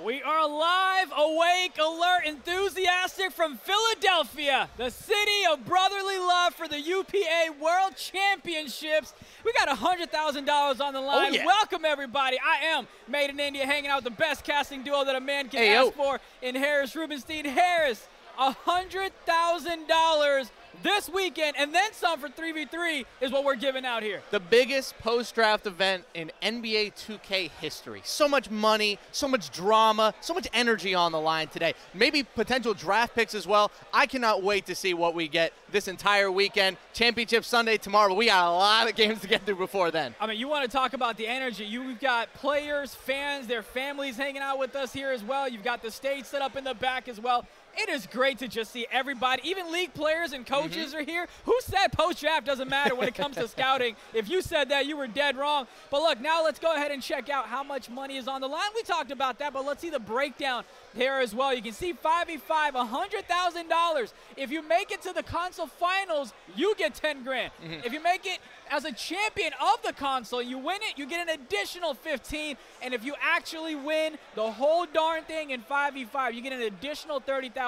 We are live, awake, alert, enthusiastic from Philadelphia, the city of brotherly love for the UPA World Championships. We got $100,000 on the line. Oh, yeah. Welcome, everybody. I am Made in India, hanging out with the best casting duo that a man can ask for in Harris Rubenstein. Harris, $100,000 this weekend, and then some for 3v3 is what we're giving out here. The biggest post-draft event in NBA 2K history. So much money, so much drama, so much energy on the line today. Maybe potential draft picks as well. I cannot wait to see what we get this entire weekend. Championship Sunday tomorrow, but we got a lot of games to get through before then. I mean, you want to talk about the energy. You've got players, fans, their families hanging out with us here as well. You've got the stage set up in the back as well. It is great to just see everybody, even league players and coaches are here. Who said post-draft doesn't matter when it comes to scouting? If you said that, you were dead wrong. But look, now let's go ahead and check out how much money is on the line. We talked about that, but let's see the breakdown here as well. You can see 5v5, $100,000. If you make it to the console finals, you get 10 grand. If you make it as a champion of the console, you win it, you get an additional 15. And if you actually win the whole darn thing in 5v5, you get an additional $30,000.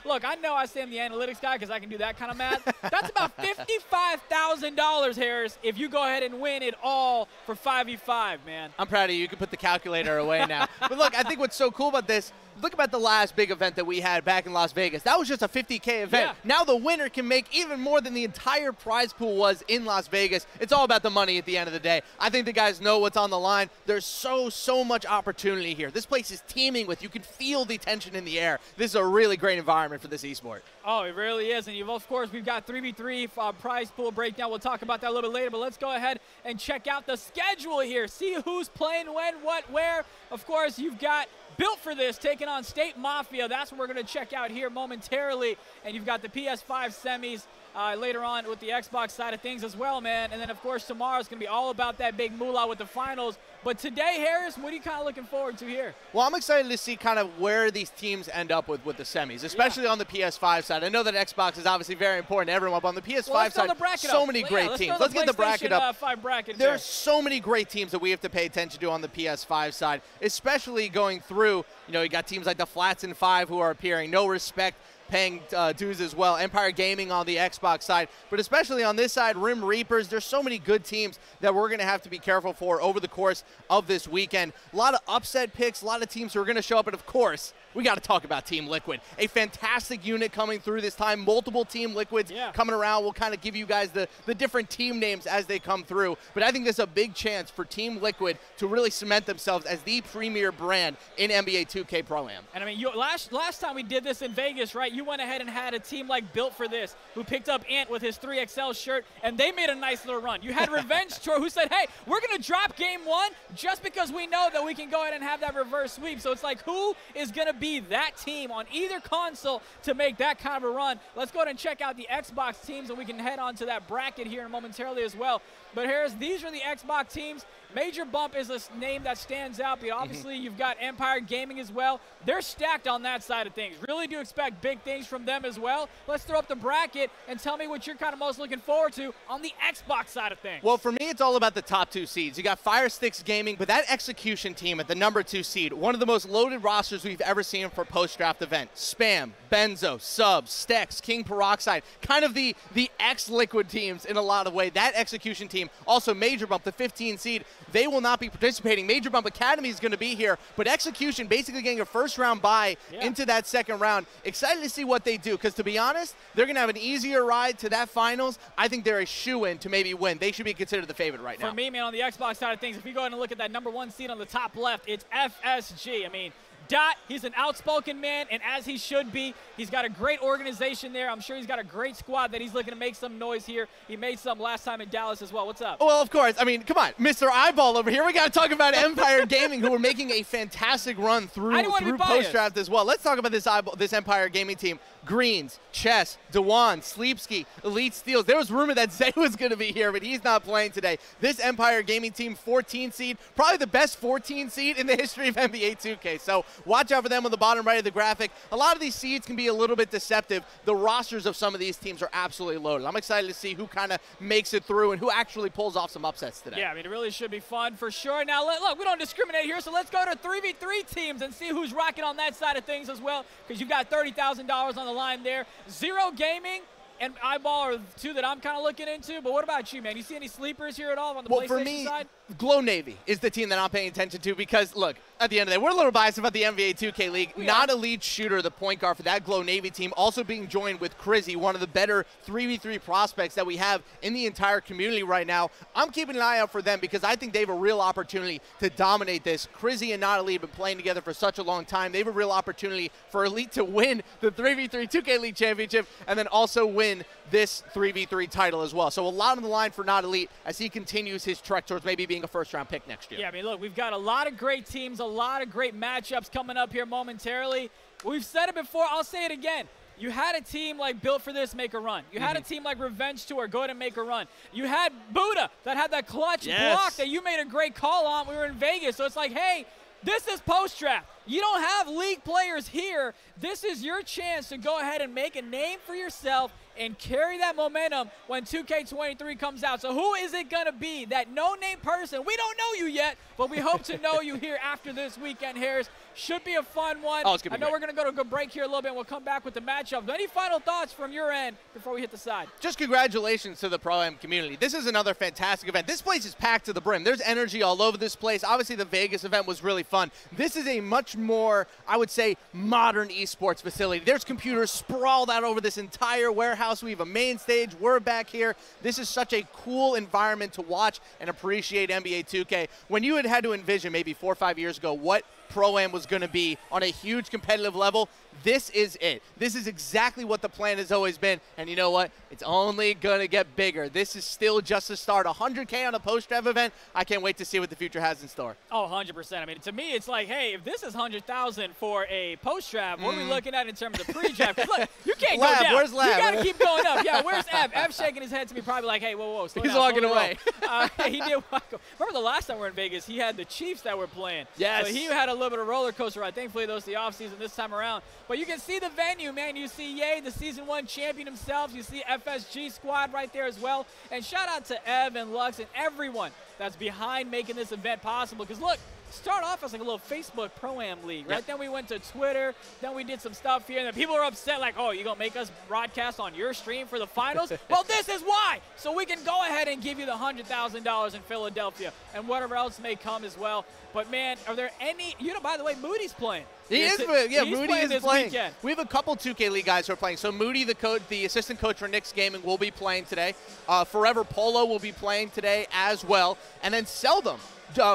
Look, I know I say I'm the analytics guy because I can do that kind of math. That's about $55,000, Harris, if you go ahead and win it all for 5v5, man. I'm proud of you. You can put the calculator away now. But look, I think what's so cool about this, look about the last big event that we had back in Las Vegas. That was just a $50K event. Yeah. Now the winner can make even more than the entire prize pool was in Las Vegas. It's all about the money at the end of the day. I think the guys know what's on the line. There's so much opportunity here. This place is teeming with. You can feel the tension in the air. This is a really great environment for this esport. Oh, it really is. And of course, we've got 3v3 prize pool breakdown. We'll talk about that a little bit later, but let's go ahead and check out the schedule here. See who's playing when, what, where. Of course, you've got Built for This taking on State Mafia. That's what we're going to check out here momentarily. And you've got the PS5 semis later on with the Xbox side of things as well, man. And then, of course, tomorrow's going to be all about that big moolah with the finals. But today, Harris, what are you kind of looking forward to here? Well, I'm excited to see kind of where these teams end up with the semis, especially on the PS5 side. I know that Xbox is obviously very important to everyone, but on the PS5 side, so many great teams. Let's get the bracket up. 5 bracket There's so many great teams that we have to pay attention to on the PS5 side, especially going through, you got teams like the Flats and 5 who are appearing. No Respect paying dues as well. Empire Gaming on the Xbox side, but especially on this side, Rim Reapers. There's so many good teams that we're going to have to be careful for over the course of this weekend. A lot of upset picks, a lot of teams who are going to show up, and of course, we got to talk about Team Liquid. A fantastic unit coming through this time. Multiple Team Liquids coming around. We'll kind of give you guys the different team names as they come through. But I think there's a big chance for Team Liquid to really cement themselves as the premier brand in NBA 2K Pro-Am. And I mean, last time we did this in Vegas, right, you went ahead and had a team like Built for This who picked up Ant with his 3XL shirt, and they made a nice little run. You had Revenge Tour who said, hey, we're going to drop game 1 just because we know that we can go ahead and have that reverse sweep. So it's like, who is going to be that team on either console to make that kind of a run? Let's go ahead and check out the Xbox teams, and we can head on to that bracket here momentarily as well. But Harris, these are the Xbox teams. Major Bump is a name that stands out, but obviously you've got Empire Gaming as well. They're stacked on that side of things. Really do expect big things from them as well. Let's throw up the bracket and tell me what you're kind of most looking forward to on the Xbox side of things. Well, for me, it's all about the top 2 seeds. You got Firesticks Gaming, but that Execution team at the number 2 seed, one of the most loaded rosters we've ever seen for a post-draft event. Spam, Benzo, Subs, Stex, King Peroxide, kind of the ex-Liquid teams in a lot of ways. That Execution team, also Major Bump, the 15 seed, they will not be participating. Major Bump Academy is going to be here, but Execution basically getting a first-round bye into that second round. Excited to see what they do, because to be honest, they're going to have an easier ride to that finals. I think they're a shoo-in to maybe win. They should be considered the favorite right now. For me, man, on the Xbox side of things, if you go ahead and look at that number 1 seed on the top left, it's FSG. I mean, Dot, he's an outspoken man, and as he should be, he's got a great organization there. I'm sure he's got a great squad that he's looking to make some noise here. He made some last time in Dallas as well. What's up? Well, of course. I mean, come on. Mr. Eyeball over here. We got to talk about Empire Gaming, who are making a fantastic run through post-draft as well. Let's talk about this Empire Gaming team. Greens, Chess, Dewan, Sleepski, Elite Steals. There was rumor that Zay was going to be here, but he's not playing today. This Empire Gaming team, 14 seed, probably the best 14 seed in the history of NBA 2K. So watch out for them on the bottom right of the graphic. A lot of these seeds can be a little bit deceptive. The rosters of some of these teams are absolutely loaded. I'm excited to see who kind of makes it through and who actually pulls off some upsets today. Yeah, I mean, it really should be fun for sure. Now, look, we don't discriminate here, so let's go to 3v3 teams and see who's rocking on that side of things as well, because you've got $30,000 on the line there. Zero Gaming and Eyeball are two that I'm kind of looking into, but what about you, man? You see any sleepers here at all on the PlayStation for me, side? Glow Navy is the team that I'm paying attention to because, look, at the end of the day, we're a little biased about the NBA 2K League. Not a lead shooter, the point guard for that Glow Navy team, also being joined with Crizzy, one of the better 3v3 prospects that we have in the entire community right now. I'm keeping an eye out for them because I think they have a real opportunity to dominate this. Crizzy and Not Elite have been playing together for such a long time. They have a real opportunity for Elite to win the 3v3 2K League championship and then also win this 3v3 title as well. So a lot on the line for Not Elite as he continues his trek towards maybe being a first-round pick next year. Yeah, I mean, look, we've got a lot of great teams, a lot of great matchups coming up here momentarily. We've said it before. I'll say it again. You had a team like Built for This make a run. You had a team like Revenge Tour go ahead and make a run. You had Buddha that had that clutch block that you made a great call on. We were in Vegas, so it's like, hey, this is post-draft. You don't have league players here. This is your chance to go ahead and make a name for yourself and carry that momentum when 2K23 comes out. So who is it going to be? That no-name person? We don't know you yet, but we hope to know you here after this weekend, Harris. Should be a fun one. Oh, it's gonna be I know great. we're going to go to a good break here a little bit, and we'll come back with the matchup. Any final thoughts from your end before we hit the side? Just congratulations to the Pro-Am community. This is another fantastic event. This place is packed to the brim. There's energy all over this place. Obviously, the Vegas event was really fun. This is a much more, I would say, modern esports facility. There's computers sprawled out over this entire warehouse. We have a main stage. We're back here. This is such a cool environment to watch and appreciate NBA 2K. When you had to envision maybe 4 or 5 years ago what Pro-Am was going to be on a huge competitive level, this is it. This is exactly what the plan has always been, and you know what? It's only going to get bigger. This is still just a start. 100K on a post-draft event. I can't wait to see what the future has in store. Oh, 100%. I mean, to me, it's like, hey, if this is 100,000 for a post-draft, what are we looking at in terms of pre-draft? Because look, you can't go down. Where's Lab? You got to keep going up. Yeah, where's Ev? Ev's shaking his head to me, probably like, hey, whoa, slow He's down, walking slow away. He did walk. Remember the last time we were in Vegas, he had the Chiefs that were playing. Yes. So he had a little bit of roller coaster ride. Thankfully, those the offseason this time around. But you can see the venue, man. You see Ye, the Season 1 champion himself. You see FSG squad right there as well. And shout out to Ev and Lux and everyone that's behind making this event possible. Because look, start off as like a little Facebook Pro-Am league, right? Yep. Then we went to Twitter. Then we did some stuff here. And then people are upset like, oh, you going to make us broadcast on your stream for the finals? Well, this is why. So we can go ahead and give you the $100,000 in Philadelphia and whatever else may come as well. But, man, are there any – by the way, Moody's playing. He is, yeah, Moody is playing. Weekend. We have a couple 2K League guys who are playing. So Moody, the assistant coach for Knicks Gaming, will be playing today. Forever Polo will be playing today as well. And then Seldom,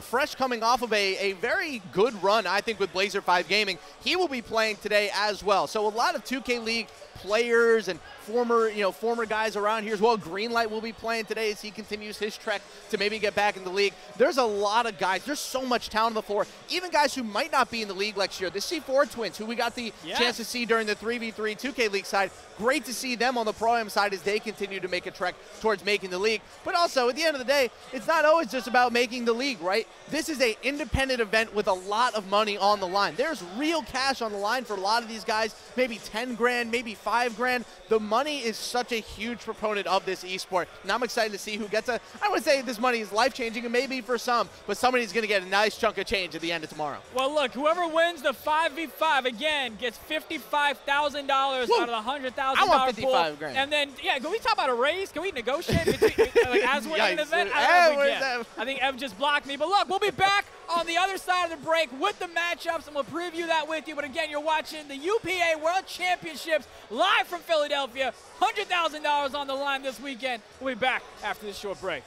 fresh coming off of a very good run, I think, with Blazer 5 Gaming, he will be playing today as well. So a lot of 2K League players and former guys around here as well. Greenlight will be playing today as he continues his trek to maybe get back in the league. There's a lot of guys. There's so much talent on the floor. Even guys who might not be in the league next year. The C4 twins, who we got the chance to see during the 3v3 2K League side. Great to see them on the Pro-Am side as they continue to make a trek towards making the league. But also, at the end of the day, it's not always just about making the league, right? This is an independent event with a lot of money on the line. There's real cash on the line for a lot of these guys. Maybe 10 grand, maybe 5 grand. The money is such a huge proponent of this esport, and I'm excited to see who gets I would say this money is life-changing, and maybe for some, but somebody's going to get a nice chunk of change at the end of tomorrow. Well, look, whoever wins the 5v5, again, gets $55,000 out of the $100,000 I want 55 pool. grand. And then, yeah, can we talk about a raise? Can we negotiate between, like, as we're in an event? I don't know if we can. I think Ev just blocked me. But look, we'll be back on the other side of the break with the matchups, and we'll preview that with you. But again, you're watching the UPA World Championships live from Philadelphia. $100,000 on the line this weekend. We'll be back after this short break.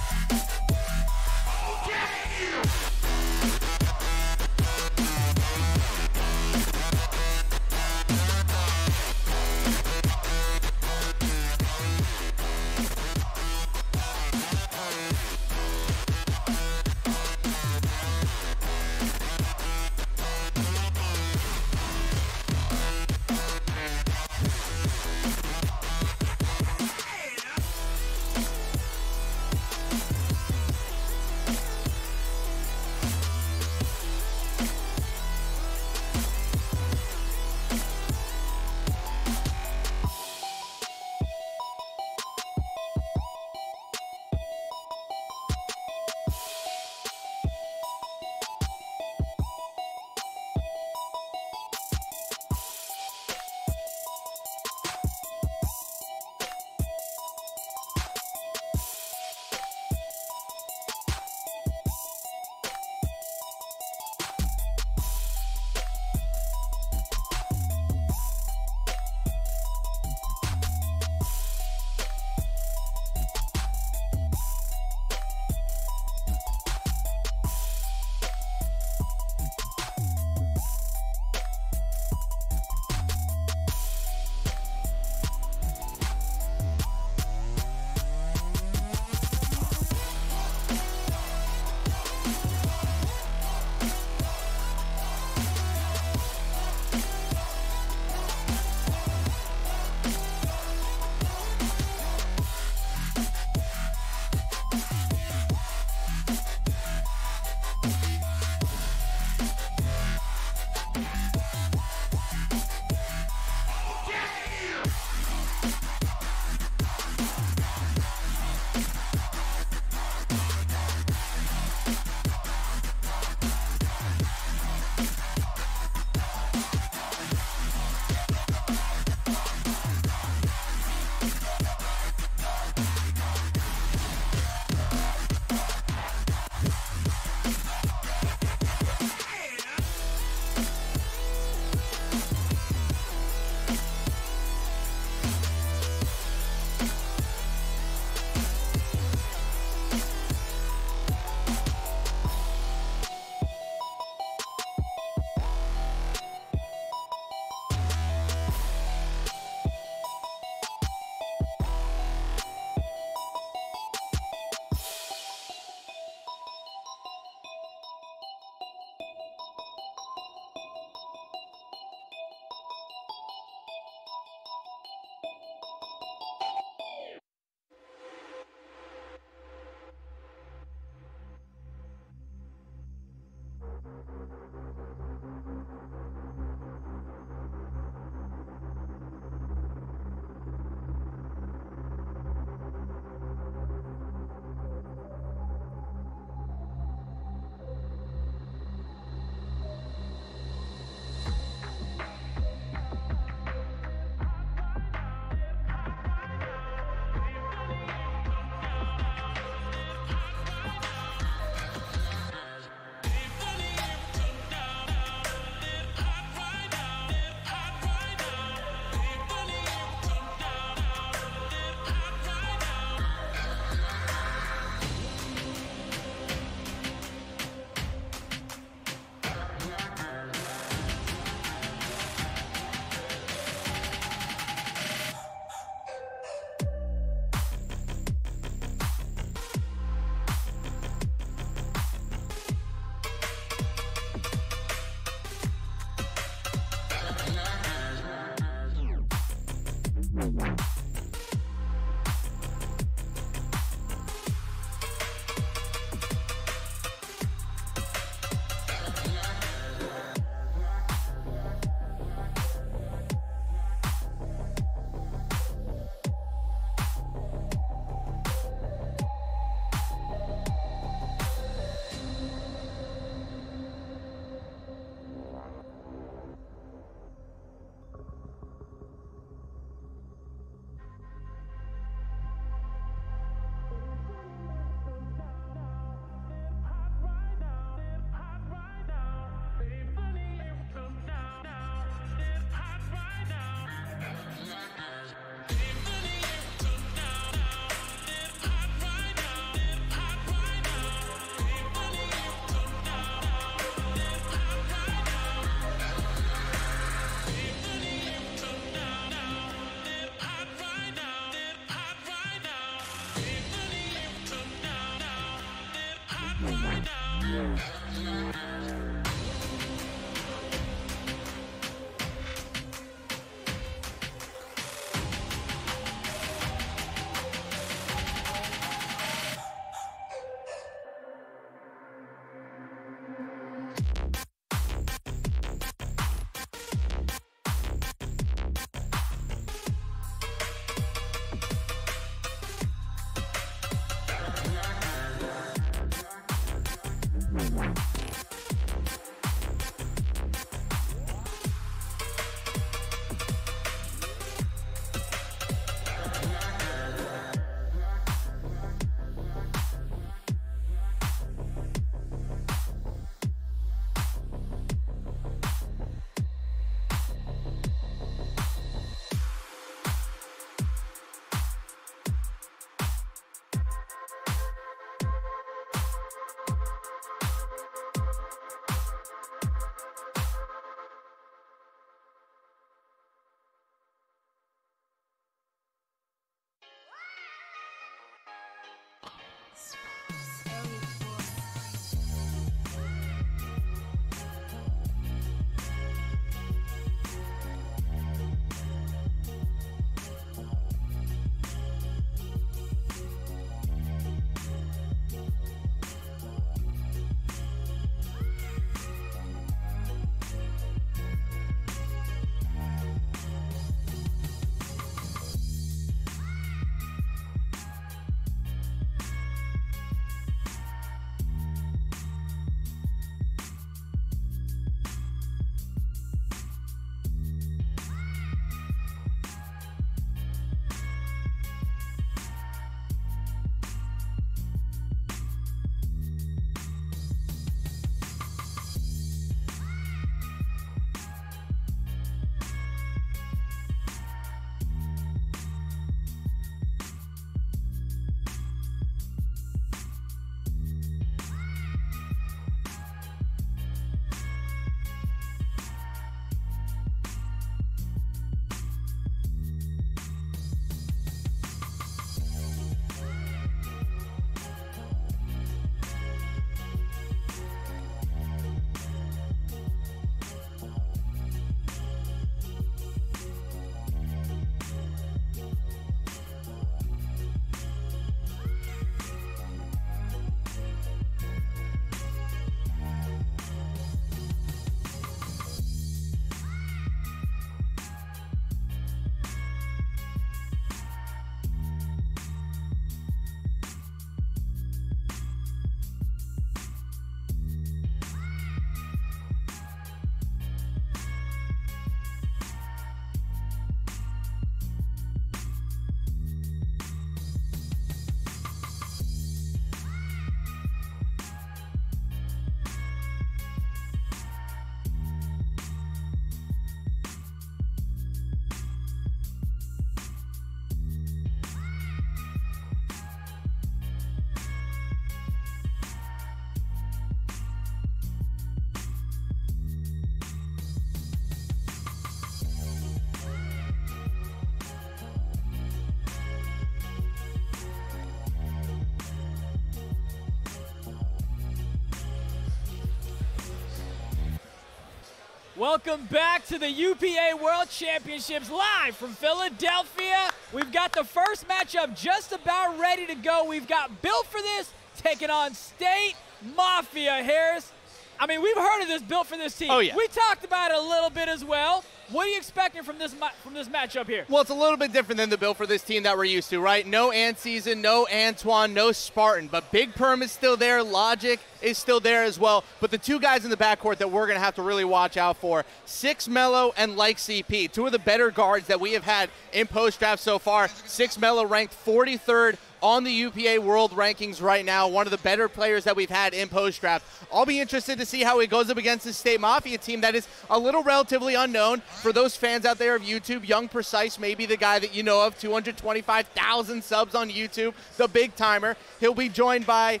Welcome back to the UPA World Championships live from Philadelphia. We've got the first matchup just about ready to go. We've got Built for This taking on State Mafia, Harris. I mean, we've heard of this Built for This team. Oh, yeah. We talked about it a little bit as well. What are you expecting from this matchup here? Well, it's a little bit different than the Built for This team that we're used to, right? No Antseason, no Antoine, no Spartan, but Big Perm is still there. Logic is still there as well. But the two guys in the backcourt that we're going to have to really watch out for, Six Mello and Like CP, two of the better guards that we have had in post-draft so far. Six Mello ranked 43rd on the UPA World Rankings right now, one of the better players that we've had in post-draft. I'll be interested to see how he goes up against the State Mafia team that is a little relatively unknown. For those fans out there of YouTube, Young Precise may be the guy that you know of, 225,000 subs on YouTube, the big timer. He'll be joined by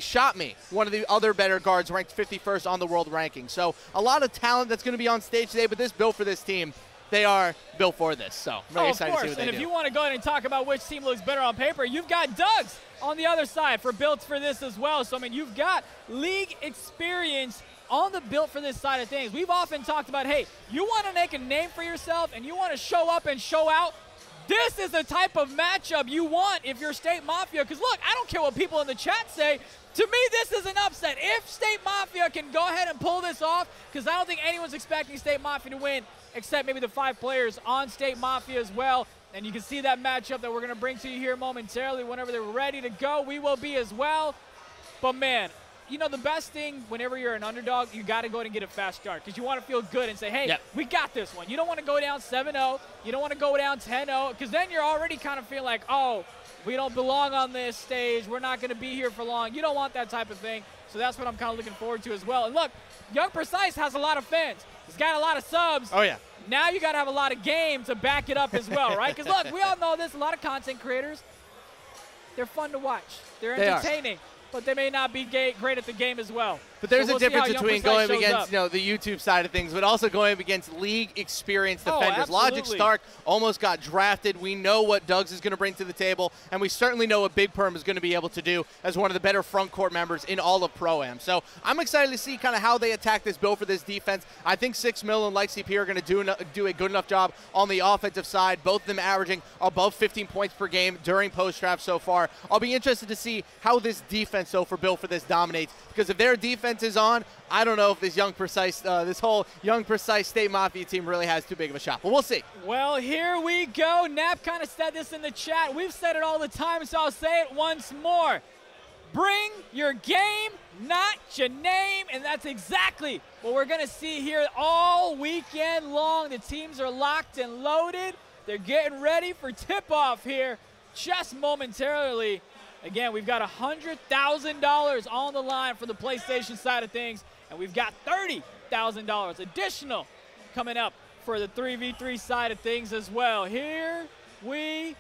Shot Me, one of the other better guards ranked 51st on the world ranking. So a lot of talent that's going to be on stage today, but this Built for This team, they are built for this. So I'm really excited to see what they do. And if you want to go ahead and talk about which team looks better on paper, you've got Doug's on the other side for Built for This as well. So, I mean, you've got league experience on the Built for This side of things. We've often talked about, hey, you want to make a name for yourself and you want to show up and show out. This is the type of matchup you want if you're State Mafia. Because, look, I don't care what people in the chat say. To me, this is an upset. If State Mafia can go ahead and pull this off, because I don't think anyone's expecting State Mafia to win, except maybe the 5 players on State Mafia as well. And you can see that matchup that we're going to bring to you here momentarily. Whenever they're ready to go, we will be as well. But, man, you know, the best thing whenever you're an underdog, you got to go ahead and get a fast start because you want to feel good and say, hey, we got this one. You don't want to go down 7-0. You don't want to go down 10-0 because then you're already kind of feeling like, oh, we don't belong on this stage. We're not going to be here for long. You don't want that type of thing. So that's what I'm kind of looking forward to as well. And, look, Young Precise has a lot of fans. He's got a lot of subs. Oh, yeah. Now you got to have a lot of game to back it up as well, right? Because, look, we all know this. A lot of content creators, they're fun to watch. They're entertaining. But they may not be great at the game as well. But there's so a difference between going up against the YouTube side of things, but also going up against league experienced defenders. Logic Stark almost got drafted. We know what Doug's is going to bring to the table, and we certainly know what Big Perm is going to be able to do as one of the better front court members in all of Pro-Am. So I'm excited to see kind of how they attack this Built for This defense. I think 6 Mil and Like CP are going to do a good enough job on the offensive side, both of them averaging above 15 points per game during post-draft so far. I'll be interested to see how this defense, though, for Built for This dominates, because if their defense is on, I don't know if this this whole Young Precise State Mafia team really has too big of a shot, but we'll see. Well, here we go. Nap kind of said this in the chat. We've said it all the time, so I'll say it once more. Bring your game, not your name, and that's exactly what we're going to see here all weekend long. The teams are locked and loaded. They're getting ready for tip-off here just momentarily. Again, we've got $100,000 on the line for the PlayStation side of things, and we've got $30,000 additional coming up for the 3v3 side of things as well. Here we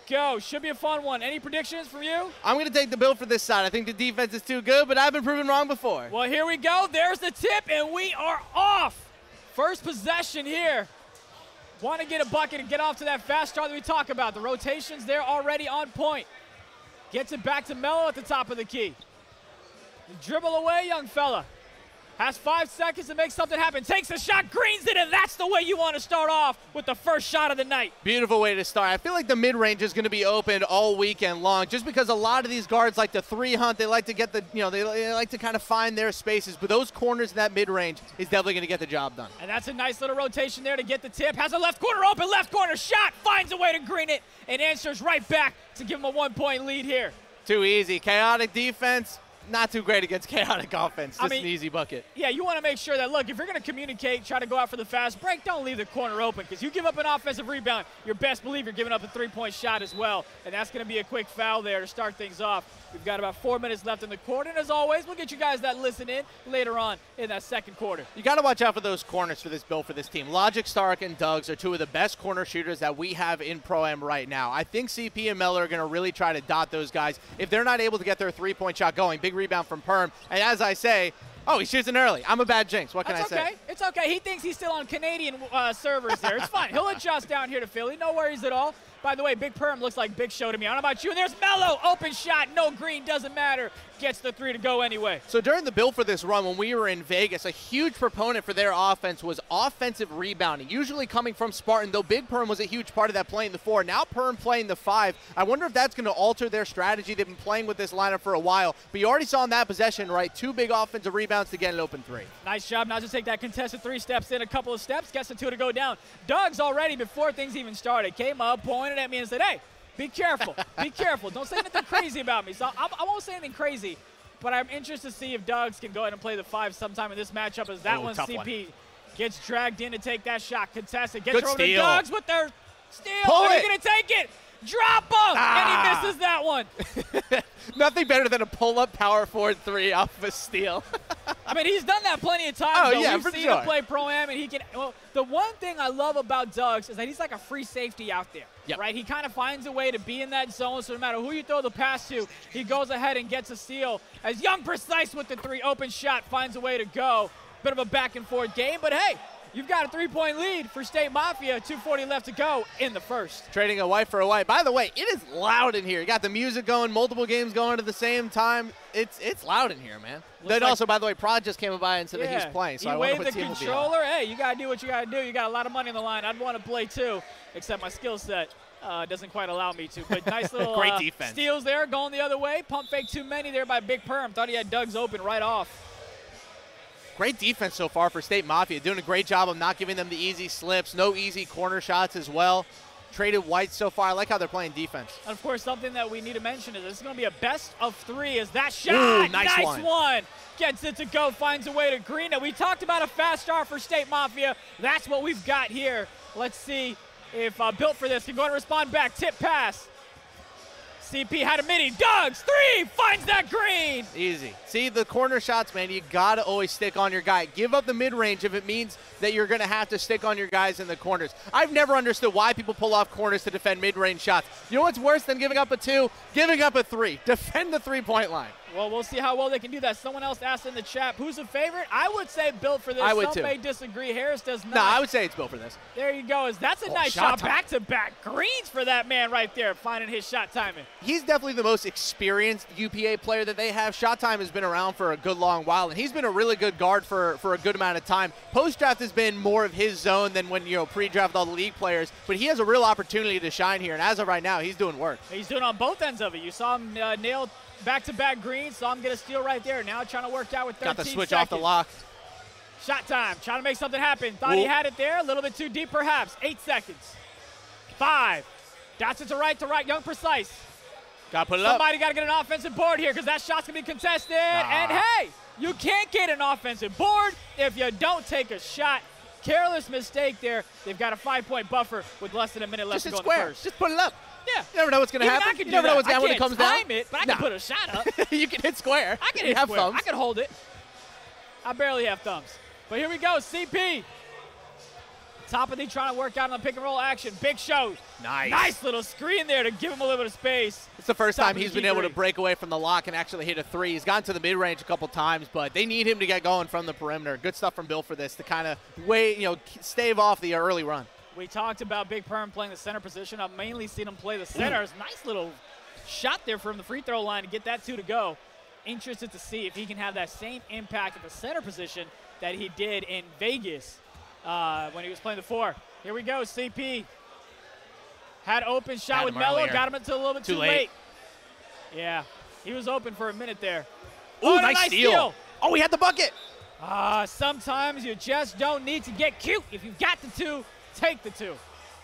go. Should be a fun one. Any predictions from you? I'm going to take the Built for This side. I think the defense is too good, but I've been proven wrong before. Well, here we go. There's the tip, and we are off. First possession here. Want to get a bucket and get off to that fast start that we talk about. The rotations there already on point. Gets it back to Mello at the top of the key. Dribble away, young fella. Has 5 seconds to make something happen. Takes a shot, greens it, and that's the way you want to start off with the first shot of the night. Beautiful way to start. I feel like the mid-range is going to be open all weekend long, just because a lot of these guards like to 3-hunt. They like to get the, they like to kind of find their spaces. But those corners in that mid-range is definitely going to get the job done. And that's a nice little rotation there to get the tip. Has a left corner open, left corner shot. Finds a way to green it and answers right back to give him a 1-point lead here. Too easy. Chaotic defense. Not too great against chaotic offense. Just an easy bucket. Yeah, you want to make sure that, look, if you're going to communicate, try to go out for the fast break, don't leave the corner open, because you give up an offensive rebound, you best believe you're giving up a 3-point shot as well, and that's going to be a quick foul there to start things off. We've got about 4 minutes left in the quarter, and as always, we'll get you guys that listen in later on in that second quarter. You got to watch out for those corners for this Built for This team. Logic Stark and Doug's are two of the best corner shooters that we have in Pro-Am right now. I think CP and Mello are going to really try to dot those guys. If they're not able to get their 3-point shot going, big rebound from Perm. And as I say, oh, he shoots it early. I'm a bad jinx. What can I say? That's okay. It's okay. He thinks he's still on Canadian servers there. It's fine. He'll adjust down here to Philly. No worries at all. By the way, Big Perm looks like Big Show to me. I don't know about you. And there's Melo. Open shot. No green. Doesn't matter. Gets the 3 to go anyway. So during the build for this run, when we were in Vegas, a huge proponent for their offense was offensive rebounding, usually coming from Spartan, though Big Perm was a huge part of that playing the 4. Now Perm playing the 5. I wonder if that's going to alter their strategy. They've been playing with this lineup for a while. But you already saw in that possession, right, 2 big offensive rebounds to get an open 3. Nice job. Now just take that contested 3 steps in, a couple of steps, gets the 2 to go down. Doug's already, before things even started, came up, pointed at me and said, hey, be careful. Be careful. Don't say anything crazy about me. So I won't say anything crazy, but I'm interested to see if Doug's can go ahead and play the 5 sometime in this matchup, as that one CP gets dragged in to take that shot. Contested. Gets her over to Doug's with their steal. Pull Are it. you going to take it? Drop him! And he misses that one. Nothing better than a pull-up power forward 3 off of a steal. I mean, he's done that plenty of times. Oh, though. yeah, We've for seen sure. him play Pro-Am, and he can. Well, the one thing I love about Doug's is that he's like a free safety out there. Yep. Right? He kind of finds a way to be in that zone, so no matter who you throw the pass to, he goes ahead and gets a steal. As Young Precise with the 3 open shot finds a way to go. Bit of a back-and-forth game, but hey, you've got a 3-point lead for State Mafia. 2:40 left to go in the first. Trading a white for a white. By the way, it is loud in here. You got the music going, multiple games going at the same time. It's loud in here, man. Then like, also, by the way, Prod just came by and said that he's playing, so he I wonder waved what the team will be on. controller. Hey, you got to do what you got to do. You got a lot of money on the line. I'd want to play too, except my skill set doesn't quite allow me to. But nice little Great defense. steals there, going the other way. Pump fake too many there by Big Perm. Thought he had Doug's open right off. Great defense so far for State Mafia. Doing a great job of not giving them the easy slips. No easy corner shots as well. Traded white so far. I like how they're playing defense. And, of course, something that we need to mention is this is going to be a best of 3 as that shot. Ooh, nice one. Gets it to go, finds a way to green it. We talked about a fast start for State Mafia. That's what we've got here. Let's see if Built for This can go and respond back. Tip pass. CP had a mini. Doug's 3 finds that green. Easy. See, the corner shots, man, you got to always stick on your guy. Give up the mid-range if it means that you're going to have to stick on your guys in the corners. I've never understood why people pull off corners to defend mid-range shots. You know what's worse than giving up a 2? Giving up a 3. Defend the 3-point line. Well, we'll see how well they can do that. Someone else asked in the chat, who's a favorite? I would say Built for This. I would Some too. may disagree. Harris does not. No, I would say it's Built for This. There you go. That's a nice shot shot. time. Back-to-back greens for that man right there, finding his shot timing. He's definitely the most experienced UPA player that they have. Shot time has been around for a good long while, and he's been a really good guard for a good amount of time. Post-draft has been more of his zone than when, pre-draft all the league players, but he has a real opportunity to shine here, and as of right now, he's doing work. He's doing on both ends of it. You saw him nail back-to-back greens, saw him get a steal right there. Now trying to work out with 13 Got the switch seconds. off the lock. Shot time, trying to make something happen. Thought he had it there, a little bit too deep perhaps. 8 seconds. 5. Dots it to right, Young Precise. Got to put it up. Somebody got to get an offensive board here because that shot's going to be contested. And hey, you can't get an offensive board if you don't take a shot. Careless mistake there. They've got a 5-point buffer with less than a minute left Just to hit go in the square. first. Just put it up. Yeah. You never know what's going to Even happen. I can You do never know that. what's going to happen when it comes down. I can't time it, but I can put a shot up. You can hit square. I can You hit have square. thumbs. I can hold it. I barely have thumbs. But here we go, CP. Top of the trying to work out on the pick and roll action. Big Show. Nice little screen there to give him a little bit of space. It's the first Top time of the he's been key able to three. break away from the lock and actually hit a 3. He's gotten to the mid-range a couple times, but they need him to get going from the perimeter. Good stuff from Bill for this to kind of stave off the early run. We talked about Big Perm playing the center position. I've mainly seen him play the center. It's a nice little shot there from the free throw line to get that 2 to go. Interested to see if he can have that same impact at the center position that he did in Vegas when he was playing the 4. Here we go, CP. Had open shot Had with him Melo, earlier. got him until a little bit Too too late. Yeah, he was open for a minute there. Ooh, and a nice steal. Oh, he had the bucket. Sometimes you just don't need to get cute. If you've got the 2, take the 2.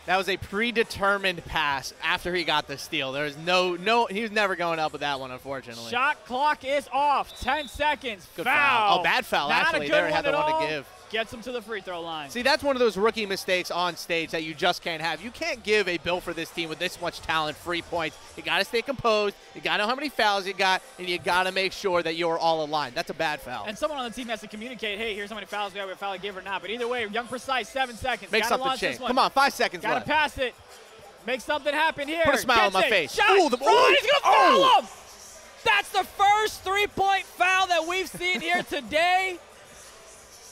That was a predetermined pass after he got the steal. There was he was never going up with that one, unfortunately. Shot clock is off. 10 seconds. Good foul. foul. Oh, bad foul, Not actually. a good There had one the at one all. to give. Gets him to the free throw line. See, that's one of those rookie mistakes on stage that you just can't have. You can't give a Bill for This team with this much talent free points. You got to stay composed. You got to know how many fouls you got, and you got to make sure that you're all aligned. That's a bad foul. And someone on the team has to communicate, hey, here's how many fouls we have, a foul I give or not. But either way, Young Precise, 7 seconds. Make Gotta something launch change. this one. Come on, 5 seconds Gotta left. pass it. Make something happen here. Put a smile on Gets my it. face. Shot. Ooh, He's gonna foul him. That's the first 3-point foul that we've seen here today.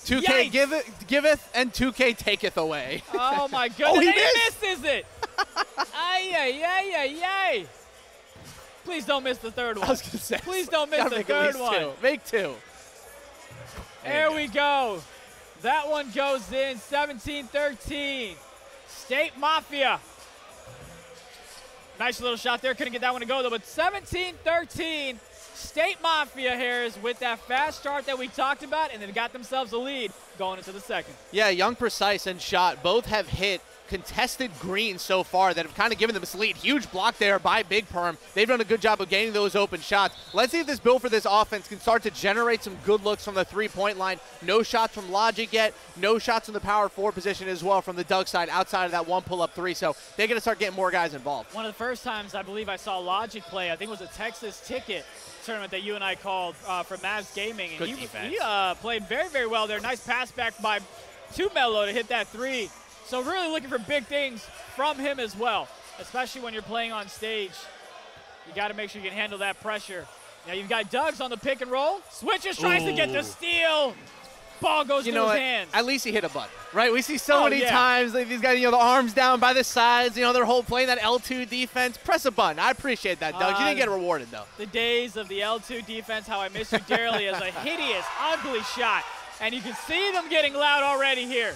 2K Yikes. giveth and 2K taketh away. Oh my goodness. Oh, he And missed. misses it. Ay, Yay, yay, yay, yay. Please don't miss the third one. I was going to say. Please don't miss the third one. Two. Make two. There we go. That one goes in, 17-13. State Mafia. Nice little shot there. Couldn't get that one to go, though. But 17-13. State Mafia here is with that fast start that we talked about, and they got themselves a lead going into the second. Yeah, Young Precise and Shot both have hit contested greens so far that have kind of given them this lead. Huge block there by Big Perm. They've done a good job of gaining those open shots. Let's see if this build for this offense can start to generate some good looks from the three-point line. No shots from Logic yet. No shots in the power forward position as well from the Doug side outside of that one pull-up three. So they're going to start getting more guys involved. One of the first times I believe I saw Logic play, I think it was a Texas Ticket tournament that you and I called for Mavs Gaming. And he played very, very well there. Nice pass back by Mello to hit that three. So really looking for big things from him as well, especially when you're playing on stage. You got to make sure you can handle that pressure. Now you've got Duggs on the pick and roll. Switches, tries to get the steal. Ball goes through his hands. At least he hit a button, right? We see so many times like these guys, the arms down by the sides, they're playing that L2 defense. Press a button. I appreciate that, Doug. You didn't get rewarded, though. The days of the L2 defense, how I miss you dearly, is a hideous, ugly shot. And you can see them getting loud already here.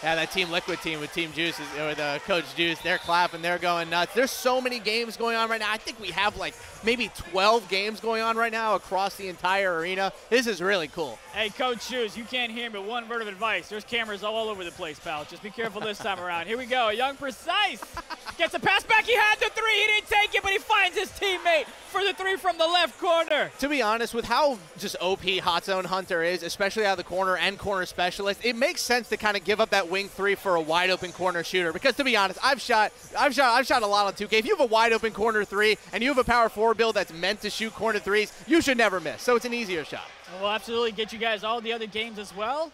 Yeah, that Team Liquid team with Team Juice, with Coach Juice, they're clapping, they're going nuts. There's so many games going on right now. I think we have like maybe 12 games going on right now across the entire arena. This is really cool. Hey, Coach Juice, you can't hear me, but one word of advice. There's cameras all over the place, pal. Just be careful this time around. Here we go. Young Precise gets a pass back. He had the three. He didn't take it, but he finds his teammate for the three from the left corner. To be honest, with how just OP Hot Zone Hunter is, especially out of the corner and corner specialist, it makes sense to kind of give up that wing three for a wide open corner shooter. Because to be honest, I've shot a lot on 2K. If you have a wide open corner three and you have a power forward build that's meant to shoot corner threes, you should never miss. So it's an easier shot. We'll absolutely get you guys all the other games as well,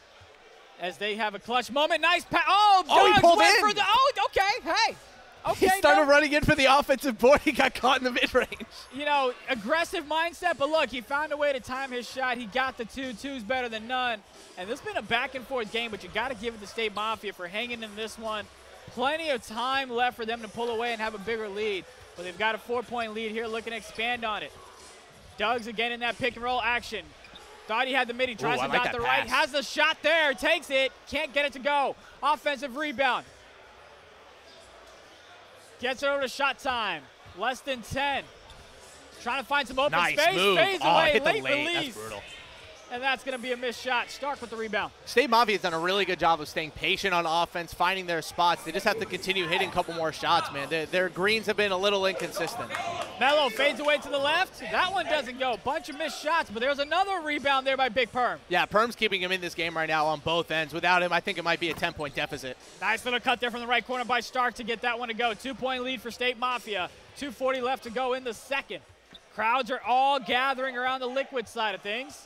as they have a clutch moment. Nice pass. Oh, he pulled in. For the, okay, hey. Okay, he started running in for the offensive board. He got caught in the mid-range. Aggressive mindset, but look, he found a way to time his shot. He got the two. Two's better than none. And this has been a back-and-forth game, but you got to give it to State Mafia for hanging in this one. Plenty of time left for them to pull away and have a bigger lead. But they've got a 4-point lead here, looking to expand on it. Doug's again in that pick-and-roll action. Thought he had the mid, he tries to dot the right, has the shot there, takes it, can't get it to go. Offensive rebound. Gets it over to shot time. Less than 10. Trying to find some open space. Move. Fades away, hit late the late. release. That's brutal. And that's going to be a missed shot. Stark with the rebound. State Mafia has done a really good job of staying patient on offense, finding their spots. They just have to continue hitting a couple more shots, man. Their greens have been a little inconsistent. Mello fades away to the left. That one doesn't go. Bunch of missed shots, but there's another rebound there by Big Perm. Yeah, Perm's keeping him in this game right now on both ends. Without him, I think it might be a 10-point deficit. Nice little cut there from the right corner by Stark to get that one to go. 2-point lead for State Mafia. 2:40 left to go in the second. Crowds are all gathering around the Liquid side of things.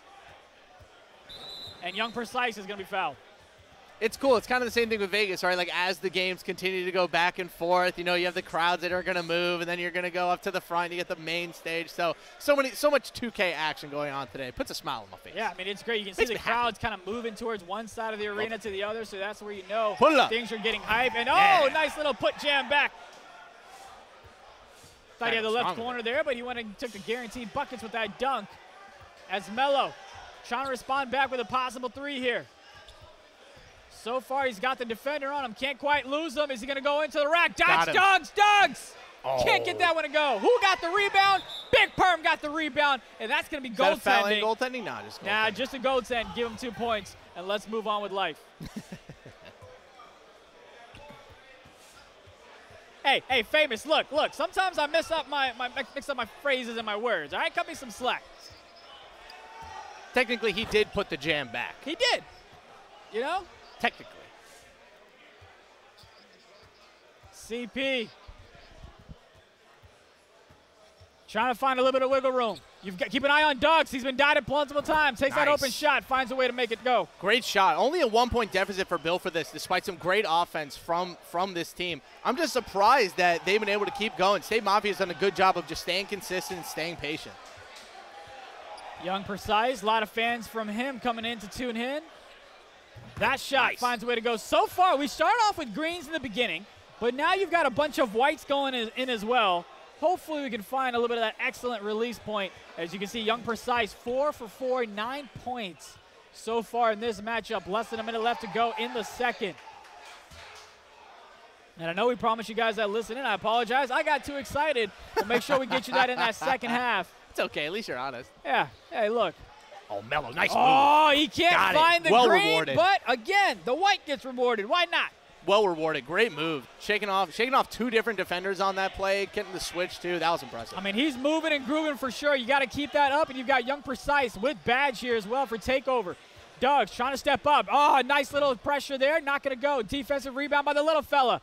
And Young Precise is going to be fouled. It's cool. It's kind of the same thing with Vegas, right? Like, as the games continue to go back and forth, you have the crowds that are going to move, and then you're going to go up to the front. You get the main stage. So much 2K action going on today. It puts a smile on my face. Yeah, I mean, it's great. You can see the crowds kind of moving towards one side of the arena to the other, so that's where you know things are getting hype. And, nice little put jam back. Thought he had the left corner there, but he went and took the guaranteed buckets with that dunk. As Mello trying to respond back with a possible three here. So far, he's got the defender on him. Can't quite lose him. Is he going to go into the rack? Dogs! Can't get that one to go. Who got the rebound? Big Perm got the rebound, and that's going to be goaltending. Is that a foul goaltending? Nah, just goaltending. Nah, just a goaltend. Give him 2 points, and let's move on with life. Hey, Famous, look. Sometimes I mix up my phrases and my words. All right, cut me some slack. Technically, he did put the jam back. He did. Technically. CP. Trying to find a little bit of wiggle room. Keep an eye on Duggs. He's been dotted multiple times. Takes that open shot, finds a way to make it go. Great shot. Only a 1-point deficit for Bill for this, despite some great offense from this team. I'm just surprised that they've been able to keep going. State Mafia has done a good job of just staying consistent and staying patient. Young Precise, a lot of fans from him coming in to tune in. That shot finds a way to go. So far, we start off with greens in the beginning. But now you've got a bunch of whites going in as well. Hopefully we can find a little bit of that excellent release point. As you can see, Young Precise 4 for 4, 9 points so far in this matchup. Less than a minute left to go in the second. And I know we promised you guys that listening. I apologize. I got too excited. We'll make sure we get you that in that second half. It's okay. At least you're honest. Yeah. Hey, look. Oh, Melo, nice move. Oh, he can't find the well green, rewarded. but again, the white gets rewarded. Why not? Well rewarded. Great move. Shaking off 2 different defenders on that play, getting the switch too. That was impressive. I mean, he's moving and grooving for sure. You got to keep that up, and you've got Young Precise with badge here as well for takeover. Doug's trying to step up. Oh, nice little pressure there. Not going to go. Defensive rebound by the little fella.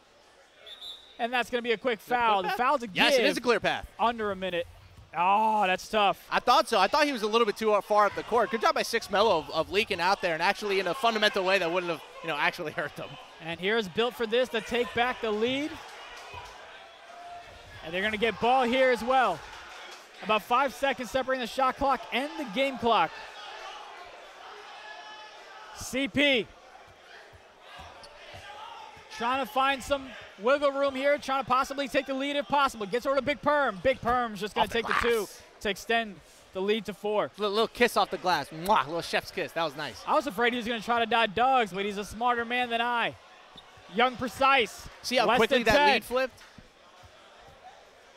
And that's going to be a quick foul. The foul's a give. Yes, it is a clear path. Under a minute. Oh, that's tough. I thought so. I thought he was a little bit too far up the court. Good job by Six Melo of leaking out there and actually in a fundamental way that wouldn't have, actually hurt them. And here's Built for this to take back the lead. And they're going to get ball here as well. About 5 seconds separating the shot clock and the game clock. CP trying to find some wiggle room here, trying to possibly take the lead if possible. Gets over to Big Perm. Big Perm's just going to take the 2 to extend the lead to 4. Little kiss off the glass. Mwah, little chef's kiss. That was nice. I was afraid he was going to try to dodge Doug's, but he's a smarter man than I. Young Precise. See how quickly that lead flipped?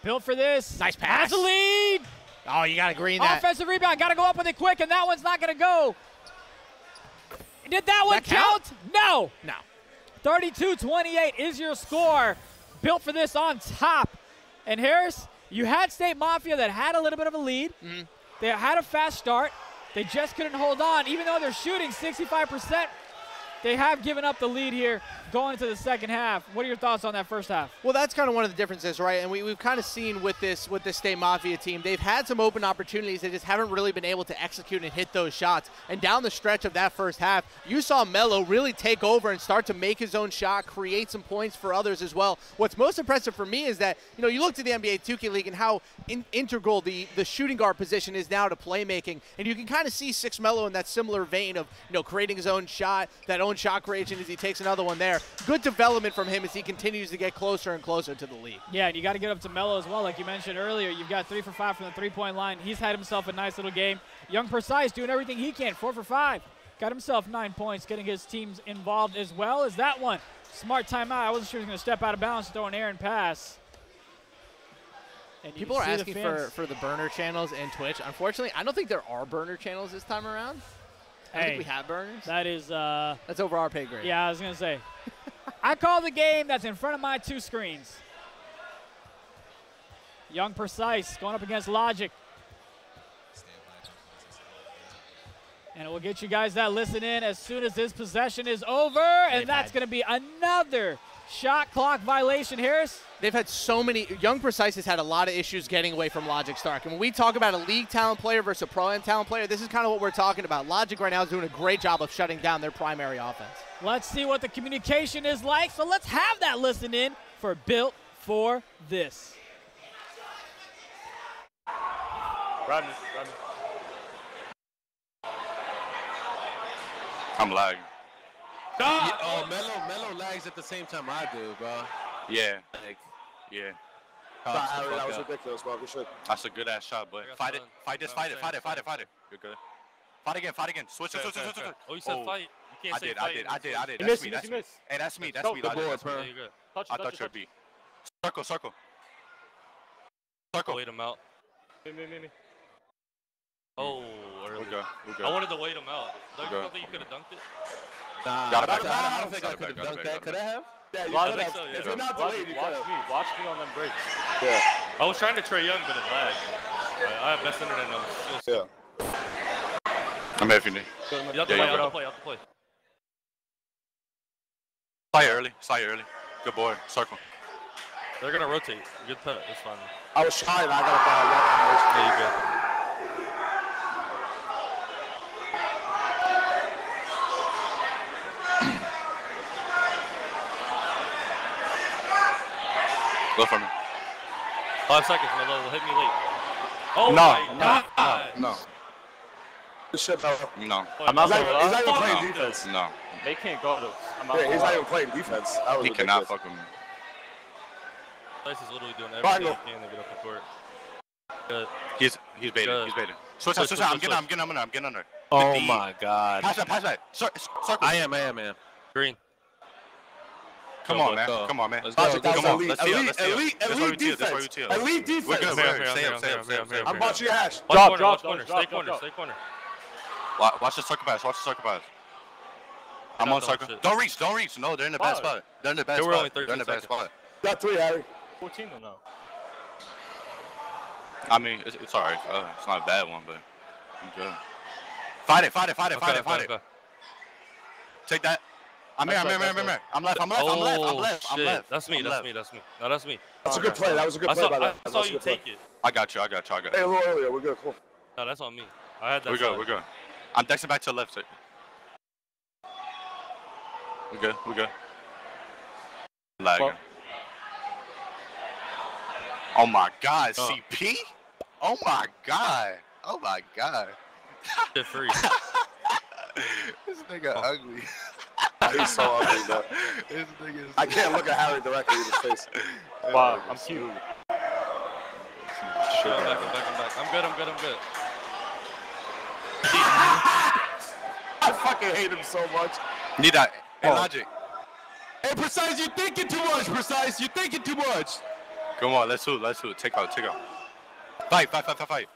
Built for this. Nice pass. Has a lead. Oh, you got to green that. Offensive rebound. Got to go up with it quick, and that one's not going to go. Did that one count? No. No. 32-28 is your score. Built for this on top. And Harris, you had State Mafia that had a little bit of a lead. Mm-hmm. They had a fast start. They just couldn't hold on. Even though they're shooting 65%, they have given up the lead here going into the second half. What are your thoughts on that first half? Well, that's kind of one of the differences, right? And we've kind of seen with this State Mafia team, they've had some open opportunities. They just haven't really been able to execute and hit those shots. And down the stretch of that first half, you saw Melo really take over and start to make his own shot, create some points for others as well. What's most impressive for me is that, you look to the NBA 2K League and how integral the shooting guard position is now to playmaking. And you can kind of see Six Melo in that similar vein of, creating his own shot, that own shot creation as he takes another one there. Good development from him as he continues to get closer and closer to the league. Yeah, and you got to get up to Melo as well. Like you mentioned earlier, you've got 3 for 5 from the three-point line. He's had himself a nice little game. Young Precise doing everything he can, 4 for 5. Got himself 9 points, getting his teams involved as well as that one. Smart timeout. I wasn't sure he was going to step out of bounds, throw an errant pass. And people are asking for the burner channels and Twitch. Unfortunately, I don't think there are burner channels this time around. I don't think we have burners. That is that's over our pay grade. Yeah, I was going to say. I call the game that's in front of my 2 screens. Young Precise going up against Logic. And it will get you guys that listen in as soon as this possession is over. And that's going to be another shot clock violation, Harris. They've had so many. Young Precise has had a lot of issues getting away from Logic Stark. And when we talk about a league talent player versus a pro-am talent player, this is kind of what we're talking about. Logic right now is doing a great job of shutting down their primary offense. Let's see what the communication is like. So let's have that listen in for Built for This. Rodney. I'm lagging. Yeah, oh, Melo lags at the same time I do, bro. Yeah. Yeah. That was ridiculous, bro. We should. That's a good ass shot, but fight it. Fight it. You're good. Fight again. Switch. Oh, you said fight. You can't say fight. I did. You That's missed. me. Hey, that's me. The board, bro. Yeah, you're good. I thought you would be. Circle. Wait him out. Me. Oh, early. We're good. I wanted to wait him out. Don't you think you could have dunked it? Nah, I don't think I could have dunked that. Could I have? Yeah, you I could think have. so, yeah. If you're not delayed, you could have. Watch me on them breaks. Yeah. I was trying to Trae Young, but it lagged. I have best internet on. Yeah. I'm here if you need. You have to play. Fire early. Good boy. Circle. They're going to rotate. Good pet. It's fine. I was trying. I got a ball. There you go. Go for me. 5 seconds, Melo. Hit me late. Oh, No. Shit, no. No. I'm not He's not even playing defense. No. They can't go to. Yeah, he's not even playing defense. He cannot fuck with me. Dice is literally doing Triangle. everything he can to get up the court. Good. He's baiting. Good. He's baiting. Switch. I'm getting under. Oh With D. my God. Pass back. Circle. I am, man. Green. Come Go, on, let's man. go. Come on, man. Let's go. Logic, that's Come on. elite. Let's tee up. Elite, Let's tee up. elite, That's why we elite tee up. That's why we defense. tee up. Elite We're defense. good. Okay, We're okay, stay up. okay. I'm watching your hash. Watch Drop. corner. Stay corner. Watch the circle pass. I'm on circle. Don't reach. No, they're in the bad spot. They're in the bad They were only spot. 13 They're in the bad seconds. spot. Got 3, Harry. 14 or no? I mean, it's all right. It's not a bad one, but I'm good. Fight it. Okay. Take that. I'm here. I'm left. Oh, shit. That's me. No, that's me. That's a good play. That was a good I play by that. saw you take it. I got you. Hey, a little earlier. We're good. Cool. No, that's on me. I had that. We're good. I'm dexing back to the left side. We're good. Lagging. Well. Oh my God, CP? Oh my God. Shit free. This nigga ugly. He's so ugly, though. This nigga is I can't look at Harry directly in his face. Wow, I'm cute. I'm back. I'm good. I fucking hate him so much. Need that. Hey, Logic. Hey, Precise, you're thinking too much. Come on, let's hoot. Take out. Fight.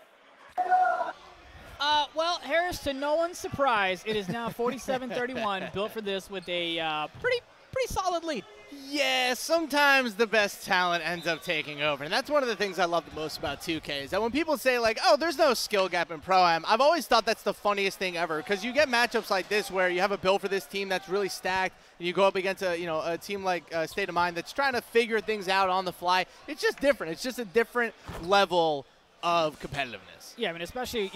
Well, Harris, to no one's surprise, it is now 47-31. Built for this with a pretty solid lead. Yeah, sometimes the best talent ends up taking over. And that's one of the things I love the most about 2K is that when people say, like, oh, there's no skill gap in Pro-Am, I've always thought that's the funniest thing ever because you get matchups like this where you have a build for this team that's really stacked and you go up against a team like State of Mind that's trying to figure things out on the fly. It's just different. It's just a different level of competitiveness. Yeah, I mean, especially,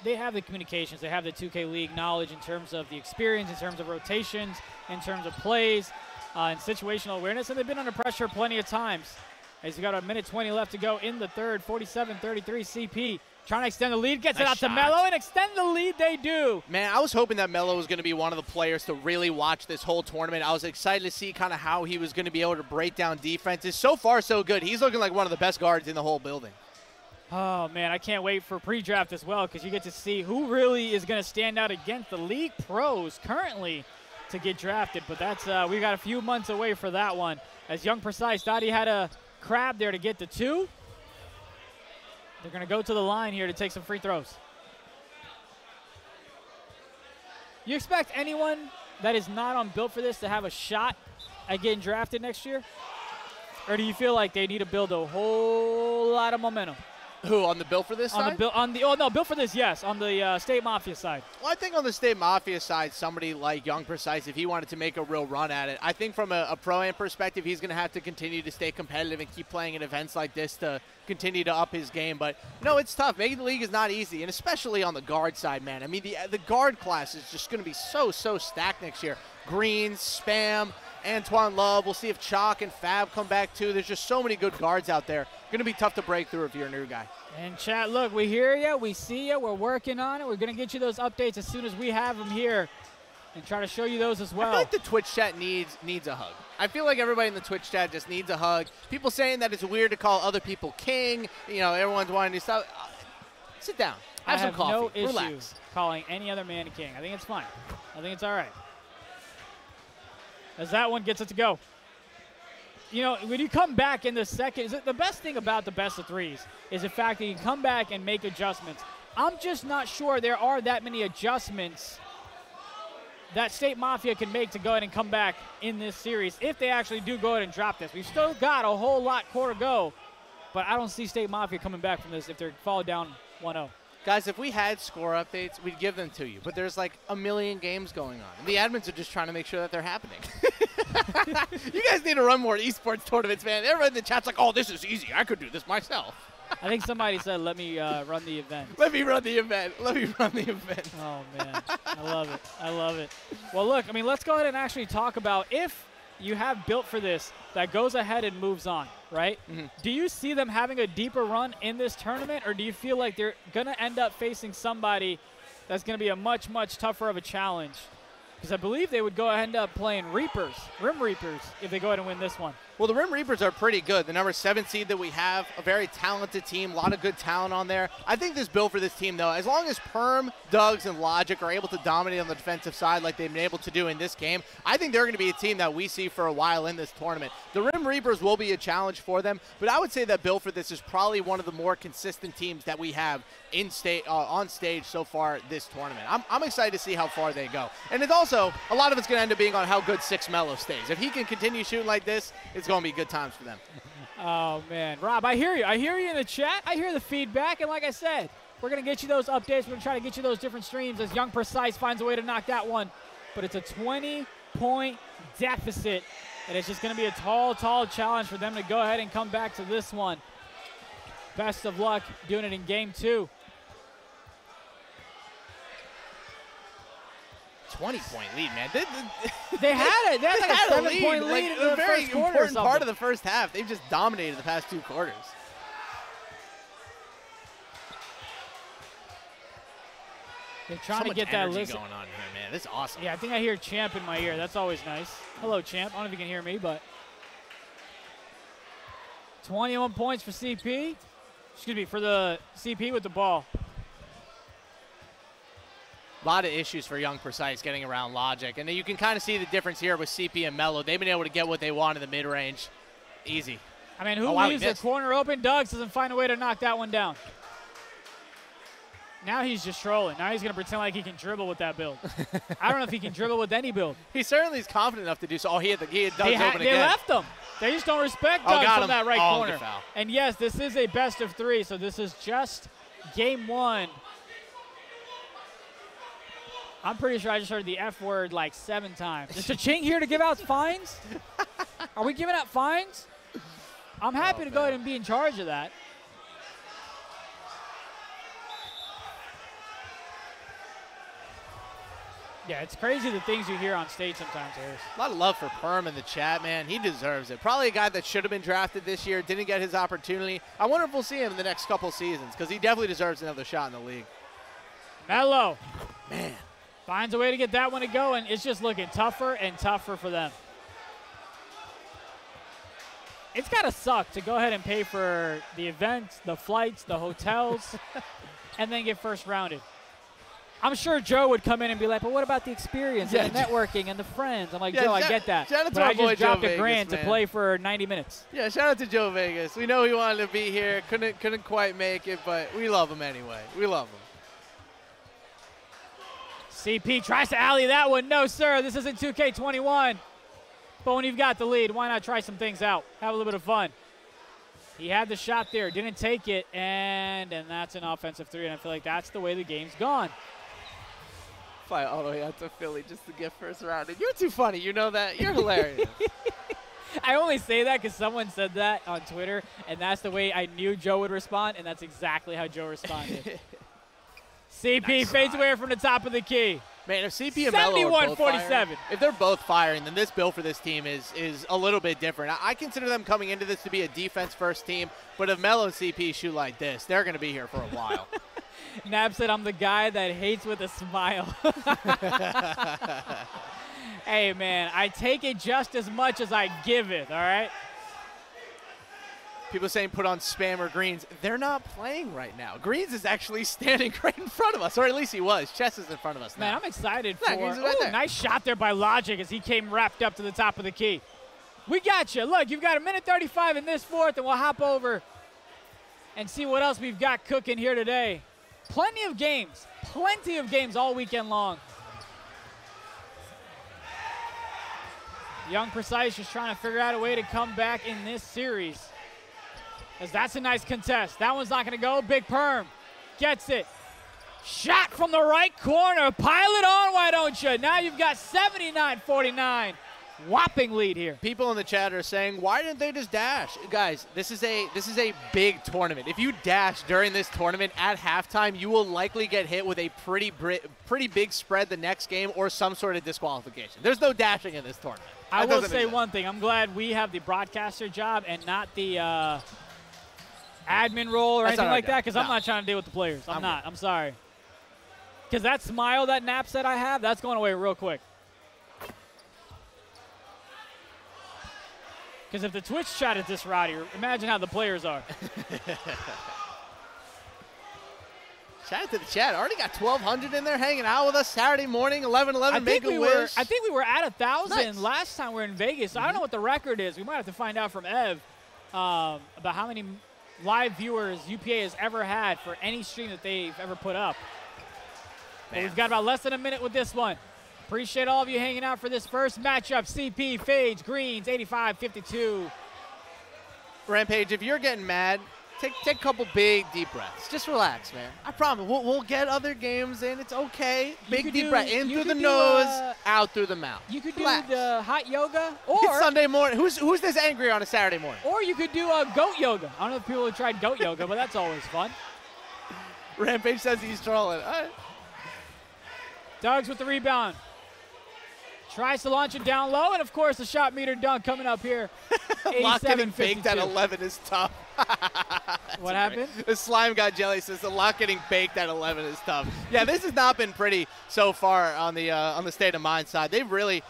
they have the communications. They have the 2K League knowledge in terms of the experience, in terms of rotations, in terms of plays, and situational awareness, and they've been under pressure plenty of times. As you got a minute 20 left to go in the third, 47-33 CP. Trying to extend the lead, gets it out to Melo, and extend the lead they do. Man, I was hoping that Melo was going to be one of the players to really watch this whole tournament. I was excited to see kind of how he was going to be able to break down defenses. So far, so good. He's looking like one of the best guards in the whole building. Oh, man, I can't wait for pre-draft as well because you get to see who really is going to stand out against the league pros currently to get drafted. But that's we got a few months away for that one. As Young Precise thought he had a crab there to get the 2. They're going to go to the line here to take some free throws. You expect anyone that is not on Built for this to have a shot at getting drafted next year? Or do you feel like they need to build a whole lot of momentum? Who, on the Built for this side? Built for this, yes, on the State Mafia side. Well, I think on the State Mafia side, somebody like Young Precise, if he wanted to make a real run at it, I think from a Pro-Am perspective, he's going to have to continue to stay competitive and keep playing in events like this to continue to up his game. But, no, it's tough. Making the league is not easy, and especially on the guard side, man. I mean, the guard class is just going to be so stacked next year. Greens, Spam, Antoine Love. We'll see if Chalk and Fab come back, too. There's just so many good guards out there. Going to be tough to break through if you're a new guy. And chat, look, we hear you, we see you, we're working on it. We're going to get you those updates as soon as we have them here and try to show you those as well. I feel like the Twitch chat needs a hug. I feel like everybody in the Twitch chat just needs a hug. People saying that it's weird to call other people king. Everyone's wanting to stop. Sit down. Have some coffee. No issue Relax. calling any other man a king. I think it's fine. I think it's all right. As that one gets it to go. When you come back in the second, the best thing about the best of threes is the fact that you can come back and make adjustments. I'm just not sure there are that many adjustments that State Mafia can make to go ahead and come back in this series if they actually do go ahead and drop this. We've still got a whole lot more to go, but I don't see State Mafia coming back from this if they're fall down 1-0. Guys, if we had score updates, we'd give them to you. But there's like a million games going on. And the admins are just trying to make sure that they're happening. You guys need to run more esports tournaments, man. Everyone in the chat's like, oh, this is easy. I could do this myself. I think somebody said, let me run the event. Let me run the event. Oh, man. I love it. Well, look, let's go ahead and actually talk about if you have Built for this that goes ahead and moves on, right? Mm-hmm. Do you see them having a deeper run in this tournament, or do you feel like they're going to end up facing somebody that's going to be a much, much tougher of a challenge? Because I believe they would go ahead and end up playing Rim Reapers, if they go ahead and win this one. Well, the Rim Reapers are pretty good. The number 7 seed that we have, a very talented team, a lot of good talent on there. I think this build for this team, though, as long as Perm, Dugs, and Logic are able to dominate on the defensive side like they've been able to do in this game, I think they're going to be a team that we see for a while in this tournament. The Rim Reapers will be a challenge for them, but I would say that build for this is probably one of the more consistent teams that we have in on stage so far this tournament. I'm excited to see how far they go. And it's also, a lot of it's going to end up being on how good Six Mello stays. If he can continue shooting like this, it's going to be good times for them. Oh, man. Rob, I hear you. I hear you in the chat. I hear the feedback. And like I said, we're going to get you those updates. We're going to try to get you those different streams as Young Precise finds a way to knock that one. But it's a 20-point deficit. And it's just going to be a tall, tall challenge for them to go ahead and come back to this one. Best of luck doing it in game 2. 20-point lead, man. They had it. They had like a 7-point lead in the very first quarter. Important part of the first half. They've just dominated the past 2 quarters. They're trying to get that list going on here, man. This is awesome. Yeah, I think I hear Champ in my ear. That's always nice. Hello, Champ. I don't know if you can hear me, but 21 points for CP. Excuse me, for the CP with the ball. A lot of issues for Young Precise getting around Logic. And you can kind of see the difference here with CP and Mello. They've been able to get what they want in the mid-range. Easy. I mean, who leaves the corner open? Duggs doesn't find a way to knock that one down. Now he's just trolling. Now he's going to pretend like he can dribble with that build. I don't know if he can dribble with any build. He certainly is confident enough to do so. Oh, he had Duggs open again. They left him. They just don't respect Duggs from that right corner. And yes, this is a best of 3, so this is just game 1. I'm pretty sure I just heard the F word like 7 times. Is Cha-Ching here to give out fines? Are we giving out fines? I'm happy to go ahead and be in charge of that. Yeah, it's crazy the things you hear on stage sometimes, Harris. A lot of love for Perm in the chat, man. He deserves it. Probably a guy that should have been drafted this year, didn't get his opportunity. I wonder if we'll see him in the next couple seasons because he definitely deserves another shot in the league. Mello. Man. Finds a way to get that one to go, and it's just looking tougher and tougher for them. It's got to suck to go ahead and pay for the events, the flights, the hotels, and then get first rounded. I'm sure Joe would come in and be like, but what about the experience and the networking and the friends? I'm like, Joe, I get that. But I just dropped $1,000 to play for 90 minutes. Yeah, shout out to Joe Vegas. We know he wanted to be here. Couldn't quite make it, but we love him anyway. We love him. CP tries to alley that one. No, sir. This isn't 2K21. But when you've got the lead, why not try some things out? Have a little bit of fun. He had the shot there, didn't take it, and that's an offensive 3, and I feel like that's the way the game's gone. Fly all the way out to Philly just to get first rounded. You're too funny. You know that. You're hilarious. I only say that because someone said that on Twitter, and that's the way I knew Joe would respond, and that's exactly how Joe responded. CP fades away from the top of the key. Man, if CP and Mello are both 71-47. firing, if they're both firing, then this build for this team is a little bit different. I consider them coming into this to be a defense-first team, but if Mello and CP shoot like this, they're going to be here for a while. Nab said, I'm the guy that hates with a smile. Hey, man, I take it just as much as I give it, all right? People saying put on Spammer Greens. They're not playing right now. Greens is actually standing right in front of us, or at least he was. Chess is in front of us now. Man, I'm excited for it. Nice shot there by Logic as he came wrapped up to the top of the key. We got you. Look, you've got 1:35 in this fourth, and we'll hop over and see what else we've got cooking here today. Plenty of games all weekend long. Young Precise just trying to figure out a way to come back in this series. As that's a nice contest. That one's not going to go. Big Perm gets it. Shot from the right corner. Pile it on, why don't you? Now you've got 79-49. Whopping lead here. People in the chat are saying, why didn't they just dash? Guys, this is a big tournament. If you dash during this tournament at halftime, you will likely get hit with a pretty big spread the next game or some sort of disqualification. There's no dashing in this tournament. I will say one thing. I'm glad we have the broadcaster job and not the admin role or anything like that, because I'm not trying to deal with the players. I'm not. I'm sorry. Because that smile that Nap said I have, that's going away real quick. Because if the Twitch chat is this rowdy, imagine how the players are. Shout out to the chat. Already got 1,200 in there hanging out with us Saturday morning, 11:11. Make a wish. I think we were at 1,000 Nice. last time we were in Vegas. So I don't know what the record is. We might have to find out from Ev about how many live viewers UPA has ever had for any stream that they've ever put up. But we've got about less than a minute with this one. Appreciate all of you hanging out for this first matchup. CP Fades Greens 85-52. Rampage, if you're getting mad, take a couple big deep breaths. Just relax, man. I promise. We'll get other games in. It's okay. Big deep breath in through the nose, out through the mouth. You could Relax. do the hot yoga, It's or Sunday morning. Who's this angry on a Saturday morning? or you could do goat yoga. I don't know if people have tried goat yoga, but that's always fun. Rampage says he's trolling. All right. Doug's with the rebound. Tries to launch it down low, and of course the shot meter dunk coming up here. Lock getting baked at 87-52. 11 is tough. What happened? The slime guy Jelly says the lock getting baked at 11 is tough. Yeah, this has not been pretty so far on the State of Mind side. They really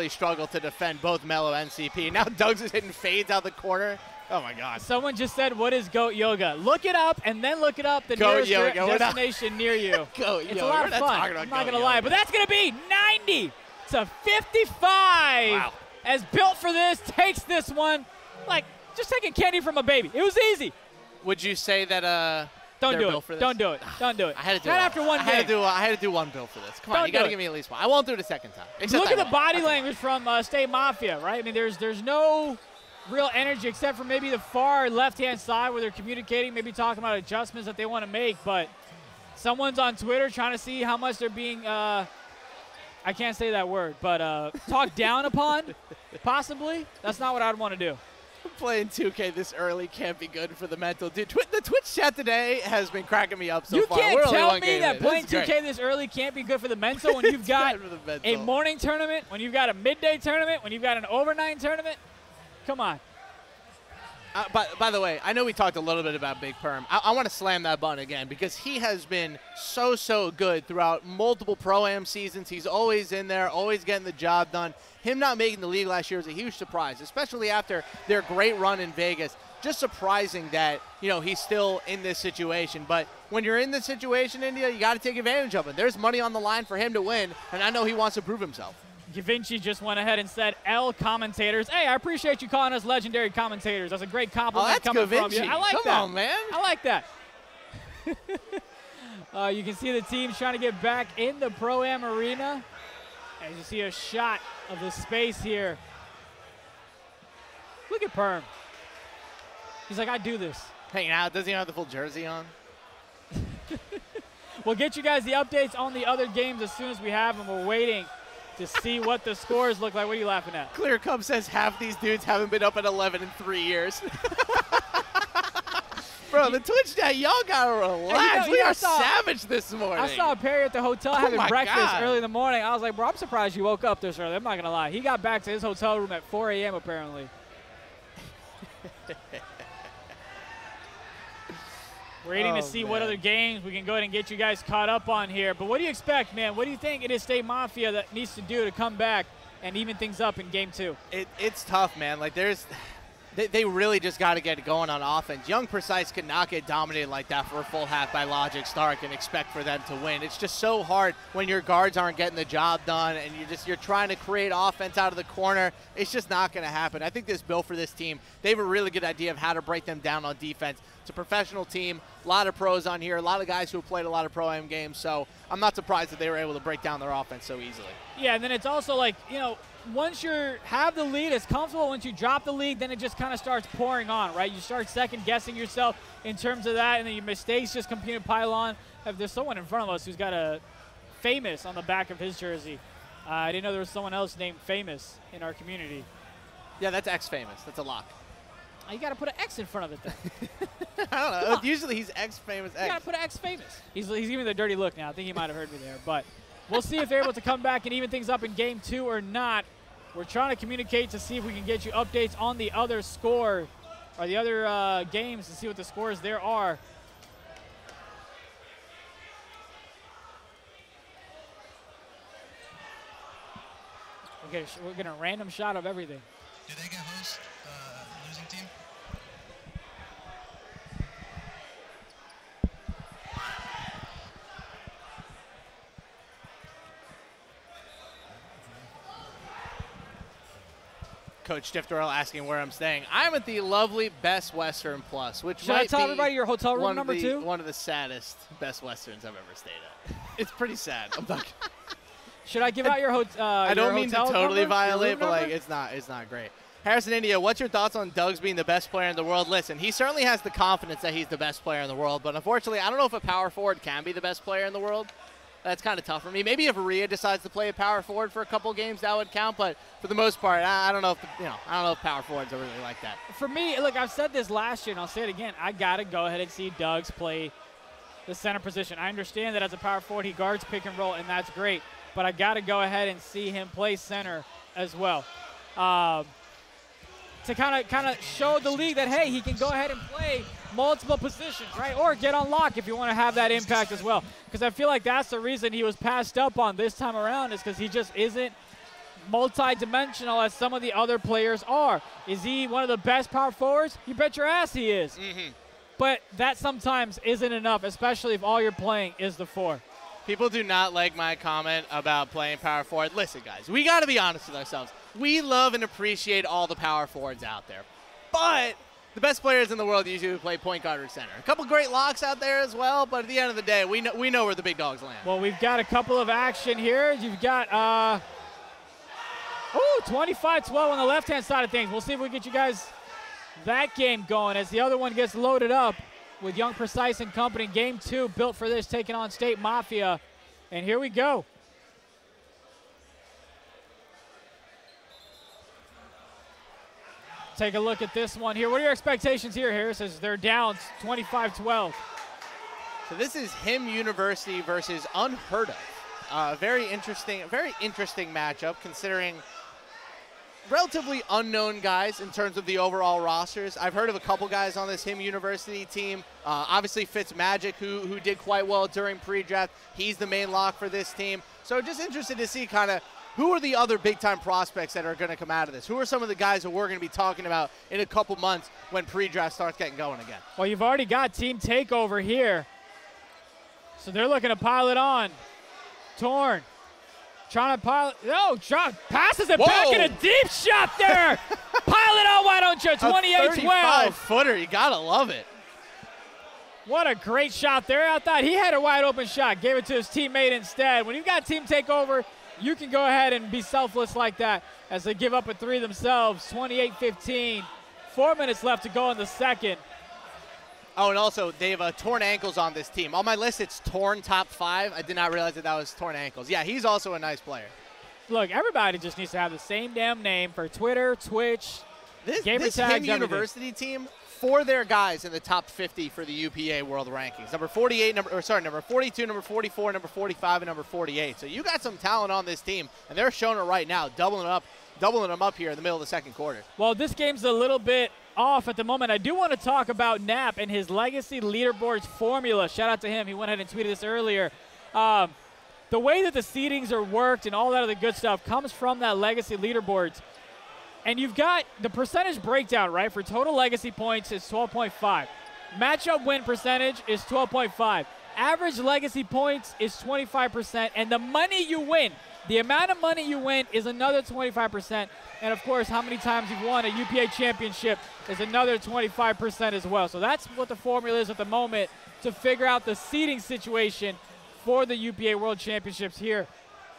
struggled to defend both Melo and CP. Now Doug's is hitting fades out the corner. Oh my God. Someone just said, "What is goat yoga?" Look it up, and then look it up the Goat nearest yoga. We're not- destination near you. Goat It's yoga. a lot We're of not fun. talking about I'm not goat gonna lie, yoga. but that's gonna be 90-55. Wow. As Built for This takes this one, like just taking candy from a baby. It was easy. Would you say that Don't they're do built it. for this? Don't do it. Don't do it. I had to do Not it. after one I game. had to do one build for this. Come on, Don't you got to do give it. me at least one. I won't do it a second time. Except Look I at the will. body That's all. language from State Mafia, right? I mean, there's no real energy except for maybe the far left-hand side where they're communicating, maybe talking about adjustments that they want to make. But someone's on Twitter trying to see how much they're being, I can't say that word, but talked down upon, possibly. That's not what I'd want to do. Playing 2K this early can't be good for the mental. Dude, the Twitch chat today has been cracking me up so You far. can't We're only tell one me game that in. playing This is 2K great. this early can't be good for the mental when you've got Bad for the mental. a morning tournament, when you've got a midday tournament, when you've got an overnight tournament. Come on. By the way, I know we talked a little bit about Big Perm. I want to slam that button again because he has been so good throughout multiple Pro-Am seasons. He's always in there, always getting the job done. Him not making the league last year was a huge surprise, especially after their great run in Vegas. Just surprising that, he's still in this situation. But when you're in this situation, India, you got to take advantage of it. There's money on the line for him to win, and I know he wants to prove himself. Gavinci just went ahead and said, L commentators. Hey, I appreciate you calling us legendary commentators. That's a great compliment that's coming from Gavinci. you. I like Come that. on, man. I like that. You can see the team trying to get back in the Pro-Am arena. As you see a shot of the space here. Look at Perm. He's like, I do this. Hanging out. Doesn't even have the full jersey on. We'll get you guys the updates on the other games as soon as we have them. We're waiting to see what the scores look like. What are you laughing at? Clear Cup says half these dudes haven't been up at 11 in 3 years. Bro, the Twitch chat, y'all gotta relax. We are savage this morning. I saw Perry at the hotel Oh having my breakfast God. early in the morning. I was like, bro, I'm surprised you woke up this early. I'm not going to lie. He got back to his hotel room at 4 a.m. apparently. Waiting to see what other games we can go ahead and get you guys caught up on here. But what do you expect, man? What do you think it is State Mafia that needs to do to come back and even things up in Game 2? It's tough, man. Like, they really just got to get it going on offense. Young Precise could not get dominated like that for a full half by Logic Stark and expect for them to win. It's just so hard when your guards aren't getting the job done and you're trying to create offense out of the corner. It's just not going to happen. I think this build for this team, they have a really good idea of how to break them down on defense. It's a professional team, a lot of pros on here, a lot of guys who have played a lot of Pro-Am games, so I'm not surprised that they were able to break down their offense so easily. Yeah, and then it's also like, once you have the lead, it's comfortable. Once you drop the lead, then it just kind of starts pouring on, right? You start second-guessing yourself in terms of that, and then your mistakes just continue to pile on. There's someone in front of us who's got a Famous on the back of his jersey. I didn't know there was someone else named Famous in our community. Yeah, that's X-Famous. That's a lock. You got to put an X in front of it, then. I don't know. Usually he's X-Famous X. You got to put an X Famous. He's giving me the dirty look now. I think he might have heard me there. But we'll see if they're able to come back and even things up in Game 2 or not. We're trying to communicate to see if we can get you updates on the other score or the other games to see what the scores there are. We're getting a random shot of everything. Do they get host losing team? Coach Stifterell asking where I'm staying. I'm at the lovely Best Western Plus, which Should I might tell be everybody your hotel room number two? one of the saddest Best Westerns I've ever stayed at. It's pretty sad. I'm not. Should I give out your hotel? I don't mean to totally number? violate, but like number? it's not great. Harrison India, what's your thoughts on Doug's being the best player in the world? Listen, he certainly has the confidence that he's the best player in the world, but unfortunately, I don't know if a power forward can be the best player in the world. That's kind of tough for me. Maybe if Rhea decides to play a power forward for a couple games, that would count. But for the most part, I don't know if I don't know if power forwards are really like that. For me, look, I've said this last year, and I'll say it again. I gotta go ahead and see Doug's play the center position. I understand that as a power forward, he guards pick and roll, and that's great. But I gotta go ahead and see him play center as well, to kind of show the league that hey, he can go ahead and play multiple positions, right? Or get on lock if you want to have that impact as well. Because I feel like that's the reason he was passed up on this time around, is because he just isn't multi-dimensional as some of the other players are. Is he one of the best power forwards? You bet your ass he is. But that sometimes isn't enough, especially if all you're playing is the 4. People do not like my comment about playing power forward. Listen, guys, we got to be honest with ourselves. We love and appreciate all the power forwards out there. But the best players in the world usually play point guard or center. A couple great locks out there as well, but at the end of the day, we know where the big dogs land. Well, we've got a couple of action here. You've got 25-12 on the left-hand side of things. We'll see if we get you guys that game going as the other one gets loaded up with Young Precise and company. Game 2 built for this, taking on State Mafia. And here we go. Take a look at this one here. What are your expectations here, Harris, as they're down 25-12? So this is Him University versus Unheard Of. Very interesting matchup considering relatively unknown guys in terms of the overall rosters. I've heard of a couple guys on this Him University team. Obviously Fitzmagic, who did quite well during pre-draft. He's the main lock for this team. So just interested to see kind of who are the other big-time prospects that are going to come out of this? Who are some of the guys that we're going to be talking about in a couple months when pre-draft starts getting going again? Well, you've already got Team Takeover here. So they're looking to pile it on. Torn. Trying to pile it. No, John passes it back in a deep shot there. Pile it on, why don't you? 28-12. 35-footer, you got to love it. What a great shot there. I thought he had a wide open shot. Gave it to his teammate instead. When you've got Team Takeover, you can go ahead and be selfless like that as they give up a 3 themselves. 28-15. 4 minutes left to go in the second. Oh, and also, they have torn ankles on this team. On my list, it's torn top 5. I did not realize that was torn ankles. Yeah, he's also a nice player. Look, everybody just needs to have the same damn name for Twitter, Twitch, this Him University team, 4 their guys in the top 50 for the UPA World Rankings. Number 42, number 44, number 45, and number 48. So you got some talent on this team, and they're showing it right now, doubling them up here in the middle of the second quarter. Well, this game's a little bit off at the moment. I do want to talk about Knapp and his Legacy Leaderboards formula. Shout out to him. He went ahead and tweeted this earlier. The way that the seedings are worked and all that other good stuff comes from that Legacy Leaderboards. And you've got the percentage breakdown, right? For total Legacy points is 12.5. Matchup win percentage is 12.5. Average Legacy points is 25%. And the money you win, the amount of money you win is another 25%. And, of course, how many times you've won a UPA championship is another 25% as well. So that's what the formula is at the moment to figure out the seeding situation for the UPA World Championships here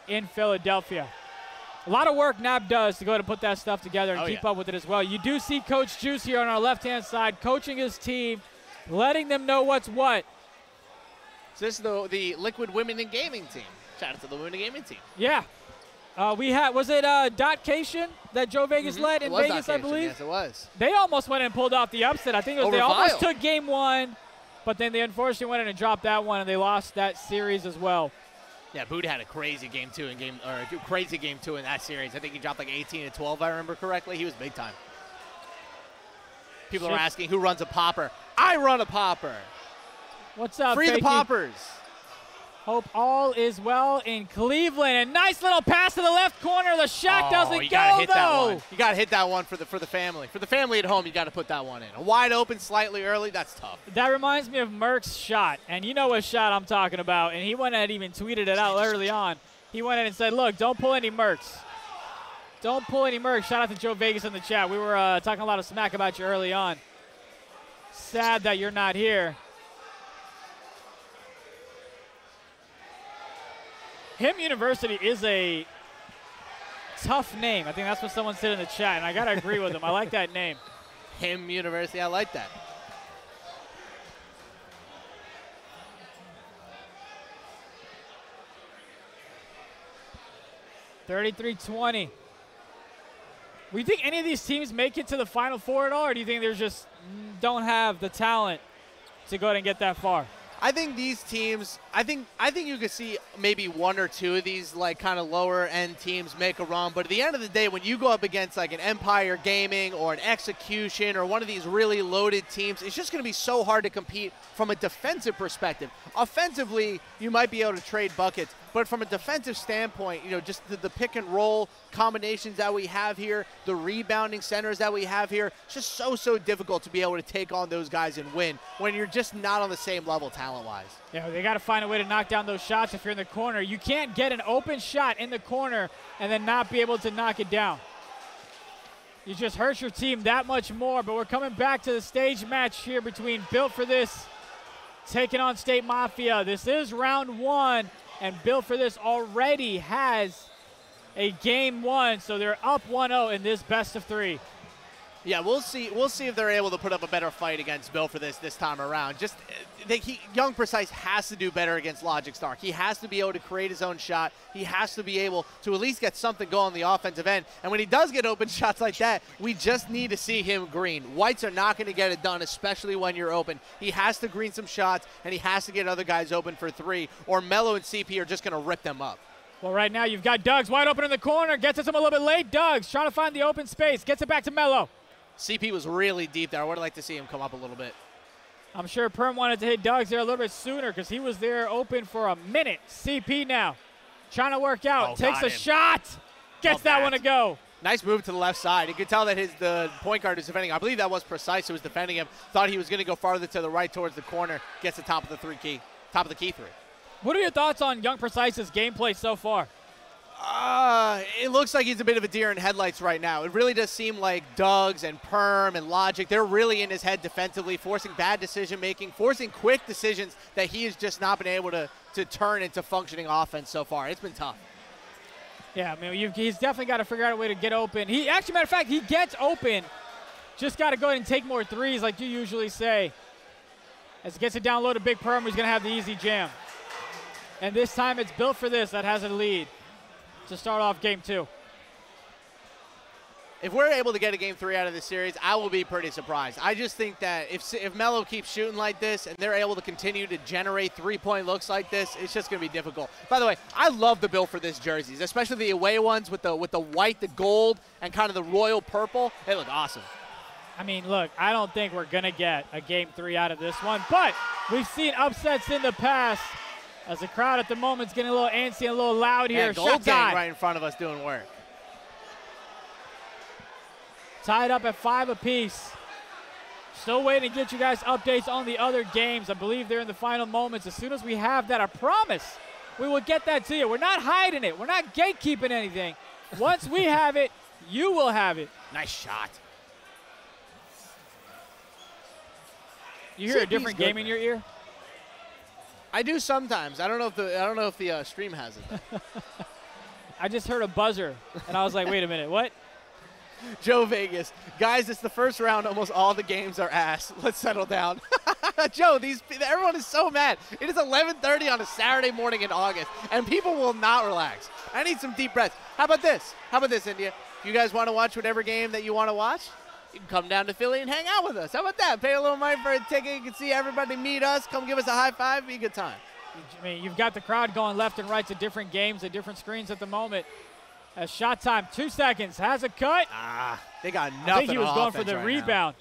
in Philadelphia. A lot of work Knapp does to go to put that stuff together and keep up with it as well. You do see Coach Juice here on our left-hand side coaching his team, letting them know what's what. So this is the Liquid Women in Gaming team. Shout out to the Women in Gaming team. Yeah. We had, was it Dotcation that Joe Vegas led in Vegas, I believe? Yes, it was. They almost went and pulled off the upset. I think it was they almost took game 1, but then they unfortunately went in and dropped that one, and they lost that series as well. Yeah, Boot had a crazy game 2 in that series. I think he dropped like 18 and 12, if I remember correctly. He was big time. People are asking who runs a popper. I run a popper. What's up, Free Fakey? the poppers. Hope all is well in Cleveland. A nice little pass to the left corner. The shot doesn't you go, gotta hit though. That one. You got to hit that one for the family. For the family at home, you got to put that one in. A wide open slightly early, that's tough. That reminds me of Merck's shot, and you know what shot I'm talking about. And he went ahead and even tweeted it out early on. He went ahead and said, look, don't pull any Mercs. Don't pull any Mercs. Shout out to Joe Vegas in the chat. We were talking a lot of smack about you early on. Sad that you're not here. Him University is a tough name. I think that's what someone said in the chat, and I got to agree with him. I like that name. Him University, I like that. $33-20. Do you think any of these teams make it to the Final Four at all, or do you think they just don't have the talent to go ahead and get that far? I think these teams, I think you could see maybe one or two of these like kind of lower end teams make a run. But at the end of the day, when you go up against like an Empire Gaming or an Execution or one of these really loaded teams, it's just going to be so hard to compete from a defensive perspective. Offensively, you might be able to trade buckets, but from a defensive standpoint, just the pick and roll combinations that we have here, the rebounding centers that we have here, it's just so difficult to be able to take on those guys and win when you're just not on the same level talent-wise. Yeah, they got to find a way to knock down those shots if you're in the corner. You can't get an open shot in the corner and then not be able to knock it down. You just hurt your team that much more, but we're coming back to the stage match here between Built for This taking on State Mafia. This is round one, and Built for This already has a game one, so they're up 1-0 in this best of three. Yeah, we'll see if they're able to put up a better fight against Built for This time around. Just Young Precise has to do better against Logic Star. He has to be able to create his own shot. He has to be able to at least get something going on the offensive end. And when he does get open shots like that, we just need to see him green. Whites are not going to get it done, especially when you're open. He has to green some shots, and he has to get other guys open for three, or Mello and CP are just going to rip them up. Well, right now you've got Duggs wide open in the corner. Gets it to him a little bit late. Duggs trying to find the open space. Gets it back to Mello. CP was really deep there. I would like to see him come up a little bit. I'm sure Perm wanted to hit Duggs there a little bit sooner because he was there open for a minute. CP now trying to work out. Takes a shot. Gets that one to go. Nice move to the left side. You could tell that the point guard is defending. I believe that was Precise who was defending him. Thought he was going to go farther to the right towards the corner. Gets the top of the key three. What are your thoughts on Young Precise's gameplay so far? It looks like he's a bit of a deer in headlights right now. It really does seem like Duggs and Perm and Logic, they're really in his head defensively, forcing bad decision-making, forcing quick decisions that he has just not been able to turn into functioning offense so far. It's been tough. Yeah, I mean, he's definitely got to figure out a way to get open. Matter of fact, he gets open. Just got to go ahead and take more threes like you usually say. As he gets it down low to Big Perm, he's going to have the easy jam. And this time it's Built for This that has a lead to start off game two. If we're able to get a game three out of this series, I will be pretty surprised. I just think that if Mello keeps shooting like this and they're able to continue to generate three-point looks like this, it's just going to be difficult. By the way, I love the Built for This jerseys, especially the away ones with the white, the gold, and kind of the royal purple. They look awesome. I mean, look, I don't think we're going to get a game three out of this one, but we've seen upsets in the past. As the crowd at the moment is getting a little antsy and a little loud here. Yeah, Gold Gang right in front of us doing work. Tied up at 5 apiece. Still waiting to get you guys updates on the other games. I believe they're in the final moments. As soon as we have that, I promise we will get that to you. We're not hiding it. We're not gatekeeping anything. Once we have it, you will have it. Nice shot. You hear a different game in your ear? I do sometimes. I don't know if the stream has it. I just heard a buzzer, and I was like, wait a minute, what? Joe Vegas. Guys, it's the first round. Almost all the games are ass. Let's settle down. Joe, everyone is so mad. It is 11:30 on a Saturday morning in August, and people will not relax. I need some deep breaths. How about this? India? If you guys want to watch whatever game that you want to watch, you can come down to Philly and hang out with us. How about that? Pay a little money for a ticket. You can see everybody, meet us. Come give us a high five. Be a good time. I mean, you've got the crowd going left and right to different games at different screens at the moment. As shot time, 2 seconds. Has a cut. They got nothing. I think he was going for the right rebound.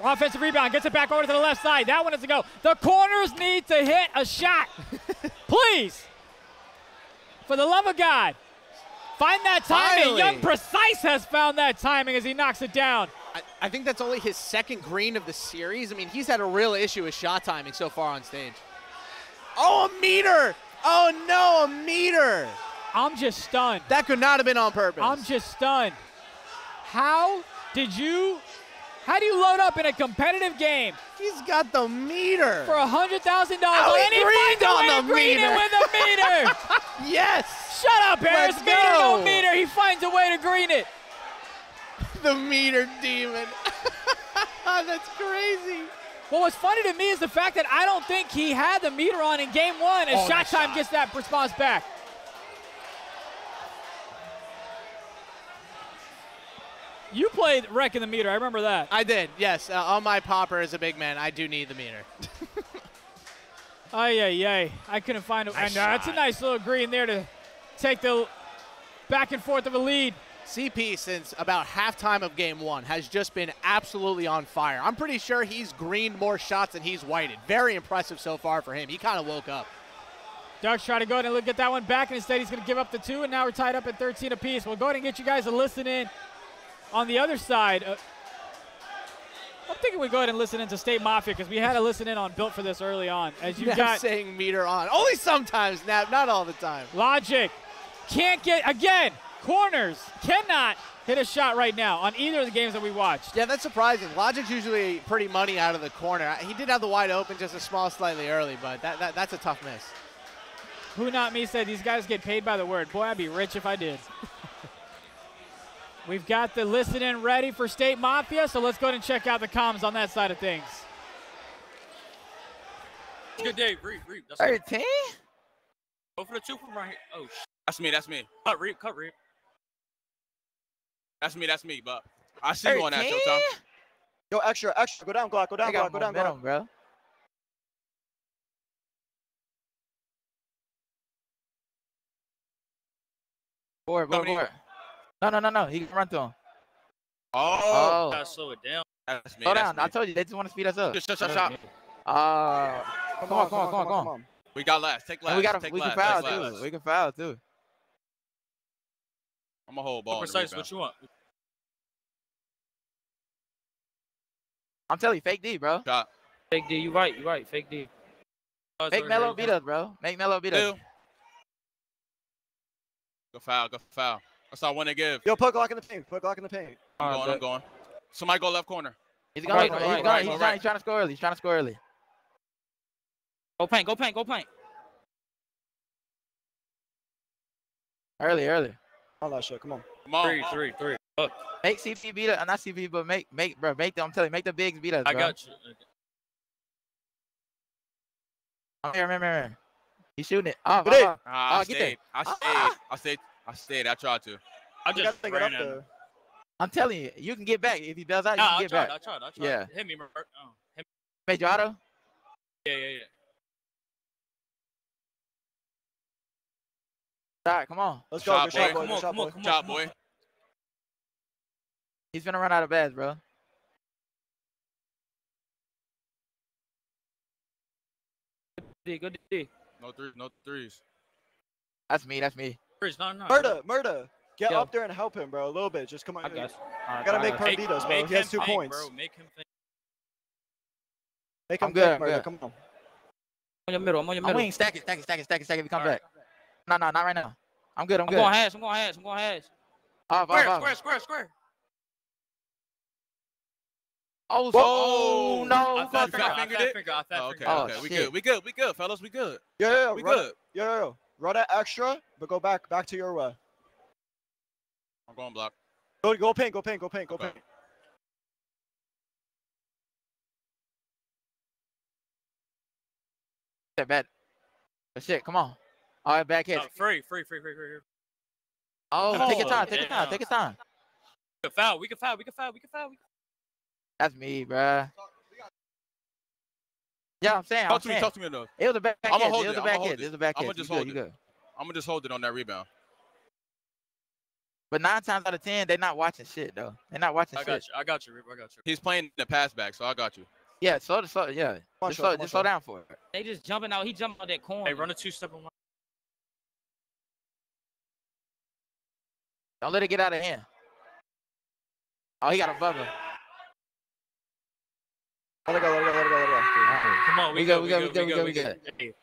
Offensive rebound, gets it back over to the left side. That one is to go. The corners need to hit a shot. Please. For the love of God. Find that timing. Finally. Young Precise has found that timing as he knocks it down. I think that's only his second green of the series. I mean, he's had a real issue with shot timing so far on stage. Oh, a meter! Oh, no, a meter! I'm just stunned. That could not have been on purpose. I'm just stunned. How do you load up in a competitive game He's got the meter. for $100,000 Oh, and he he finds greened a on way the to green meter. it with a meter? Yes! Shut up, Harris. Let's Meter, no go. meter. He finds a way to green it. The meter demon. That's crazy. Well, what's funny to me is the fact that I don't think he had the meter on in game one as Shot Time gets that response back. You played Wrecking the Meter. I remember that. I did, yes. On my popper as a big man, I do need the meter. Ay. I couldn't find it. And that's a nice little green there to take the back and forth of a lead. CP, since about halftime of game one, has just been absolutely on fire. I'm pretty sure he's greened more shots than he's whited. Very impressive so far for him. He kind of woke up. Ducks try to go ahead and get that one back, and instead he's going to give up the 2, and now we're tied up at 13 apiece. We'll go ahead and get you guys to listen in on the other side. I'm thinking we go ahead and listen into State Mafia because we had to listen in on Built for this early on. As you've got saying meter on. Only sometimes, Nap, not all the time. Logic. Can't get, again, corners. Cannot hit a shot right now on either of the games that we watched. Yeah, that's surprising. Logic's usually pretty money out of the corner. He did have the wide open, just a small slightly early, but that's a tough miss. Who Not Me said these guys get paid by the word. Boy, I'd be rich if I did. We've got the listen in ready for State Mafia, so let's go ahead and check out the comms on that side of things. Good day, Reap. That's 13? Go for the 2 from right here. Oh, That's me. cut Reap. That's me, but I see you on that, Showtime. Yo, extra. Go down, Glock. Go down, Glock. Bro. Forward. No. He can run through him. Oh. Gotta slow it down. That's me. Slow that's down. me. I told you, they just want to speed us up. Shut. Come on. We got last. Take last. We can foul too. We can foul too. I'm a whole ball. Precise, what you want? I'm telling you, fake D, bro. Shot. Fake D, you right. Fake D. Make Melo beat us, bro. Make Melo beat us. Go foul. That's all I want to give. Yo, put Glock in the paint. I'm going. Somebody go left corner. He's going. Right. He's trying to score early. Go paint. Early. All that shit. Come on. Come on. 3. Look, Make CP beat us. Not CP, but make them. I'm telling you, make the bigs beat us, bro. I got you. I'm here. He's shooting it. I get there. I stayed. I tried to. I You just gotta take it ran up in. there. I'm telling you, you can get back. If he does that, you Nah, can I get back. tried. Yeah. Hit me, Robert. Hit Made you auto? me. Yeah. All right, come on. Let's go. Good shot, boy. Come on, Good shot, boy. come Job, boy. He's gonna run out of beds, bro. Good D. No threes. That's me. Chris, no. Murder. Get Yo. up there and help him, bro. A little bit. Just come on. I guess. Gotta make Per beat us, bro. He has 2 points. Bro. Make him think. Make him I'm good, think, Murder. good. Come on. I'm on your middle. I'm waiting. Stack it. If you come back. No, not right now. I'm good. I'm going hash. Off. Square. Oh, no. I fat fingered it. Okay. Oh, We shit. good, fellas. We good. Yeah. We run good. it. Yo. Run that extra, but go back to your way. I'm going block. Go paint. Okay. That bad. Shit, come on. All right, back hit. Free. Oh, take your time. We can foul. That's me, bruh. Yeah, I'm saying. Talk to me enough. It was a back hit. I'ma It hold was it. a back I'ma hit. hold It was a it. back I'ma hit. just You hold good, it. you good. I'm gonna just hold it on that rebound. But 9 times out of 10, they're not watching shit though. They're not watching I shit. got you. I got you, Reaper. I got you. He's playing the pass back, so I got you. Yeah, slow, yeah. on, Just Shaw, slow, slow down for it. They just jumping out. He jumped out that corner. Hey, run a 2-step on my. Don't let it get out of hand. Oh, he got a bubble. Let it go. Come on, We good. Hey,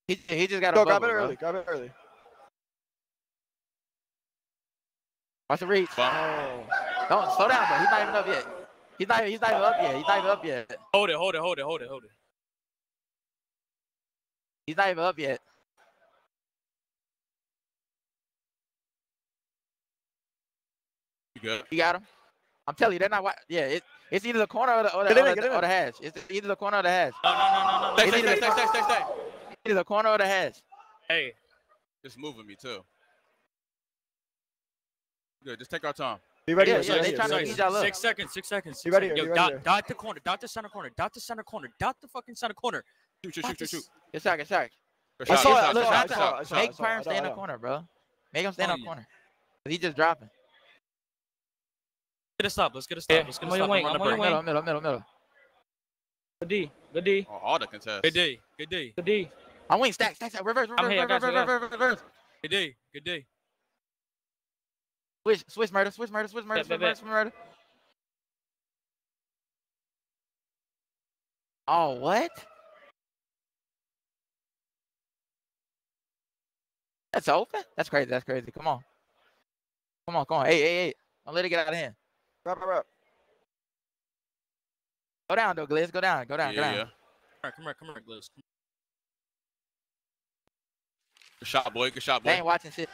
He just got a Go, bubble, grab it bro. early. Grab it early. Watch the reach. Oh. Don't slow down, bro. He's not even up yet. He's not even up yet. hold it. He's not even up yet. You good? You got him? I'm telling you, they're not. Yeah, it's either the corner or the hash. It's either the corner or the hash. No. Stay. Either the corner or the hash. Hey, It's moving me too. Good. Just take our time. Be ready. Yeah, be yeah, ready, they trying be to ready. ease y'all up. 6 seconds. 6 seconds. Be ready, Yo, be ready. dot the corner. Dot the center corner. Dot the fucking center corner. Shoot. Good shot. Good I shot, saw it. good shot, Look, good shot. I saw Make it. Perm stay in I the know. corner, bro. Make him stand Oh, in the yeah. corner. He just dropping. Get a stop. Let's get a stop. Let's get a stop. I'm on your wing. Middle. Good D. Oh, all the contests. Good D. I'm wing. Stack. Reverse. I'm here, I got you, I got Reverse. Good D. Switch murder. Oh, what? That's open? That's crazy. Come on. Hey. Don't let it get out of hand. Wrap. Go down, though, Gliz. Go down. Yeah. Come here, Gliz. Good shot, boy. They ain't watching shit.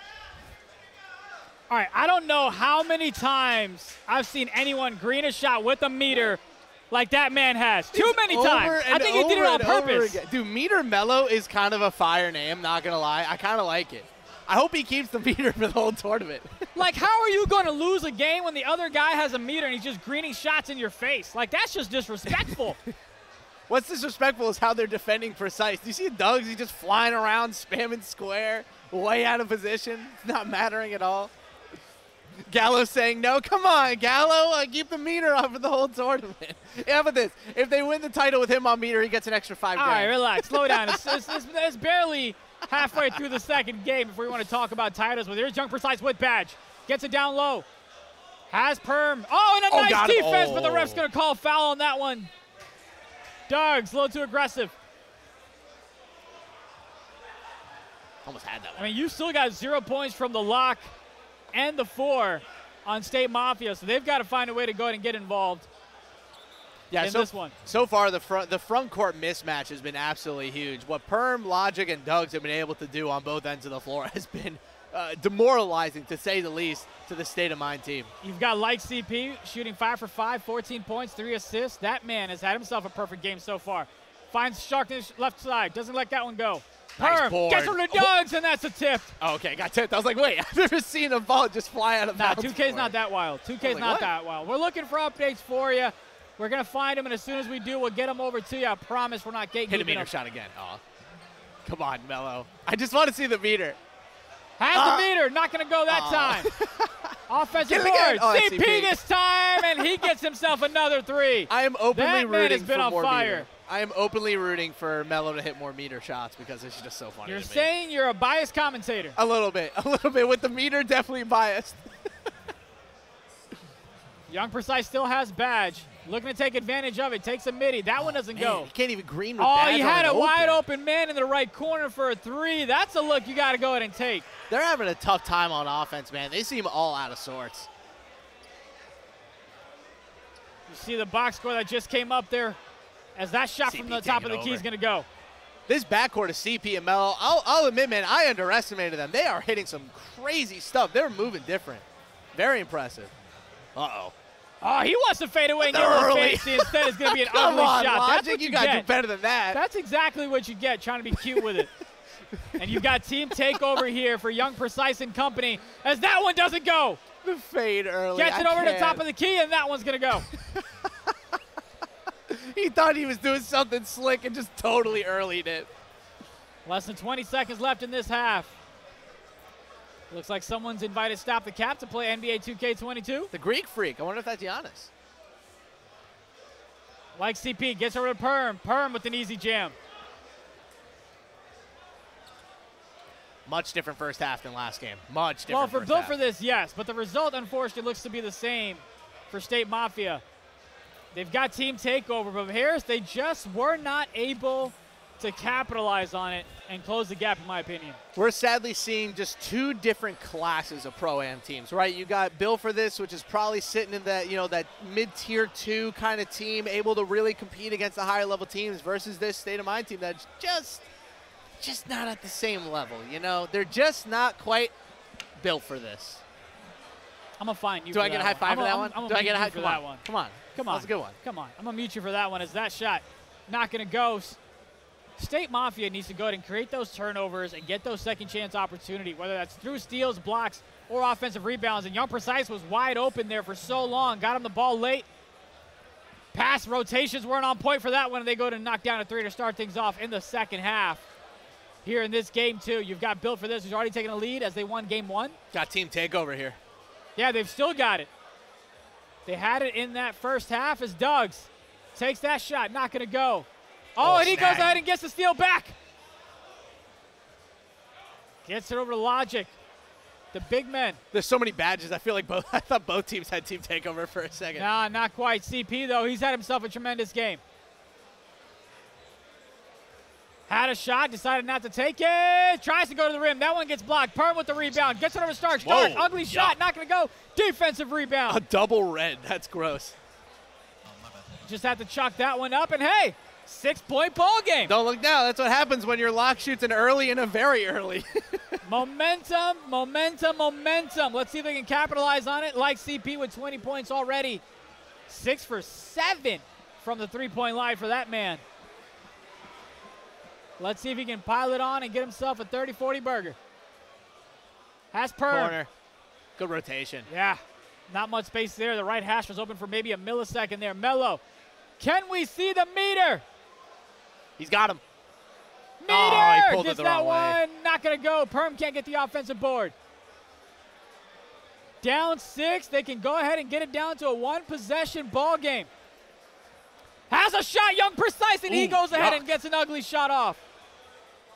All right, I don't know how many times I've seen anyone green a shot with a meter like that man has. Too many times. I think he did it on purpose. Dude, Meter Mello is kind of a fire name, not going to lie. I kind of like it. I hope he keeps the meter for the whole tournament. Like, how are you going to lose a game when the other guy has a meter and he's just greening shots in your face? Like, that's just disrespectful. What's disrespectful is how they're defending Precise. Do you see Doug's? He's just flying around, spamming square, way out of position. It's not mattering at all. Gallo saying, no, come on, Gallo, keep the meter on for the whole tournament. Yeah, how about this? If they win the title with him on meter, he gets an extra $5 grand. All right, relax. Slow down. It's barely halfway through the second game before we want to talk about titles. But here's Young Precise with badge. Gets it down low. Has Perm. Oh, and a nice defense, but the ref's going to call foul on that one. Doug's a little too aggressive. Almost had that one. I mean, you still got 0 points from the lock and the 4 on State Mafia, so they've got to find a way to go ahead and get involved in this one. So far, the front court mismatch has been absolutely huge. What Perm, Logic, and Doug's have been able to do on both ends of the floor has been demoralizing, to say the least, to the State of Mind team. You've got Light CP shooting 5 for 5, 14 points, 3 assists. That man has had himself a perfect game so far. Finds Sharknish left side, doesn't let that one go. Nice Perm board. gets from the Doug's, and that's a tip. Oh, okay, got tipped. I was like, wait, I've never seen a ball just fly out of bounds. 2K's before. not that wild. 2K's like, not what? that wild. We're looking for updates for you. We're going to find them, and as soon as we do, we'll get them over to you. I promise we're not gatekeeping Hit a meter them. shot again. Oh. Come on, Mello. I just want to see the meter. Has the meter, not going to go that time. Offensive Get it again. board, Oh, that's CP CP. this time, and he gets himself another 3. I am openly That man rooting has been for on more fire. meter. I am openly rooting for Mello to hit more meter shots because it's just so funny You're to me. saying you're a biased commentator. A little bit with the meter definitely biased. Young Precise still has badge. Looking to take advantage of it. Takes a midi. That one doesn't go. He can't even green with Oh, badge he on had it a wide open man in the right corner for a 3. That's a look you got to go ahead and take. They're having a tough time on offense, man. They seem all out of sorts. You see the box score that just came up there as that shot from the top of the key is going to go. This backcourt of CP and Mello, I'll admit, man, I underestimated them. They are hitting some crazy stuff. They're moving different. Very impressive. Uh-oh. Oh, he wants to fade away and get a little fancy. Instead, it's going to be an Come ugly on, shot. Logic, That's what you you got to do get. better than that. That's exactly what you get, trying to be cute with it. And you've got team takeover here for Young Precise and company as that one doesn't go. The fade early. Gets it over to the top of the key, and that one's going to go. He thought he was doing something slick and just totally earlyed it. Less than 20 seconds left in this half. Looks like someone's invited Stop the Cap to play NBA 2K22. The Greek Freak. I wonder if that's Giannis. Like CP, gets over to Perm. Perm with an easy jam. Much different first half than last game. Much different. Well, for first built half. for this, yes, but the result, unfortunately, looks to be the same for State Mafia. They've got team takeover, but Harris, they just were not able to capitalize on it and close the gap, in my opinion. We're sadly seeing just two different classes of Pro-Am teams, right? You got Bill for this, which is probably sitting in that, that mid-tier 2 kind of team, able to really compete against the higher level teams, versus this State of Mind team that's just not at the same level, They're just not quite built for this. I'm going to find you. Do I get a high five for that one? Do I get a high for that one? Come on. Come on. That's a good one. Come on. I'm going to mute you for that one, as that shot not going to go. State Mafia needs to go ahead and create those turnovers and get those second chance opportunity, whether that's through steals, blocks, or offensive rebounds. And Young Precise was wide open there for so long. Got him the ball late. Pass rotations weren't on point for that one, and they go to knock down a 3 to start things off in the second half. Here in this game, too, you've got Built for this, who's already taken a lead as they won game 1. Got team takeover here. Yeah, they've still got it. They had it in that first half as Duggs takes that shot, not going to go. Oh, and he goes ahead and gets the steal back. Gets it over to Logic. The big men. There's so many badges. I thought both teams had team takeover for a second. Nah, not quite. CP, though, he's had himself a tremendous game. Had a shot, decided not to take it. Tries to go to the rim. That one gets blocked. Perm with the rebound. Gets it over to Stark. Stark, ugly shot, not going to go. Defensive rebound. A double red. That's gross. Just had to chalk that one up, and hey, 6-point ball game. Don't look now. That's what happens when your lock shoots an early and a very early. Momentum, momentum, momentum. Let's see if they can capitalize on it. Like CP with 20 points already. 6 for 7 from the three-point line for that man. Let's see if he can pile it on and get himself a 30-40 burger. Has Perm. Corner. Good rotation. Yeah, not much space there. The right hash was open for maybe a millisecond there. Mello, can we see the meter? He's got him. Meter! Oh, he pulled gets it the that wrong one. way. Not going to go. Perm can't get the offensive board. Down 6. They can go ahead and get it down to a one-possession ball game. Has a shot, Young Precise, and he goes ahead and gets an ugly shot off.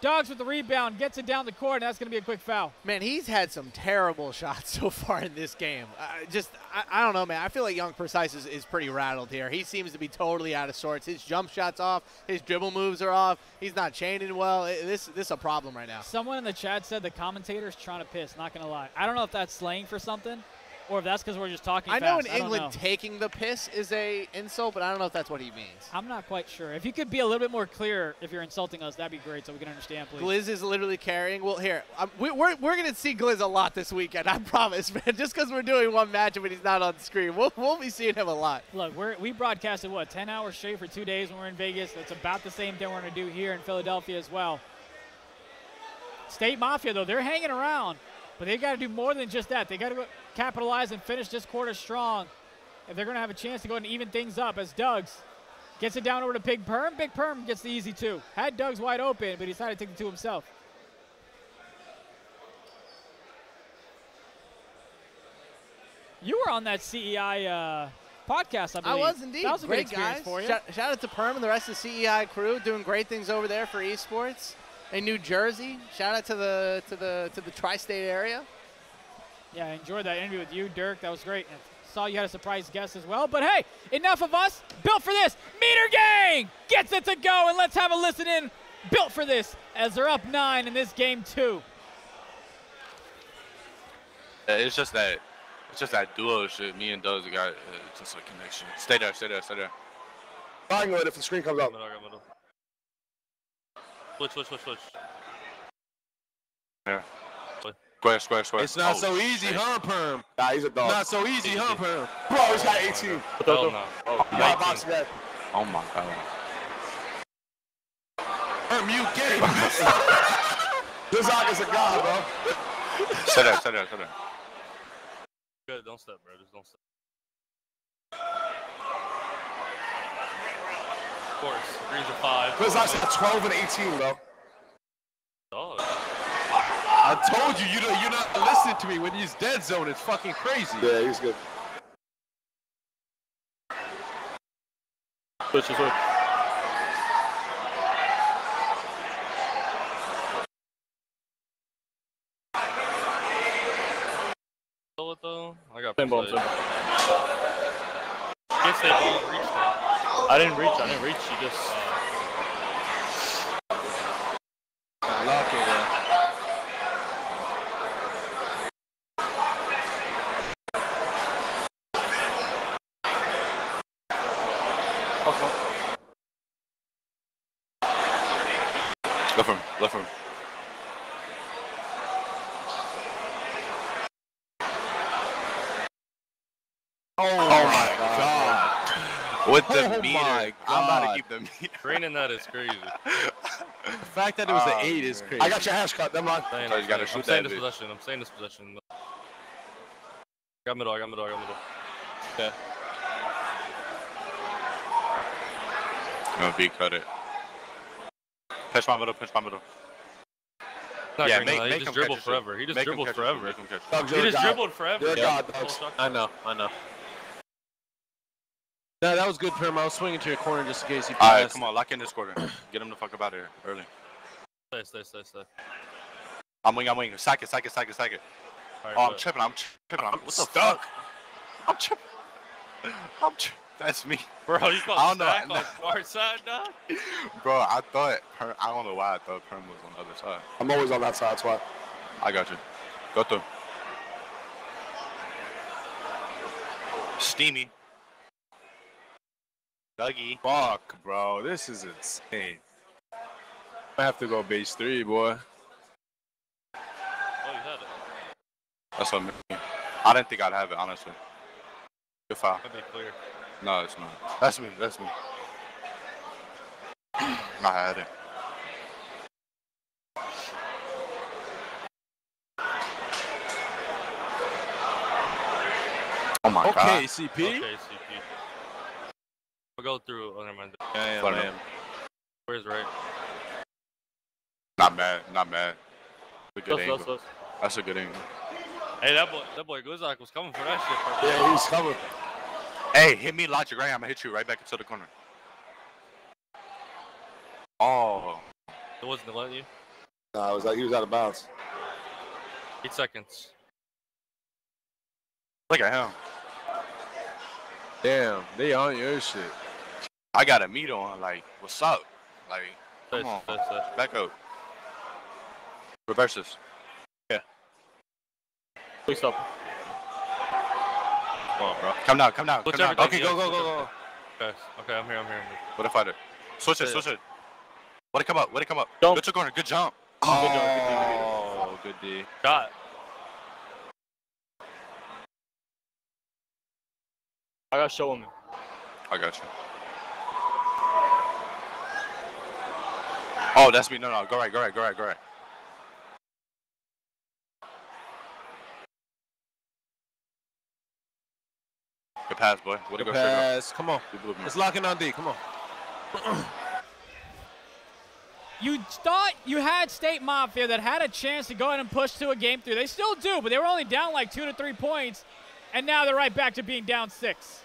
Duggs with the rebound, gets it down the court, and that's going to be a quick foul. Man, he's had some terrible shots so far in this game. I don't know, man. I feel like Young Precise is pretty rattled here. He seems to be totally out of sorts. His jump shot's off. His dribble moves are off. He's not chaining well. This is a problem right now. Someone in the chat said the commentator's trying to piss, not going to lie. I don't know if that's slang for something or if that's because we're just talking fast. I know in England taking the piss is a insult, but I don't know if that's what he means. I'm not quite sure. If you could be a little bit more clear if you're insulting us, that'd be great so we can understand, please. Glizz is literally carrying. Well, here, we're going to see Glizz a lot this weekend, I promise, man. Just because we're doing one matchup and he's not on the screen. We'll be seeing him a lot. Look, we broadcasted, 10 hours straight for 2 days when we're in Vegas. That's about the same thing we're going to do here in Philadelphia as well. State Mafia, though, they're hanging around. But they've got to do more than just that. They got to capitalize and finish this quarter strong if they're going to have a chance to go and even things up as Duggs gets it down over to Big Perm. Big Perm gets the easy 2. Had Duggs wide open, but he decided to take the 2 himself. You were on that CEI podcast, I believe. I was indeed. That was a great good experience guys. for you. Shout out to Perm and the rest of the CEI crew doing great things over there for esports. In New Jersey, shout out to the tri-state area. Yeah, I enjoyed that interview with you, Dirk. That was great. And saw you had a surprise guest as well. But hey, enough of us. Built for this. Meter Gang gets it to go, and let's have a listen in. Built for this as they're up 9 in this game 2. It's just that duo shit. Me and Duggs got just a connection. Stay there. I can go if the screen comes up. Middle. Switch. Yeah. Square. It's not so easy, huh, Perm? Nah, he's a dog. Not so easy, huh, Perm? Bro, he's got 18. Hell no. Yeah, box that. Oh my god. Perm, you get it. This Zach is a god, bro. Sit there. Good, don't step, bro. Just don't step. Of course, Greens are 5. This Zach's at 12 and 18, bro. Dog. I told you, you're not listening to me. When he's dead zone, it's fucking crazy. Yeah, he's good. Switch. Though. I got pinball. Guess they didn't reach that. I didn't reach. She just. Lock it. Left from. Oh my God. With the Oh meter. my I'm about to God. keep the meter. Raining that is crazy. The fact that it was an 8 is crazy. I got your hash cut. Never mind. Saying, So you gotta shoot I'm saying that this bitch. possession. I'm saying this possession. I got middle. Okay. I'm gonna be cut it. Pitch my middle. Not Yeah, green, make he him just catch dribbled it, forever. He just Make him dribbled catch it, forever. make him catch it. Dogs, He you're a just god. dribbled forever. You're a Yeah. god, dogs. I know. No, that was good, Perm. I was swinging to your corner just in case he passed. All right, come on, lock in this quarter. Get him the fuck up out of here early. Stay. I'm wing. Sack it. All right, Oh, I'm but- tripping. What the stuck. fuck? I'm tripping. That's me. Bro, you got I don't know. stack on far side, dog? Bro, I thought I don't know why I thought Perm was on the other side. I'm always on that side. That's why. I got you. Go through. Steamy. Dougie. Fuck, bro. This is insane. I have to go base 3, boy. Oh, you had it. That's what I mean. I didn't think I'd have it, honestly. Good foul. That'd be clear. No, it's not. That's me. I had it. Oh my Okay, god. CP. Okay, CP. We'll go through. Oh, never mind. I Fun am. Where's right? Not bad. A good angle. Close. That's a good angle. Hey, that boy Guzak was coming for that shit. Bro. Yeah, he's covered. Hey, hit me logic right. I'm gonna hit you right back into the corner. Oh. It wasn't letting you. Nah, it was like he was out of bounds. 8 seconds. Look at him. Damn, they on your shit. I got a meat on. Like, what's up? Like, come on. Stay. Back up. Reverse this. Please stop. Come on, bro. Come down. Whichever Okay, thing, go. Okay, I'm here. What if I did? Switch it. Let it come up. Jump. Go to corner. Good jump. Oh, good D. Shot. I gotta show him. I got you. Oh, that's me. No. Go right. Good pass, boy. Way to Good go straight up. pass. Come on. You blew me. It's locking on D. Come on. You thought you had State Mafia that had a chance to go ahead and push to a game 3. They still do, but they were only down like 2 to 3 points, and now they're right back to being down 6.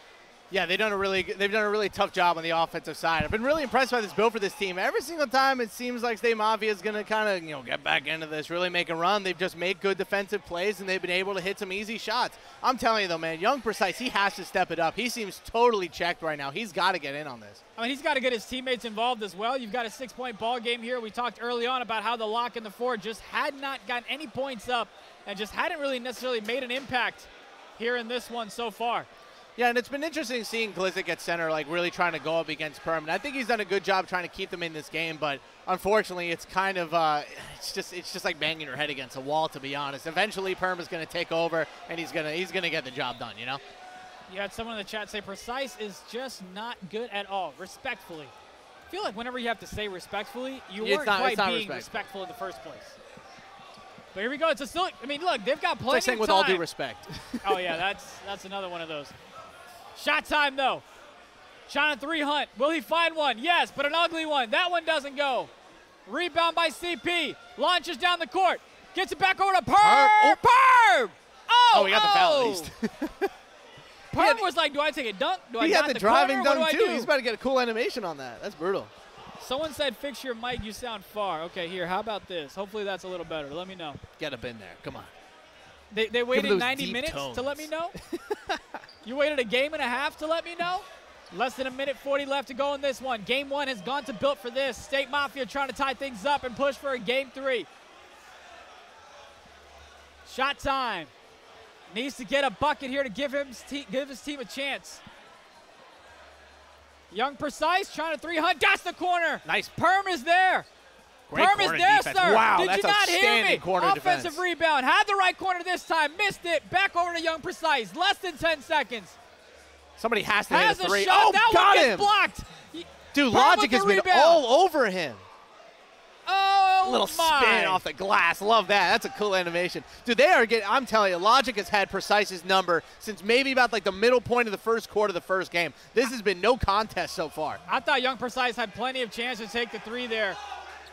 Yeah, they've done a really tough job on the offensive side. I've been really impressed by this build for this team. Every single time it seems like State Mafia is going to kind of, get back into this, really make a run. They've just made good defensive plays, and they've been able to hit some easy shots. I'm telling you, though, man, Young Precise, he has to step it up. He seems totally checked right now. He's got to get in on this. I mean, he's got to get his teammates involved as well. You've got a 6-point ball game here. We talked early on about how the lock and the 4 just had not gotten any points up and just hadn't really necessarily made an impact here in this one so far. Yeah, and it's been interesting seeing Glizek at center, like really trying to go up against Perm. And I think he's done a good job trying to keep them in this game, but unfortunately, it's kind of it's just like banging your head against a wall, to be honest. Eventually, Perm is going to take over, and he's gonna get the job done. You had someone in the chat say Precise is just not good at all. Respectfully, I feel like whenever you have to say respectfully, you weren't quite being respectful in the first place. But here we go. It's a still. I mean, look, they've got plenty it's like saying of with time. all due respect. Oh yeah, that's another one of those. Shot time, though. Shot on 3, Hunt. Will he find one? Yes, but an ugly one. That one doesn't go. Rebound by CP. Launches down the court. Gets it back over to Perm. Perm! Oh, he got the foul at least. Perm was like, do I take a dunk? Do I He got had the driving corner? dunk, What do I too. do? He's about to get a cool animation on that. That's brutal. Someone said, fix your mic, you sound far. Okay, here, how about this? Hopefully that's a little better. Let me know. Get up in there. Come on. They waited those 90 deep minutes tones. to let me know? You waited a game and a half to let me know? Less than a minute 40 left to go in this one. Game 1 has gone to Built for this. State Mafia trying to tie things up and push for a Game 3. Shot time. Needs to get a bucket here to give his team a chance. Young Precise trying to 300. That's the corner. Nice. Perm is there. Great Perm is corner there, defense. sir. Wow, Did that's you not hear outstanding me? corner Offensive defense. rebound. Had the right corner this time. Missed it. Back over to Young Precise. Less than 10 seconds. Somebody has to hit Has a a three. shot. Oh, that got one him. gets blocked. Dude, Perm Logic with has the been rebound. all over him. Oh, Little my. spin off the glass. Love that. That's a cool animation. Dude, they are getting, I'm telling you, Logic has had Precise's number since maybe about like the middle point of the first quarter of the first game. This has been no contest so far. I thought Young Precise had plenty of chance to take the three there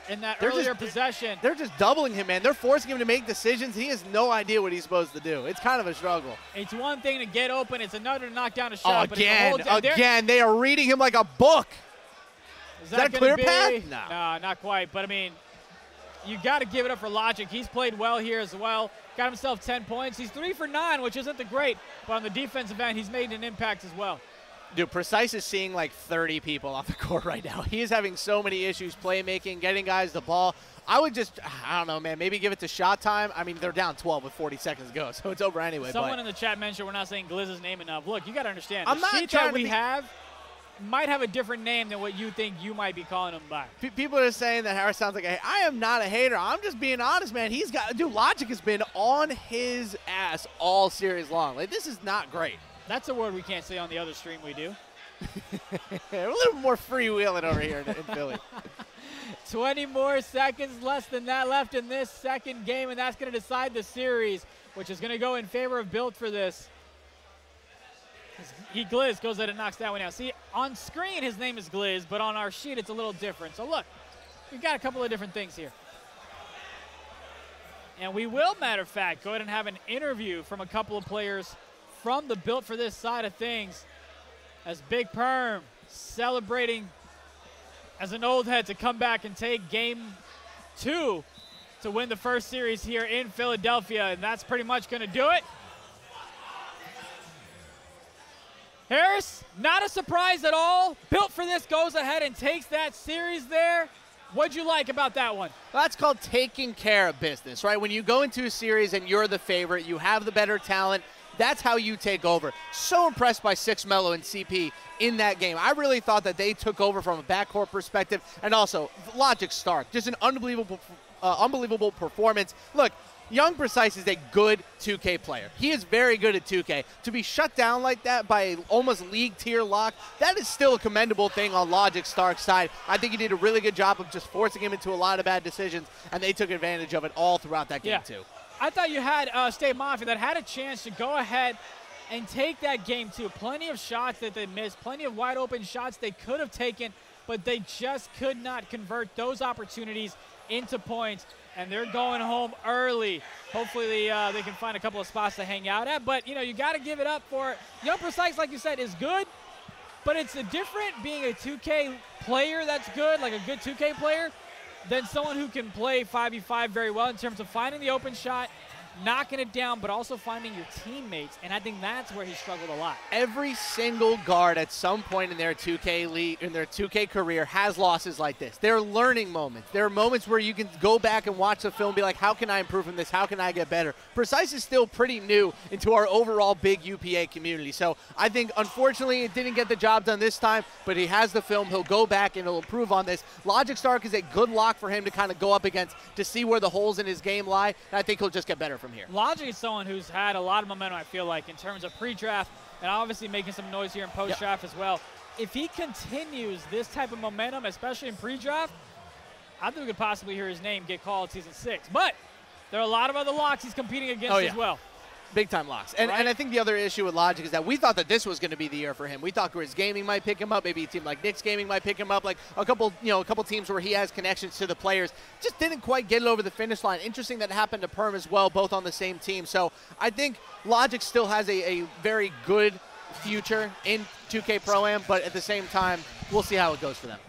in that earlier possession. They're just doubling him, man. They're forcing him to make decisions. He has no idea what he's supposed to do. It's kind of a struggle. It's one thing to get open. It's another to knock down a shot. Again, they are reading him like a book. Is that a gonna clear be? path? No. No, not quite. But, I mean, you got to give it up for Logic. He's played well here as well. Got himself 10 points. He's 3 for 9, which isn't the great. But on the defensive end, he's made an impact as well. Dude, Precise is seeing like 30 people off the court right now. He is having so many issues playmaking, getting guys the ball. I would just, I don't know, man, maybe give it to shot time. I mean, they're down 12 with 40 seconds to go, so it's over anyway. Someone in the chat mentioned we're not saying Glizz's name enough. Look, you got to understand. I'm The not sheet trying that to we be- have might have a different name than what you think you might be calling him by. People are saying that Harris sounds like a hater. I am not a hater. I'm just being honest, man. Dude, Logic has been on his ass all series long. Like, this is not great. That's a word we can't say on the other stream we do. We're a little more freewheeling over here in Philly. 20 more seconds, less than that left in this second game, and that's going to decide the series, which is going to go in favor of Built for this. Glizz goes ahead and knocks that one out. See, on screen his name is Glizz, but on our sheet it's a little different. So look, we've got a couple of different things here. And we will, matter of fact, go ahead and have an interview from a couple of players from the Built for this side of things, as Big Perm celebrating as an old head to come back and take game 2 to win the first series here in Philadelphia, and that's pretty much going to do it. Harris, not a surprise at all. Built for this goes ahead and takes that series there. What'd you like about that one? Well, that's called taking care of business, right? When you go into a series and you're the favorite, you have the better talent, that's how you take over. So impressed by Six Mello and CP in that game. I really thought that they took over from a backcourt perspective, and also Logic Stark, just an unbelievable performance. Look, Young Precise is a good 2K player. He is very good at 2K. To be shut down like that by a almost league tier lock, that is still a commendable thing on Logic Stark's side. I think he did a really good job of just forcing him into a lot of bad decisions, and they took advantage of it all throughout that game too. I thought you had State Mafia that had a chance to go ahead and take that game too. Plenty of shots that they missed, plenty of wide open shots they could have taken, but they just could not convert those opportunities into points. And they're going home early. Hopefully they can find a couple of spots to hang out at. But, you know, you got to give it up for it. Young Precise, like you said, is good. But it's a different being a 2K player that's good, like a good 2K player, than someone who can play 5v5 very well in terms of finding the open shot, knocking it down, but also finding your teammates. And I think that's where he struggled a lot. Every single guard at some point in their 2K league, in their 2K career, has losses like this. They're learning moments. There are moments where you can go back and watch the film and be like, how can I improve from this? How can I get better? Precise is still pretty new into our overall big UPA community. So I think, unfortunately, it didn't get the job done this time, but he has the film. He'll go back and he'll improve on this. Logic Stark is a good lock for him to kind of go up against to see where the holes in his game lie, and I think he'll just get better from here. Logic is someone who's had a lot of momentum, I feel like, in terms of pre-draft and obviously making some noise here in post-draft as well. If he continues this type of momentum, especially in pre-draft, I think we could possibly hear his name get called season 6. But there are a lot of other locks he's competing against as well. Big time locks. And I think the other issue with Logic is that we thought that this was going to be the year for him. We thought Grizz Gaming might pick him up. Maybe a team like Knicks Gaming might pick him up. Like a couple teams where he has connections to the players. Just didn't quite get it over the finish line. Interesting that it happened to Perm as well, both on the same team. So I think Logic still has a very good future in 2K Pro-Am, but at the same time, we'll see how it goes for them.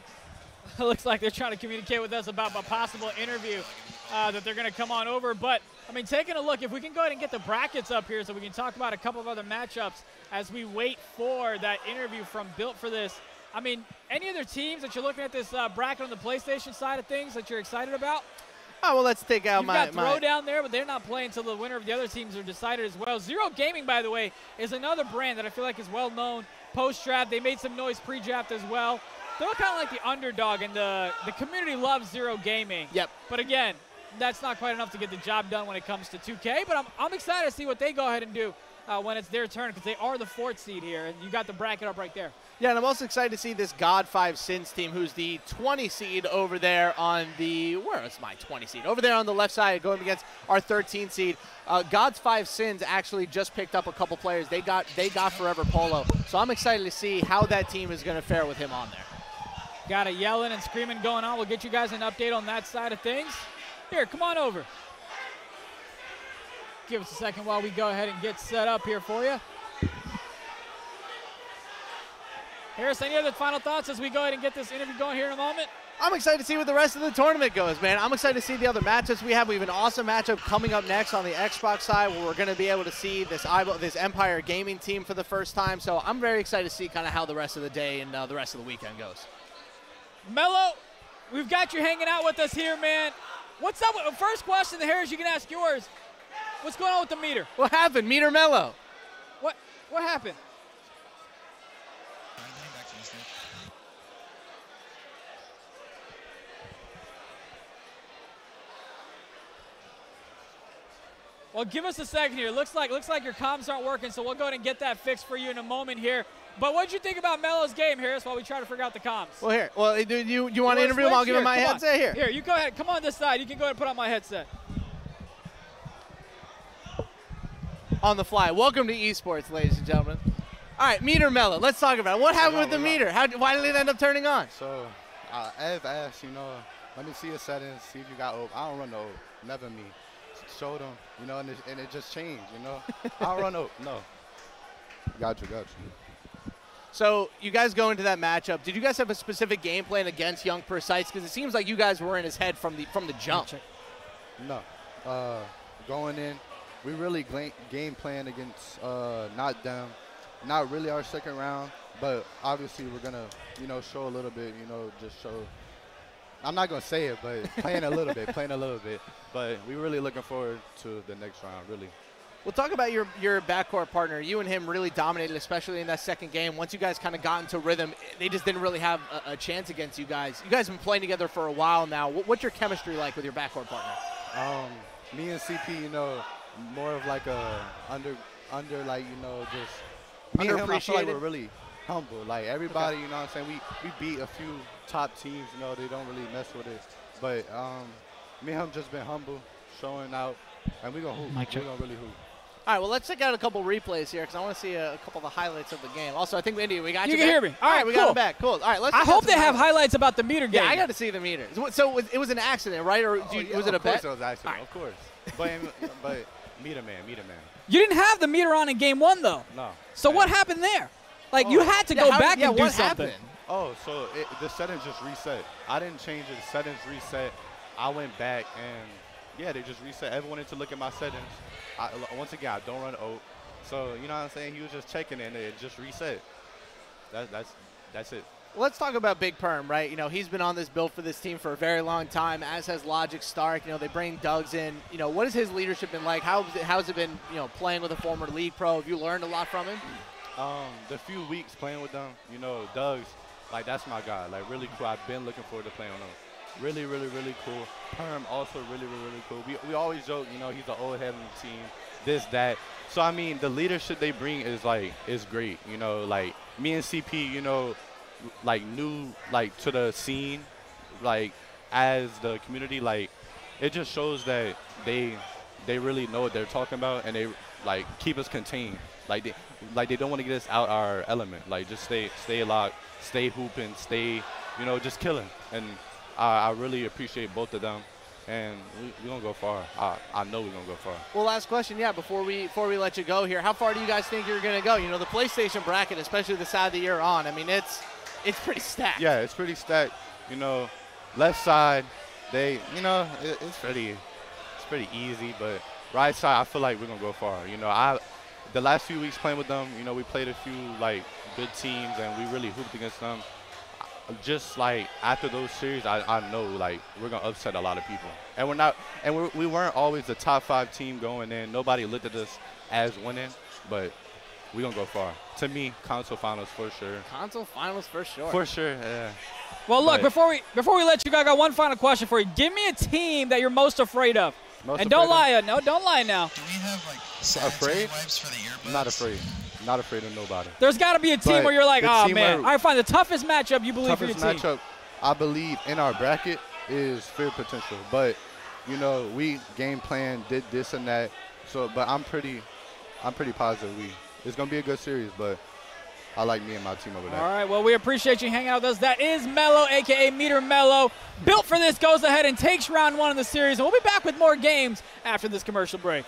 It looks like they're trying to communicate with us about a possible interview that they're going to come on over. But, I mean, taking a look, if we can go ahead and get the brackets up here so we can talk about a couple of other matchups as we wait for that interview from Built for This. I mean, any other teams that you're looking at this bracket on the PlayStation side of things that you're excited about? Oh, well, let's take out You've got Throwdown there, but they're not playing until the winner of the other teams are decided as well. Zero Gaming, by the way, is another brand that I feel like is well known post-draft. They made some noise pre-draft as well. They're kind of like the underdog, and the community loves Zero Gaming. Yep. But again, that's not quite enough to get the job done when it comes to 2K. But I'm excited to see what they go ahead and do when it's their turn, because they are the 4th seed here, and you got the bracket up right there. Yeah, and I'm also excited to see this God 5 Sins team, who's the 20 seed over there on the, where is my 20 seed? Over there on the left side, going against our 13 seed. God's 5 Sins actually just picked up a couple players. They got Forever Polo. So I'm excited to see how that team is going to fare with him on there. Got a yelling and screaming going on. We'll get you guys an update on that side of things. Here, come on over. Give us a second while we go ahead and get set up here for you. Harris, any other final thoughts as we go ahead and get this interview going here in a moment? I'm excited to see what the rest of the tournament goes, man. I'm excited to see the other matchups we have. We have an awesome matchup coming up next on the Xbox side where we're going to be able to see this Empire Gaming team for the first time. So I'm very excited to see kind of how the rest of the day and the rest of the weekend goes. Mello, we've got you hanging out with us here, man. What's up? First question, Harris, you can ask yours. What's going on with the meter? What happened? Meter Mello. What happened? Well, give us a second here. Looks like your comms aren't working, so we'll go ahead and get that fixed for you in a moment here. But what did you think about Mello's game, Harris, while we try to figure out the comms? Well, here. Well, you want to interview him? I'll give him my headset here. Here, you go ahead. Come on this side. You can go ahead and put on my headset. On the fly. Welcome to esports, ladies and gentlemen. All right, Meter Mello. Let's talk about it. What happened with the meter? Why did it end up turning on? So, Ev asked, let me see your settings, see if you got OP. I don't run the OP. Never me. Showed him, and it just changed, I don't run OP. No. Got you. So you guys go into that matchup. Did you guys have a specific game plan against Young Precise? Because it seems like you guys were in his head from the jump. No. Going in, we really game plan against not them. Not really our second round, but obviously we're going to, show a little bit, just show. I'm not going to say it, but playing a little bit. But we're really looking forward to the next round, really. We'll talk about your backcourt partner. You and him really dominated, especially in that second game. Once you guys kind of got into rhythm, they just didn't really have a chance against you guys. You guys have been playing together for a while now. What's your chemistry like with your backcourt partner? Me and CP, more of like a under like, just me and him, I feel like we're really humble. Like everybody, you know what I'm saying? We beat a few top teams, they don't really mess with it. But me and him just been humble, showing out, and we're going to hoop. We're going to really hoop. All right, well, let's check out a couple replays here because I want to see a couple of the highlights of the game. Also, I think, Indy, we got you. You can hear me. All right, we got him back. Cool. All right, let's. I hope they have highlights about the meter game. Yeah, I got to see the meter. So it was an accident, right? Or was it a bet? Of course it was an accident, of course. But meter man. You didn't have the meter on in game 1, though. No. So what happened there? Like, you had to go back and do something. Happened? Oh, so the settings just reset. I didn't change it. The settings reset. I went back, and, yeah, they just reset. Everyone wanted to look at my settings. Once again, I don't run OP. So, you know what I'm saying? He was just checking, and it just reset. That's it. Well, let's talk about Big Perm, right? He's been on this build for this team for a very long time, as has Logic Stark. They bring Dougs in. What has his leadership been like? How's it been, playing with a former League Pro? Have you learned a lot from him? The few weeks playing with them, Dougs, like, that's my guy. Like, really cool. I've been looking forward to playing with him. Really, really, really cool. Perm also really, really, really cool. We always joke, he's the old head of the team, this, that. So, I mean, the leadership they bring is great. Like, me and CP, like, new, like, to the scene, like, as the community, like, it just shows that they really know what they're talking about, and like keep us contained. Like they don't want to get us out our element. Like just stay locked, stay hooping, stay, just killing. And I really appreciate both of them. And we're going to go far. I know we're going to go far. Well, last question, before we let you go here. How far do you guys think you're going to go? The PlayStation bracket, especially the side that you're on, I mean, it's pretty stacked. Yeah, it's pretty stacked. Left side, it's pretty easy. But right side, I feel like we're going to go far. The last few weeks playing with them, we played a few, good teams, and we really hooped against them. Just after those series, I know we're gonna upset a lot of people, and we weren't always the top 5 team going in. Nobody looked at us as winning, but we're gonna go far. To me, console finals for sure. Console finals for sure. For sure, yeah. Well, look, before we let you go, I got one final question for you. Give me a team that you're most afraid of. Don't lie. No, don't lie now. Do we have afraid? wipes for the earbuds? I'm not afraid. Not afraid of nobody. There's got to be a team where you're like, oh, man. I find the toughest matchup you believe for your team. Toughest matchup, I believe, in our bracket is Fear Potential. But, we game plan, did this and that. So, but I'm pretty positive it's going to be a good series, but I like me and my team over there. All right, well, we appreciate you hanging out with us. That is Melo, a.k.a. Meter Melo. Built for This goes ahead and takes round 1 in the series, and we'll be back with more games after this commercial break.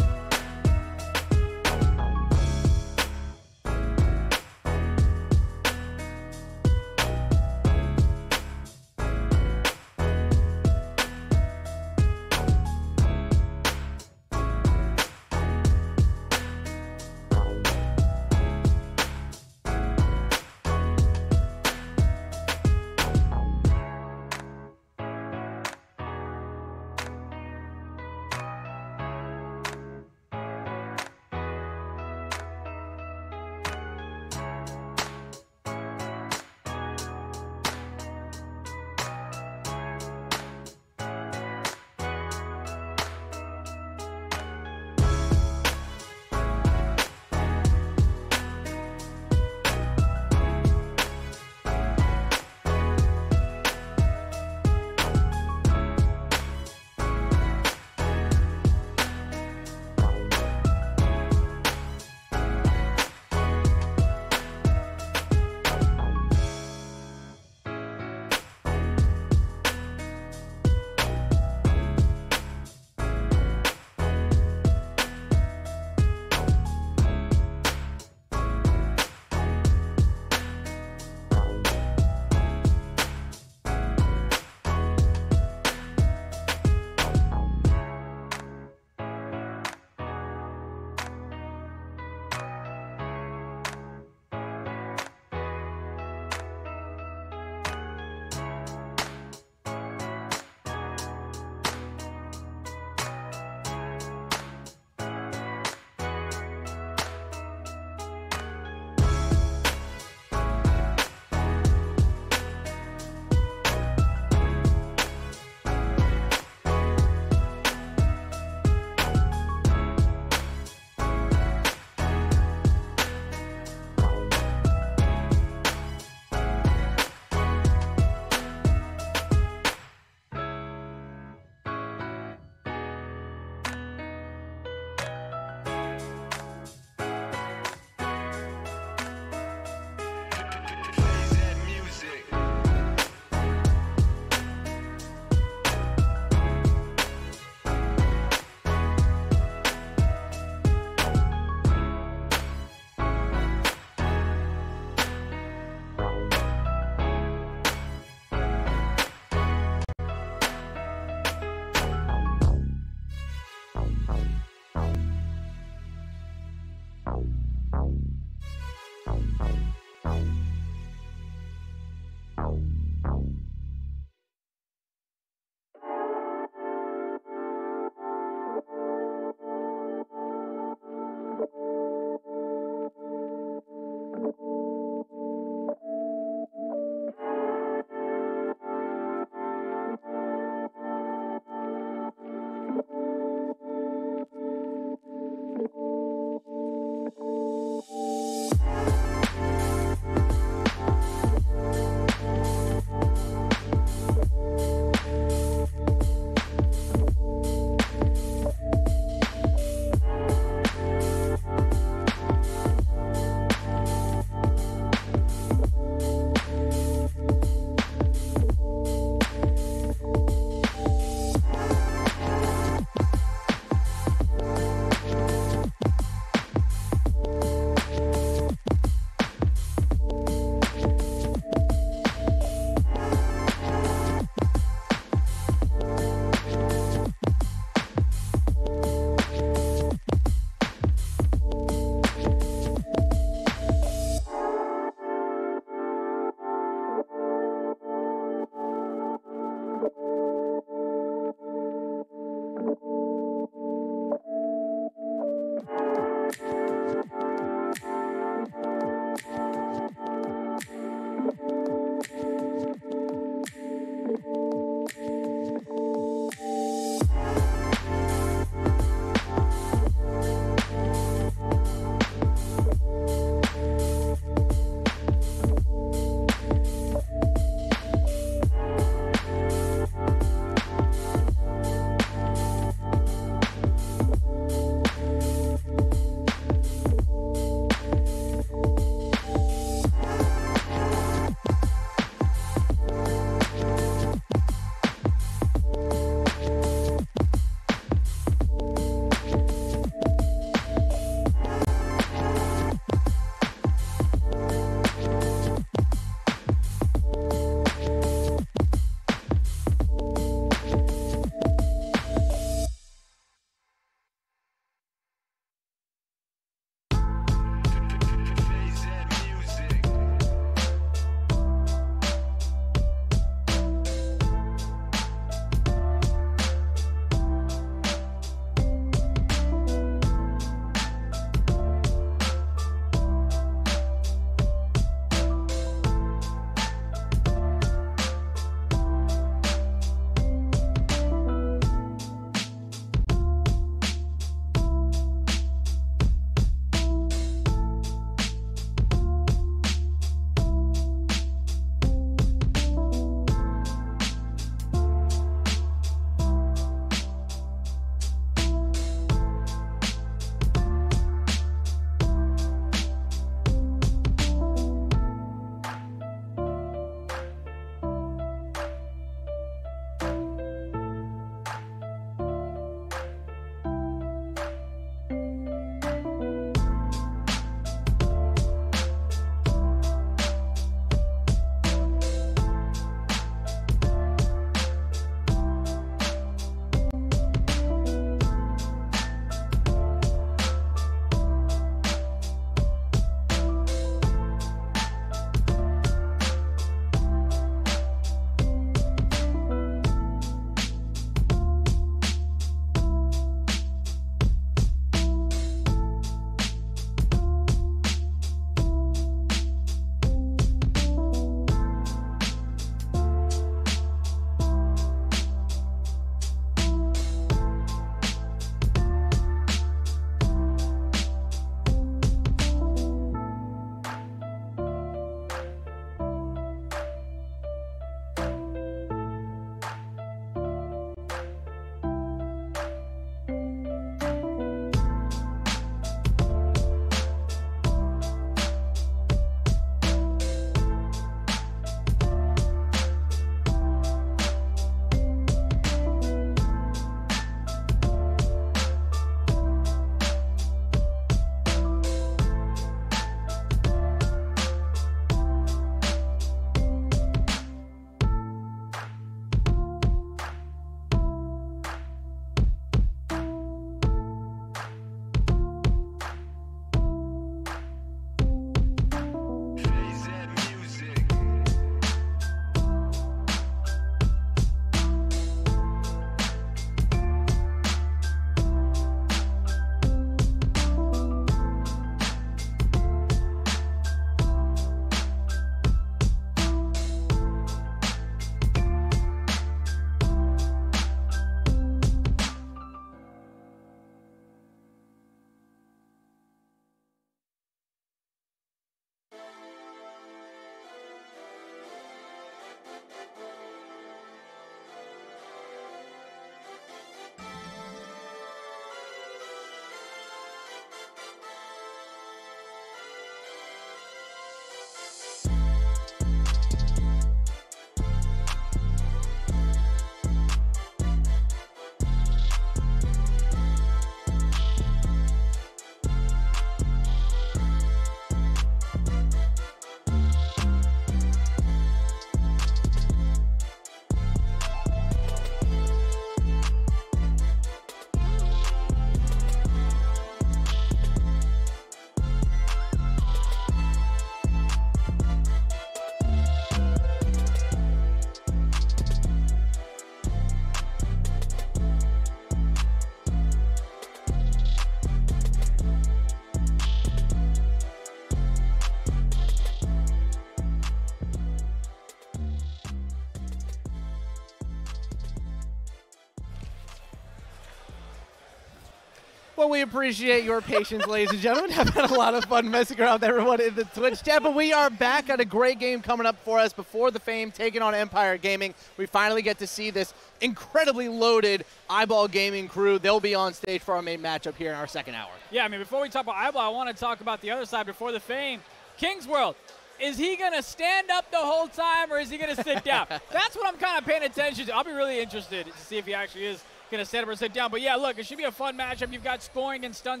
Well, we appreciate your patience, ladies and gentlemen. I've had a lot of fun messing around with everyone in the Twitch chat, but we are back at a great game coming up for us before the Fame taking on Empire Gaming. We finally get to see this incredibly loaded Eyeball Gaming crew. They'll be on stage for our main matchup here in our second hour. Yeah, I mean, before we talk about Eyeball, I want to talk about the other side before the Fame. King's World. Is he going to stand up the whole time, or is he going to sit down? That's what I'm kind of paying attention to. I'll be really interested to see if he actually is going to stand up or sit down. But, yeah, look, it should be a fun matchup. You've got Scoring and Stun,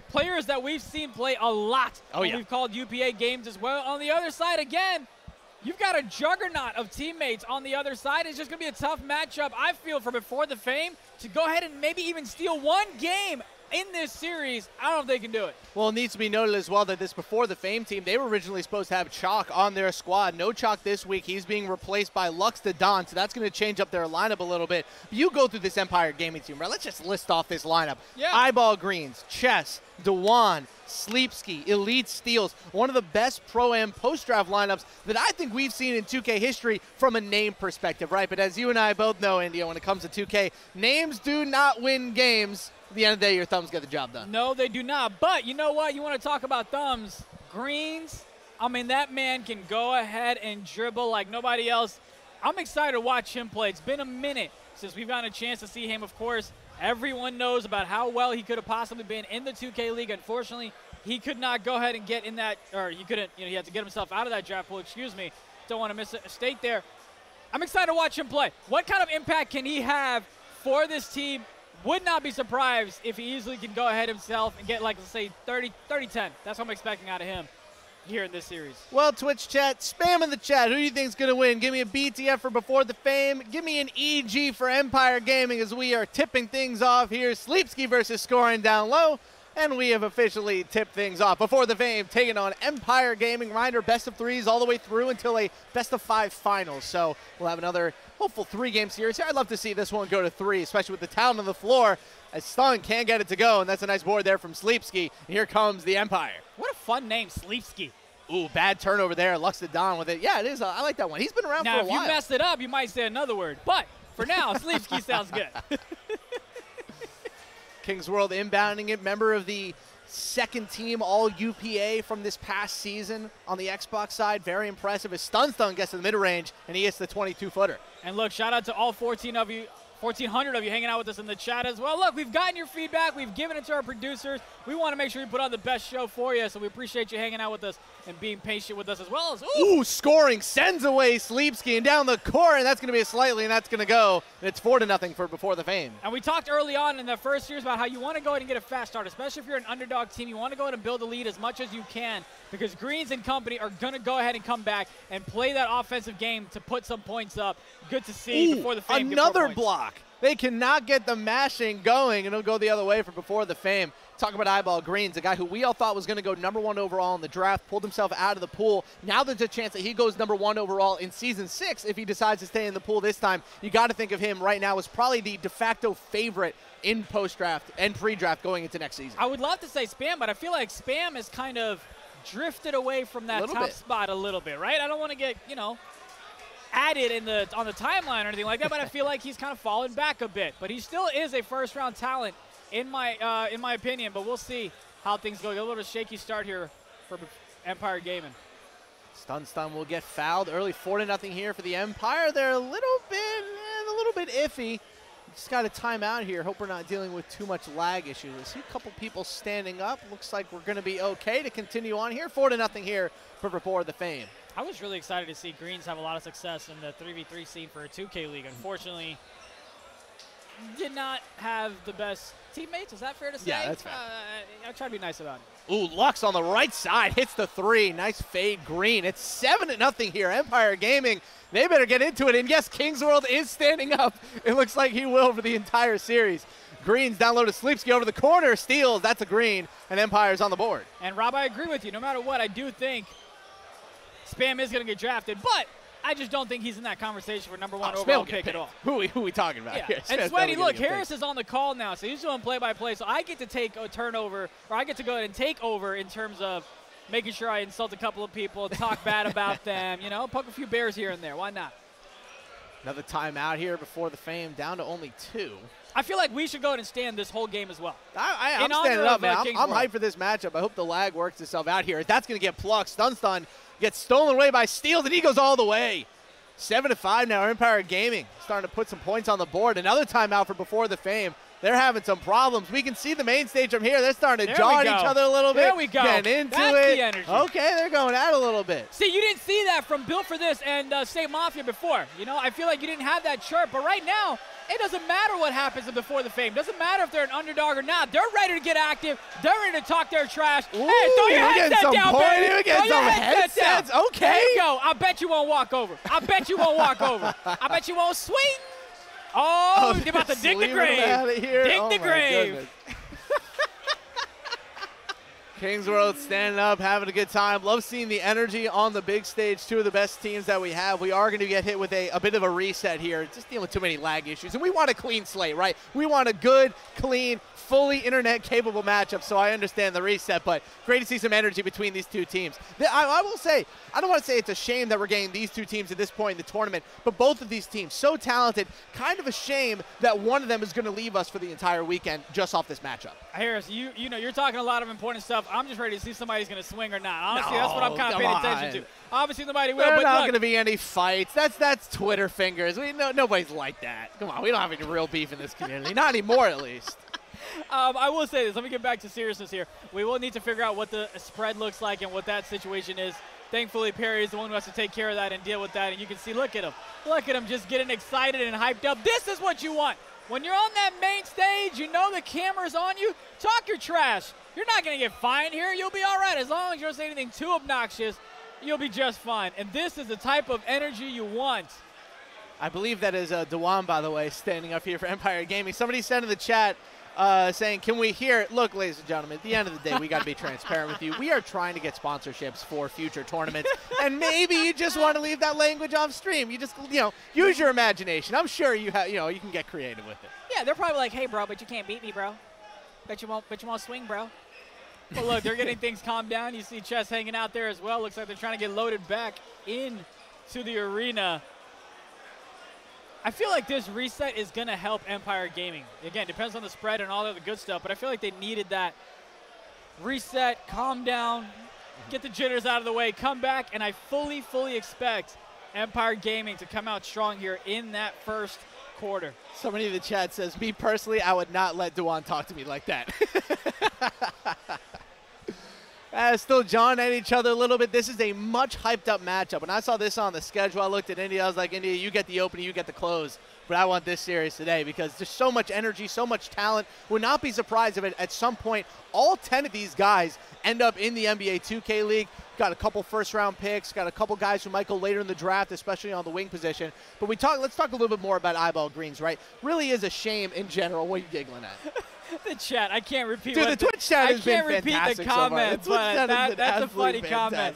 players that we've seen play a lot. We've called UPA games as well. On the other side, again, you've got a juggernaut of teammates on the other side. It's just going to be a tough matchup, I feel, for before the Fame to go ahead and maybe even steal one game in this series. I don't know if they can do it. Well, it needs to be noted as well that this before the Fame team, they were originally supposed to have Chalk on their squad. No Chalk this week. He's being replaced by Lux the Don, so that's going to change up their lineup a little bit. You go through this Empire Gaming team, right? Let's just list off this lineup. Yeah. Eyeball Greens, Chess, Dewan, Sleepski, Elite Steals, one of the best Pro-Am post-draft lineups that I think we've seen in 2K history from a name perspective, right? But as you and I both know, India, when it comes to 2K, names do not win games. At the end of the day, your thumbs get the job done. No, they do not. But you know what? You want to talk about thumbs. Greens, I mean, that man can go ahead and dribble like nobody else. I'm excited to watch him play. It's been a minute since we've gotten a chance to see him. Of course, everyone knows about how well he could have possibly been in the 2K League. Unfortunately, he could not go ahead and get in that, or he couldn't, he had to get himself out of that draft pool, excuse me. Don't want to miss a mistake there. I'm excited to watch him play. What kind of impact can he have for this team? Would not be surprised if he easily can go ahead himself and get, like, let's say, 30-10. That's what I'm expecting out of him here in this series. Well, Twitch chat, spam in the chat. Who do you think is going to win? Give me a BTF for before the Fame. Give me an EG for Empire Gaming as we are tipping things off here. Sleepski versus Scoring down low. And we have officially tipped things off before the Fame, taking on Empire Gaming. Reminder, best of threes all the way through until a best of 5 finals. So we'll have another hopeful 3-game series here. I'd love to see this one go to 3, especially with the talent on the floor, as Stun can't get it to go. And that's a nice board there from Sleepski. And here comes the Empire. What a fun name, Sleepski. Ooh, bad turnover there. Lux the Don with it. Yeah, it is. I like that one. He's been around for a while. Now, if you messed it up, you might say another word. But for now, Sleepski sounds good. Kings World inbounding it. Member of the second team all UPA from this past season on the Xbox side. Very impressive as Stun gets to the mid-range, and he hits the 22-footer. And look, shout out to all 1,400 of you hanging out with us in the chat as well. Look, we've gotten your feedback. We've given it to our producers. We want to make sure we put on the best show for you, so we appreciate you hanging out with us and being patient with us as well. Ooh, Scoring sends away Sleepski and down the court, and that's going to be a slightly, and that's going to go. And it's 4-0 for before the Fame. And we talked early on in the first series about how you want to go ahead and get a fast start, especially if you're an underdog team. You want to go ahead and build a lead as much as you can because Greens and company are going to go ahead and come back and play that offensive game to put some points up. Good to see before the Fame. Another block. They cannot get the mashing going, and it'll go the other way for before the Fame. Talk about Eyeball Greens, a guy who we all thought was going to go #1 overall in the draft, pulled himself out of the pool. Now there's a chance that he goes #1 overall in Season 6 if he decides to stay in the pool this time. You got to think of him right now as probably the de facto favorite in post-draft and pre-draft going into next season. I would love to say Spam, but I feel like Spam has kind of drifted away from that top spot a little bit, right? I don't want to get, added on the timeline or anything like that, but I feel like he's kind of fallen back a bit. But he still is a first-round talent in my opinion. But we'll see how things go. A little bit of a shaky start here for Empire Gaming. Stun will get fouled early. 4-0 here for the Empire. They're a little bit iffy. Just got a timeout here. Hope we're not dealing with too much lag issues. I see a couple people standing up. Looks like we're going to be okay to continue on here. 4-0 here for before the Fame. I was really excited to see Greens have a lot of success in the 3v3 scene for a 2K League. Unfortunately, did not have the best teammates. Is that fair to say? Yeah, that's fair. I try to be nice about it. Ooh, Lux on the right side hits the 3. Nice fade Green. It's 7-0 here. Empire Gaming, they better get into it. And yes, Kings World is standing up. It looks like he will for the entire series. Greens down low to Sleepski over the corner. Steals. That's a green. And Empire's on the board. And Rob, I agree with you. No matter what, I do think Spam is going to get drafted, but I just don't think he's in that conversation for #1 overall pick at all. Who are we talking about here? And Sweaty, look, Harris is on the call now, so he's doing play-by-play, so I get to take a turnover, or I get to go ahead and take over in terms of making sure I insult a couple of people, talk bad about them, poke a few bears here and there. Why not? Another timeout here before the Fame, down to only 2. I feel like we should go ahead and stand this whole game as well. I'm standing up, man. I'm hyped for this matchup. I hope the lag works itself out here. That's going to get plucked. Stun gets stolen away by Steels, and he goes all the way. 7-5 now. Empire Gaming starting to put some points on the board. Another timeout for Before the Fame. They're having some problems. We can see the main stage from here. They're starting to jaw at each other a little bit. There we go. Getting into That's it. the energy. Okay, they're going at it a little bit. See, you didn't see that from Built for This and State Mafia before. You know, I feel like you didn't have that chirp. But right now, it doesn't matter what happens in Before the Fame. Doesn't matter if they're an underdog or not. They're ready to get active. They're ready to talk their trash. Ooh, hey, throw your headset down, baby. We're getting some headsets. Okay. There you go. I bet you won't walk over. I bet you won't walk over. I bet you won't swing. Oh, they're about to dig the grave. Dig the grave. Kings World standing up, having a good time. Love seeing the energy on the big stage. Two of the best teams that we have. We are going to get hit with a bit of a reset here. Just dealing with too many lag issues. And we want a clean slate, right? We want a good, clean, fully internet-capable matchup, so I understand the reset. But great to see some energy between these two teams. I will say, I don't want to say it's a shame that we're getting these two teams at this point in the tournament, but both of these teams, so talented, kind of a shame that one of them is going to leave us for the entire weekend just off this matchup. Harris, you know, you're talking a lot of important stuff. I'm just ready to see somebody's going to swing or not. Honestly, that's what I'm kind of paying attention to. Obviously, nobody will. There's but not going to be any fights. That's Twitter fingers. Nobody's like that. Come on, we don't have any real beef in this community. Not anymore, at least. I will say this. Let me get back to seriousness here. We will need to figure out what the spread looks like and what that situation is. Thankfully, Perry is the one who has to take care of that and deal with that. And you can see, look at him. Look at him just getting excited and hyped up. This is what you want. When you're on that main stage, you know the camera's on you. Talk your trash. You're not going to get fined here. You'll be all right. As long as you don't say anything too obnoxious, you'll be just fine. And this is the type of energy you want. I believe that is Dewan, by the way, standing up here for Empire Gaming. Somebody said in the chat, saying, can we hear it? Look, ladies and gentlemen, at the end of the day, we got to be transparent with you. We are trying to get sponsorships for future tournaments, and maybe you just want to leave that language off stream. You just, use your imagination. I'm sure you can get creative with it. Yeah, they're probably like, hey, bro, but you can't beat me, bro. Bet you won't swing, bro. But look, they're getting things calmed down. You see Chess hanging out there as well. Looks like they're trying to get loaded back into the arena. I feel like this reset is going to help Empire Gaming. Again, depends on the spread and all of the good stuff, but I feel like they needed that reset, calm down, get the jitters out of the way, come back, and I fully expect Empire Gaming to come out strong here in that first quarter. Somebody in the chat says, me personally, I would not let Dewan talk to me like that. Still jawing at each other a little bit. This is a much hyped up matchup. When I saw this on the schedule, I looked at India. I was like, India, you get the opening, you get the close. But I want this series today because there's so much energy, so much talent. Would not be surprised if at some point all 10 of these guys end up in the NBA 2K League. Got a couple first-round picks, got a couple guys who might go later in the draft, especially on the wing position. But let's talk a little bit more about eyeball greens, right? Really is a shame in general. What are you giggling at? The chat, I can't repeat. Dude, the Twitch chat has been fantastic. I can't repeat the comment, so but that's a funny comment.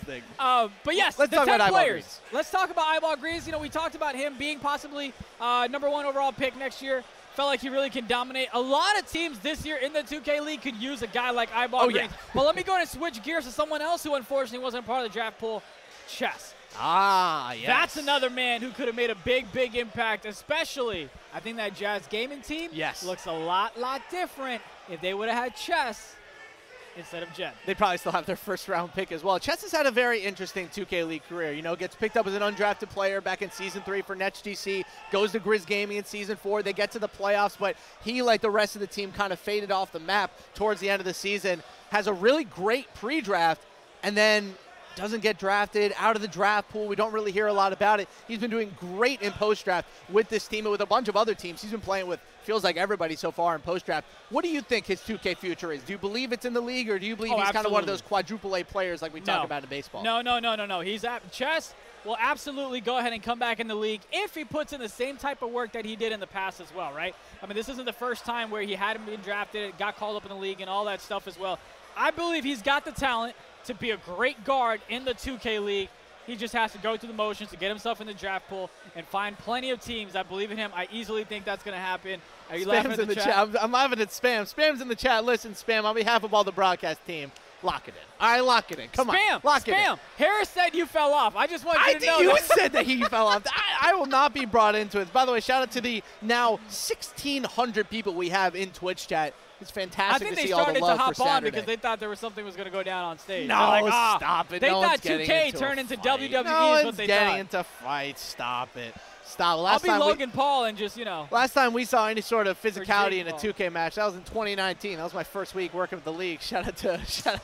But yes, let's talk about players. Let's talk about Eyeball Greens. We talked about him being possibly #1 overall pick next year. Felt like he really can dominate. A lot of teams this year in the 2K League could use a guy like Eyeball Greens. Yeah. But let me go ahead and switch gears to someone else who unfortunately wasn't part of the draft pool, Chess. Ah, yes. That's another man who could have made a big impact, especially I think that Jazz Gaming team looks a lot different if they would have had Chess instead of Jed. They probably still have their first-round pick as well. Chess has had a very interesting 2K League career. Gets picked up as an undrafted player back in Season 3 for Nets GC, goes to Grizz Gaming in Season 4. They get to the playoffs, but he, like the rest of the team, kind of faded off the map towards the end of the season. Has a really great pre-draft, and then doesn't get drafted out of the draft pool. We don't really hear a lot about it. He's been doing great in post-draft with this team and with a bunch of other teams. He's been playing with, feels like, everybody so far in post-draft. What do you think his 2K future is? Do you believe it's in the league, or do you believe he's kind of one of those quadruple A players like we talk about in baseball? No. Chess will absolutely go ahead and come back in the league if he puts in the same type of work that he did in the past as well, right? I mean, this isn't the first time where he hadn't been drafted, got called up in the league, and all that stuff as well. I believe he's got the talent to be a great guard in the 2K League. He just has to go through the motions to get himself in the draft pool and find plenty of teams that believe in him. I easily think that's going to happen. Are you laughing at the chat? I'm laughing at Spam. Spam's in the chat. Listen, Spam, on behalf of all the broadcast team, Lock it in. All right, lock it in. Come on. Lock it in. Spam. Harris said you fell off. I just want you to know you that. said that he fell off. I will not be brought into it. By the way, shout out to the now 1,600 people we have in Twitch chat. It's fantastic to see all the love for Saturday. I think they started to hop on because they thought there was something was going to go down on stage. No, like, stop it. They no thought one's 2K turned into WWE no is what they getting thought. into fights. Stop it. Stop. I'll be Logan Paul and just, Last time we saw any sort of physicality in a 2K match, that was in 2019. That was my first week working with the league. Shout out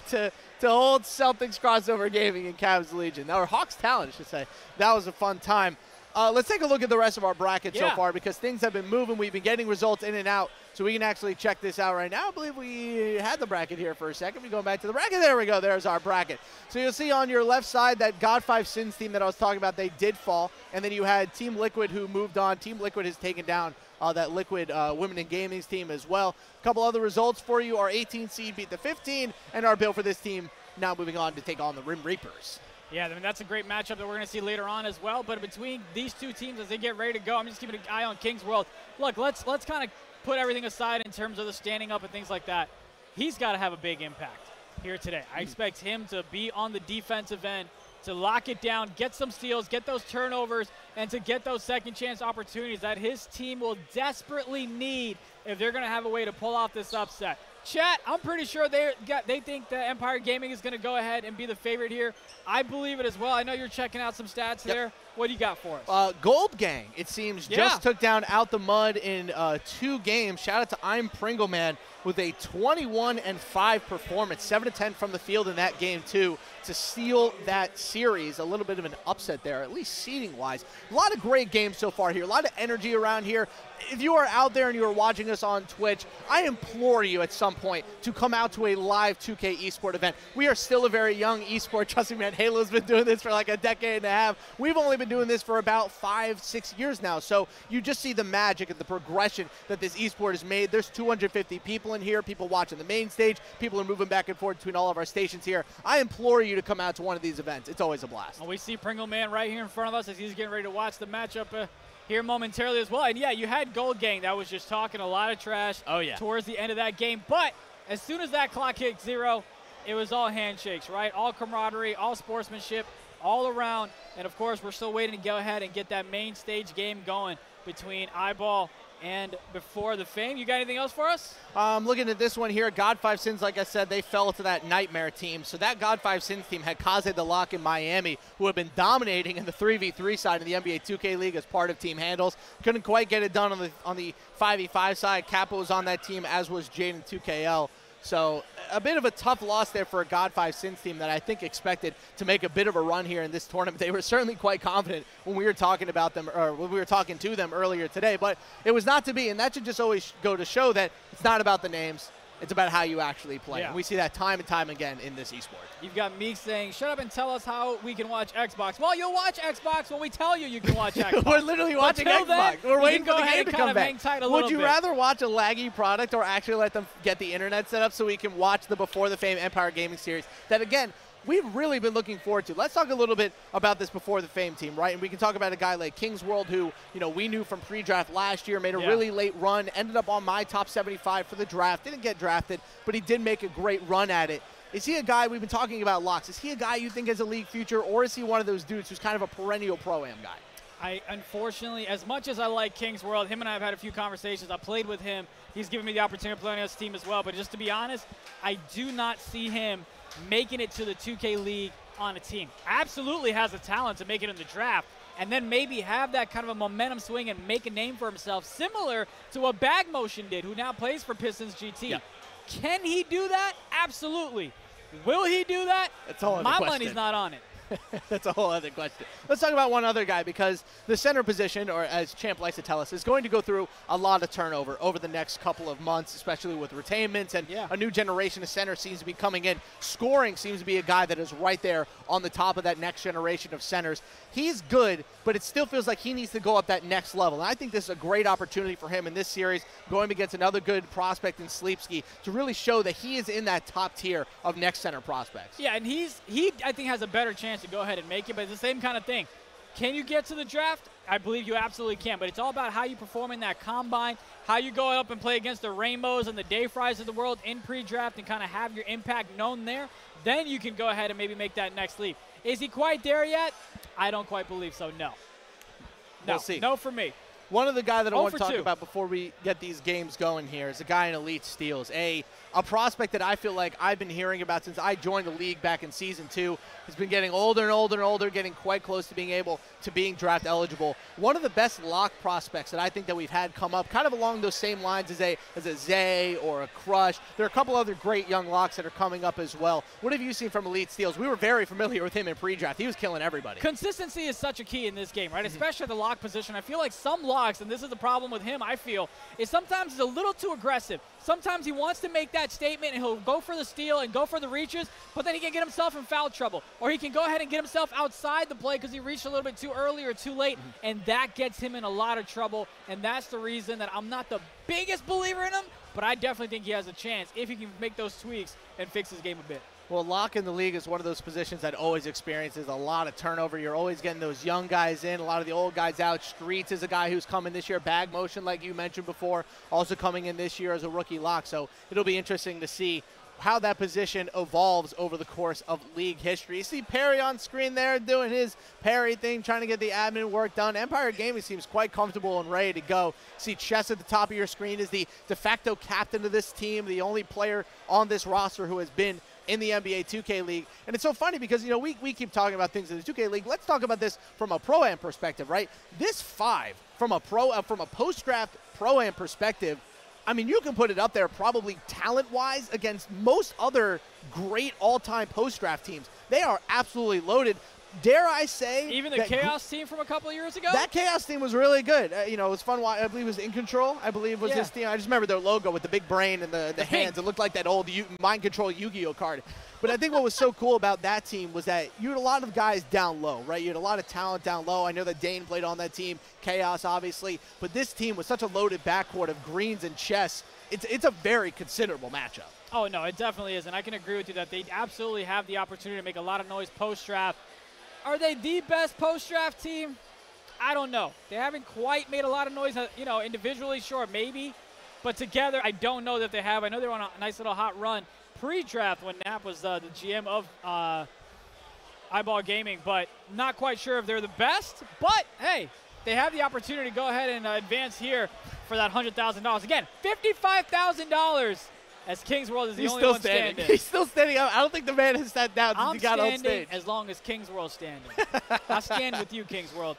to old Celtics crossover gaming and Cavs Legion. Or Hawks Talent, I should say. That was a fun time. Let's take a look at the rest of our bracket so far because things have been moving. We've been getting results in and out, so we can actually check this out right now. I believe we had the bracket here for a second. We're going back to the bracket. There we go. There's our bracket. So you'll see on your left side that God5 Sins team that I was talking about, they did fall. And then you had Team Liquid who moved on. Team Liquid has taken down that Liquid Women in Gaming's team as well. A couple other results for you. Our 18 seed beat the 15, and our build for this team now moving on to take on the Rim Reapers. Yeah, I mean, that's a great matchup that we're going to see later on as well. But between these two teams, as they get ready to go, I'm just keeping an eye on King's World. Look, let's kind of put everything aside in terms of the standing up and things like that. He's got to have a big impact here today. I expect him to be on the defensive end, to lock it down, get some steals, get those turnovers, and to get those second chance opportunities that his team will desperately need if they're going to have a way to pull off this upset. Chat, I'm pretty sure they think that Empire Gaming is going to go ahead and be the favorite here. I believe it as well. I know you're checking out some stats there. What do you got for us? Gold Gang, it seems, just took down Out the Mud in 2 games. Shout out to I'm Pringle Man with a 21-5 performance, 7-10 from the field in that game too, to seal that series. A little bit of an upset there, at least seeding-wise. A lot of great games so far here. A lot of energy around here. If you are out there and you are watching us on Twitch, I implore you at some point to come out to a live 2K eSport event. We are still a very young eSport. Trust me, man, Halo's been doing this for like a decade and a half. We've only been doing this for about 5-6 years now. So you just see the magic and the progression that this eSport has made. There's 250 people in here, people watching the main stage. People are moving back and forth between all of our stations here. I implore you to come out to one of these events. It's always a blast. Well, we see Pringle Man right here in front of us as he's getting ready to watch the matchup here momentarily as well. And yeah, you had Gold Gang that was just talking a lot of trash towards the end of that game. But as soon as that clock hit 0, it was all handshakes, right? All camaraderie, all sportsmanship, all around. And of course, we're still waiting to go ahead and get that main stage game going between Eyeball and Before the Fame. You got anything else for us? Looking at this one here, God5 Sins, like I said, they fell to that Nightmare team. So that God5 Sins team had Kaze the Lock in Miami, who have been dominating in the 3v3 side of the NBA 2K League as part of Team Handles. Couldn't quite get it done on the 5v5 side. Kappa was on that team, as was Jaden 2KL. So a bit of a tough loss there for a God5 Sins team that I think expected to make a bit of a run here in this tournament. They were certainly quite confident when we were talking about them, or when we were talking to them earlier today, but it was not to be, and that should just always go to show that it's not about the names. It's about how you actually play. And we see that time and time again in this esport. You've got Meek saying, shut up and tell us how we can watch Xbox. Well, you'll watch Xbox when we tell you can watch Xbox. We're literally watching Xbox. We're waiting for the game to come back. Would you rather watch a laggy product or actually let them get the internet set up so we can watch the Before the Fame Empire Gaming series that, again, we've really been looking forward to? Let's talk a little bit about this Before the Fame team, right? And we can talk about a guy like King's World who, we knew from pre-draft last year, made a really late run, ended up on my top 75 for the draft, didn't get drafted, but he did make a great run at it. Is he a guy, we've been talking about Locks, is he a guy you think has a league future, or is he one of those dudes who's kind of a perennial Pro-Am guy? Unfortunately, as much as I like King's World, him and I have had a few conversations. I played with him. He's given me the opportunity to play on his team as well. But just to be honest, I do not see him making it to the 2K League on a team. Absolutely has the talent to make it in the draft and then maybe have that kind of a momentum swing and make a name for himself, similar to what Bag Motion did, who now plays for Pistons GT. Yeah. Can he do that? Absolutely. Will he do that? That's all. My money's not on it. That's a whole other question. Let's talk about one other guy, because the center position, or as Champ likes to tell us, is going to go through a lot of turnover over the next couple of months, especially with retainments, and a new generation of center seems to be coming in. Scoring seems to be a guy that is right there on the top of that next generation of centers. He's good, but it still feels like he needs to go up that next level. And I think this is a great opportunity for him in this series, going against another good prospect in Sleepski, to really show that he is in that top tier of next center prospects. Yeah, and he I think has a better chance to go ahead and make it, but it's the same kind of thing. Can you get to the draft? I believe you absolutely can, but it's all about how you perform in that combine, how you go up and play against the Rainbows and the Day Fries of the world in pre-draft and kind of have your impact known there, then you can go ahead and maybe make that next leap. Is he quite there yet? I don't quite believe so, no. No, We'll see. No for me. One of the guys that I want to talk 2. about before we get these games going here is a guy in Elite Steals, a prospect that I feel like I've been hearing about since I joined the league back in Season 2. He's been getting older and older and older, getting quite close to being draft eligible. One of the best lock prospects that I think that we've had come up, kind of along those same lines as a Zay or a Crush. There are a couple other great young locks that are coming up as well. What have you seen from Elite Steals? We were very familiar with him in pre-draft. He was killing everybody. Consistency is such a key in this game, right? Especially at the lock position. I feel like some locks, and this is the problem with him, I feel, is sometimes he's a little too aggressive. Sometimes he wants to make that statement and he'll go for the steal and go for the reaches, but then he can get himself in foul trouble. Or he can go ahead and get himself outside the play because he reached a little bit too early or too late, and that gets him in a lot of trouble. And that's the reason that I'm not the biggest believer in him, but I definitely think he has a chance if he can make those tweaks and fix his game a bit. Well, lock in the league is one of those positions that always experiences a lot of turnover. You're always getting those young guys in, a lot of the old guys out. Streets is a guy who's coming this year. Bag Motion, like you mentioned before, also coming in this year as a rookie lock. So it'll be interesting to see how that position evolves over the course of league history. You see Perry on screen there doing his Perry thing, trying to get the admin work done. Empire Gaming seems quite comfortable and ready to go. See Chess at the top of your screen is the de facto captain of this team, the only player on this roster who has been in the NBA 2K League. And it's so funny because, you know, we keep talking about things in the 2K League. Let's talk about this from a Pro-Am perspective, right? This 5, from a post-draft Pro-Am perspective, I mean, you can put it up there probably talent-wise against most other great all-time post-draft teams. They are absolutely loaded. Dare I say, even the Chaos team from a couple of years ago? That Chaos team was really good. You know, it was fun. I believe it was In Control, I believe was his team. I just remember their logo with the big brain and the hands. It looked like that old Mind Control Yu-Gi-Oh card. But I think what was so cool about that team was that you had a lot of guys down low, right? You had a lot of talent down low. I know that Dane played on that team, Chaos obviously. But this team was such a loaded backcourt of Greens and Chess. It's a very considerable matchup. Oh, no, it definitely is. And I can agree with you that they absolutely have the opportunity to make a lot of noise post-draft. Are they the best post-draft team? I don't know. They haven't quite made a lot of noise, you know, individually, sure, maybe. But together, I don't know that they have. I know they're on a nice little hot run pre-draft when Knapp was the GM of Eyeball Gaming, but not quite sure if they're the best. But, hey, they have the opportunity to go ahead and advance here for that $100,000. Again, $55,000. As Kings World is the only one standing. He's still standing up. I don't think the man has sat down since he got on stage. As long as Kings World's standing. I stand with you, Kings World.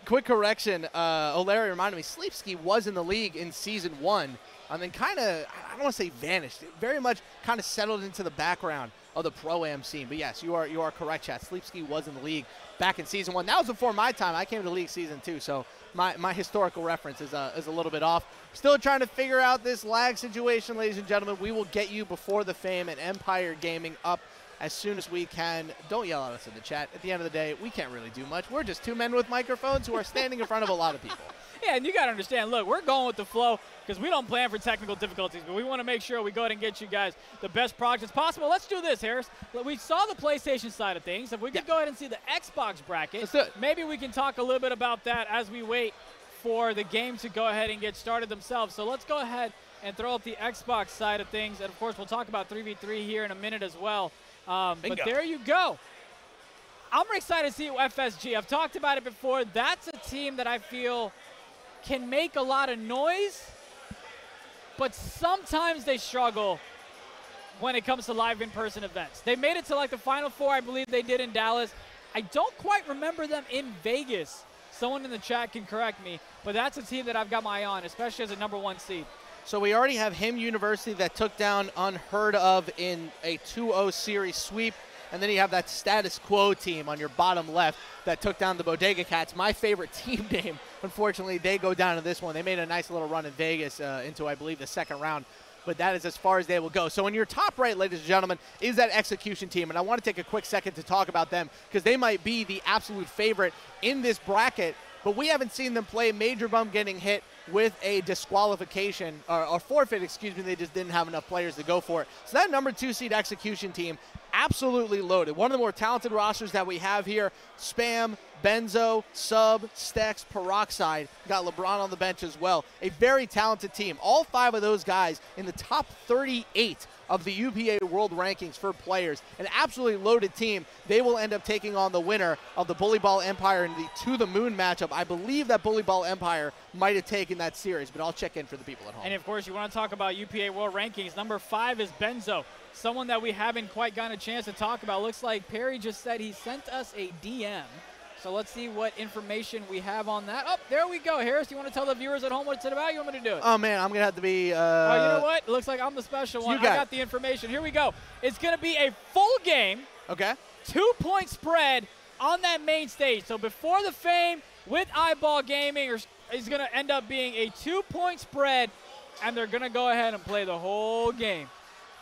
Quick correction. O'Leary reminded me, Sleepski was in the league in Season 1 and then kind of, I don't want to say vanished, very much kind of settled into the background of the Pro-Am scene. But yes, you are correct, chat. Sleepski was in the league back in Season 1. That was before my time. I came to the league Season 2, so my historical reference is a little bit off. Still trying to figure out this lag situation, ladies and gentlemen. We will get you before the fame and Empire Gaming up as soon as we can. Don't yell at us in the chat. At the end of the day, we can't really do much. We're just two men with microphones who are standing in front of a lot of people. Yeah, and you got to understand, look, we're going with the flow because we don't plan for technical difficulties, but we want to make sure we go ahead and get you guys the best product as possible. Let's do this, Harris. We saw the PlayStation side of things. If we could go ahead and see the Xbox bracket, let's do it. Maybe we can talk a little bit about that as we wait for the game to go ahead and get started themselves. So let's go ahead and throw up the Xbox side of things. And, of course, we'll talk about 3v3 here in a minute as well. But there you go. I'm excited to see FSG. I've talked about it before. That's a team that I feel can make a lot of noise, but sometimes they struggle when it comes to live in-person events. They made it to like the Final Four, I believe they did in Dallas. I don't quite remember them in Vegas. Someone in the chat can correct me, but that's a team that I've got my eye on, especially as a #1 seed. So we already have Him University that took down Unheard Of in a 2-0 series sweep. And then you have that Status Quo team on your bottom left that took down the Bodega Cats. My favorite team name. Unfortunately, they go down to this one. They made a nice little run in Vegas into, I believe, the second round. But that is as far as they will go. So in your top right, ladies and gentlemen, is that Execution team. And I want to take a quick second to talk about them because they might be the absolute favorite in this bracket. But we haven't seen them play. Major Bum getting hit with a disqualification, or forfeit, excuse me. They just didn't have enough players to go for it. So that #2 seed Execution team absolutely loaded. One of the more talented rosters that we have here. Spam, Benzo, Sub, Stex, Peroxide. Got LeBron on the bench as well. A very talented team. All 5 of those guys in the top 38 of the UPA World Rankings for players. An absolutely loaded team. They will end up taking on the winner of the Bully Ball Empire in the To The Moon matchup. I believe that Bully Ball Empire might have taken that series, but I'll check in for the people at home. And, of course, you want to talk about UPA World Rankings. Number 5 is Benzo, someone that we haven't quite gotten a chance to talk about. Looks like Perry just said he sent us a DM. So let's see what information we have on that. Oh, there we go. Harris, you want to tell the viewers at home what it's about? You want me to do it? Oh, man, I'm going to have to be oh, you know what? It looks like I'm the special one. I got the information. Here we go. It's going to be a full game. Okay. 2-point spread on that main stage. So before the Fame with Eyeball Gaming is going to end up being a 2-point spread, and they're going to go ahead and play the whole game.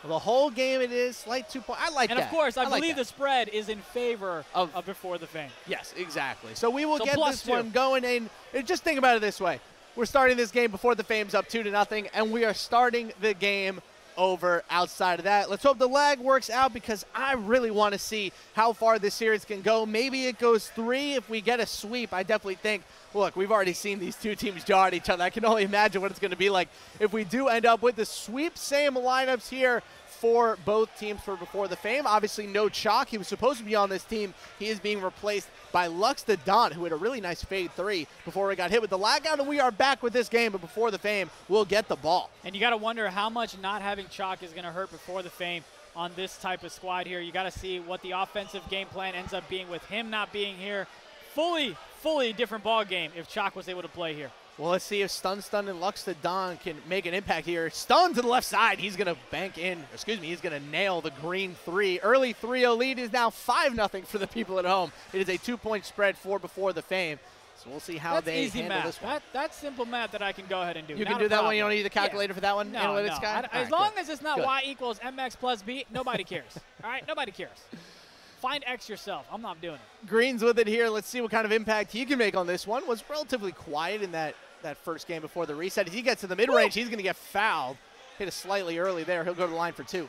Well, the whole game it is, slight 2-point. I like that. And, of course, I like believe that. the spread is in favor of Before the Fame. Yes, exactly. So we will get this +2. one going. And just think about it this way. We're starting this game before the Fame's up 2-0, and we are starting the game over outside of that. Let's hope the lag works out because I really want to see how far this series can go. Maybe it goes 3 if we get a sweep. I definitely think, look, we've already seen these two teams jaw at each other. I can only imagine what it's going to be like if we do end up with the sweep. Same lineups here for both teams for Before the Fame. Obviously, no Chalk. He was supposed to be on this team. He is being replaced by Lux the Don, who had a really nice fade 3 before we got hit with the lag out, and we are back with this game, but Before the Fame will get the ball. And you got to wonder how much not having Chalk is going to hurt Before the Fame on this type of squad here. You got to see what the offensive game plan ends up being with him not being here. Fully different ball game if Chalk was able to play here. Well, let's see if Stun and Lux the Don can make an impact here. Stun to the left side. He's going to bank in. Excuse me. He's going to nail the green 3. Early 3-0 lead is now 5-0 for the people at home. It is a 2-point spread for Before the Fame. So we'll see how they handle this one. That's simple math that I can go ahead and do. You can do that one. You don't need the calculator for that one? No, Analytics guy? As long as it's not Y equals MX plus B, nobody cares. All right? Nobody cares. Find X yourself. I'm not doing it. Green's with it here. Let's see what kind of impact he can make on this one. Was relatively quiet in that first game before the reset. As he gets to the mid-range, he's going to get fouled. Hit it slightly early there. He'll go to the line for 2.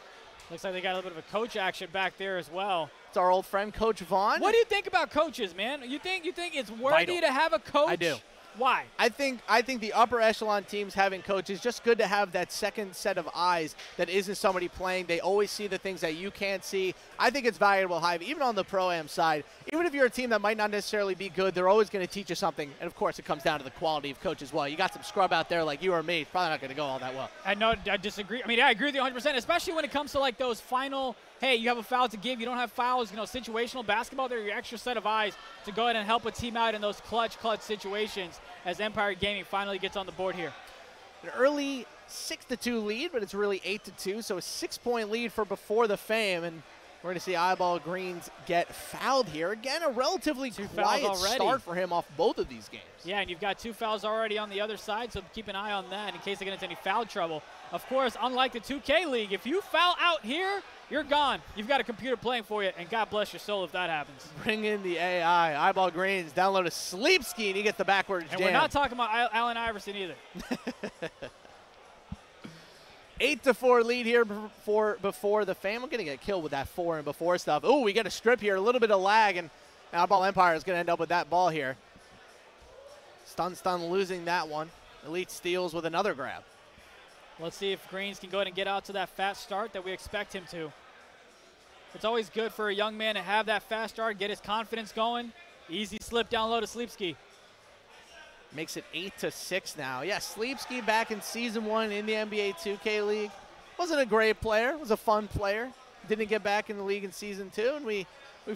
Looks like they got a little bit of a coach action back there as well. It's our old friend, Coach Vaughn. What do you think about coaches, man? You think it's worthy to have a coach? I do. Why? I think the upper echelon teams having coaches, just good to have that second set of eyes that isn't somebody playing. They always see the things that you can't see. I think it's valuable, Hive, even on the Pro-Am side. Even if you're a team that might not necessarily be good, they're always going to teach you something. And, of course, it comes down to the quality of coach as well. You got some scrub out there like you or me. It's probably not going to go all that well. I disagree. I mean, I agree with you 100%, especially when it comes to, like, those final, hey, you have a foul to give, you don't have fouls, situational basketball. They're your extra set of eyes to go ahead and help a team out in those clutch situations as Empire Gaming finally gets on the board here. An early 6-2 lead, but it's really 8-2, so a 6-point lead for Before the Fame, and we're going to see Eyeball Greens get fouled here. Again, a relatively quiet start for him off both of these games. Yeah, and you've got 2 fouls already on the other side, so keep an eye on that in case they get into any foul trouble. Of course, unlike the 2K League, if you foul out here, you're gone. You've got a computer playing for you, and God bless your soul if that happens. Bring in the AI. Eyeball Greens download a sleep ski, and he gets the backwards jam. And we're not talking about Allen Iverson either. 8-4 lead here for Before the Fame. I'm going to get killed with that 4 and before stuff. Oh, we get a strip here, a little bit of lag, and Eyeball Empire is going to end up with that ball here. Stun losing that one. Elite steals with another grab. Let's see if Greens can go ahead and get out to that fast start that we expect him to. It's always good for a young man to have that fast start, get his confidence going. Easy slip down low to Sleepski. Makes it 8-6 now. Yeah, Sleepski back in Season 1 in the NBA 2K League. Wasn't a great player. Was a fun player. Didn't get back in the league in Season 2, and we've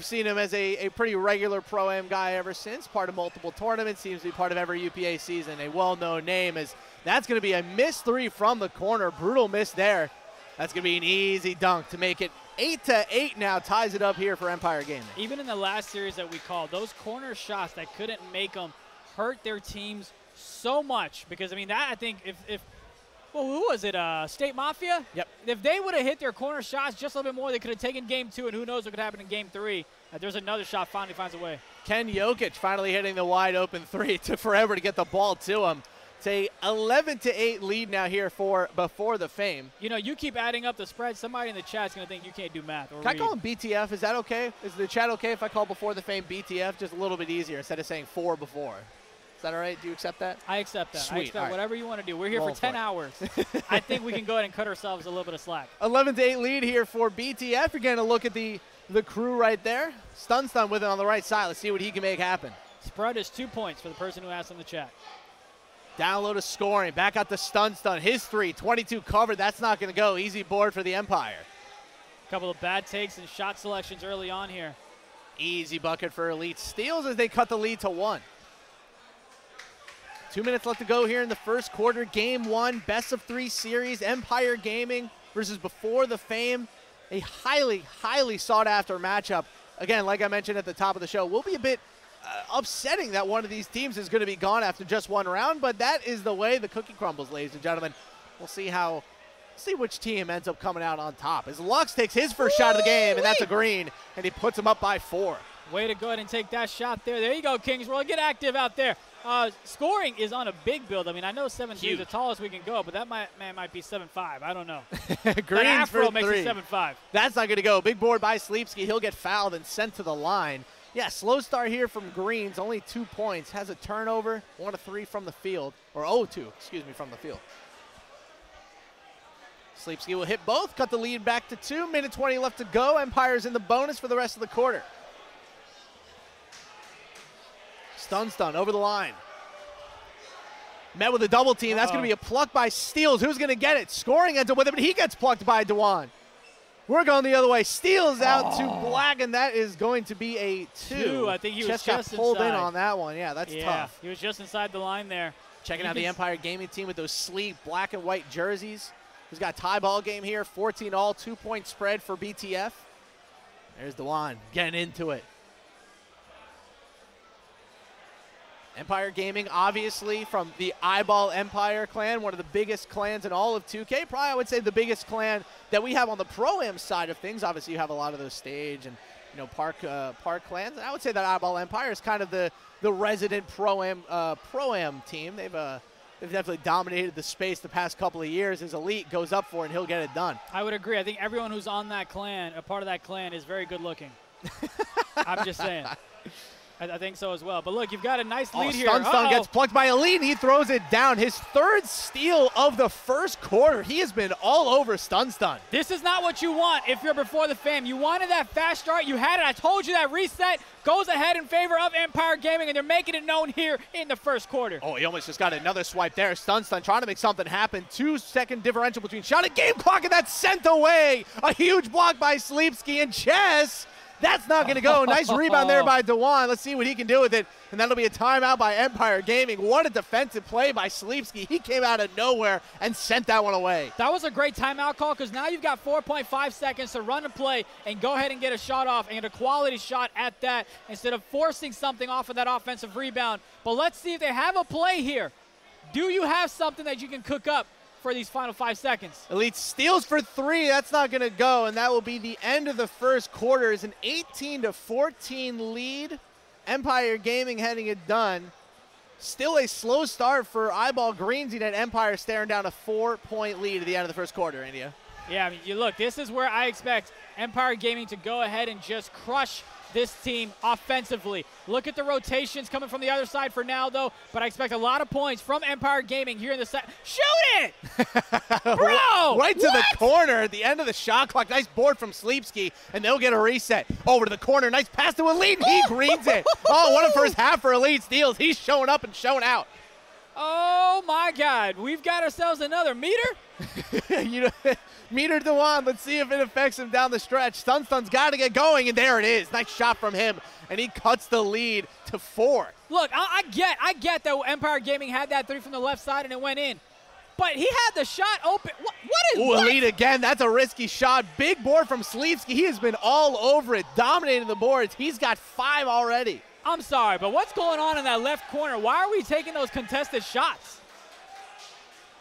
seen him as a pretty regular Pro-Am guy ever since. Part of multiple tournaments. Seems to be part of every UPA season. A well-known name as that's going to be a missed 3 from the corner. Brutal miss there. That's going to be an easy dunk to make it 8-8 now. Ties it up here for Empire Gaming. Even in the last series that we called, those corner shots that couldn't make them hurt their teams so much. Because, I mean, that I think well, who was it? State Mafia? Yep. If they would have hit their corner shots just a little bit more, they could have taken Game 2, and who knows what could happen in Game 3. There's another shot finally finds a way. Ken Jokic finally hitting the wide open 3. It took forever to get the ball to him. It's a 11-8 lead now here for Before the Fame. You know, you keep adding up the spread. Somebody in the chat's going to think you can't do math. Or Can I call him BTF? Is that okay? Is the chat okay if I call Before the Fame BTF? Just a little bit easier instead of saying 4 before. Is that all right? Do you accept that? I accept that. Sweet. I accept whatever you want to do. We're here Roll for 10 for it. hours. I think we can go ahead and cut ourselves a little bit of slack. 11-8 lead here for BTF. You're getting a look at the crew right there. Stun with it on the right side. Let's see what he can make happen. Spread is 2 points for the person who asked in the chat. Download of scoring. Back out to Stun. His 3, 22 covered. That's not going to go. Easy board for the Empire. A couple of bad takes and shot selections early on here. Easy bucket for Elite. Steals as they cut the lead to 1. 2 minutes left to go here in the first quarter. Game 1, best of 3 series. Empire Gaming versus Before the Fame. A highly, highly sought-after matchup. Again, like I mentioned at the top of the show, will be a bit upsetting that one of these teams is going to be gone after just 1 round, but that is the way the cookie crumbles, ladies and gentlemen. We'll see which team ends up coming out on top. As Lux takes his first shot of the game, and that's a green, and he puts him up by 4. Way to go ahead and take that shot there. There you go, Kingsworld. Get active out there. Scoring is on a big build. I mean, I know 7-3 is the tallest we can go, but that might be 7-5. I don't know. Greens for 3. Makes it 7-5. That's not going to go. Big board by Sleepski. He'll get fouled and sent to the line. Yeah, slow start here from Greens. Only 2 points. Has a turnover. 1 of 3 from the field. Or 0-2, excuse me, from the field. Sleepski will hit both. Cut the lead back to 2. Minute 20 left to go. Empire's in the bonus for the rest of the quarter. Stun over the line. Met with a double team. That's going to be a pluck by Steals. Who's going to get it? Scoring ends up with it, but he gets plucked by Dewan. We're going the other way. Steals out to Black, and that is going to be a 2. I think he was just pulled in on that one. Yeah, that's tough. He was just inside the line there. Checking out the Empire Gaming team with those sleek black and white jerseys. Who's got a tie ball game here. 14-all, 2-point spread for BTF. There's Dewan getting into it. Empire Gaming, obviously, from the Eyeball Empire clan, one of the biggest clans in all of 2K. Probably, I would say, the biggest clan that we have on the Pro-Am side of things. Obviously, you have a lot of those stage and, you know, park clans. And I would say that Eyeball Empire is kind of the resident Pro-Am team. They've definitely dominated the space the past couple of years. As Elite goes up for it, and he'll get it done. I would agree. I think everyone who's on that clan, a part of that clan, is very good looking. I'm just saying. I think so as well. But look, you've got a nice lead here. Stun gets plucked by Elite, and he throws it down. His 3rd steal of the first quarter. He has been all over Stun. This is not what you want if you're Before the Fame. You wanted that fast start. You had it. I told you that reset goes ahead in favor of Empire Gaming, and they're making it known here in the first quarter. Oh, he almost just got another swipe there. Stun trying to make something happen. 2-second differential between shot and game clock, and that's sent away. A huge block by Sleepski and Chess. That's not going to go. Nice rebound there by Dewan. Let's see what he can do with it. And that'll be a timeout by Empire Gaming. What a defensive play by Sleepski. He came out of nowhere and sent that one away. That was a great timeout call because now you've got 4.5 seconds to run and play and go ahead and get a shot off and get a quality shot at that instead of forcing something off of that offensive rebound. But let's see if they have a play here. Do you have something that you can cook up for these final 5 seconds? Elite steals for 3. That's not going to go, and that will be the end of the first quarter. Is an 18-14 lead. Empire Gaming having it done. Still a slow start for Eyeball Greens and Empire staring down a 4-point lead at the end of the first quarter, India. Yeah, I mean, you look, this is where I expect Empire Gaming to go ahead and just crush this team offensively. Look at the rotations coming from the other side for now, though, but I expect a lot of points from Empire Gaming here in the set. Shoot it! Bro! Right to the corner at the end of the shot clock. Nice board from Sleepski, and they'll get a reset. Over to the corner. Nice pass to Elite. He greens it. Oh, what a first half for Elite Steals. He's showing up and showing out. Oh, my God. We've got ourselves another meter? Meter Dewan. Let's see if it affects him down the stretch. Stun's got to get going, and there it is. Nice shot from him, and he cuts the lead to 4. Look, I get that Empire Gaming had that 3 from the left side, and it went in. But he had the shot open. What is Ooh, Elite again. That's a risky shot. Big board from Sleevski. He has been all over it, dominating the boards. He's got 5 already. I'm sorry, but what's going on in that left corner? Why are we taking those contested shots?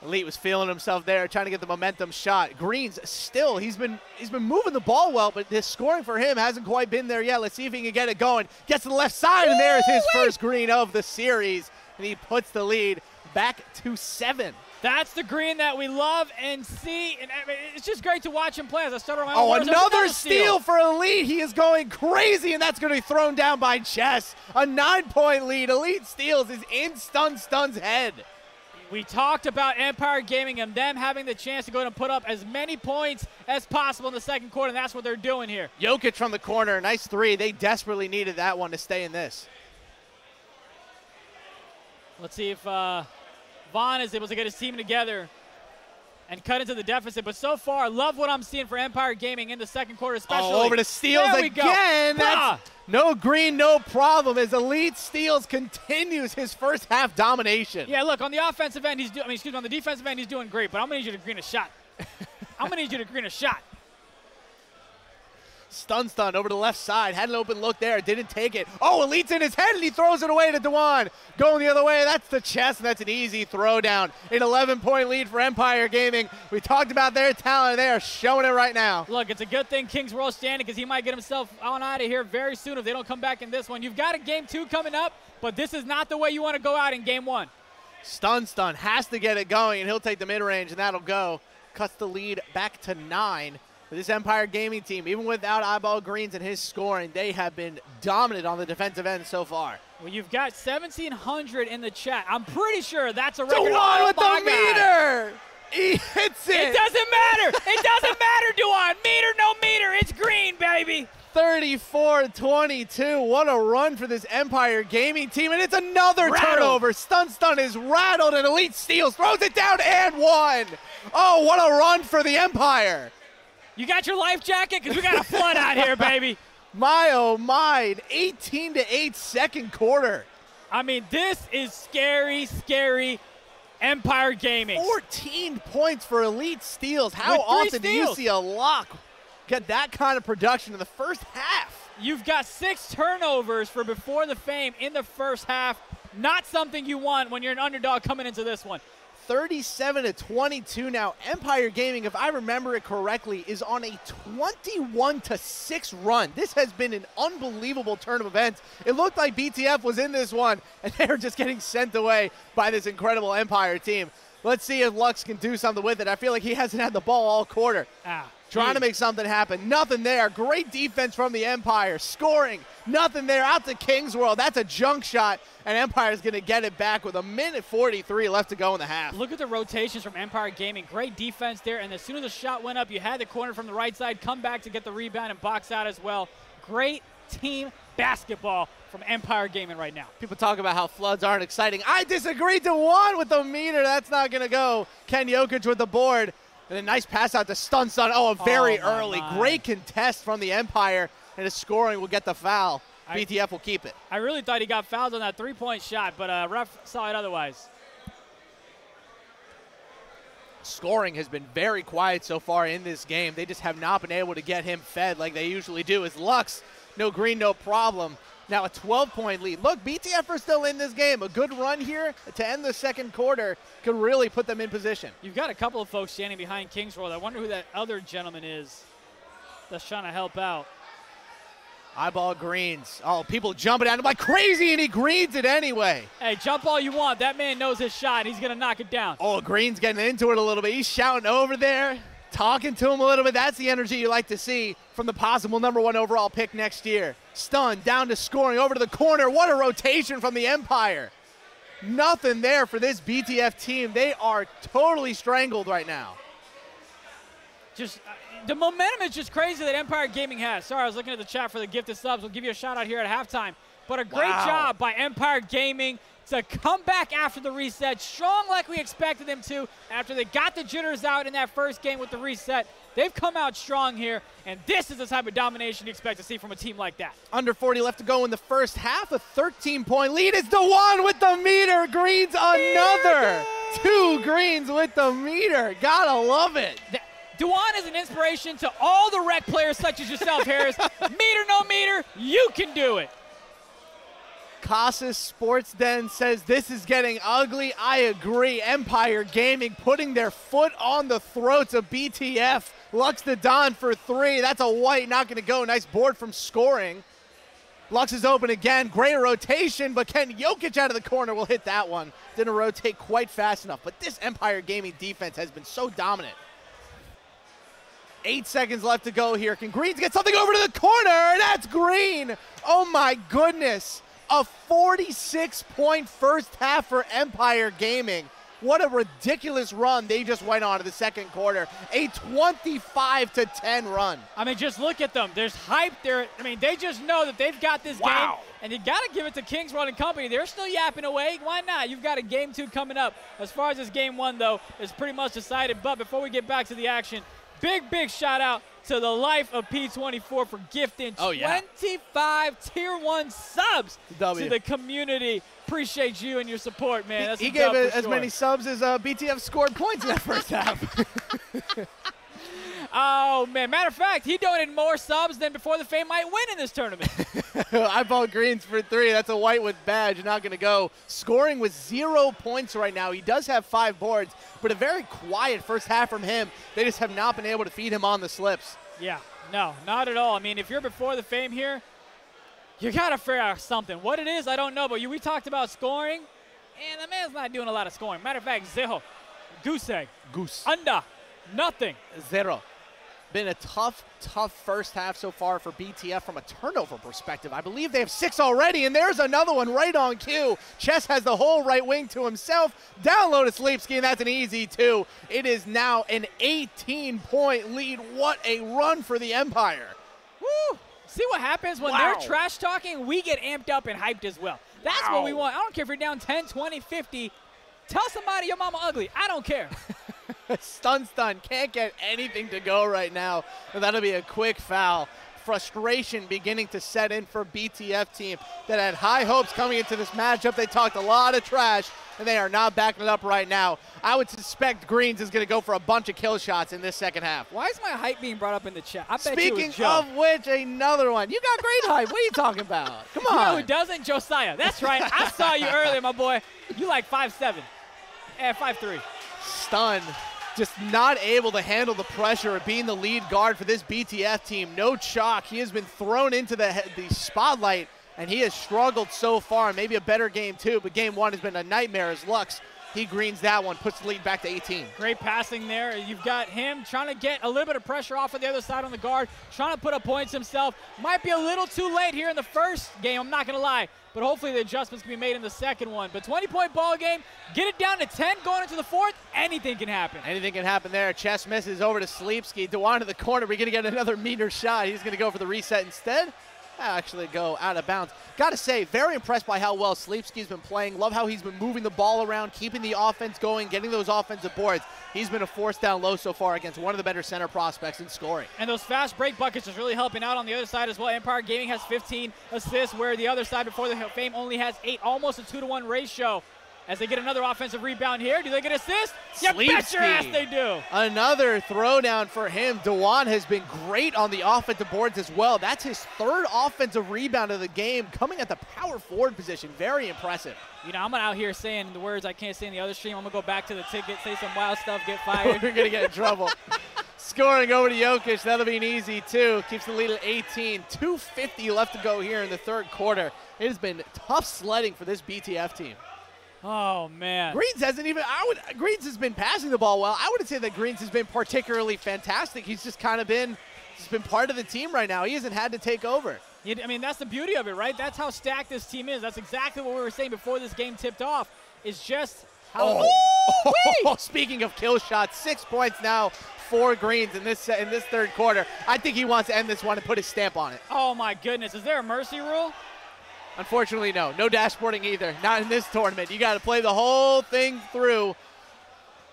Elite was feeling himself there, trying to get the momentum shot. Greens still, he's been moving the ball well, but his scoring for him hasn't quite been there yet. Let's see if he can get it going. Gets to the left side, and there's his first green of the series, and he puts the lead back to 7. That's the green that we love and see, and I mean, it's just great to watch him play. As I stutter on my Oh, own words, another steal for Elite. He is going crazy, and that's going to be thrown down by Chess. A 9-point lead. Elite Steals is in Stun's head. We talked about Empire Gaming and them having the chance to go and put up as many points as possible in the second quarter, and that's what they're doing here. Jokic from the corner, nice 3. They desperately needed that one to stay in this. Let's see if Vaughn is able to get his team together and cut into the deficit. But so far, I love what I'm seeing for Empire Gaming in the second quarter, especially. Oh, over to Steals again. That's no green, no problem, as Elite Steals continues his first half domination. Yeah, look, on the offensive end, on the defensive end, he's doing great, but I'm going to need you to green a shot. I'm going to need you to green a shot. Stun over to the left side. Had an open look there. Didn't take it. Oh, Elite's in his head, and he throws it away to Dewan. Going the other way. That's the chest, and that's an easy throwdown. An 11-point lead for Empire Gaming. We talked about their talent. They are showing it right now. Look, it's a good thing King's World standing because he might get himself on out of here very soon if they don't come back in this one. You've got a game 2 coming up, but this is not the way you want to go out in game 1. Stun has to get it going, and he'll take the mid-range, and that'll go. Cuts the lead back to 9. For this Empire Gaming team, even without Eyeball Greens and his scoring, they have been dominant on the defensive end so far. Well, you've got 1,700 in the chat. I'm pretty sure that's a record. Dewan with the meter! He hits it! It doesn't matter! It doesn't matter, Dewan! Meter, no meter! It's green, baby! 34-22. What a run for this Empire Gaming team, and it's another turnover. Stun is rattled, and Elite Steals, throws it down and 1. Oh, what a run for the Empire. You got your life jacket? Because we got a flood out here, baby. My, oh my, 18-8 second quarter. I mean, this is scary, scary Empire Gaming. 14 points for Elite Steals. How often do you see a lock get that kind of production in the first half? You've got 6 turnovers for Before the Fame in the first half. Not something you want when you're an underdog coming into this one. 37-22 now. Empire Gaming, if I remember it correctly, is on a 21-6 run. This has been an unbelievable turn of events. It looked like BTF was in this one, and they're just getting sent away by this incredible Empire team. Let's see if Lux can do something with it. I feel like he hasn't had the ball all quarter. Trying to make something happen. Nothing there. Great defense from the Empire. Scoring. Nothing there. Out to King's World. That's a junk shot. And Empire's going to get it back with 1:43 left to go in the half. Look at the rotations from Empire Gaming. Great defense there. And as soon as the shot went up, you had the corner from the right side come back to get the rebound and box out as well. Great team basketball from Empire Gaming right now. People talk about how floods aren't exciting. I disagree. Dewan with the meter. That's not going to go. Ken Jokic with the board. And a nice pass out to Stun. Oh, very early. Great contest from the Empire. And his scoring will get the foul. BTF will keep it. I really thought he got fouled on that three-point shot, but ref saw it otherwise. Scoring has been very quiet so far in this game. They just have not been able to get him fed like they usually do. As Lux, no green, no problem. Now a 12-point lead. Look, BTF are still in this game. A good run here to end the second quarter could really put them in position. You've got a couple of folks standing behind King's World. I wonder who that other gentleman is that's trying to help out. Eyeball Greens. Oh, people jumping at him like crazy, and he greens it anyway. Hey, jump all you want. That man knows his shot. He's going to knock it down. Oh, Greens getting into it a little bit. He's shouting over there, talking to him a little bit. That's the energy you like to see from the possible #1 overall pick next year. Stun, down to scoring, over to the corner. What a rotation from the Empire. Nothing there for this BTF team. They are totally strangled right now. Just the momentum is just crazy that Empire Gaming has. Sorry, I was looking at the chat for the gifted subs. We'll give you a shout out here at halftime. But a great job by Empire Gaming to come back after the reset, strong like we expected them to after they got the jitters out in that first game with the reset. They've come out strong here, and this is the type of domination you expect to see from a team like that. Under 40 left to go in the first half. A 13-point lead. It's Dewan with the meter. Greens another. 2 greens with the meter. Gotta love it. Dewan is an inspiration to all the rec players such as yourself, Harris. Meter, no meter, you can do it. Casas Sports Den says this is getting ugly. I agree. Empire Gaming putting their foot on the throats of BTF. Lux the Don for 3. That's a white, not going to go. Nice board from scoring. Lux is open again. Great rotation, but Ken Jokic out of the corner will hit that one. Didn't rotate quite fast enough, but this Empire Gaming defense has been so dominant. 8 seconds left to go here. Can Greens get something over to the corner? That's Green. Oh my goodness. A 46-point first half for Empire Gaming. What a ridiculous run they just went on in the second quarter. A 25-10 run. I mean, just look at them. There's hype there. I mean, they just know that they've got this game. And you got to give it to Kings Run and Company. They're still yapping away. Why not? You've got a game 2 coming up. As far as this game 1, though, is pretty much decided. But before we get back to the action, big shout out to the life of P24 for gifting 25 Tier 1 subs to the community. Appreciate you and your support, man. That's he gave it as many subs as BTF scored points in that first half. Oh, man. Matter of fact, he donated more subs than Before the Fame might win in this tournament. I bought Greens for 3. That's a white with badge. Not going to go. Scoring with 0 points right now. He does have 5 boards, but a very quiet first half from him. They just have not been able to feed him on the slips. Yeah, no, not at all. I mean, if you're Before the Fame here, you got to figure out something. What it is, I don't know, but we talked about scoring, and the man's not doing a lot of scoring. Matter of fact, Zeho, Goose, Under, nothing. 0. Been a tough first half so far for BTF from a turnover perspective. I believe they have 6 already, and there's another one right on cue. Chess has the whole right wing to himself. Download a Sleepski, and that's an easy 2. It is now an 18-point lead. What a run for the Empire. Woo! See what happens when they're trash talking, we get amped up and hyped as well. That's what we want. I don't care if you're down 10, 20, 50. Tell somebody your mama ugly. I don't care. Stun. Can't get anything to go right now. And that'll be a quick foul. Frustration beginning to set in for BTF team that had high hopes coming into this matchup. They talked a lot of trash, and they are not backing it up right now. I would suspect Greens is going to go for a bunch of kill shots in this second half. Why is my hype being brought up in the chat? I bet Speaking of which, another one. You got great hype. What are you talking about? Come on. You know who doesn't? Josiah. That's right. I saw you earlier, my boy. You like 5'7". 5'3". Stun. Just not able to handle the pressure of being the lead guard for this BTF team. No chalk. He has been thrown into the spotlight, and he has struggled so far. Maybe a better game, too, but game 1 has been a nightmare as Lux. He greens that one, puts the lead back to 18. Great passing there. You've got him trying to get a little bit of pressure off of the other side on the guard, trying to put up points himself. Might be a little too late here in the first game, I'm not going to lie. But hopefully the adjustments can be made in the second one. But 20-point ball game, get it down to 10 going into the fourth, anything can happen. Anything can happen there. Chess misses over to Sleepski. Dewan to the corner. We're going to get another meter shot. He's going to go for the reset instead. Actually go out of bounds. Got to say, very impressed by how well Sleepski's been playing. Love how he's been moving the ball around, keeping the offense going, getting those offensive boards. He's been a force down low so far against one of the better center prospects in scoring. And those fast break buckets is really helping out on the other side as well. Empire Gaming has 15 assists, where the other side Before the Fame only has 8, almost a 2-to-1 ratio. As they get another offensive rebound here, do they get assist? You bet your ass they do. Another throwdown for him. Dewan has been great on the offensive boards as well. That's his 3rd offensive rebound of the game, coming at the power forward position. Very impressive. You know, I'm out here saying the words I can't say in the other stream. I'm going to go back to the ticket, say some wild stuff, get fired. We're going to get in trouble. Scoring over to Jokic. That'll be an easy 2. Keeps the lead at 18. 2:50 left to go here in the third quarter. It has been tough sledding for this BTF team. Oh, man. Greens Greens has been passing the ball well. I wouldn't say that Greens has been particularly fantastic. He's just kind of been part of the team right now. He hasn't had to take over. I mean, that's the beauty of it, right? That's how stacked this team is. That's exactly what we were saying before this game tipped off. It's just how Speaking of kill shots, 6 points now for Greens in this third quarter. I think he wants to end this one and put his stamp on it. Oh, my goodness. Is there a mercy rule? Unfortunately, no. No dashboarding either. Not in this tournament. You got to play the whole thing through.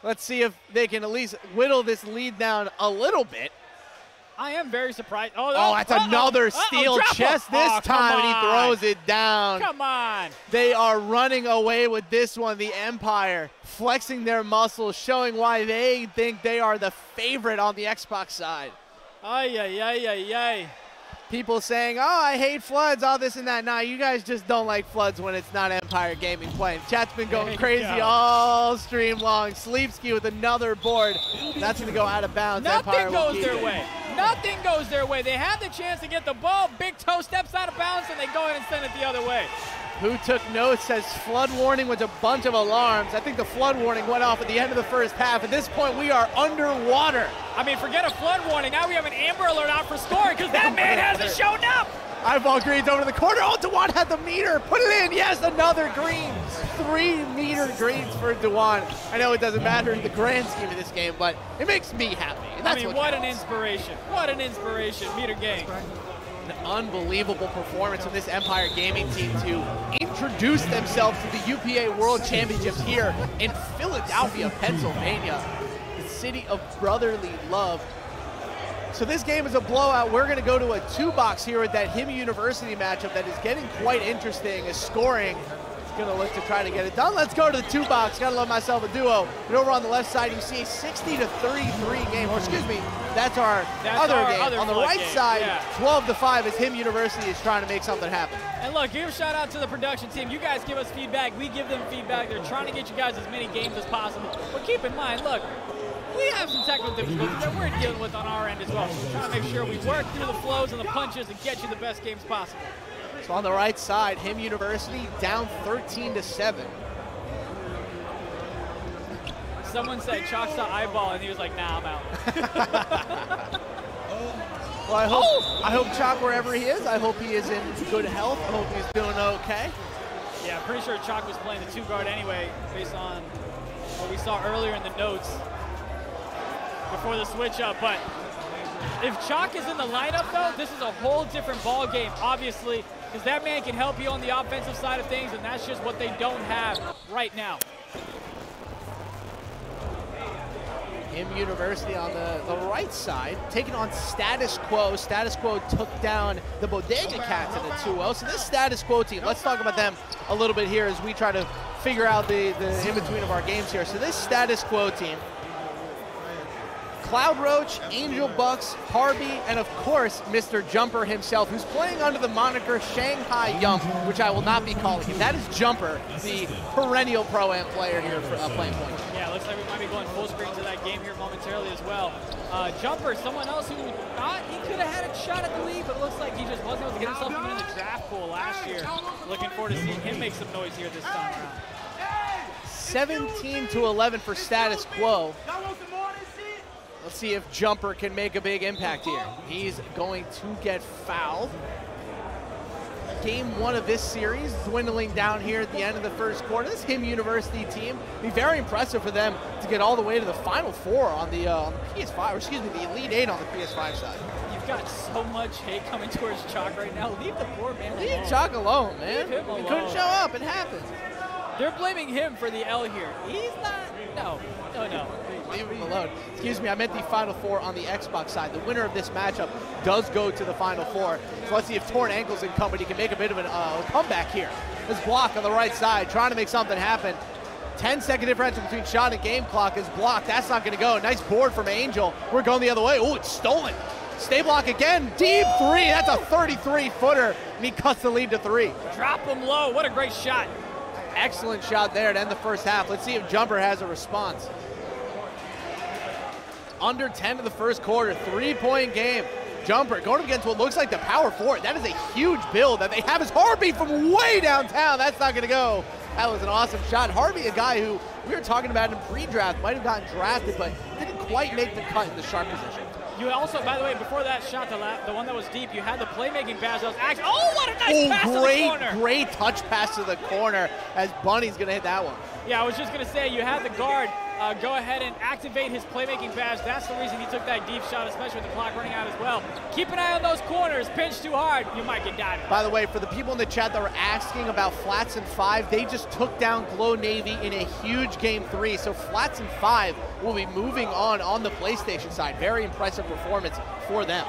Let's see if they can at least whittle this lead down a little bit. I am very surprised. That's another steal. Chess this time, and he throws it down. Come on. They are running away with this one, the Empire, flexing their muscles, showing why they think they are the favorite on the Xbox side. Ay. People saying, oh, I hate floods, all this and that. Nah, you guys just don't like floods when it's not Empire Gaming playing. Chat's been going crazy all stream long. Sleepski with another board. That's going to go out of bounds. Nothing goes their way. Nothing goes their way. They have the chance to get the ball. Big Toe steps out of bounds, and they go ahead and send it the other way. Who took notes says flood warning was a bunch of alarms. I think the flood warning went off at the end of the first half. At this point, we are underwater. I mean, forget a flood warning. Now we have an Amber Alert out for scoring because that man hasn't shown up. Eyeball greens over to the corner. Oh, Dewan had the meter. Put it in. Yes, another green. 3-meter greens for Dewan. I know it doesn't matter in the grand scheme of this game, but it makes me happy. And that's what an inspiration. What an inspiration. Meter game. An unbelievable performance from this Empire Gaming team to introduce themselves to the UPA World Championships here in Philadelphia, Pennsylvania, the city of brotherly love. So this game is a blowout. We're going to go to a 2-box here at that HIM University matchup that is getting quite interesting as scoring. Going to look to try to get it done. Let's go to the 2-box. Got to love myself a duo. And over on the left side, you see a 60-33 game, or excuse me, that's our other game. On the right side, 12-5 as HIM University is trying to make something happen. And look, give a shout out to the production team. You guys give us feedback. We give them feedback. They're trying to get you guys as many games as possible. But keep in mind, look, we have some technical difficulties that we're dealing with on our end as well. So we're trying to make sure we work through the flows and the punches and get you the best games possible. So on the right side, HIM University down 13-7. Someone said Chalk saw eyeball, and he was like, nah, I'm out. Well, I hope Chalk, wherever he is, I hope he is in good health. I hope he's doing okay. Yeah, I'm pretty sure Chalk was playing the 2-guard anyway, based on what we saw earlier in the notes before the switch up. But if Chalk is in the lineup, though, this is a whole different ball game, obviously, because that man can help you on the offensive side of things, and that's just what they don't have right now. HIM University on the right side, taking on Status Quo. Status Quo took down the Bodega Cats in a 2-0. So this Status Quo team, let's talk about them a little bit here as we try to figure out the in-between of our games here. So this Status Quo team, Cloud Roach, Angel Bucks, Harvey, and of course, Mr. Jumper himself, who's playing under the moniker Shanghai Yump, which I will not be calling him. That is Jumper, the perennial Pro-Am player here for playing point. Yeah, looks like we might be going full screen to that game here momentarily as well. Jumper, someone else who thought he could have had a shot at the lead, but it looks like he just wasn't able to get himself even in the draft pool last year. Looking forward to seeing him make some noise here this time around. 17-11 for Status Quo. Let's see if Jumper can make a big impact here. He's going to get fouled. Game 1 of this series dwindling down here at the end of the first quarter. This HIM University team, be very impressive for them to get all the way to the Final Four on the PS5, or excuse me, the Elite 8 on the PS5 side. You've got so much hate coming towards Chalk right now. Leave the poor man alone. Leave Chalk alone, man. Leave him alone. He couldn't show up. It happens. They're blaming him for the L here. He's not. No. Leave him alone. Excuse me, I meant the Final Four on the Xbox side. The winner of this matchup does go to the Final Four. So let's see if Torn Ankles and company can make a bit of a comeback here. This block on the right side, trying to make something happen. 10-second differential between shot and game clock is blocked. That's not going to go. Nice board from Angel. We're going the other way. Oh, it's stolen. Stay block again. Deep 3. That's a 33-footer. And he cuts the lead to 3. Drop him low. What a great shot. Excellent shot there to end the first half. Let's see if Jumper has a response. Under 10 of the first quarter, 3-point game. Jumper going up against what looks like the power forward. That is a huge build that they have as Harvey from way downtown. That's not going to go. That was an awesome shot. Harvey, a guy who we were talking about in pre-draft, might have gotten drafted, but didn't quite make the cut in the sharp position. You also, by the way, before that shot, the one that was deep, you had the playmaking pass that was actually, oh, what a nice pass to the corner. Great touch pass to the corner as Bunny's going to hit that one. Yeah, I was just going to say, you had the guard go ahead and activate his playmaking pass. That's the reason he took that deep shot, especially with the clock running out as well. Keep an eye on those corners. Pinch too hard, you might get dived. By the way, for the people in the chat that were asking about Flats and 5, they just took down Glow Navy in a huge Game 3. So Flats and 5 will be moving on the PlayStation side. Very impressive performance for them.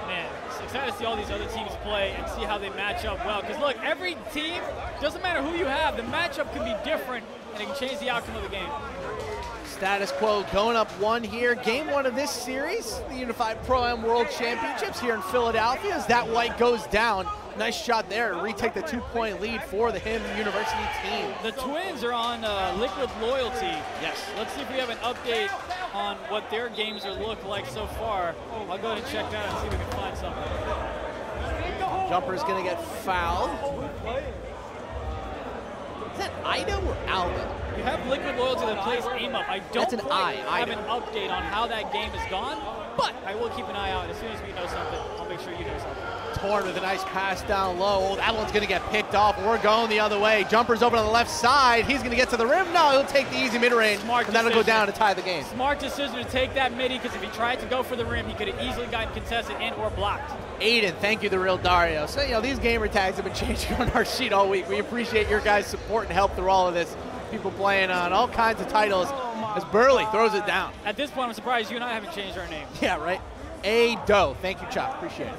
Man, it's excited to see all these other teams play and see how they match up well. Because look, every team, doesn't matter who you have, the matchup can be different and it can change the outcome of the game. Status Quo going up 1 here. Game 1 of this series, the Unified Pro-Am World Championships here in Philadelphia, as that white goes down. Nice shot there to retake the 2-point lead for the HIM University team. The Twins are on Liquid Loyalty. Yes. Let's see if we have an update on what their games are look like so far. I'll go ahead and check that out and see if we can find something. Jumper's going to get fouled. Is that Ida or Alba? You have Liquid Loyalty that plays aim up. I don't That's an I, have Ida. an update on how that game is gone, but I will keep an eye out. As soon as we know something, I'll make sure you know something. Torn with a nice pass down low. Oh, that one's going to get picked off. We're going the other way. Jumper's over on the left side. He's going to get to the rim. No, he'll take the easy mid-range, and that'll go down to tie the game. Smart decision to take that midi, because if he tried to go for the rim, he could have easily gotten contested and or blocked. Aiden, thank you, the real Dario. So, you know, these gamer tags have been changing on our sheet all week. We appreciate your guys' support and help through all of this. People playing on all kinds of titles as Burley throws it down. At this point, I'm surprised you and I haven't changed our name. Yeah, right. A-Do. Thank you, Chuck. Appreciate it.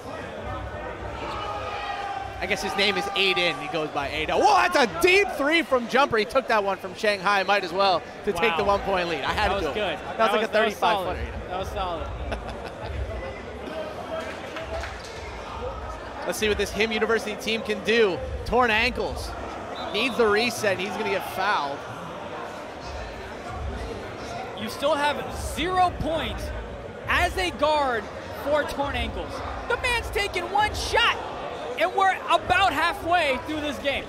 I guess his name is Aiden. He goes by A-Do. Whoa, that's a deep 3 from Jumper. He took that one from Shanghai. Might as well to take the 1-point lead. I had to do it. Good. That was like a 35-footer. That was solid. Let's see what this HIM University team can do. Torn ankles. Needs the reset. He's going to get fouled. You still have 0 points as a guard for torn ankles. The man's taking 1 shot, and we're about halfway through this game.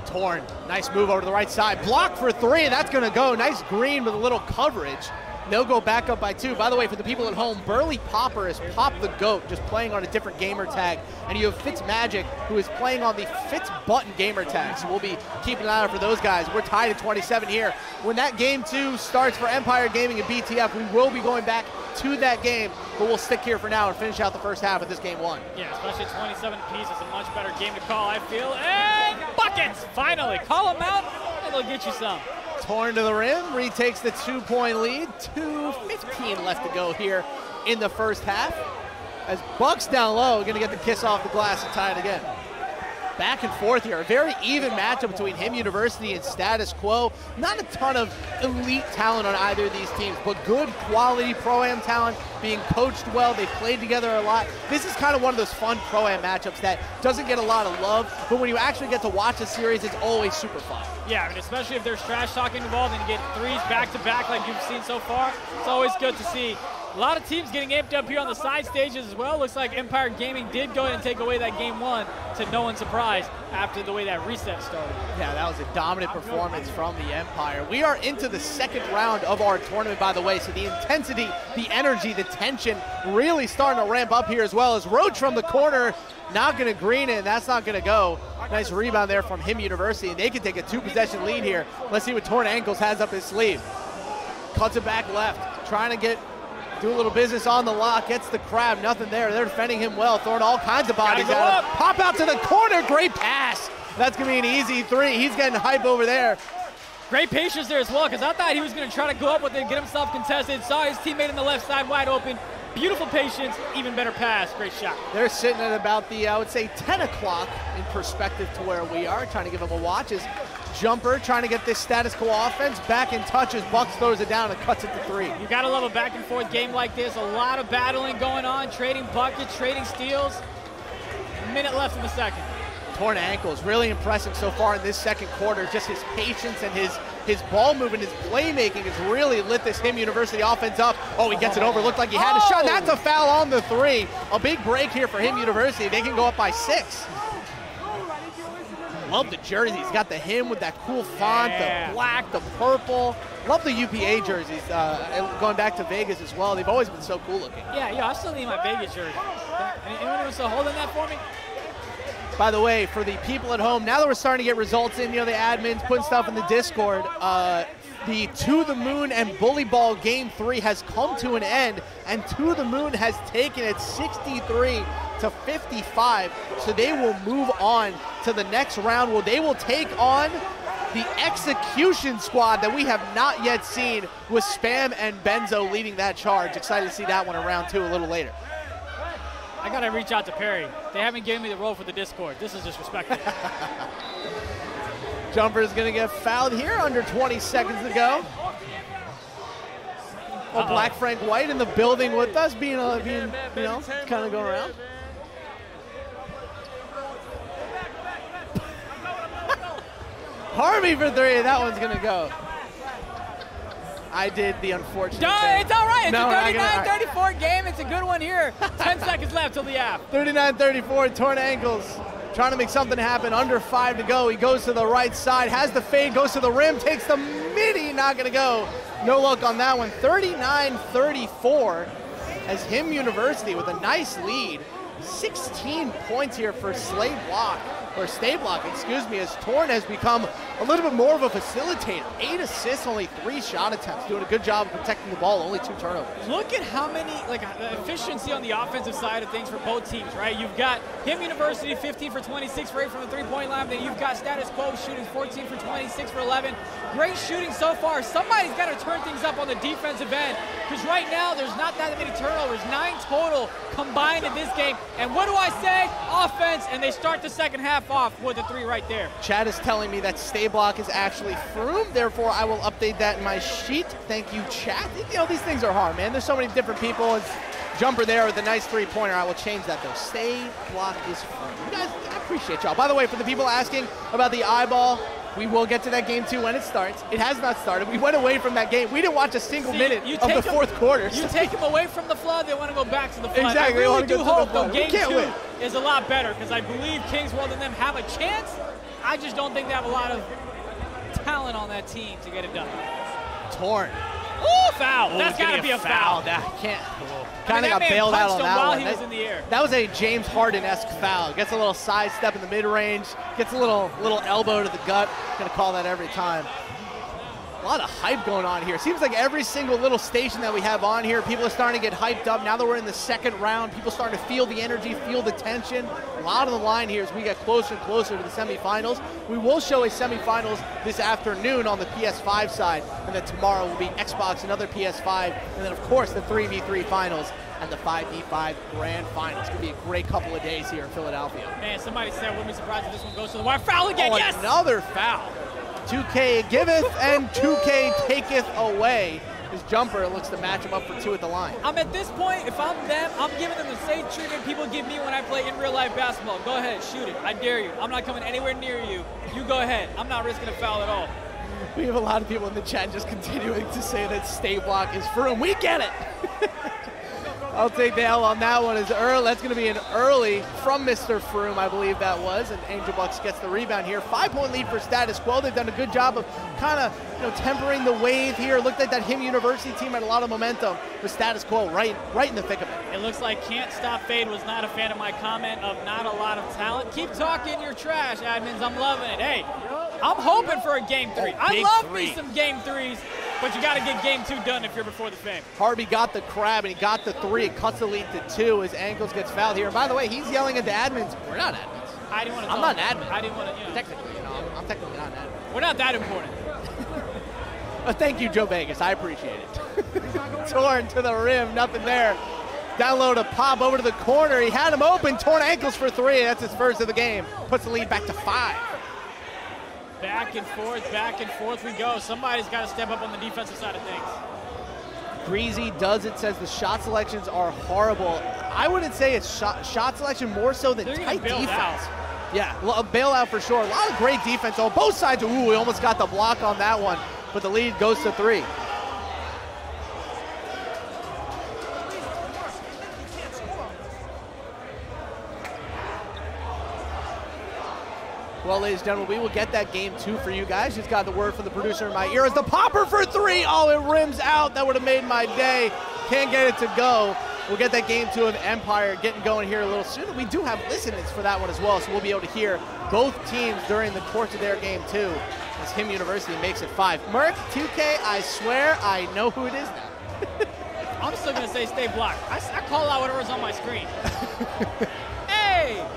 Torn. Nice move over to the right side. Blocked for 3. That's going to go. Nice green with a little coverage. They'll go back up by 2. By the way, for the people at home, Burley Popper has popped the GOAT, just playing on a different gamer tag. And you have Fitzmagic, who is playing on the Fitz Button gamer tag. So we'll be keeping an eye out for those guys. We're tied at 27 here. When that game 2 starts for Empire Gaming and BTF, we will be going back to that game. But we'll stick here for now and finish out the first half of this game 1. Yeah, especially 27 apiece. It's a much better game to call, I feel. And buckets! Finally, call them out, and they'll get you some. Torn to the rim, retakes the 2-point lead. 2:15 left to go here in the first half. As Bucks down low, going to get the kiss off the glass and tie it again. Back and forth here. A very even matchup between HIM University and Status Quo. Not a ton of elite talent on either of these teams, but good quality Pro-Am talent, being coached well. They played together a lot. This is kind of one of those fun Pro-Am matchups that doesn't get a lot of love, but when you actually get to watch a series, it's always super fun. Yeah, I mean, especially if there's trash talking involved and you get 3s back-to-back like you've seen so far. It's always good to see. A lot of teams getting amped up here on the side stages as well. Looks like Empire Gaming did go ahead and take away that game 1 to no one's surprise after the way that reset started. Yeah, that was a dominant performance from the Empire. We are into the second round of our tournament, by the way, so the intensity, the energy, the tension really starting to ramp up here as well. As Roach from the corner, not going to green it, and that's not going to go. Nice rebound there from HIM University, and they can take a 2-possession lead here. Let's see what Torn Ankles has up his sleeve. Cuts it back left, trying to do a little business on the lock, gets the crab, nothing there. They're defending him well, throwing all kinds of bodies at him. Pop out to the corner, great pass. That's gonna be an easy 3. He's getting hype over there. Great patience there as well, because I thought he was gonna try to go up with it, get himself contested, saw his teammate on the left side wide open. Beautiful patience, even better pass, great shot. They're sitting at about the, I would say, 10 o'clock in perspective to where we are, trying to give them a watch. As Jumper trying to get this Status Quo offense back in touch as Bucks throws it down and cuts it to 3. You gotta love a back and forth game like this. A lot of battling going on, trading buckets, trading steals. A minute left in the second. Torn Ankles, really impressive so far in this second quarter. Just his patience and his ball movement, his playmaking has really lit this HIM University offense up. Oh, he gets it over. Looked like he had a shot. That's a foul on the 3. A big break here for HIM University. They can go up by 6. Love the jerseys. He's got the HIM with that cool font, the black, the purple. Love the UPA jerseys. Going back to Vegas as well. They've always been so cool looking. Yeah, I still need my Vegas jersey. Anyone still holding that for me? By the way, for the people at home, now that we're starting to get results in, the admins putting stuff in the Discord, the To The Moon and Bully Ball Game 3 has come to an end, and To The Moon has taken it 63-55, so they will move on to the next round where they will take on the Execution Squad that we have not yet seen, with Spam and Benzo leading that charge. Excited to see that one in round 2 a little later. I gotta reach out to Perry. They haven't given me the role for the Discord. This is disrespectful. Jumper is gonna get fouled here, under 20 seconds to go. Well, Black Frank White in the building with us, being you know, kind of going around. Harvey for three. That one's going to go. I did the unfortunate thing. It's all right. It's a 39-34 game. It's a good one here. 10 seconds left till the half. 39-34, torn ankles. Trying to make something happen. Under 5 to go. He goes to the right side, has the fade, goes to the rim, takes the midi. Not going to go. No luck on that one. 39-34 as Him University with a nice lead. 16 points here for Stay Block, excuse me, as Torn has become a little bit more of a facilitator. 8 assists, only 3 shot attempts, doing a good job of protecting the ball, only 2 turnovers. Look at how many, efficiency on the offensive side of things for both teams, right? You've got Him University 15 for 26 right from the three-point line, then you've got Status Quo shooting 14 for 26 for 11. Great shooting so far. Somebody's got to turn things up on the defensive end, because right now there's not that many turnovers, 9 total combined in this game. And what do I say? Offense, and they start the second half off with a 3 right there. Chad is telling me that Stay Block is actually Froome, therefore I will update that in my sheet. Thank you, Chad. You know, these things are hard, man. There's so many different people. It's Jumper there with a nice 3-pointer. I will change that, though. Stay Block is Froome. You guys, I appreciate y'all. By the way, for the people asking about the eyeball, we will get to that game, too, when it starts. It has not started. We went away from that game. We didn't watch a single minute of the fourth quarter. You take them away from the flood, they want to go back to the flood. Exactly. I really do hope, though, game 2 is a lot better, because I believe Kingsworld and them have a chance. I just don't think they have a lot of talent on that team to get it done. Torn. Ooh, foul. That's got to be a foul. That can't. Kind of got bailed out on that while one. He was in the air. That was a James Harden-esque foul. Gets a little sidestep in the mid-range, gets a little elbow to the gut. Gonna call that every time. A lot of hype going on here. Seems like every single little station that we have on here, people are starting to get hyped up. Now that we're in the second round, people starting to feel the energy, feel the tension. A lot on the line here as we get closer and closer to the semifinals. We will show a semifinals this afternoon on the PS5 side, and then tomorrow will be Xbox, another PS5, and then of course the 3v3 finals and the 5v5 grand finals. It's going to be a great couple of days here in Philadelphia. Man, somebody said, wouldn't be surprised if this one goes to the wire. Foul again, yes! Another foul. 2K giveth and 2K taketh away. His Jumper looks to match him up for 2 at the line. I'm at this point, if I'm them, I'm giving them the same treatment people give me when I play in real life basketball. Go ahead, shoot it. I dare you. I'm not coming anywhere near you. You go ahead. I'm not risking a foul at all. We have a lot of people in the chat just continuing to say that Stay Block is Froome. We get it. I'll take the L on that one. That's going to be an early from Mr. Froome, I believe that was. And Angel Bucks gets the rebound here. 5-point lead for Status Quo. They've done a good job of kind of tempering the wave here. Looked like that Him University team had a lot of momentum with Status Quo right in the thick of it. It looks like Can't Stop Fade was not a fan of my comment of not a lot of talent. Keep talking your trash, admins. I'm loving it. Hey, I'm hoping for a game 3. I love me some game 3s. But you got to get game 2 done if you're before the fame. Harvey got the crab and he got the 3. It cuts the lead to 2. His ankles gets fouled here. And by the way, he's yelling at the admins. We're not admins. I didn't want to. I'm not an admin. I didn't want to. Technically, I'm technically not an admin. We're not that important. But thank you, Joe Vegas. I appreciate it. Torn to the rim, nothing there. Down low to Pop over to the corner. He had him open. Torn ankles for 3. That's his first of the game. Puts the lead back to 5. Back and forth we go. Somebody's got to step up on the defensive side of things. Greasy does it, says the shot selections are horrible. I wouldn't say it's shot selection more so than tight defense. Yeah, a bailout for sure. A lot of great defense on both sides. Ooh, we almost got the block on that one, but the lead goes to 3. Well, ladies and gentlemen, we will get that game 2 for you guys. Just got the word from the producer in my ear. As the popper for 3. Oh, it rims out. That would have made my day. Can't get it to go. We'll get that game 2 of Empire getting going here a little sooner. We do have listeners for that one as well, so we'll be able to hear both teams during the course of their game 2 as Him University makes it 5. Merc, 2K, I swear I know who it is now. I'm still going to say Stay Block. I call out whatever's on my screen.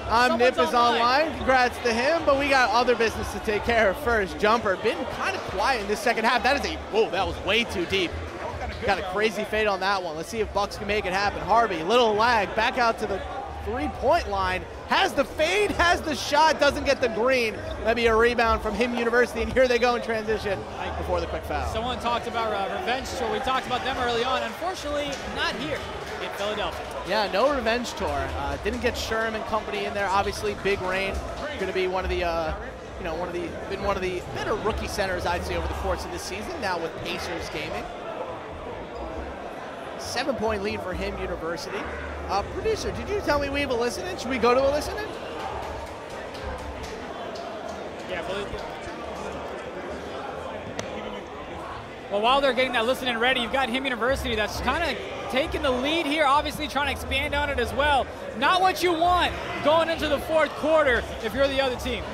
I'm Nip is online. Congrats to him, but we got other business to take care of first. Jumper been kind of quiet in this second half. That is that was way too deep. Got a crazy fade on that one. Let's see if Bucks can make it happen. Harvey, little lag, back out to the three-point line. Has the fade, has the shot, doesn't get the green. That'd be a rebound from him University, and here they go in transition before the quick foul. Someone talked about Revenge Tour. We talked about them early on. Unfortunately, not here in Philadelphia. Yeah, no Revenge Tour. Didn't get Sherm and company in there. Obviously, Big Rain going to be one of the one of the better rookie centers I'd say over the course of this season. Now with Pacers Gaming. 7-point lead for him University. Producer, did you tell me we have a listen-in? Should we go to a listen-in? Yeah, well, while they're getting that listen-in ready, you've got him University that's kind of taking the lead here, obviously trying to expand on it as well. Not what you want going into the fourth quarter if you're the other team.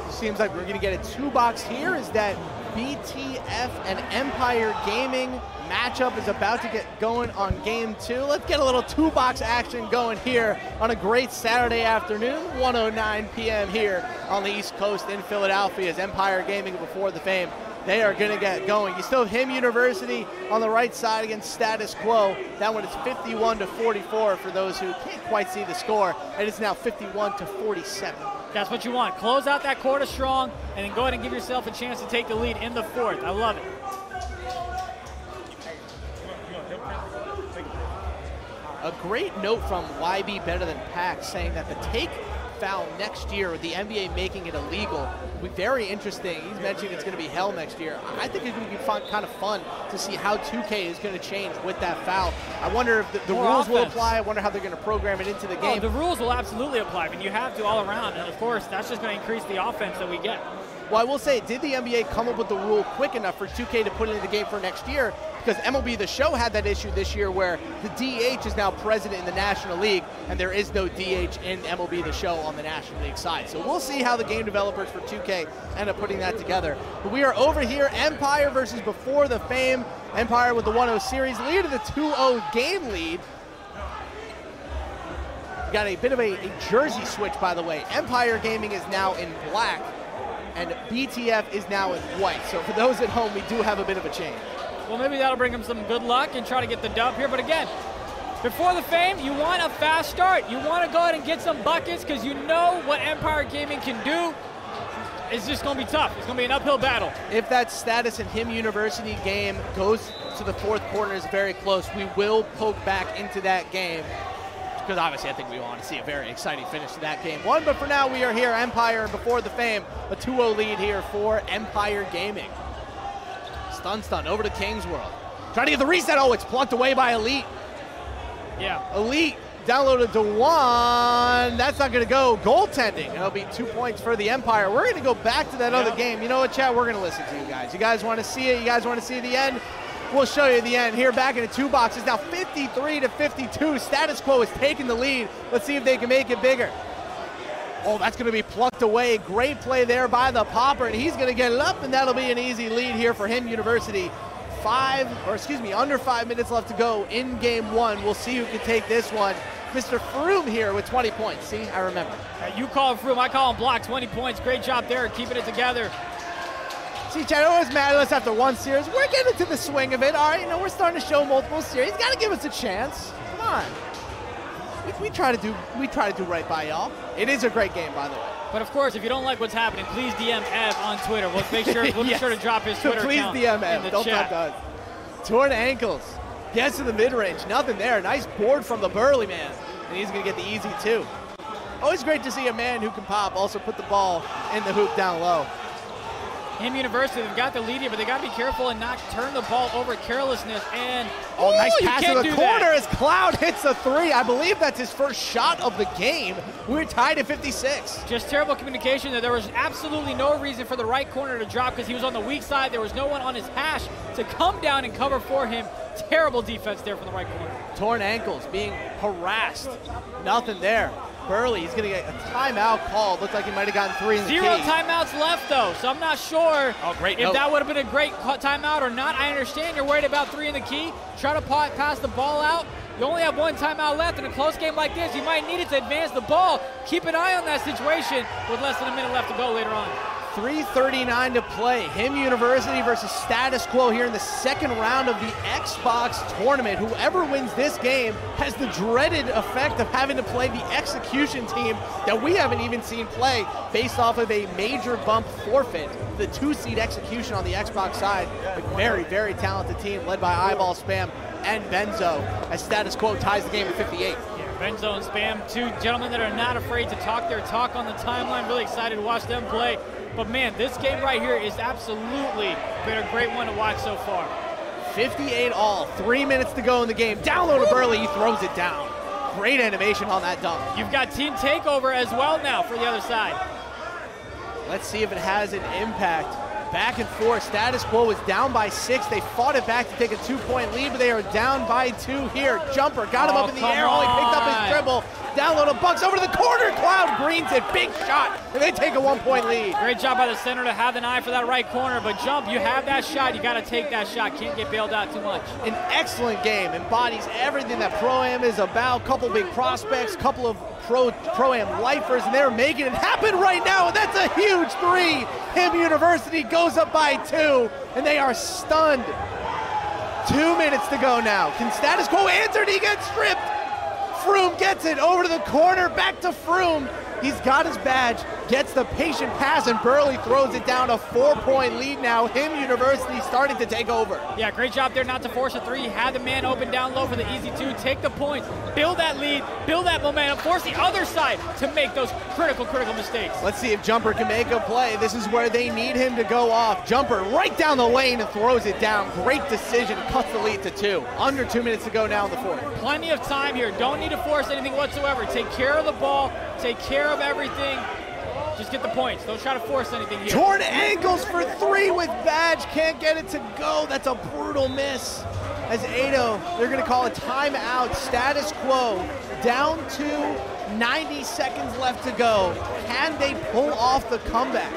Seems like we're going to get a two-box here. Is that BTF and Empire Gaming matchup is about to get going on game 2. Let's get a little two-box action going here on a great Saturday afternoon, 1:09 p.m. here on the East Coast in Philadelphia as Empire Gaming before the fame. They are going to get going. You still have him University on the right side against Status Quo. That one is 51-44 for those who can't quite see the score. And it's now 51-47. That's what you want. Close out that quarter strong and then go ahead and give yourself a chance to take the lead in the fourth. I love it. A great note from YB Better Than Pack saying that the take foul next year with the NBA making it illegal will be very interesting. He's mentioning it's going to be hell next year. I think it's going to be kind of fun to see how 2K is going to change with that foul. I wonder if the rules will apply. I wonder how they're going to program it into the game. Oh, the rules will absolutely apply. I mean, you have to all around. And, of course, that's just going to increase the offense that we get. Well, I will say, did the NBA come up with the rule quick enough for 2K to put it in the game for next year? Because MLB The Show had that issue this year where the DH is now president in the National League, and there is no DH in MLB The Show on the National League side. So we'll see how the game developers for 2K end up putting that together. But we are over here, Empire versus Before the Fame. Empire with the 1-0 series lead to the 2-0 game lead. Got a bit of a jersey switch, by the way. Empire Gaming is now in black, and BTF is now in white. So for those at home, we do have a bit of a change. Well, maybe that'll bring them some good luck and try to get the dub here. But again, Before the Fame, you want a fast start. You want to go ahead and get some buckets because you know what Empire Gaming can do. It's just going to be tough. It's going to be an uphill battle. If that Status and him University game goes to the fourth quarter is very close, we will poke back into that game. Because obviously I think we want to see a very exciting finish to that game one. But for now, we are here, Empire and Before the Fame. A 2-0 lead here for Empire Gaming. Stun over to King's World. Trying to get the reset. Oh, it's plucked away by Elite. Yeah. Elite downloaded to 1. That's not going to go. Goaltending. It'll be 2 points for the Empire. We're going to go back to that other game. You know what, chat? We're going to listen to you guys. You guys want to see it? You guys want to see the end? We'll show you the end here back in the 2 boxes. Now 53-52. Status Quo is taking the lead. Let's see if they can make it bigger. Oh, that's going to be plucked away. Great play there by the Popper, and he's going to get it up, and that'll be an easy lead here for him University. Under 5 minutes left to go in game 1. We'll see who can take this one. Mr. Froome here with 20 points. See, I remember. You call him Froome, I call him Block. 20 points. Great job there, keeping it together. See, Chad, always mad at us after one series. We're getting into the swing of it. All right, we're starting to show multiple series. Got to give us a chance. Come on. We try to do right by y'all. It is a great game, by the way. But of course, if you don't like what's happening, please DM Ev on Twitter. We'll make sure we'll be sure to drop his Twitter please account DM Ev. in the Don't chat. talk to us. Torn ankles. Gets to the mid-range. Nothing there. Nice board from the Burley man. And he's going to get the easy 2. Always great to see a man who can pop also put the ball in the hoop down low. Him University, they've got the lead here, but they got to be careful and not turn the ball over carelessness. And nice pass to the corner that. as Cloud hits a 3. I believe that's his first shot of the game. We're tied at 56. Just terrible communication there. There was absolutely no reason for the right corner to drop because he was on the weak side. There was no one on his hash to come down and cover for him. Terrible defense there from the right corner. Torn ankles, being harassed. Nothing there. Burley, he's going to get a timeout called. Looks like he might have gotten 3 in the key. 0 timeouts left, though, so I'm not sure if that would have been a great timeout or not. I understand you're worried about 3 in the key. Try to pass the ball out. You only have 1 timeout left. In a close game like this, you might need it to advance the ball. Keep an eye on that situation with less than a minute left to go later on. 3:39 to play. Him University versus Status Quo here in the second round of the Xbox tournament. Whoever wins this game has the dreaded effect of having to play the Execution team that we haven't even seen play based off of a major bump forfeit. The 2-seed Execution on the Xbox side. A very, very talented team led by Eyeball Spam and Benzo as Status Quo ties the game at 58. Benzo and Spam, two gentlemen that are not afraid to talk their talk on the timeline. Really excited to watch them play. But man, this game right here is absolutely been a great one to watch so far. 58 all, 3 minutes to go in the game. Down low to Burley, he throws it down. Great animation on that dunk. You've got team takeover as well now for the other side. Let's see if it has an impact. Back and forth, Status Quo was down by 6. They fought it back to take a 2-point lead, but they are down by 2 here. Jumper got him up in the air, only picked up his dribble. Down low to Bucks, over to the corner. Cloud greens it, big shot, and they take a 1-point lead. Great job by the center to have an eye for that right corner, but Jump, you have that shot, you gotta take that shot. Can't get bailed out too much. An excellent game, embodies everything that Pro-Am is about. Couple big prospects, couple of Pro-Am lifers, and they're making it happen right now, and that's a huge 3. Him University goes up by 2, and they are stunned. 2 minutes to go now. Can Status Quo answer? He gets stripped. Froome gets it over to the corner, back to Froome. He's got his badge, gets the patient pass, and Burley throws it down. A 4-point lead now. Him University starting to take over. Yeah, great job there not to force a 3. Had the man open down low for the easy 2. Take the points, build that lead, build that momentum, force the other side to make those critical mistakes. Let's see if Jumper can make a play. This is where they need him to go off. Jumper right down the lane and throws it down. Great decision, cuts the lead to 2. Under 2 minutes to go now in the fourth. Plenty of time here. Don't need to force anything whatsoever. Take care of the ball, take care of everything. Just get the points. Don't try to force anything here. Torn ankles for 3 with badge. Can't get it to go. That's a brutal miss. As Ado, they're going to call a timeout. Status Quo down to 90 seconds left to go. Can they pull off the comeback?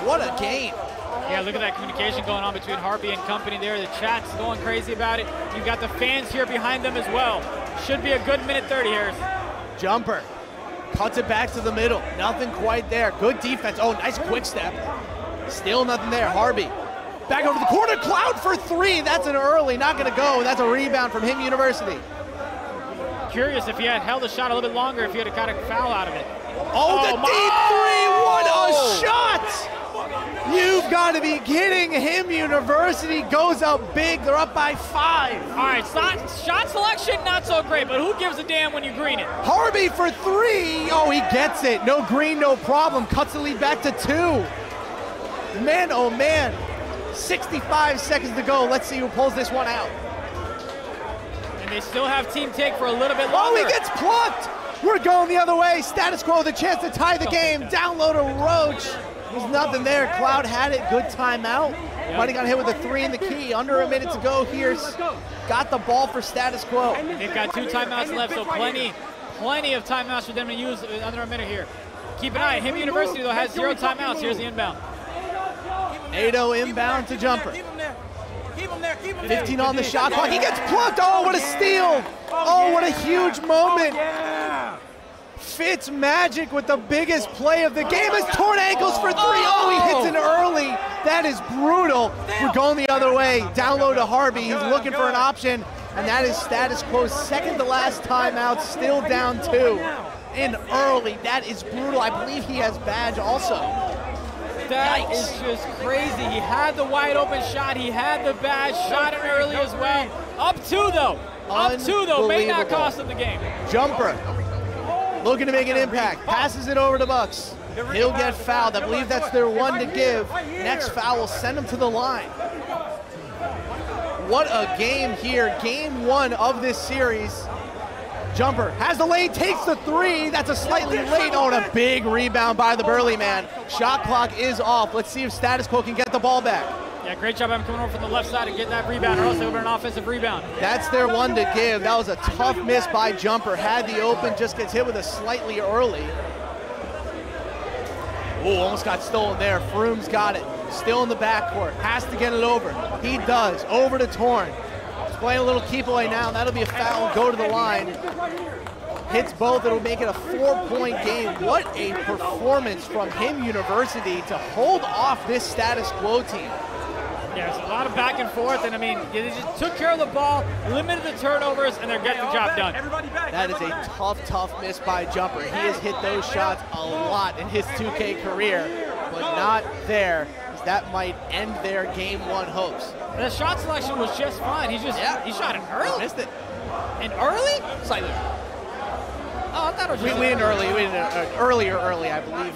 What a game. Yeah, look at that communication going on between Harpy and company there. The chat's going crazy about it. You've got the fans here behind them as well. Should be a good minute 30 here. Jumper cuts it back to the middle. Nothing quite there. Good defense. Oh, nice quick step. Still nothing there. Harvey back over the corner. Cloud for 3. That's an early. Not going to go. That's a rebound from Him University. Curious if he had held the shot a little bit longer, if he had got a foul out of it. Oh, the deep 3. What a shot. You've got to be kidding. Him University goes up big. They're up by 5. All right, shot selection, not so great, but who gives a damn when you green it? Harvey for 3. Oh, he gets it. No green, no problem. Cuts the lead back to 2. Man, oh man. 65 seconds to go. Let's see who pulls this one out. And they still have team take for a little bit longer. Oh, he gets plucked. We're going the other way. Status Quo with a chance to tie the game. Down low to Roach. There's nothing there. Cloud had it. Good timeout. Yep. Might have got hit with a 3 in the key. Under a minute to go here. Got the ball for Status Quo. They've got 2 timeouts left, so plenty of timeouts for them to use under a minute here. Keep an eye. Him University, though, has 0 timeouts. Here's the inbound. Ado inbound to Jumper. Keep him there. Keep him there. Keep him there. 15 on the shot clock. He gets plucked. Oh, what a steal. Oh, what a huge moment. Fitz Magic with the biggest play of the game. Has torn ankles for 3. Oh, he hits it early. That is brutal. We're going the other way. Down low to Harvey. He's looking for an option, and that is Status Quo's second to last timeout. Still down 2. And early. That is brutal. I believe he has badge also. That is just crazy. He had the wide open shot. He had the badge. Shot it early as well. Up 2 though. Up 2 though. May not cost him the game. Jumper. Looking to make an impact. Passes it over to Bucks. He'll get fouled. I believe that's their 1 to give. Next foul will send him to the line. What a game here. Game 1 of this series. Jumper has the lane, takes the 3. That's a slightly late. Oh, and a big rebound by the Burley man. Shot clock is off. Let's see if Status Quo can get the ball back. Yeah, great job. I'm coming over from the left side and get that rebound, or else they'll get an offensive rebound. That's their 1 to give. That was a tough miss by Jumper. Had the open, just gets hit with a slightly early. Oh, almost got stolen there. Froome's got it. Still in the backcourt. Has to get it over. He does. Over to Torn. Playing a little keep away now. That'll be a foul. Go to the line. Hits both. It'll make it a 4-point game. What a performance from Him University to hold off this status quo team. Yeah, it's a lot of back and forth, and I mean, they just took care of the ball, limited the turnovers, and they're getting the job done. That is a tough miss by Jumper. He has hit those shots a lot in his 2K career, but not there, as that might end their game 1 hopes. And the shot selection was just fine. He shot it early. He missed it. And early? Slightly. Oh, I thought it was just we didn't early. We didn't earlier, I believe,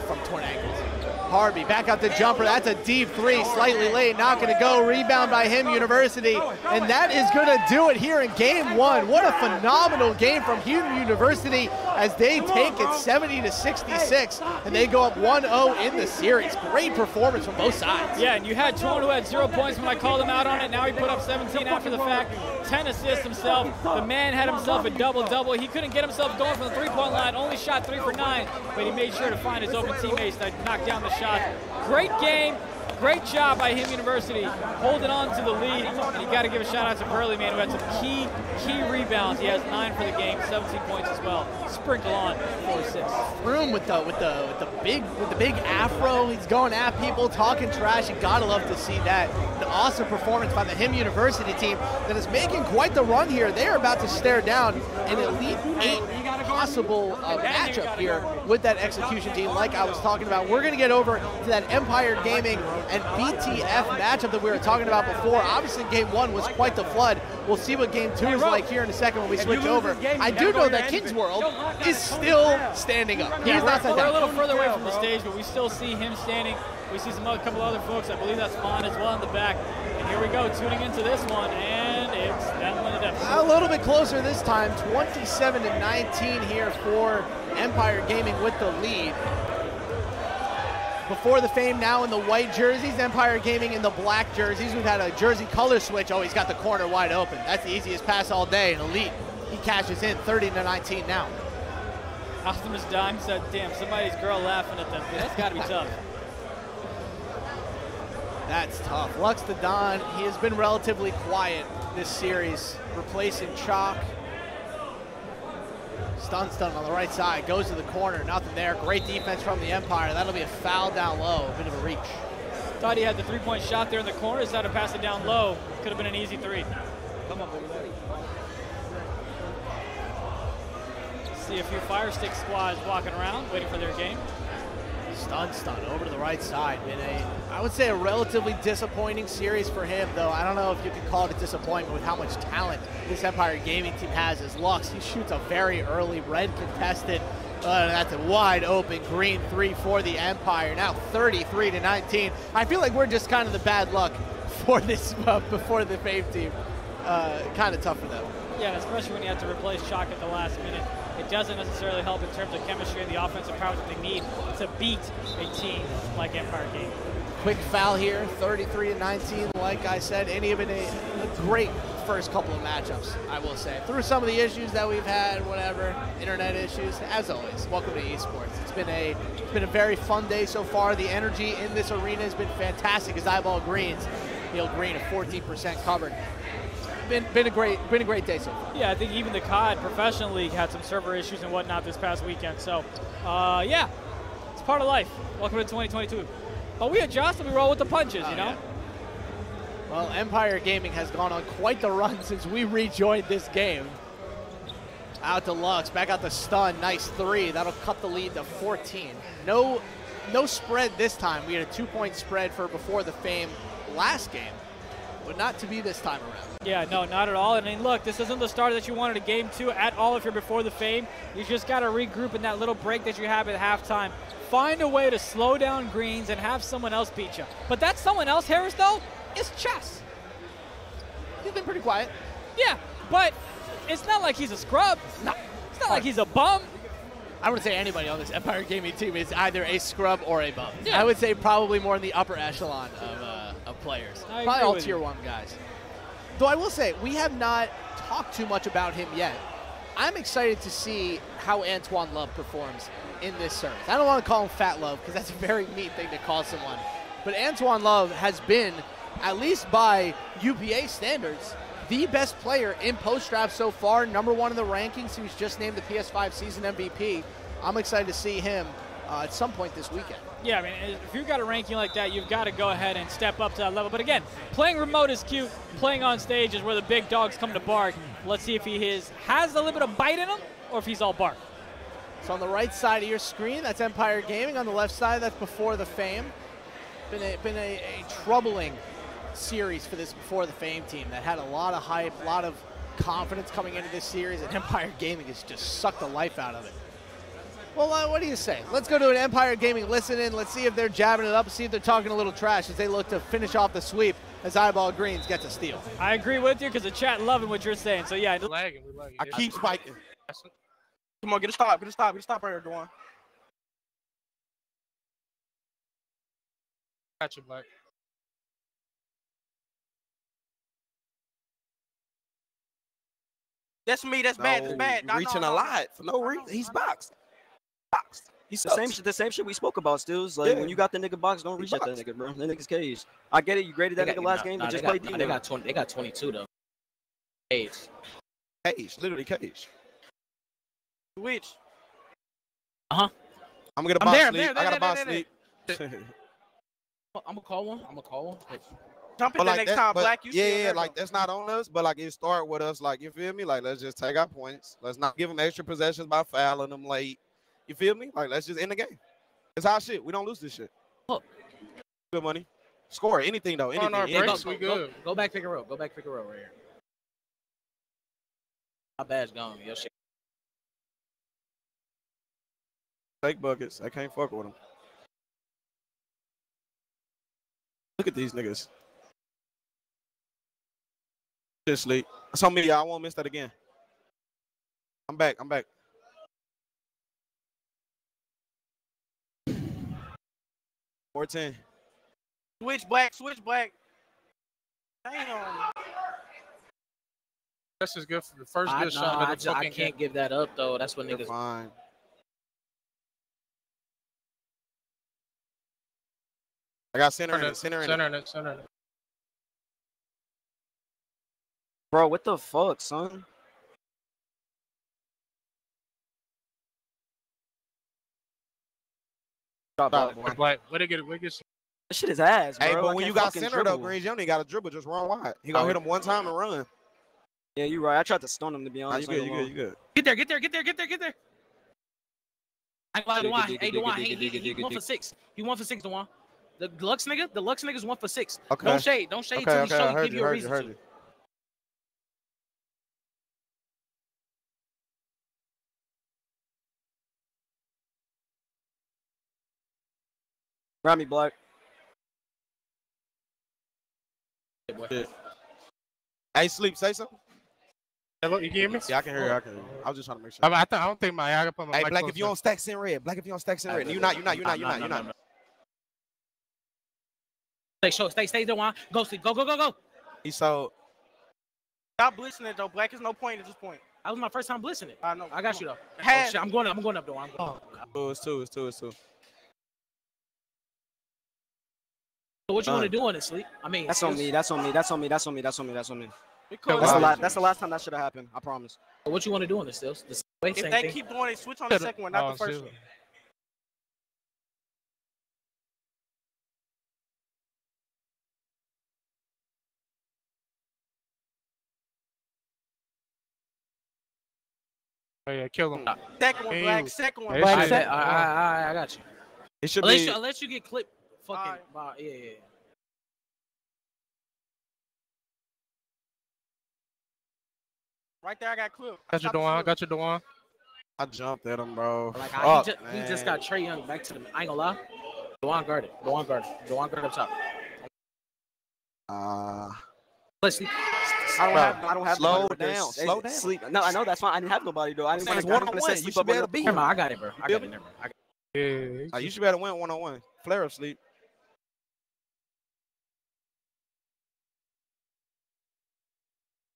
from torn ankles. Harvey back out the jumper. That's a deep 3, slightly late, not going to go. Rebound by Him University, and that is going to do it here in game 1. What a phenomenal game from Him University as they take it 70-66, and they go up 1-0 in the series. Great performance from both sides. Yeah, and you had Tuan who had 0 points when I called him out on it. Now he put up 17 after the fact, 10 assists himself. The man had himself a double-double. He couldn't get himself going from the 3-point line, only shot 3 for 9, but he made sure to find his open teammates that knocked down the shot. Great game, great job by Him University, holding on to the lead. And you got to give a shout out to Burley, man, who had some key rebounds. He has 9 for the game, 17 points as well. Sprinkle on 4 assists. Room with the big afro. He's going at people, talking trash. You gotta love to see that. An awesome performance by the Him University team that is making quite the run here. They are about to stare down an Elite 8 possible matchup here with that execution team like I was talking about. We're going to get over to that Empire Gaming and BTF matchup that we were talking about before. Obviously, game 1 was quite the flood. We'll see what game 2 is like here in a second when we switch over. I do know that King's World is still standing up. Yeah, we're a little further away from the stage, but we still see him standing. We see a couple other folks. I believe that's Mon as well in the back. And here we go, tuning into this one, and it's battling the deficit. A little bit closer this time, 27-19 here for Empire Gaming with the lead. Before the Fame now in the white jerseys, Empire Gaming in the black jerseys. We've had a jersey color switch. Oh, he's got the corner wide open. That's the easiest pass all day, and Elite, he cashes in 30-19 now. Optimus Dime said, damn, somebody's girl laughing at them. That's got to be tough. That's tough. Lux the Don, he has been relatively quiet this series, replacing Chalk. Stun on the right side, goes to the corner, nothing there. Great defense from the Empire. That'll be a foul down low, a bit of a reach. Thought he had the 3-point shot there in the corner, decided to pass it down low. Could have been an easy 3. Come on, baby. See a few Fire Stick squads walking around, waiting for their game. Stun over to the right side. Been I would say a relatively disappointing series for him, though. I don't know if you could call it a disappointment with how much talent this Empire Gaming team has as Lux. He shoots a very early red contested. That's a wide open green 3 for the Empire. Now 33-19. I feel like we're just kind of the bad luck for this before the Fame team. Kind of tough for them. Yeah, especially when you have to replace Chalk at the last minute. It doesn't necessarily help in terms of chemistry and the offensive power that they need to beat a team like Empire Gaming. Quick foul here, 33-19. Like I said, Indy have been a great first couple of matchups, I will say. Through some of the issues that we've had, whatever, internet issues, as always, welcome to esports. It's been a very fun day so far. The energy in this arena has been fantastic as Eyeball Greens, Neil Green at 14% covered. Been a great day so far. Yeah, I think even the COD Professional League had some server issues and whatnot this past weekend. So, yeah, it's part of life. Welcome to 2022. But we adjust and we roll with the punches, you know? Yeah. Well, Empire Gaming has gone on quite the run since we rejoined this game. Out to Lux, back out the stun, nice 3. That'll cut the lead to 14. No spread this time. We had a 2-point spread for before the Fame last game, but not to be this time around. Yeah, no, not at all. I mean, look, this isn't the start that you wanted a game 2 at all if you're before the Fame. You just got to regroup in that little break that you have at halftime. Find a way to slow down Greens and have someone else beat you. But that someone else, Harris, though, is Chess. He's been pretty quiet. Yeah, but it's not like he's a scrub. No. It's not like he's a bum. I wouldn't say anybody on this Empire Gaming team is either a scrub or a bum. Yeah. I would say probably more in the upper echelon of players. Probably all tier 1 guys. Though I will say, we have not talked too much about him yet. I'm excited to see how Antoine Love performs in this service. I don't want to call him Fat Love because that's a very mean thing to call someone. But Antoine Love has been at least by UPA standards, the best player in post-draft so far, #1 in the rankings. He was just named the PS5 season MVP. I'm excited to see him at some point this weekend. Yeah, I mean, if you've got a ranking like that, you've got to go ahead and step up to that level. But again, playing remote is cute. Playing on stage is where the big dogs come to bark. Let's see if he has a little bit of bite in him or if he's all bark. So on the right side of your screen, that's Empire Gaming. On the left side, that's Before the Fame. Been a troubling series for this Before the Fame team that had a lot of hype, a lot of confidence coming into this series, and Empire Gaming has just sucked the life out of it. Well, what do you say? Let's go to an Empire Gaming listen in. Let's see if they're jabbing it up, see if they're talking a little trash as they look to finish off the sweep as Eyeball Greens gets a steal. I agree with you because the chat loving what you're saying. So, yeah. We're lagging. I keep spiking. Come on, get a stop right here, Dwan. Got you, Black. That's me. That's bad. That's bad. Reaching a lot for no reason. He's boxed. He's the same shit we spoke about, Stills. Like, when you got the nigga box, don't reach at that nigga, bro. That nigga's caged. I get it. You graded that nigga last game, but just play D. They got 22 though. Caged. Literally caged. Which? I'm gonna get a box sleep. I got a box sleep. I'm gonna call one. Jump in the next time, Black. Yeah, like that's not on us, but like it start with us. Like, you feel me? Like, let's just take our points. Let's not give them extra possessions by fouling them late. You feel me? Like, let's just end the game. It's our shit. We don't lose this shit. Good money. Score anything though. Anything. On our breaks, we good. Go back, pick a row. Go back, pick a row right here. My badge gone. Your shit. Take buckets. I can't fuck with them. Look at these niggas. Just sleep. That's on me. I won't miss that again. I'm back. 14. Switch Black. Damn. That's just good for the first good shot. I can't give that up though. That's what niggas. Fine. I got center in it. Bro, what the fuck, son? Black. What they get? This shit is ass, bro. Hey, but when you got center though, Greens, you only got to dribble, just run wide. He gonna hit him one time and run. Yeah, you're right. I tried to stun him, to be honest. You good. Get there. I ain't lying, Dewan. Hey, Dewan, he 1 for 6. He 1 for 6, Dewan. The Lux nigga's 1 for 6. Okay. Don't shade till he give you a reason to. Grab me, Black. Hey, Sleep, say something. Hello, you hear me? Yeah, I can hear you. I was just trying to make sure. I don't think I got put my. Hey, mic Black, closer. if you don't stack in red. You're not. Stay, Dewan. Go, sleep. Go. He's so. Stop blitzing it though, Black. There's no point at this point. That was my first time blitzing it. I know. I got you though. Shit, I'm going up, Dewan. It's two. So what you want to do on this, Sleep? I mean, that's on me. That's on me. That's the last time that should have happened. I promise. What you want to do on this, Stills? If they keep doing it, switch on the second one, not the first one. Oh yeah, kill him. Second one, Black. Second one. Black. I got you. It should be. Unless you get clipped. Fucking. Yeah. Right there, I got clipped. Got your Dewan. I jumped at him, bro. Like he just got Trae Young back to the. I ain't gonna lie. Dewan guarded up top. Let's see. I don't have. Slow down. Sleep. No, I know that's fine. I didn't have nobody though. I didn't want to set sleep up on the. I got it, bro. I got it. Yeah. You should be able to win 1-on-1. Flare up, Sleep.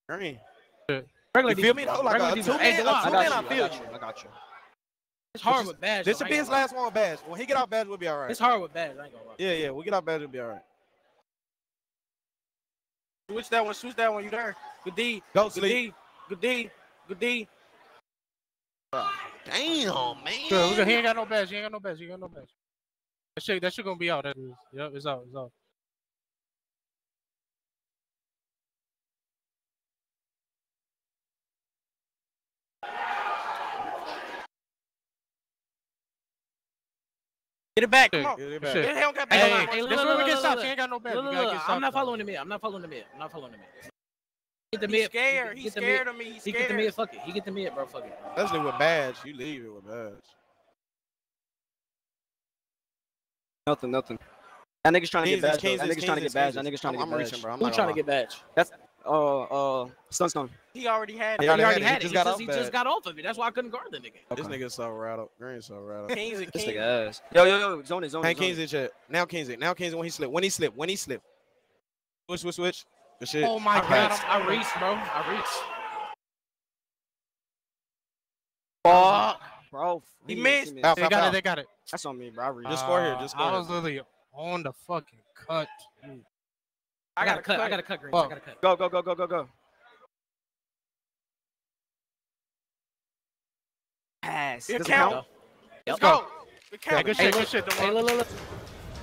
Green. Regular you feel me? Though? Like a two-man, I feel you. I got you. It's hard with Badge. This should be his last one with Badge. When he get out Badge, we'll be all right. It's hard with Badge. I ain't gonna lie. Yeah, we'll get out Badge, we'll be all right. Switch that one. Switch that one. You there? Good D. Go Good sleep. D. Good D. Good D. Damn, man. Good. He ain't got no badge. He ain't got no badge. He ain't got no badge. That shit gonna be out. That is. Yep, it's out. It's out. Get it back. Shit, Come on. get it Shit. back. He don't got Hey, back. this is where we get stopped. He ain't got no badge. We gotta get I'm stopped. not following the mid. I'm not following the mid. I'm not following the mid. Get the He's mid. scared. Get He's the scared mid. of me. He's He get the scared. mid. Fuck it. He get the mid, bro. Fuck it. Especially with badge. You leave it with badge. Nothing. That nigga's trying to get badge. Kansas, That nigga's trying to get badge. That nigga's trying to get I'm badge. reaching, bro. I'm Who not trying to gonna get badge? That's Sunstone. He already had He it. already He had had it. it. He just got off He badge. just got off of it. That's why I couldn't guard the nigga. This nigga's so rattled. Green's so rattled. Kings and This Kings. nigga ass. Yo, zone it. Hey, Kings in chat. Now Kings when he slipped. Switch. Good shit. Oh my All right. God, I reached, bro. I reached. Fuck, bro. He missed. Foul, They foul, got foul. it. They got it. That's on me, bro. I reached. Just score here. Just score I here. was literally on the fucking cut. I gotta cut. I gotta cut, Greens. I Fuck. gotta cut. Go. Pass. It Doesn't count. count. Let's go. It Hey, count. good shit. Good shit. Hey, look.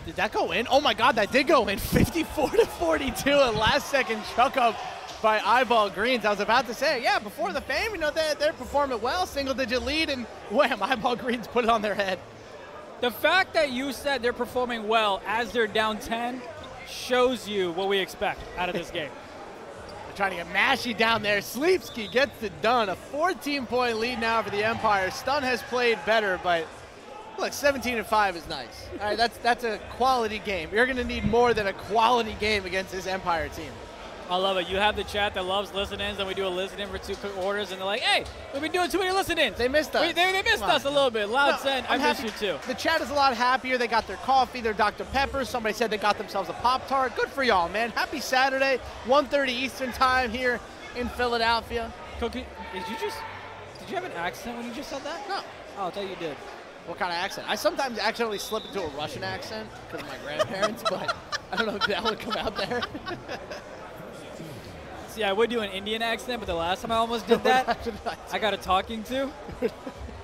Did that go in? Oh my God, that did go in. 54-42, a last-second chuck up by Eyeball Greens. I was about to say, yeah, before the fame, they're performing well, single-digit lead, and wham, Eyeball Greens put it on their head. The fact that you said they're performing well as they're down 10 shows you what we expect out of this game. They're trying to get Mashy down there. Sleepski gets it done. A 14-point lead now for the Empire. Stun has played better, but look, 17-5 is nice. All right, that's a quality game. You're going to need more than a quality game against this Empire team. I love it. You have the chat that loves listen-ins, and we do a listen-in for 2 quick orders, and they're like, hey, we've been doing too many listen-ins. They missed us. They missed us a little bit. Loud send, I I'm miss happy. you too. The chat is a lot happier. They got their coffee, their Dr. Pepper. Somebody said they got themselves a Pop-Tart. Good for y'all, man. Happy Saturday, 1:30 Eastern time here in Philadelphia. Cookie, did you have an accent when you just said that? No. Oh, I thought you did. What kind of accent? I sometimes accidentally slip into a Russian accent because of my grandparents, but I don't know if that would come out there. See, I would do an Indian accent, but the last time I almost did that, I got a talking to.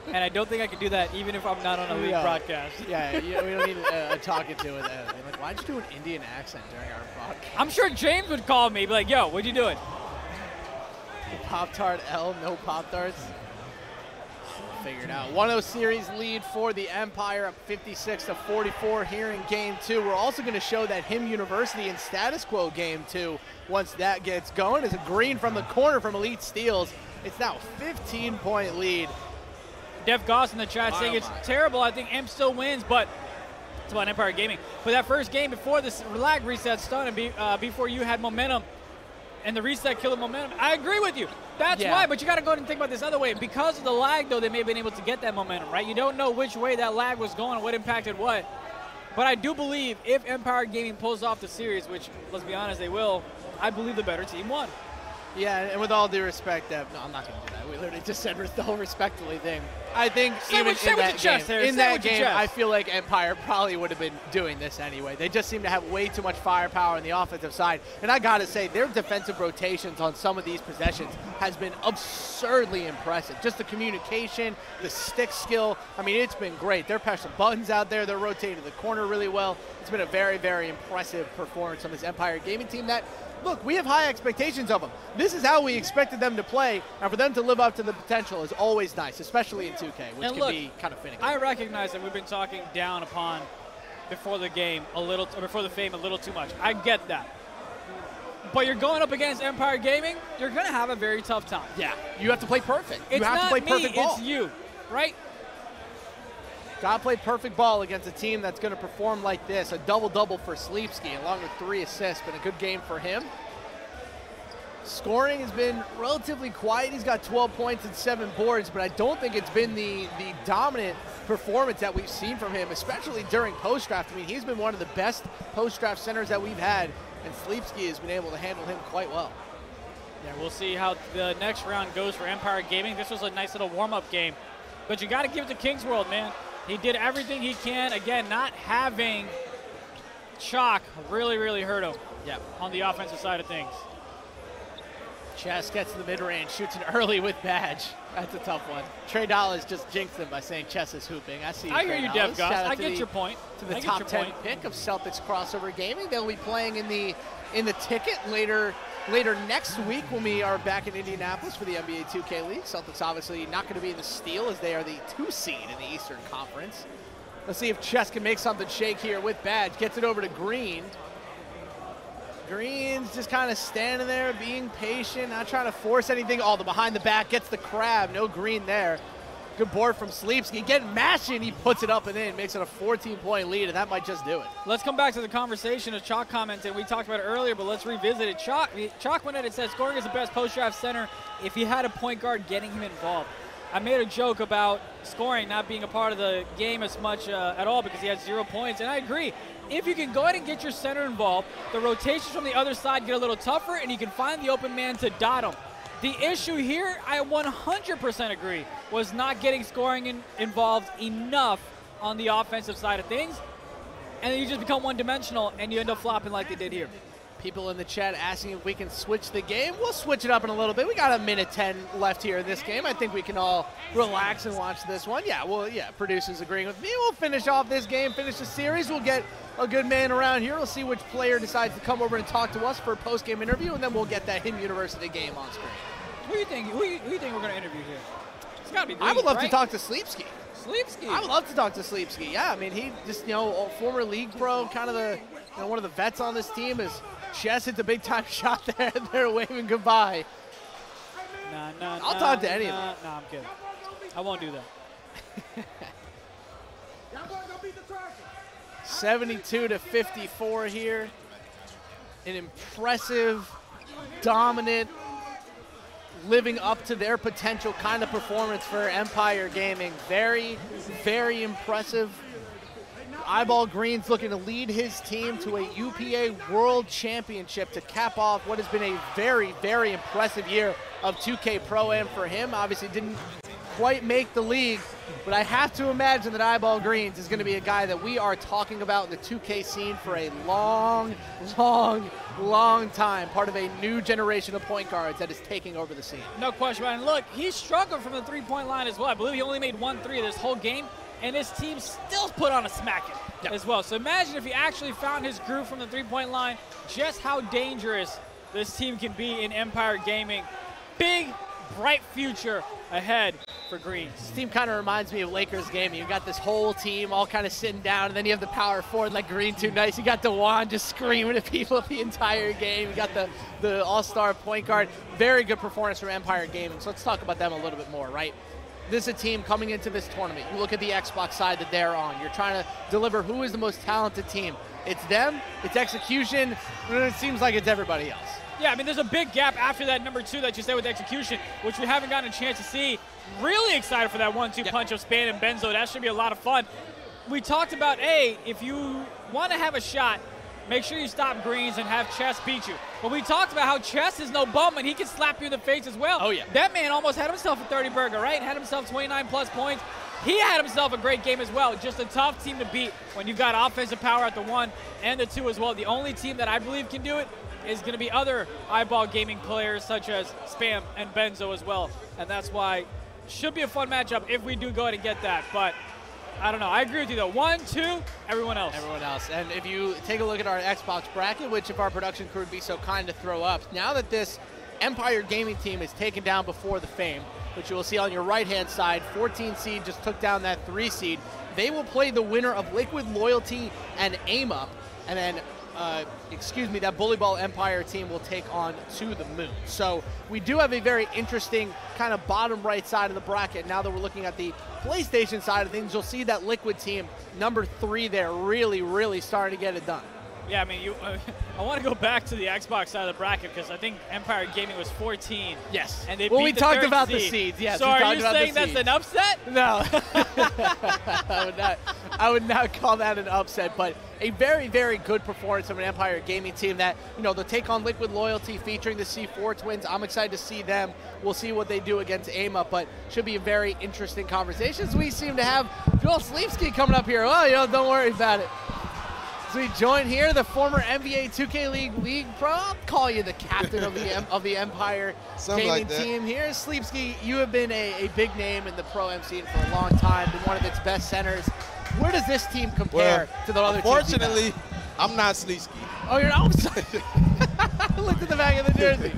And I don't think I could do that even if I'm not on a league broadcast. Yeah, we don't need a talking to it. Like, why'd you do an Indian accent during our broadcast? I'm sure James would call me, be like, yo, what you doing? Pop-Tart L, no Pop-Tarts. Figured out. 1-0 series lead for the Empire, up 56-44 here in Game 2. We're also going to show that Him University in Status Quo Game 2 once that gets going. It's a green from the corner from Elite Steals. It's now a 15-point lead. Dev Goss in the chat saying it's terrible. I think Imp still wins, but it's about Empire Gaming. But that first game before this lag reset stun and before you had momentum, and the reset killed the momentum. I agree with you. That's why, but you got to go ahead and think about this other way. Because of the lag, though, they may have been able to get that momentum, right? You don't know which way that lag was going and what impacted what. But I do believe if Empire Gaming pulls off the series, which, let's be honest, they will, I believe the better team won. Yeah, and with all due respect, no, I'm not going to do that. We literally just said the whole respectfully thing. I think even in that game, I feel like Empire probably would have been doing this anyway. They just seem to have way too much firepower on the offensive side. And I got to say, their defensive rotations on some of these possessions has been absurdly impressive. Just the communication, the stick skill. I mean, it's been great. They're pressing buttons out there. They're rotating the corner really well. It's been a very, very impressive performance on this Empire Gaming team that, look, we have high expectations of them. This is how we expected them to play, and for them to live up to the potential is always nice, especially in 2K, which can be kind of finicky. I recognize that we've been talking down upon before the game a little, before the fame a little too much. I get that. But you're going up against Empire Gaming, you're going to have a very tough time. Yeah, you have to play perfect. It's you have not to play me, perfect ball. it's you, right? Got to play perfect ball against a team that's going to perform like this. A double-double for Sleepski, along with 3 assists. Been a good game for him. Scoring has been relatively quiet. He's got 12 points and 7 boards, but I don't think it's been the dominant performance that we've seen from him, especially during post-draft. I mean, he's been one of the best post-draft centers that we've had, and Sleepski has been able to handle him quite well. Yeah, we'll see how the next round goes for Empire Gaming. This was a nice little warm-up game, but you got to give it to King's World, man. He did everything he can. Again, not having Chalk really, really hurt him on the offensive side of things. Chess gets to the mid-range, shoots it early with Badge. That's a tough one. Trey Dollars just jinxed him by saying Chess is hooping. I see you, I hear you, Dev Goss. I get the, your point. To the top 10 pick of Celtics Crossover Gaming. They'll be playing in the ticket later next week when we are back in Indianapolis for the NBA 2K League. Celtics obviously not going to be in the steal as they are the 2 seed in the Eastern Conference. Let's see if Chess can make something shake here with Badge. Gets it over to Green. Green's just kind of standing there, being patient, not trying to force anything. Oh, the behind the back gets the crab. No Green there. Good board from Sleepsky. Getting mashing, he puts it up and in, makes it a 14-point lead, and that might just do it. Let's come back to the conversation as Chalk commented. We talked about it earlier, but let's revisit it. Chalk went in and said scoring is the best post-draft center if you had a point guard getting him involved. I made a joke about scoring not being a part of the game as much at all because he had 0 points, and I agree. If you can go ahead and get your center involved, the rotations from the other side get a little tougher, and you can find the open man to dot him. The issue here, I 100% agree, was not getting scoring involved enough on the offensive side of things, and then you just become one-dimensional, and you end up flopping like they did here. People in the chat asking if we can switch the game. We'll switch it up in a little bit. We got a minute 10 left here in this game. I think we can all relax and watch this one. Yeah, producers agreeing with me. We'll finish off this game, finish the series. We'll get a good man around here. We'll see which player decides to come over and talk to us for a post-game interview, and then we'll get that Hidden University game on screen. Who do you think we're going to interview here? It's got to be Green, I would love right? to talk to Sleepsky. Sleepsky? I would love to talk to Sleepsky. Yeah, I mean, he just, former league pro, kind of the, one of the vets on this team. Is Chess hits a big-time shot there, and they're waving goodbye. I'll talk to any of them. No, I'm kidding. I won't do that. 72-54 here. An impressive, dominant, living up to their potential kind of performance for Empire Gaming. Very, very impressive. Eyeball Green's looking to lead his team to a UPA World Championship to cap off what has been a very, very impressive year of 2K Pro-Am for him. Obviously didn't quite make the league, but I have to imagine that Eyeball Greens is going to be a guy that we are talking about in the 2K scene for a long, long, long time. Part of a new generation of point guards that is taking over the scene. No question about it. And look, he struggled from the three-point line as well. I believe he only made 1 3 this whole game, and his team still put on a smacking as well. So imagine if he actually found his groove from the three-point line, just how dangerous this team can be in Empire Gaming. Big, bright future ahead for Green. This team kind of reminds me of Lakers Gaming. You got this whole team all kind of sitting down, and then you have the power forward like Green too nice. You got DeJuan just screaming at people the entire game. You got the all-star point guard. Very good performance from Empire Gaming. So let's talk about them a little bit more, right? This is a team coming into this tournament. You look at the Xbox side that they're on. You're trying to deliver who is the most talented team. It's them, it's execution, and it seems like it's everybody else. Yeah, I mean, there's a big gap after that number 2 that you said with execution, which we haven't gotten a chance to see. Really excited for that 1-2 punch of Span and Benzo. That should be a lot of fun. We talked about, if you want to have a shot, make sure you stop Greens and have Chess beat you. But we talked about how Chess is no bum and he can slap you in the face as well. Oh, yeah. That man almost had himself a 30-burger, right? Had himself 29-plus points. He had himself a great game as well. Just a tough team to beat when you've got offensive power at the 1 and the 2 as well. The only team that I believe can do it is going to be other Eyeball Gaming players such as Spam and Benzo as well. And that's why should be a fun matchup if we do go ahead and get that. But I don't know. I agree with you, though. 1, 2, everyone else. Everyone else. And if you take a look at our Xbox bracket, which if our production crew would be so kind to throw up, now that this Empire Gaming team is taken down before the Fame, which you will see on your right-hand side, 14 seed just took down that 3 seed. They will play the winner of Liquid Loyalty and Aim Up, and then that Bully Ball Empire team will take on To The Moon. So we do have a very interesting kind of bottom right side of the bracket. Now that we're looking at the PlayStation side of things, you'll see that Liquid team, number 3 there, really, really starting to get it done. Yeah, I mean, I want to go back to the Xbox side of the bracket because I think Empire Gaming was 14. Yes. And they we beat the talked 3rd about seed. the seeds. Yes. So are you saying that's an upset? No. I would not call that an upset, but a very, very good performance from an Empire Gaming team that, they'll take on Liquid Loyalty featuring the C4 twins. I'm excited to see them. We'll see what they do against Aim Up, but should be a very interesting conversation. We seem to have Joel Sleepsky coming up here. Oh, don't worry about it. So we join here the former NBA 2K League pro. I'll call you the captain of the Empire Something gaming like that. team here. Sleepski, you have been a big name in the pro M scene for a long time, been one of its best centers. Where does this team compare to the other teams? Unfortunately, I'm not Sleepski. Oh, you're not? I looked at the back of the jersey.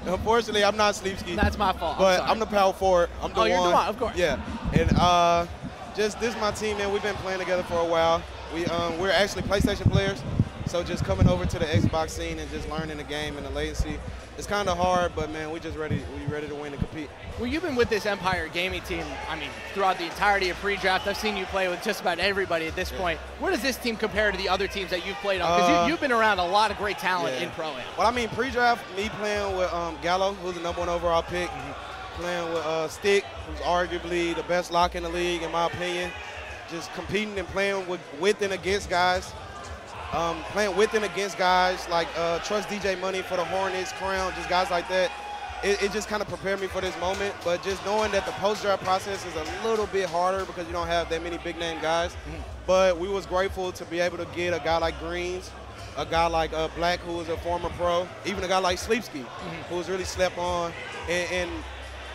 Unfortunately, I'm not Sleepski. That's my fault. But I'm the power forward. I'm the one. You're the one, of course. Yeah. And just this is my team, man. We've been playing together for a while. We're actually PlayStation players, so just coming over to the Xbox scene and just learning the game and the latency, it's kind of hard, but man, we ready to win and compete. Well, you've been with this Empire gaming team, I mean, throughout the entirety of pre-draft. I've seen you play with just about everybody at this point. Where does this team compare to the other teams that you've played on? Because you've been around a lot of great talent in Pro-Am. Well, I mean, pre-draft, me playing with Gallo, who's the #1 overall pick, playing with Stick, who's arguably the best lock in the league, in my opinion. Just competing and playing with and against guys. Playing with and against guys like Trust DJ Money for the Hornets, Crown, just guys like that. It just kind of prepared me for this moment. But just knowing that the post-draft process is a little bit harder because you don't have that many big-name guys. But we was grateful to be able to get a guy like Greens, a guy like Black, who was a former pro, even a guy like Sleepski, who was really slept on. And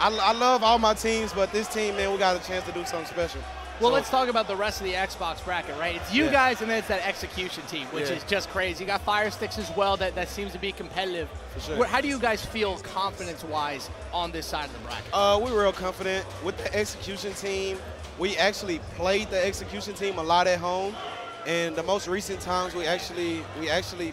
I love all my teams, but this team, man, we got a chance to do something special. Well, let's talk about the rest of the Xbox bracket, right? It's you guys, and then it's that execution team, which is just crazy. You got Fire Sticks as well that seems to be competitive. For sure. How do you guys feel confidence-wise on this side of the bracket? We're real confident. With the execution team, we actually played the execution team a lot at home. And the most recent times, we actually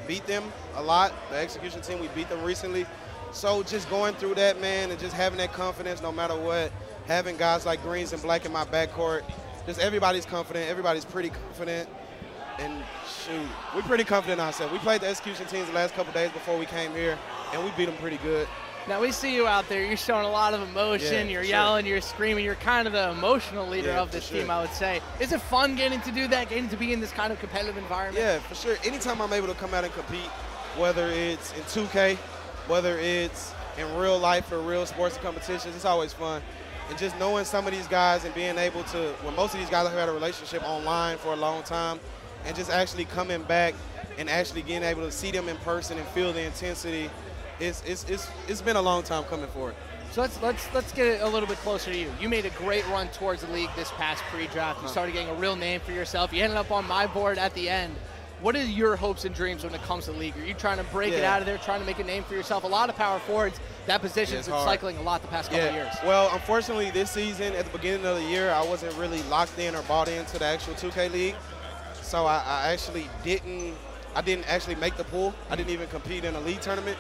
beat them a lot. The execution team, we beat them recently. So just going through that, man, and just having that confidence no matter what, having guys like Greens and Black in my backcourt, just everybody's confident. Everybody's pretty confident. And shoot, we're pretty confident in ourselves. We played the execution teams the last couple days before we came here, and we beat them pretty good. Now, we see you out there. You're showing a lot of emotion. You're yelling. You're screaming. You're kind of the emotional leader of this team, I would say. Is it fun getting to do that, getting to be in this kind of competitive environment? Yeah, for sure. Anytime I'm able to come out and compete, whether it's in 2K, whether it's in real life or real sports competitions, it's always fun. And just knowing some of these guys and being able to, well, most of these guys have had a relationship online for a long time, and just actually coming back and actually getting able to see them in person and feel the intensity, it's been a long time coming for it. So let's get it a little bit closer to you. You made a great run towards the league this past pre-draft. You started getting a real name for yourself. You ended up on my board at the end. What are your hopes and dreams when it comes to the league? Are you trying to break it out of there, trying to make a name for yourself? A lot of power forwards, that position's been cycling a lot the past couple of years. Well, unfortunately, this season, at the beginning of the year, I wasn't really locked in or bought into the actual 2K League. So I actually didn't actually make the pool. I didn't even compete in a league tournament.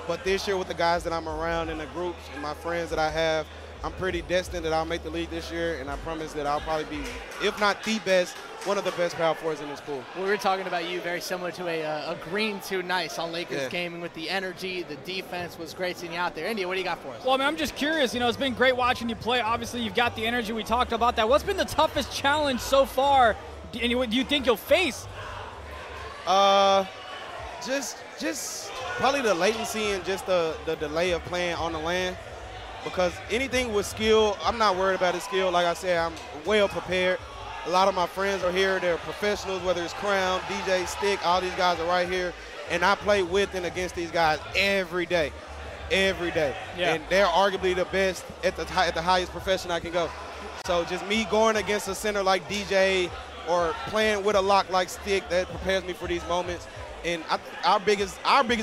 But this year with the guys that I'm around in the groups and my friends that I have, I'm pretty destined that I'll make the league this year, and I promise that I'll probably be, if not the best, one of the best power forwards in this pool. Well, we were talking about you very similar to a Green Too Nice on Lakers Gaming with the energy, the defense was great seeing you out there. India, what do you got for us? Well, I mean, I'm just curious. You know, it's been great watching you play. Obviously, you've got the energy. We talked about that. What's been the toughest challenge so far? And what do you think you'll face? Just probably the latency and just the delay of playing on the LAN. Because anything with skill, I'm not worried about his skill. Like I said, I'm well prepared. A lot of my friends are here. They're professionals, whether it's Crown, DJ, Stick, all these guys are right here. And I play with and against these guys every day. Every day. Yeah. And they're arguably the best at the highest profession I can go. So just me going against a center like DJ or playing with a lock like Stick, that prepares me for these moments. And our biggest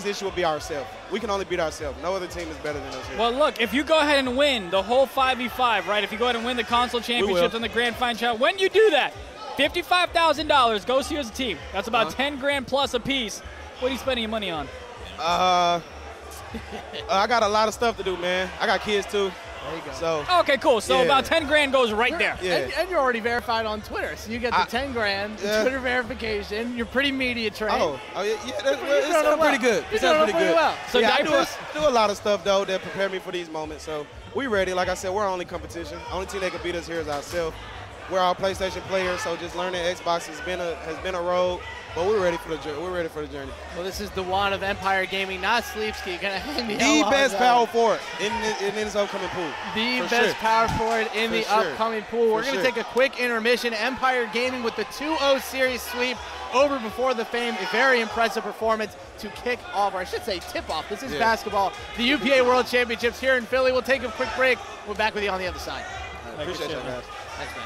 issue will be ourselves. We can only beat ourselves. No other team is better than us here. Well, look, if you go ahead and win the whole 5v5, right, if you go ahead and win the console championships and the grand final, when you do that, $55,000 goes to you as a team. That's about 10 grand plus a piece. What are you spending your money on? I got a lot of stuff to do, man. I got kids, too. There you go. So, okay, cool. So about 10 grand goes right there. Yeah. And you're already verified on Twitter, so you get the 10 grand, the Twitter verification. You're pretty media trained. It's done pretty good. It's done pretty good. Well. So I do a lot of stuff, though, that prepare me for these moments. So we ready. Like I said, we're our only competition. Only team that can beat us here is ourselves. We're all PlayStation players, so just learning Xbox has been a road. But we're ready for the journey. We're ready for the journey. Well, this is Dewan of Empire Gaming, not Sleepski. Gonna hang the best power forward in this upcoming pool. The best power forward in the upcoming pool. We're gonna take a quick intermission. Empire Gaming with the 2-0 series sweep over Before the Fame. A very impressive performance to kick off, or I should say tip off. This is basketball. The UPA World Championships here in Philly. We'll take a quick break. We're back with you on the other side. Appreciate that, guys. Thanks, man.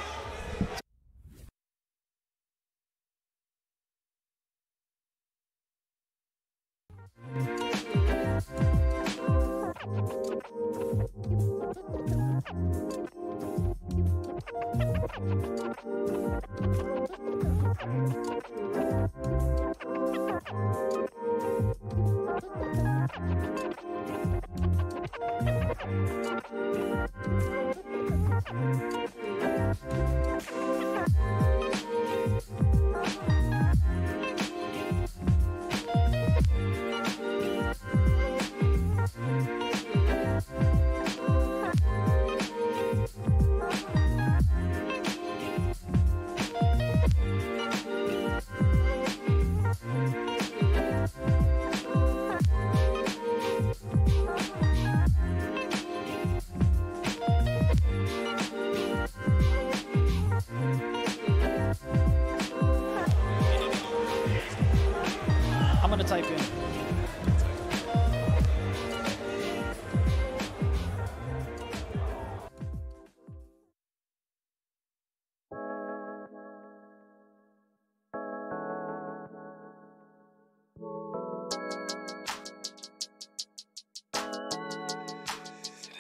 I'm gonna type in.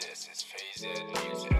This is Phase Ed Music.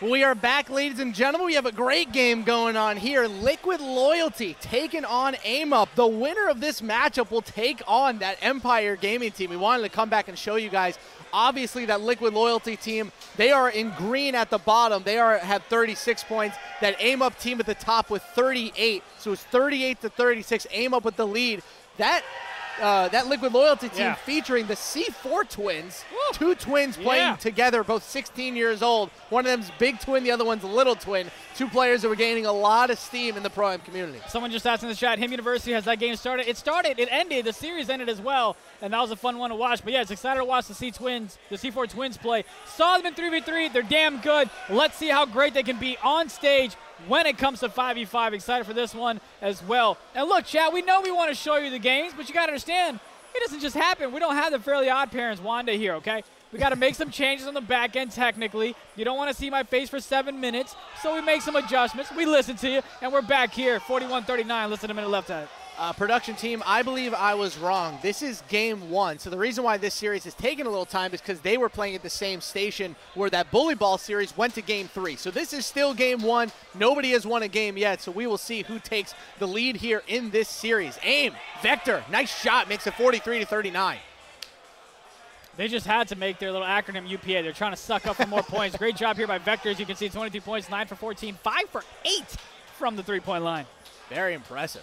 We are back, ladies and gentlemen. We have a great game going on here. Liquid Loyalty taking on Aim Up. The winner of this matchup will take on that Empire Gaming team. We wanted to come back and show you guys, obviously, that Liquid Loyalty team, they are in green at the bottom. They have 36 points. That Aim Up team at the top with 38. So it's 38 to 36. Aim Up with the lead. That that Liquid Loyalty team Yeah. featuring the C4 twins. Two twins playing together, both 16 years old. One of them's big twin, the other one's little twin. Two players that were gaining a lot of steam in the Pro-Am community. Someone just asked in the chat, Him University, has that game started? It started, it ended, the series ended as well, and that was a fun one to watch. But yeah, it's excited to watch the C4 twins play. Saw them in 3v3, they're damn good. Let's see how great they can be on stage when it comes to 5v5. Excited for this one as well. And look, chat, we know we want to show you the games, but you got to understand, it doesn't just happen. We don't have the Fairly Odd Parents Wanda here, okay? We got to make some changes on the back end technically. You don't want to see my face for 7 minutes, so we make some adjustments. We listen to you, and we're back here, 41-39. Listen to minute left at it. Production team, I believe I was wrong. This is game 1. So the reason why this series has taken a little time is because they were playing at the same station where that Bully Ball series went to game 3. So this is still game 1. Nobody has won a game yet, so we will see who takes the lead here in this series. Aim, Vector, nice shot, makes it 43-39. They just had to make their little acronym UPA. They're trying to suck up for more points. Great job here by Vector. As you can see, 22 points, 9 for 14, 5 for 8 from the three-point line. Very impressive.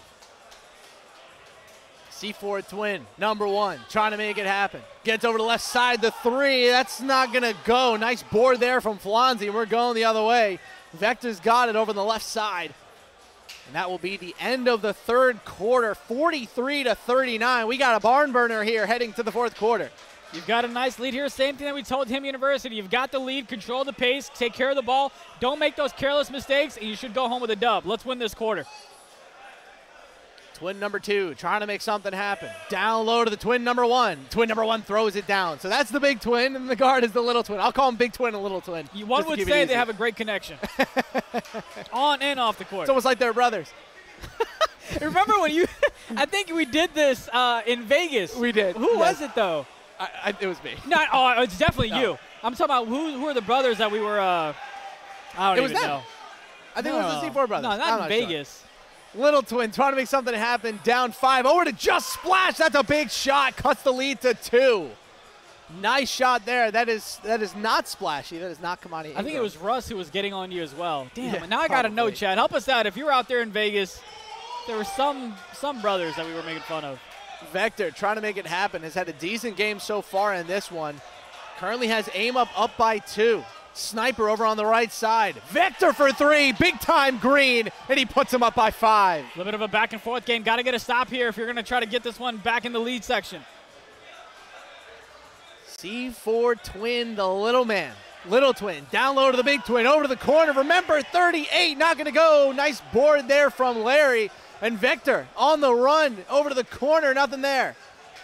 C4 twin, number 1, trying to make it happen. Gets over the left side, the 3. That's not going to go. Nice board there from Flonzy. We're going the other way. Vector's got it over the left side. And that will be the end of the third quarter, 43-39. We got a barn burner here heading to the fourth quarter. You've got a nice lead here. Same thing that we told Him University. You've got the lead, control the pace, take care of the ball. Don't make those careless mistakes, and you should go home with a dub. Let's win this quarter. Twin number 2 trying to make something happen. Down low to the twin number 1. Twin number 1 throws it down. So that's the big twin, and the guard is the little twin. I'll call him big twin and little twin. One would say they have a great connection. On and off the court. It's almost like they're brothers. Remember when you – I think we did this in Vegas. We did. Who was it, though? It was me. No, it's definitely you. I'm talking about who are the brothers that we were I don't even know. I think it was the C4 brothers. No, not in Vegas. Sure. Little twin trying to make something happen. Down 5. Over to Just Splash. That's a big shot. Cuts the lead to 2. Nice shot there. That is not Splashy. That is not Kamani. I think it was Russ who was getting on you as well. Damn, Yeah, now I got to know, Chad. Help us out. If you were out there in Vegas, there were some brothers that we were making fun of. Vector trying to make it happen. Has had a decent game so far in this one. Currently has aim up by 2. Sniper over on the right side. Vector for 3. Big time green. And he puts him up by 5. A little bit of a back and forth game. Got to get a stop here if you're going to try to get this one back in the lead section. C4 twin, the little man. Little twin, down low to the big twin, over to the corner. Remember, 38, not going to go. Nice board there from Larry. And Vector on the run, over to the corner, nothing there.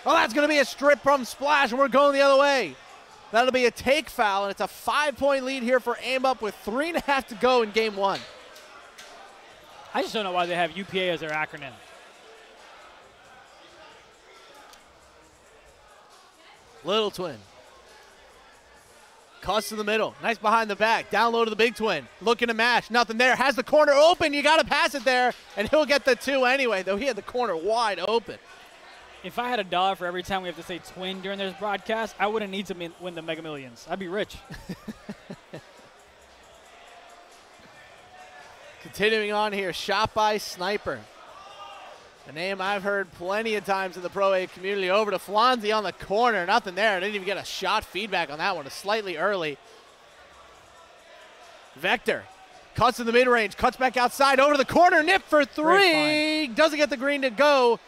Oh, that's going to be a strip from Splash, and we're going the other way. That'll be a take foul, and it's a 5-point lead here for Aim Up with 3.5 to go in game 1. I just don't know why they have UPA as their acronym. Little twin. Cuts to the middle. Nice behind the back. Down low to the big twin. Looking to mash. Nothing there. Has the corner open. You got to pass it there. And he'll get the 2 anyway, though he had the corner wide open. If I had $1 for every time we have to say twin during this broadcast, I wouldn't need to win the Mega Millions. I'd be rich. Continuing on here. Shot by Sniper. A name I've heard plenty of times in the Pro A community. Over to Flonzy on the corner. Nothing there. Didn't even get a shot feedback on that one. It's slightly early. Vector cuts in the mid-range. Cuts back outside. Over to the corner. Nip for 3. Doesn't get the green to go.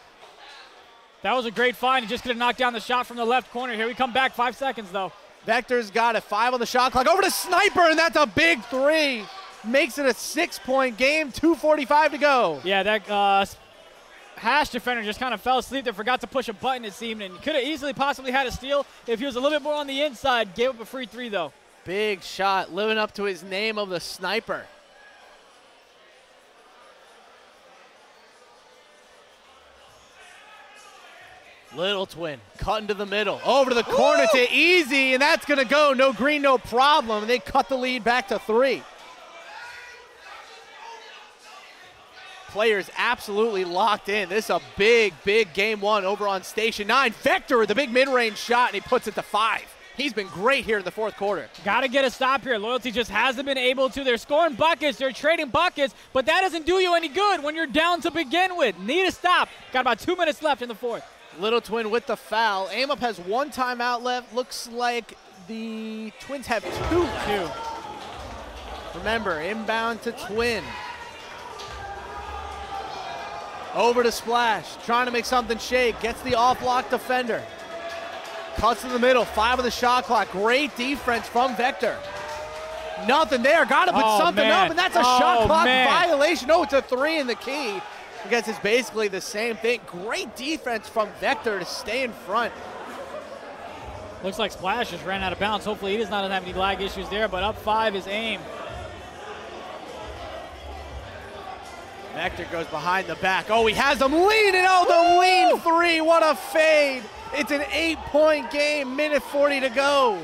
That was a great find. He just could have knocked down the shot from the left corner. Here we come back. 5 seconds, though. Vector's got it. 5 on the shot clock. Over to Sniper, and that's a big 3. Makes it a 6-point game. 2:45 to go. Yeah, that Hash defender just kind of fell asleep there, forgot to push a button, it seemed, and could have easily possibly had a steal if he was a little bit more on the inside. Gave up a free 3, though. Big shot, living up to his name of the Sniper. Little twin, cut into the middle, over to the corner to Easy, and that's going to go. No green, no problem. And they cut the lead back to 3. Players absolutely locked in. This is a big, big game 1 over on Station 9. Vector with the big mid-range shot, and he puts it to 5. He's been great here in the fourth quarter. Got to get a stop here. Loyalty just hasn't been able to. They're scoring buckets. They're trading buckets, but that doesn't do you any good when you're down to begin with. Need a stop. Got about 2 minutes left in the fourth. Little Twin with the foul. Aim Up has 1 timeout left. Looks like the Twins have 2 left. Remember, inbound to Twin. Over to Splash, trying to make something shake. Gets the off-block defender. Cuts in the middle, 5 on the shot clock. Great defense from Vector. Nothing there, gotta put something up, and that's a shot clock violation. Oh, it's a 3 in the key. I guess it's basically the same thing. Great defense from Vector to stay in front. Looks like Splash just ran out of bounds. Hopefully he does not have any lag issues there, but up 5 is Aim. Vector goes behind the back. Oh, he has him leaning. Oh, the lean 3. What a fade. It's an 8-point game, minute 40 to go.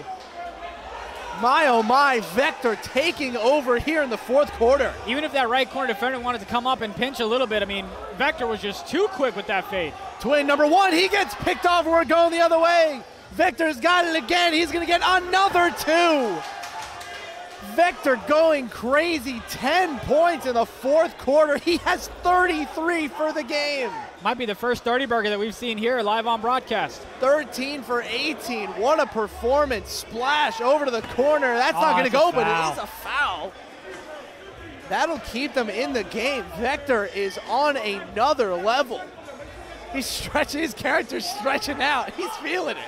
My, oh my, Vector taking over here in the 4th quarter. Even if that right corner defender wanted to come up and pinch a little bit, I mean, Vector was just too quick with that fade. Twin number 1, he gets picked off. We're going the other way. Vector's got it again. He's going to get another 2. Vector going crazy, 10 points in the 4th quarter. He has 33 for the game. Might be the first 30 burger that we've seen here live on broadcast. 13 for 18. What a performance. Splash over to the corner. That's not going to go, but it is a foul. That'll keep them in the game. Vector is on another level. He's stretching, his character's stretching out. He's feeling it.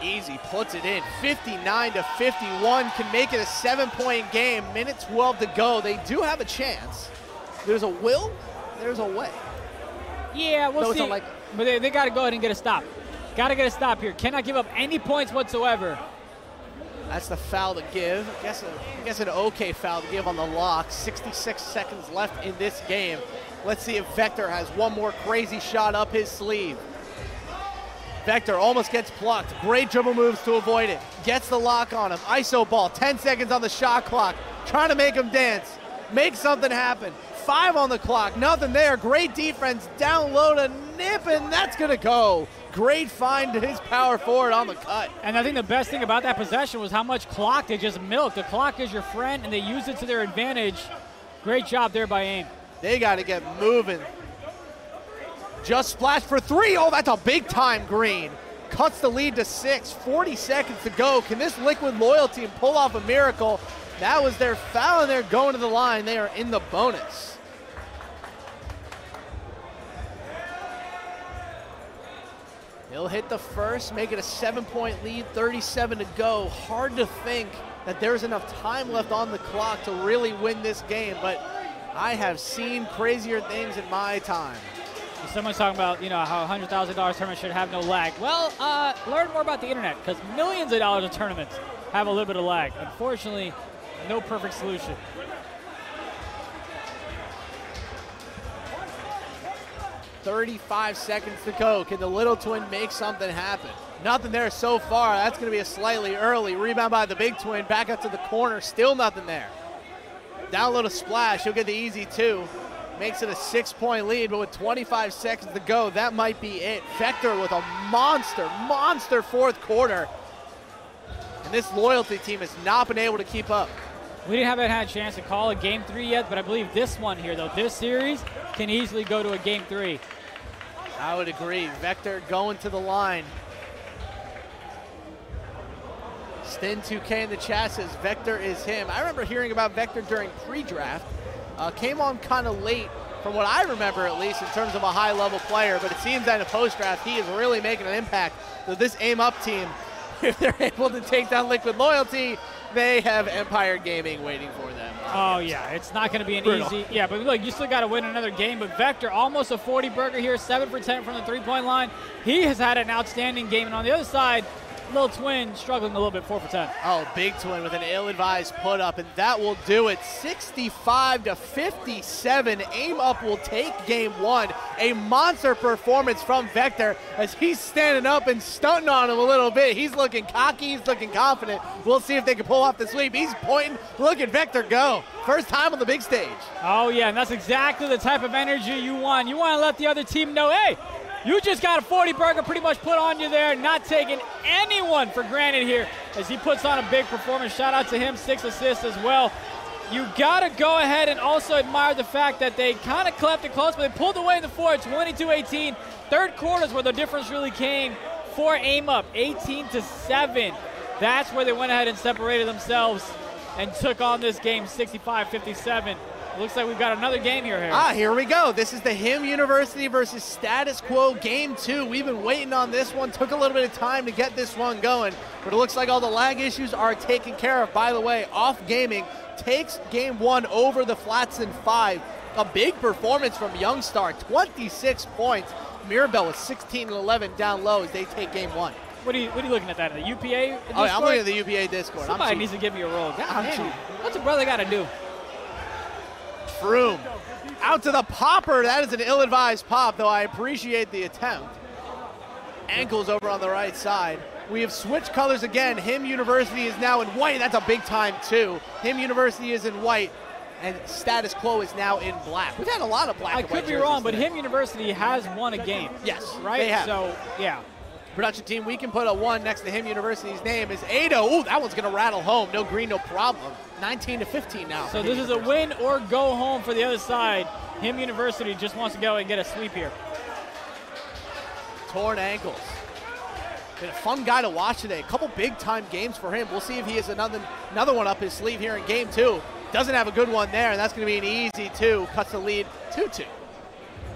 Easy puts it in, 59-51, can make it a 7-point game, minute 12 to go. They do have a chance. There's a will, there's a way. Yeah, we'll see. But they got to go ahead and get a stop. Got to get a stop here. Cannot give up any points whatsoever. That's the foul to give. I guess an okay foul to give on the lock. 66 seconds left in this game. Let's see if Vector has one more crazy shot up his sleeve. Vector almost gets plucked. Great dribble moves to avoid it. Gets the lock on him. ISO ball, 10 seconds on the shot clock. Trying to make him dance. Make something happen. 5 on the clock, nothing there. Great defense, down low to Nip, and that's gonna go. Great find to his power forward on the cut. And I think the best thing about that possession was how much clock they just milked. The clock is your friend, and they use it to their advantage. Great job there by Aim. They gotta get moving. Just Splash for 3. Oh, that's a big time green. Cuts the lead to 6. 40 seconds to go. Can this Liquid Loyalty team pull off a miracle? That was their foul, and they're going to the line. They are in the bonus. He'll hit the first, make it a 7-point lead, 37 to go. Hard to think that there's enough time left on the clock to really win this game, but I have seen crazier things in my time. Someone's talking about, how a $100,000 tournament should have no lag. Well, learn more about the internet, because millions of dollars of tournaments have a little bit of lag. Unfortunately, no perfect solution. $35 seconds to go. Can the Little Twin make something happen? Nothing there so far. That's going to be a slightly early rebound by the Big Twin. Back up to the corner. Still nothing there. Down low to Splash. He'll get the easy 2. Makes it a 6-point lead, but with 25 seconds to go, that might be it. Vector with a monster 4th quarter. And this Loyalty team has not been able to keep up. We haven't had a chance to call a game 3 yet, but I believe this one here, though, this series can easily go to a game 3. I would agree. Vector going to the line. Stin 2K in the chat says Vector is him. I remember hearing about Vector during pre-draft. Came on kind of late, from what I remember at least, in terms of a high-level player, but it seems that in post-draft he is really making an impact. So this aim-up team, if they're able to take down Liquid Loyalty, they have Empire Gaming waiting for them. Oh, yeah, it's not going to be an easy. Yeah, but look, you still got to win another game. But Vector, almost a 40-burger here, 7 for 10 from the three-point line. He has had an outstanding game. And on the other side, Little Twin struggling a little bit, 4 for 10. Oh, Big Twin with an ill-advised put-up, and that will do it. 65-57. Aim Up will take game 1. A monster performance from Vector as he's standing up and stunting on him a little bit. He's looking cocky. He's looking confident. We'll see if they can pull off the sweep. He's pointing. Look at Vector go. First time on the big stage. Oh, yeah, and that's exactly the type of energy you want. You want to let the other team know, hey, you just got a 40-burger pretty much put on you there, not taking anyone for granted here as he puts on a big performance. Shout out to him, 6 assists as well. You got to go ahead and also admire the fact that they kind of kept it close, but they pulled away in the fourth, 22-18. Third quarter is where the difference really came for Aim Up, 18-7. That's where they went ahead and separated themselves and took on this game, 65-57. Looks like we've got another game here, Harry. Here we go. This is the HIM University versus Status Quo Game 2. We've been waiting on this one. Took a little bit of time to get this one going, but it looks like all the lag issues are taken care of. By the way, Off Gaming takes Game 1 over the Flats in 5. A big performance from Youngstar, 26 points. Mirabel with 16-11 down low as they take Game 1. What are you looking at that? The UPA Discord? Oh, yeah, I'm looking at the UPA Discord. Somebody needs to give me a roll. What's a brother got to do? Froome out to the popper. That is an ill-advised pop, though I appreciate the attempt. Ankles over on the right side. We have switched colors again. HIM University is now in white. That's a big time, too. HIM University is in white, and Status Quo is now in black. We've had a lot of black I and white could be wrong, but HIM University has won a game. Yes, right? they have. So, yeah. Production team, we can put a 1 next to HIM University's name is Ado. Ooh, that one's going to rattle home. No green, no problem. 19-15 now. So this is a win or go home for the other side. HIM University just wants to go and get a sweep here. Torn ankles. Been a fun guy to watch today. A couple big-time games for him. We'll see if he has another one up his sleeve here in Game 2. Doesn't have a good one there, and that's going to be an easy 2. Cuts the lead 2-2.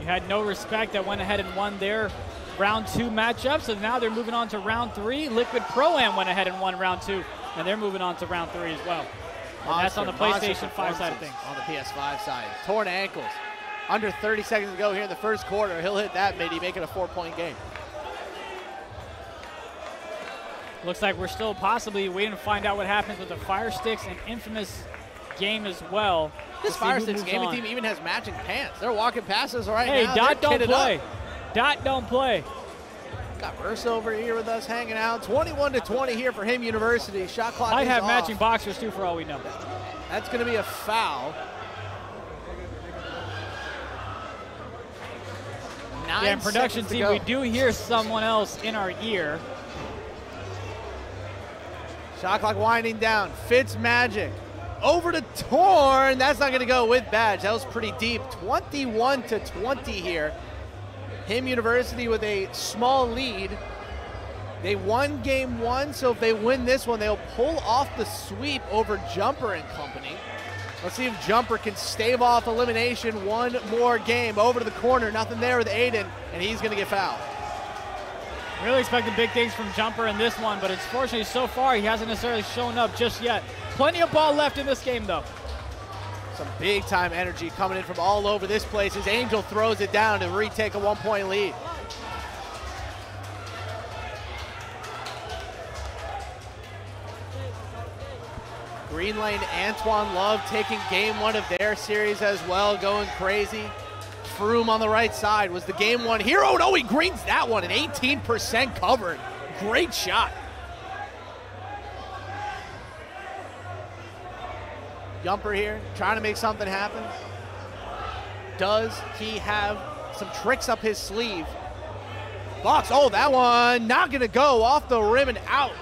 You had No Respect that went ahead and won their round 2 matchup, so now they're moving on to round 3. Liquid Pro-Am went ahead and won round 2, and they're moving on to round 3 as well. And that's on the PlayStation 5 side of things. On the PS5 side. Torn ankles. Under 30 seconds to go here in the first quarter. He'll hit that midi, make it a 4-point game. Looks like we're still possibly waiting to find out what happens with the Fire Sticks and Infamous game as well. This Fire Sticks gaming team even has matching pants. They're walking past us right now. Hey, Dot don't play. Dot don't play. Got Versa over here with us hanging out. 21-20 here for HIM University. Shot clock might is have off. matching boxers too for all we know. That's going to be a foul. Yeah, production team, we do hear someone else in our ear. Shot clock winding down. Fitzmagic over to Torn. That's not going to go with Badge. That was pretty deep. 21-20 here. HIM University with a small lead. They won Game 1, so if they win this one, they'll pull off the sweep over Jumper and company. Let's see if Jumper can stave off elimination one more game. Over to the corner, nothing there with Aiden, and he's going to get fouled. Really expecting big things from Jumper in this one, but unfortunately so far he hasn't necessarily shown up just yet. Plenty of ball left in this game though. Some big time energy coming in from all over this place as Angel throws it down to retake a 1-point lead. Green Lane, Antoine Love taking Game 1 of their series as well, going crazy. Froome on the right side was the Game 1 hero. No, he greens that one, an 18% covered. Great shot. Jumper here, trying to make something happen. Does he have some tricks up his sleeve? Box, oh, that one not gonna go off the rim and out.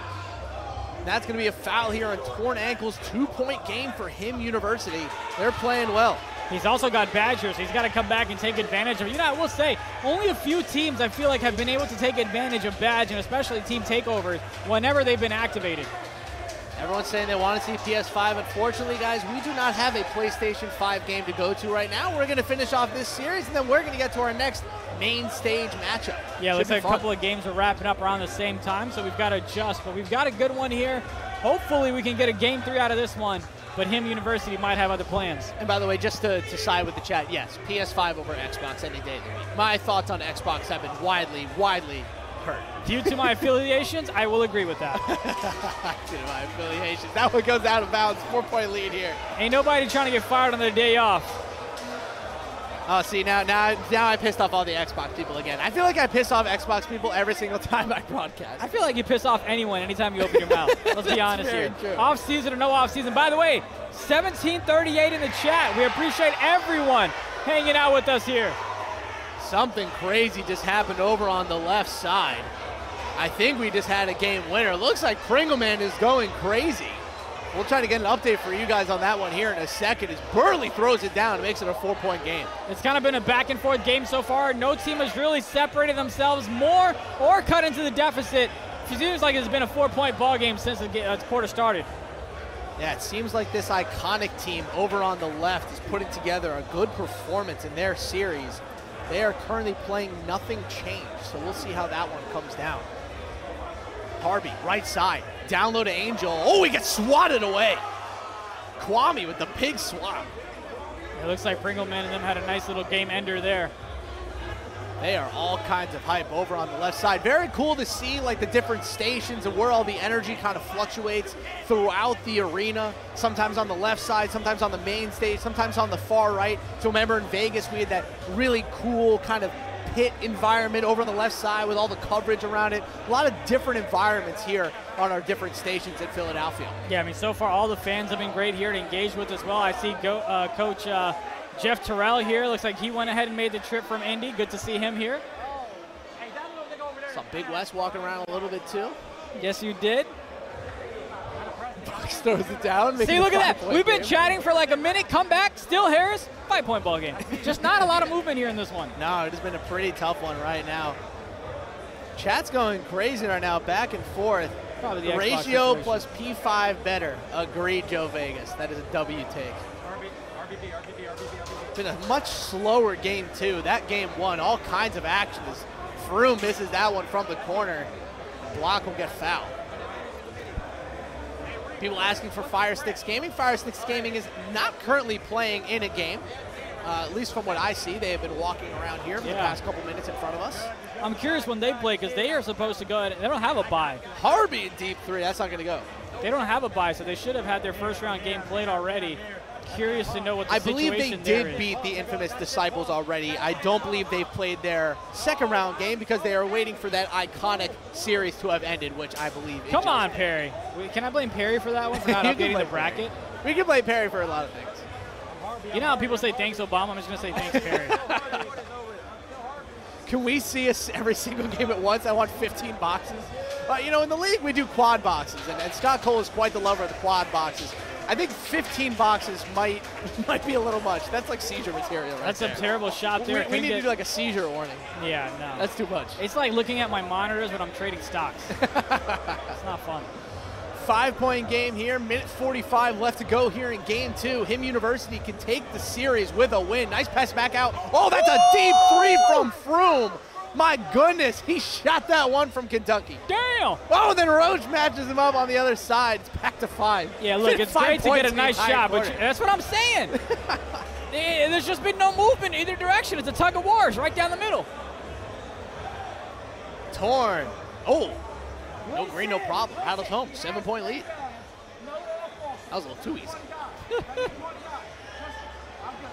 That's gonna be a foul here on torn ankles. 2-point game for HIM University. They're playing well. He's also got Badgers. He's got to come back and take advantage of it. You know, I will say, only a few teams I feel like have been able to take advantage of Badge, and especially team takeovers, whenever they've been activated. Everyone's saying they want to see PS5. Unfortunately, guys, we do not have a PlayStation 5 game to go to right now. We're going to finish off this series, and then we're going to get to our next main stage matchup. Yeah, looks like a couple of games are wrapping up around the same time, so we've got to adjust. But we've got a good one here. Hopefully we can get a Game 3 out of this one, but HIM University might have other plans. And by the way, just to side with the chat, yes, PS5 over Xbox any day of the week. My thoughts on Xbox have been widely hurt. Due to my affiliations, I will agree with that. Due to my affiliations. That one goes out of bounds. 4-point lead here. Ain't nobody trying to get fired on their day off. Oh, see, now I pissed off all the Xbox people again. I feel like I piss off Xbox people every single time I broadcast. I feel like you piss off anyone anytime you open your mouth. Let's be honest here. True. Off season or no off season. By the way, 1738 in the chat. We appreciate everyone hanging out with us here. Something crazy just happened over on the left side. I think we just had a game winner. Looks like Pringleman is going crazy. We'll try to get an update for you guys on that one here in a second as Burley throws it down and makes it a 4-point game. It's kind of been a back-and-forth game so far. No team has really separated themselves more or cut into the deficit. It seems like it's been a 4-point ball game since the quarter started. Yeah, it seems like this iconic team over on the left is putting together a good performance in their series. They are currently playing nothing changed, so we'll see how that one comes down. Harvey, right side, down low to Angel. Oh, he gets swatted away. Kwame with the big swat. It looks like Pringleman and them had a nice little game ender there. They are all kinds of hype over on the left side. Very cool to see like the different stations and where all the energy kind of fluctuates throughout the arena. Sometimes on the left side, sometimes on the main stage, sometimes on the far right. So remember in Vegas, we had that really cool kind of pit environment over on the left side with all the coverage around it. A lot of different environments here on our different stations in Philadelphia. Yeah, I mean, so far all the fans have been great here to engage with as well. I see Coach Jeff Terrell here. Looks like he went ahead and made the trip from Indy. Good to see him here. Saw Big West walking around a little bit too. Yes, you did. Bucks throws it down. See, look at that. We've been chatting for like a minute. Come back. Still Harris. 5-point ball game. Just not a lot of movement here in this one. No, it has been a pretty tough one right now. Chat's going crazy right now, back and forth. Probably the ratio plus P5 better. Agreed, Joe Vegas. That is a W take. It's been a much slower game, too. That game one, all kinds of action as Froome misses that one from the corner. Block will get fouled. People asking for Fire Sticks Gaming. Fire Sticks Gaming is not currently playing in a game. At least from what I see, they have been walking around here for the past couple minutes in front of us. I'm curious when they play because they are supposed to go ahead. They don't have a bye. Harvey in deep three. That's not going to go. They don't have a bye, so they should have had their first round game played already. Curious to know what the situation I believe they did beat the infamous Disciples already. I don't believe they've played their second round game because they are waiting for that iconic series to have ended, which I believe. Come on, Perry. Can I blame Perry for that one, for not updating the bracket? We can blame Perry for a lot of things. You know how people say thanks, Obama? I'm just going to say thanks, Perry. Can we see us every single game at once? I want 15 boxes. You know, in the league, we do quad boxes, and Scott Cole is quite the lover of the quad boxes. I think 15 boxes might be a little much. That's like seizure material right That's there. a terrible shot there. We need to do like a seizure warning. Yeah, no. That's too much. It's like looking at my monitors when I'm trading stocks. It's not fun. 5-point game here, minute 45 left to go here in game two. Him University can take the series with a win. Nice pass back out. Oh, that's a deep three from Froome. My goodness, he shot that one from Kentucky. Damn! Oh, and then Roach matches him up on the other side. It's back to 5. Yeah, look, it's great to get a nice shot, but that's what I'm saying. There's just been no movement either direction. It's a tug of war. It's right down the middle. Torn. Oh, no green, no problem. Paddles home, 7-point lead. That was a little too easy.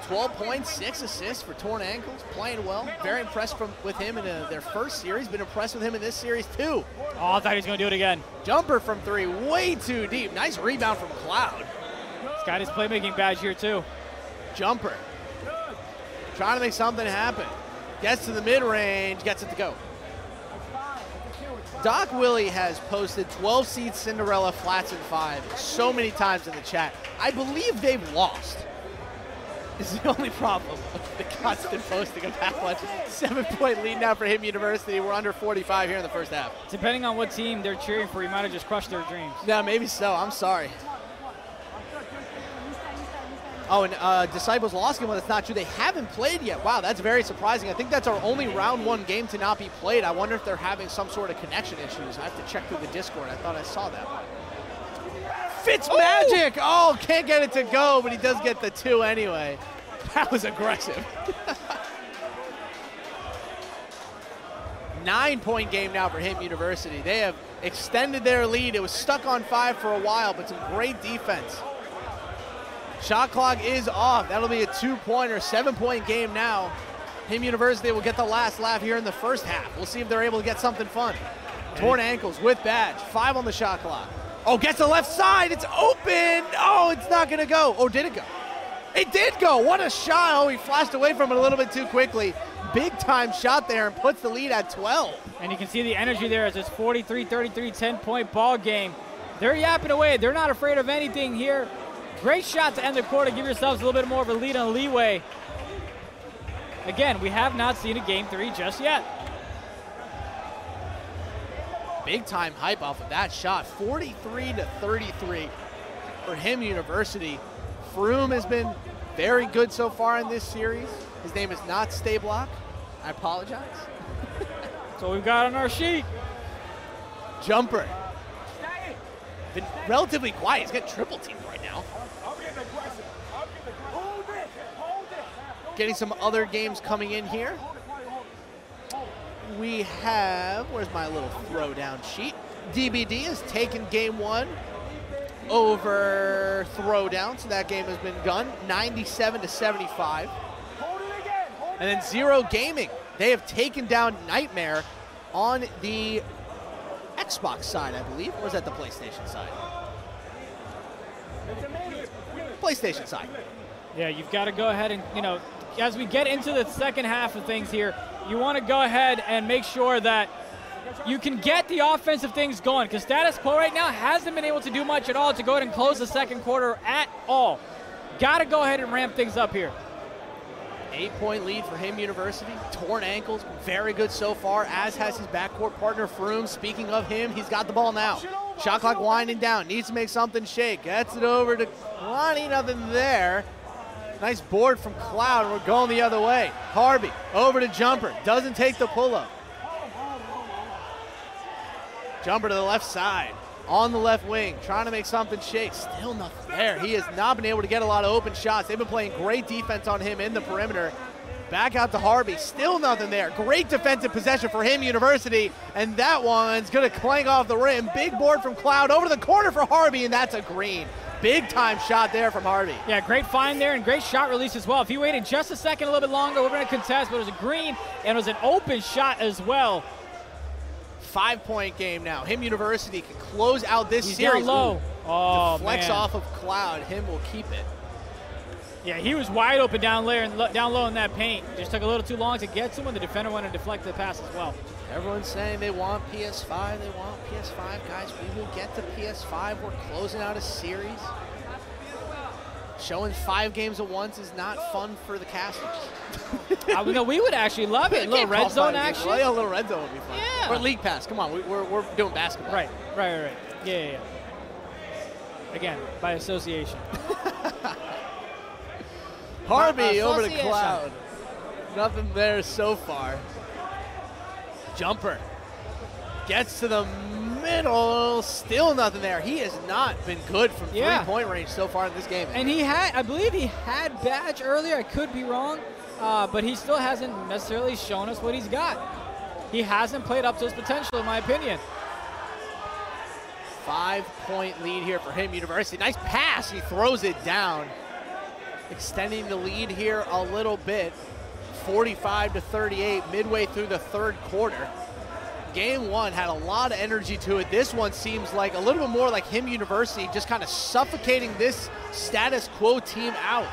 12 points, 6 assists for Torn Ankles, playing well. Very impressed with him in their first series. Been impressed with him in this series too. Oh, I thought he was going to do it again. Jumper from 3, way too deep. Nice rebound from Cloud. He's got his playmaking badge here too. Jumper. Trying to make something happen. Gets to the mid-range, gets it to go. Doc Willie has posted 12-seed Cinderella flats in 5 so many times in the chat. I believe they've lost. Is the only problem with the constant posting of half lunches. 7-point lead now for Him University. We're under 45 here in the first half. Depending on what team they're cheering for, you might have just crushed their dreams. Yeah, maybe so. I'm sorry. Oh, and Disciples lost game. Well, that's not true. They haven't played yet. Wow, that's very surprising. I think that's our only round 1 game to not be played. I wonder if they're having some sort of connection issues. I have to check through the Discord. I thought I saw that. Fitzmagic! Oh, can't get it to go, but he does get the 2 anyway. That was aggressive. 9-point game now for Him University. They have extended their lead. It was stuck on 5 for a while, but some great defense. Shot clock is off. That'll be a 2-pointer, 7-point game now. Him University will get the last laugh here in the first half. We'll see if they're able to get something fun. Torn ankles with badge, 5 on the shot clock. Oh, gets the left side, it's open. Oh, it's not gonna go. Oh, did it go? It did go, what a shot. Oh, he flashed away from it a little bit too quickly. Big time shot there and puts the lead at 12. And you can see the energy there as it's 43-33, 10-point ball game. They're yapping away. They're not afraid of anything here. Great shot to end the quarter. Give yourselves a little bit more of a lead and leeway. Again, we have not seen a game 3 just yet. Big time hype off of that shot. 43-33 for him University. Froome has been very good so far in this series. His name is not Stayblock. I apologize. That's what we've got on our sheet. Jumper. Been relatively quiet. He's getting triple teamed right now. Getting some other games coming in here. We have, where's my little throwdown sheet? DBD has taken game 1 over throwdown, so that game has been done, 97-75. And then Zero Gaming, they have taken down Nightmare on the Xbox side, I believe, or was that the PlayStation side? PlayStation side. Yeah, you've got to go ahead and, you know, as we get into the second half of things here, you want to go ahead and make sure that you can get the offensive things going, because status quo right now hasn't been able to do much at all to go ahead and close the second quarter at all. Got to go ahead and ramp things up here. 8-point lead for him University. Torn ankles, very good so far, as has his backcourt partner Froome. Speaking of him, he's got the ball now. Shot clock winding down, needs to make something shake. Gets it over to Lonnie, nothing there. Nice board from Cloud, we're going the other way. Harvey, over to Jumper, doesn't take the pull-up. Jumper to the left side, on the left wing, trying to make something shake. Still nothing there. He has not been able to get a lot of open shots. They've been playing great defense on him in the perimeter. Back out to Harvey, still nothing there. Great defensive possession for him University, and that one's gonna clang off the rim. Big board from Cloud, over to the corner for Harvey, and that's a green. Big time shot there from Harvey. Yeah, great find there and great shot release as well. If he waited just a second, a little bit longer, we're going to contest, but it was a green and it was an open shot as well. 5-point game now. Him University can close out this He's series. down low. Oh, deflects man. off of Cloud. Him will keep it. Yeah, he was wide open down low in that paint. Just took a little too long to get to him, and the defender went and deflected the pass as well. Everyone's saying they want PS5, they want PS5. Guys, we will get to PS5. We're closing out a series. Showing 5 games at once is not fun for the casters. No, we would actually love it. A little red zone action. Well, yeah, a little red zone would be fun. Yeah. Or League Pass. Come on, we're doing basketball. Right. Yeah. Again, by association. Harvey over to Cloud. Nothing there so far. Jumper gets to the middle, still nothing there. He has not been good from 3-point range so far in this game. And I believe he had Badge earlier. I could be wrong, but he still hasn't necessarily shown us what he's got. He hasn't played up to his potential, in my opinion. 5-point lead here for him University. Nice pass, he throws it down. Extending the lead here a little bit. 45-38 midway through the third quarter. Game 1 had a lot of energy to it. This one seems like a little bit more like him University, just kind of suffocating this status quo team out.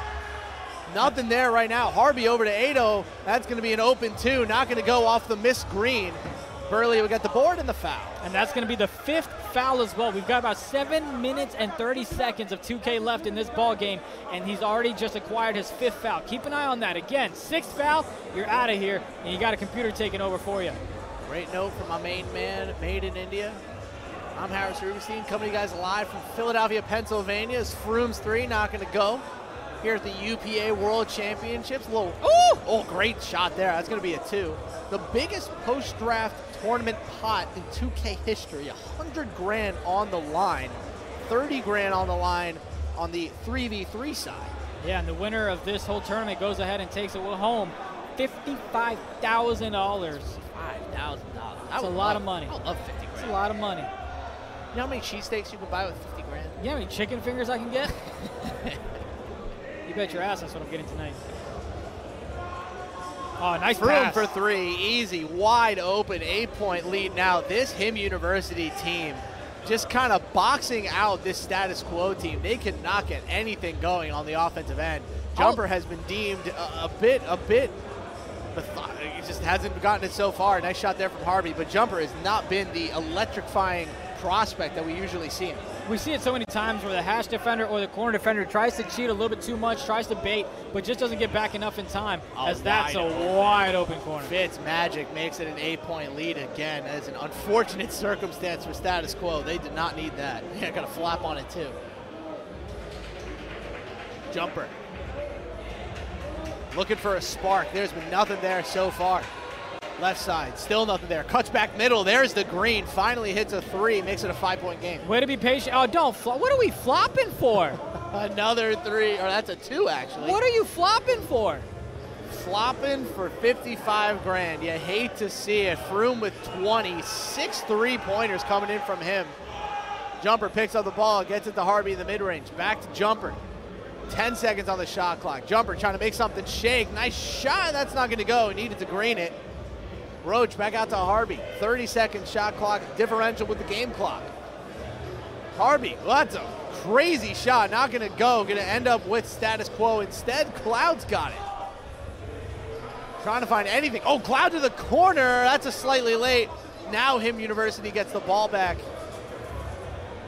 Nothing there right now. Harvey over to Ado. That's going to be an open 2. Not going to go off the missed green. Burley will get the board and the foul. And that's going to be the 5th foul as well. We've got about 7 minutes and 30 seconds of 2K left in this ball game, and he's already just acquired his 5th foul. Keep an eye on that. Again, 6th foul, you're out of here, and you got a computer taking over for you. Great note from my main man, Made in India. I'm Harris Rubenstein, coming to you guys live from Philadelphia, Pennsylvania. It's Froome's 3, not going to go. Here at the UPA World Championships. Great shot there. That's going to be a 2. The biggest post-draft tournament pot in 2K history. 100 grand on the line, 30 grand on the line on the 3v3 side. Yeah, and the winner of this whole tournament goes ahead and takes it home. $55,000. $55,000. That's a lot of money. I love 50 grand. That's a lot of money. You know how many cheesesteaks you can buy with 50 grand? You know how many chicken fingers I can get? You bet your ass that's what I'm getting tonight. Oh, nice Froome pass. for 3, easy, wide open, 8-point lead. Now this Him University team just kind of boxing out this status quo team. They cannot get anything going on the offensive end. Jumper has been deemed a bit, he just hasn't gotten it so far. Nice shot there from Harvey, but Jumper has not been the electrifying prospect that we usually see him. We see it so many times where the hash defender or the corner defender tries to cheat a little bit too much, tries to bait, but just doesn't get back enough in time, as that's a wide open corner. Fitz Magic makes it an 8-point lead again. That is an unfortunate circumstance for Status Quo. They did not need that. Yeah, got a flap on it too. Jumper. Looking for a spark. There's been nothing there so far. Left side, still nothing there. Cuts back middle. There's the green. Finally hits a 3. Makes it a 5-point game. Way to be patient. Oh, don't flop. What are we flopping for? Another 3. Or that's a 2, actually. What are you flopping for? Flopping for 55 grand. You hate to see it. Froome with 20. 6 3-pointers coming in from him. Jumper picks up the ball. Gets it to Harvey in the mid-range. Back to Jumper. 10 seconds on the shot clock. Jumper trying to make something shake. Nice shot. That's not going to go. He needed to green it. Roach back out to Harvey. 30-second shot clock differential with the game clock. Harvey, well, that's a crazy shot. Not going to go. Going to end up with Status Quo. Instead, Cloud's got it. Trying to find anything. Oh, Cloud to the corner. That's a slightly late. Now Him University gets the ball back.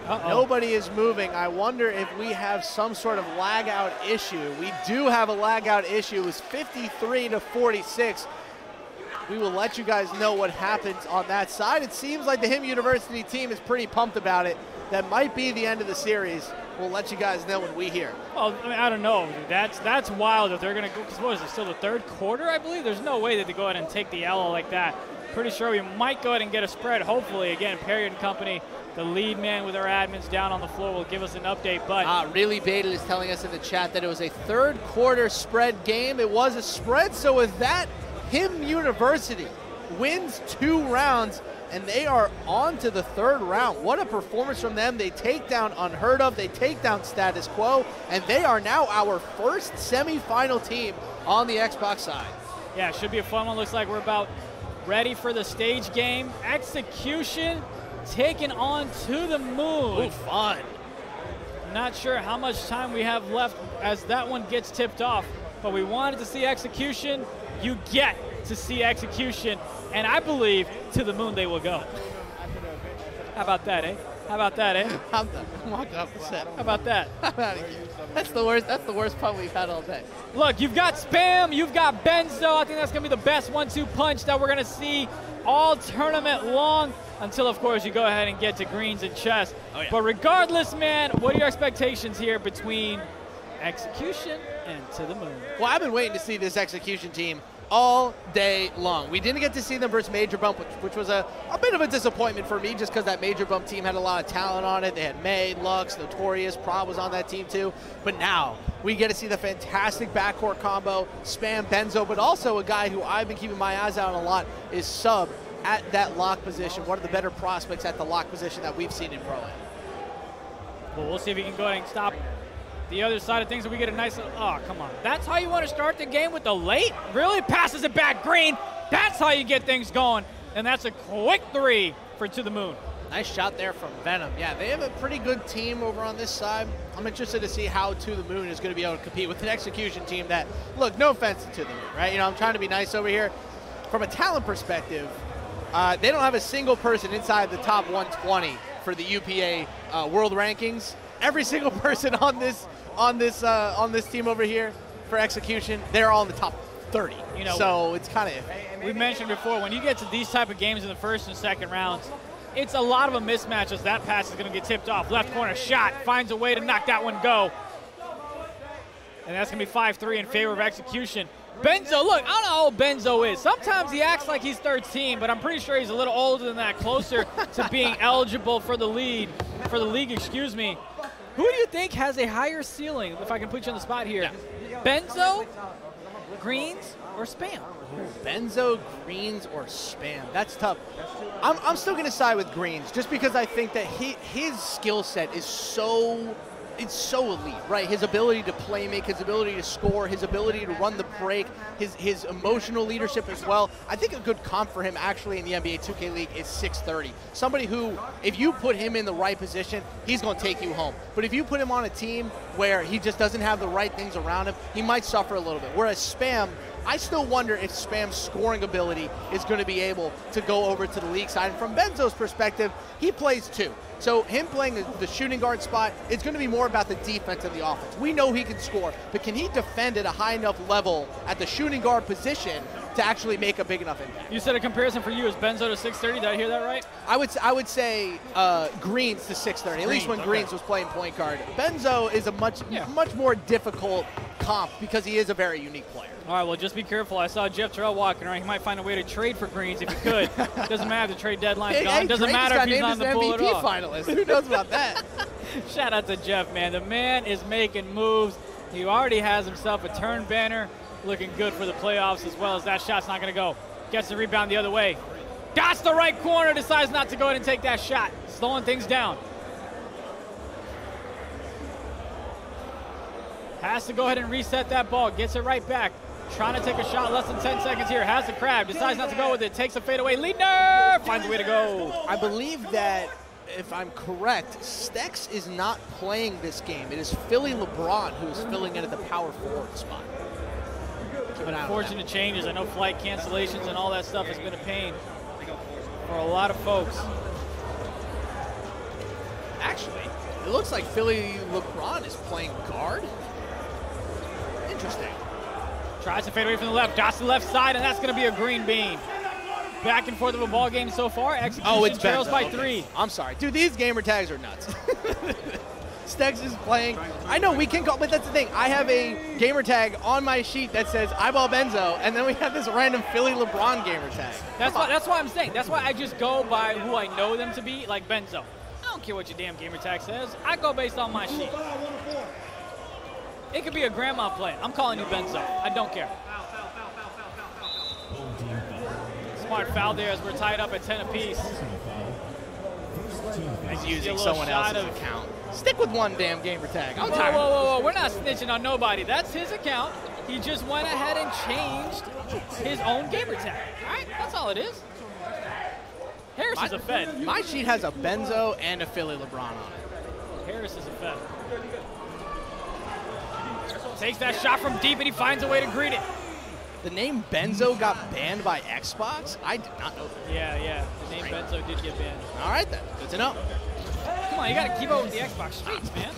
Nobody is moving. I wonder if we have some sort of lag out issue. We do have a lag out issue. It was 53-46. We will let you guys know what happens on that side. It seems like the Him University team is pretty pumped about it. That might be the end of the series. We'll let you guys know when we hear. Well, I mean, I don't know. That's wild if they're going to go. Because what is it, still the third quarter, I believe? There's no way that they go ahead and take the L like that. Pretty sure we might go ahead and get a spread, hopefully. Again, Perry and company, the lead man with our admins down on the floor, will give us an update. But Really Baited is telling us in the chat that it was a third quarter spread game. It was a spread, so with that, Him University wins 2 rounds, and they are on to the 3rd round. What a performance from them. They take down Unheard Of, they take down Status Quo, and they are now our first semifinal team on the Xbox side. Yeah, it should be a fun one. Looks like we're about ready for the stage game. Execution taken on To The Moon. Ooh, fun. Not sure how much time we have left as that one gets tipped off, but we wanted to see Execution. You get to see Execution, and I believe To The Moon they will go. How about that, eh? How about that, eh? I'm walking off the set. How about that? That's the worst pun we've had all day. Look, you've got Spam, you've got Benzo. I think that's going to be the best 1-2 punch that we're going to see all tournament long until, of course, you go ahead and get to greens and chess. Oh, yeah. But regardless, man, what are your expectations here between Execution and To The Moon? Well, I've been waiting to see this Execution team all day long. We didn't get to see them versus Major Bump, which was a bit of a disappointment for me just because that Major Bump team had a lot of talent on it. They had May, Lux, Notorious, Prob was on that team too. But now we get to see the fantastic backcourt combo, Spam, Benzo, but also a guy who I've been keeping my eyes out on a lot is Sub at that lock position. One of the better prospects at the lock position that we've seen in Pro-Am. Well, we'll see if he can go ahead and stop the other side of things, and we get a nice little, oh, come on. That's how you want to start the game with the late? Really? Passes it back green. That's how you get things going. And that's a quick 3 for To The Moon. Nice shot there from Venom. Yeah, they have a pretty good team over on this side. I'm interested to see how To The Moon is going to be able to compete with an Execution team that, look, no offense to The Moon, right? You know, I'm trying to be nice over here. From a talent perspective, they don't have a single person inside the top 120 for the UPA world rankings. Every single person on this team over here for Execution, they're all in the top 30. You know, so it's kind of. We mentioned before, when you get to these type of games in the first and second rounds, it's a lot of a mismatch as that pass is going to get tipped off. Left corner shot, finds a way to knock that one go. And that's going to be 5-3 in favor of Execution. Benzo, look, I don't know how old Benzo is. Sometimes he acts like he's 13, but I'm pretty sure he's a little older than that, closer to being eligible for the league, excuse me. Who do you think has a higher ceiling, if I can put you on the spot here? Yeah. Benzo, Greens, or Spam? Benzo, Greens, or Spam? That's tough. I'm still going to side with Greens just because I think that his skill set is so elite, right? His ability to play make, his ability to score, his ability to run the break, his emotional leadership as well. I think a good comp for him actually in the NBA 2K League is 630. Somebody who, if you put him in the right position, he's going to take you home. But if you put him on a team where he just doesn't have the right things around him, he might suffer a little bit. Whereas Spam, I still wonder if Spam's scoring ability is going to be able to go over to the league side. And from Benzo's perspective, he plays too. So him playing the shooting guard spot is going to be more about the defense and the offense. We know he can score, but can he defend at a high enough level at the shooting guard position to actually make a big enough impact? You said a comparison for you is Benzo to 630. Did I hear that right? I would say Greens to 630. At least when Greens was playing point guard. Benzo is a much more difficult comp because he is a very unique player. All right, well, just be careful. I saw Jeff Terrell walking around. He might find a way to trade for Greens if he could. Doesn't matter. The trade deadline's gone. Doesn't matter if he's on the pool at all. Finalist. Who knows about that? Shout out to Jeff, man. The man is making moves. He already has himself a turn banner, looking good for the playoffs as well as that shot's not going to go. Gets the rebound the other way. Dots the right corner, decides not to go ahead and take that shot. Slowing things down. Has to go ahead and reset that ball. Gets it right back. Trying to take a shot, less than 10 seconds here. Has the crab, decides not to go with it. Takes a fadeaway. Leadner finds a way to go. I believe that, if I'm correct, Stex is not playing this game. It is Philly LeBron who is filling in at the power forward spot. Unfortunate changes. I know flight cancellations and all that stuff has been a pain for a lot of folks. Actually, it looks like Philly LeBron is playing guard. Interesting. Tries to fade away from the left, dots the left side, and that's going to be a green bean. Back and forth of a ball game so far. Execution trails by 3. I'm sorry. Dude, these gamer tags are nuts. Stex is playing. I know we can call, but that's the thing. I have a gamer tag on my sheet that says Eyeball Benzo, and then we have this random Philly LeBron gamer tag. That's why I'm saying. That's why I just go by who I know them to be, like Benzo. I don't care what your damn gamer tag says. I go based on my sheet. It could be a grandma play. I'm calling you Benzo. I don't care. Smart foul there as we're tied up at 10 apiece. He's using someone else's account. Stick with one damn gamer tag. I'm tired. Whoa. We're not snitching on nobody. That's his account. He just went ahead and changed his own gamer tag. All right? That's all it is. Harris is a Fed. My sheet has a Benzo and a Philly LeBron on it. Harris is a Fed. Takes that shot from deep, and he finds a way to greet it. The name Benzo got banned by Xbox? I did not know that. Yeah. The name Benzo did get banned. All right, then. Good to know. Come on, you got to keep up with the Xbox streets, man.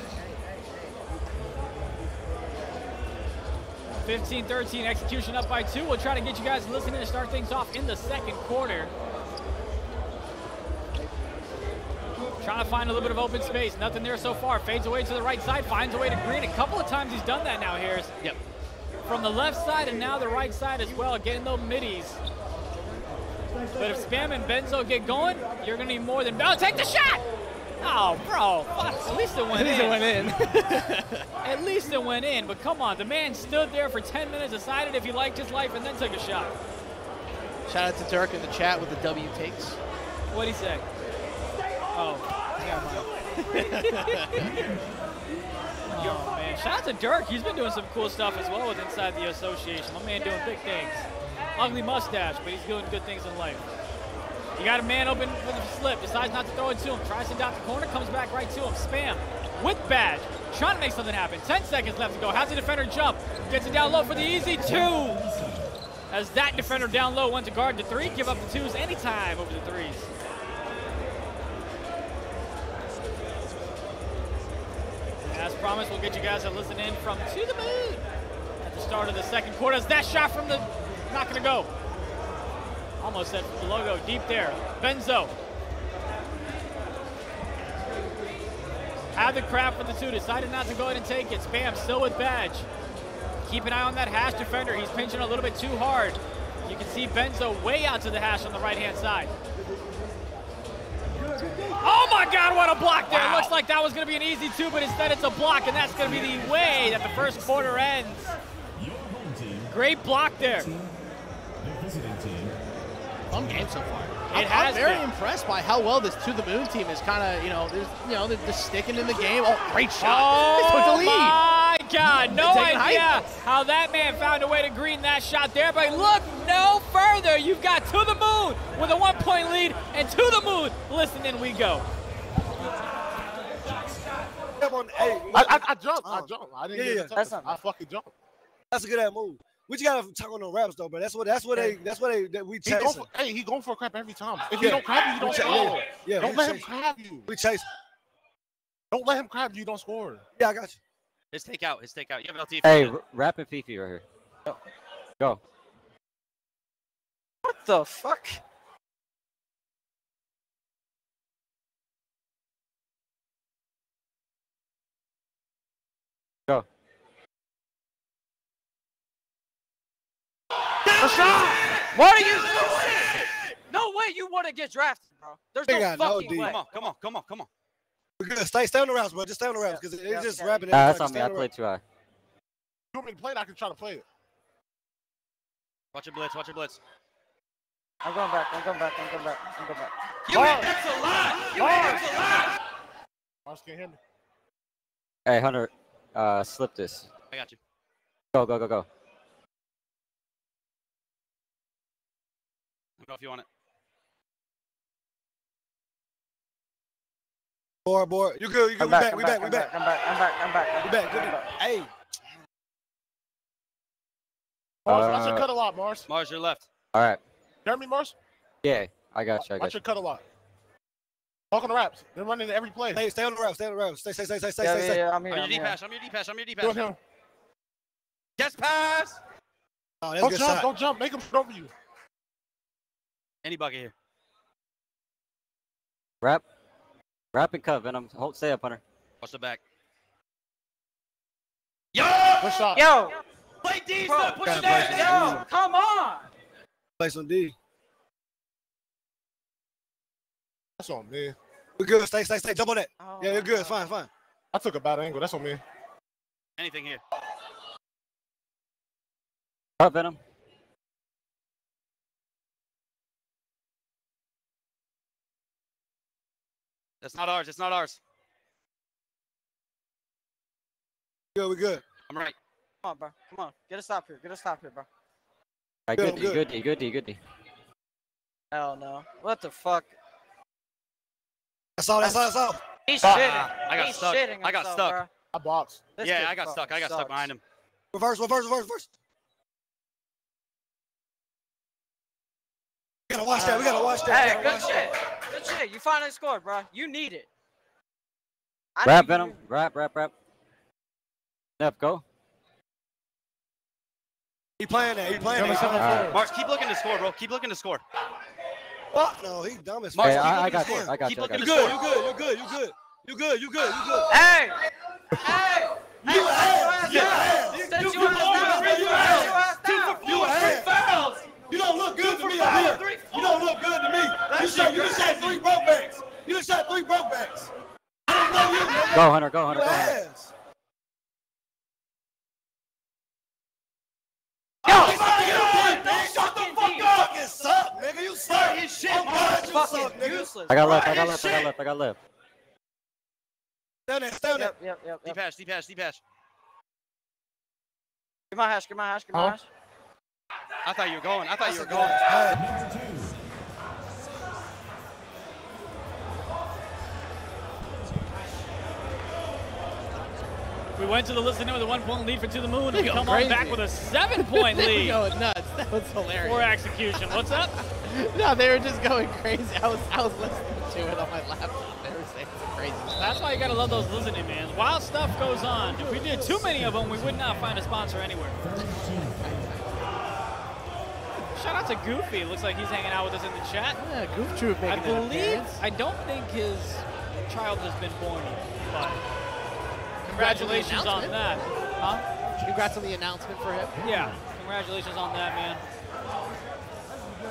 15-13, execution up by 2. We'll try to get you guys listening to start things off in the second quarter. Trying to find a little bit of open space. Nothing there so far. Fades away to the right side. Finds a way to green. A couple of times he's done that now, Harris. Yep. From the left side and now the right side as well. Getting those middies. But if Spam and Benzo get going, you're going to need more than... Oh, take the shot! Oh, bro. At least it went in. At least it went in. But come on. The man stood there for 10 minutes, decided if he liked his life, and then took a shot. Shout out to Dirk in the chat with the W takes. What'd he say? Oh, oh, man. Shout out to Dirk. He's been doing some cool stuff as well with Inside the Association. My man doing big things. Ugly mustache, but he's doing good things in life. You got a man open with a slip. Decides not to throw it to him. Tries to dot the corner. Comes back right to him. Spam with badge. Trying to make something happen. 10 seconds left to go. Has the defender jump. Gets it down low for the easy 2. As that defender down low went to guard the 3. Give up the 2s anytime over the 3s. As promised, we'll get you guys to listen in from To the Moon at the start of the second quarter. As that shot from the, not gonna go. Almost set the logo deep there. Benzo. Had the crap for the 2, decided not to go ahead and take it. Spam still with badge. Keep an eye on that hash defender. He's pinching a little bit too hard. You can see Benzo way out to the hash on the right-hand side. Oh my God, what a block there. Wow. It looks like that was going to be an easy 2, but instead it's a block, and that's going to be the way that the first quarter ends. Great block there. Fun game so far. I'm very impressed by how well this To the Moon team is kind of, they're sticking in the game. Oh, great shot. Oh took the lead. My God, no idea how that man found a way to green that shot there, but look no further. You've got To the Moon with a 1-point lead, and To the Moon, listen in we go. I jumped. I didn't get that's I fucking jumped. That's a good ass move. We just gotta talk on the raps though, bro. That's what we chasing. He going for a crap every time. If he don't crab you, you don't score. Yeah, don't let him crab you. We chase. Don't let him crab you. You don't score. Yeah, I got you. His takeout. You have LT. Hey, rap and Fifi right here. Go. What the fuck? Go. What are you doing? No way you want to get drafted, bro. There's They no got no fucking D. way. Come on. We're good. Stay on the routes, bro. Just stay on the routes because it's just rapping. That's on me. I played too high. You want me to play it? I can try to play it. Watch your blitz. I'm going back. You hit this a lot. Mars can't hear me. Hey, Hunter, slip this. I got you. Go. I don't know if you want it. Boy. You good. We back. I'm back. We back. Hey. Mars, watch your cut a lot, Mars. Mars, your left. All right. Hear me, Mars? Yeah, I got you. Watch your cut a lot. Talk on the raps. They're running to every play. Hey, stay on the routes. Stay. Yeah, I'm here. I'm your D-pass. Doing him. Guest pass. Oh, that's a good shot. Don't jump. Make him shoot over you. Any bucket here. Rap and cut, Venom. Stay up, Hunter. Watch the back. Good shot. Yo. Play D, Bro, put your hands down. Yo, come on. Play some D. That's on me. We're good. Stay. Jump on that. Oh, Yeah, you're good. It's fine. I took a bad angle. That's on me. Anything here. Up, Venom. That's not ours. We're good. I'm right. Come on, bro. Come on. Get a stop here, bro. All right, good D. Hell no. What the fuck? That's all. He's shitting. I got He's stuck. shitting I got himself, stuck. bro. I boxed. This Yeah, kid I got stuck. I got stuck sucks. behind him. Reverse. We gotta watch that. Hey, good shit. You finally scored, bro. You need it. Rap, Venom. Rap. Steph, go. He playing that. Marks, keep looking to score, bro. Keep looking to score. What? No, he dumb as Marks, fuck. Hey, I got you. keep looking to You score. good. You good. Hey! You don't look good to me up here. You don't look good to me. You just shot 3 broke backs. I don't know you, nigga. Go, Hunter. Ass. Shut the fuck up. Fucking suck, nigga. You suck. His shit. Oh, God, you suck, nigga. Useless. I got left. Stay on that. Yep. D-pass. Get my hash. I thought you were going. We went to the listening with a 1-point lead for To The Moon, and we come on back with a 7-point lead. Going nuts. That was hilarious. For execution. What's up? No, they were just going crazy. I was listening to it on my laptop. They were saying some crazy stuff. That's why you gotta love those listening, man. Wild stuff goes on. If we did too many of them, we would not find a sponsor anywhere. Shout out to Goofy. Looks like he's hanging out with us in the chat. Yeah, Goof Troop making an appearance. I don't think his child has been born yet, but congratulations on that. Huh? Congrats on the announcement for him. Yeah, congratulations on that, man.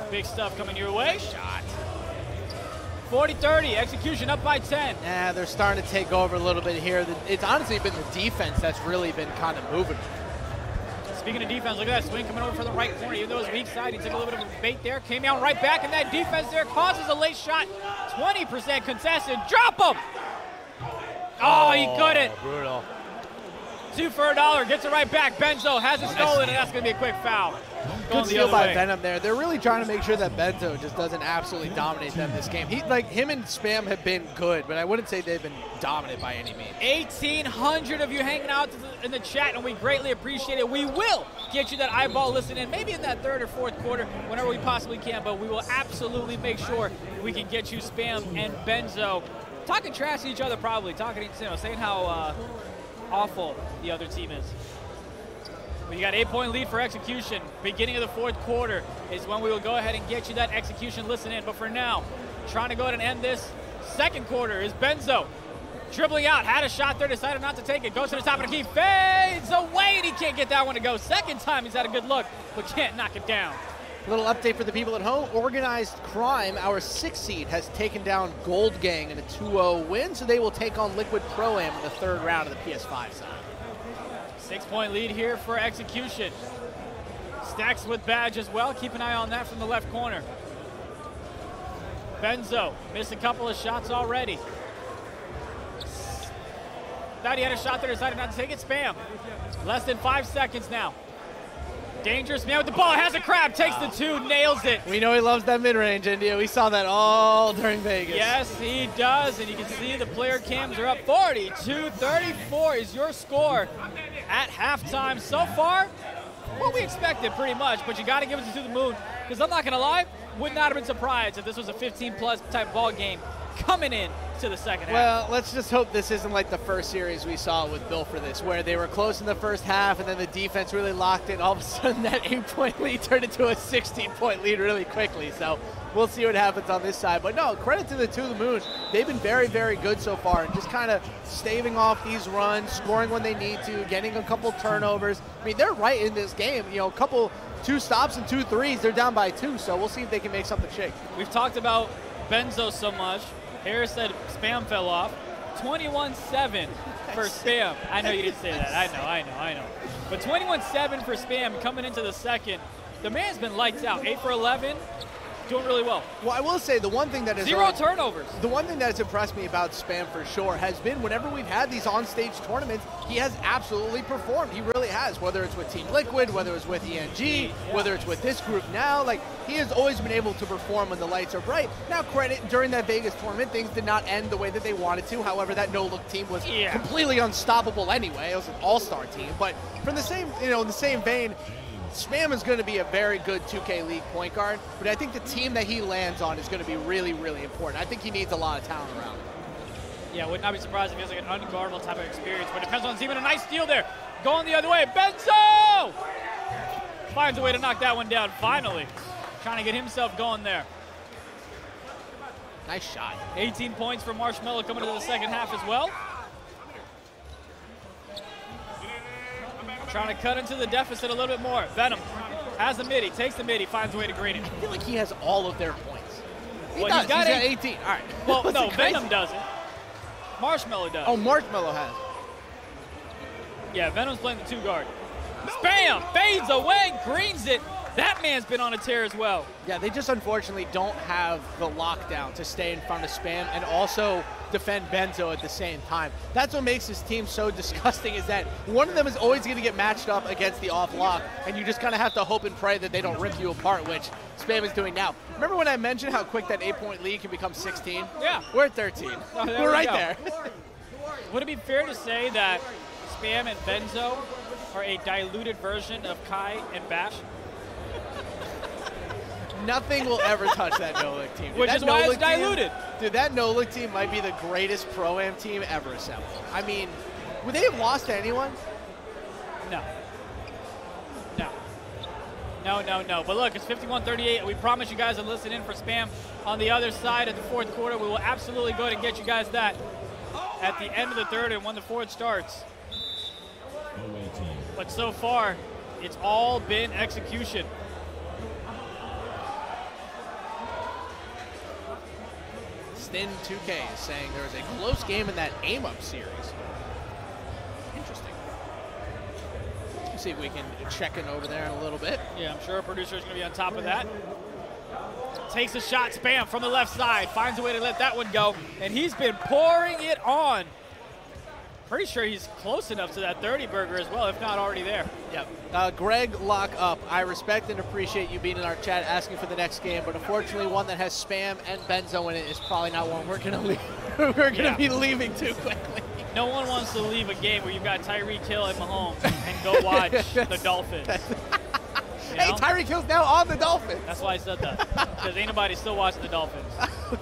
Big stuff coming your way. Shot. 40-30, execution up by 10. Yeah, they're starting to take over a little bit here. It's honestly been the defense that's really been kind of moving. Speaking of defense, look at that swing coming over from the right corner. Even though it's weak side, he took a little bit of a bait there. Came out right back, and that defense there causes a late shot. 20% contested. Drop him! Oh, he couldn't. Brutal. 2 for $1. Gets it right back. Benzo has it stolen, and that's going to be a quick foul. Good steal by Venom there. They're really trying to make sure that Benzo just doesn't absolutely dominate them this game. Him and Spam have been good, but I wouldn't say they've been dominant by any means. 1,800 of you hanging out in the chat, and we greatly appreciate it. We will get you that eyeball listening, maybe in that third or fourth quarter, whenever we possibly can, but we will absolutely make sure we can get you Spam and Benzo talking trash to each other, probably talking, saying how awful the other team is. We got 8-point lead for Execution. Beginning of the fourth quarter is when we will go ahead and get you that Execution listen in. But for now, trying to go ahead and end this second quarter is Benzo. Dribbling out, had a shot there, decided not to take it. Goes to the top of the key, fades away, and he can't get that one to go. Second time he's had a good look, but can't knock it down. Little update for the people at home. Organized Crime, our 6th seed, has taken down Gold Gang in a 2-0 win, so they will take on Liquid Pro-Am in the third round of the PS5 side. 6-point lead here for Execution. Stacks with badge as well. Keep an eye on that from the left corner. Benzo missed a couple of shots already. Thought he had a shot there, decided not to take it. Spam. Less than 5 seconds now. Dangerous man with the ball, has a crab, takes the 2, nails it. We know he loves that mid-range, India. We saw that all during Vegas. Yes, he does, and you can see the player cams are up. 42-34 is your score at halftime. So far, what we expected pretty much, but you got to give it to the moon, because I'm not going to lie, would not have been surprised if this was a 15-plus type ball game coming in to the second half. Well, let's just hope this isn't like the first series we saw with Bill for this, where they were close in the first half and then the defense really locked in. All of a sudden, that 8-point lead turned into a 16-point lead really quickly. So we'll see what happens on this side. But no, credit to the Moon. They've been very, very good so far, and just kind of staving off these runs, scoring when they need to, getting a couple turnovers. I mean, they're right in this game. You know, 2 stops and 2 threes. They're down by 2, so we'll see if they can make something shake. We've talked about Benzo so much. Harris said Spam fell off. 21-7 for Spam. I know you didn't say that. I know. But 21-7 for Spam coming into the second. The man's been lights out. 8 for 11. Doing really well. Well, I will say the one thing that is 0 turnovers. The one thing that has impressed me about Spam for sure has been whenever we've had these on-stage tournaments, he has absolutely performed. He really has, whether it's with Team Liquid, whether it's with ENG, whether it's with this group now. Like, he has always been able to perform when the lights are bright. Now, credit, during that Vegas tournament, things did not end the way that they wanted to. However, that no-look team was completely unstoppable anyway. It was an all-star team. But from the same, in the same vein, Spam is going to be a very good 2K League point guard, but I think the team that he lands on is going to be really, really important. I think he needs a lot of talent around him. Yeah, would not be surprised if he has like an unguardable type of experience, but it depends on the team. And a nice steal there. Going the other way. Benzo! Finds a way to knock that one down, finally. Trying to get himself going there. Nice shot. 18 points for Marshmello coming into the second half as well. Trying to cut into the deficit a little bit more. Venom has the midi, takes the midi, finds a way to green it. I feel like he has all of their points. He's got 18. All right. Well, no, Venom doesn't. Marshmello does. Oh, Marshmello has. Yeah, Venom's playing the 2 guard. Spam! Fades away, greens it. That man's been on a tear as well. Yeah, they just unfortunately don't have the lockdown to stay in front of Spam and also defend Benzo at the same time. That's what makes this team so disgusting, is that one of them is always going to get matched up against the off lock, and you just kind of have to hope and pray that they don't rip you apart, which Spam is doing now. Remember when I mentioned how quick that 8-point lead can become 16? Yeah. We're at 13. Oh, we're right there. Would it be fair to say that Spam and Benzo are a diluted version of Kai and Bash? Nothing will ever touch that no-look team. Which is why it's diluted. Dude, that no-look team might be the greatest Pro-Am team ever assembled. I mean, would they have lost to anyone? No. But look, it's 51-38. We promise you guys to listen in for Spam on the other side of the fourth quarter. We will absolutely go ahead and get you guys that at the end of the third and when the fourth starts. But so far, it's all been execution. Stin 2K is saying there was a close game in that aim-up series. Interesting. Let's see if we can check in over there in a little bit. Yeah, I'm sure our producer's going to be on top of that. Takes a shot, Spam from the left side. Finds a way to let that one go. And he's been pouring it on pretty sure he's close enough to that 30 burger as well, if not already there. Yep. Greg Lock Up, I respect and appreciate you being in our chat asking for the next game, but unfortunately one that has Spam and Benzo in it is probably not one we're going to we're going to be leaving too quickly. No one wants to leave a game where you've got Tyreek Hill and Mahomes and go watch the Dolphins. Hey, Tyreek Hill's now on the Dolphins. That's why I said that. Because ain't nobody still watching the Dolphins.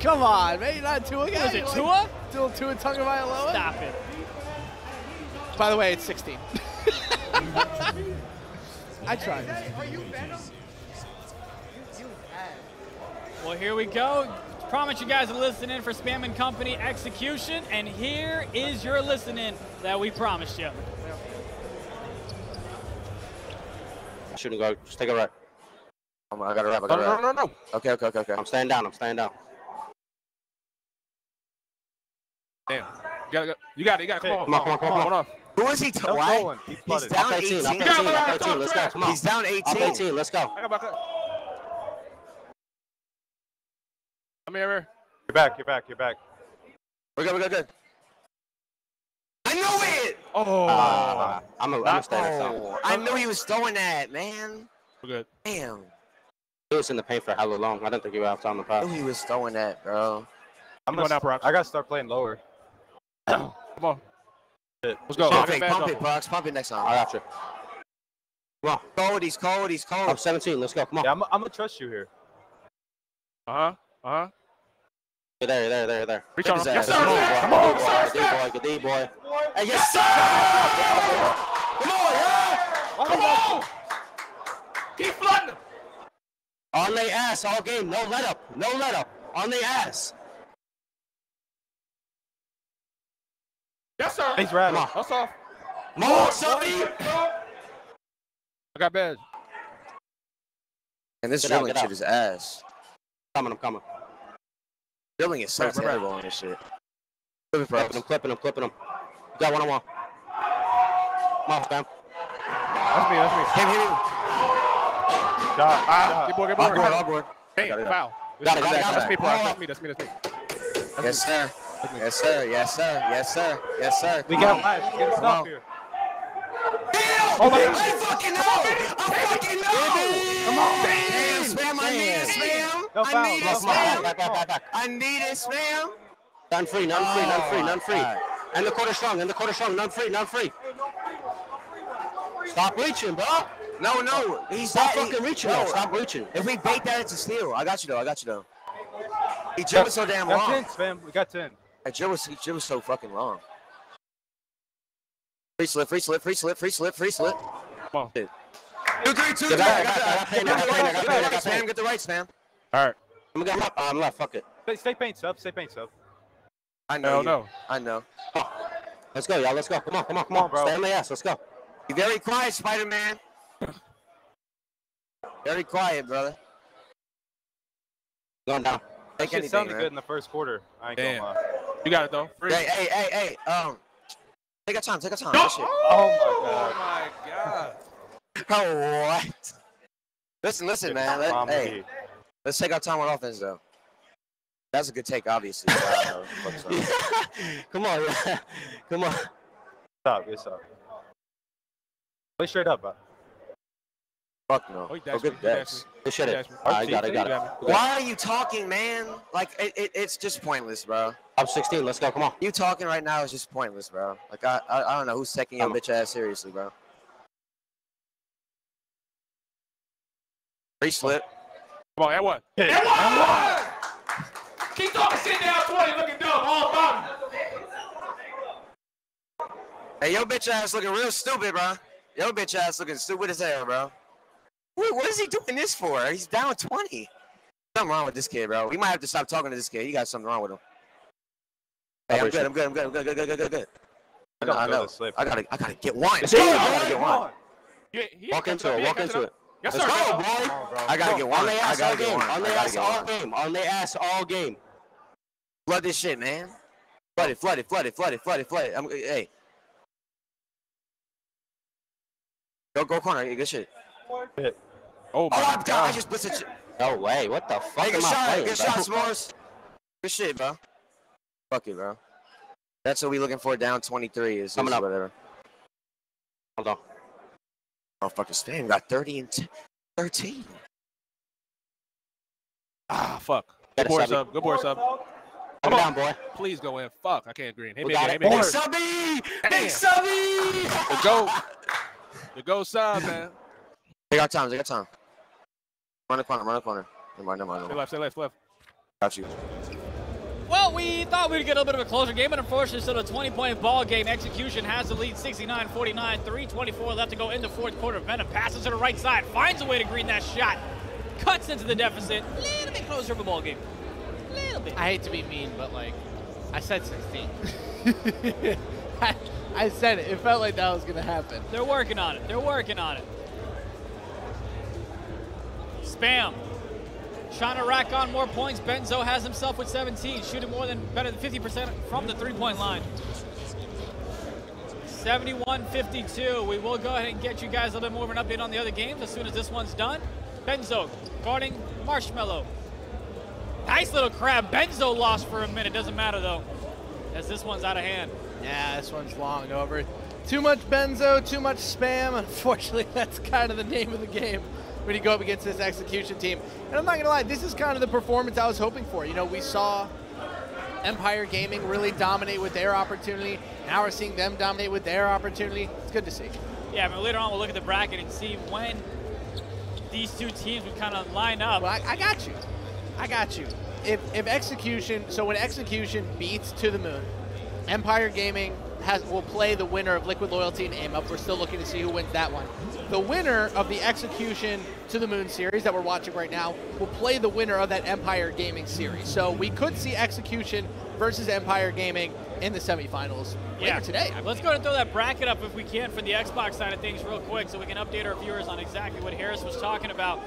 Come on, man. You're not Tua guy. Was it Tua? Still Tua Tagovailoa? Stop it. By the way, it's 16. I tried. Well, here we go. Promise you guys to listen in for Spam and Company execution, and here is your listening that we promised you. Shouldn't go. Just take a right. I got to wrap. No. Okay. I'm staying down. Damn. You got it. Come on. Who is he? What? He's down 18. Let's go. Come on. He's down 18. Up 18. Let's go. Come here. You're back. We're good. I knew it! I'm staying. I knew he was throwing that, man. We're good. Damn. He was in the paint for hella long. I didn't think he was outside on the pass. I knew he was throwing that, bro. I'm going out, Brock. I got to start playing lower. Come on. Let's go. Pump it, Brox. Pump it next time. I got you. Come on. He's cold. I'm 17. Let's go. Come on. Yeah, I'm going to trust you here. You're there. Reach on him. Yes, sir. Come on. Good D, boy. Hey, yes, sir! Come on! Keep flooding them! On their ass all game. No let up. On their ass. Yes, sir! Thanks, Rad. That's off. More, Sonny! I got badge. And this drilling shit is ass. I'm coming. Drilling is so terrible on this shit. Clipping him. You got one-on-one. Come on, Spam. That's me. Hit him. Shot. Good boy. Outboard. Hey, foul. Got it. That's me, Brock. That's me. Yes, sir. We got live. Get us off here. Oh my God. I fucking know. Come on. Damn, Spam. I need it, Spam. No foul. Back. I need it, Spam. None free. Right. And the quarter strong. None free. Stop reaching, bro. No. Stop fucking reaching. Stop reaching. If we bait that, it's a steal. I got you though. He dribbled so damn long. 10, Spam. We got 10. He dribbled so fucking long. Free slip. Come on. 2, 3, 2. Got Spam. Get the right, Spam. All right. I'm left. Fuck it. Stay paint sub. I know. No. I know. Let's go, y'all. Let's go. Come on, bro. Stay on the ass. Let's go. Be very quiet, Spider-Man. Very quiet, brother. Going down. Take That shit anything, sounded man. good in the first quarter. I ain't Damn. gonna lie. You got it, though. Free. Hey. Take our time. No. That shit. Oh, my God. Oh, what? Listen, man. Hey, let's take our time on offense, though. That's a good take, obviously. Come on. Stop. Play straight up, bro. Fuck no. Oh, he Oh, dashed good me. decks. Good shit. Dashed me. I got it. Why are you talking, man? Like, it's just pointless, bro. I'm 16. Let's go. Come on. You talking right now is just pointless, bro. Like, I don't know who's taking your bitch ass seriously, bro. Free slip. Come on, and one. Keep talking shit down 20, looking dumb, all about Hey, your bitch ass looking real stupid, bro. Your bitch ass looking stupid as hell, bro. Wait, what is he doing this for? He's down 20. Something wrong with this kid, bro. We might have to stop talking to this kid. He got something wrong with him. Hey, I'm good. I know. I gotta get one. Walk into it. Yes, Let's sir. go, boy. I gotta get one. On their ass all game. Flood this shit, man. Flood it. Hey. Go corner. Good shit. Oh, my God. I just blitzed it. No way. What the fuck Take a am I shot. playing, Good bro? shot, S'mores. Good shit, bro. Fuck it, bro. That's what we looking for. Down 23 is Coming up. whatever. Hold on. Oh, fucking Spam got 30 and 13. Ah, fuck. Got Good it, board sub. Subby. Good board sub. Come down, boy. Please go in. Fuck, I can't green. Hey, We big got man. it. Hey, big Big man. Subby! Damn. Big Subby! The go. The go sub, man. They got time. They got time. Run the corner. Run the corner. Never mind. Never mind. Stay Never mind. left, stay left, stay left. Got you. Well, we thought we'd get a little bit of a closer game, but unfortunately, still a 20-point ball game. Execution has the lead, 69-49, 3:24 left to go in the fourth quarter. Venom passes to the right side, finds a way to green that shot, cuts into the deficit. A little bit closer of a ball game. A little bit. I hate to be mean, but like, I said 16. I said it. It felt like that was gonna happen. They're working on it. They're working on it. Spam. Trying to rack on more points. Benzo has himself with 17, shooting better than 50% from the three-point line. 71-52. We will go ahead and get you guys a little bit more of an update on the other games as soon as this one's done. Benzo guarding Marshmallow. Nice little crab. Benzo lost for a minute. Doesn't matter though, as this one's out of hand. Yeah, this one's long over. Too much Benzo, too much Spam. Unfortunately, that's kind of the name of the game when you go up against this execution team. And I'm not gonna lie, this is kind of the performance I was hoping for. You know, we saw Empire Gaming really dominate with their opportunity. Now we're seeing them dominate with their opportunity. It's good to see. Yeah, I mean, later on we'll look at the bracket and see when these two teams would kind of line up. Well, I got you. I got you. If execution, so when execution beats To The Moon, Empire Gaming will play the winner of Liquid Loyalty and Aim Up. We're still looking to see who wins that one. The winner of the Execution To The Moon series that we're watching right now will play the winner of that Empire Gaming series. So we could see Execution versus Empire Gaming in the semifinals later today. Let's go ahead and throw that bracket up if we can for the Xbox side of things real quick so we can update our viewers on exactly what Harris was talking about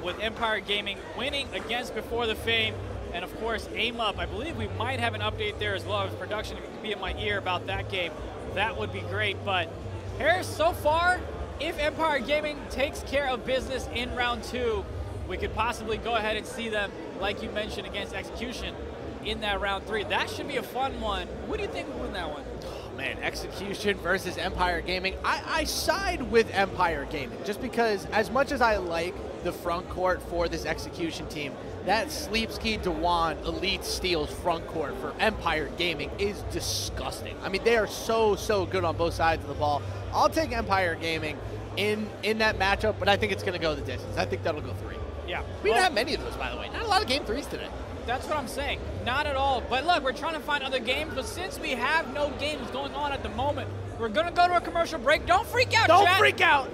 with Empire Gaming winning against Before the Fame. And of course, Aim Up. I believe we might have an update there as well. If production could be in my ear about that game, that would be great. But Harris, so far, if Empire Gaming takes care of business in round 2, we could possibly go ahead and see them, like you mentioned, against Execution in that round 3. That should be a fun one. What do you think would win that one? Oh, man, Execution versus Empire Gaming. I side with Empire Gaming just because as much as I like the front court for this Execution team, that Sleepski Dewan Elite Steals front court for Empire Gaming is disgusting. I mean, they are so good on both sides of the ball. I'll take Empire Gaming in that matchup, but I think it's going to go the distance. I think that'll go 3. Yeah. We didn't have many of those, by the way. Not a lot of game 3s today. That's what I'm saying. Not at all. But look, we're trying to find other games, but since we have no games going on at the moment, we're going to go to a commercial break. Don't freak out, Don't chat. freak out.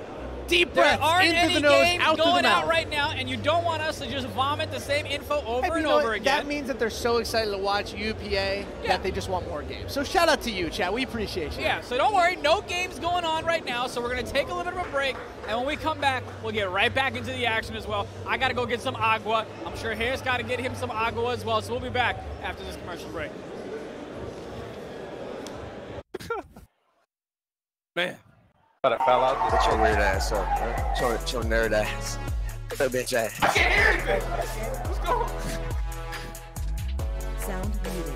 Deep breaths there aren't into any the nose, games out going to the out mouth. right now, and you don't want us to just vomit the same info over and you know over what? again. That means that they're so excited to watch UPA that they just want more games. So shout out to you, chat. We appreciate you. Yeah, so don't worry, no games going on right now, so we're going to take a little bit of a break, and when we come back, we'll get right back into the action as well. I got to go get some agua. I'm sure Harris got to get him some agua as well, so we'll be back after this commercial break. Man. But I fell out. Get your weird ass up, bro. Show nerd ass. That bitch ass. I can't hear anything. Let's go. Sound muted.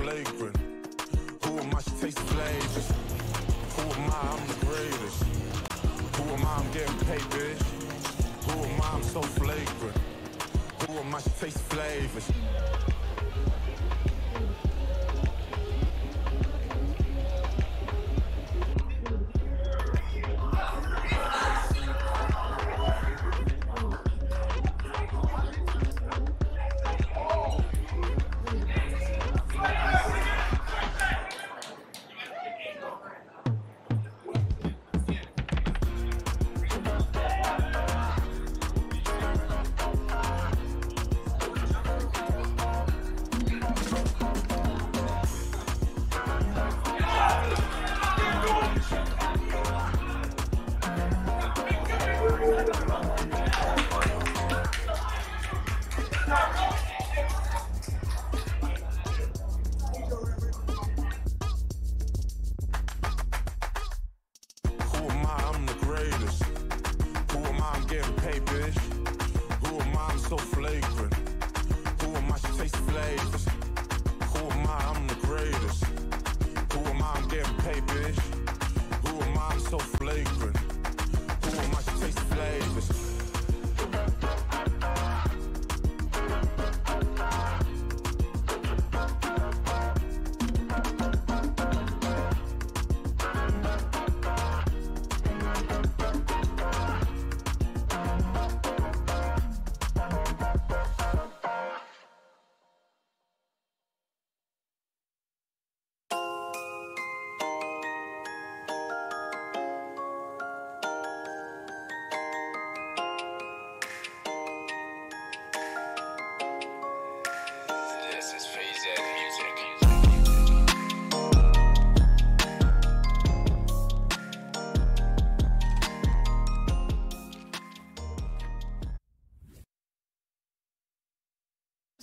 flagrant. Who am I? She tastes flavors. Who am I? I'm the greatest. Who am I? I'm getting paid, bitch. Who am I? I'm so flagrant. Who am I? She tastes flavors.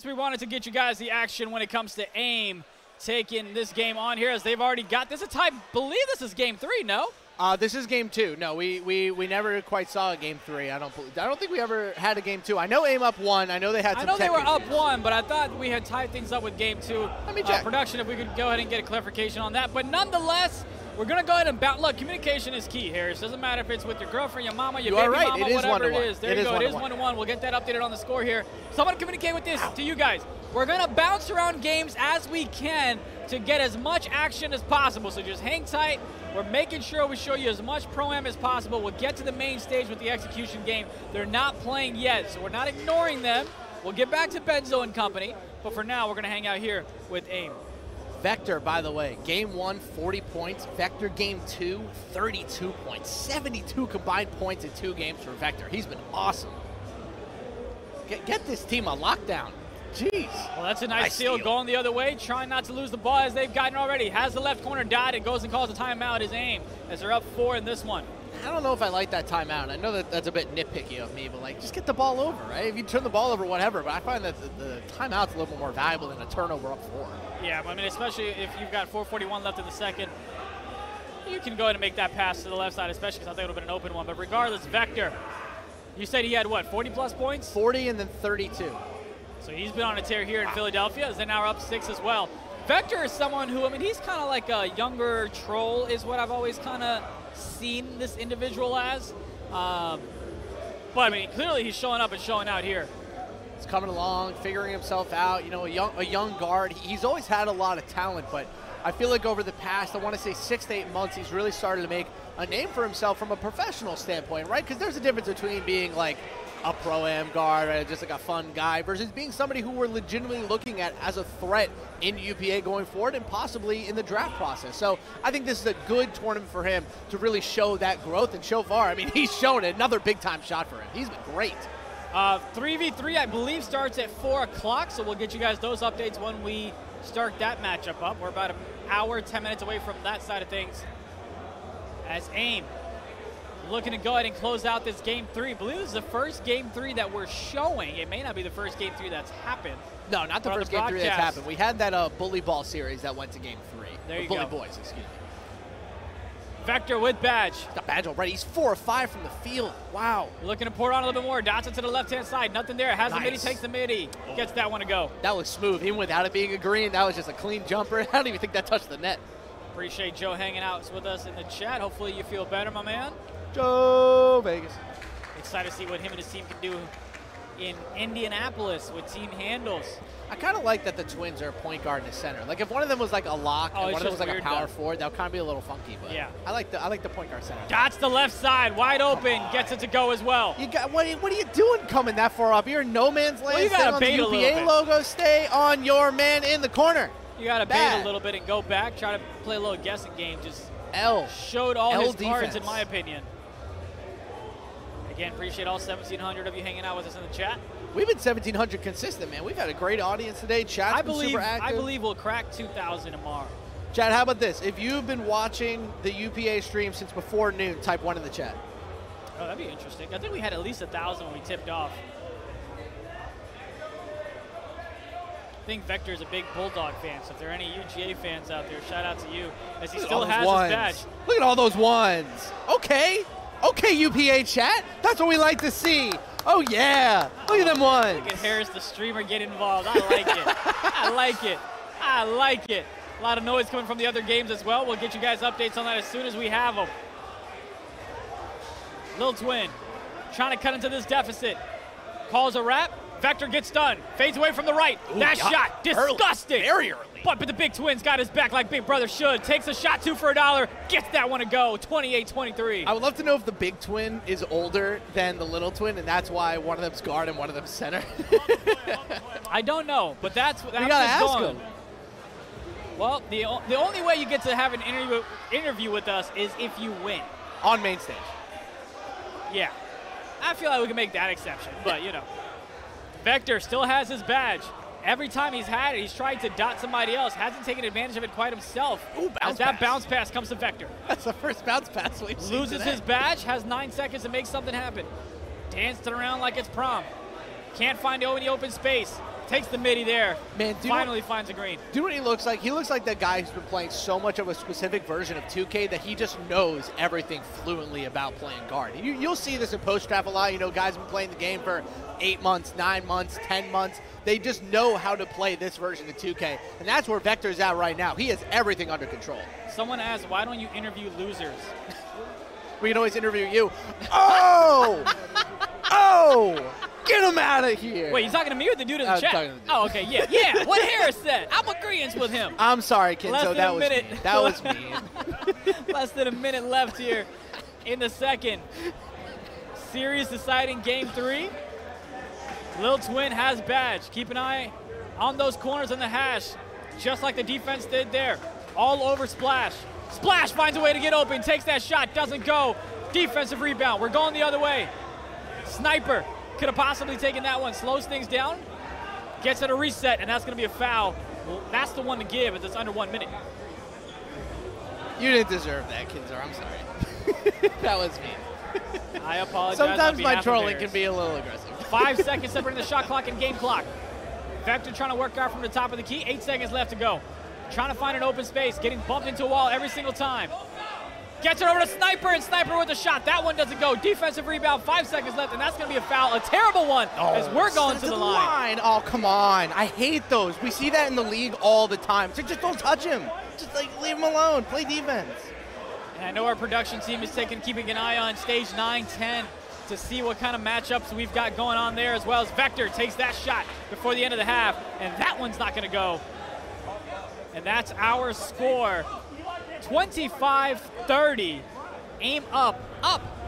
We wanted to get you guys the action when it comes to AIM taking this game on here, as they've already got this. I believe this is game 3, no? This is game 2. No, we never quite saw a game 3. I don't think we ever had a game 2. I know AIM up 1. I know they had some I know they were up issues. 1, but I thought we had tied things up with game 2. Let me check. Production, if we could go ahead and get a clarification on that. But nonetheless, we're going to go ahead and bounce. Look, communication is key, Harris. Doesn't matter if it's with your girlfriend, your mama, your baby mama, whatever it is. There you go. It is 1-1. We'll get that updated on the score here. So I'm going to communicate with this to you guys. We're going to bounce around games as we can to get as much action as possible. So just hang tight. We're making sure we show you as much Pro-Am as possible. We'll get to the main stage with the execution game. They're not playing yet, so we're not ignoring them. We'll get back to Benzo and company. But for now, we're going to hang out here with AIM. Vector, by the way, game 1, 40 points. Vector, game 2, 32 points. 72 combined points in 2 games for Vector. He's been awesome. Get this team on lockdown. Jeez. Well, that's a nice steal going the other way, trying not to lose the ball as they've gotten already. Has the left corner dotted, goes and calls a timeout as AIM, as they're up 4 in this one. I don't know if I like that timeout. I know that that's a bit nitpicky of me, but like, just get the ball over, right? If you turn the ball over, whatever. But I find that the timeout's a little more valuable than a turnover up 4. Yeah, I mean, especially if you've got 4:41 left in the second, you can go ahead and make that pass to the left side, especially because I think it would have been an open one. But regardless, Vector, you said he had what, 40+ points? 40 and then 32. So he's been on a tear here in Philadelphia, as they now are up 6 as well. Vector is someone who, I mean, he's kind of like a younger troll is what I've always kind of seen this individual as. But, I mean, clearly he's showing up and showing out here. He's coming along, figuring himself out. You know, a young guard. He's always had a lot of talent, but I feel like over the past, I want to say 6 to 8 months, he's really started to make a name for himself from a professional standpoint, right? Because there's a difference between being like a Pro-Am guard, right? Just like a fun guy, versus being somebody who we're legitimately looking at as a threat in UPA going forward and possibly in the draft process. So I think this is a good tournament for him to really show that growth. And so far, I mean, he's shown another big-time shot for him. He's been great. 3v3, I believe, starts at 4 o'clock, so we'll get you guys those updates when we start that matchup up. We're about an hour, 10 minutes away from that side of things. As AIM looking to go ahead and close out this game 3. I believe this is the first game 3 that we're showing. It may not be the first game 3 that's happened. No, not the first game 3 that's happened. We had that bully ball series that went to game 3. There you bully go. boys, excuse me. Vector with badge. Got badge already. He's 4 or 5 from the field. Wow. Looking to pour on a little bit more. Dots it to the left-hand side. Nothing there. Has the midi, takes the midi. Gets that one to go. That was smooth. Even without it being a green, that was just a clean jumper. I don't even think that touched the net. Appreciate Joe hanging out with us in the chat. Hopefully you feel better, my man. Joe Vegas. Excited to see what him and his team can do in Indianapolis with team handles. I kind of like that the Twins are a point guard and a center. Like if one of them was like a lock and one of them was like a power forward, that would kind of be a little funky. But yeah, I like the point guard center. Dots the left side, wide open, gets it to go as well. You got what are you doing coming that far up? You're in no man's land. Well, you gotta bait the a little UPA bit. logo. Stay on your man in the corner. You gotta bait a little bit and go back. Try to play a little guessing game. Just showed all his cards, in my opinion. Again, appreciate all 1,700 of you hanging out with us in the chat. We've been 1,700 consistent, man. We've had a great audience today. Chat's been super active. I believe we'll crack 2,000 tomorrow. Chat, how about this? If you've been watching the UPA stream since before noon, type 1 in the chat. Oh, that'd be interesting. I think we had at least 1,000 when we tipped off. I think Vector is a big Bulldog fan, so if there are any UGA fans out there, shout out to you, as he still has his badge. Look at all those ones. Okay. Okay, UPA chat. That's what we like to see. Oh, yeah. Look at them ones. Look at Harris, the streamer, get involved. I like it. I like it. I like it. A lot of noise coming from the other games as well. We'll get you guys updates on that as soon as we have them. Lil Twin trying to cut into this deficit. Calls a wrap. Vector gets done. Fades away from the right. Ooh, that yeah. shot, disgusting. Very early. But the big Twins got his back like Big Brother should. Takes a shot, 2 for $1. Gets that one to go, 28-23. I would love to know if the big twin is older than the little twin, and that's why one of them's guard and one of them's center. I don't know, but that's what we gotta ask him. Well, the only way you get to have an interview with us is if you win. On main stage. Yeah. I feel like we can make that exception, but you know. Vector still has his badge. Every time he's had it, he's tried to dot somebody else. Hasn't taken advantage of it quite himself. Ooh, as that bounce pass comes to Vector. That's the first bounce pass we've seen Loses today. his badge, has 9 seconds to make something happen. Danced it around like it's prom. Can't find any open space. Takes the midi there. Man, finally finds a green. Do you know what he looks like? He looks like the guy who's been playing so much of a specific version of 2K that he just knows everything fluently about playing guard. You'll see this in post-draft a lot. You know, guys have been playing the game for 8 months, 9 months, 10 months. They just know how to play this version of 2K. And that's where Vector's at right now. He has everything under control. Someone asked, why don't you interview losers? We can always interview you. Oh! Oh! Get him out of here. Wait, you talking to me or the dude in the chat? Oh, okay, yeah. Yeah, what Harris said. I'm agreeing with him. I'm sorry, Kinzo. That was mean. That was mean. Less than a minute left here in the second. Series deciding game 3. Lil Twin has badge. Keep an eye on those corners in the hash, just like the defense did there. All over Splash. Splash finds a way to get open, takes that shot, doesn't go. Defensive rebound. We're going the other way. Sniper could have possibly taken that one. Slows things down, gets it a reset, and that's going to be a foul. Well, that's the one to give as it's under 1 minute. You didn't deserve that, Kinzer. I'm sorry. That was mean. I apologize. Sometimes my trolling can be a little aggressive. 5 seconds separating the shot clock and game clock. Vector trying to work out from the top of the key. 8 seconds left to go. Trying to find an open space, getting bumped into a wall every single time. Gets it over to Sniper, and Sniper with a shot. That one doesn't go. Defensive rebound, 5 seconds left, and that's going to be a foul. A terrible one as we're going to the line. Oh, come on. I hate those. We see that in the league all the time. So just don't touch him. Just leave him alone. Play defense. And I know our production team is keeping an eye on stage 9-10 to see what kind of matchups we've got going on there, as well as Vector takes that shot before the end of the half, and that one's not going to go. And that's our score. 25-30. Aim up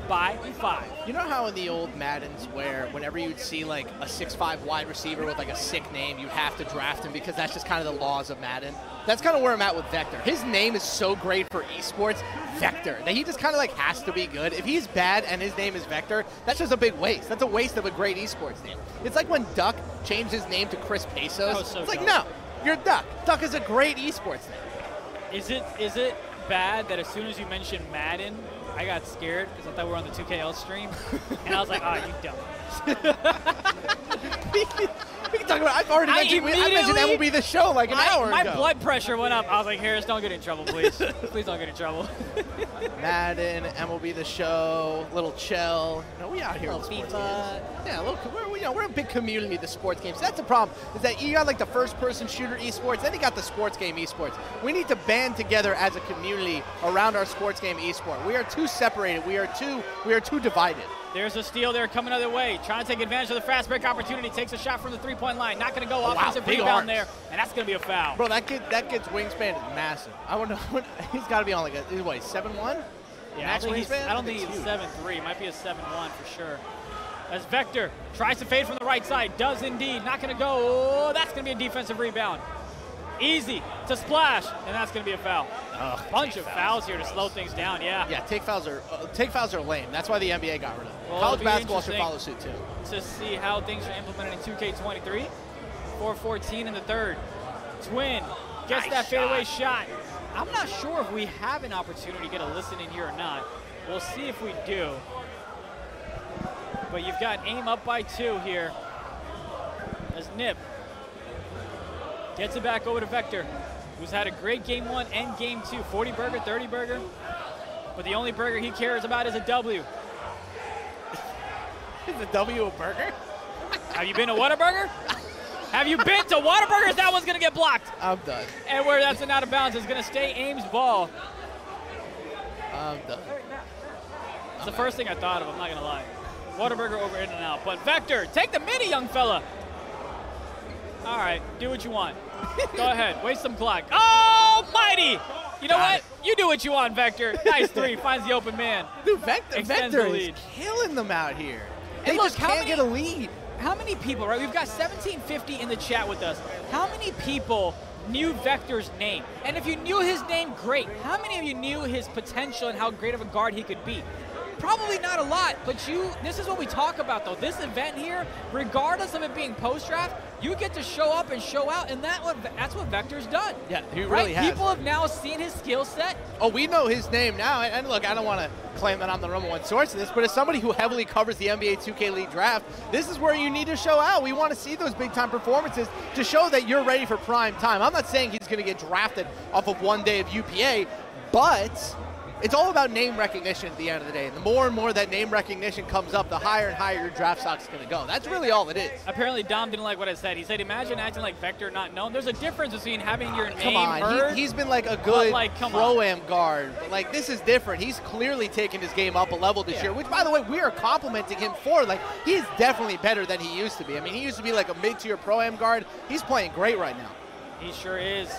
by 5. You know how in the old Maddens where whenever you'd see like a 6'5" wide receiver with like a sick name, you'd have to draft him because that's just kind of the laws of Madden? That's kind of where I'm at with Vector. His name is so great for esports, Vector, that he just kind of like has to be good. If he's bad and his name is Vector, that's just a big waste. That's a waste of a great esports name. It's like when Duck changed his name to Chris Pesos. It's like, no, you're Duck. Duck is a great esports name. Is it bad that as soon as you mentioned Madden, I got scared because I thought we were on the 2KL stream, and I was like, oh, you dumb. We can talk about. I've already mentioned. I mentioned MLB The Show like an hour ago. My blood pressure went up. I was like, Harris, don't get in trouble, please. Please don't get in trouble. Madden, MLB The Show, little chill. You know, we out here. Little with sports FIFA. games. Yeah, we're a big community of the sports games. That's the problem. Is that you got like the first-person shooter esports, then you got the sports game esports. We need to band together as a community around our sports game esport. We are too separated. We are too divided. There's a steal there coming other way. Trying to take advantage of the fast break opportunity. Takes a shot from the three-point line. Not going to go. Offensive rebound there, and that's going to be a foul. Bro, that kid's wingspan is massive. I wonder what he's got to be on like a 7'1"? Yeah, I don't think he's 7'3". Might be a 7'1" for sure. As Vector tries to fade from the right side. Does indeed. Not going to go. Oh, that's going to be a defensive rebound. Easy to splash, and that's going to be a foul. Bunch of fouls here to slow things down, yeah. Yeah, take fouls are lame. That's why the NBA got rid of them. Well, College basketball should follow suit, too. To see how things are implemented in 2K23. 4:14 in the third. Twin gets that fadeaway shot. I'm not sure if we have an opportunity to get a listen in here or not. We'll see if we do. But you've got AIM up by 2 here. As Nip gets it back over to Vector, who's had a great game 1 and game 2. 40 burger, 30 burger. But the only burger he cares about is a W. Is a W a burger? Have you been to Whataburger? Have you been to Whataburger? That one's going to get blocked. I'm done. And where that's an out of bounds is going to stay Aim's ball. I'm done. It's the first thing I thought of, I'm not going to lie. Whataburger over in and out. But Vector, take the mini, young fella. All right, do what you want. Go ahead, waste some clock. Oh, mighty! You know what? You do what you want, Vector. Nice 3, finds the open man. Dude, Vector is killing them out here. They just can't get a lead. How many people, right? We've got 1750 in the chat with us. How many people knew Vector's name? And if you knew his name, great. How many of you knew his potential and how great of a guard he could be? Probably not a lot, but this is what we talk about, though. This event here, regardless of it being post-draft, you get to show up and show out, and that's what Vector's done. Yeah, he really has. People have now seen his skill set. Oh, we know his name now, and look, I don't want to claim that I'm the number one source of this, but as somebody who heavily covers the NBA 2K League draft, this is where you need to show out. We want to see those big-time performances to show that you're ready for prime time. I'm not saying he's going to get drafted off of one day of UPA, but it's all about name recognition at the end of the day. And the more and more that name recognition comes up, the higher and higher your draft stock's going to go. That's really all it is. Apparently, Dom didn't like what I said. He said, imagine acting like Vector not known. There's a difference between having your name heard. He's been like a good pro-am guard. But like, this is different. He's clearly taken his game up a level this year, which, by the way, we are complimenting him for. Like, he's definitely better than he used to be. I mean, he used to be like a mid-tier pro-am guard. He's playing great right now. He sure is.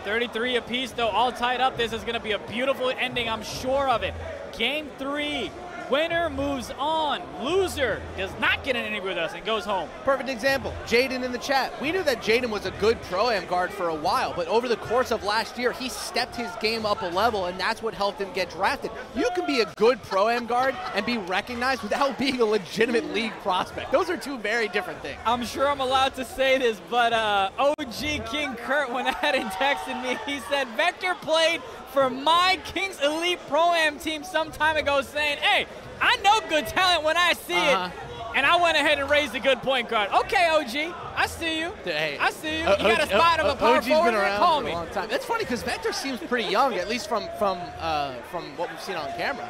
33 apiece, though, all tied up. This is going to be a beautiful ending, I'm sure of it. Game 3, winner moves on. Loser does not get an interview with us and goes home. Perfect example, Jaden in the chat. We knew that Jaden was a good pro-am guard for a while, but over the course of last year, he stepped his game up a level, and that's what helped him get drafted. You can be a good pro-am guard and be recognized without being a legitimate league prospect. Those are two very different things. I'm sure I'm allowed to say this, but OG King Kurt went ahead and texted me. He said, Vector played for my Kings Elite Pro-Am team some time ago, saying, hey, I know good talent when I see it. And I went ahead and raised a good point guard. Okay, OG, I see you. Hey, I see you. You got a spot of a power forward. Call me. A long time. That's funny because Vector seems pretty young, at least from what we've seen on camera.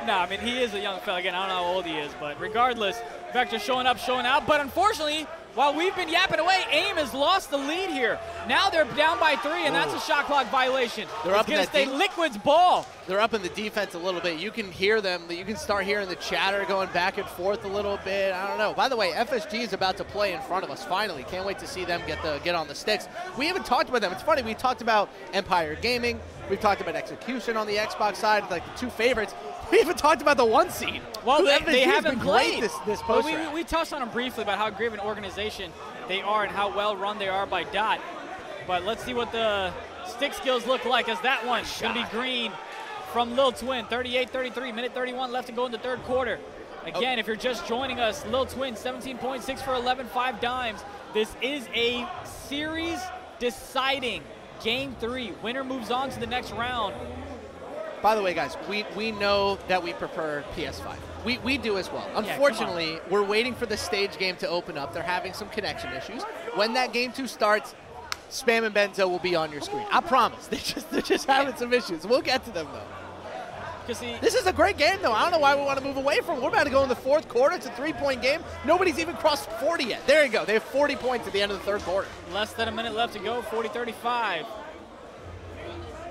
No, I mean, he is a young fella. Again, I don't know how old he is, but regardless, Vector showing up, showing out. But unfortunately, while we've been yapping away, AIM has lost the lead here. Now they're down by 3, and that's a shot clock violation. They're up going to stay Liquid's ball. They're up in the defense a little bit. You can hear them. You can start hearing the chatter going back and forth a little bit. I don't know. By the way, FSG is about to play in front of us finally. Can't wait to see them get on the sticks. We haven't talked about them. It's funny. We talked about Empire Gaming. We've talked about Execution on the Xbox side, like the two favorites. We haven't talked about the 1 seed. Well, they haven't played this post. We touched on them briefly about how great of an organization they are and how well run they are by Dot. But let's see what the stick skills look like as that one going to be green from Lil Twin. 38-33, minute 31 left to go in the third quarter. Again, if you're just joining us, Lil Twin, 17.6 for 11, 5 dimes. This is a series deciding game 3. Winner moves on to the next round. By the way, guys, we know that we prefer PS5. We do as well. Yeah, Unfortunately, we're waiting for the stage game to open up. They're having some connection issues. When that game 2 starts, Spam and Benzo will be on your screen. I promise. They're just having some issues. We'll get to them, though. This is a great game, though. I don't know why we want to move away from it. We're about to go in the 4th quarter. It's a 3-point game. Nobody's even crossed 40 yet. There you go. They have 40 points at the end of the 3rd quarter. Less than a minute left to go, 40-35.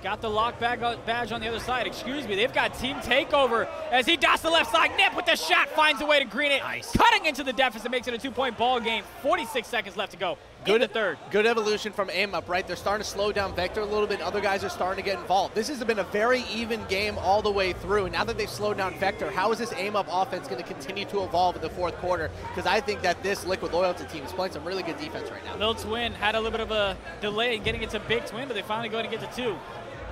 Got the lock badge on the other side. Excuse me. They've got team takeover as he dots the left side. Nip with the shot. Finds a way to green it. Nice. Cutting into the deficit. Makes it a 2-point ball game. 46 seconds left to go. Good in the 3rd. Good evolution from aim up, right? They're starting to slow down Vector a little bit. Other guys are starting to get involved. This has been a very even game all the way through. Now that they've slowed down Vector, how is this aim up offense going to continue to evolve in the 4th quarter? Because I think that this Liquid Loyalty team is playing some really good defense right now. Lil Twin had a little bit of a delay in getting it to Big Twin, but they finally go to get to 2.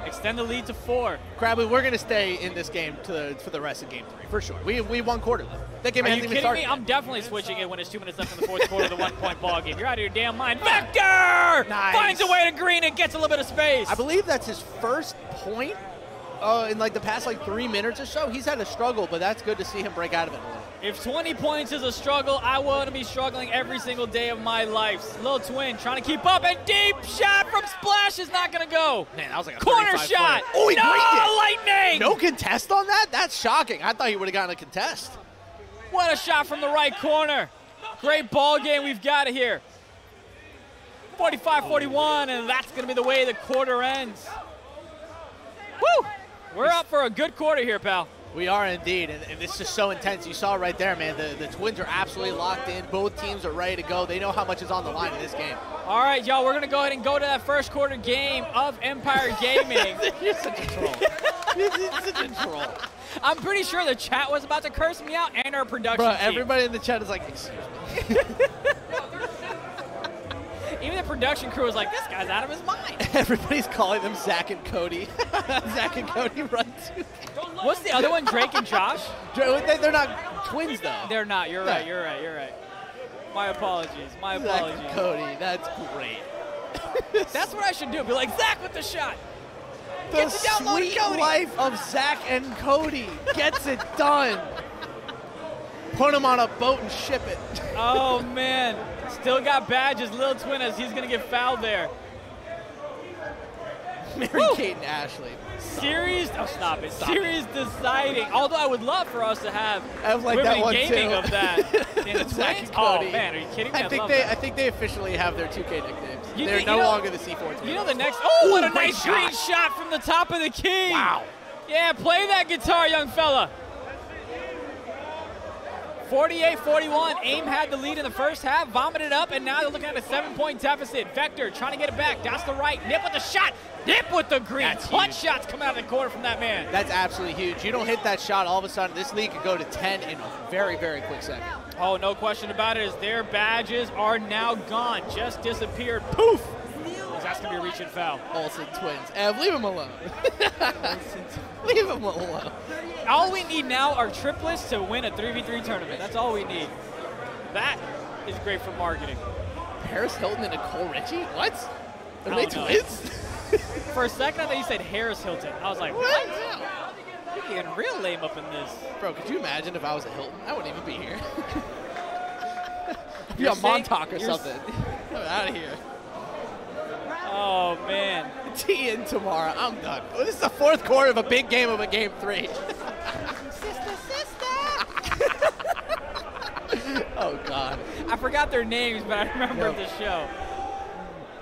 Extend the lead to 4. Crabby, we're going to stay in this game for the rest of game 3, for sure. We have 1 quarter left. That game Are hasn't you even kidding started me? yet. I'm definitely switching it when it's 2 minutes left in the 4th quarter of the 1-point ball game. You're out of your damn mind. Vector! Nice. Finds a way to green it, gets a little bit of space. I believe that's his first point in like the past 3 minutes or so. He's had a struggle, but that's good to see him break out of it a little. If 20 points is a struggle, I want to be struggling every single day of my life. Lil Twin trying to keep up, and deep shot from Splash is not going to go. Man, that was like a corner shot. Oh, he no, greened it. lightning. No contest on that? That's shocking. I thought he would have gotten a contest. What a shot from the right corner. Great ball game we've got here. 45-41, and that's going to be the way the quarter ends. Woo! We're up for a good quarter here, pal. We are indeed, and it's just so intense. You saw right there, man. The Twins are absolutely locked in. Both teams are ready to go. They know how much is on the line in this game. All right, y'all, we're going to go ahead and go to that 1st quarter game of Empire Gaming. You're such a troll. You're such a troll. I'm pretty sure the chat was about to curse me out and our production Bro, team. everybody in the chat is like, excuse me. Even the production crew was like, this guy's out of his mind. Everybody's calling them Zach and Cody. Zach and Cody run 2K. What's the other one, Drake and Josh? They're not twins, though. They're not. You're right. You're right. You're right. My apologies. My apologies. Zach and Cody, that's great. That's what I should do. Be like, Zach with the shot. The sweet life of Zach and Cody gets it done. Put him on a boat and ship it. Oh, man. Still got badges. Lil Twin as he's going to get fouled there. Mary-Kate and Ashley. Series, oh, stop it. Series deciding. Although I would love for us to have like women that one gaming too. of that. In the Zach Twins? and Cody. Oh, man, are you kidding me? I think they officially have their 2K nicknames. They're no longer the C4 Twins. You know the next, oh, what a great nice green shot from the top of the key. Wow. Yeah, play that guitar, young fella. 48-41, AIM had the lead in the first half, vomited up, and now they're looking at a 7-point deficit. Vector trying to get it back, that's the right, Nip with the shot, Nip with the green. Clutch shots come out of the corner from that man. That's absolutely huge. You don't hit that shot, all of a sudden this league could go to 10 in a very, very quick second. Oh, no question about it, as their badges are now gone, just disappeared, poof. That's going to be a reach-in foul. Olsen Twins. Ev, leave him alone. Leave him alone. All we need now are triplets to win a 3v3 tournament. That's all we need. That is great for marketing. Paris Hilton and Nicole Richie? What? Are they know. twins? For a second, I thought you said Harris Hilton. I was like, what? You're getting real lame up in this. Bro, could you imagine if I was a Hilton? I wouldn't even be here. Be You're a Montauk or saying- something. I'm out of here. Oh, man. T in tomorrow. I'm done. This is the 4th quarter of a big game of a game 3. Oh, God. I forgot their names, but I remembered the show.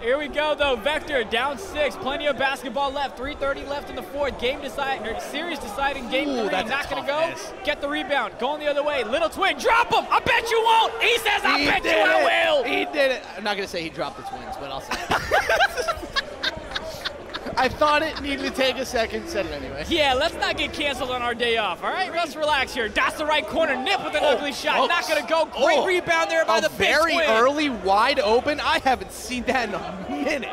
Here we go, though. Vector down 6. Plenty of basketball left. 3:30 left in the 4th. Series deciding game 3. that's Not a going to tough go. miss. Get the rebound. Going the other way. Little Twin. Drop him. I bet you won't. He says, I bet you I will. He did it. I'm not going to say he dropped the Twins, but I'll say it. I thought it needed to take a second, said it anyway. Yeah, let's not get canceled on our day off, all right? Let's relax here. That's the right corner. Nip with an ugly shot. close. Not going to go. Great rebound there by the big very Twin. early, wide open. I haven't seen that in a minute.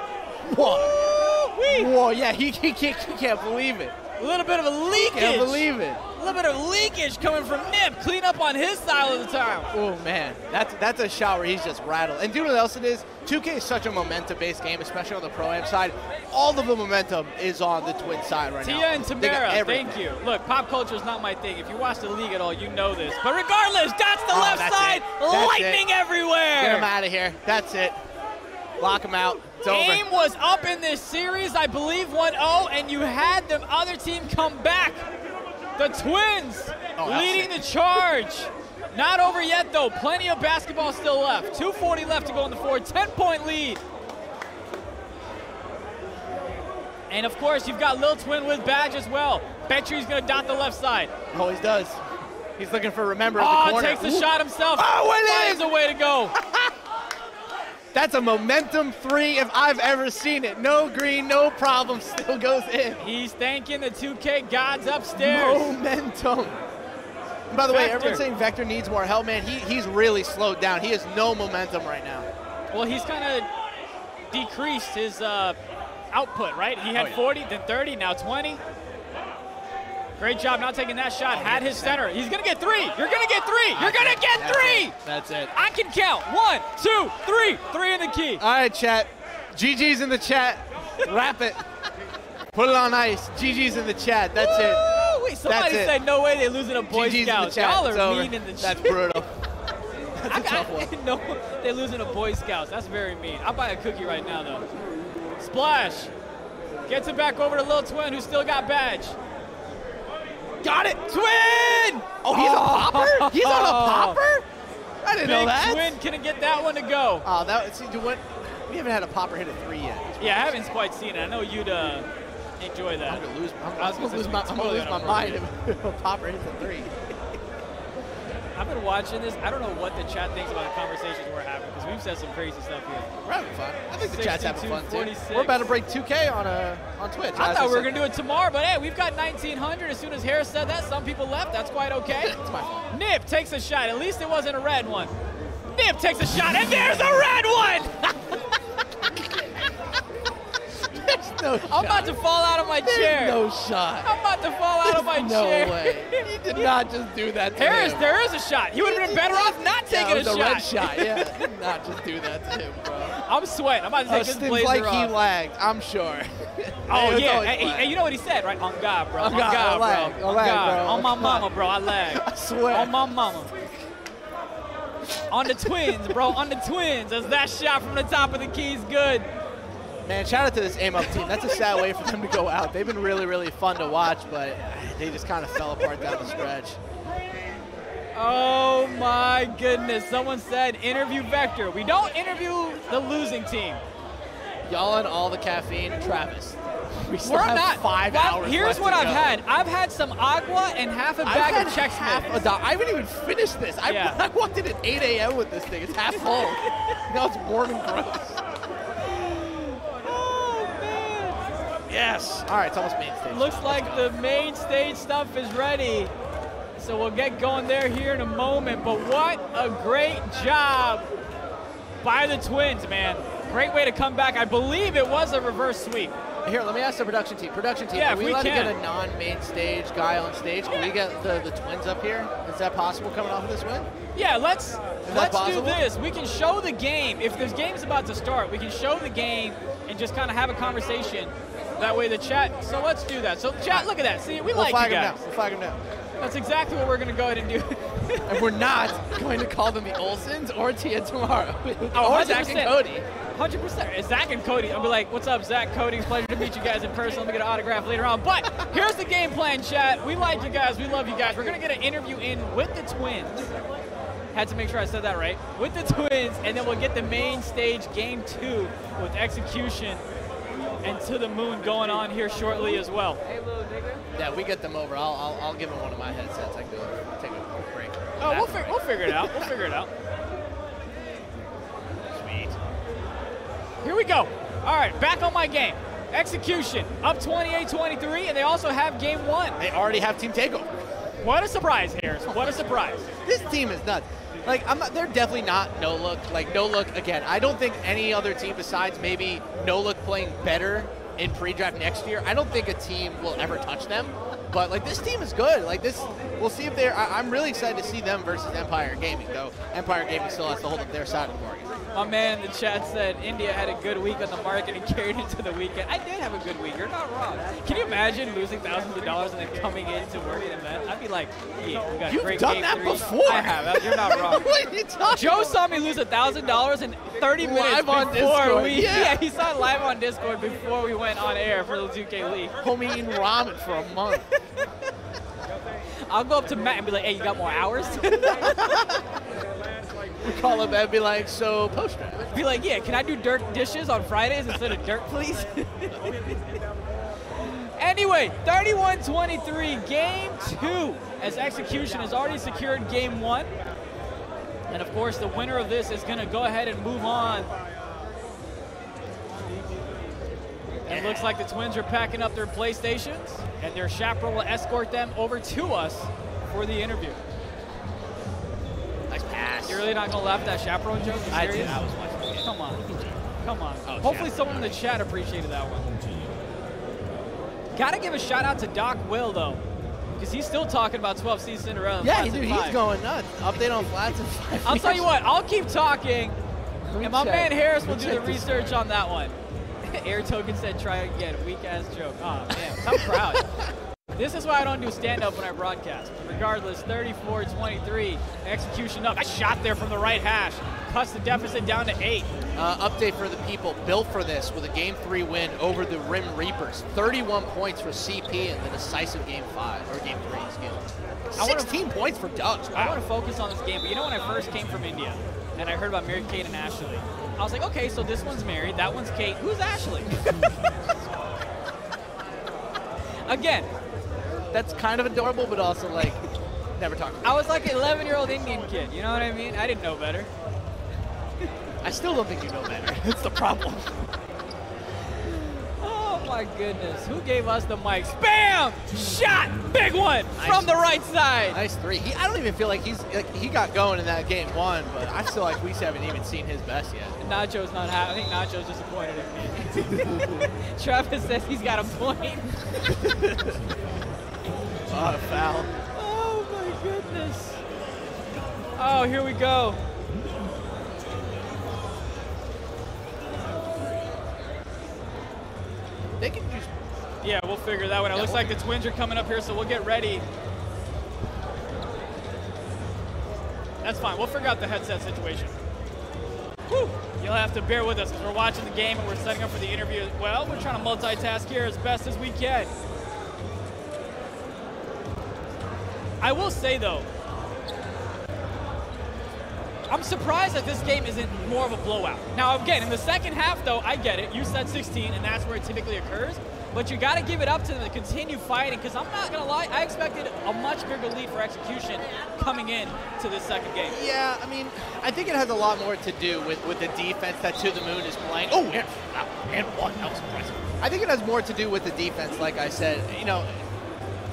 Whoa, yeah, he can't believe it. A little bit of a leakage. Can't believe it. A little bit of leakage coming from Nip. Clean up on his side of the time. Oh, man. That's a shot where he's just rattled. And do you know what else it is? 2K is such a momentum-based game, especially on the Pro-Am side. All of the momentum is on the Twin side right now. Tia and They got Tamara, everything. thank you. Look, pop culture is not my thing. If you watch the league at all, you know this. But regardless, that's the left that's side. it. That's Lightning it. everywhere. Get him out of here. That's it. Lock him out. It's over. AIM was up in this series, I believe 1-0, and you had the other team come back. The Twins leading the charge. Not over yet, though. Plenty of basketball still left. 2:40 left to go in the fourth. 10-point lead. And, of course, you've got Lil Twin with badge as well. Bet you he's going to dot the left side. Always does. He's looking for Remember at the corner. Takes the shot himself. Oh, it Finds is! a way to go. That's a momentum 3 if I've ever seen it. No green, no problem, still goes in. He's thanking the 2K gods upstairs. Momentum. And by the way, Vector. everyone's saying Vector needs more help, man. He's really slowed down. He has no momentum right now. Well, he's kind of decreased his output, right? He had 40, then 30, now 20. Great job not taking that shot. Had his center. He's going to get 3. You're going to get 3. You're going to get 3. That's it. I can count. 1, 2, 3. 3 in the key. All right, chat. GG's in the chat. Wrap it. Put it on ice. GG's in the chat. That's it. Wait, somebody That's it. said no way they're losing a Boy GG's in the Scouts. chat. Y'all It's are over. mean in the chat. That's brutal. That's a tough one. No, they're losing a Boy Scouts. That's very mean. I'll buy a cookie right now, though. Splash. Gets it back over to Lil Twin, who still got badge. Got it. Twin! Oh, he's a popper? He's on a popper? I didn't know Big that. Twin couldn't get that one to go. Oh, we haven't had a popper hit a 3 yet. Yeah, I haven't quite seen it. I know you'd enjoy that. I'm gonna lose my mind if a popper hits a 3. I've been watching this. I don't know what the chat thinks about the conversations we're having because we've said some crazy stuff here. We're having fun. I think the chat's having fun too. 46. We're about to break 2K on Twitch. I thought we were going to do it tomorrow, but hey, we've got 1,900. As soon as Harris said that, some people left. That's quite okay. It's my fault. Nip takes a shot. At least it wasn't a red one. Nip takes a shot, and there's a red one! No I'm about to fall out of my chair. No shot. I'm about to fall out of my chair. No way. He did not just do that to Harris, him. there is a shot. He would have been better off not taking it was a red shot. shot. Yeah, did not just do that to him, bro. I'm sweating. I'm about to take this blazer like off. he lagged, I'm sure. Oh, It was yeah. always Hey, flag. you know what he said, right? On God, bro. On On God, God, I lag. bro. I On lag, God. bro. On my mama, bro. I lag. I swear. On my mama. On the Twins, bro. On the Twins. As that shot from the top of the key is good. Man, shout out to this aim up team. That's a sad way for them to go out. They've been really, really fun to watch, but they just kind of fell apart down the stretch. Oh, my goodness. Someone said interview Vector. We don't interview the losing team. Y'all and all the caffeine, Travis. We still We're have not. 5 Well, hours Here's left what to I've go. had. I've had some agua and half a I've bag had of Chex half Mix. I haven't even finished this. Yeah. I walked in at 8 a.m. with this thing. It's half full. Now it's warm and gross. Yes. All right, it's almost main stage. Looks like the main stage stuff is ready. So we'll get going there here in a moment. But what a great job by the Twins, man. Great way to come back. I believe it was a reverse sweep. Here, let me ask the production team. Yeah, are if we we allowed to can. get a non-main stage guy on stage? Can we get the Twins up here? Is that possible coming off of this win? Yeah, let's do possible? this. We can show the game. If this game's about to start, we can show the game and just kind of have a conversation. That way the chat, so let's do that. So chat, look at that. See, we like you guys. We'll flag him down. That's exactly what we're going to go ahead and do. And we're not going to call them the Olsons or Tia tomorrow. Oh, or Zach and 100%. Cody. 100%. It's Zach and Cody. I'll be like, what's up, Zach, Cody? It's a pleasure to meet you guys in person. Let me get an autograph later on. But here's the game plan, chat. We like you guys. We love you guys. We're going to get an interview in with the Twins. Had to make sure I said that right. With the Twins, and then we'll get the main stage game 2 with Execution and To the Moon going on here shortly as well. Hey, little nigga. Yeah, we get them over. I'll give him one of my headsets. I can take a quick break. Oh, we'll figure it out. We'll figure it out. Sweet. Here we go. All right, back on my game. Execution, up 28-23, and they also have game 1. They already have team takeover. What a surprise, Harris. What a surprise. This team is nuts. Like, they're definitely not no look. Like, no look again. I don't think any other team besides maybe no look playing better in pre-draft next year. I don't think a team will ever touch them. But like, this team is good. Like, this, we'll see if they're. I'm really excited to see them versus Empire Gaming, though. Empire Gaming still has to hold up their side of the bargain. My man in the chat said India had a good week on the market and carried into the weekend. I did have a good week. You're not wrong. Can you imagine losing thousands of dollars and then coming in to work an event? I'd be like, yeah, we got You've a great done game that 3. before. I have. You're not wrong. What are you talking Joe about? saw me lose $1,000 in 30 minutes Live on before Discord. we. Yeah. He saw it live on Discord before we went on air for the 2K League. Homie eating ramen for a month. I'll go up to Matt and be like, hey, you got more hours? We call him and be like, so post-draft. Be like, yeah, can I do dirt dishes on Fridays instead of dirt, please? Anyway, 31-23, game 2, as Execution has already secured game 1. And of course, the winner of this is gonna go ahead and move on. And it looks like the Twins are packing up their PlayStations, and their chaperone will escort them over to us for the interview. Nice pass. You're really not gonna laugh at that chaperone joke? You I did. serious? I was watching the game. Come on. Come on. Oh, Hopefully chaperone. someone in the chat appreciated that one. Gotta give a shout out to Doc Will, though, because he's still talking about 12C Cinderella. Yeah, Flats dude, and he's 5. going nuts. Update on Flats and 5. I'll tell you what, I'll keep talking, and my check. man Harris will Let me do the check this research on that one. Air Token said, try again. Weak-ass joke. Oh, man, I'm proud. This is why I don't do stand-up when I broadcast. Regardless, 34-23, Execution up. I shot there from the right hash. Cuts the deficit down to 8. Update for the people. Built for this with a Game 3 win over the Rim Reapers. 31 points for CP in the decisive Game 5, or Game 3, excuse me. 16 points for Ducks. I want to focus on this game, but you know when I first came from India and I heard about Mary Kate and Ashley, I was like, okay, so this one's married, that one's Kate. Who's Ashley? Again, that's kind of adorable, but also like, never talk about it. I was like an 11-year-old Indian kid, you know what I mean? I didn't know better. I still don't think you know better. That's the problem. Oh my goodness. Who gave us the mics? Bam! Shot! Big one from the right side. Nice 3. I don't even feel like he got going in that Game 1, but I feel like we haven't even seen his best yet. Nacho's not happy. I think Nacho's disappointed in me. Travis says he's got a point. Oh, foul. Oh my goodness. Oh, here we go. They can just... Yeah, we'll figure that one out. Looks like the Twins are coming up here, so we'll get ready. That's fine. We'll figure out the headset situation. Whew. You'll have to bear with us because we're watching the game and we're setting up for the interview as well. We're trying to multitask here as best as we can. I will say, though, I'm surprised that this game isn't more of a blowout. Now, again, in the second half, though, I get it. You said 16, and that's where it typically occurs. But you got to give it up to them to continue fighting, because I'm not going to lie, I expected a much bigger lead for Execution coming in to this second game. Yeah, I mean, I think it has a lot more to do with the defense that To The Moon is playing. Oh, and one. That was impressive. I think it has more to do with the defense, like I said. You know,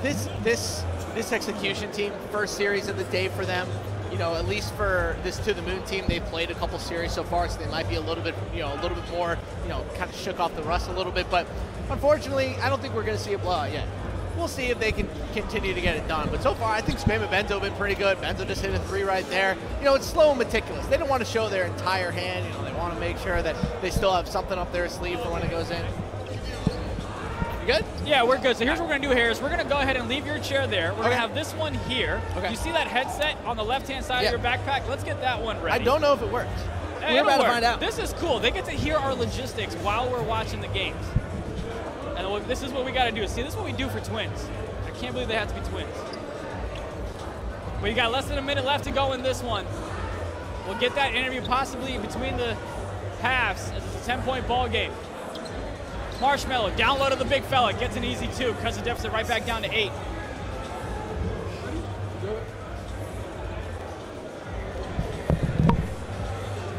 this Execution team, first series of the day for them. You know, at least for this To The Moon team, they've played a couple series so far, so they might be a little bit more, kind of shook off the rust a little bit. But unfortunately, I don't think we're going to see a blowout yet. We'll see if they can continue to get it done. But so far, I think Spam and Benzo have been pretty good. Benzo just hit a 3 right there. You know, it's slow and meticulous. They don't want to show their entire hand. You know, they want to make sure that they still have something up their sleeve for when it goes in. You good? Yeah, we're good. So here's what we're going to do, Harris. We're going to go ahead and leave your chair there. We're going to have this one here. Okay. You see that headset on the left-hand side of your backpack? Let's get that one ready. I don't know if it works. Hey, we're about to find out. This is cool. They get to hear our logistics while we're watching the games. And this is what we got to do. See, this is what we do for Twins. I can't believe they have to be Twins. But you got less than a minute left to go in this one. We'll get that interview possibly between the halves as it's a 10-point ball game. Marshmallow, down low to the big fella, gets an easy 2, cuts the deficit right back down to 8.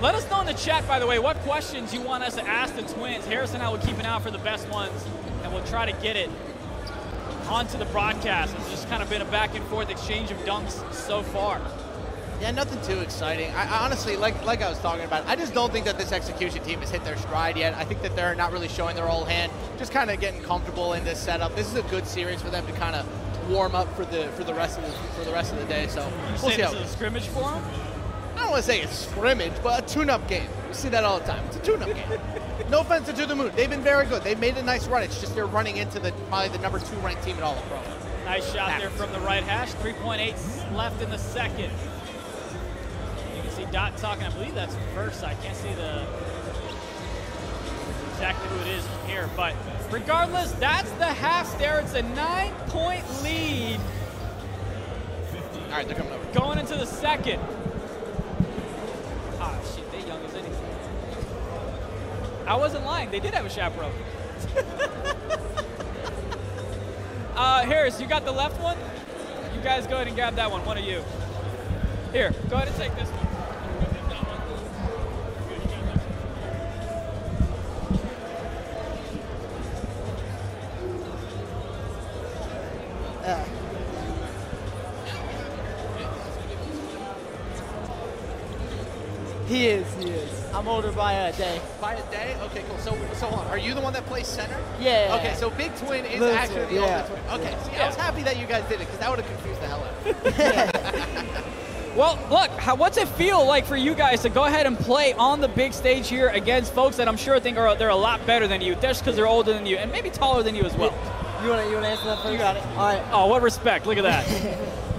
Let us know in the chat, by the way, what questions you want us to ask the Twins. Harris and I will keep an eye out for the best ones, and we'll try to get it onto the broadcast. It's just kind of been a back and forth exchange of dunks so far. Yeah, nothing too exciting. I honestly, like I was talking about, I just don't think that this Execution team has hit their stride yet. I think that they're not really showing their whole hand, just kind of getting comfortable in this setup. This is a good series for them to kind of warm up for the rest of the day. So we'll see how this is a scrimmage for them. I don't want to say it's scrimmage, but a tune-up game. You see that all the time. It's a tune-up game. No offense to the Moon. They've been very good. They've made a nice run. It's just they're running into probably the number 2 ranked team in all of pro. Nice shot there from the right hash. 3.8 left in the second. You can see Dot talking. I believe that's first. I can't see exactly who it is here, but regardless, that's the half there. It's a 9-point lead. All right, they're coming over. Going into the second. Ah, shit, they young as anything. I wasn't lying. They did have a chaperone. Harris, you got the left one? You guys go ahead and grab that one of you. Here, go ahead and take this one. He is. I'm older by a day. By a day? Okay, cool. So hold on. Are you the one that plays center? Yeah. Okay, so Big Twin is Little actually twin, the yeah. older twin. Okay, see, I was happy that you guys did it because that would have confused the hell out of me. Well, look, what's it feel like for you guys to go ahead and play on the big stage here against folks that I'm sure think they're a lot better than you, just because they're older than you and maybe taller than you as well? You want to answer that first? You got it. All right. Oh, what respect. Look at that.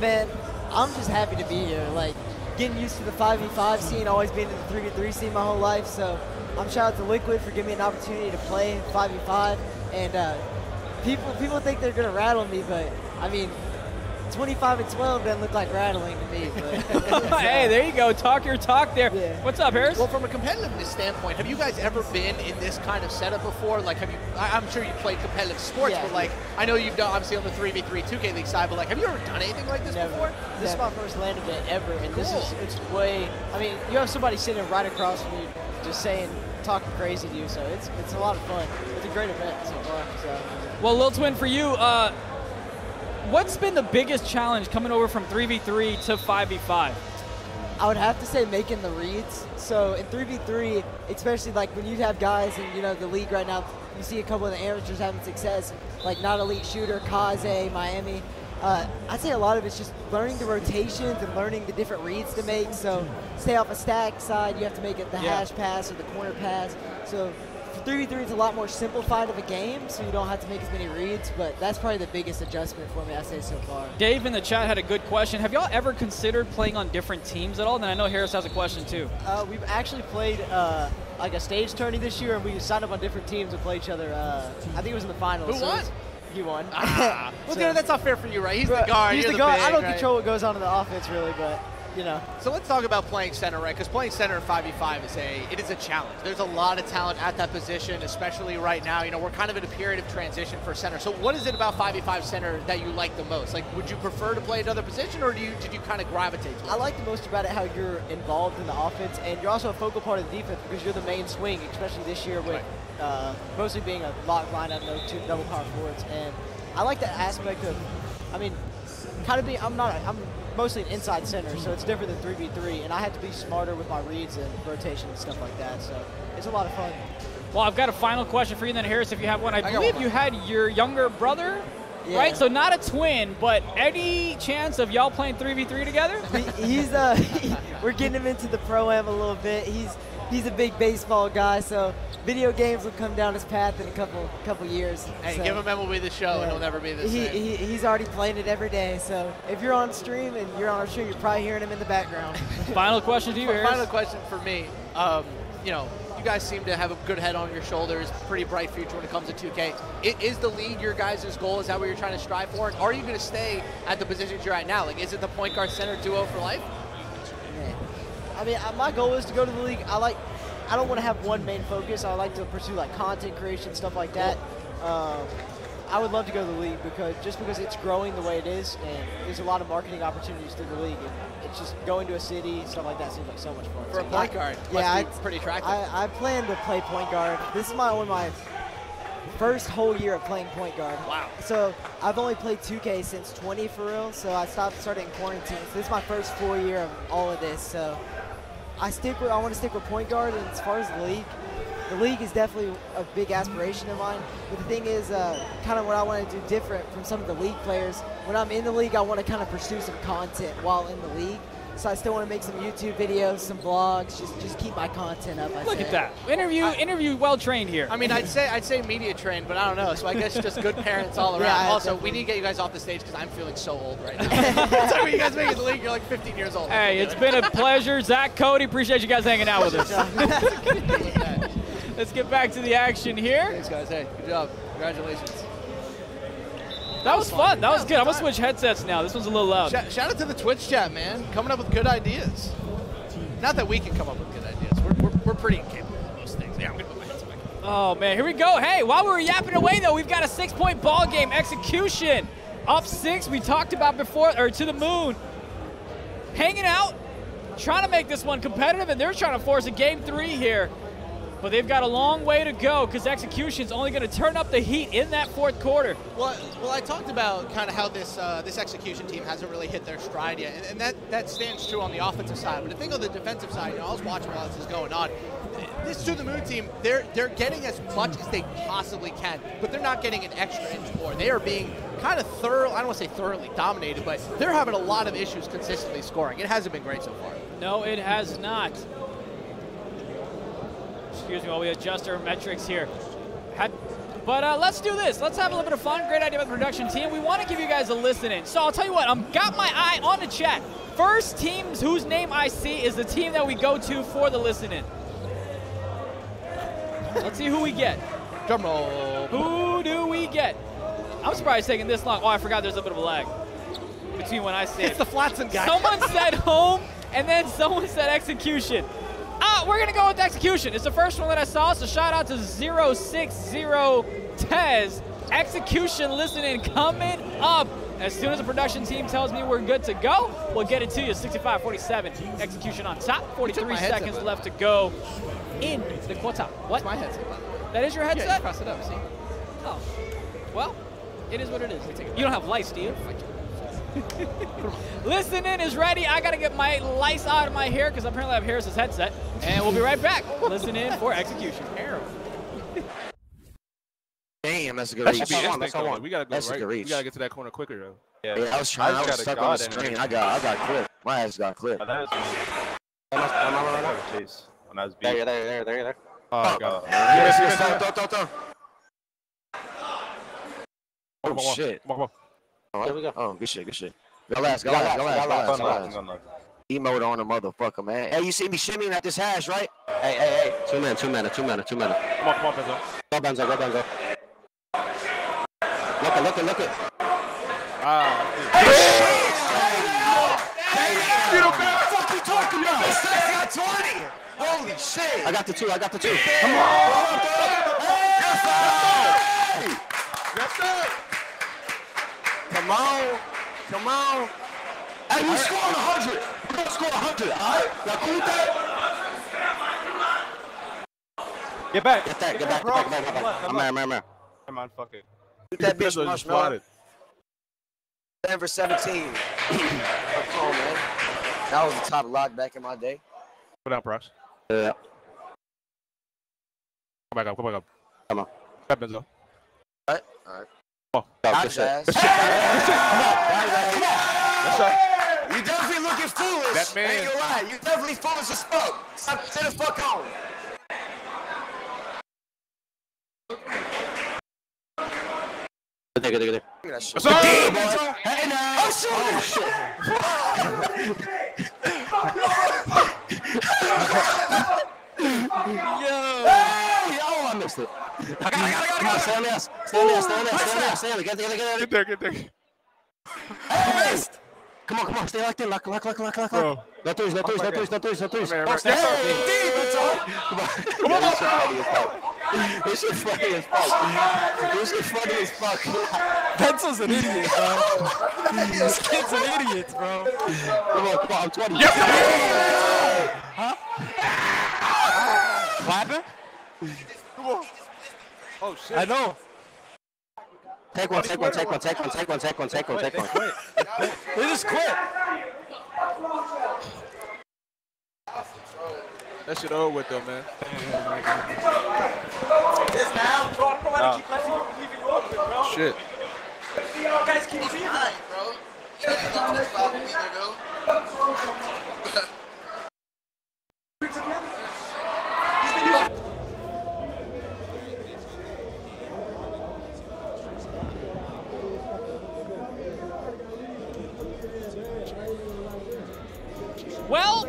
Man, I'm just happy to be here. Like, getting used to the 5v5 scene, always been in the 3v3 scene my whole life. So I'm shout out to Liquid for giving me an opportunity to play 5v5. And people think they're going to rattle me, but I mean, 25 and 12 doesn't look like rattling to me. But, hey, there you go. Talk your talk there. Yeah. What's up, Harris? Well, from a competitiveness standpoint, have you guys ever been in this kind of setup before? Like, have you? I'm sure you played competitive sports, Yeah, but like, I know you've done obviously on the 3v3 2K League side, but like, have you ever done anything like this Never. before? This is my first LAN event ever, and Cool. it's way. I mean, you have somebody sitting right across from you, just talking crazy to you. So it's a lot of fun. It's a great event so far. So. Well, Lil Twin, for you, what's been the biggest challenge coming over from 3v3 to 5v5? I would have to say making the reads. So in 3v3, especially like when you have guys in the league right now, you see a couple of the amateurs having success, like Not Elite Shooter, Kaze, Miami. I'd say a lot of it's just learning the rotations and learning the different reads to make. So stay off a stack side, you have to make it the hash pass or the corner pass. So for 3v3, it's a lot more simplified of a game, so you don't have to make as many reads, but that's probably the biggest adjustment for me, I say, so far. Dave in the chat had a good question. Have y'all ever considered playing on different teams at all? Then I know Harris has a question too. We've actually played like a stage tourney this year, and we signed up on different teams to play each other. I think it was in the finals. Who won? He won. Well, So- that's not fair for you, right? He's the guard. He's you're the guard. big, I don't right? control what goes on in the offense, really, but So let's talk about playing center, right? Because playing center in 5v5 is a challenge. There's a lot of talent at that position, especially right now. We're kind of in a period of transition for center. So what is it about 5v5 center that you like the most? Like, would you prefer to play another position, or did you kind of gravitate to it? I like the most about it how you're involved in the offense, and you're also a focal part of the defense because you're the main swing, especially this year with mostly being a lock lineup, no two double power forwards. And I like that aspect of, I'm mostly an inside center, so it's different than 3v3, and I have to be smarter with my reads and rotation and stuff like that. So it's a lot of fun. Well, I've got a final question for you then, Harris, if you have one. I believe you had your younger brother, Yeah. right? So not a twin, but any chance of y'all playing 3v3 together? He's we're getting him into the pro-am a little bit. He's a big baseball guy, so video games will come down his path in a couple years. Hey, so, give him MLB The Show, and he'll never be the same. He's already playing it every day, so if you're on stream and you're on our stream, you're probably hearing him in the background. Final question to you, Harris. Final question for me. You guys seem to have a good head on your shoulders, pretty bright future when it comes to 2K. Is the league your guys' goal? Is that what you're trying to strive for? And are you going to stay at the positions you're at now? Like, is it the point guard center duo for life? I mean, my goal is to go to the league. I don't want to have one main focus. I like to pursue like content creation, stuff like that. I would love to go to the league because it's growing the way it is, and there's a lot of marketing opportunities through the league. And it's just going to a city, stuff like that seems like so much fun. For a point guard, must be pretty attractive. I plan to play point guard. This is my first whole year of playing point guard. Wow. So I've only played 2K since 20 for real. So I started in quarantine. So this is my first full year of all of this. So I want to stick with point guard. And as far as the league is definitely a big aspiration of mine. But the thing is, kind of what I want to do different from some of the league players. When I'm in the league, I want to kind of pursue some content while in the league. So I still want to make some YouTube videos, some vlogs, just keep my content up. Look at that. Interview well trained here. I mean, I'd say media trained, but I don't know. So I guess just good parents all around. Yeah, also, we need to get you guys off the stage because I'm feeling so old right now. So when you guys make it to the league, you're like 15 years old. Hey, it's been a pleasure. Zach, Cody, appreciate you guys hanging out with us. Let's get back to the action here. Thanks, guys. Hey, good job. Congratulations. That was fun. That was good. I'm going to switch headsets now. This one's a little loud. Shout out to the Twitch chat, man. Coming up with good ideas. Not that we can come up with good ideas. We're pretty incapable of most things. Yeah, I'm going to put my headset back. Oh, man. Here we go. Hey, while we were yapping away, though, we've got a 6-point ball game. Execution. Up 6. We talked about before, or to the moon. Hanging out. Trying to make this one competitive, and they're trying to force a game 3 here. But they've got a long way to go because Execution's only going to turn up the heat in that 4th quarter. Well, I talked about kind of how this Execution team hasn't really hit their stride yet, and that stands true on the offensive side. But I think on the defensive side, I was watching while this is going on. This To The Moon team, they're getting as much as they possibly can, but they're not getting an extra inch more. They are being kind of I don't want to say thoroughly dominated, but they're having a lot of issues consistently scoring. It hasn't been great so far. No, it has not. Excuse me while we adjust our metrics here. But let's do this. Let's have a little bit of fun. Great idea about the production team. We want to give you guys a listen in. So I'll tell you what, I've got my eye on the chat. First teams whose name I see is the team that we go to for the listen in. Let's see who we get. Drum roll. Who do we get? I'm surprised it's taking this long. Oh, I forgot there's a bit of a lag between when I say It's the Flatson guy. Someone said home, and then someone said Execution. We're going to go with Execution. It's the first one that I saw, so shout out to 060 Tez. Execution listening coming up. As soon as the production team tells me we're good to go, we'll get it to you. 65-47. Execution on top. 43 seconds left to go in the quarter. What? That's my headset. That is your headset? Yeah, you cross it up, see? Oh. Well, it is what it is. You don't have lice, do you? Listening is ready. I got to get my lice out of my hair because apparently I have Harris's headset. And we'll be right back. Listen in for Execution. Damn, that's a good That reach. should be instinct, though. We gotta go That's a right. good We reach. gotta get to that corner quicker, though. Yeah, I was stuck on the screen. I got clipped. My ass got clipped. There. Oh, God. Oh, shit. Come on. There we go. Oh, good shit. Go last. Emote on a motherfucker, man. Hey, you see me shimmying at this hash, right? Hey. 2 minutes. Come on, Benzo. Go, Benzo. Look it. You know what the fuck you talking about? I got 20. Holy shit. I got the two. Come on. Yes, sir. Come on. Hey, we scoring 100. We're going to score 100, all right? Y'all cool with that? Get back. I'm here. Come on, fuck it. Shoot that bitch, Just Marshmallow. Denver 17. Come on, man. That was the top lock back in my day. Put down, Prox. Yeah. Come back up. Come on. Grab Benzo. All right. Come on. Good shit. You definitely looking foolish. That man. Ain't gonna lie. You definitely foolish as fuck. Stop to the fuck home. Good there. What's up? Hey, now. Oh, shit. I missed it. Come on, stay on this. Stanley. Get there. Get there. Hey, Come on. Stay locked in. Lock. Bro. No threes. Come on. This shit funny as fuck. Pencil's an idiot, bro. This kid's an idiot, bro. Come on, I'm 20. Huh? Clapping? Come on. Oh, shit. I know. Take one. They just quit. That shit over with, though, man. This now, bro. I don't know why they keep letting you leave you open, bro. Shit. Y'all guys keep leaving. Well,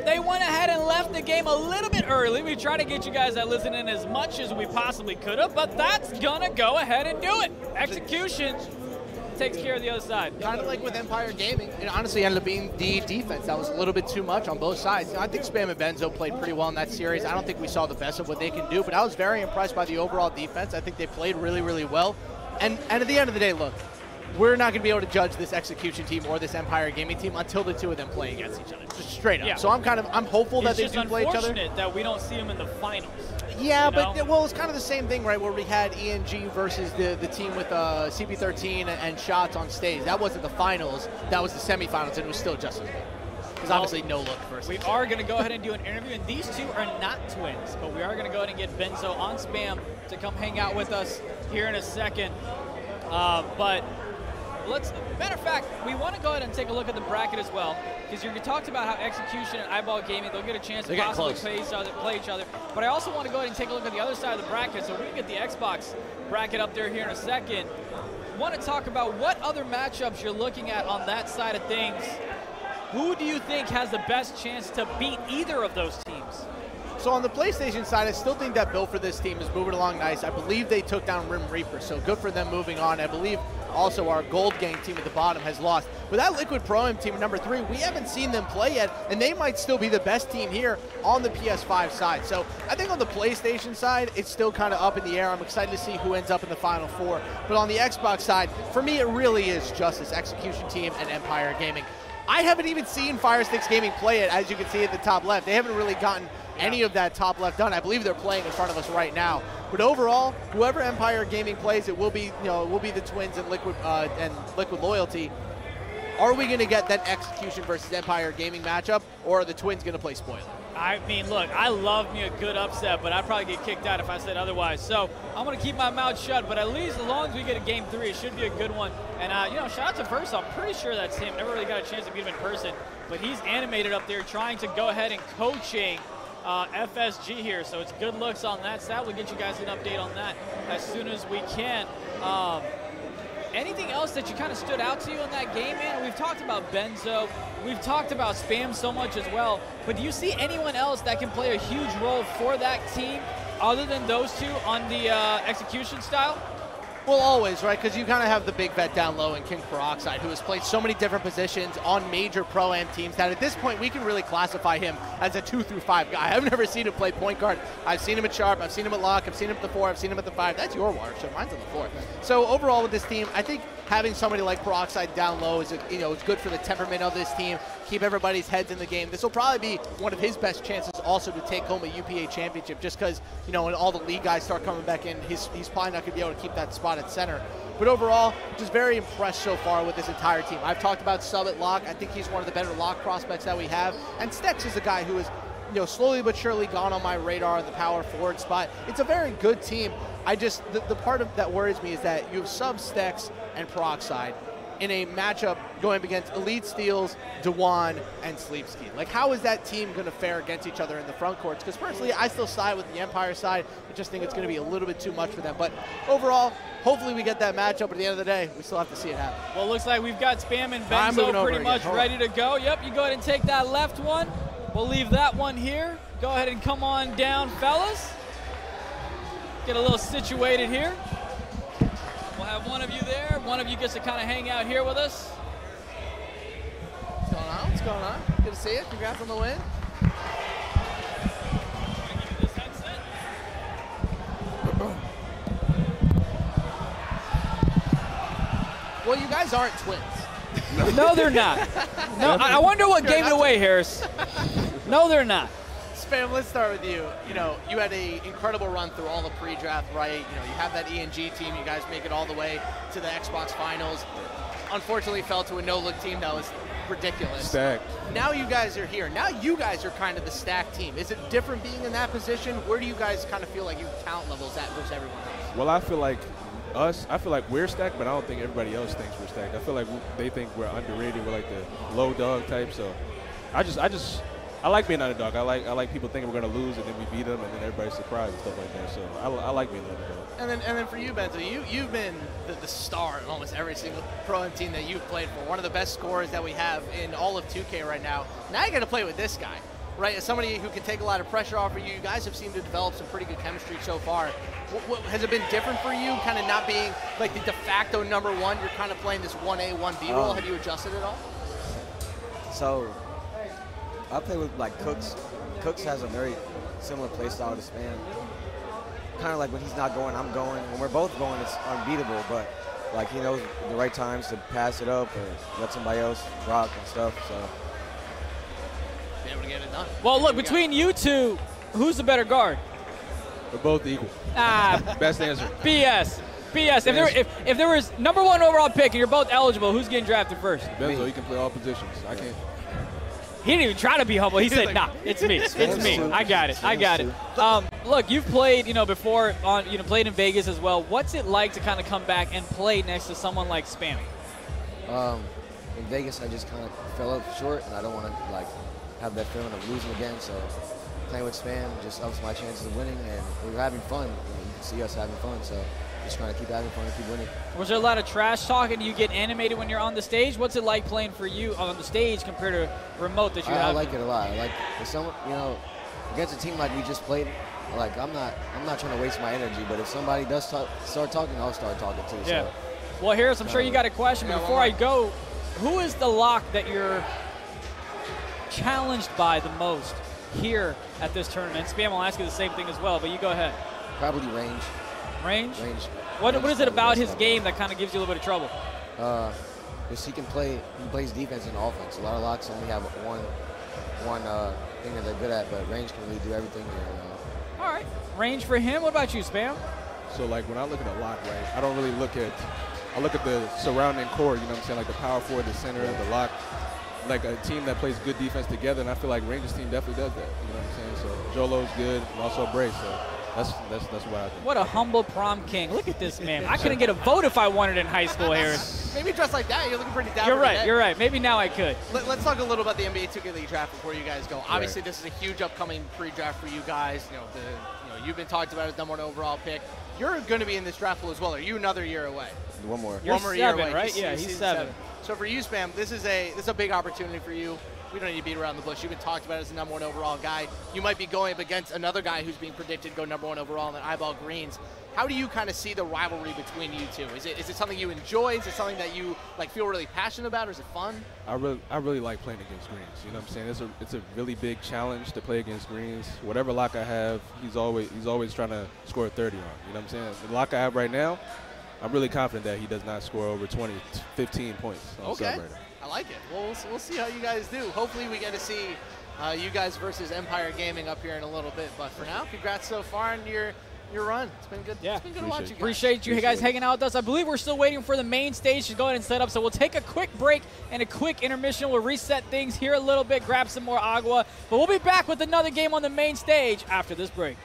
they went ahead and left the game a little bit early. We tried to get you guys that listen in as much as we possibly could have, but that's gonna go ahead and do it. Execution takes care of the other side. Kind of like with Empire Gaming, it honestly ended up being the defense that was a little bit too much on both sides. I think Spam and Benzo played pretty well in that series. I don't think we saw the best of what they can do, but I was very impressed by the overall defense. I think they played really, really well. And at the end of the day, look, we're not going to be able to judge this Execution team or this Empire Gaming team until the two of them play against each other, just straight up. Yeah. So I'm hopeful that they do play each other. It's just unfortunate that we don't see them in the finals. Yeah, you know? but well, it's kind of the same thing, right? Where we had ENG versus the team with CP13 and Shots on stage. That wasn't the finals. That was the semifinals, and it was still just as good. Because obviously no look versus. We are going to go ahead and do an interview, and these two are not twins, but we are going to go ahead and get Benzo on Spam to come hang out with us here in a second. But matter of fact, we want to go ahead and take a look at the bracket as well, because you talked about how Execution and Eyeball Gaming, they'll get a chance to possibly play each other. But I also want to go ahead and take a look at the other side of the bracket, so we can get the Xbox bracket up there here in a second. Want to talk about what other matchups you're looking at on that side of things. Who do you think has the best chance to beat either of those teams? So on the PlayStation side, I still think that build for this team is moving along nice. I believe they took down Rim Reaper, so good for them moving on. I believe also our Gold Gang team at the bottom has lost. But that Liquid Pro-Am team at number 3, we haven't seen them play yet, and they might still be the best team here on the PS5 side. So I think on the PlayStation side, it's still kind of up in the air. I'm excited to see who ends up in the Final Four. But on the Xbox side, for me, it really is just this Execution team and Empire Gaming. I haven't even seen Firesticks Gaming play it, as you can see at the top left. They haven't really gotten any of that top left done. I believe they're playing in front of us right now. But overall, whoever Empire Gaming plays, it will be, the Twins and Liquid Loyalty. Are we going to get that Execution versus Empire Gaming matchup, or are the Twins going to play spoiler? I mean, look, I love me a good upset, but I'd probably get kicked out if I said otherwise. So I'm going to keep my mouth shut, but at least as long as we get a Game 3, it should be a good one. And, shout out to Versa. I'm pretty sure that's him. Never really got a chance to meet him in person, but he's animated up there trying to go ahead and coaching FSG here. So it's good looks on that side. We'll get you guys an update on that as soon as we can. Anything else that you kind of stood out to you in that game, man? We've talked about Benzo. We've talked about Spam so much as well. But do you see anyone else that can play a huge role for that team other than those two on the Execution style? Well, always, right? Because you kind of have the big vet down low in King Peroxide, who has played so many different positions on major Pro-Am teams that at this point we can really classify him as a 2 through 5 guy. I've never seen him play point guard. I've seen him at Sharp, I've seen him at Lock, I've seen him at the 4, I've seen him at the 5. That's your watershed. Mine's on the 4. So overall with this team, I think having somebody like Peroxide down low is, is good for the temperament of this team. Keep everybody's heads in the game. This will probably be one of his best chances also to take home a UPA championship, just because, when all the league guys start coming back in, he's probably not going to be able to keep that spot at center. But overall, just very impressed so far with this entire team. I've talked about Sub at Lock. I think he's one of the better Lock prospects that we have. And Stex is a guy who is, slowly but surely gone on my radar in the power forward spot. It's a very good team. The part of that worries me is that you have Sub, Stex, and Peroxide in a matchup going up against Elite Steels, Dewan, and Sleepski. Like, how is that team going to fare against each other in the front courts? Because personally, I still side with the Empire side. I just think it's going to be a little bit too much for them. But overall, hopefully we get that matchup. But at the end of the day, we still have to see it happen. Well, it looks like we've got Spam and Benzo pretty much ready to go. Yep, you go ahead and take that left one. We'll leave that one here. Go ahead and come on down, fellas. Get a little situated here. We'll have one of you there. One of you gets to kind of hang out here with us. What's going on? What's going on? Good to see you. Congrats on the win. Well, you guys aren't twins. No, they're not. No, I wonder what gave it away, Harris. No, they're not. Spam, let's start with you. You had an incredible run through all the pre-draft, right? You have that ENG team. You guys make it all the way to the Xbox Finals. Unfortunately, fell to a no-look team that was ridiculous. Stacked. Now you guys are here. Now you guys are kind of the stacked team. Is it different being in that position? Where do you guys kind of feel like your talent level's at versus everyone else? Well, I feel like us, I feel like we're stacked, but I don't think everybody else thinks we're stacked. I feel like they think we're underrated. We're like the low dog type. So I like being an underdog. I like people thinking we're gonna lose and then we beat them and then everybody's surprised and stuff like that. So I like being an underdog. And then for you, Benzo, you've been the star in almost every single Pro-Am team that you've played for. One of the best scorers that we have in all of 2K right now. Now you got to play with this guy, right? As somebody who can take a lot of pressure off of you. You guys have seemed to develop some pretty good chemistry so far. What has it been different for you, kind of not being like the de facto number one? You're kind of playing this 1A, 1B role. Have you adjusted at all? So I play with like Cooks. Cooks has a very similar play style to Spam. Kind of like when he's not going, I'm going. When we're both going, it's unbeatable. But like he knows the right times to pass it up or let somebody else rock and stuff. So be able to get it done. Well, look, between you two, who's the better guard? We're both equal. Best answer. BS. If there was number one overall pick and you're both eligible, who's getting drafted first? Benzo, he can play all positions. I can't. He didn't even try to be humble. He said, "Nah, it's me. It's me. I got it. Look, you've played, before played in Vegas as well. What's it like to kind of come back and play next to someone like Spam? In Vegas, I just kind of fell up short, and I don't want to have that feeling of losing again. So playing with Spam just ups my chances of winning, and we're having fun. You can see us having fun. So just trying to keep having fun and keep winning. Was there a lot of trash talking? Do you get animated when you're on the stage? What's it like playing for you on the stage compared to remote that you have? I like it a lot. I like if someone, against a team like we just played, like I'm not trying to waste my energy. But if somebody does start talking, I'll start talking too. Yeah. So, well, Harris, I'm sure you got a question. But before I go, who is the lock that you're challenged by the most here at this tournament? Spam will ask you the same thing as well, but you go ahead. Probably Range. Range? What is it about his game that kind of gives you a little bit of trouble? Because he plays defense and offense. A lot of locks only have one thing that they're good at, but Range can really do everything here. All right. Range for him. What about you, Spam? So like when I look at a lock, right, I don't really look at the surrounding core, you know what I'm saying, like the power forward, the center, the lock, like a team that plays good defense together, and I feel like Range's team definitely does that, you know what I'm saying? So Jolo's good, and also Bray, so that's what I think. What a humble prom king. Look at this man. I couldn't get a vote if I wanted in high school, Harris. Maybe dressed like that, you're looking pretty down. You're right. Maybe now I could. Let's talk a little about the NBA 2K League draft before you guys go. Obviously, this is a huge upcoming pre-draft for you guys. You've been talked about as number one overall pick. You're going to be in this draft pool as well. Are you another year away? One more. You're one more seven, year away. Right? He's seven. So for you, Spam, this is a big opportunity for you. We don't need to beat around the bush. You've been talked about as the number one overall guy. You might be going up against another guy who's being predicted to go number one overall in the Eyeball Greens. How do you kind of see the rivalry between you two? Is it something you enjoy? Is it something that you feel really passionate about, or is it fun? I really like playing against Greens. You know what I'm saying? It's a really big challenge to play against Greens. Whatever lock I have, he's always trying to score 30 on. You know what I'm saying? The lock I have right now, I'm really confident that he does not score over 20, 15 points. Okay. I like it. Well, we'll see how you guys do. Hopefully we get to see you guys versus Empire Gaming up here in a little bit. But for now, congrats so far on your run. It's been good. Yeah. It's been good watching you guys. Appreciate you guys hanging out with us. I believe we're still waiting for the main stage to go ahead and set up. So we'll take a quick break and a quick intermission. We'll reset things here a little bit, grab some more agua. But we'll be back with another game on the main stage after this break.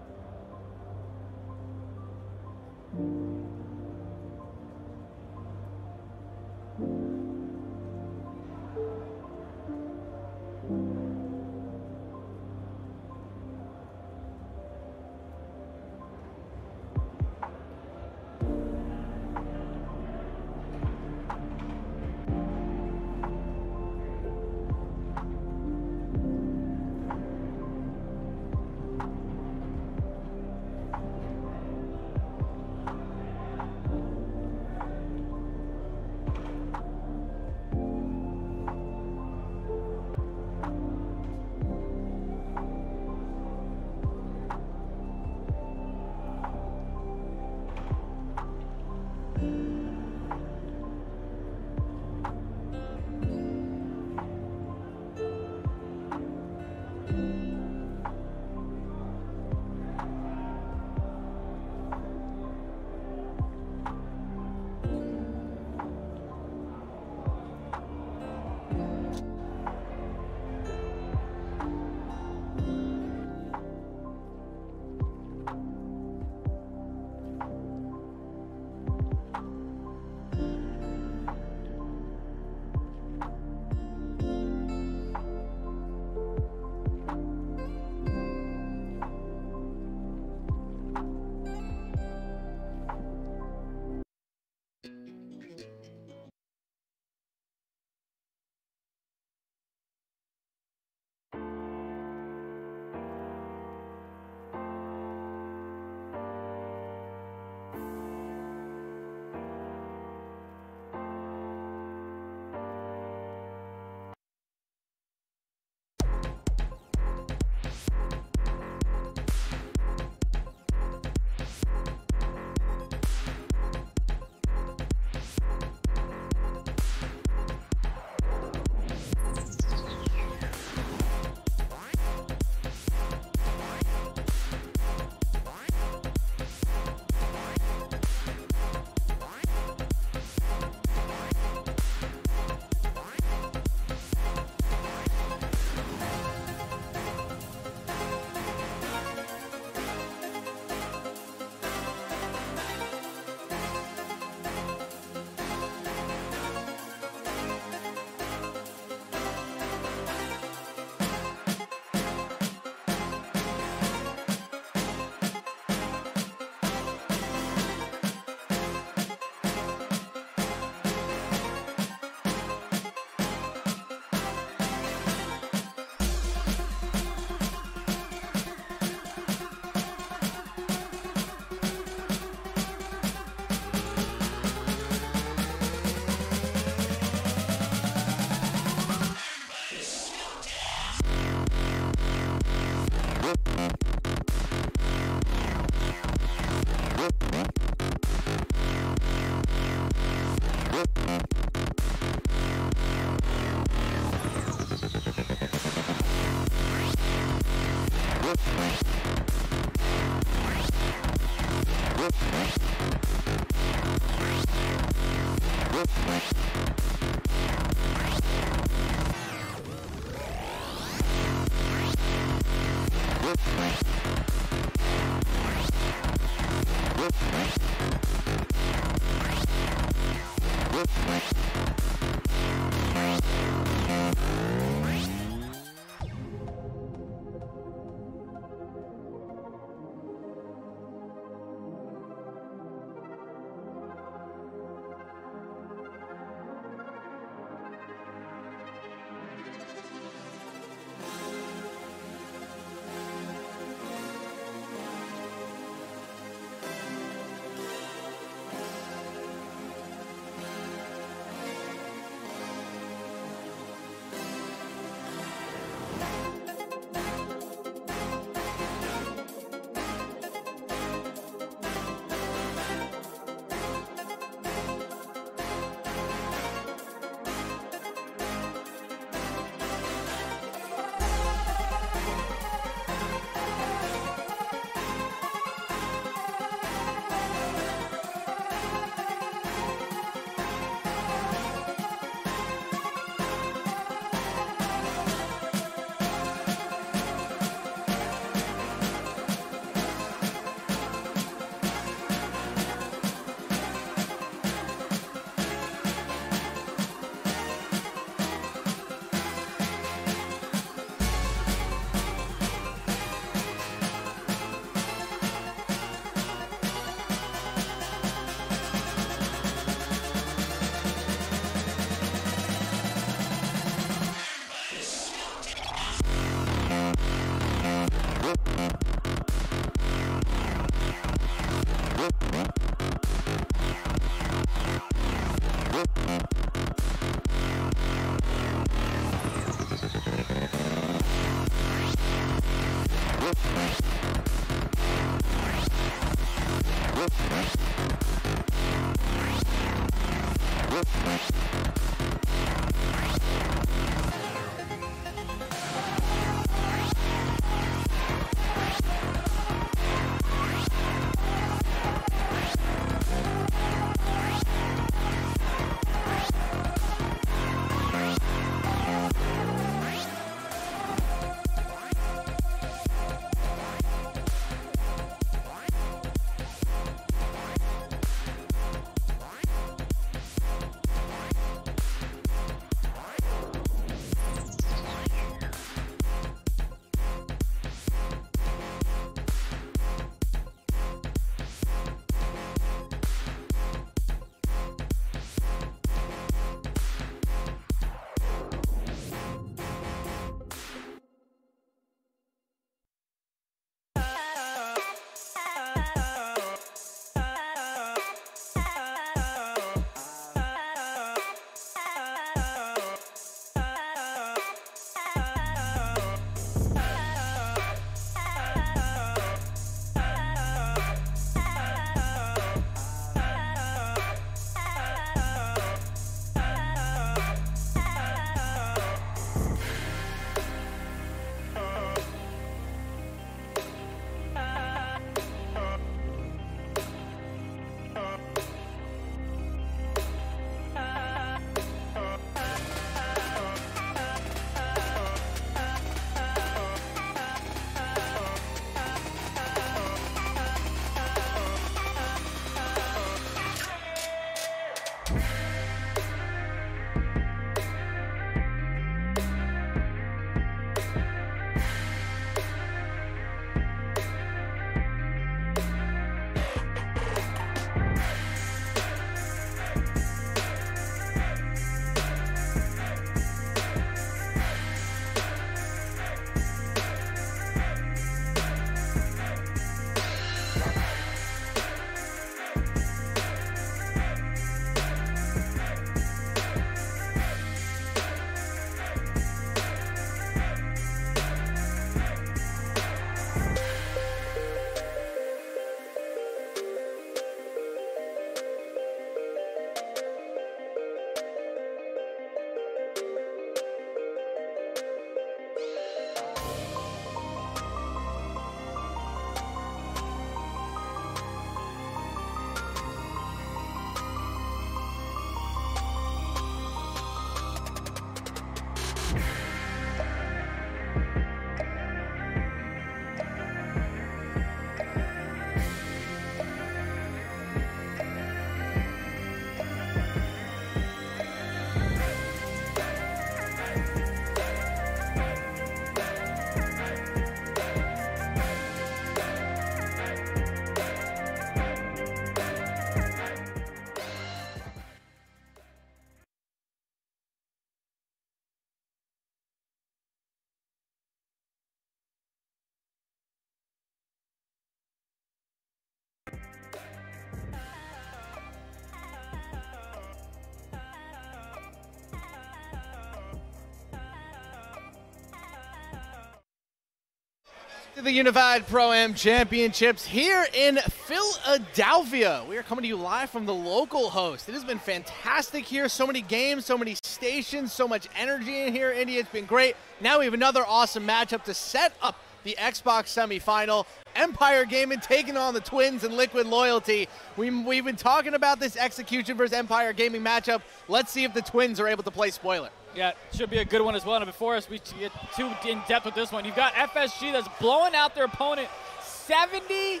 To the Unified Pro-Am Championships here in Philadelphia. We are coming to you live from the local host. It has been fantastic here. So many games, so many stations, so much energy in here, Indy. It's been great. Now we have another awesome matchup to set up the Xbox semifinal. Empire Gaming taking on the Twins and Liquid Loyalty. We've been talking about this Execution versus Empire Gaming matchup. Let's see if the Twins are able to play spoiler. Yeah, should be a good one as well. And before us, we get too in depth with this one. You've got FSG that's blowing out their opponent 70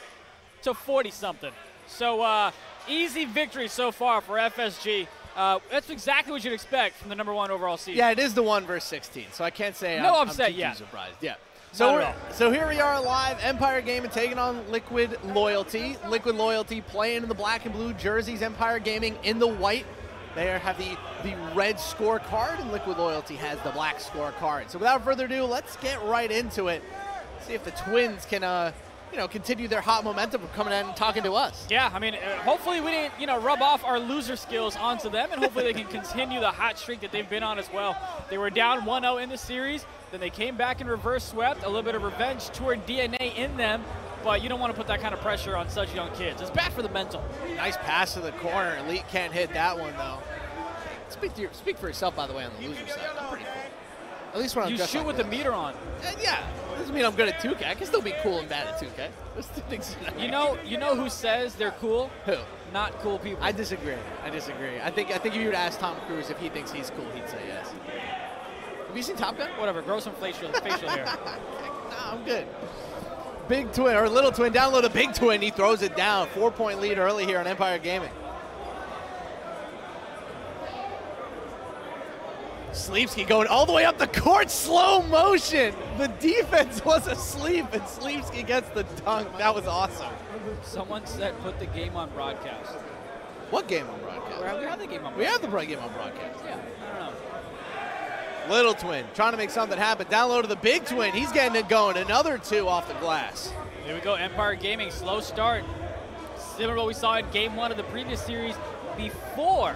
to 40 something. So easy victory so far for FSG. That's exactly what you'd expect from the #1 overall seed. Yeah, it is the 1 versus 16, so I can't say no I'm upset too yet. surprised. Yeah. So here we are live, Empire Gaming taking on Liquid Loyalty. Liquid Loyalty playing in the black and blue jerseys, Empire Gaming in the white. They have the red scorecard, and Liquid Loyalty has the black scorecard. So without further ado, let's get right into it. See if the Twins can, continue their hot momentum of coming in and talking to us. Yeah, I mean, hopefully we didn't, rub off our loser skills onto them, and hopefully they can continue the hot streak that they've been on as well. They were down 1-0 in the series, then they came back and reverse swept. A little bit of revenge toward DNA in them, but you don't want to put that kind of pressure on such young kids. It's bad for the mental. Nice pass to the corner. Elite can't hit that one, though. Speak for yourself, by the way, on the loser side. I'm pretty cool. At least when I'm you dressed shoot like with this. the meter on. Yeah. Doesn't mean I'm good at 2K. I can still be cool and bad at 2K. Those two things. You know who says they're cool? Who? Not cool people. I disagree. I think if you were to ask Tom Cruise if he thinks he's cool, he'd say yes. Have you seen Top Gun? Whatever. Grow some facial hair. Nah, I'm good. Big Twin, or Little Twin, download a Big Twin. He throws it down. 4-point lead early here on Empire Gaming. Sleepsky going all the way up the court, slow motion. The defense was asleep, and Sleepsky gets the dunk. That was awesome. Someone said put the game on broadcast. What game on broadcast? We have the game on broadcast. We have the game on broadcast. Yeah, I don't know. Little Twin trying to make something happen. Down low to the Big Twin. He's getting it going. Another 2 off the glass. Here we go. Empire Gaming, slow start. Similar to what we saw in game 1 of the previous series before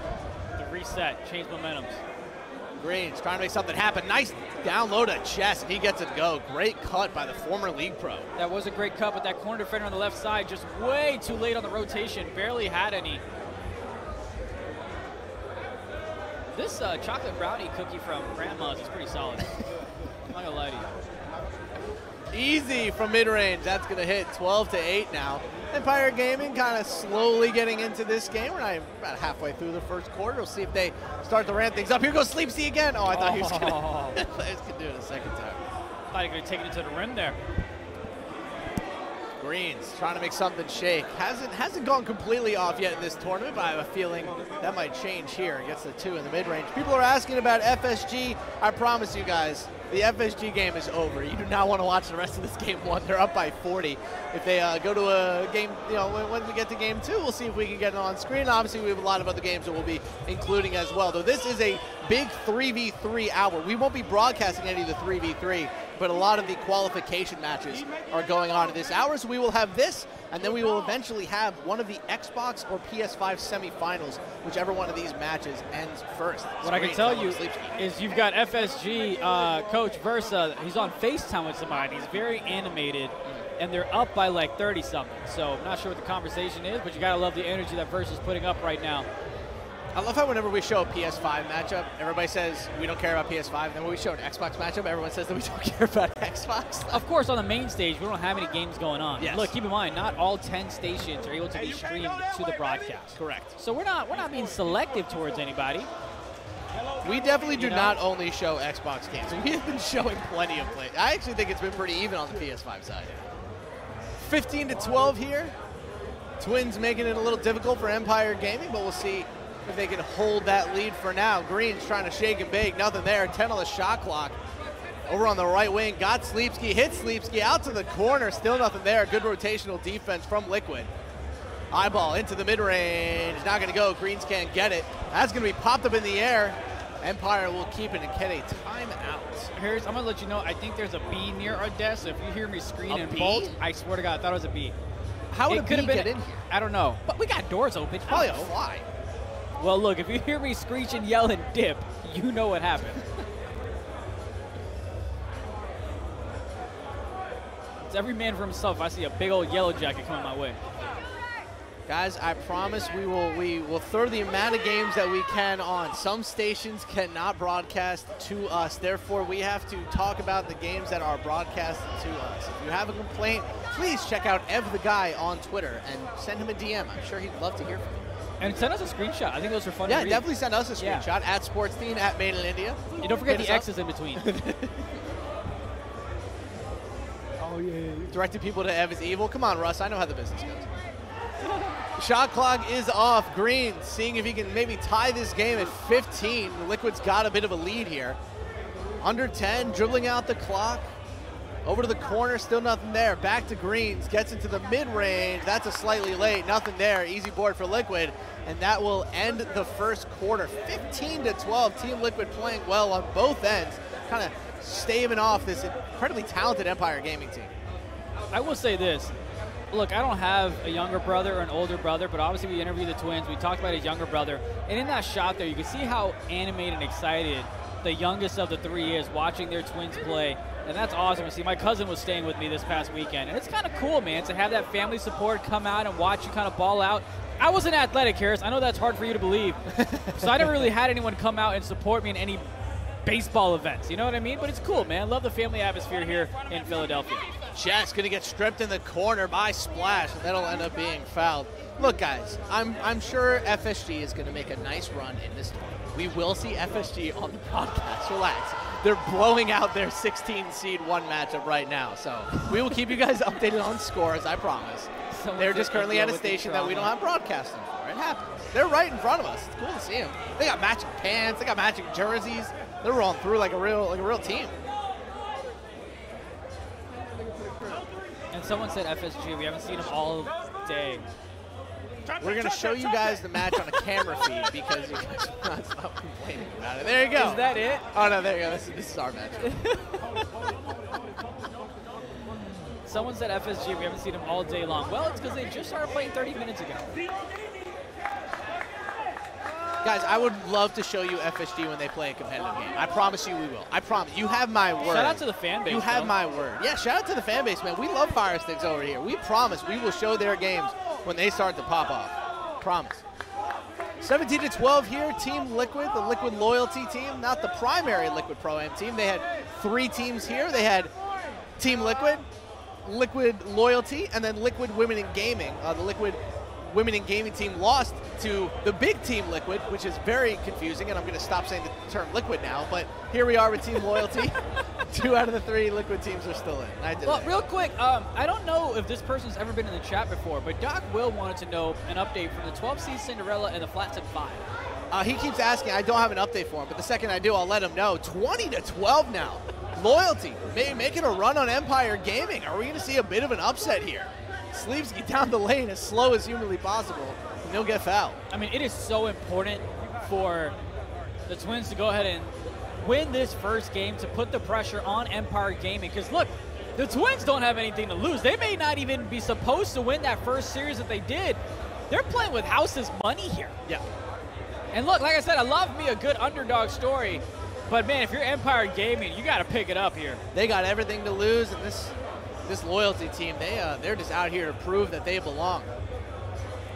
the reset. Change momentums. Green's trying to make something happen. Nice down low to Chess, and he gets it to go. Great cut by the former League Pro. That was a great cut, but that corner defender on the left side just way too late on the rotation. Barely had any. This chocolate brownie cookie from Grandma's is pretty solid. I'm not gonna lie to you. Easy from mid-range. That's gonna hit 12-8 now. Empire Gaming kind of slowly getting into this game. We're not even about halfway through the first quarter. We'll see if they start to ramp things up. Here goes Sleepsy again. Oh, I thought he was gonna do it a second time. Thought he could have taken it to the rim there. Greens trying to make something shake. Hasn't gone completely off yet in this tournament, but I have a feeling that might change here. Gets the 2 in the mid-range. People are asking about FSG. I promise you guys, the FSG game is over. You do not want to watch the rest of this game 1. They're up by 40. If they go to a game, when we get to game 2, we'll see if we can get it on screen. Obviously, we have a lot of other games that we'll be including as well. Though this is a big 3v3 hour. We won't be broadcasting any of the 3v3, but a lot of the qualification matches are going on in this hour. So we will have this, and then we will eventually have one of the Xbox or PS5 semifinals, whichever one of these matches ends first. What I can tell you is you've got FSG coach Versa. He's on FaceTime with somebody. He's very animated, and they're up by like 30-something. So I'm not sure what the conversation is, but you got to love the energy that Versa's putting up right now. I love how whenever we show a PS5 matchup, everybody says we don't care about PS5. And then when we show an Xbox matchup, everyone says that we don't care about Xbox. Of course, on the main stage, we don't have any games going on. Yes. Look, keep in mind, not all 10 stations are able to be streamed to the broadcast. Correct. So we're not being selective towards anybody. We definitely do not only show Xbox games. We have been showing plenty of play. I actually think it's been pretty even on the PS5 side. 15-12 here. Twins making it a little difficult for Empire Gaming, but we'll see if they can hold that lead for now. Green's trying to shake and bake. Nothing there. 10 on the shot clock. Over on the right wing. Got Sleepsky. Hit Sleepsky out to the corner. Still nothing there. Good rotational defense from Liquid. Eyeball into the mid-range. Not going to go. Greens can't get it. That's going to be popped up in the air. Empire will keep it and get a timeout. Harris, I'm going to let you know, I think there's a bee near our desk. So if you hear me scream and bee? bolt, I swear to God, I thought it was a bee. How would it a bee have been, get in here? I don't know. But we got doors open. It's probably a fly. Well, look, if you hear me screech and yell and dip, you know what happened. It's every man for himself. If I see a big old yellow jacket coming my way. Guys, I promise we will throw the amount of games that we can on. Some stations cannot broadcast to us. Therefore, we have to talk about the games that are broadcasted to us. If you have a complaint, please check out Ev the Guy on Twitter and send him a DM. I'm sure he'd love to hear from you. And send us a screenshot. I think those are fun to Yeah, read. definitely send us a screenshot at SportsTheme, at Made in India. You don't forget Hit the us X's in between. Oh, yeah. Directing people to Ev is evil. Come on, Russ. I know how the business goes. Shot clock is off. Green seeing if he can maybe tie this game at 15. Liquid's got a bit of a lead here. Under 10, dribbling out the clock. Over to the corner, still nothing there. Back to Greens, gets into the mid-range. That's a slightly late, nothing there. Easy board for Liquid, and that will end the first quarter. 15-12, Team Liquid playing well on both ends, kind of staving off this incredibly talented Empire Gaming team. I will say this. Look, I don't have a younger brother or an older brother, but obviously we interviewed the twins. We talked about his younger brother. And in that shot there, you can see how animated and excited the youngest of the three is watching their twins play. And that's awesome to see. My cousin was staying with me this past weekend. And it's kind of cool, man, to have that family support come out and watch you kind of ball out. I wasn't athletic, Harris. I know that's hard for you to believe. So I never really had anyone come out and support me in any baseball events. You know what I mean? But it's cool, man. Love the family atmosphere here in Philadelphia. Chess going to get stripped in the corner by Splash, and that'll end up being fouled. Look, guys, I'm sure FSG is going to make a nice run in this tournament. We will see FSG on the broadcast. Relax. They're blowing out their 16 seed 1 matchup right now. So we will keep you guys updated on scores, I promise. They're just currently at a station that we don't have broadcasting for. It happens. They're right in front of us. It's cool to see them. They got matching pants. They got matching jerseys. They're rolling through like a real team. And someone said FSG. We haven't seen them all day. We're going to show you guys the match on a camera feed because you guys will not stop complaining about it. There you go. Is that it? Oh, no, there you go. This is our match. Someone said FSG. We haven't seen them all day long. Well, it's because they just started playing 30 minutes ago. Guys, I would love to show you FSG when they play a competitive game. I promise you we will. I promise. You have my word. Shout out to the fan base. You have my word. Yeah, shout out to the fan base, man. We love Fire Sticks over here. We promise we will show their games when they start to pop off. Promise. 17-12 here, Team Liquid, the Liquid Loyalty team, not the primary Liquid Pro-Am team. They had 3 teams here. They had Team Liquid, Liquid Loyalty, and then Liquid Women in Gaming. The Liquid Women in Gaming team lost to the big Team Liquid, which is very confusing, and I'm going to stop saying the term Liquid now, but here we are with Team Loyalty. 2 out of the 3 Liquid teams are still in. Well, real quick, I don't know if this person's ever been in the chat before, but Doc Will wanted to know an update from the 12-seed Cinderella and the Flat Tip 5. He keeps asking. I don't have an update for him, but the second I do, I'll let him know. 20-12 now. Loyalty making a run on Empire Gaming. Are we going to see a bit of an upset here? Sleevesky down the lane as slow as humanly possible, and he'll get fouled. I mean, it is so important for the Twins to go ahead and win this first game to put the pressure on Empire Gaming. Because, look, the Twins don't have anything to lose. They may not even be supposed to win that first series that they did. They're playing with house's money here. Yeah. And, look, like I said, I love me a good underdog story. But, man, if you're Empire Gaming, you got to pick it up here. They got everything to lose, and this Loyalty team, they're just out here to prove that they belong.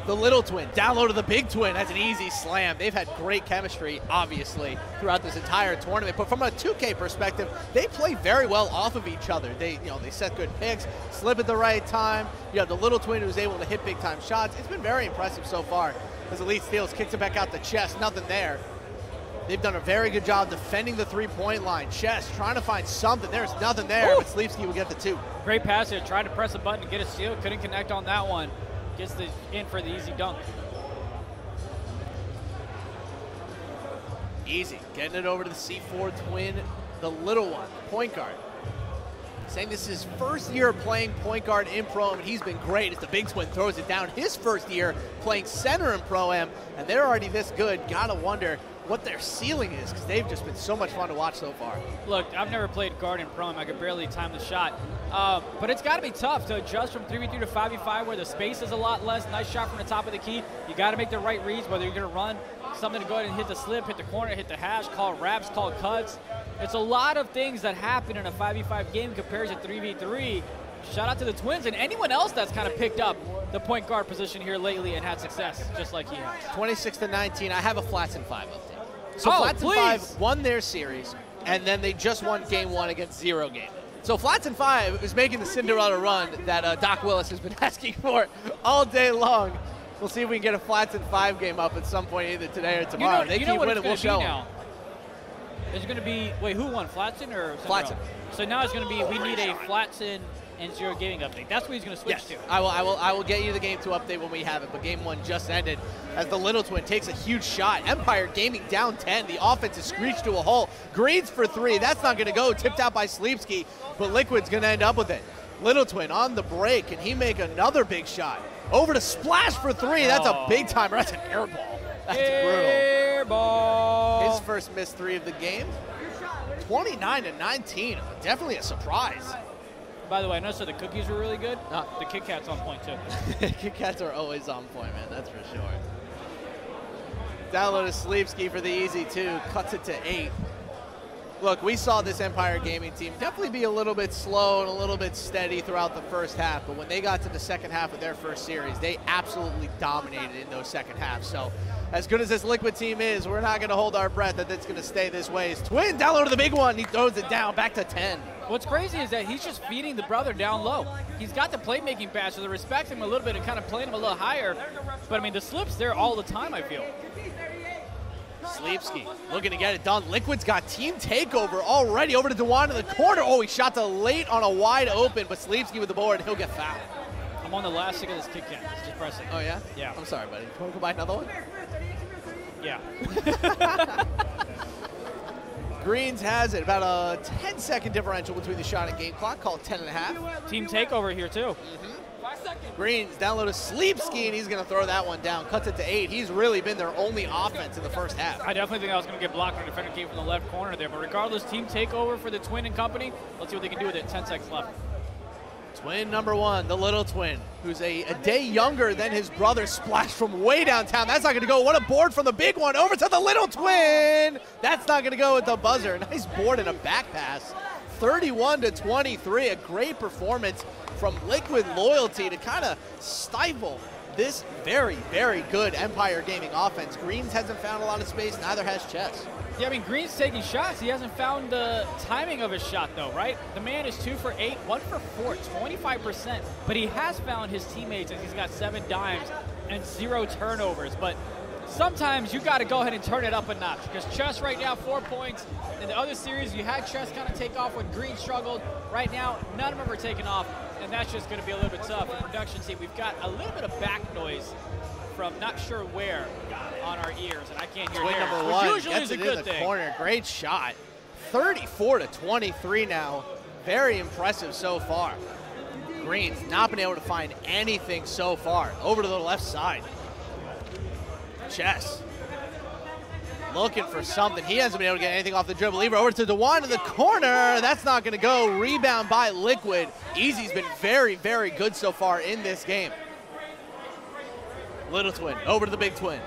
The little twin, down low to the big twin. That's an easy slam. They've had great chemistry, obviously, throughout this entire tournament. But from a 2K perspective, they play very well off of each other. They set good picks, slip at the right time. You have the little twin who's able to hit big-time shots. It's been very impressive so far. As Elite Steals kicks it back out the chest, nothing there. They've done a very good job defending the three-point line. Chess trying to find something. There's nothing there, but Sleevesky will get the 2. Great pass here. Tried to press a button to get a steal. Couldn't connect on that one. Gets the in for the easy dunk. Easy. Getting it over to the C4 twin, the little one, point guard. Saying this is his first year playing point guard in Pro-Am, and he's been great as the big twin throws it down. His first year playing center in Pro-Am, and they're already this good. Gotta wonder what their ceiling is, because they've just been so much fun to watch so far. Look, I've never played guard in Pro-Am. I could barely time the shot. But it's got to be tough to adjust from 3v3 to 5v5 where the space is a lot less. Nice shot from the top of the key. You got to make the right reads, whether you're going to run something to go ahead and hit the slip, hit the corner, hit the hash, call wraps, call cuts. It's a lot of things that happen in a 5v5 game compared to 3v3. shout out to the Twins and anyone else that's kind of picked up the point guard position here lately and had success, just like he has. 26-19. I have a Flats in 5 update. So Oh, Flats in please. 5 won their series, and then they just won Game 1 against Zero Game. So Flats in 5 is making the Cinderella run that Doc Willis has been asking for all day long. We'll see if we can get a Flats in 5 game up at some point either today or tomorrow. They keep what winning, it's we'll show gonna be them. now? It's going to be, wait, who won, Flatson or Flatson. Cinderella? So now it's going to be, we need a Flatson and Zero Gaming update. That's what he's going to switch Yes, to. I will get you the Game 2 update when we have it, but Game 1 just ended as the Little Twin takes a huge shot. Empire Gaming down 10. The offense is screeched to a halt. Greens for 3. That's not going to go. Tipped out by Sleepski, but Liquid's going to end up with it. Little Twin on the break. Can he make another big shot? Over to Splash for 3. That's a big timer. That's an air ball. That's brutal. Air ball. His first missed 3 of the game. 29-19. Definitely a surprise. By the way, I noticed that the cookies were really good. The Kit Kat's on point, too. Kit Kats are always on point, man. That's for sure. Download a Sleepski for the easy 2. Cuts it to 8. Look, we saw this Empire Gaming team definitely be a little bit slow and a little bit steady throughout the first half, but when they got to the second half of their first series, they absolutely dominated in those second halves. So as good as this Liquid team is, we're not going to hold our breath that it's going to stay this way. His twin down low to the big one. He throws it down back to 10. What's crazy is that he's just feeding the brother down low. He's got the playmaking pass, so they're respecting him a little bit and kind of playing him a little higher. But, I mean, the slip's there all the time, I feel. Sleepski looking to get it done. Liquid's got team takeover already. Over to Dewan in the corner. Oh, he shot to late on a wide open, but Sleepski with the board, he'll get fouled. I'm on the last stick of this Kit Kat. It's depressing. Oh, yeah? Yeah. I'm sorry, buddy. Want to go buy another one? Yeah. Greens has it. About a 10-second differential between the shot and game clock. Call it 10.5. Team takeover here, too. Greens down low to Sleepski, and he's going to throw that one down. Cuts it to 8. He's really been their only offense in the first half. I definitely think I was going to get blocked when the defender came from the left corner there. But regardless, team takeover for the Twin and company. Let's see what they can do with it. 10 seconds left. Twin number 1, the Little Twin, who's a day younger than his brother, splashed from way downtown. That's not going to go. What a board from the big one. Over to the Little Twin. That's not going to go with the buzzer. Nice board and a back pass. 31-23. A great performance from Liquid Loyalty to kind of stifle this very, very good Empire Gaming offense. Greens hasn't found a lot of space. Neither has Chess. Yeah, I mean, Green's taking shots. He hasn't found the timing of his shot, though, right? The man is 2 for 8, 1 for 4, 25%. But he has found his teammates, and he's got 7 dimes and 0 turnovers. But sometimes you got to go ahead and turn it up a notch, because Chess right now, 4 points. In the other series, you had Chess kind of take off when Green struggled. Right now, none of them are taking off, and that's just going to be a little bit tough. The production team, we've got a little bit of back noise from not sure where on our ears, and I can't hear Twin theirs, number which 1 usually gets is a it good in the thing. corner. Great shot. 34-23 now. Very impressive so far. Greens not been able to find anything so far. Over to the left side. Chess looking for something. He hasn't been able to get anything off the dribble either. Over to Dewan in the corner. That's not going to go. Rebound by Liquid. Easy's been very, very good so far in this game. Little Twin over to the Big Twin.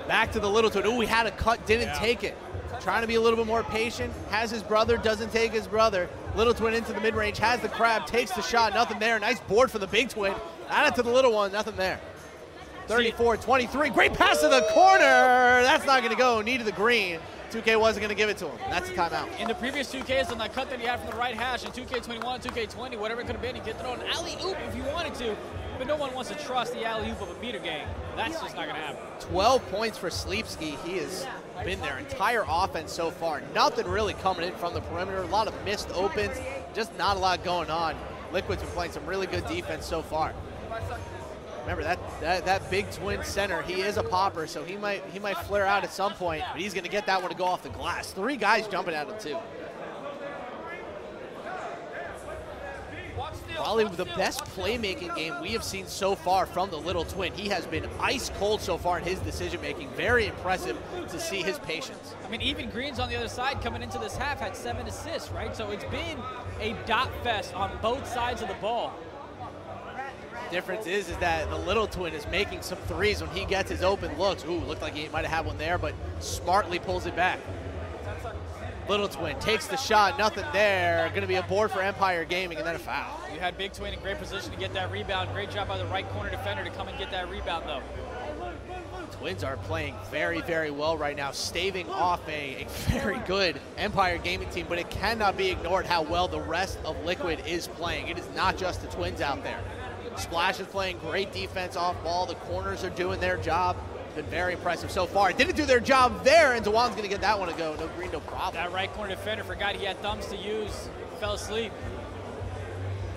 Back to the Little Twin. Ooh, we had a cut, didn't take it. Trying to be a little bit more patient. Has his brother, doesn't take his brother. Little Twin into the mid-range, has the crab, takes the shot, nothing there. Nice board for the Big Twin. Add it to the little one, nothing there. 34-23, great pass to the corner. That's not gonna go, needed the green. 2K wasn't gonna give it to him. That's a timeout. In the previous 2Ks, on that cut that he had from the right hash in 2K21, 2K20, whatever it could have been, he could throw an alley-oop if you wanted to, but no one wants to trust the alley-oop of a beater game. That's just not gonna happen. 12 points for Sleepski. He has been their entire offense so far. Nothing really coming in from the perimeter. A lot of missed opens, just not a lot going on. Liquid's been playing some really good defense so far. Remember that Big Twin center, he is a popper, so he might flare out at some point, but he's gonna get that one to go off the glass. 3 guys jumping at him too. Probably the best playmaking game we have seen so far from the Little Twin. He has been ice cold so far in his decision making. Very impressive to see his patience. I mean, even Greens on the other side coming into this half had 7 assists, right? So it's been a dot fest on both sides of the ball. Difference is that the Little Twin is making some threes when he gets his open looks. Ooh, looked like he might have had one there, but smartly pulls it back. Little Twin takes the shot, nothing there. Going to be a board for Empire Gaming and then a foul. You had Big Twin in great position to get that rebound. Great job by the right corner defender to come and get that rebound, though. Twins are playing very, very well right now, staving off a very good Empire Gaming team, but it cannot be ignored how well the rest of Liquid is playing. It is not just the Twins out there. Splash is playing great defense off ball. The corners are doing their job. Been very impressive so far. Didn't do their job there, and Zawan's going to get that one to go. No green, no problem. That right corner defender forgot he had thumbs to use. Fell asleep.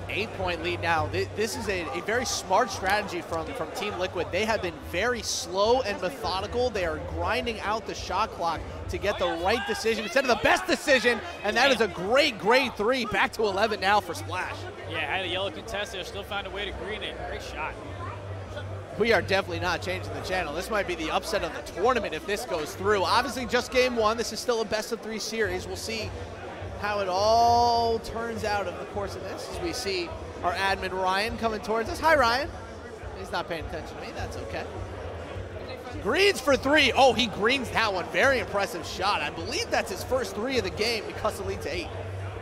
8-point lead now. This is a very smart strategy from Team Liquid. They have been very slow and methodical. They are grinding out the shot clock to get the right decision instead of the best decision, and that is a great, great three. Back to 11 now for Splash. Yeah, had a yellow contest there, still found a way to green it. Great shot. We are definitely not changing the channel. This might be the upset of the tournament if this goes through. Obviously, just game one. This is still a best-of-3 series. We'll see how it all turns out over the course of this as we see our admin Ryan coming towards us. Hi, Ryan. He's not paying attention to me. That's okay. Greens for three. Oh, he greens that one. Very impressive shot. I believe that's his first three of the game to cut the lead to 8.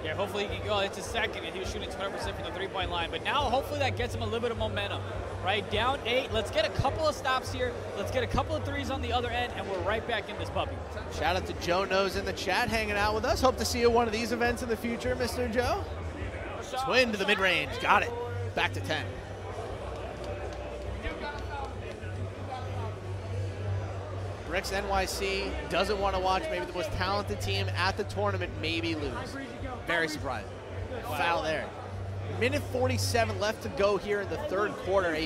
Yeah, hopefully he can go. It's his second, and he was shooting 20% from the three-point line. But now, hopefully, that gets him a little bit of momentum. Right, down 8. Let's get a couple of stops here. Let's get a couple of threes on the other end, and we're right back in this puppy. Shout out to Joe Knows in the chat hanging out with us. Hope to see you at one of these events in the future, Mr. Joe. Twin to the mid-range. Got it. Back to 10. Bricks NYC doesn't want to watch maybe the most talented team at the tournament maybe lose. Very surprising. Foul there. Minute 47 left to go here in the third quarter.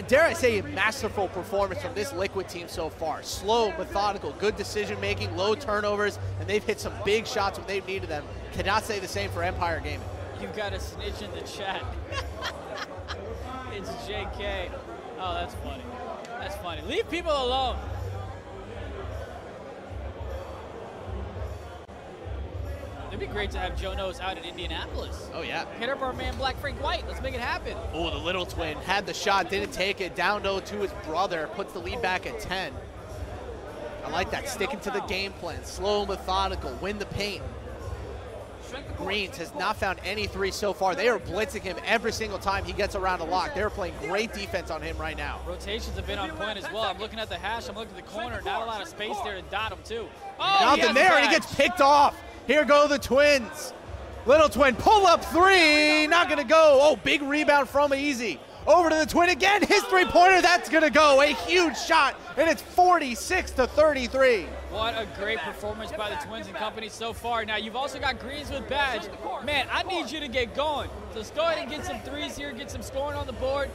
Dare I say, a masterful performance from this Liquid team so far. Slow, methodical, good decision-making, low turnovers, and they've hit some big shots when they've needed them. Cannot say the same for Empire Gaming. You've got a snitch in the chat. It's JK. Oh, that's funny. That's funny. Leave people alone. It'd be great to have Joe Knows out in Indianapolis. Oh, yeah. Hit up our man Black Frank White. Let's make it happen. Oh, the Little Twin had the shot, didn't take it. Down 0 to his brother, puts the lead back at 10. I like that, sticking to the game plan. Slow, methodical, win the paint. Greens has not found any three so far. They are blitzing him every single time he gets around a lock. They're playing great defense on him right now. Rotations have been on point as well. I'm looking at the hash. I'm looking at the corner. Not a lot of space there to dot him, too. Oh, nothing there, and he gets picked off. Here go the Twins. Little Twin, pull up three, not gonna go. Oh, big rebound from Easy. Over to the Twin again, his three-pointer, that's gonna go. A huge shot, and it's 46-33. What a great performance by the Twins and company so far. Now, you've also got Greens with Badge. Man, I need you to get going. So let's go ahead and get some threes here, get some scoring on the board.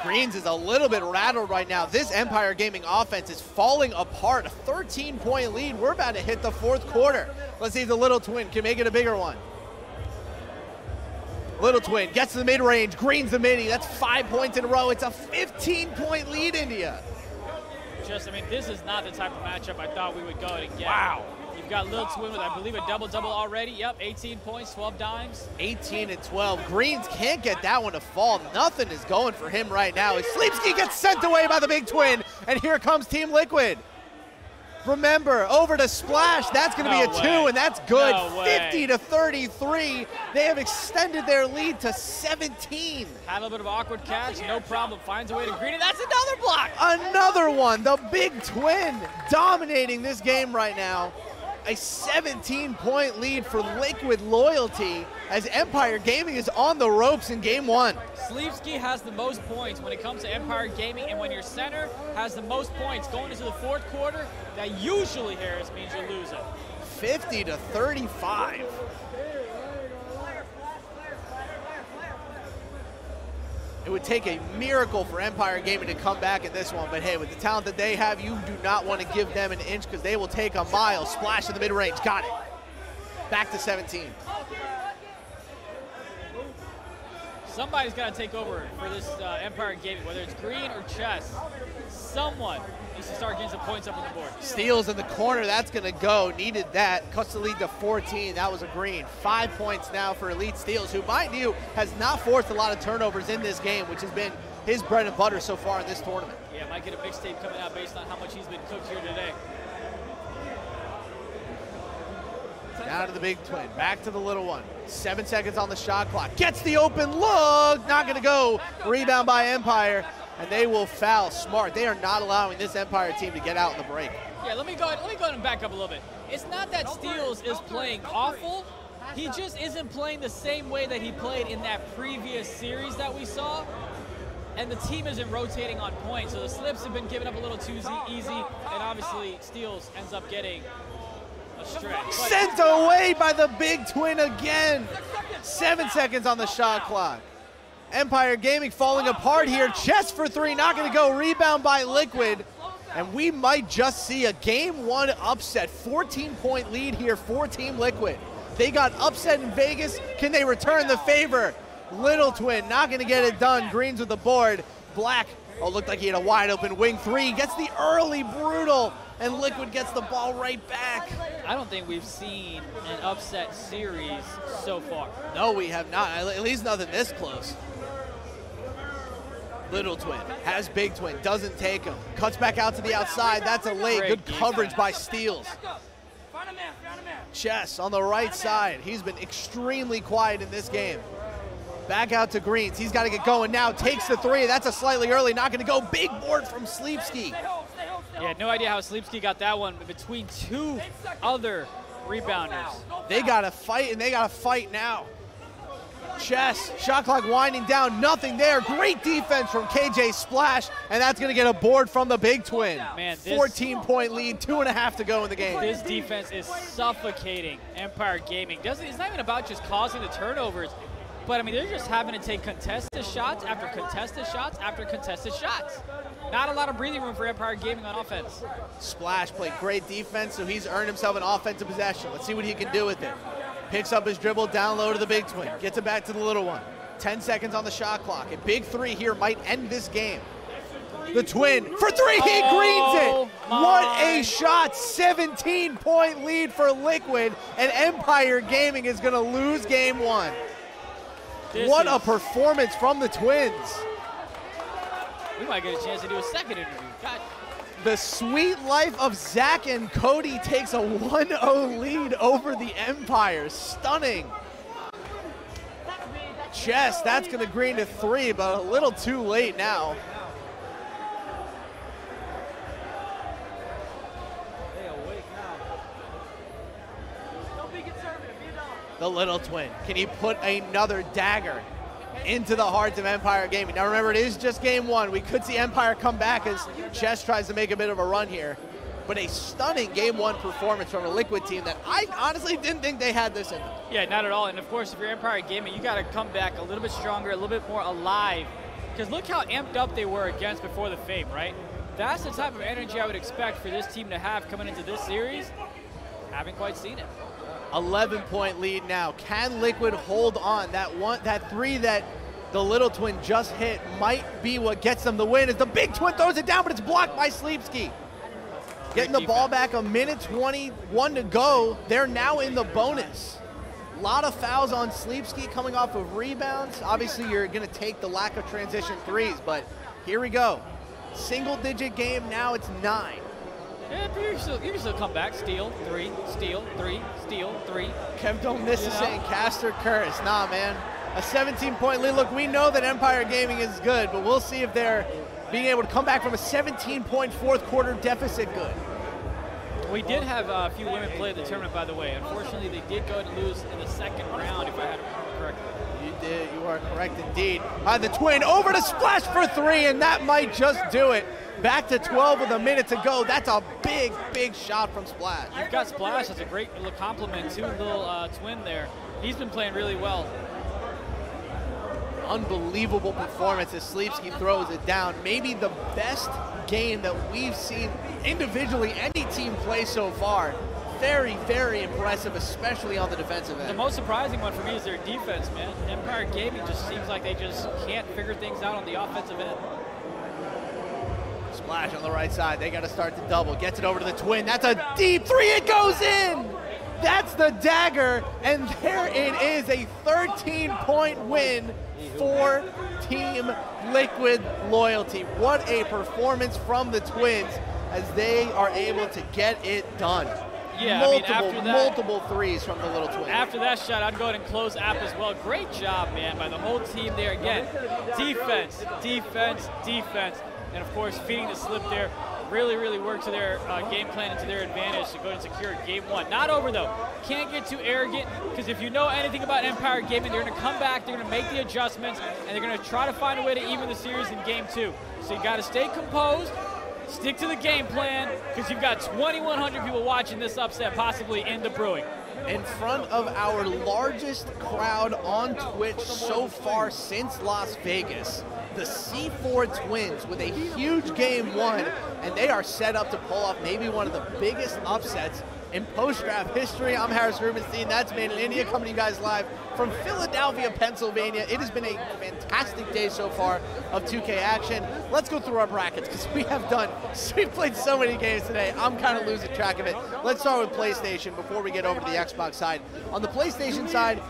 Greens is a little bit rattled right now. This Empire Gaming offense is falling apart. A 13-point lead. We're about to hit the fourth quarter. Let's see if the Little Twin can make it a bigger one. Little Twin gets to the mid-range. Greens the mini. That's 5 points in a row. It's a 15-point lead, India. I mean, this is not the type of matchup I thought we would go and get. Wow. You've got Lil Twin with, I believe, a double-double already. Yep, 18 points, 12 dimes. 18 and 12. Greens can't get that one to fall. Nothing is going for him right now. Sleepski gets sent away by the Big Twin, and here comes Team Liquid. Remember, over to Splash. That's going to be a 2, and that's good. 50-33. They have extended their lead to 17. Had a little bit of awkward catch, no problem. Finds a way to green it. That's another block. Another one. The Big Twin dominating this game right now. A 17-point lead for Liquid Loyalty as Empire Gaming is on the ropes in game one. Sleevski has the most points when it comes to Empire Gaming, and when your center has the most points going into the fourth quarter, that usually, Harris, means you're losing. 50-35. It would take a miracle for Empire Gaming to come back in this one, but hey, with the talent that they have, you do not want to give them an inch because they will take a mile. Splash in the mid-range, got it. Back to 17. Somebody's got to take over for this Empire Gaming, whether it's Green or Chess. Someone needs to start getting some points up on the board. Steals in the corner, that's going to go. Needed that. Cuts the lead to 14. That was a Green. 5 points now for Elite Steals, who, mind you, has not forced a lot of turnovers in this game, which has been his bread and butter so far in this tournament. Yeah, might get a mixtape coming out based on how much he's been cooked here today. Down to the big twin, back to the little one. 7 seconds on the shot clock. Gets the open look, not gonna go. Rebound by Empire, and they will foul smart. They are not allowing this Empire team to get out in the break. Yeah, let me go ahead and back up a little bit. It's not that Steals is playing awful. He just isn't playing the same way that he played in that previous series that we saw. And the team isn't rotating on point, so the slips have been given up a little too easy, and obviously Steals ends up getting a stretch. Sent away by the big twin again. 7 seconds on the shot clock. Empire Gaming falling apart here. Chest for three, not gonna go. Rebound by Liquid. And we might just see a game one upset. 14-point lead here for Team Liquid. They got upset in Vegas. Can they return the favor? Little Twin not gonna get it done. Greens with the board. Black, oh, looked like he had a wide open wing three. Gets the early brutal, and Liquid gets the ball right back. I don't think we've seen an upset series so far. No, we have not. At least nothing this close. Little Twin has Big Twin, doesn't take him. Cuts back out to the outside. That's a late. Good coverage by Steals. Chess on the right side. He's been extremely quiet in this game. Back out to Greens. He's got to get going now. Takes the three. That's a slightly early. Not going to go. Big board from Sleepski. Yeah, no idea how Sleepski got that one between two other rebounders. They got to fight, and they got to fight now. Chess, shot clock winding down, nothing there. Great defense from KJ Splash, and that's going to get a board from the Big Twin. Man, 14-point lead, 2.5 to go in the game. This defense is suffocating Empire Gaming. It's not even about just causing the turnovers, but I mean, they're just having to take contested shots after contested shots after contested shots. Not a lot of breathing room for Empire Gaming on offense. Splash played great defense, so he's earned himself an offensive possession. Let's see what he can do with it. Picks up his dribble, down low to the Big Twin. Gets it back to the little one. 10 seconds on the shot clock. A big three here might end this game. The Twin for three, he greens it. What a shot, 17-point lead for Liquid, and Empire Gaming is gonna lose game one. What a performance from the Twins. We might get a chance to do a second interview. God. The sweet life of Zach and Cody takes a 1-0 lead over the Empire. Stunning. Chess, that's going to green to three, but a little too late now. The Little Twin, can he put another dagger into the hearts of Empire Gaming? Now remember, it is just game one. We could see Empire come back as Chess tries to make a bit of a run here. But a stunning game one performance from a Liquid team that I honestly didn't think they had this in them. Yeah, not at all. And of course, if you're Empire Gaming, you got to come back a little bit stronger, a little bit more alive. Because look how amped up they were against before the Fame, right? That's the type of energy I would expect for this team to have coming into this series. Haven't quite seen it. 11-point lead now. Can Liquid hold on? That three that the Little Twin just hit might be what gets them the win as the Big Twin throws it down, but it's blocked by Sleepski. Getting the ball back, a minute 21 to go. They're now in the bonus. A lot of fouls on Sleepski coming off of rebounds. Obviously, you're going to take the lack of transition threes, but here we go. Single-digit game now, it's 9. Yeah, you can still come back. Steal, three, steal, three, steal, three. Kev don't miss is saying Caster Curtis. Nah, man. A 17-point lead. Look, we know that Empire Gaming is good, but we'll see if they're being able to come back from a 17-point fourth quarter deficit good. We did have a few women play the tournament, by the way. Unfortunately, they did go and lose in the second round, if I had it correctly. You did. You are correct indeed. The Twin over to Splash for three, and that might just do it. Back to 12 with a minute to go. That's a big, big shot from Splash. You've got Splash as a great little compliment to little Twin there. He's been playing really well. Unbelievable performance as Sleepski throws it down. Maybe the best game that we've seen individually any team play so far. Very, very impressive, especially on the defensive end. The most surprising one for me is their defense, man. Empire Gaming just seems like they just can't figure things out on the offensive end. Splash on the right side. They got to start to double. Gets it over to the Twin. That's a deep three. It goes in. That's the dagger. And there it is, a 13-point win for Team Liquid Loyalty. What a performance from the Twins as they are able to get it done. Yeah, multiple threes from the little twin. After that shot, I'd go ahead and close App as well. Great job, man, by the whole team there. Again, defense, defense, defense, and of course feeding the slip there. Really, really worked to their game plan and to their advantage to go ahead and secure game one. Not over, though. Can't get too arrogant, because if you know anything about Empire Gaming, they're going to come back, they're going to make the adjustments, and they're going to try to find a way to even the series in game two. So you got to stay composed, stick to the game plan, because you've got 2,100 people watching this upset possibly in the brewing. In front of our largest crowd on Twitch so far since Las Vegas, the C4 Twins with a huge game one, and they are set up to pull off maybe one of the biggest upsets in post-draft history. I'm Harris Rubenstein. That's Made in India, coming to you guys live from Philadelphia, Pennsylvania. It has been a fantastic day so far of 2K action. Let's go through our brackets, because we've played so many games today. I'm kind of losing track of it. Let's start with PlayStation before we get over to the Xbox side. On the PlayStation side,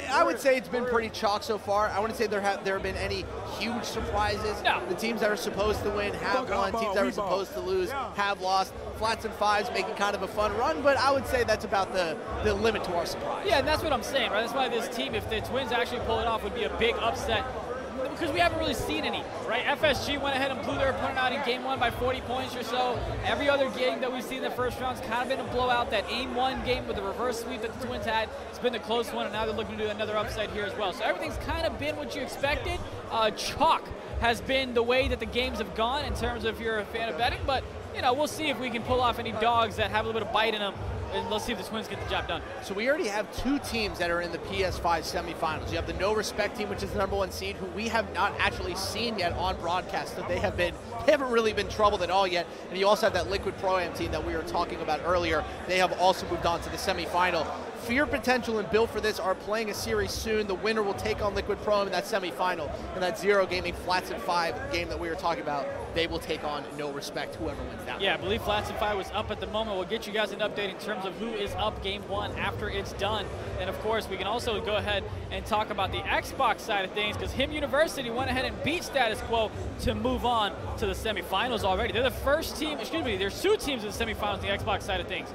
I would say it's been pretty chalk so far. I wouldn't say there have been any huge surprises. No. The teams that are supposed to win have won. Teams that are supposed to lose have lost. Flats and fives making kind of a fun run, but I would say that's about the limit to our surprise. Yeah, and that's what I'm saying, right? That's why this team, if the Twins actually pull it off, would be a big upset, because we haven't really seen any, right? FSG went ahead and blew their opponent out in game one by 40 points or so. Every other game that we've seen in the first round's kind of been a blowout. That AIM-1 game with the reverse sweep that the Twins had, it's been the close one, and now they're looking to do another upset here as well. So everything's kind of been what you expected. Chalk has been the way that the games have gone in terms of if you're a fan of betting, but you know, we'll see if we can pull off any dogs that have a little bit of bite in them, and let's see if the Twins get the job done. So we already have two teams that are in the PS5 semifinals. You have the No Respect team, which is the #1 seed, who we have not actually seen yet on broadcast. So they haven't really been troubled at all yet. And you also have that Liquid Pro-Am team that we were talking about earlier. They have also moved on to the semifinal. Fear Potential and Built for This are playing a series soon. The winner will take on Liquid Pro-Am in that semifinal. And that Zero Gaming Flats and 5 game that we were talking about, they will take on No Respect, whoever wins that. Yeah, I believe Flats and 5 was up at the moment. We'll get you guys an update in terms of who is up game one after it's done. And of course, we can also go ahead and talk about the Xbox side of things, because Him University went ahead and beat Status Quo to move on to the semifinals already. They're the first team, there's two teams in the semifinals on the Xbox side of things.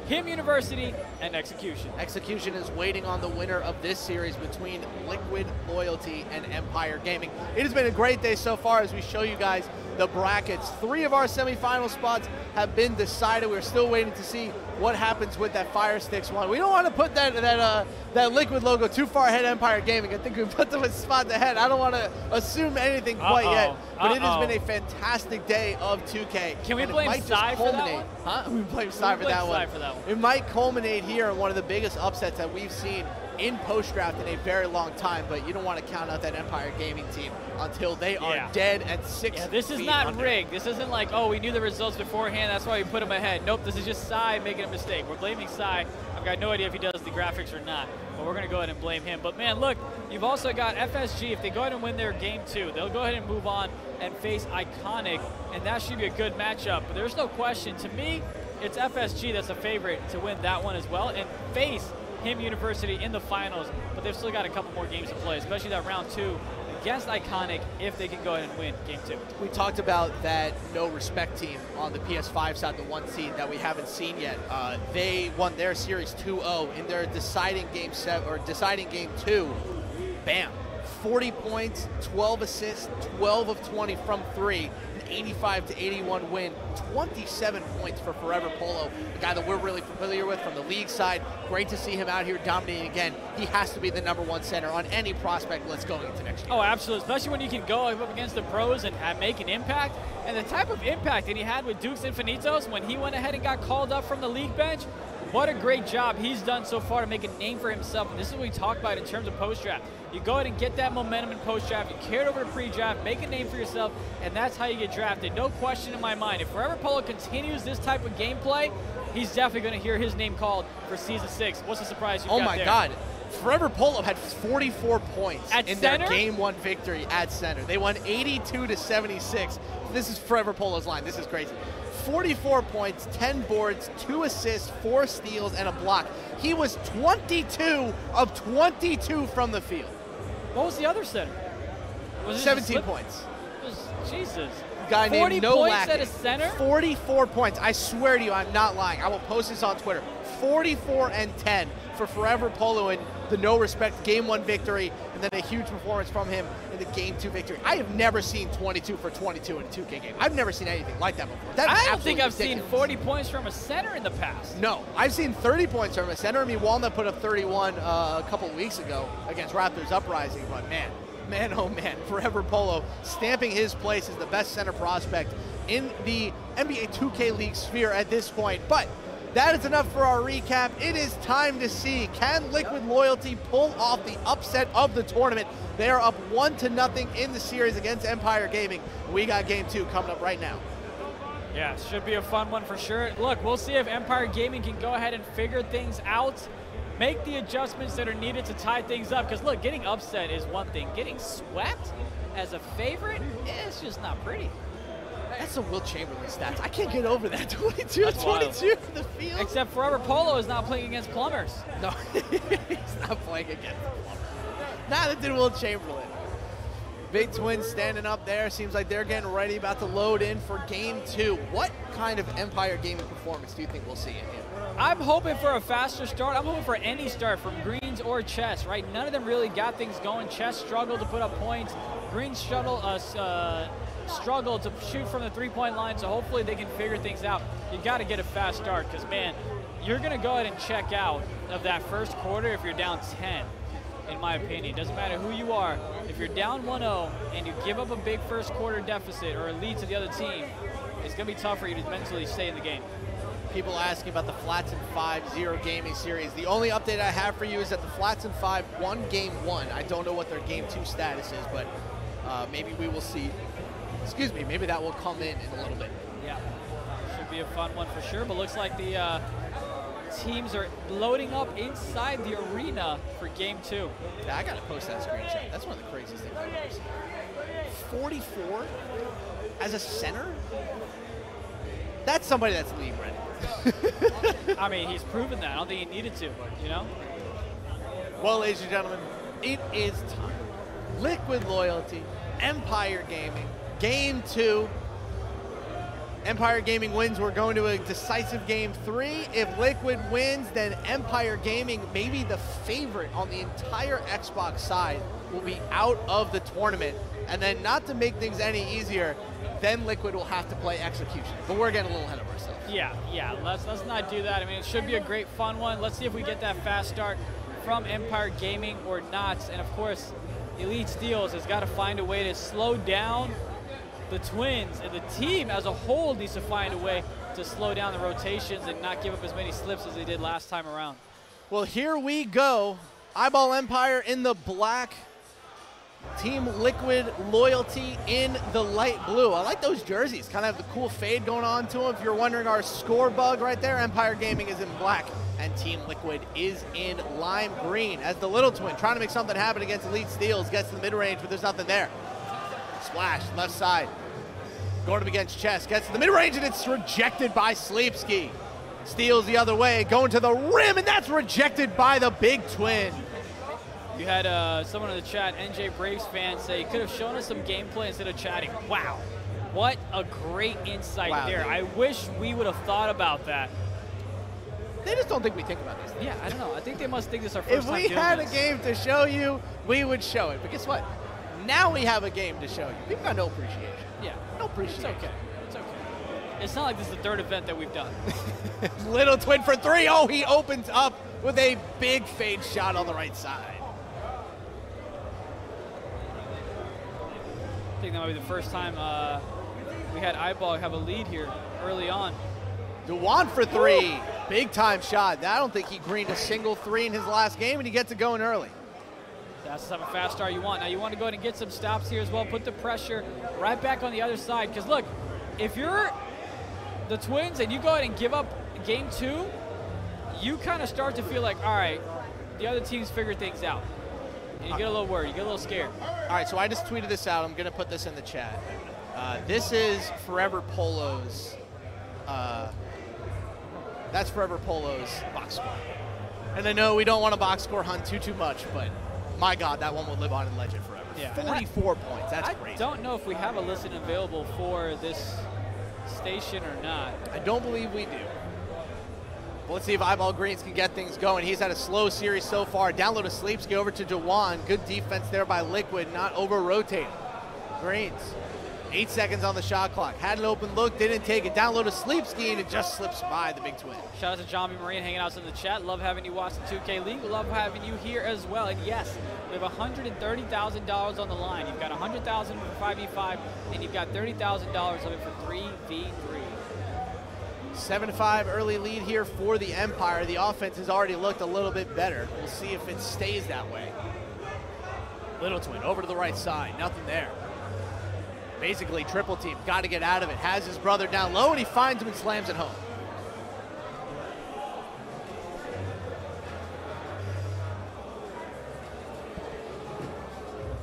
Him University and Execution. Execution is waiting on the winner of this series between Liquid Loyalty and Empire Gaming. It has been a great day so far as we show you guys the brackets. 3 of our semifinal spots have been decided. We're still waiting to see what happens with that Fire Sticks one. We don't want to put that Liquid logo too far ahead of Empire Gaming. I think we put them a spot ahead. I don't want to assume anything quite yet, but it has been a fantastic day of 2K. Can we blame Psy for that one? Huh? We blame Psy for that one. It might culminate here in one of the biggest upsets that we've seen in post-draft in a very long time, but you don't want to count out that Empire Gaming team until they are dead at 6 feet. This is not rigged. This isn't like, oh, we knew the results beforehand, that's why we put them ahead. Nope, this is just Psy making a mistake. We're blaming Psy. I've got no idea if he does the graphics or not, but we're going to go ahead and blame him. But man, look, you've also got FSG. If they go ahead and win their game 2, they'll go ahead and move on and face Iconic, and that should be a good matchup. But there's no question, to me, it's FSG that's a favorite to win that one as well and face Him University in the finals, but they've still got a couple more games to play, especially that round 2 against Iconic if they can go ahead and win game 2. We talked about that No Respect team on the PS5 side, the 1 seed that we haven't seen yet. They won their series 2-0 in their deciding game 2. Bam. 40 points, 12 assists, 12 of 20 from 3. 85-81 win, 27 points for Forever Polo, a guy that we're really familiar with from the league side. Great to see him out here dominating again. He has to be the #1 center on any prospect list going into next year. Oh, absolutely, especially when you can go up against the pros and make an impact. And the type of impact that he had with Dukes Infinitos when he went ahead and got called up from the league bench, what a great job he's done so far to make a name for himself. And this is what we talk about in terms of post-draft. You go ahead and get that momentum in post-draft, you carry it over to pre-draft, make a name for yourself, and that's how you get drafted. No question in my mind. If Forever Polo continues this type of gameplay, he's definitely going to hear his name called for Season 6. What's the surprise you got there? Oh my God. Forever Polo had 44 points in their game 1 victory at center. They won 82-76. This is Forever Polo's line. This is crazy. 44 points, 10 boards, 2 assists, 4 steals, and a block. He was 22 of 22 from the field. What was the other center? Was it 17 points. Jesus. guy 40 named No points Lackey. at a center? 44 points. I swear to you, I'm not lying. I will post this on Twitter. 44-10 for Forever Polo in the no respect Game 1 victory, and then a huge performance from him in the Game 2 victory. I have never seen 22 for 22 in a 2K game. I've never seen anything like that before. That is I don't think absolutely I've ridiculous. seen 40 points from a center in the past. No, I've seen 30 points from a center. I mean, Walnut put up 31 a couple of weeks ago against Raptors Uprising, but man, oh man, Forever Polo stamping his place as the best center prospect in the NBA 2K League sphere at this point. But that is enough for our recap. It is time to see, can Liquid Loyalty pull off the upset of the tournament? They are up 1-0 in the series against Empire Gaming. We got Game 2 coming up right now. Yeah, should be a fun one for sure. Look, we'll see if Empire Gaming can go ahead and figure things out, make the adjustments that are needed to tie things up. Because look, getting upset is one thing. Getting swept as a favorite, it's just not pretty. That's some Will Chamberlain stats. I can't get over that. 22-22 for the field. Except Forever Polo is not playing against plumbers. No, he's not playing against plumbers. Neither did Will Chamberlain. Big Twins standing up there. Seems like they're getting ready, about to load in for Game 2. What kind of Empire Gaming performance do you think we'll see in here? I'm hoping for a faster start. I'm hoping for any start from Greens or Chess, right? None of them really got things going. Chess struggled to put up points. Greens struggled to shoot from the three-point line, so hopefully they can figure things out. You got to get a fast start because, man, you're going to go ahead and check out of that first quarter if you're down 10, in my opinion. It doesn't matter who you are. If you're down 1-0 and you give up a big first quarter deficit or a lead to the other team, it's going to be tough for you to mentally stay in the game. People asking about the Flats and 5 Zero Gaming Series. The only update I have for you is that the Flats and 5 won Game 1. I don't know what their Game 2 status is, but maybe we will see. Excuse me, maybe that will come in a little bit. Yeah, should be a fun one for sure, but looks like the teams are loading up inside the arena for Game 2. Yeah, I got to post that screenshot. That's one of the craziest things I've ever seen. 44 as a center? That's somebody that's league ready. I mean, he's proven that. I don't think he needed to, but, you know? Well, ladies and gentlemen, it is time. Liquid Loyalty, Empire Gaming, Game 2. Empire Gaming wins. We're going to a decisive Game 3. If Liquid wins, then Empire Gaming, maybe the favorite on the entire Xbox side, will be out of the tournament. And then, not to make things any easier, then Liquid will have to play Execution. But we're getting a little ahead of ourselves. Yeah, let's not do that. I mean, it should be a great fun one. Let's see if we get that fast start from Empire Gaming or not. And of course, Elite Steels has got to find a way to slow down the Twins, and the team as a whole needs to find a way to slow down the rotations and not give up as many slips as they did last time around. Well, here we go. Eyeball Empire in the black. Team Liquid Loyalty in the light blue. I like those jerseys. Kind of have the cool fade going on to them. If you're wondering our score bug right there, Empire Gaming is in black and Team Liquid is in lime green. As the Little Twin trying to make something happen against Elite Steels, gets to the mid-range, but there's nothing there. Splash, left side. Going up against Chess, gets to the mid-range, and it's rejected by Sleepski. Steals the other way, going to the rim, and that's rejected by the Big Twin. You had someone in the chat, NJ Braves fan, say, you could have shown us some gameplay instead of chatting. Wow, what a great insight there. I wish we would have thought about that. They just don't think we think about this. Yeah, I don't know. I think they must think this is our first time If we doing had this. a game to show you, we would show it. But guess what? Now we have a game to show you. People got no appreciation. Yeah, no appreciation. It's okay. It's okay. It's not like this is the third event that we've done. Little Twin for three. Oh, he opens up with a big fade shot on the right side. I think that might be the first time we had Eyeball have a lead here early on. Dewan for three. Big time shot. I don't think he greened a single three in his last game, and he gets it going early. That's the type of fast start you want. Now you want to go ahead and get some stops here as well. Put the pressure right back on the other side. Because look, if you're the Twins and you go ahead and give up game 2, you kind of start to feel like, all right, the other teams figure things out. And you get a little worried. You get a little scared. All right, so I just tweeted this out. I'm going to put this in the chat. This is Forever Polo's. That's Forever Polo's box score. And I know we don't want to box score hunt too much, but my God, that one will live on in legend forever. Yeah, 44 points. That's crazy. I don't know if we have a listing available for this station or not. I don't believe we do. But let's see if Eyeball Greens can get things going. He's had a slow series so far. Down low to Sleepsky, over to Dewan. Good defense there by Liquid, not over-rotating. Greens, 8 seconds on the shot clock. Had an open look, didn't take it. Down low to Sleepsky, and it just slips by the big twin. Shout out to John B. Marine hanging out in the chat. Love having you watch the 2K League. We love having you here as well. And yes, we have $130,000 on the line. You've got $100,000 for 5v5, and you've got $30,000 of it for 3v3. 7-5 early lead here for the Empire. The offense has already looked a little bit better. We'll see if it stays that way. Little Twin over to the right side. Nothing there. Basically, triple team. Got to get out of it. Has his brother down low, and he finds him and slams it home.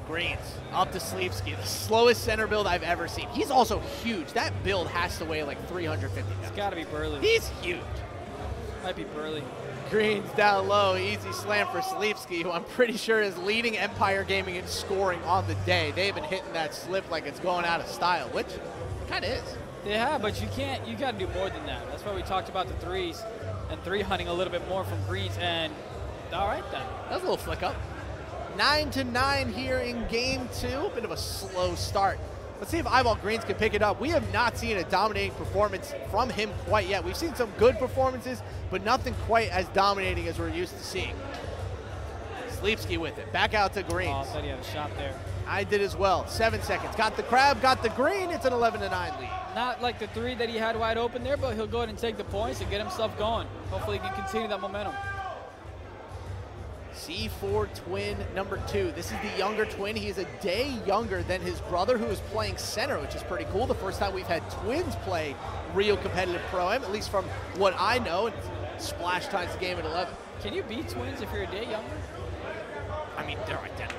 Greens up to Sleepsky, the slowest center build I've ever seen. He's also huge. That build has to weigh like 350 pounds. It's got to be Burley. He's huge. Might be Burley. Greens down low, easy slam for Sleepsky, who I'm pretty sure is leading Empire Gaming in scoring on the day. They've been hitting that slip like it's going out of style, which it kind of is. They have, but you got to do more than that. That's why we talked about the threes and three hunting a little bit more from Greens, and all right then. That was a little flick up. 9-9 here in game 2. Bit of a slow start. Let's see if Eyeball Greens can pick it up. We have not seen a dominating performance from him quite yet. We've seen some good performances, but nothing quite as dominating as we're used to seeing. Sleepsky with it. Back out to Greens. Oh, I thought he had a shot there. I did as well. 7 seconds. Got the crab, got the green. It's an 11-9 lead. Not like the three that he had wide open there, but he'll go ahead and take the points and get himself going. Hopefully he can continue that momentum. C4 twin number 2. This is the younger twin. He is a day younger than his brother, who is playing center, which is pretty cool. The first time we've had twins play real competitive Pro-Am, at least from what I know. And Splash times the game at 11. Can you beat twins if you're a day younger? I mean, they're identical.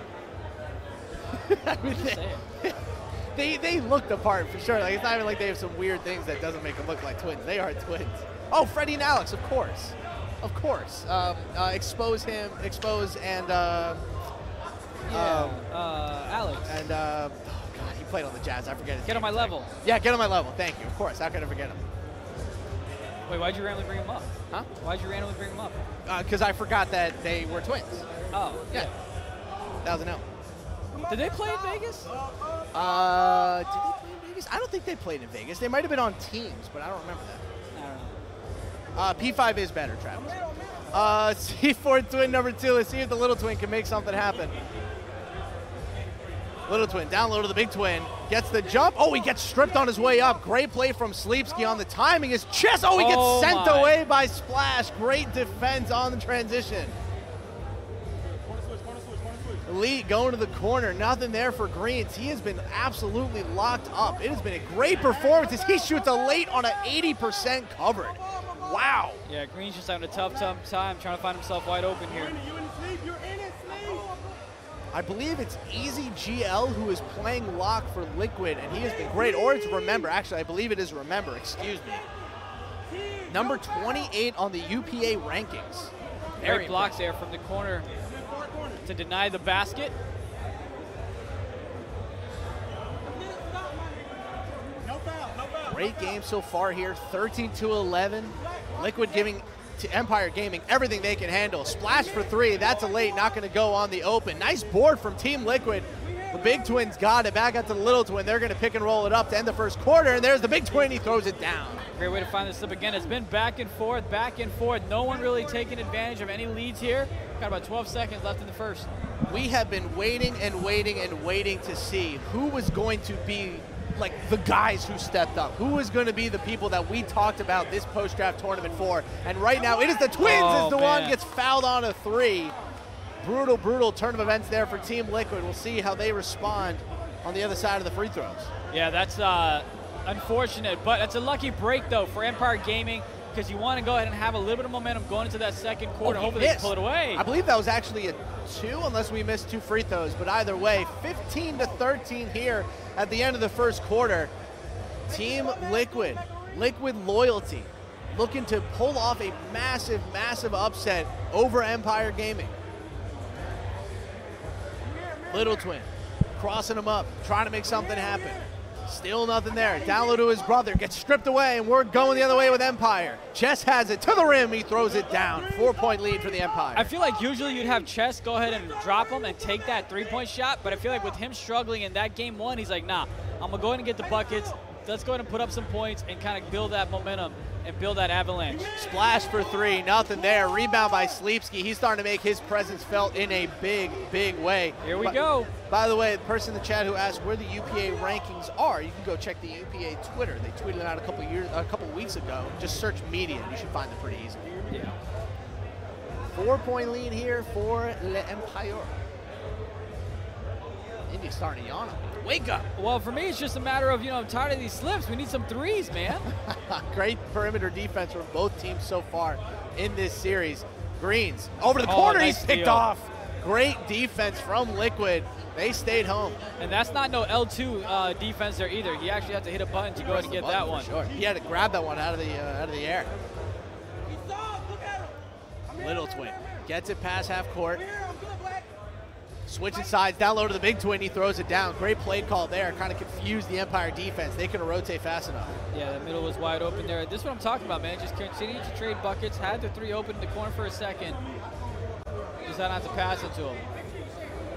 they look the part for sure. Like, it's not even like they have some weird things that doesn't make them look like twins. They are twins. Oh, Freddie and Alex, of course. Of course. Expose and Alex. And oh God, he played on the Jazz. I forget his name. Get on my level. Yeah, get on my level. Thank you. Of course. How could I forget him? Wait, why'd you randomly bring him up? Huh? Why'd you randomly bring him up? Because I forgot that they were twins. Oh, yeah. That was an L. Did they play in Vegas? Did they play in Vegas? I don't think they played in Vegas. They might have been on teams, but I don't remember that. P5 is better, Travis. C4 twin number 2. Let's see if the little twin can make something happen. Little twin down low to the big twin. Gets the jump. Oh, he gets stripped on his way up. Great play from Sleepsky on the timing. His chest. Oh, he gets sent away by Splash. Great defense on the transition. Elite going to the corner. Nothing there for Greens. He has been absolutely locked up. It has been a great performance as he shoots a late on an 80% covered. Wow. Yeah, Green's just having a tough time trying to find himself wide open here. I believe it's Easy GL who is playing lock for Liquid, and he has been great. Or it's Remember. Actually, I believe it is Remember. Excuse me. Number 28 on the UPA rankings. Great block there from the corner to deny the basket. Great game so far here, 13-11. Liquid giving to Empire Gaming everything they can handle. Splash for 3, that's a late, not going to go on the open. Nice board from Team Liquid. The big twins got it, back out to the little twin. They're going to pick and roll it up to end the first quarter, and there's the big twin, he throws it down. Great way to find this slip again. It's been back and forth. No one really taking advantage of any leads here. Got about 12 seconds left in the first. We have been waiting and waiting and waiting to see who was going to be like the guys who stepped up. Who is going to be the people that we talked about this post-draft tournament for? And right now, it is the Twins as Dewan gets fouled on a 3. Brutal, brutal turn of events there for Team Liquid. We'll see how they respond on the other side of the free throws. Yeah, that's unfortunate, but it's a lucky break, though, for Empire Gaming, because you want to go ahead and have a little bit of momentum going into that second quarter. Hopefully they can pull it away. I believe that was actually a 2, unless we missed 2 free throws. But either way, 15-13 here at the end of the first quarter. Team Liquid, Liquid Loyalty, looking to pull off a massive, massive upset over Empire Gaming. Little Twin crossing him up, trying to make something happen. Still nothing there. Down low to his brother. Gets stripped away, and we're going the other way with Empire. Chess has it to the rim. He throws it down. 4-point lead for the Empire. I feel like usually you'd have Chess go ahead and drop him and take that three-point shot, but I feel like with him struggling in that game one, he's like, nah, I'm going to go ahead and get the buckets. Let's go ahead and put up some points and kind of build that momentum and build that avalanche. Splash for three, nothing there. Rebound by Sleepski. He's starting to make his presence felt in a big, big way. Here we go. By the way, the person in the chat who asked where the UPA rankings are, you can go check the UPA Twitter. They tweeted it out a couple weeks ago. Just search media, and you should find them pretty easily. Yeah. 4-point lead here for Le Empire. Indy's starting to yawn. Wake up. Well, for me, it's just a matter of, I'm tired of these slips. We need some threes, man. Great perimeter defense from both teams so far in this series. Greens over the corner. Nice He's picked steal. off. Great defense from Liquid. They stayed home. And that's not no L2 defense there either. He actually had to hit a button to go ahead and get that one. Sure. He had to grab that one out of the air. Little Twin gets it past half court. Switching sides, down low to the big twin, he throws it down. Great play call there, kind of confused the Empire defense. They couldn't rotate fast enough. Yeah, the middle was wide open there. This is what I'm talking about, man. Just continued to trade buckets, had the three open in the corner for a second. Just had not to pass it to him.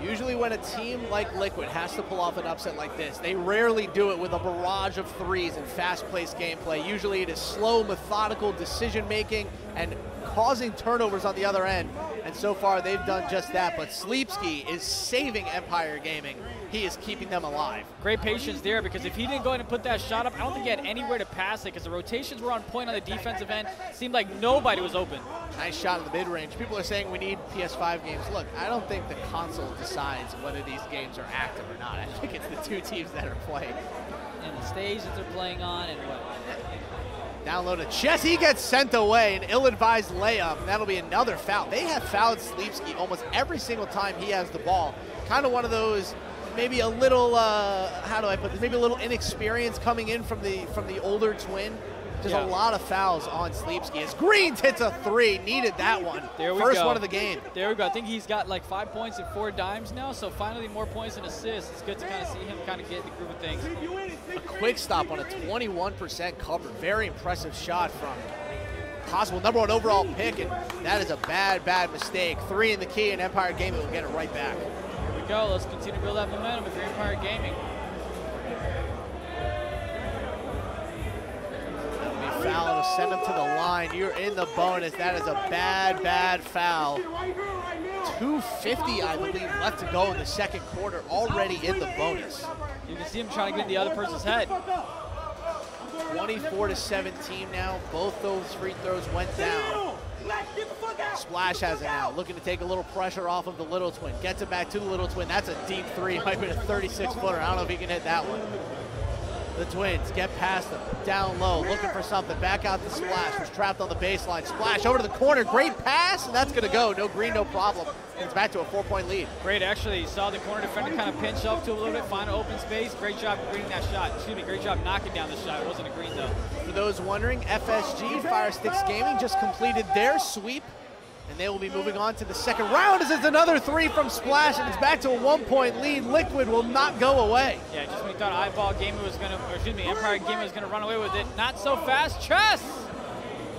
Usually when a team like Liquid has to pull off an upset like this, they rarely do it with a barrage of threes and fast-paced gameplay. Usually it is slow, methodical decision-making and causing turnovers on the other end. And so far they've done just that, but Sleepski is saving Empire Gaming. He is keeping them alive. Great patience there, because if he didn't go ahead and put that shot up, I don't think he had anywhere to pass it, because the rotations were on point on the defensive end. Seemed like nobody was open. Nice shot in the mid-range. People are saying we need PS5 games. Look, I don't think the console decides whether these games are active or not. I think it's the two teams that are playing. And the stage that they're playing on and what. Down low to Chess, he gets sent away, an ill-advised layup, and that'll be another foul. They have fouled Sleepski almost every single time he has the ball. Kind of one of those, maybe a little, how do I put this, maybe a little inexperience coming in from the older twin. Just a lot of fouls on Sleepski. As Greens hits a three, needed that one. There we First go. one of the game. There we go. I think he's got like 5 points and 4 dimes now, so finally more points and assists. It's good to kind of see him kind of get in the groove of things. A quick stop on a 21% cover. Very impressive shot from possible #1 overall pick, and that is a bad, bad mistake. 3 in the key, and Empire Gaming will get it right back. Here we go. Let's continue to build that momentum if you're Empire Gaming. Foul to send him to the line. You're in the bonus. That is a bad, bad foul. 2:50, I believe, left to go in the second quarter, already in the bonus. You can see him trying to get in the other person's head. 24-17 now. Both those free throws went down. Splash has it now. Looking to take a little pressure off of the Little Twin. Gets it back to the Little Twin. That's a deep three. Might be a 36-footer. I don't know if he can hit that one. The Twins get past them, down low, looking for something. Back out to Splash, who's trapped on the baseline. Splash over to the corner, great pass, and that's going to go. No green, no problem. It's back to a 4-point lead. Great, actually, you saw the corner defender kind of pinch up to a little bit, find an open space. Great job greening that shot. Excuse me, great job knocking down the shot. It wasn't a green, though. For those wondering, FSG, Fire Sticks Gaming, just completed their sweep, and they will be moving on to the second round as it's another three from Splash, and it's back to a 1-point lead. Liquid will not go away. Yeah, just when you thought Eyeball Gaming was going to, or excuse me, Empire Gaming was going to run away with it. Not so fast. Chess!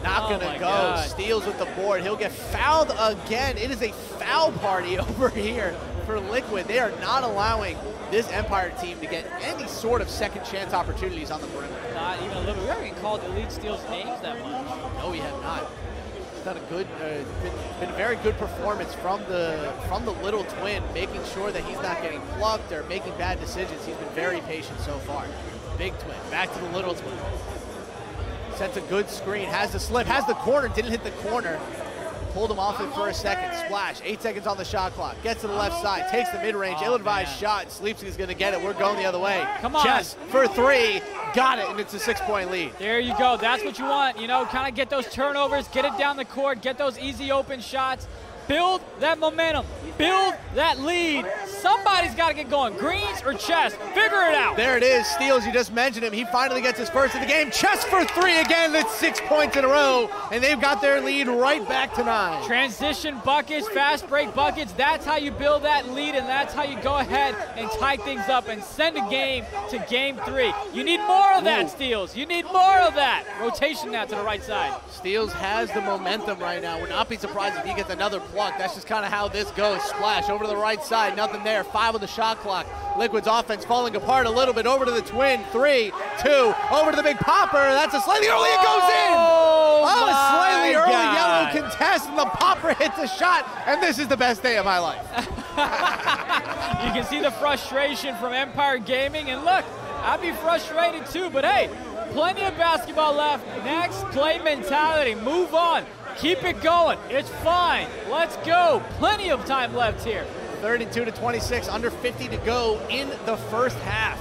Not going to go. Steals with the board. He'll get fouled again. It is a foul party over here for Liquid. They are not allowing this Empire team to get any sort of second chance opportunities on the perimeter. Not even a little. We haven't even called Elite Steel's names that much. No, we have not. Done a good, been a very good performance from the Little Twin, making sure that he's not getting plucked or making bad decisions. He's been very patient so far. Big Twin, back to the Little Twin. Sets a good screen, has the slip, has the corner, didn't hit the corner. Pulled him off it for a second. Splash, 8 seconds on the shot clock. Gets to the left side, takes the mid-range, ill-advised shot. Sleepsy's gonna get it. We're going the other way. Come on. Chess for 3, got it, and it's a 6-point lead. There you go. That's what you want. You know, kind of get those turnovers, get it down the court, get those easy open shots. Build that momentum. Build that lead. Somebody's got to get going. Greens or Chess? Figure it out. There it is. Steals, you just mentioned him. He finally gets his first of the game. Chess for 3 again. That's 6 points in a row, and they've got their lead right back to 9. Transition buckets, fast break buckets. That's how you build that lead, and that's how you go ahead and tie things up and send a game to game 3. You need more of that, Steals. You need more of that. Rotation now to the right side. Steals has the momentum right now. Would not be surprised if he gets another pluck. That's just kind of how this goes. Splash over to the right side. Nothing there. 5 on the shot clock. Liquid's offense falling apart a little bit. Over to the Twin. 3, 2. Over to the big popper. That's a slightly early. It goes in. Oh, a slightly early yellow contest, and the popper hits a shot. And this is the best day of my life. You can see the frustration from Empire Gaming. And look, I'd be frustrated too. But hey, plenty of basketball left. Next play mentality. Move on. Keep it going. It's fine. Let's go. Plenty of time left here. 32-26, under 50 to go in the first half.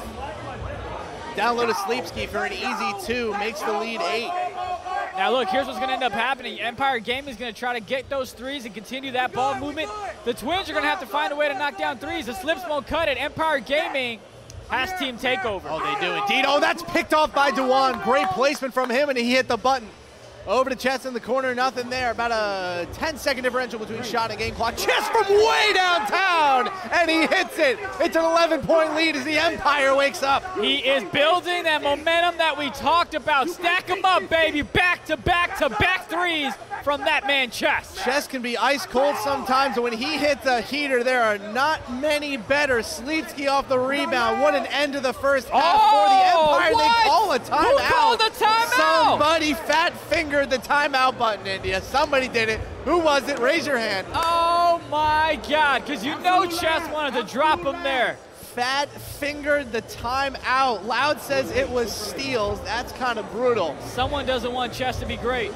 Download a sleep ski for an easy 2, makes the lead 8. Now look, here's what's going to end up happening. Empire Gaming is going to try to get those threes and continue that ball movement. The Twins are going to have to find a way to knock down threes. The slips won't cut it. Empire Gaming has team takeover. Oh, they do indeed. Oh, that's picked off by Dewan. Great placement from him, and he hit the button. Over to Chess in the corner, nothing there. About a 10-second differential between shot and game clock. Chess from way downtown, and he hits it. It's an 11-point lead as the Empire wakes up. He is building that momentum that we talked about. Stack them up, baby. Back-to-back threes from that man, Chess. Chess can be ice cold sometimes, and when he hits a heater, there are not many better. Sleepski off the rebound. What an end to the first half for the Empire. What? They call a timeout. Who called a timeout? Somebody fat fingered the timeout button, India. Somebody did it. Who was it? Raise your hand. Oh my God, because you know Chess wanted to drop him there. Fat fingered the timeout. Loud says it was Steals. That's kind of brutal. Someone doesn't want Chess to be great.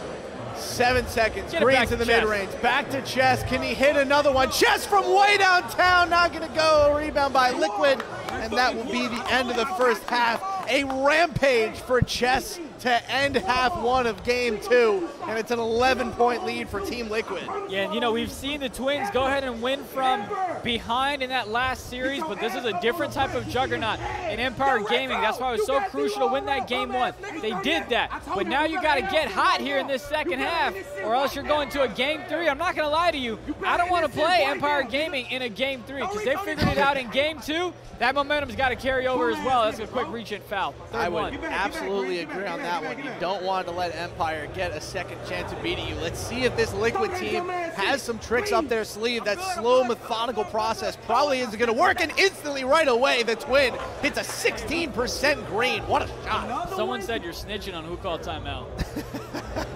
7 seconds. Get it Greens back in the to Chess. mid-range. Back to Chess. Can he hit another one? Chess from way downtown. Not going to go. Rebound by Liquid. And that will be the end of the first half. A rampage for Chess to end half 1 of game 2. And it's an 11-point lead for Team Liquid. Yeah, and you know, we've seen the Twins go ahead and win from behind in that last series, but this is a different type of juggernaut in Empire Gaming. That's why it was so crucial to win that game 1. They did that, but now you got to get hot here in this second half, or else you're going to a game 3. I'm not going to lie to you. I don't want to play Empire Gaming in a game 3 because they figured it out in game 2. That momentum's got to carry over as well. That's a quick reach-in foul. I would absolutely agree on that one. You don't want to let Empire get a second chance of beating you. Let's see if this Liquid team has some tricks up their sleeve. That slow, methodical process probably isn't going to work, and instantly right away, the Twin hits a 16% green. What a shot. Someone said you're snitching on who called timeout.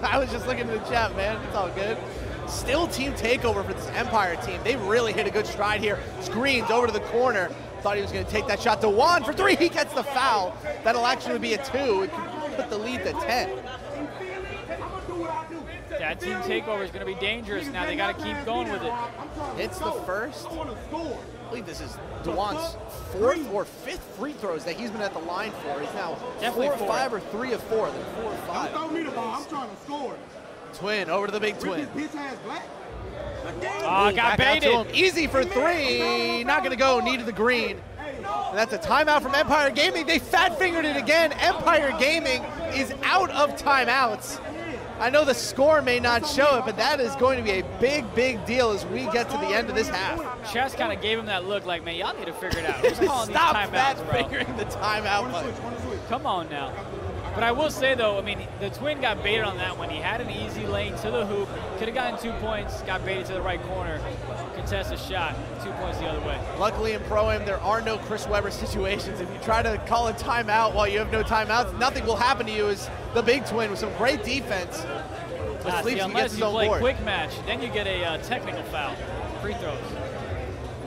I was just looking at the chat, man. It's all good. Still team takeover for this Empire team. They really hit a good stride here. Screens over to the corner. Thought he was going to take that shot to Juan for 3. He gets the foul. That'll actually be a 2. It could put the lead to 10. That team takeover is going to be dangerous. Now they got to keep going with it. It's the first. I believe this is Dewan's 4th or 5th free throws that he's been at the line for. He's now Definitely 4 or 5 or 3 of 4. Then 4 or 5. I'm trying to score. Twin over to the big Twin. Got baited. Easy for 3. Not going to go. Needed the green. And that's a timeout from Empire Gaming. They fat-fingered it again. Empire Gaming is out of timeouts. I know the score may not show it, but that is going to be a big, big deal as we get to the end of this half. Chess kind of gave him that look like, man, y'all need to figure it out. Who's calling these Stop timeouts, bro? fat-fingering the timeout button. Come on now. But I will say, though, I mean, the Twin got baited on that one. He had an easy lane to the hoop. Could have gotten 2 points. Got baited to the right corner. Contested shot. 2 points the other way. Luckily in Pro-Am, there are no Chris Webber situations. If you try to call a timeout while you have no timeouts, nothing will happen to you as the big Twin with some great defense. See, unless you play quick match, then you get a technical foul. Free throws.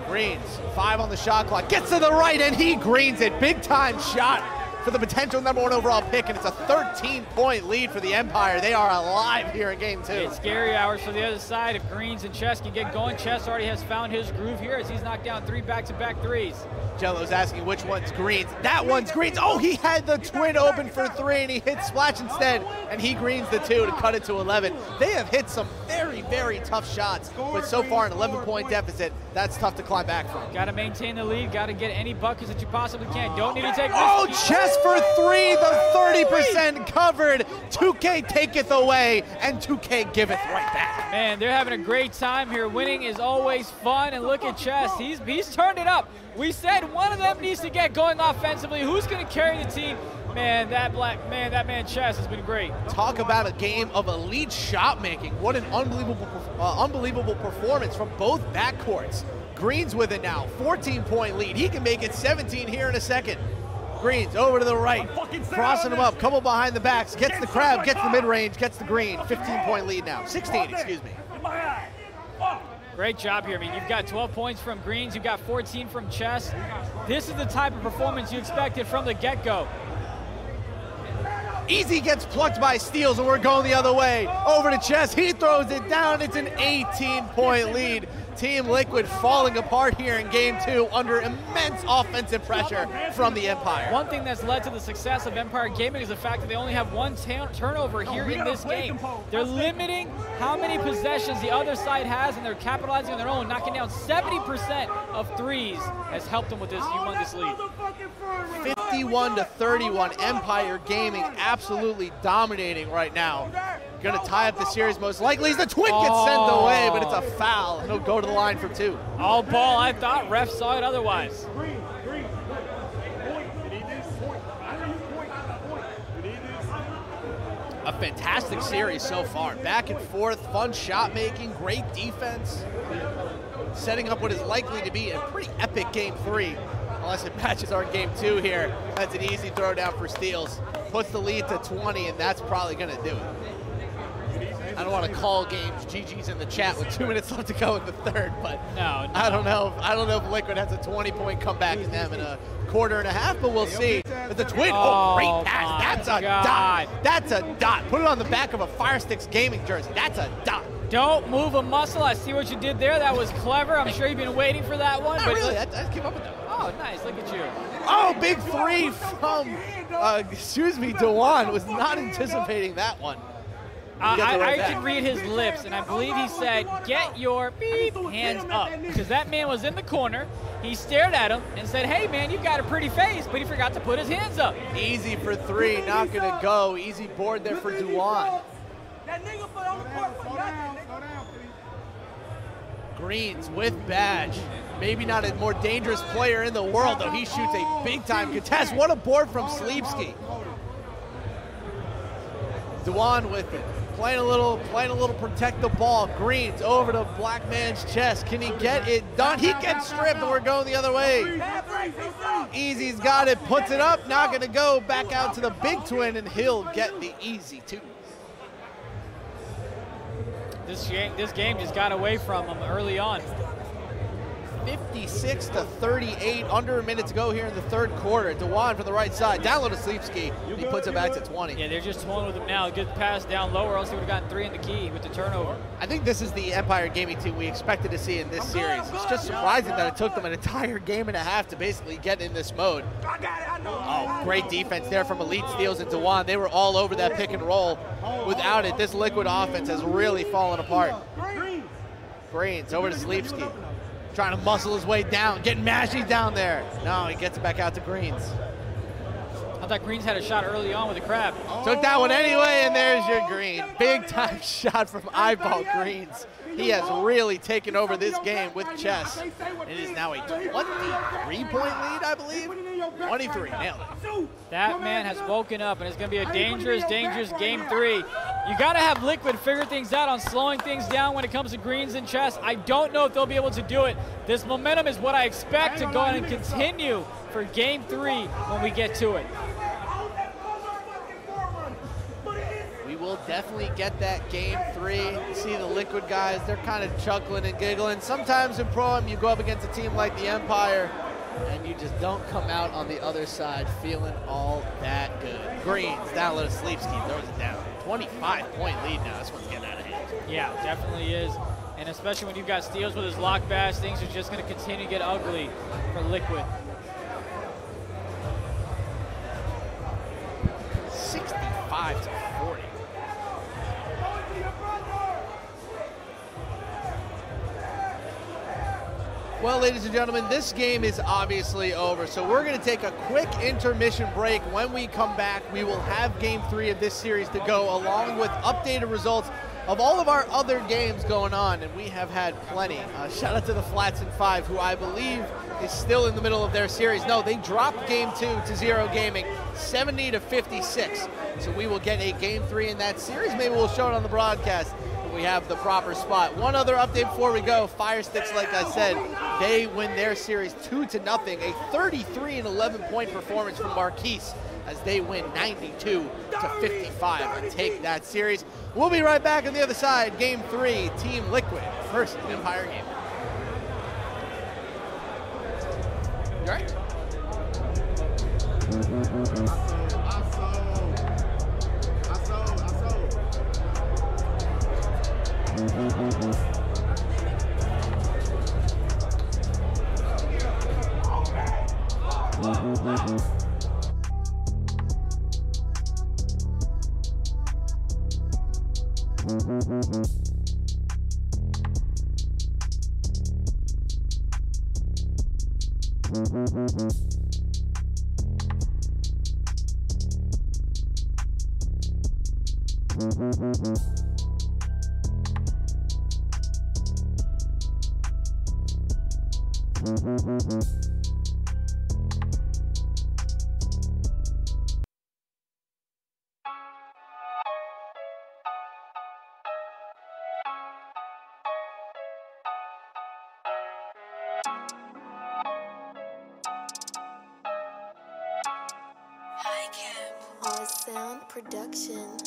Greens, 5 on the shot clock. Gets to the right, and he greens it. Big time shot for the potential #1 overall pick, and it's a 13-point lead for the Empire. They are alive here in game 2. It's scary hours for the other side. If Greens and Chess can get going, Chess already has found his groove here as he's knocked down 3 back-to-back threes. Jello's asking which one's Greens. That one's Greens. Oh, he had the twin open for 3, and he hit Splash instead, and he greens the 2 to cut it to 11. They have hit some very, very tough shots, but so far an 11-point deficit, that's tough to climb back from. Got to maintain the lead. Got to get any buckets that you possibly can. Don't need to take risks. Oh, Chess for 3, the 30% covered. 2K taketh away, and 2K giveth right back. Man, they're having a great time here. Winning is always fun, and look at Chess. He's turned it up. We said one of them needs to get going offensively. Who's going to carry the team? Man, that man Chess has been great. Talk about a game of elite shot making. What an unbelievable performance from both backcourts. Greens with it now, 14-point lead. He can make it 17 here in a second. Greens over to the right, crossing him up, couple behind the backs, gets the crab, gets the mid-range, gets the green. 15-point lead now, 16, excuse me. Great job here. I mean, you've got 12 points from Greens, you've got 14 from Chess. This is the type of performance you expected from the get-go. Easy gets plucked by Steals, and we're going the other way. Over to Chess, he throws it down. It's an 18-point lead. Team Liquid falling apart here in game 2 under immense offensive pressure from the Empire. One thing that's led to the success of Empire Gaming is the fact that they only have 1 turnover here in this game. They're limiting how many possessions the other side has, and they're capitalizing on their own. Knocking down 70% of threes has helped them with this humongous lead. 51-31, Empire Gaming absolutely dominating right now. Going to tie up the series most likely as the twin gets sent away, but it's a foul. He'll go to the line for 2. All ball. I thought ref saw it otherwise. A fantastic series so far. Back and forth, fun shot making, great defense. Setting up what is likely to be a pretty epic game 3. Unless it matches our game 2 here. That's an easy throw down for Steals. Puts the lead to 20, and that's probably going to do it. I don't want to call games. GG's in the chat with 2 minutes left to go in the third, but no. I don't know if Liquid has a 20-point comeback in them in a quarter and a half, but we'll see. But the twin, great pass. That's a dot. That's a dot. Put it on the back of a Fire Sticks gaming jersey. That's a dot. Don't move a muscle. I see what you did there. That was clever. I'm sure you've been waiting for that one. Not really. I just came up with that. Oh, nice. Look at you. Oh, big 3 from, Dewan. Was not anticipating that one. I can read his lips, and I believe he said, get your hands up. Because that man was in the corner. He stared at him and said, hey, man, you've got a pretty face, but he forgot to put his hands up. Easy for 3, not going to go. Easy board there for Dewan. Greens with badge. Maybe not a more dangerous player in the world, though. He shoots a big-time contest. What a board from Sleepski. Dewan with it. Playing a little protect the ball. Greens over to Black Man's chest. Can he get it done? He gets stripped, and we're going the other way. Easy's got it, puts it up, not gonna go. Back out to the big twin, and he'll get the easy 2. This game just got away from him early on. 56-38, under a minute to go here in the third quarter. Dewan from the right side, down low to Sleepski, and he puts it back to 20. Yeah, they're just toying with him now. Good pass down lower, else he would have gotten 3 in the key with the turnover. I think this is the Empire Gaming team we expected to see in this series. It's just surprising that it took them an entire game and a half to basically get in this mode. Oh, great defense there from Elite Steals and Dewan. They were all over that pick and roll. Without it, this Liquid offense has really fallen apart. Greens over to Sleepski. Trying to muscle his way down, getting Mashy down there. No, he gets it back out to Greens. I thought Greens had a shot early on with the crab. Took that one anyway, and there's your green. Big time shot from Eyeball Greens. He has really taken over this game with chess. It is now a 23-point lead, I believe. 23, nailed it. That man has woken up, and it's going to be a dangerous, dangerous game 3. You got to have Liquid figure things out on slowing things down when it comes to greens and chess. I don't know if they'll be able to do it. This momentum is what I expect to go on and continue for game 3 when we get to it. We will definitely get that game 3. You see the Liquid guys, they're kind of chuckling and giggling. Sometimes in Pro-Am, you go up against a team like the Empire, and you just don't come out on the other side feeling all that good. Greens down a little sleep scheme, throws it down. 25-point lead now. This one's getting out of hand. Yeah, definitely is. And especially when you've got Steals with his lock bash, things are just going to continue to get ugly for Liquid. 65-40. Well, ladies and gentlemen, this game is obviously over, so we're going to take a quick intermission break. When we come back, we will have Game 3 of this series to go, along with updated results of all of our other games going on, and we have had plenty. Shout out to the Flats in 5, who I believe is still in the middle of their series. No, they dropped Game 2 to Zero Gaming, 70-56. So we will get a Game 3 in that series. Maybe we'll show it on the broadcast if we have the proper spot. One other update before we go. Fire Sticks, like I said, they win their series 2-0. A 33 and 11-point performance from Marquise as they win 92-55 and take that series. We'll be right back on the other side. Game 3, Team Liquid versus Empire Gaming. You all right? All Sound Production.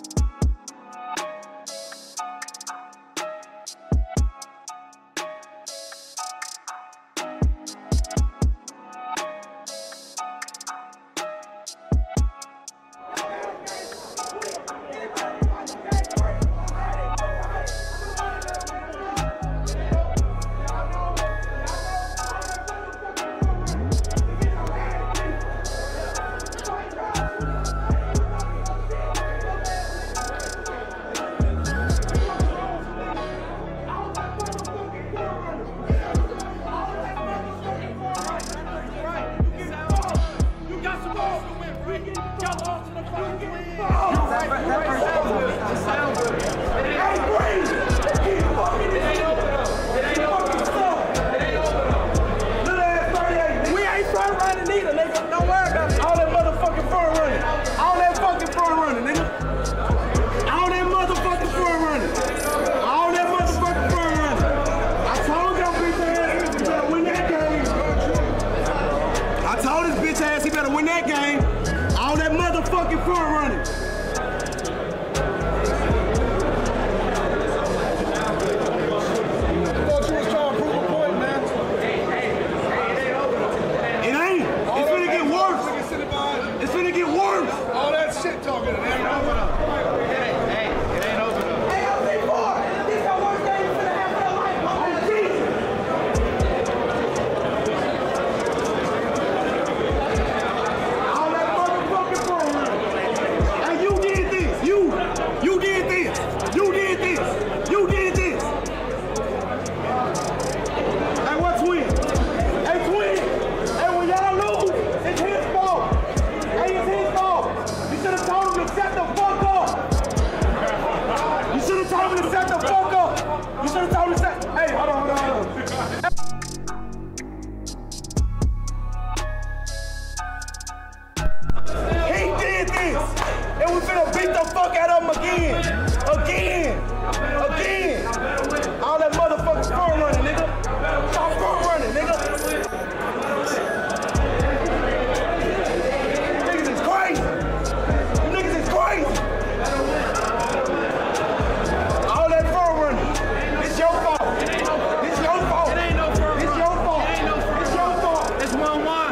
It's 1-1.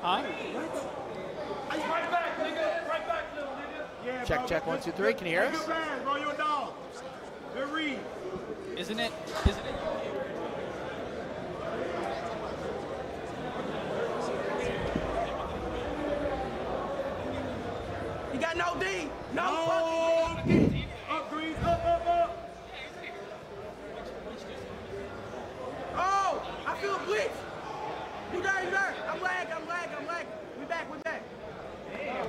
Huh? Check, check, 1, 2, 3. Can you hear us? Good read. Isn't it? You got no D. No fucking D. Up, Grease. Up. Oh, I feel a blitz. You there. I'm lagging. We back. Damn.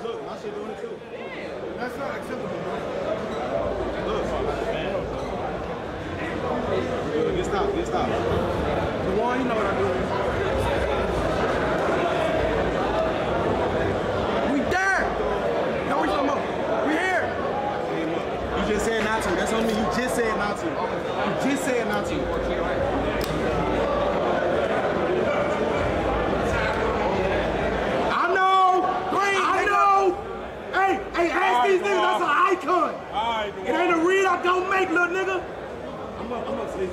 Look, my shit doing it too. That's not acceptable, bro. Look. Good, get stop. The one, you know what I'm doing. We there. No, we talking about. We here. You just said not to. That's on me. You just said not to. Hey, ask these niggas, that's an icon. It ain't a read I don't make, little nigga. I'm up, sleep.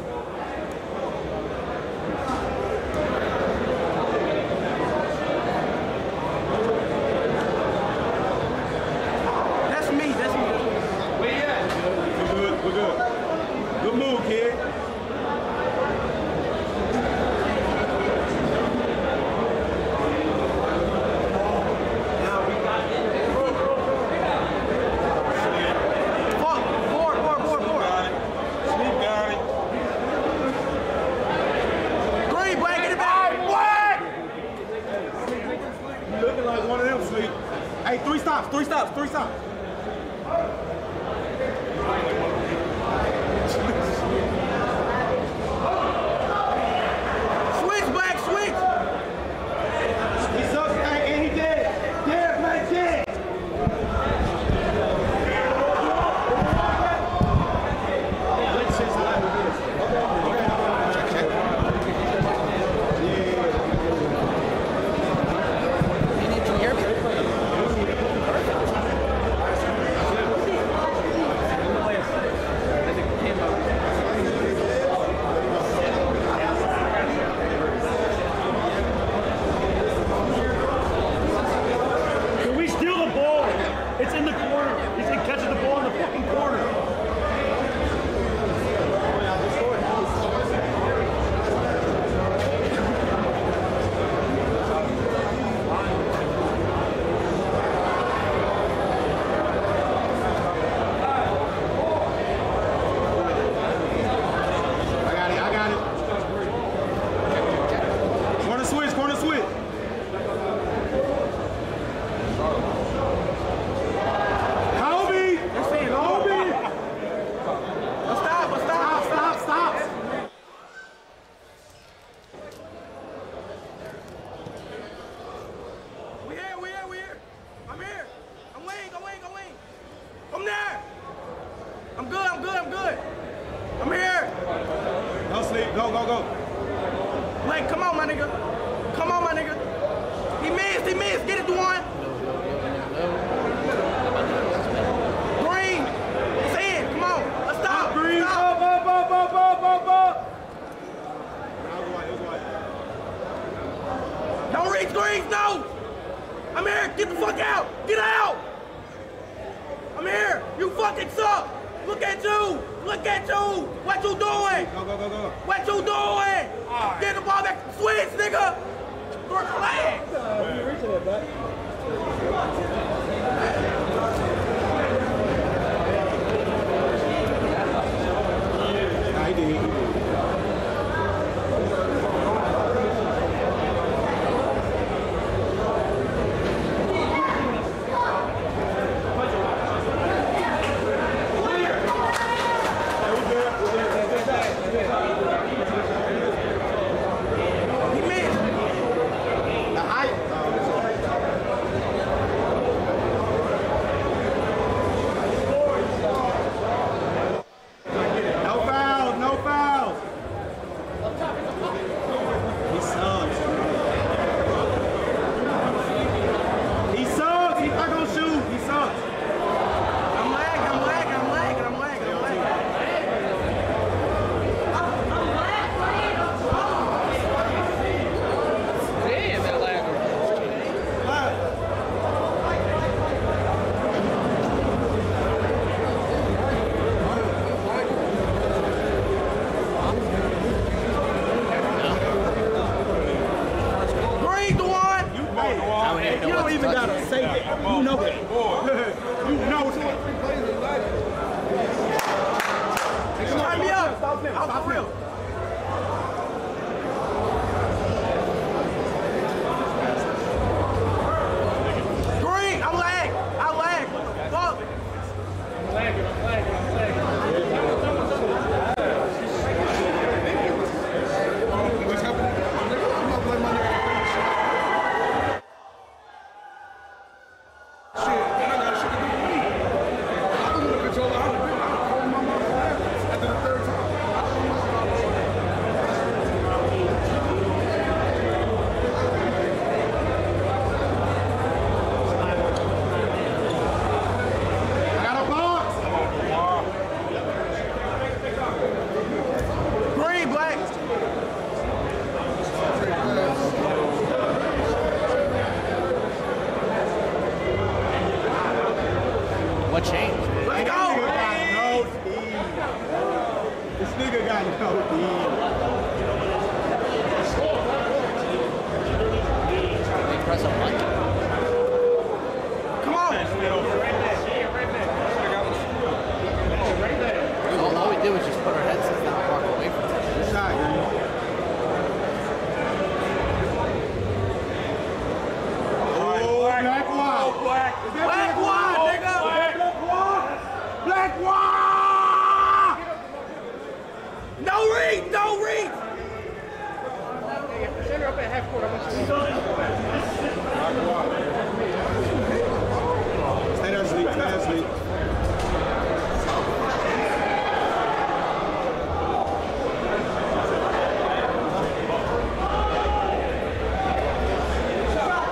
That's me. Where you at? We're good. Good move, kid. Hey, three stops. Switch, Black, switch. He sucks, and he dead. Dead, Black, dead. nigga got no D. Press a button. Come on. All we did was just put our heads in and walk away from it. Good shot, Green. Black wall. Black wall, nigga. Black wall. No read, no read. Send her up at half court. I want you to Stay there, sleep. Stay there, sleep.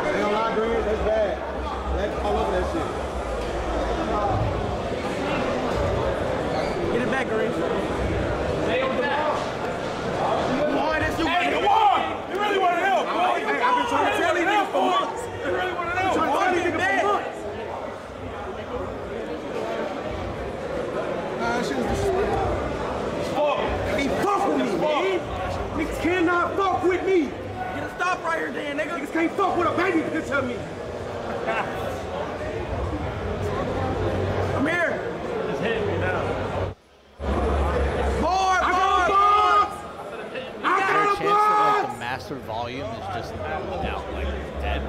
They don't lie, Green. That's bad. That's all over that shit. Get it back, Green. Stay on that. Boy, that's you. Hey, come on. You really want to help. Hey, I've been trying to tell you this for months. You really want to help. I'm trying to tell you this for months. Shit is disrespectful. Can't fuck with me, man. Niggas cannot fuck with me. Get a stop right here, then, nigga. Niggas can't fuck with a baby bitch of me. I'm here. Just hit me now. More, I got a box. I Is there got a a chance that box. like the master volume is just out, like dead?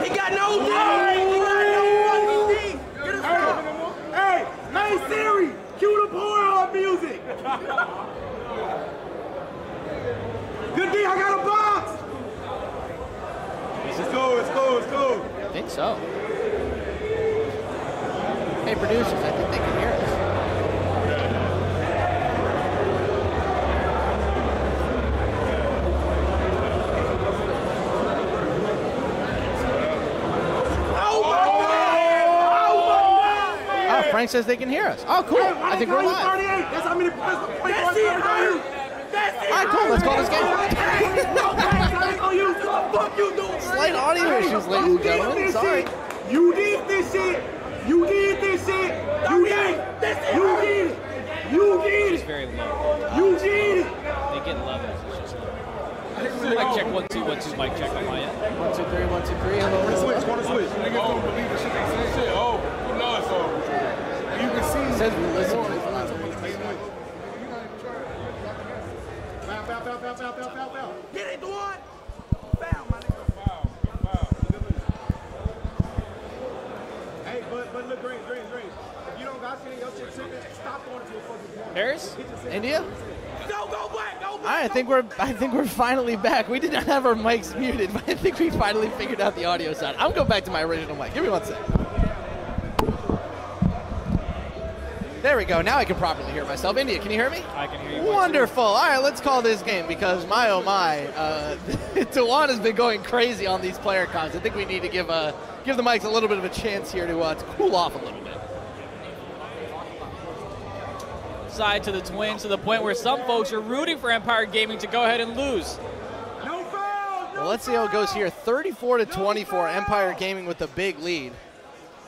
He got no D. He got no fucking D. Get a stop. Hey, hey Siri, cue the Pornhub music. Good D, I got a box. It's cool, it's cool, it's cool. I think so. Hey, producers, I think they can hear us. Oh, Frank says they can hear us. Oh, cool. I think we're live. 38. That's how many points. That's it, hurt. That's it. All right, cool. Let's call this game. Fuck you doing? Slight audio issues, ladies and gentlemen. Sorry. You did this shit. You did this shit. You did it. You did it. You did It's it. very low. You did it. They get levels. It's just low. Mic check 1 2 1 2. Mic check on my end. 1 2 3 1 2 3. Hello. Switch. Want to switch? Niggas don't believe the shit they say. Shit. Oh, you know it's over. You can see. It says we listen. Foul. Get it, Dwan. Foul, my nigga. Foul. Hey, but look, Green. If you don't got shit in your shit, stop going to a fucking corner. Harris? India? Go black. Go All right, I think we're finally back. We did not have our mics muted, but I think we finally figured out the audio side. I'm going back to my original mic. Give me 1 second. There we go. Now I can properly hear myself. India, can you hear me? I can hear you. Wonderful. All right, let's call this game because my oh my, Tawan has been going crazy on these player cons. I think we need to give the mics a little bit of a chance here to cool off a little bit. Side to the Twins to the point where some folks are rooting for Empire Gaming to go ahead and lose. Well, let's see how it goes here. 34-24, Empire Gaming with a big lead.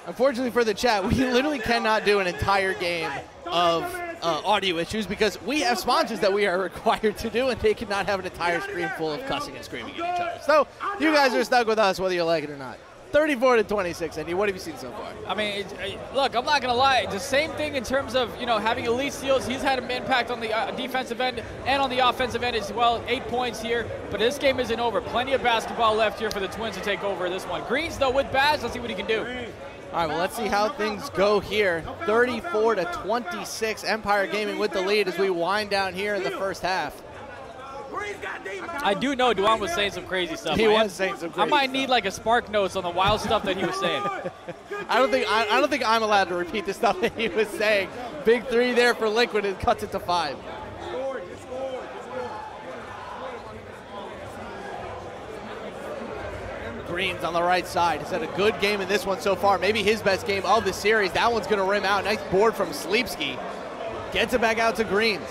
Unfortunately for the chat, we literally cannot do an entire game of audio issues because we have sponsors that we are required to do, and they cannot have an entire screen full of cussing and screaming at each other. So you guys are stuck with us whether you like it or not. 34-26, Andy. What have you seen so far? I mean, look, I'm not going to lie. The same thing in terms of, having elite steals. He's had an impact on the defensive end and on the offensive end as well. 8 points here, but this game isn't over. Plenty of basketball left here for the Twins to take over this one. Greens, though, with Baz. Let's see what he can do. All right, well, let's see how things go here. 34-26, Empire Gaming with the lead as we wind down here in the first half. I do know Duan was saying some crazy stuff. He was saying some crazy I might need like a spark notes on the wild stuff that he was saying. I don't think I'm allowed to repeat the stuff that he was saying. Big three there for Liquid and cuts it to 5. Greens on the right side. He's had a good game in this one so far. Maybe his best game of the series. That one's going to rim out. Nice board from Sleepski. Gets it back out to Greens.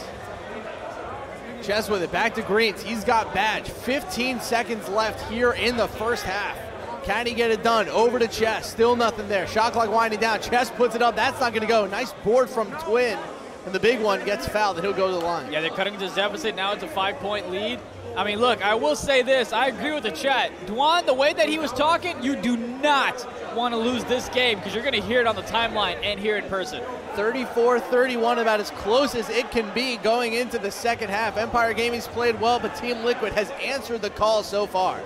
Chess with it, back to Greens. He's got Badge. 15 seconds left here in the first half. Can he get it done? Over to Chess, still nothing there. Shot clock winding down. Chess puts it up, that's not gonna go. Nice board from Twin, and the big one gets fouled, and he'll go to the line. Yeah, they're cutting this deficit. Now it's a 5-point lead. I mean, look, I will say this. I agree with the chat. Dwan, the way that he was talking, you do not want to lose this game because you're going to hear it on the timeline and hear it in person. 34-31, about as close as it can be going into the second half. Empire Gaming's played well, but Team Liquid has answered the call so far.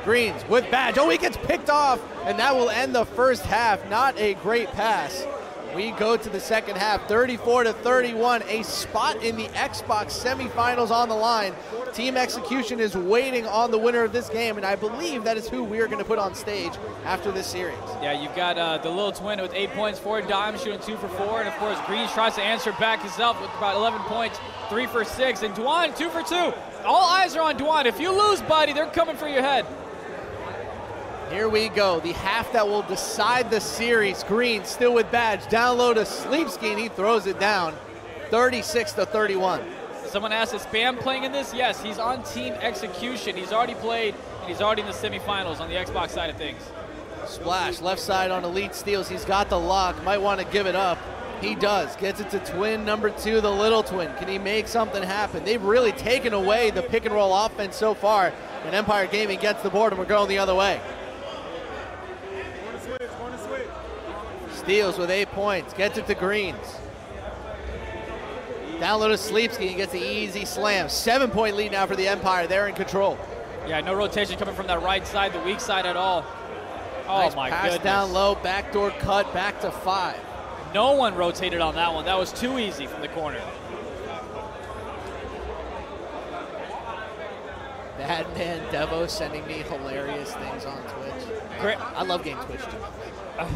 Greens with Badge. Oh, he gets picked off, and that will end the first half. Not a great pass. We go to the second half, 34-31, a spot in the Xbox semifinals on the line. Team Execution is waiting on the winner of this game, and I believe that is who we are going to put on stage after this series. Yeah, you've got the little twin with 8 points, 4 dimes, shooting 2 for 4, and of course Greens tries to answer back himself with about 11 points, 3 for 6, and Dwan 2 for 2. All eyes are on Dwan. If you lose, buddy, they're coming for your head. Here we go, the half that will decide the series. Green still with Badge, down low to Sleepski, and he throws it down, 36-31. Someone asked, is Spam playing in this? Yes, he's on Team Execution. He's already played, and he's already in the semifinals on the Xbox side of things. Splash, left side on Elite Steals. He's got the lock, might want to give it up. He does, gets it to Twin number 2, the little twin. Can he make something happen? They've really taken away the pick and roll offense so far, and Empire Gaming gets the board, and we're going the other way. Steals with 8 points, gets it to Greens. Down low to Sleepski, he gets the easy slam. 7-point lead now for the Empire, they're in control. Yeah, no rotation coming from that right side, the weak side at all. Oh Nice my pass goodness. down low, backdoor cut, back to 5. No one rotated on that one. That was too easy from the corner. Bad man Devo sending me hilarious things on Twitch. Great. I love game Twitch too.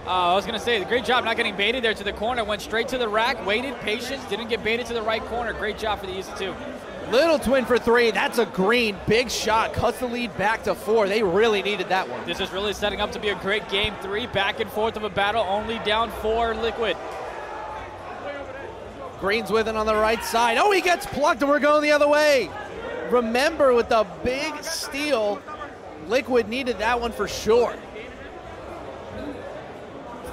I was going to say, great job not getting baited there to the corner. Went straight to the rack, waited, patience, didn't get baited to the right corner. Great job for the Easy 2. Little twin for 3, that's a green, big shot, cuts the lead back to 4. They really needed that one. This is really setting up to be a great game 3, back and forth of a battle, only down 4 Liquid. Green's with it on the right side. Oh, he gets plucked and we're going the other way. Remember, with the big steal, Liquid needed that one for sure.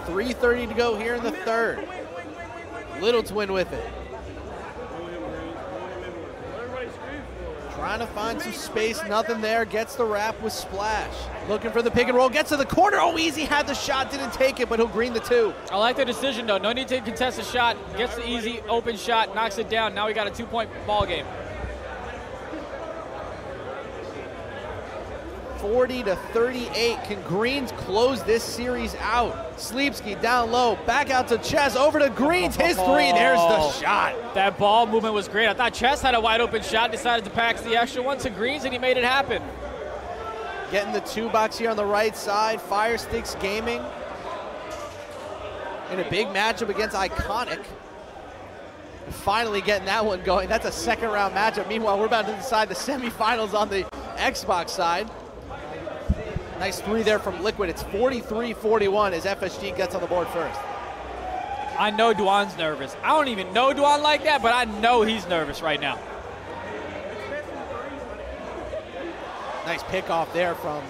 3:30 to go here in the third. Little twin with it. Trying to find some space, nothing there. Gets the wrap with Splash. Looking for the pick and roll, gets to the corner. Oh, Easy had the shot, didn't take it, but he'll green the 2. I like the decision, though. No need to contest the shot. Gets the easy open shot, knocks it down. Now we got a 2-point ball game. 40-38. Can Greens close this series out? Sleepski down low, back out to Chess, over to Greens, his 3, there's the shot. That ball movement was great. I thought Chess had a wide open shot, decided to pack the extra one to Greens, and he made it happen. Getting the 2-box here on the right side, Firesticks Gaming in a big matchup against Iconic. Finally getting that one going. That's a second-round matchup. Meanwhile, we're about to decide the semifinals on the Xbox side. Nice 3 there from Liquid. It's 43-41 as FSG gets on the board first. I know Dwan's nervous. I don't even know Dwan like that, but I know he's nervous right now. Nice pick off there from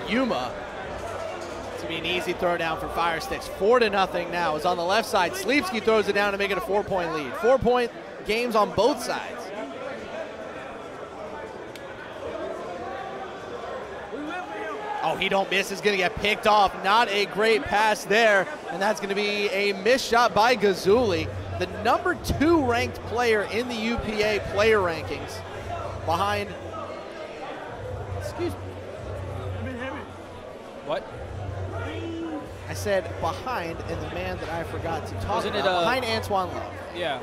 Yuma. To be an easy throw down for Firesticks. 4-0 now is on the left side. Sleepski throws it down to make it a 4-point lead. 4-point games on both sides. Oh, he don't miss. Is going to get picked off. Not a great pass there. And that's going to be a missed shot by Gazuli, the number 2 ranked player in the UPA player rankings. Behind, excuse me. What? I said behind, and the man that I forgot to talk Wasn't about. it, Behind Antoine Love. Yeah.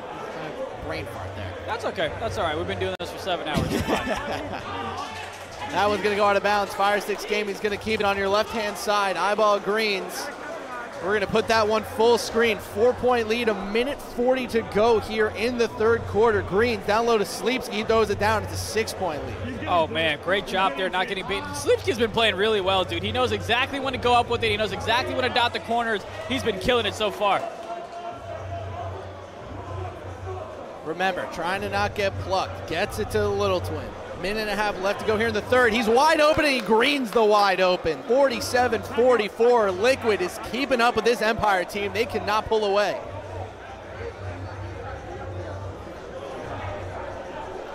Brain fart there. That's okay. That's all right. We've been doing this for 7 hours. It's fine. That one's going to go out of bounds. Firesticks Gaming's going to keep it on your left-hand side. Eyeball Greens. We're going to put that one full screen. 4-point lead, 1:40 to go here in the third quarter. Greens down low to Sleepski. He throws it down. It's a 6-point lead. Oh, man. Great job there, not getting beaten. Sleepski's been playing really well, dude. He knows exactly when to go up with it. He knows exactly when to dot the corners. He's been killing it so far. Remember, trying to not get plucked. Gets it to the Little Twin. Minute and a half left to go here in the third. He's wide open, and he greens the wide open. 47-44. Liquid is keeping up with this Empire team. They cannot pull away.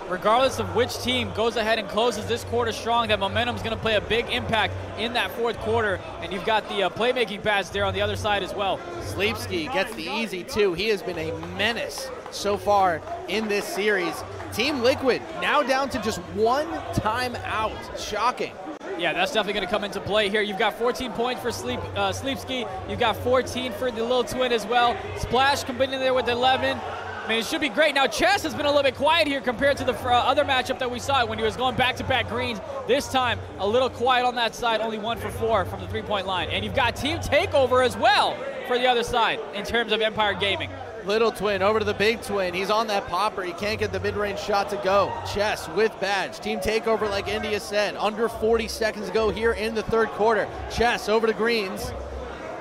Regardless of which team goes ahead and closes this quarter strong, that momentum is going to play a big impact in that fourth quarter. And you've got the playmaking pass there on the other side as well. Sleepski gets the easy two. He has been a menace so far in this series. Team Liquid now down to just one timeout. Shocking. Yeah, that's definitely going to come into play here. You've got 14 points for Sleepski. You've got 14 for the Little Twin as well. Splash coming in there with 11. I mean, it should be great. Now, Chess has been a little bit quiet here compared to the other matchup that we saw when he was going back-to-back greens. This time, a little quiet on that side, only 1 for 4 from the three-point line. And you've got Team Takeover as well for the other side in terms of Empire Gaming. Little Twin over to the Big Twin. He's on that popper. He can't get the mid-range shot to go. Chess with Badge. Team Takeover, like India said. Under 40 seconds to go here in the third quarter. Chess over to Greens.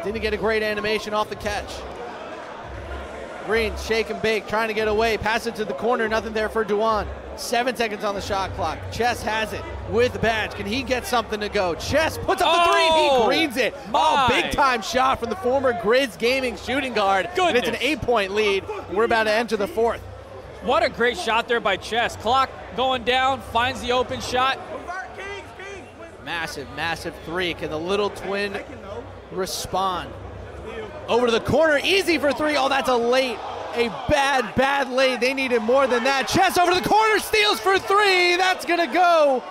Didn't get a great animation off the catch. Greens shake and bake, trying to get away. Pass it to the corner. Nothing there for Duan. 7 seconds on the shot clock. Chess has it with Badge. Can he get something to go? Chess puts up the three. He greens it. Oh, big time shot from the former Grizz Gaming shooting guard. And it's an 8-point lead. We're about to enter the fourth. What a great shot there by Chess. Clock going down, finds the open shot. Massive, massive three. Can the Little Twin respond? Over to the corner, easy for three. Oh, that's a bad late. They needed more than that. Chess over to the corner, steals for three. That's gonna go.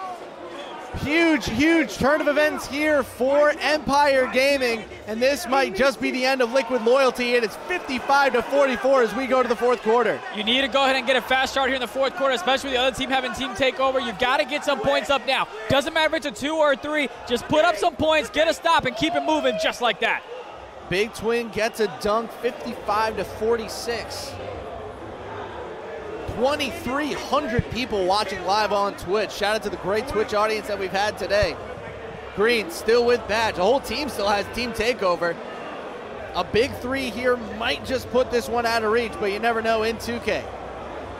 Huge turn of events here for Empire Gaming, and this might just be the end of Liquid loyalty. It is 55-44 as we go to the fourth quarter. You need to go ahead and get a fast start here in the fourth quarter, especially with the other team having team takeover. You got to get some points up now. Doesn't matter if it's a 2 or a 3. Just put up some points, get a stop, and keep it moving just like that. Big Twin gets a dunk, 55-46. 2,300 people watching live on Twitch. Shout out to the great Twitch audience that we've had today. Green still with Badge. The whole team still has team takeover. A big three here might just put this one out of reach, but you never know in 2K.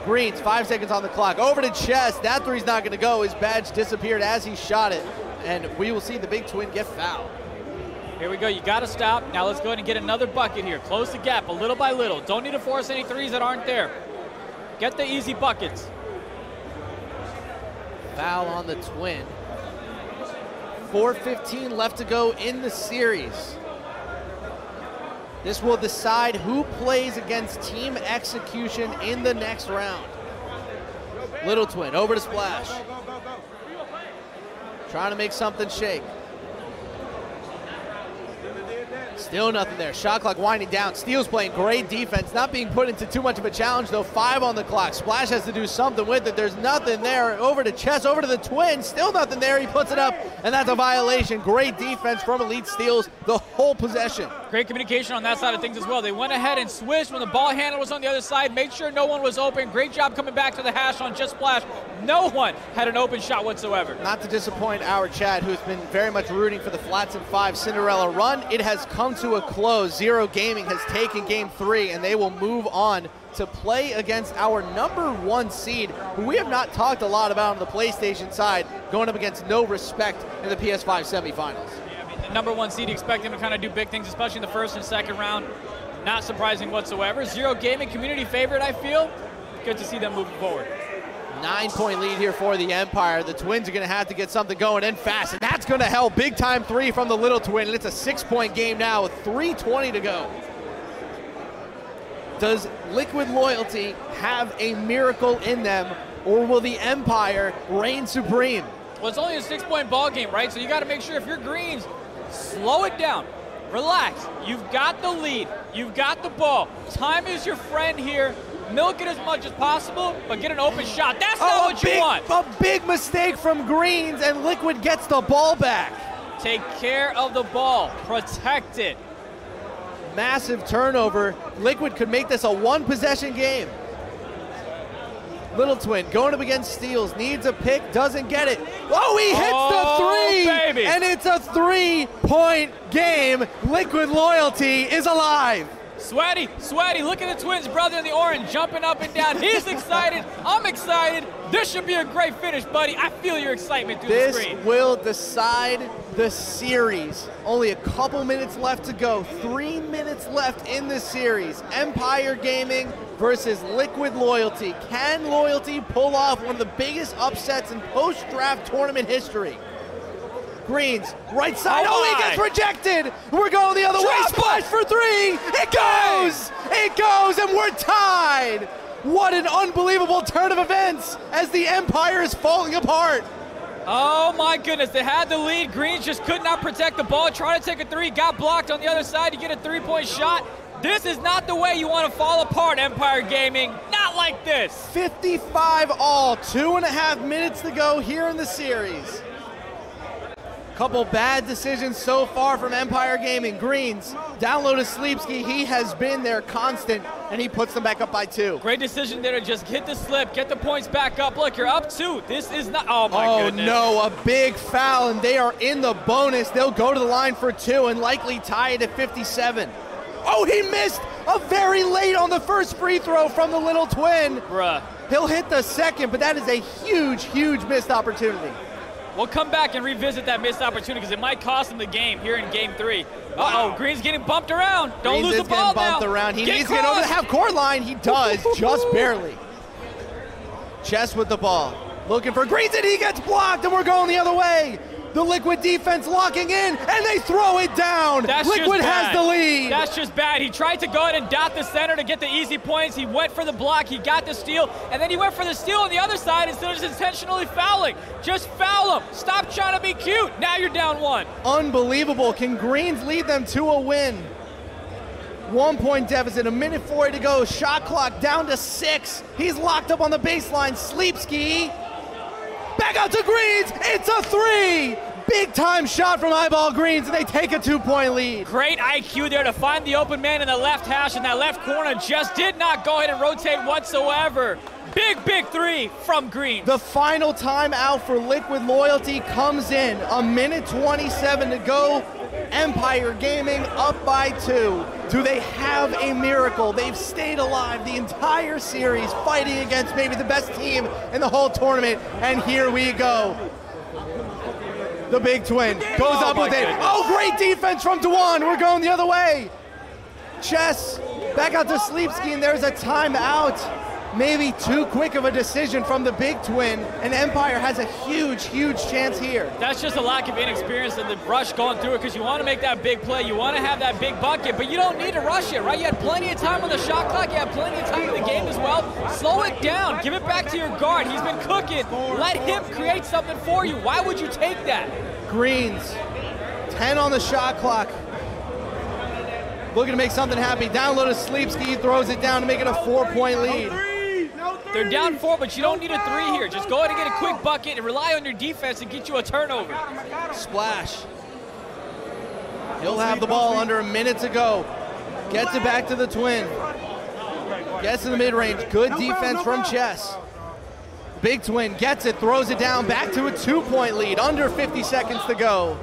Greens, 5 seconds on the clock. Over to Chess. That three's not going to go. His Badge disappeared as he shot it, and we will see the Big Twin get fouled. Here we go. You got to stop. Now let's go ahead and get another bucket here. Close the gap a little by little. Don't need to force any threes that aren't there. Get the easy buckets. Foul on the Twin. 4:15 left to go in the series. This will decide who plays against Team Execution in the next round. Little Twin over to Splash. Trying to make something shake. Still nothing there. Shot clock winding down. Steele's playing great defense. Not being put into too much of a challenge, though. 5 on the clock. Splash has to do something with it. There's nothing there. Over to Chess. Over to the Twin. Still nothing there. He puts it up, and that's a violation. Great defense from Elite Steals the whole possession. Great communication on that side of things as well. They went ahead and switched when the ball handler was on the other side. Made sure no one was open. Great job coming back to the hash on Just Splash. No one had an open shot whatsoever. Not to disappoint our Chad, who's been very much rooting for the Flats and 5 Cinderella run. It has come to a close. Zero Gaming has taken game 3, and they will move on to play against our #1 seed, who we have not talked a lot about on the PlayStation side, going up against No Respect in the PS5 semifinals. Yeah, I mean, the #1 seed, you expect them to kind of do big things, especially in the first and second round. Not surprising whatsoever. Zero Gaming, community favorite, I feel. Good to see them moving forward. 9-point lead here for the Empire. The Twins are going to have to get something going and fast, and that's going to help. Big time 3 from the Little Twin, and it's a 6-point game now with 3:20 to go. Does Liquid Loyalty have a miracle in them, or will the Empire reign supreme? Well, it's only a 6-point ball game, right? So you got to make sure if you're Greens, slow it down. Relax. You've got the lead. You've got the ball. Time is your friend here. Milk it as much as possible, but get an open shot. That's not what you want. A big mistake from Greens, and Liquid gets the ball back. Take care of the ball. Protect it. Massive turnover. Liquid could make this a 1-possession game. Little Twin going up against Steels. Needs a pick, doesn't get it. Oh, he hits the 3! Baby. And it's a 3-point game. Liquid Loyalty is alive. Sweaty, look at the twins brother in the orange jumping up and down. He's excited. I'm excited. This should be a great finish, buddy. I feel your excitement through the screen. This will decide the series. Only a couple minutes left to go. 3 minutes left in the series. Empire Gaming versus Liquid Loyalty. Can Loyalty pull off one of the biggest upsets in post-draft tournament history? Greens, right side. Oh, he gets rejected. We're going the other way. Splash for 3. It goes. It goes, and we're tied. What an unbelievable turn of events as the Empire is falling apart. Oh my goodness, they had the lead. Greens just could not protect the ball. Tried to take a 3, got blocked on the other side to get a 3-point shot. This is not the way you want to fall apart, Empire Gaming. Not like this. 55 all. 2.5 minutes to go here in the series. Couple bad decisions so far from Empire Gaming. Greens, down low to Sleepski. He has been their constant, and he puts them back up by 2. Great decision there to just hit the slip, get the points back up. Look, you're up 2. This is not, oh my goodness. Oh no, a big foul, and they are in the bonus. They'll go to the line for 2 and likely tie it at 57. Oh, he missed a very late on the first free throw from the little twin. Bruh. He'll hit the second, but that is a huge, huge missed opportunity. We'll come back and revisit that missed opportunity because it might cost him the game here in game 3. Uh-oh, Green's getting bumped around. Don't lose the ball now. Greens is getting bumped around. He needs to get over the half-court line. He does, just barely. Chess with the ball. Looking for Greens, and he gets blocked, and we're going the other way. The Liquid defense locking in, and they throw it down. Liquid has the lead. That's just bad. He tried to go ahead and dot the center to get the easy points. He went for the block. He got the steal, and then he went for the steal on the other side instead of just intentionally fouling. Just foul him. Stop trying to be cute. Now you're down 1. Unbelievable. Can Greens lead them to a win? 1-point deficit, 1:40 to go. Shot clock down to 6. He's locked up on the baseline. Sleepski. Back out to Greens. It's a 3. Big time shot from Eyeball Greens, and they take a 2-point lead. Great IQ there to find the open man in the left hash, and that left corner just did not go ahead and rotate whatsoever. Big, big 3 from Greens. The final timeout for Liquid Loyalty comes in. 1:27 to go. Empire Gaming up by 2. Do they have a miracle? They've stayed alive the entire series, fighting against maybe the best team in the whole tournament, and here we go. The big twin goes up with it. Oh, great defense from Dewan. We're going the other way. Chess back out to Sleepski, and there's a timeout. Maybe too quick of a decision from the big twin, and Empire has a huge, huge chance here. That's just a lack of inexperience and the rush going through it because you want to make that big play. You want to have that big bucket, but you don't need to rush it, right? You had plenty of time on the shot clock. You had plenty of time in the game as well. Slow it down. Give it back to your guard. He's been cooking. Let him create something for you. Why would you take that? Greens, 10 on the shot clock. Looking to make something happen. Down low to Sleepski, throws it down to make it a 4-point lead. They're down 4, but you don't need a 3 here. Just go ahead and get a quick bucket and rely on your defense and get you a turnover. Splash. He'll have the ball under a minute to go. Gets it back to the twin. Gets in the mid-range. Good defense from Chess. Big twin gets it, throws it down, back to a 2-point lead. Under 50 seconds to go.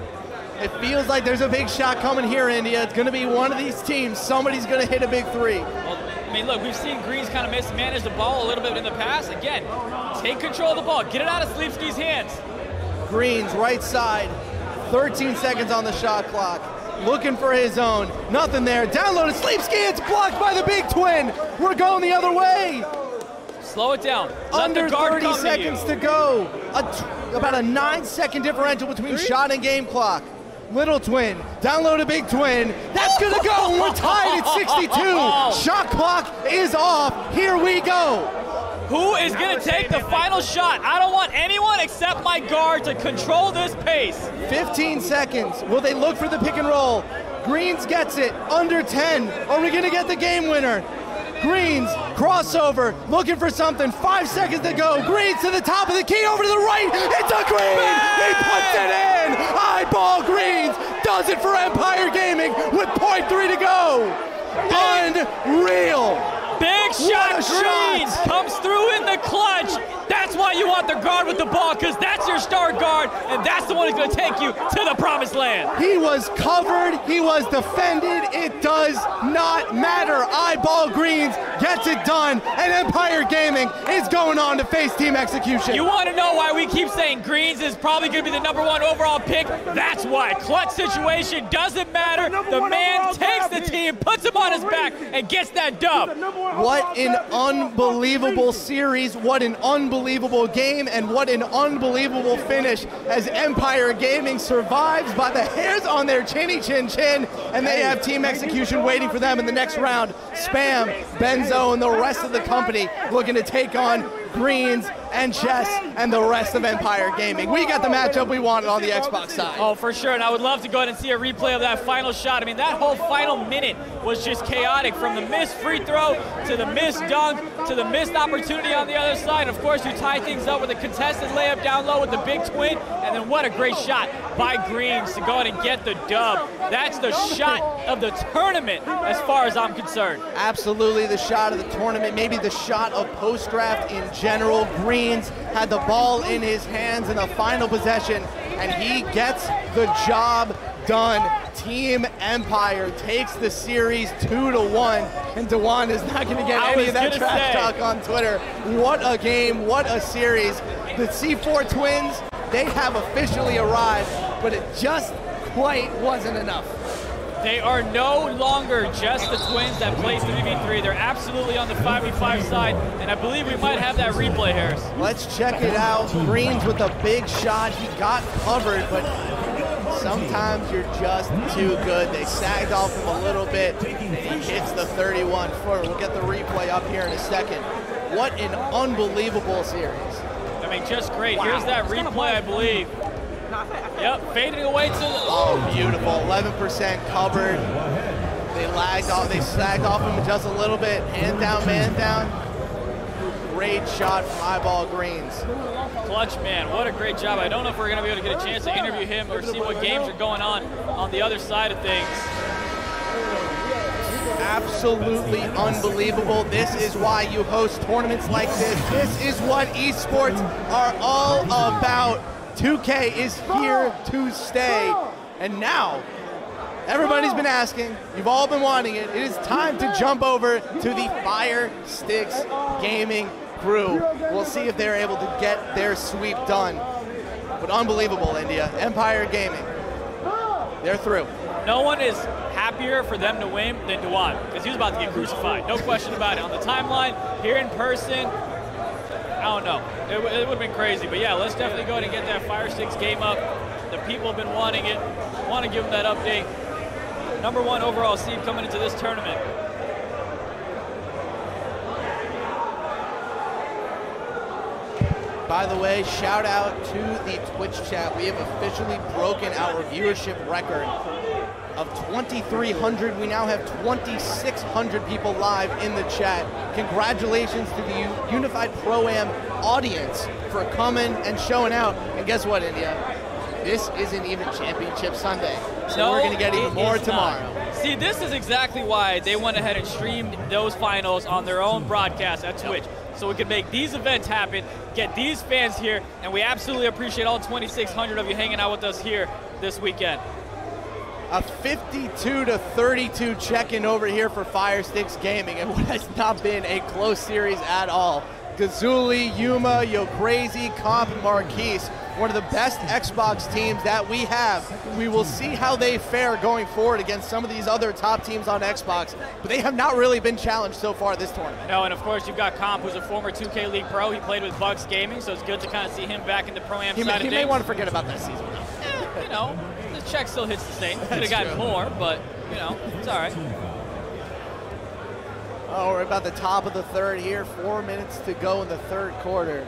It feels like there's a big shot coming here, India. It's going to be one of these teams. Somebody's going to hit a big 3. Well, I mean, look, we've seen Greens kind of mismanage the ball a little bit in the past. Again, take control of the ball. Get it out of Sleepski's hands. Greens, right side. 13 seconds on the shot clock. Looking for his own. Nothing there. Down low to Sleepski. It's blocked by the big twin. We're going the other way. Slow it down. Let Under the guard 30 seconds to go. About a 9-second differential between shot and game clock. Little twin, down low to big twin. That's gonna go, and we're tied at 62. Shot clock is off. Here we go. Who is gonna take the final shot? I don't want anyone except my guard to control this pace. 15 seconds. Will they look for the pick and roll? Greens gets it, under 10. Are we gonna get the game winner? Greens, crossover, looking for something. 5 seconds to go. Greens to the top of the key, over to the right. It's a green. He puts it in. Eyeball Greens does it for Empire Gaming with .3 to go. Unreal. Big shot, Greens comes through in the clutch. That's why you want the guard with the ball, because that's your star guard, and that's the one who's going to take you to the promised land. He was covered. He was defended. It does not matter. Eyeball Greens gets it done, and Empire Gaming is going on to face Team Execution. You want to know why we keep saying Greens is probably going to be the #1 overall pick? That's why. Clutch situation doesn't matter. The man takes the team, puts him on his back, and gets that dub. What an unbelievable series. What an unbelievable game, and what an unbelievable finish as Empire Gaming survives by the hairs on their chinny chin chin, and they have Team Execution waiting for them in the next round. Spam, Benzo, and the rest of the company looking to take on Greens and Chess and the rest of Empire Gaming. We got the matchup we wanted on the Xbox side. Oh, for sure, and I would love to go ahead and see a replay of that final shot. I mean, that whole final minute was just chaotic, from the missed free throw to the missed dunk to the missed opportunity on the other side. Of course, you tie things up with a contested layup down low with the big twin, and then what a great shot by Greens to go ahead and get the dub. That's the shot of the tournament as far as I'm concerned. Absolutely the shot of the tournament, maybe the shot of post-draft in general. Greens had the ball in his hands in the final possession, and he gets the job done. Team Empire takes the series 2-1, and Dewan is not going to get any of that trash talk on Twitter. What a game, what a series. The C4 Twins, they have officially arrived, but it just quite wasn't enough. They are no longer just the Twins that plays 3v3. They're absolutely on the 5v5 side, and I believe we might have that replay, Harris. Let's check it out. Greens with a big shot. He got covered, but sometimes you're just too good. They sagged off him a little bit. He hits the 31-footer. We'll get the replay up here in a second. What an unbelievable series. I mean, just great. Wow. Here's that replay, I believe. Yep, fading away to the... Oh, beautiful. 11% covered. They lagged off. They sagged off him just a little bit. Hand down, man down. Great shot from Eyeball Greens. Clutch, man. What a great job. I don't know if we're going to be able to get a chance to interview him or see what games are going on the other side of things. Absolutely unbelievable. This is why you host tournaments like this. This is what esports are all about. 2K is here to stay. And now, everybody's been asking, you've all been wanting it. It is time to jump over to the Fire Sticks Gaming crew. We'll see if they're able to get their sweep done. But unbelievable, India. Empire Gaming, they're through. No one is happier for them to win than Dewan, because he was about to get crucified. No question about it. On the timeline, here in person, I don't know. It would have been crazy. But yeah, let's definitely go ahead and get that Fire Sticks game up. The people have been wanting it. Want to give them that update. #1 overall seed coming into this tournament. By the way, shout out to the Twitch chat. We have officially broken our viewership record of 2,300. We now have 2,600 people live in the chat. Congratulations to the Unified Pro-Am audience for coming and showing out. And guess what, India? This isn't even Championship Sunday. So no, we're going to get even more tomorrow. See, this is exactly why they went ahead and streamed those finals on their own broadcast at Twitch. So we can make these events happen, get these fans here, and we absolutely appreciate all 2,600 of you hanging out with us here this weekend. A 52-32 check-in over here for Fire Sticks Gaming, and what has not been a close series at all. Gazuli, Yuma, Yo Crazy, Comp, and Marquise, one of the best Xbox teams that we have. We will see how they fare going forward against some of these other top teams on Xbox, but they have not really been challenged so far this tournament. No, and of course you've got Comp, who's a former 2K League pro. He played with Bucks Gaming, so it's good to kind of see him back in the Pro-Am side of things. He may want to forget about that season, though. You know, the check still hits the same. Could have gotten more, but, you know, it's all right. Oh, we're about the top of the third here. 4 minutes to go in the third quarter.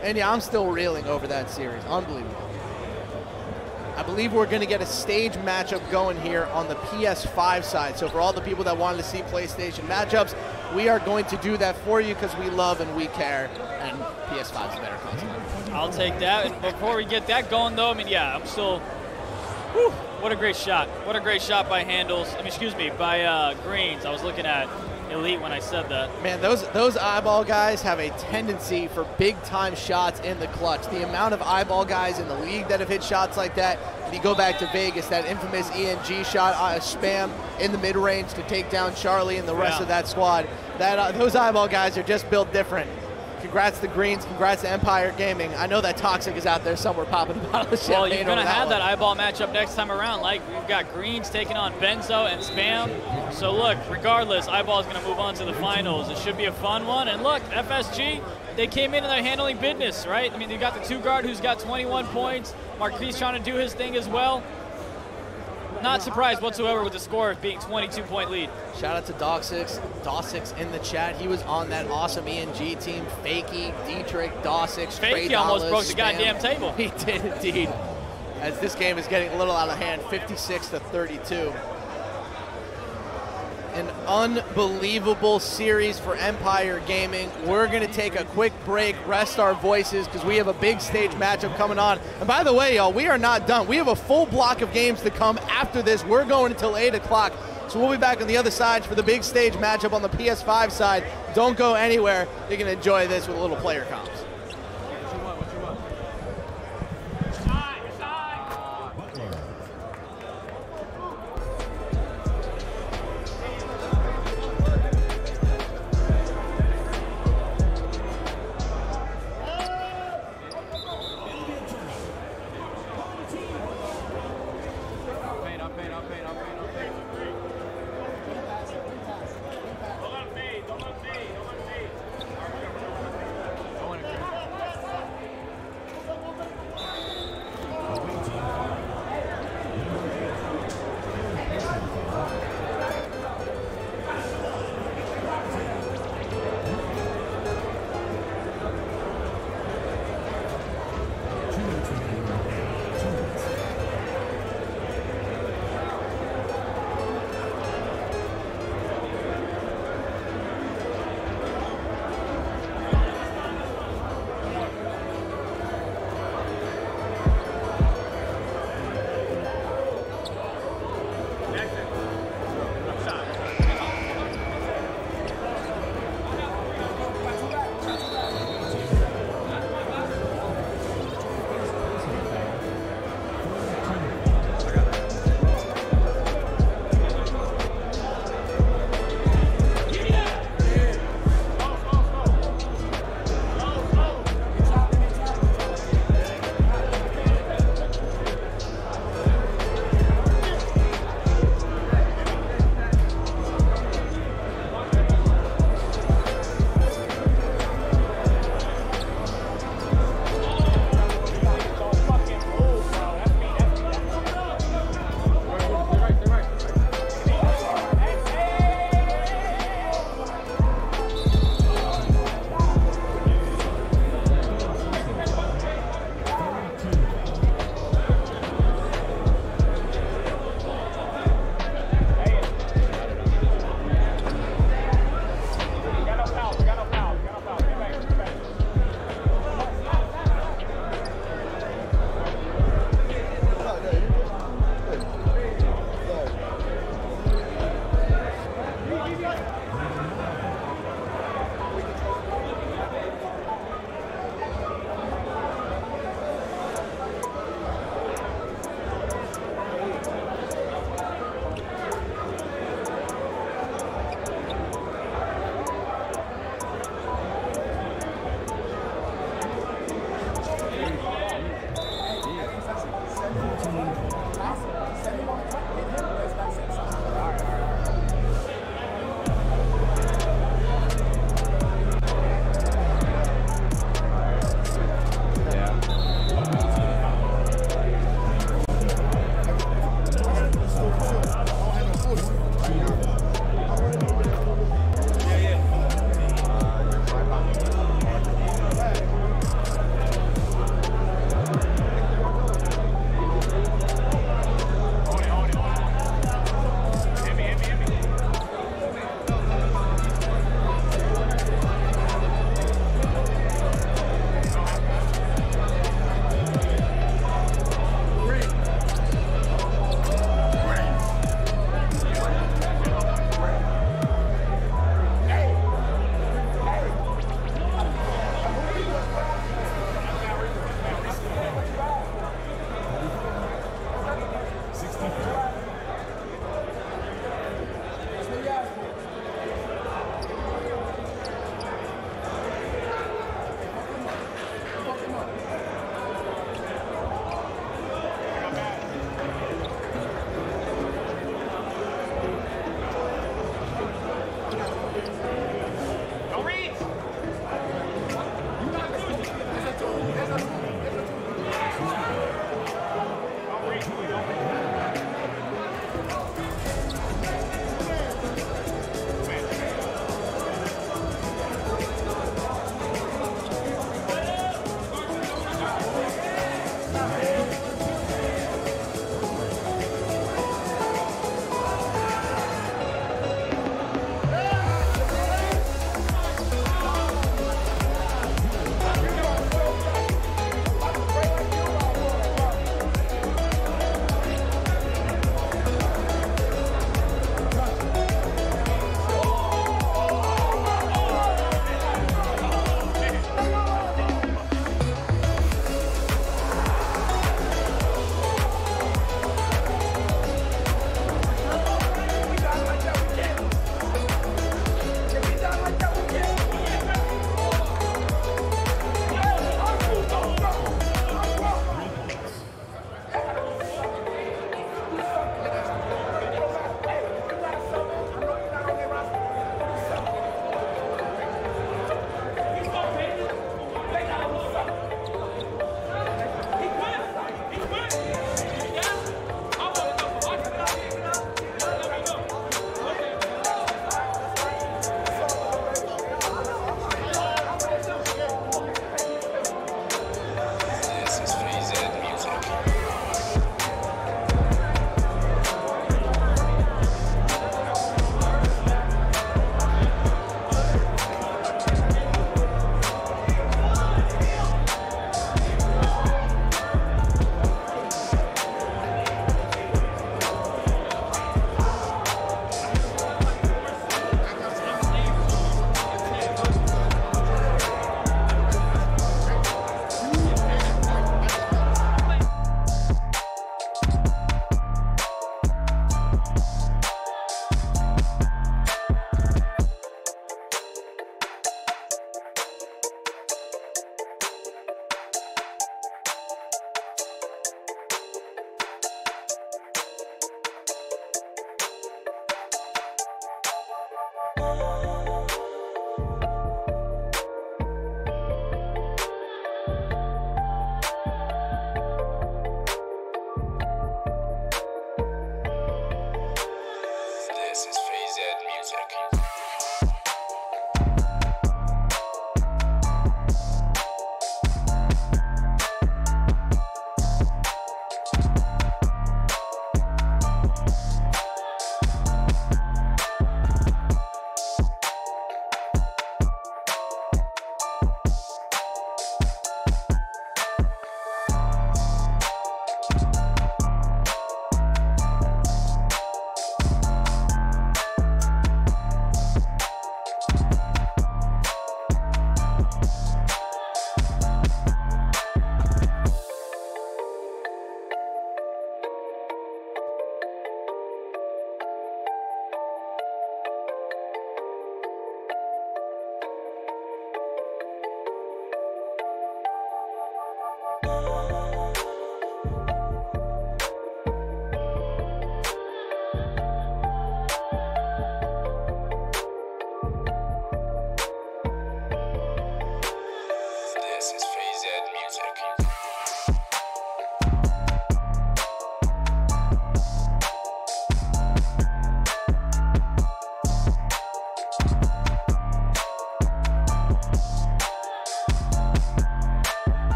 And yeah, I'm still reeling over that series. Unbelievable. I believe we're going to get a stage matchup going here on the PS5 side. So for all the people that wanted to see PlayStation matchups, we are going to do that for you because we love and we care. And PS5 is a better console. I'll take that. And before we get that going, though, I mean, yeah, I'm still... Whew, what a great shot. What a great shot by Handles. I mean, excuse me, by Greens. I was looking at... It elite when I said that. Man, those eyeball guys have a tendency for big-time shots in the clutch. The amount of eyeball guys in the league that have hit shots like that, if you go back to Vegas, that infamous ENG shot, spam in the mid-range to take down Charlie and the rest of that squad, those eyeball guys are just built different. Congrats to Greens. Congrats to Empire Gaming. I know that Toxic is out there somewhere popping a bottle of champagne. Well, you're going to have one. that eyeball matchup next time around. Like, we've got Greens taking on Benzo and Spam. So, look, regardless, eyeball is going to move on to the finals. It should be a fun one. And, look, FSG, they came in and they're handling business, right? I mean, you got the 2-guard who's got 21 points. Marquise trying to do his thing as well. Not surprised whatsoever with the score of being 22-point lead. Shout out to Dawsix in the chat. He was on that awesome ENG team. Fakey, Dietrich, Dawsix, Fakey almost broke the goddamn table. He did indeed. As this game is getting a little out of hand, 56-32. An unbelievable series for Empire Gaming. We're going to take a quick break, rest our voices, because we have a big stage matchup coming on. And by the way, y'all, we are not done. We have a full block of games to come after this. We're going until 8 o'clock. So we'll be back on the other side for the big stage matchup on the PS5 side. Don't go anywhere. You're going to enjoy this with a little player comps.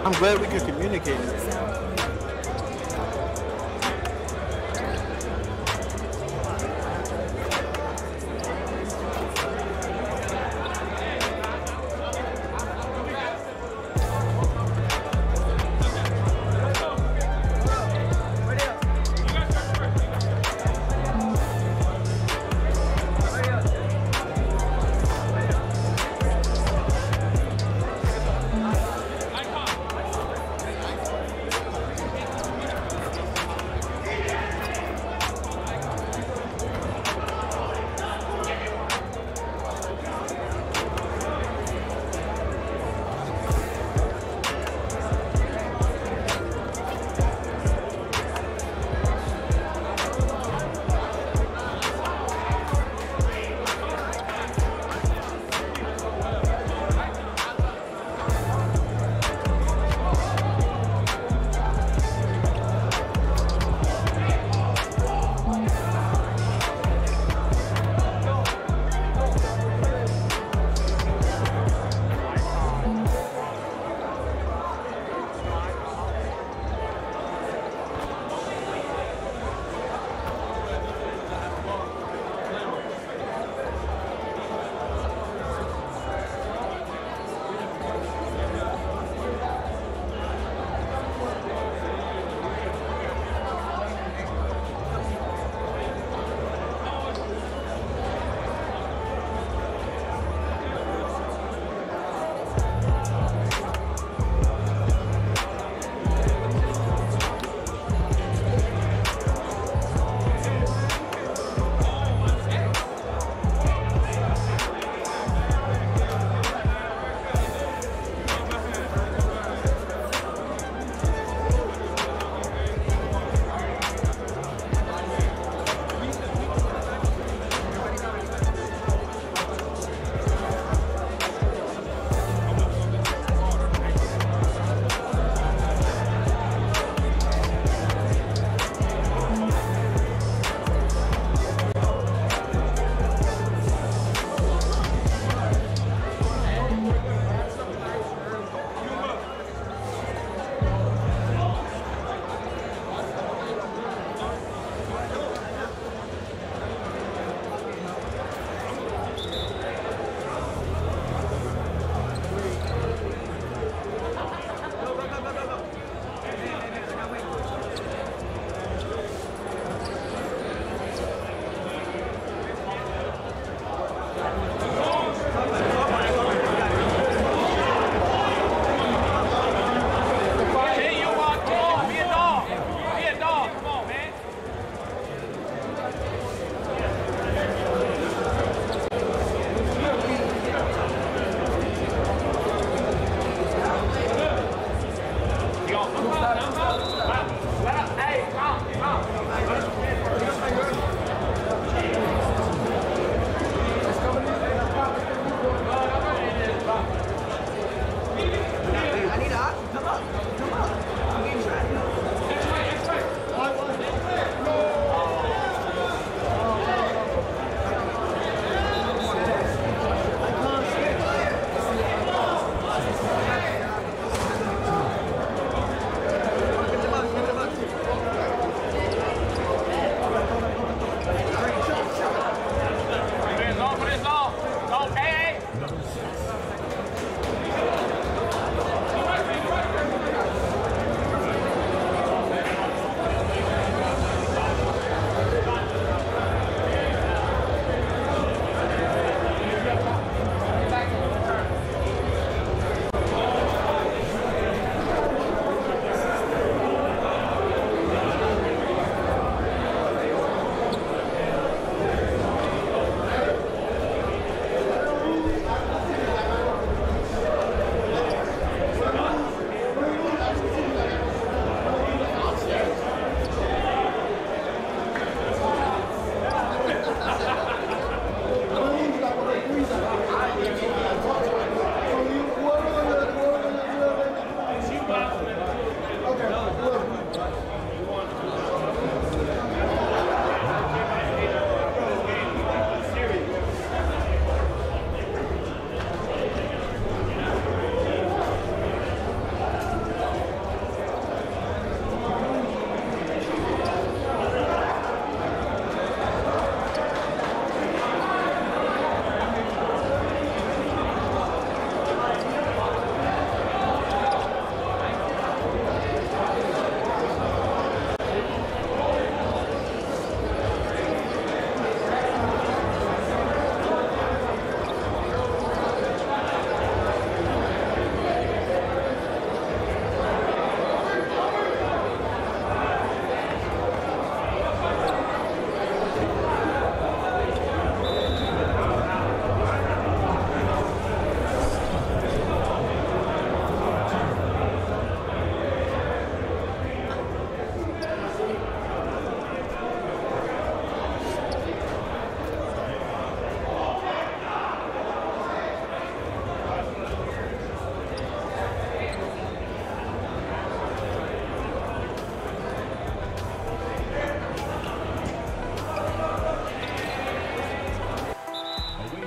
I'm glad we could communicate it.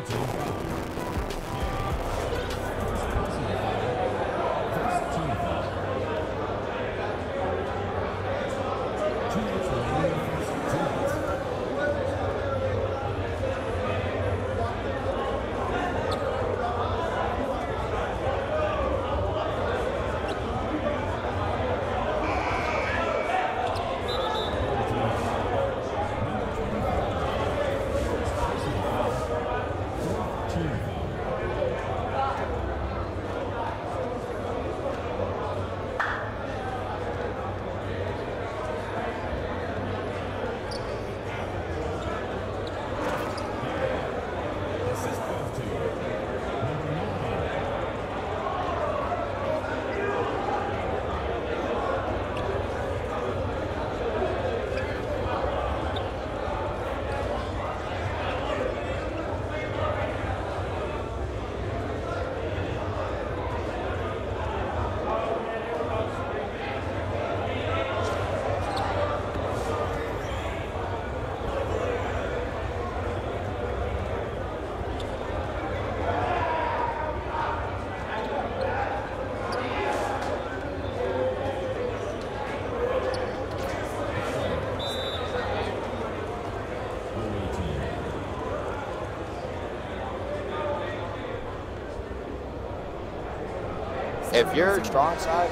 If you're strong side,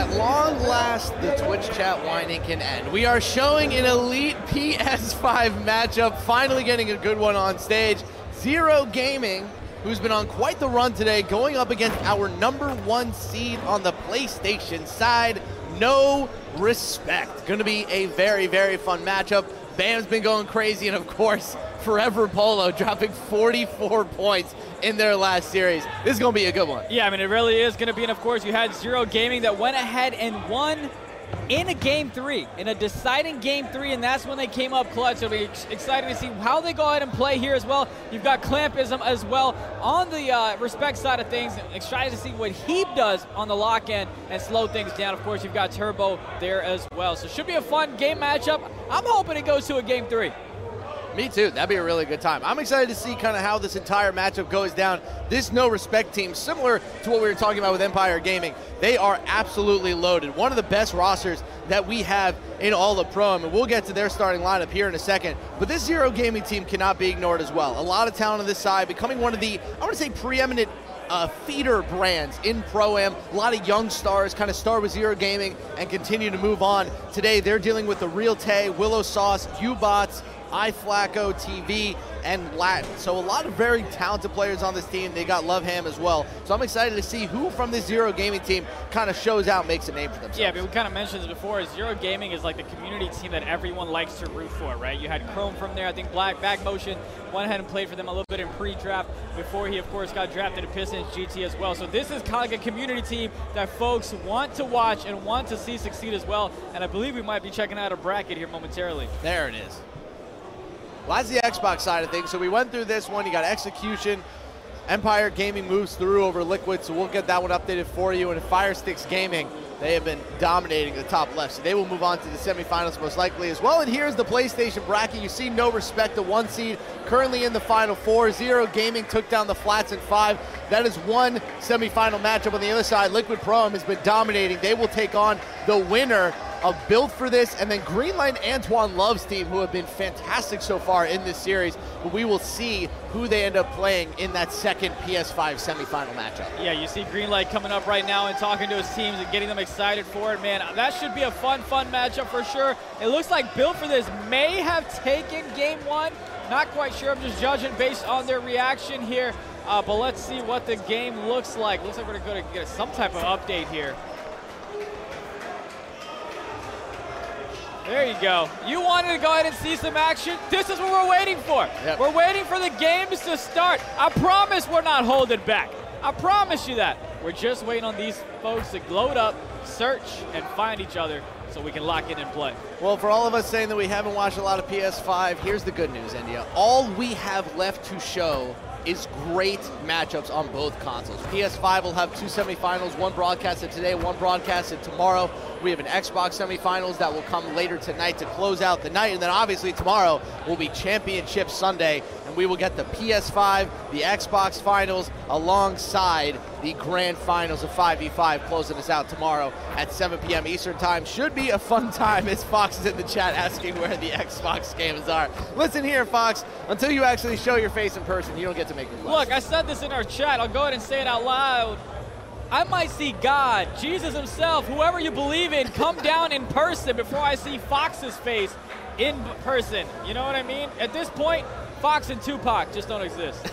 At long last, the Twitch chat whining can end. We are showing an elite PS5 matchup, finally getting a good one on stage. Zero Gaming, who's been on quite the run today, going up against our #1 seed on the PlayStation side. No respect. Going to be a very, very fun matchup. Bam's been going crazy, and of course, Forever Polo dropping 44 points in their last series. This is going to be a good one. Yeah, I mean, it really is going to be, and of course, you had Zero Gaming that went ahead and won in a Game 3, in a deciding Game 3, and that's when they came up clutch. So it'll be exciting to see how they go ahead and play here as well. You've got Clampism as well on the respect side of things. Excited to see what he does on the lock end and slow things down. Of course, you've got Turbo there as well. So it should be a fun game matchup. I'm hoping it goes to a Game 3. Me too. That'd be a really good time. I'm excited to see kind of how this entire matchup goes down. This No Respect team, similar to what we were talking about with Empire Gaming, they are absolutely loaded. One of the best rosters that we have in all of Pro-Am, and we'll get to their starting lineup here in a second. But this Zero Gaming team cannot be ignored as well. A lot of talent on this side, becoming one of the, I want to say, preeminent feeder brands in Pro-Am. A lot of young stars kind of start with Zero Gaming and continue to move on. Today, they're dealing with the Real Tay, Willow Sauce, U-Bots, iFlacco TV, and Latin. So a lot of very talented players on this team. They got Loveham as well. So I'm excited to see who from this Zero Gaming team kind of shows out, makes a name for themselves. Yeah, but we kind of mentioned this before. Zero Gaming is like the community team that everyone likes to root for, right? You had Chrome from there. I think Black Back Motion went ahead and played for them a little bit in pre-draft before he, of course, got drafted to Pistons GT as well. So this is kind of like a community team that folks want to watch and want to see succeed as well. And I believe we might be checking out a bracket here momentarily. There it is. Well, that's the Xbox side of things. So we went through this one. You got Execution. Empire Gaming moves through over Liquid, so we'll get that one updated for you. And Firesticks Gaming, they have been dominating the top left, so they will move on to the semifinals most likely as well. And here's the PlayStation bracket. You see No Respect, the 1 seed, currently in the Final Four. Zero Gaming took down the Flats in 5. That is one semifinal matchup. On the other side, Liquid Pro-Am has been dominating. They will take on the winner of Built for This, and then Greenlight Antoine Love's team, who have been fantastic so far in this series. But we will see who they end up playing in that second PS5 semifinal matchup. Yeah, you see Greenlight coming up right now and talking to his teams and getting them excited for it. Man, that should be a fun matchup for sure. It looks like Built for This may have taken Game 1. Not quite sure. I'm just judging based on their reaction here. But let's see what the game looks like. Looks like we're going to get some type of update here. There you go. You wanted to go ahead and see some action? This is what we're waiting for. Yep. We're waiting for the games to start. I promise we're not holding back. I promise you that. We're just waiting on these folks to load up, search, and find each other so we can lock in and play. Well, for all of us saying that we haven't watched a lot of PS5, here's the good news, India. All we have left to show is great matchups on both consoles. PS5 will have 2 semifinals, one broadcasted today, one broadcasted tomorrow. We have an Xbox semifinals that will come later tonight to close out the night, and then obviously tomorrow will be Championship Sunday, and we will get the PS5, the Xbox finals, alongside the grand finals of 5v5 closing us out tomorrow at 7 p.m. Eastern time. Should be a fun time, as Fox is in the chat asking where the Xbox games are. Listen here, Fox, until you actually show your face in person, you don't get to make me laugh. Look, I said this in our chat. I'll go ahead and say it out loud. I might see God, Jesus himself, whoever you believe in, come down in person before I see Fox's face in person. You know what I mean? At this point, Fox and Tupac just don't exist.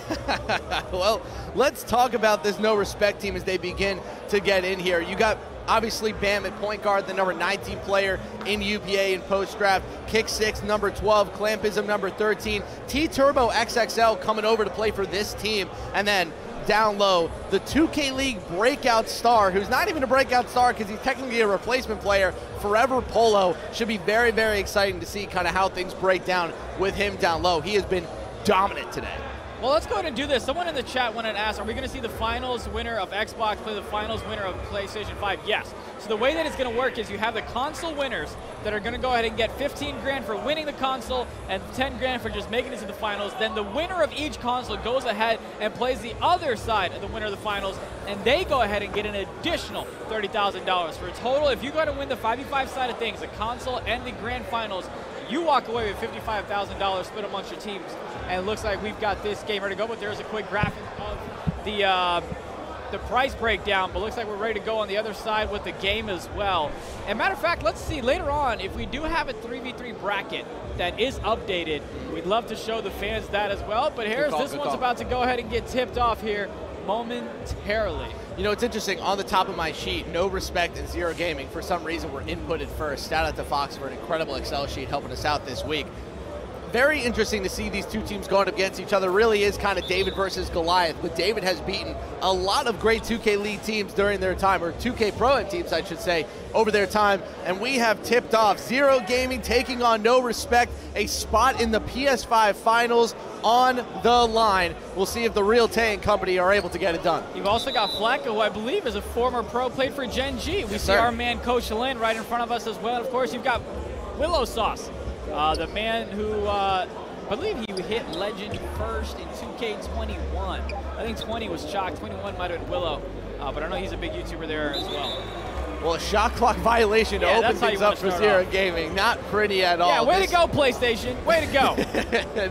Well, let's talk about this No Respect team as they begin to get in here. You got obviously Bam at point guard, the number 19 player in UPA in post-draft. Kick 6, number 12. Clampism, number 13. T-Turbo XXL coming over to play for this team. And then down low, the 2K League breakout star, who's not even a breakout star because he's technically a replacement player, Forever Polo. Should be very, very exciting to see kind of how things break down with him down low. He has been dominant today. Well, let's go ahead and do this. Someone in the chat went and asked, are we going to see the finals winner of Xbox play the finals winner of PlayStation 5? Yes. So the way that it's going to work is you have the console winners that are going to go ahead and get 15 grand for winning the console and 10 grand for just making it to the finals. Then the winner of each console goes ahead and plays the other side of the winner of the finals, and they go ahead and get an additional $30,000. For a total, if you go to win the 5v5 side of things, the console and the grand finals, you walk away with $55,000 split amongst your teams. And it looks like we've got this game ready to go, but there's a quick graphic of the the price breakdown, but looks like we're ready to go on the other side with the game as well. And matter of fact, let's see later on if we do have a 3v3 bracket that is updated. We'd love to show the fans that as well. But Harris, this one's about to go ahead and get tipped off here momentarily. You know, it's interesting. On the top of my sheet, No Respect and Zero Gaming, for some reason, were inputted first. Shout out to Fox for an incredible Excel sheet helping us out this week. Very interesting to see these two teams going up against each other. Really is kind of David versus Goliath, but David has beaten a lot of great 2K League teams during their time, or 2K Pro-Am teams, I should say, over their time. And we have tipped off Zero Gaming taking on No Respect, a spot in the PS5 finals on the line. We'll see if the Real Tay and company are able to get it done. You've also got Flacco, who I believe is a former pro, played for Gen G. We see our man Coach Lynn right in front of us as well. And of course, you've got Willow Sauce. The man who, I believe he hit Legend first in 2K21. I think 20 was Chalk, 21 might have been Willow, but I know he's a big YouTuber there as well. Well, a shot clock violation to open things up for Zero Gaming. Not pretty at all. Yeah, way to go, PlayStation. Way to go.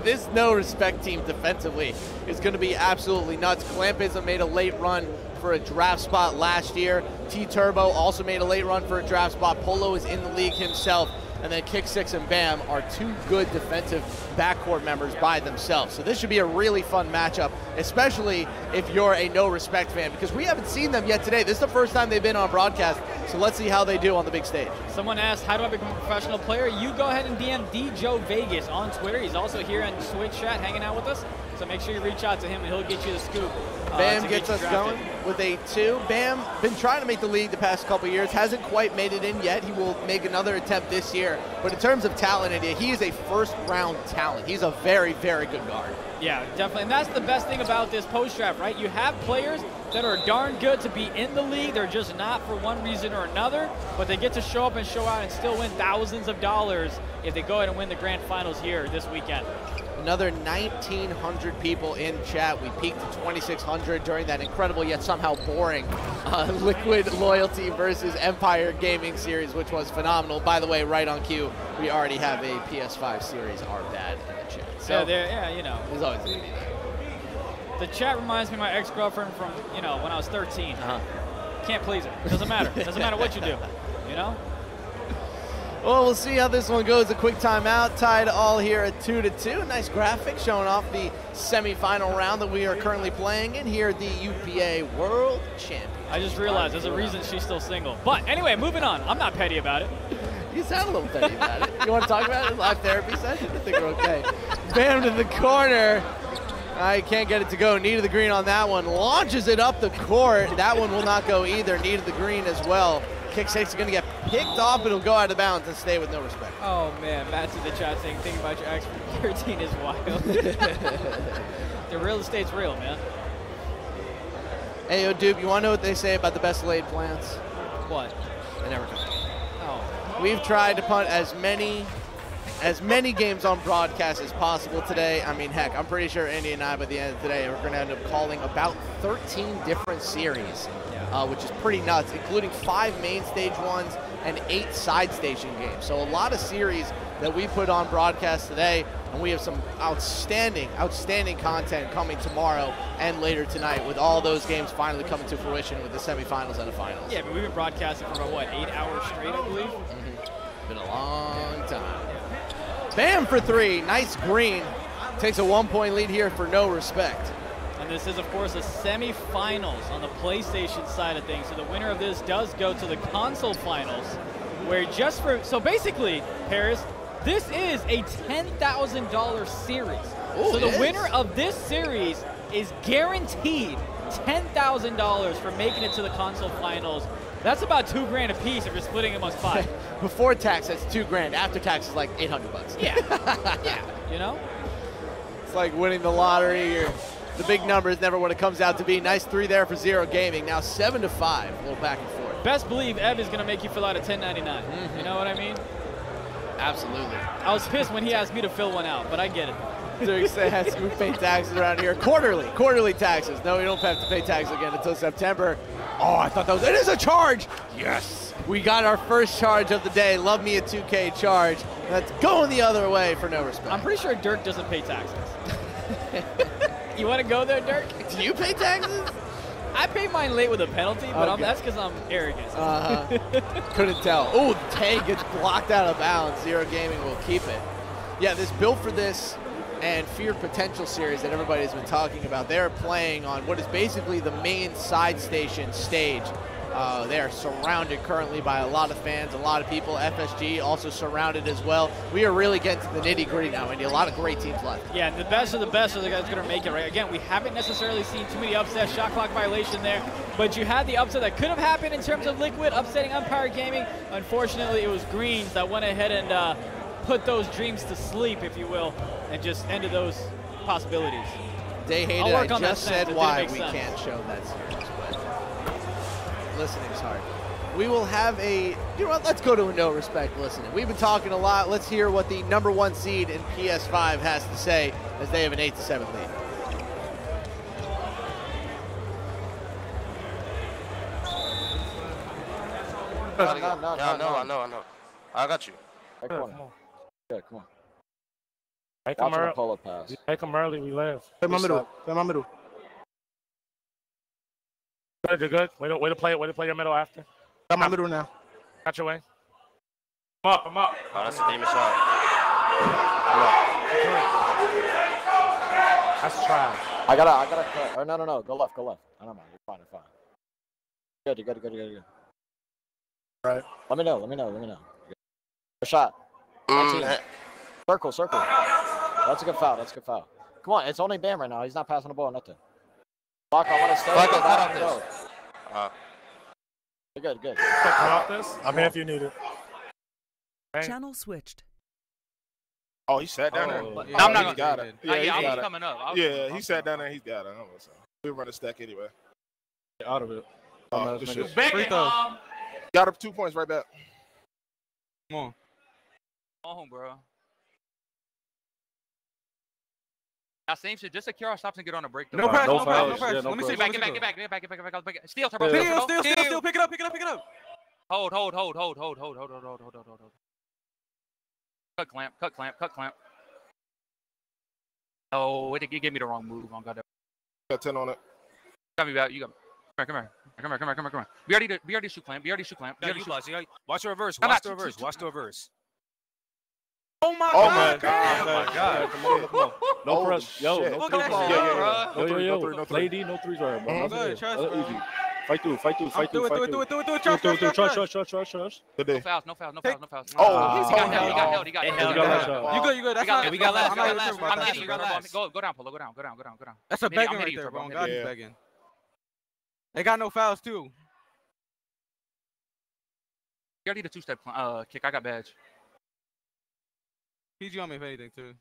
This No Respect team defensively is going to be absolutely nuts. Clampism made a late run for a draft spot last year. T-Turbo also made a late run for a draft spot. Polo is in the league himself. And then Kick Six and Bam are two good defensive backcourt members by themselves. So this should be a really fun matchup, especially if you're a No Respect fan, because we haven't seen them yet today. This is the first time they've been on broadcast, so let's see how they do on the big stage. Someone asked, how do I become a professional player? You go ahead and DM DJ Vegas on Twitter. He's also here in Twitch chat hanging out with us, so make sure you reach out to him and he'll get you the scoop. Bam gets us going with a 2. Bam, been trying to make the league the past couple years, hasn't quite made it in yet. He will make another attempt this year. But in terms of talent, he is a first-round talent. He's a very, very good guard. Yeah, definitely. And that's the best thing about this post-draft, right? You have players that are darn good to be in the league. They're just not for one reason or another, but they get to show up and show out and still win thousands of dollars if they go ahead and win the grand finals here this weekend. Another 1,900 people in chat. We peaked at 2,600 during that incredible yet somehow boring Liquid Loyalty versus Empire Gaming series, which was phenomenal. By the way, right on cue, we already have a PS5 series, our bad, in the chat. So yeah, you know. There's always going to be that. The chat reminds me of my ex-girlfriend from, when I was 13. Can't please her. Doesn't matter. Doesn't matter what you do, you know? Well, we'll see how this one goes. A quick timeout, tied all here at 2-2. Nice graphic showing off the semifinal round that we are currently playing in here at the UPA World Championship. I just realized there's a reason she's still single. But anyway, moving on. I'm not petty about it. You sound a little petty about it. You want to talk about it? Live therapy session? I think we're okay. Bam to the corner. I can't get it to go. Knee to the green on that one. Launches it up the court. That one will not go either. Knee to the green as well. Kick Six is going to get picked off, but it'll go out of bounds and stay with No Respect. Oh, man. Matt's in the chat saying, thinking about your ex from 13 is wild. The real estate's real, man. Hey, yo, Duke, you want to know what they say about the best laid plans? What? They never come. Oh. We've tried to punt as many games on broadcast as possible today. I mean, heck, I'm pretty sure Andy and I, by the end of today, we're going to end up calling about 13 different series, which is pretty nuts, including 5 main stage ones and 8 side station games. So a lot of series that we put on broadcast today, and we have some outstanding content coming tomorrow and later tonight with all those games finally coming to fruition with the semifinals and the finals. Yeah, but we've been broadcasting for about, what, 8 hours straight, I believe? Been a long time. Bam for 3, nice green. Takes a 1-point lead here for No Respect. And this is, of course, a semifinals on the PlayStation side of things. So the winner of this does go to the console finals, where so basically, Paris, this is a $10,000 series. Ooh, so the winner of this series is guaranteed $10,000 for making it to the console finals. That's about $2,000 a piece if you're splitting amongst 5. Before tax, that's $2,000. After tax, is like $800. Yeah, yeah, you know? It's like winning the lottery. The big number is never what it comes out to be. Nice 3 there for Zero Gaming. Now 7-5, a little back and forth. Best believe Ev is going to make you fill out a 1099. You know what I mean? Absolutely. I was pissed when he asked me to fill one out, but I get it. Dirk says we pay taxes around here. Quarterly taxes. No, we don't have to pay taxes again until September. Oh, I thought that was, it is a charge. Yes. We got our first charge of the day. Love me a 2K charge. That's going the other way for No Respect. I'm pretty sure Dirk doesn't pay taxes. You want to go there, Dirk? Do you pay taxes? I paid mine late with a penalty, but that's because I'm arrogant. Couldn't tell. Oh, the tag gets blocked out of bounds. Zero Gaming will keep it. Yeah, this Built for This and Feared Potential series that everybody's been talking about, they're playing on what is basically the main side station stage. They are surrounded currently by a lot of fans, a lot of people. FSG also surrounded as well. We are really getting to the nitty-gritty now, Andy. A lot of great teams left. Yeah, and the best of the best are the guys going to make it, right? Again, we haven't necessarily seen too many upsets, shot clock violation there, but you had the upset that could have happened in terms of Liquid upsetting Empire Gaming. Unfortunately, it was Greens that went ahead and put those dreams to sleep, if you will, and just ended those possibilities. They hated I just said why we can't show that series, but listening's hard. We will have a, you know what, let's go to a no respect listening. We've been talking a lot. Let's hear what the #1 seed in PS5 has to say as they have an 8-7 lead. No, I know. I got you. Hey, come on. Yeah, come on. Make them early. Pull-up pass. Make them early. We left. Play my middle. Play my middle. Good, you're good. Way to play it. Way to play your middle after. Got my middle now. Got your way. I'm up. Oh, that's a demon shot. That's trash. I gotta cut. Oh, no. Go left. I don't mind. You're fine. Good. Right. Let me know. A shot. Circle. That's a good foul. Come on, it's only Bam right now. He's not passing the ball, nothing. Block, I want to stay. Good. Come off this. I'm here if you need it. Channel switched. Oh, he sat down there. No, I'm not got it. Yeah, he I got was it. coming up. Yeah, he sat down there. He's got it. We'll run a stack anyway. Get out of it. Good shit. Free throw. Got up 2 points right back. Come on. On, bro. Now, same shit. Just secure our stops and get on a break. No pressure. Let me see. Back. Steal, turbo. Steal. Pick it up. Hold. Cut clamp. Oh, it gave me the wrong move. Oh, God. Got 10 on it. Got me back. You got me. Come here. We already shoot clamp. Watch the reverse. Watch the reverse. Oh my God. Come on. No press. Yo. Look at that shit, bro. Yo. Play D, no threes right, bro. Good, trust, bro. Easy. Fight through. Do it. Trust. No fouls. Oh, he got held. You good. That's fine. We got last. I'm hitting you. Go down, Polo. Go down. That's a begging right there, bro. God, he's begging. They got no fouls, too. You already did a two-step kick. I got badge. PG on me if anything, too.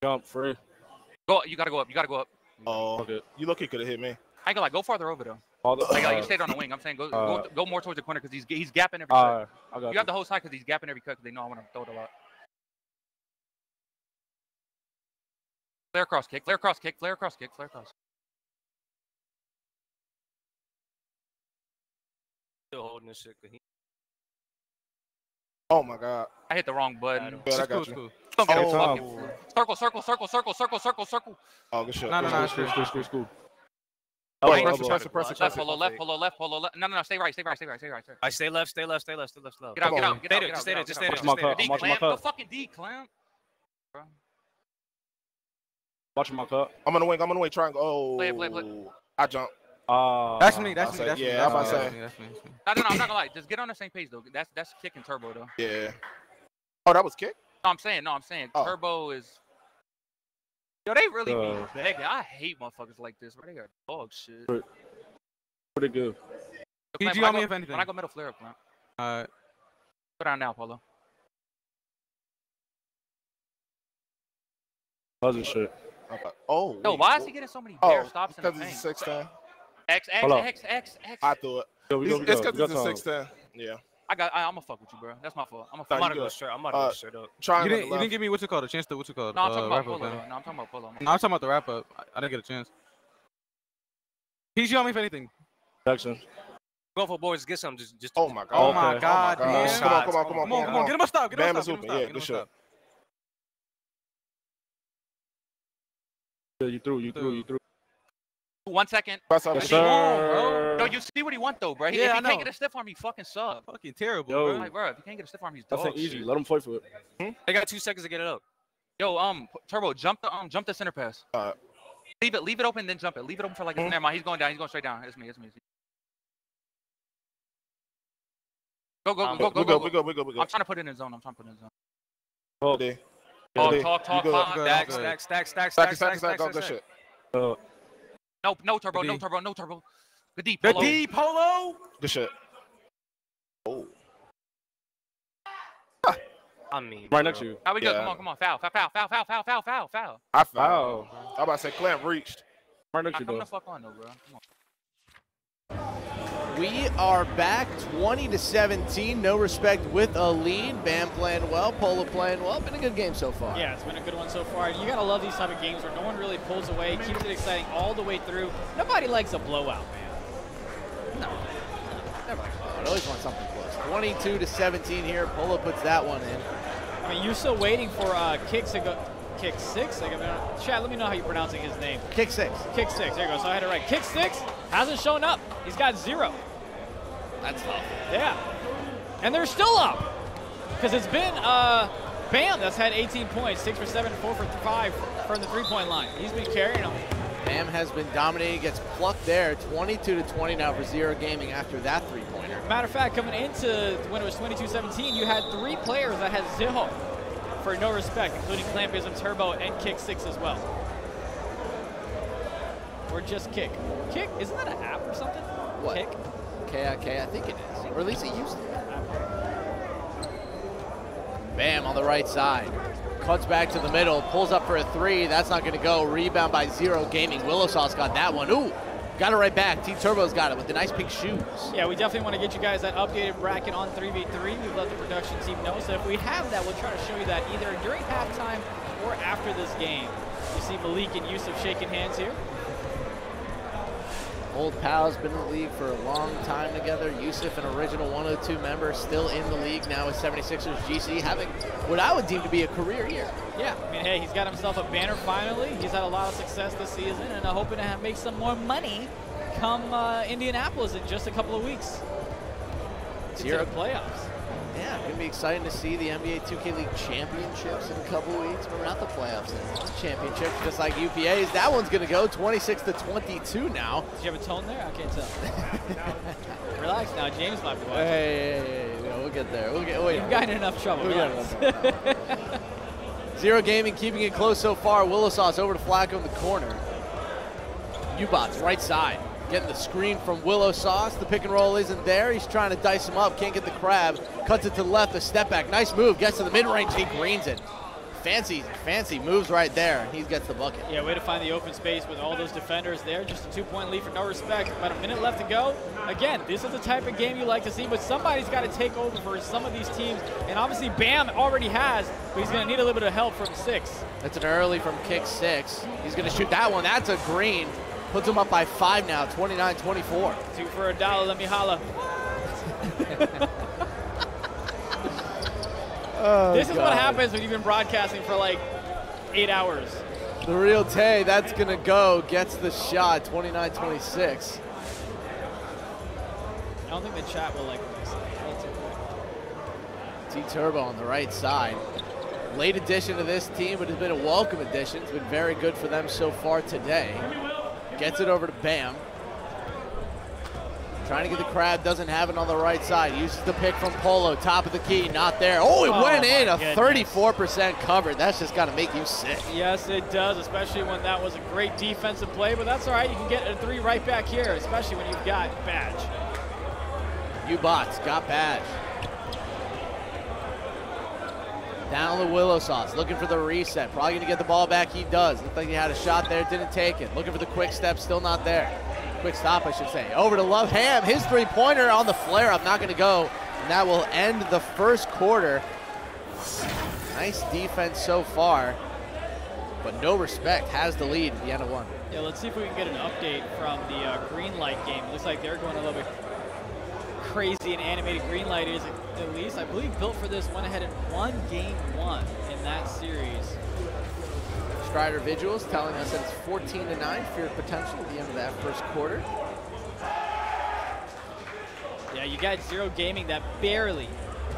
Jump free. You gotta go up. Oh, okay. You lucky could have hit me. I go go farther over though. You stayed on the wing. I'm saying go more towards the corner because he's gapping every cut. You have the whole side because he's gapping every cut because they know I want to throw it a lot. Flare cross kick. Still holding this shit. Oh my God. I hit the wrong button. Good, I got you. Circle. Oh, good shit. No. School. Left, polo left. No, stay right. I stay left. Get out. Just stay there. Go fucking D, clamp. Watching my cut. I'm on the wing. Try and go. Oh. Play. I jump. That's me. Yeah, I'm about to say. No, I'm not gonna lie. Just get on the same page though. That's kick and turbo though. Yeah. Oh, that was kick? No, I'm saying turbo is. Yo, they really be begging. I hate motherfuckers like this. Bro. They got dog shit. Pretty good. PG on me if anything. When I go middle flare up, clamp. Alright. Go down now, Polo. Other shit. Okay. Oh. Yo, why is he getting so many bear stops in the paint? paint? Because it's 6'10". X. I threw it. It's because it's a 6'10". Yeah. I'm gonna fuck with you, bro. That's my fault. I'm gonna go straight. I'm gonna go straight up. You didn't give me a chance to No, I'm talking about Polo. No, I'm talking about Polo. No, I'm talking about the wrap up. I didn't get a chance. PG on me if anything. Jackson. Go for boys. Get some. Just. Oh my God. Oh my God. Come on. Get him a stop. Bam is open. Yeah, good shot. You threw. 1 second. Yes, Come sir. on, bro. No, you see what he want though, bro. Yeah, If I he know. can't get a stiff arm, he fucking suck. Fucking terrible, Yo. bro. Like, bro, if he can't get a stiff arm, he's That's dog easy. shit. Let him fight for it. They got 2 seconds to get it up. Yo, Turbo, jump the center pass. Leave it open, then jump it. Leave it open for like. Never mind. He's going down. He's going straight down. It's me. Go. We go. I'm trying to put it in his zone. Hold it. Talk. Stack. Go, good shit. No turbo. Good deep. Good deep, Polo. Good shit. Oh. I mean, right next to you. How we go? Yeah. Come on. Foul. I foul. I'm about to say Clamp reached. Right next to you, Come though. the fuck on, though, bro. Come on. We are back 20-17. No respect with a lead. Bam playing well. Polo playing well. Been a good game so far. Yeah, it's been a good one so far. You got to love these type of games where no one really pulls away, keeps it exciting all the way through. Nobody likes a blowout, man. No. Never like a blowout. Always want something close. 22-17 here. Polo puts that one in. I mean, you're still waiting for Kick 6. Chad, let me know how you're pronouncing his name. Kick 6. Kick 6. There you go. So I had it right. Kick 6 hasn't shown up. He's got 0. That's tough. Yeah. And they're still up. Because it's been Bam that's had 18 points, 6 for 7, 4 for 5 from the three-point line. He's been carrying them. Bam has been dominating, gets plucked there. 22-20 now for Zero Gaming after that three-pointer. Matter of fact, coming into when it was 22-17, you had 3 players that had 0 for no respect, including Clampism, Turbo, and Kick 6 as well. Or just Kick. Kick, isn't that an app or something? What? Kick? KIK, I think it is. Or at least it used to be. Bam on the right side. Cuts back to the middle, pulls up for a 3. That's not going to go. Rebound by Zero Gaming. Willowsauce got that one. Ooh, got it right back. T-Turbo's got it with the nice pink shoes. Yeah, we definitely want to get you guys that updated bracket on 3v3. We've let the production team know. So if we have that, we'll try to show you that either during halftime or after this game. You see Malik and Yusuf shaking hands here. Old pals, been in the league for a long time together. Yusuf, an original 102 member, still in the league now with 76ers GC, having what I would deem to be a career year. Yeah, I mean, hey, he's got himself a banner finally. He's had a lot of success this season, and hoping to make some more money come Indianapolis in just a couple of weeks. Zero the playoffs. Yeah, going to be exciting to see the NBA 2K League championships in a couple of weeks. Remember, not the playoffs, championships, just like UPA's. That one's going to go 26-22 now. Did you have a tone there? I can't tell. Relax now. James might be watching. Hey, we'll get there. You've gotten in enough trouble. Zero Gaming keeping it close so far. Willowsauce over to Flacco in the corner. U-Bots right side. Getting the screen from Willowsauce. The pick and roll isn't there. He's trying to dice him up. Can't get the crab. Cuts it to the left. A step back. Nice move. Gets to the mid-range. He greens it. Fancy moves right there. He gets the bucket. Yeah, way to find the open space with all those defenders there. Just a 2-point lead for no respect. About a minute left to go. Again, this is the type of game you like to see, but somebody's got to take over for some of these teams. And obviously Bam already has, but he's going to need a little bit of help from 6. That's an early from Kick 6. He's going to shoot that one. That's a green. Puts him up by 5 now, 29-24. 2 for $1, let me holla. This is what happens when you've been broadcasting for like 8 hours. The real Tay, that's going to go, gets the shot, 29-26. I don't think the chat will like this. T-Turbo on the right side. Late addition to this team, but it's been a welcome addition. It's been very good for them so far today. Gets it over to Bam. Trying to get the crab, doesn't have it on the right side. Uses the pick from Polo, top of the key, not there. Oh, it went in, a 34% cover. That's just got to make you sick. Yes, it does, especially when that was a great defensive play, but that's all right. You can get a 3 right back here, especially when you've got Badge. U-Bots got Badge. Down the Willowsauce, looking for the reset. Probably going to get the ball back. He does. Looked like he had a shot there, didn't take it. Looking for the quick step, still not there. Quick stop, I should say. Over to Love Ham. His three-pointer on the flare-up, not going to go. And that will end the first quarter. Nice defense so far, but no respect. Has the lead at the end of 1. Yeah, let's see if we can get an update from the green light game. Looks like they're going a little bit crazy and animated. Green light is at least, I believe, built for this. Went ahead and won game 1 in that series. Strider Visuals telling us that it's 14-9 Fear Potential at the end of that first quarter. Yeah, you got Zero Gaming that barely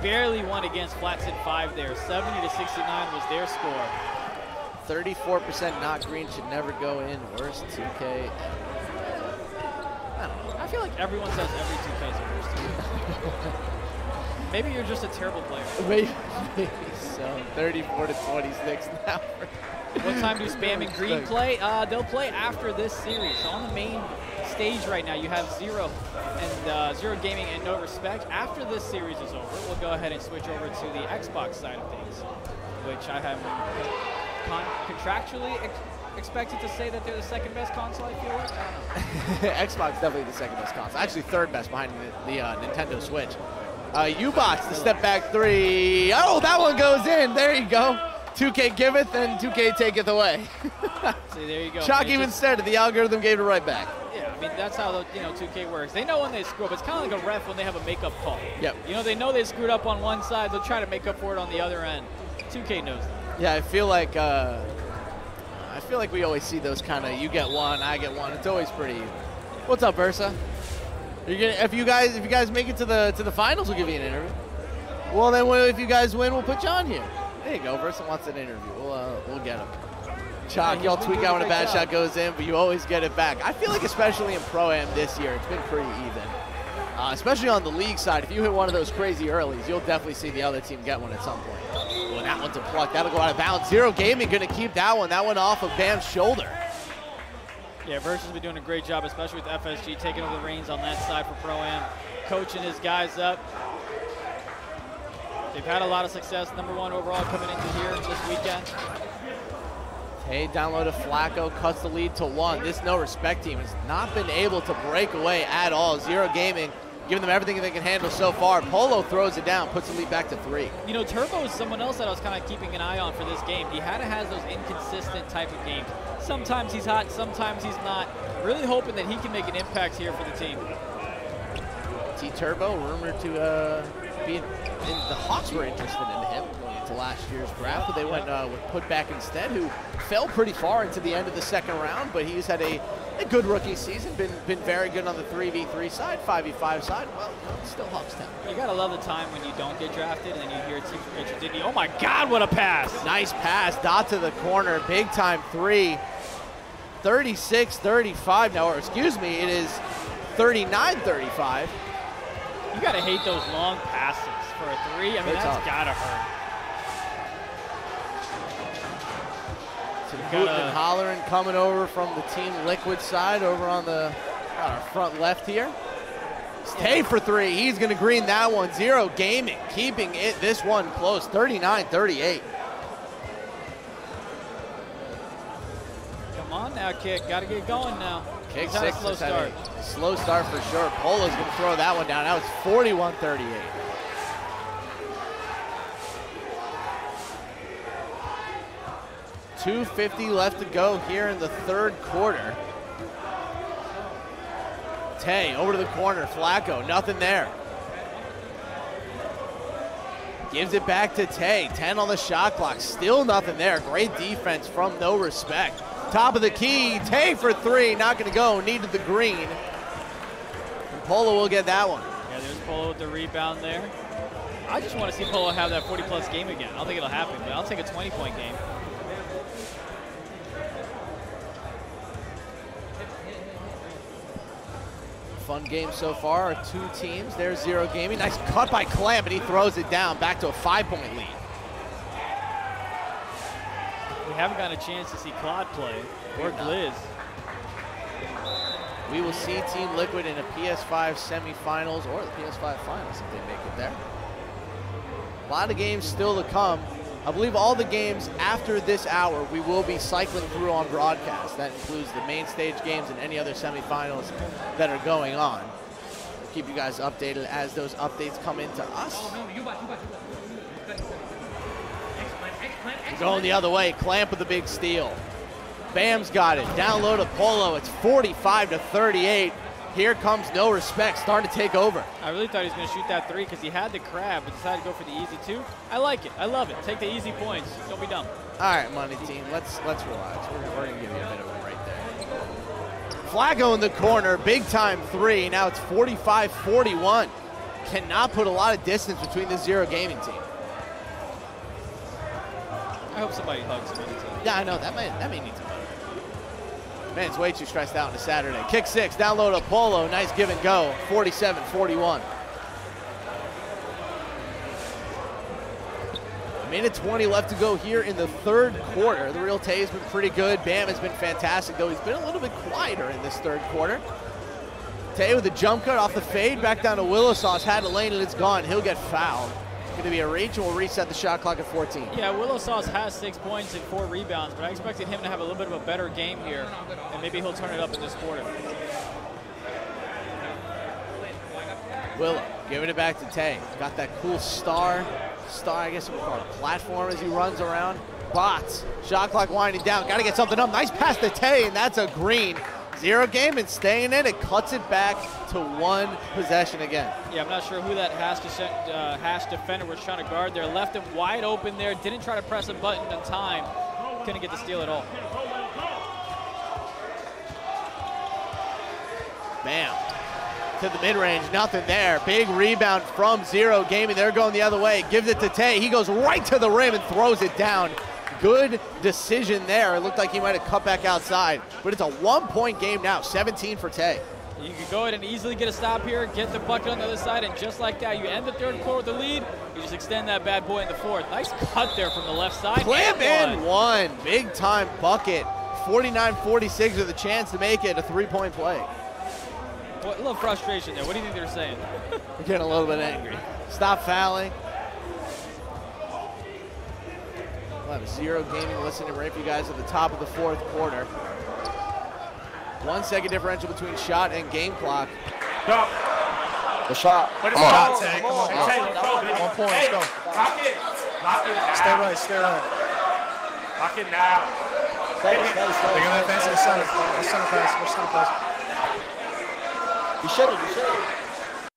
won against Flats in 5 there. 70-69 was their score. 34% not green should never go in. Worst 2K. I don't know. I feel like everyone says every 2K is the worst 2K. Maybe you're just a terrible player. Maybe so. 34-26 now. What time do Spam and Green play? They'll play after this series. So on the main stage right now, you have Zero and Zero Gaming and No Respect. After this series is over, we'll go ahead and switch over to the Xbox side of things, which I have contractually expected to say that they're the second best console, I feel like. I don't know. Xbox definitely the second best console. Actually, third best behind the Nintendo Switch. U-Box, the step back three. Oh, that one goes in. There you go. 2K giveth and 2K taketh away. See, there you go. Chalk even said it. The algorithm gave it right back. Yeah, I mean, that's how 2K works. They know when they screw up. It's kind of like a ref when they have a makeup call. Yep. You know, they know they screwed up on one side. They'll try to make up for it on the other end. 2K knows that. Yeah, I feel like we always see those kind of you get one, I get one. It's always pretty. What's up, Versa? If you guys make it to the finals, we'll give you an interview. Well, then if you guys win, we'll put you on here. There you go. Versa wants an interview. We'll get him. Chalk, y'all tweak out when a bad shot goes in, but you always get it back. I feel like especially in Pro-Am this year, it's been pretty even. Especially on the league side, if you hit one of those crazy earlies, you'll definitely see the other team get one at some point. Well, that one's a pluck. That'll go out of bounds. Zero Gaming going to keep that one. That one off of Bam's shoulder. Yeah, Versa's been doing a great job, especially with FSG, taking over the reins on that side for Pro-Am, coaching his guys up. They've had a lot of success. #1 overall coming into here this weekend. Hey, downloaded Flacco, cuts the lead to 1. This No Respect team has not been able to break away at all. Zero Gaming giving them everything they can handle so far. Polo throws it down, puts the lead back to 3. You know, Turbo is someone else that I was kind of keeping an eye on for this game. He kind of has those inconsistent type of games. Sometimes he's hot, sometimes he's not. Really hoping that he can make an impact here for the team. T-Turbo, rumored to be in the Hawks were interested in him going into last year's draft, but they went with Putback instead, who fell pretty far into the end of the second round, but he's had a good rookie season, been very good on the 3v3 side, 5v5 side. Well, still Hawks town. You gotta love the time when you don't get drafted and then you hear teams are interested in you. Oh my God, what a pass! Nice pass, dot to the corner, big time 3. 36-35 now, or excuse me, it is 39-35. You gotta hate those long passes for a 3. I mean, that's gotta hurt. Hootin' and hollering coming over from the Team Liquid side over on our front left here. Stay for 3. He's going to green that one. Zero Gaming keeping this one close, 39-38. Come on now, Kick. Got to get going now. Kick had 6 a slow start. Slow start for sure. Polo's going to throw that one down. Now it's 41-38. .250 left to go here in the third quarter. Tay over to the corner. Flacco, nothing there. Gives it back to Tay. 10 on the shot clock. Still nothing there. Great defense from No Respect. Top of the key. Tay for 3. Not going to go. Needed the green. And Polo will get that one. Yeah, there's Polo with the rebound there. I just want to see Polo have that 40-plus game again. I don't think it'll happen, but I'll take a 20-point game. Fun game so far. 2 teams. There's Zero Gaming. Nice cut by Clam, but he throws it down back to a 5-point lead. We haven't got a chance to see Claude play or Gliz. We will see Team Liquid in a PS5 semifinals or the PS5 finals if they make it there. A lot of games still to come. I believe all the games after this hour we will be cycling through on broadcast. That includes the main stage games and any other semifinals that are going on. We'll keep you guys updated as those updates come into us. Going the other way, Clamp with the big steal. Bam's got it, down low to Polo, it's 45-38. Here comes No Respect, starting to take over. I really thought he was going to shoot that 3 because he had the crab, but decided to go for the easy 2. I like it. I love it. Take the easy points. Don't be dumb. All right, Money Team, let's relax. We're going to give you a bit of a break there. Flacco in the corner, big time 3. Now it's 45-41. Cannot put a lot of distance between the Zero Gaming team. I hope somebody hugs him. Yeah, I know. That may need some better. Man's way too stressed out on a Saturday. Kick 6, down low to Polo. Nice give and go. 47-41. Minute 20 left to go here in the third quarter. The real Tay has been pretty good. Bam has been fantastic, though he's been a little bit quieter in this third quarter. Tay with a jump cut off the fade. Back down to Willow Sauce. Had a lane and it's gone. He'll get fouled. Going to be a reach, and we'll reset the shot clock at 14. Yeah, Willow Sauce has 6 points and 4 rebounds, but I expected him to have a little bit of a better game here, and maybe he'll turn it up in this quarter. Willow giving it back to Tay. Got that cool star, I guess we call it a platform as he runs around. Bots, shot clock winding down. Got to get something up. Nice pass to Tay, and that's a green. Zero Gaming staying in. It cuts it back to 1 possession again. Yeah, I'm not sure who that hash defender was trying to guard there. Left him wide open there. Didn't try to press a button in time. Couldn't get the steal at all. Bam. To the mid-range, nothing there. Big rebound from Zero Gaming. They're going the other way. Gives it to Tay. He goes right to the rim and throws it down. Good decision there. It looked like he might have cut back outside, but it's a 1-point game now, 17 for Tay. You can go ahead and easily get a stop here, get the bucket on the other side, and just like that, you end the third quarter with the lead. You just extend that bad boy in the fourth. Nice cut there from the left side. Clamp and one. Big time bucket. 49-46 with a chance to make it a 3-point play. What, a little frustration there. What do you think they're saying? We're getting a little bit angry. Stop fouling. We'll have a Zero Gaming listening right for you guys at the top of the fourth quarter. 1 second differential between shot and game clock. Go. The shot. Come on. 1 point. Let's go. Lock it. Lock it. Stay right. Stay right. Lock it now. Stay. They're going to advance to the center. Center pass. You should have.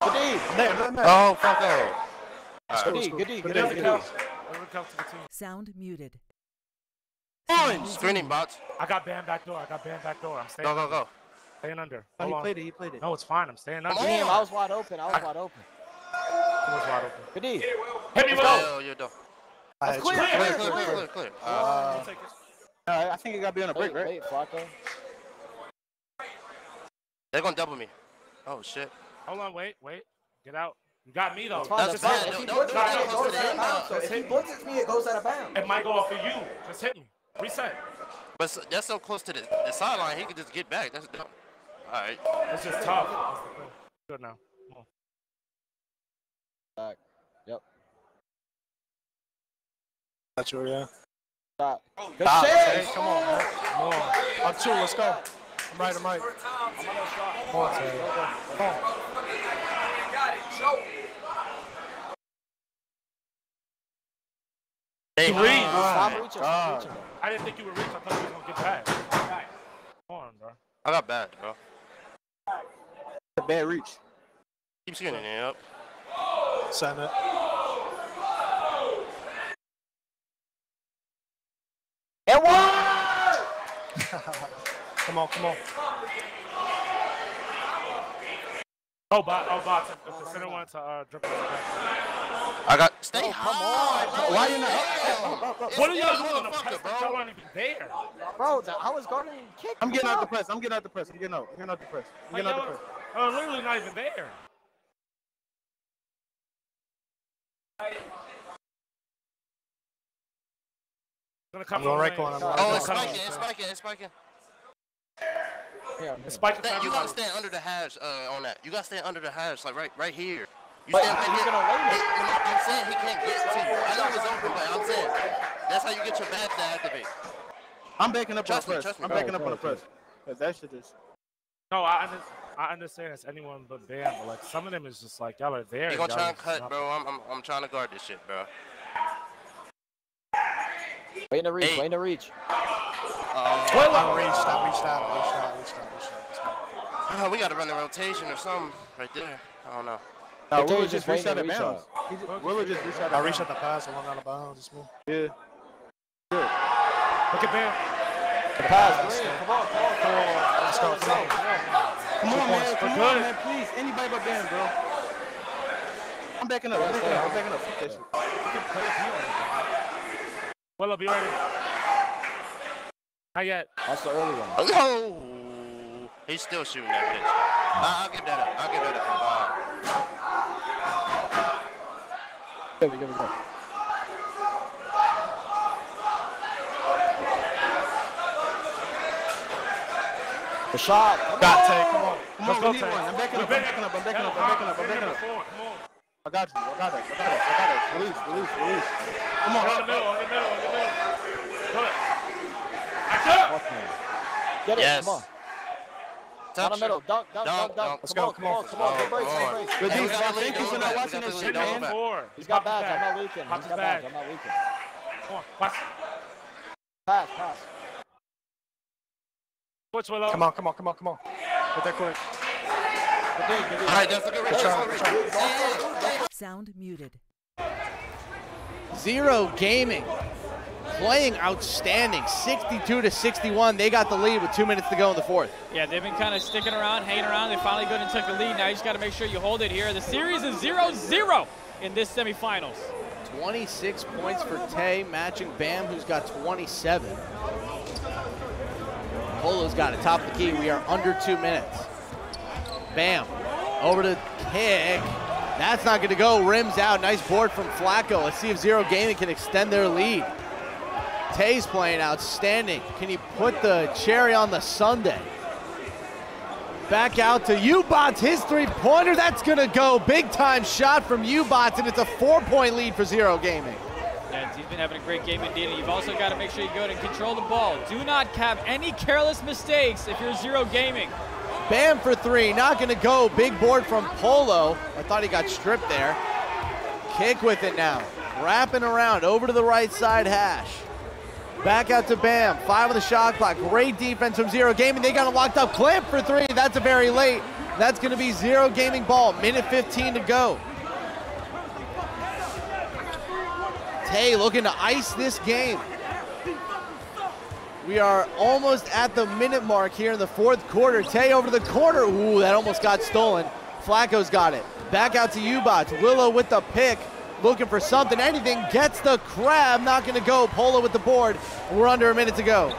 Good D. Oh, fuck off. Good D. Sound muted. Screening bots. I got Bam back door. I'm staying. Go. Staying under. Oh, he played it. No, it's fine. I'm staying under. Damn, I was wide open. He was wide open. Good D. Hit me, Will. You're done. That's clear. I think you got to be on a break, right? Wait, Flacco. They're going to double me. Oh, shit. Hold on, wait. Get out. You got me, though. That's fine. If he blitzes me, it goes out of bounds. It might go off of you. Just hit me. Reset. But that's so close to the sideline, he could just get back. That's dumb. All right. It's just tough. Good now. Come on. Back. Yep. That's true, yeah. Stop. Good shit. Come on, man. Come on. Up 2, let's go. I'm right. Come on, Tay. Come on. Hey, Stop reaching. I didn't think you were reach. I thought you were going to get back. Come on, bro. I got bad, bro. A bad reach. Keep skinning it up. Send it. And one! Come on. Oh, bots. If the center wants to dribble. I got. Stay high. Why you not? What are y'all doing? The press that y'all aren't even there. Bro, I was guarding kick. I'm getting out the press. I'm getting out the press. Oh, literally not even there. Gonna come from right corner. Oh, it's spiking. It's spiking. You gotta stand under the hash on that. You gotta stand under the hash, like right here. You stand right here. I'm saying he can't get to you. I know it's open, but I'm saying that's how you get your badge to activate. I'm backing up on the press. I'm backing up on the press. That shit is. No, I understand it's anyone but Bam, but like some of them is just like y'all are there. You gonna try and cut, bro? I'm trying to guard this shit, bro. Waiting to reach. Stop reach out. We got to run the rotation or something right there. I don't know. No, Willard just reached out of bounds. Willard just reached out. I reached out the pass along out of bounds. It's smooth. Yeah. Good. Look at Bam. The pass. Come on. Let's go. Come on, man. Please. Anybody but Bam, bro. I'm backing up. Fuck that shit. Willow, be ready. Not yet. That's the early one. Oh, he's still shooting that bitch. I'll give that up. Give it go. The shot. Got take. Come on. Let's go, Tay. I'm backing up. I got it. Release. Come on. On the middle. Go ahead. Get it. Yes. Come on. Down the middle. Dunk. Let's go. Come on. Good break. Good defense. Thank you for not watching this shit, man. He's got back. I'm not leaking. Come on. Pass. Pass. Switch, Willow. Come on. Get that quick. All right, that's a good return. Sound muted. Zero Gaming playing outstanding, 62-61. They got the lead with 2 minutes to go in the fourth. Yeah, they've been kind of sticking around, hanging around. They finally got and took the lead. Now you just got to make sure you hold it here. The series is 0-0 in this semifinals. 26 points for Tay, matching Bam, who's got 27. Polo's got it, top of the key. We are under 2 minutes. Bam, over to Kick. That's not going to go. Rims out. Nice board from Flacco. Let's see if Zero Gaming can extend their lead. Tay's playing outstanding. Can he put the cherry on the sundae? Back out to Ubots. His three-pointer. That's going to go. Big-time shot from Ubots, and it's a 4-point lead for Zero Gaming. Yeah, he's been having a great game indeed, and you've also got to make sure you go and control the ball. Do not have any careless mistakes if you're Zero Gaming. Bam for three, not going to go. Big board from Polo. I thought he got stripped there. Kick with it now. Wrapping around over to the right side hash. Back out to Bam. 5 on the shot clock. Great defense from Zero Gaming. They got it locked up. Clamp for three. That's a very late. That's going to be Zero Gaming ball. Minute 15 to go. Tay looking to ice this game. We are almost at the minute mark here in the fourth quarter. Tay over the corner. Ooh, that almost got stolen. Flacco's got it. Back out to Ubots. Willow with the pick. Looking for something, anything. Gets the crab. Not going to go. Polo with the board. We're under a minute to go.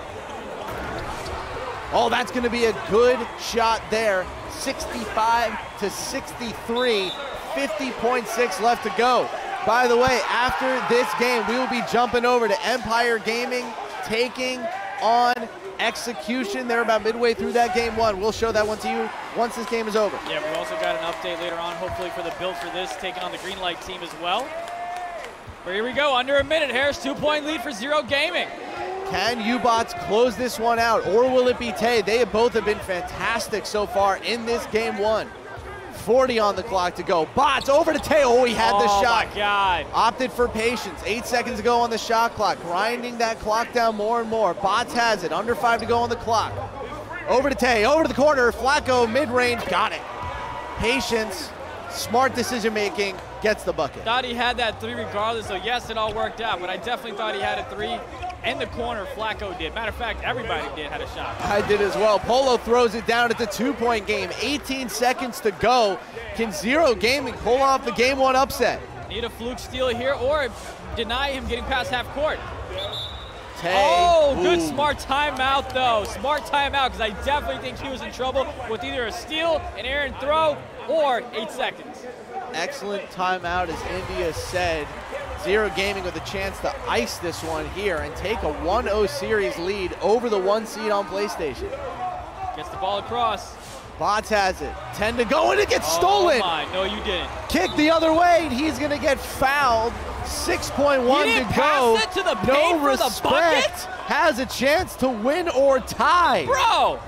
Oh, that's going to be a good shot there. 65-63. 50.6 left to go. By the way, after this game, we will be jumping over to Empire Gaming, taking on Execution. They're about midway through that game one. We'll show that one to you once this game is over. Yeah, we've also got an update later on, hopefully for the build for this, taking on the Greenlight team as well. But here we go, under a minute. Harris, 2-point lead for Zero Gaming. Can Ubots close this one out, or will it be Tay? They both have been fantastic so far in this game one. 40 on the clock to go. Bots over to Tay. Oh, he had the shot. Oh, my God. Opted for patience. 8 seconds to go on the shot clock. Grinding that clock down more and more. Bots has it. Under 5 to go on the clock. Over to Tay. Over to the corner. Flacco, mid-range. Got it. Patience. Smart decision-making. Gets the bucket. Thought he had that three regardless, so yes, it all worked out, but I definitely thought he had a three in the corner. Flacco did. Matter of fact, everybody had a shot. I did as well. Polo throws it down. It's a 2-point game. 18 seconds to go. Can Zero Gaming pull off the game one upset? Need a fluke steal here or deny him getting past half court. Tay. Oh, good smart timeout though. Smart timeout, because I definitely think he was in trouble with either a steal, an errant throw, or 8 seconds. Excellent timeout, as India said. Zero Gaming with a chance to ice this one here and take a 1-0 series lead over the 1 seed on PlayStation. Gets the ball across. Bots has it. 10 to go, and it gets stolen. Oh my, no you didn't. Kick the other way, and he's going to get fouled. 6.1 to go. Pass it to the no paint for respect. the bucket? Has a chance to win or tie. Bro.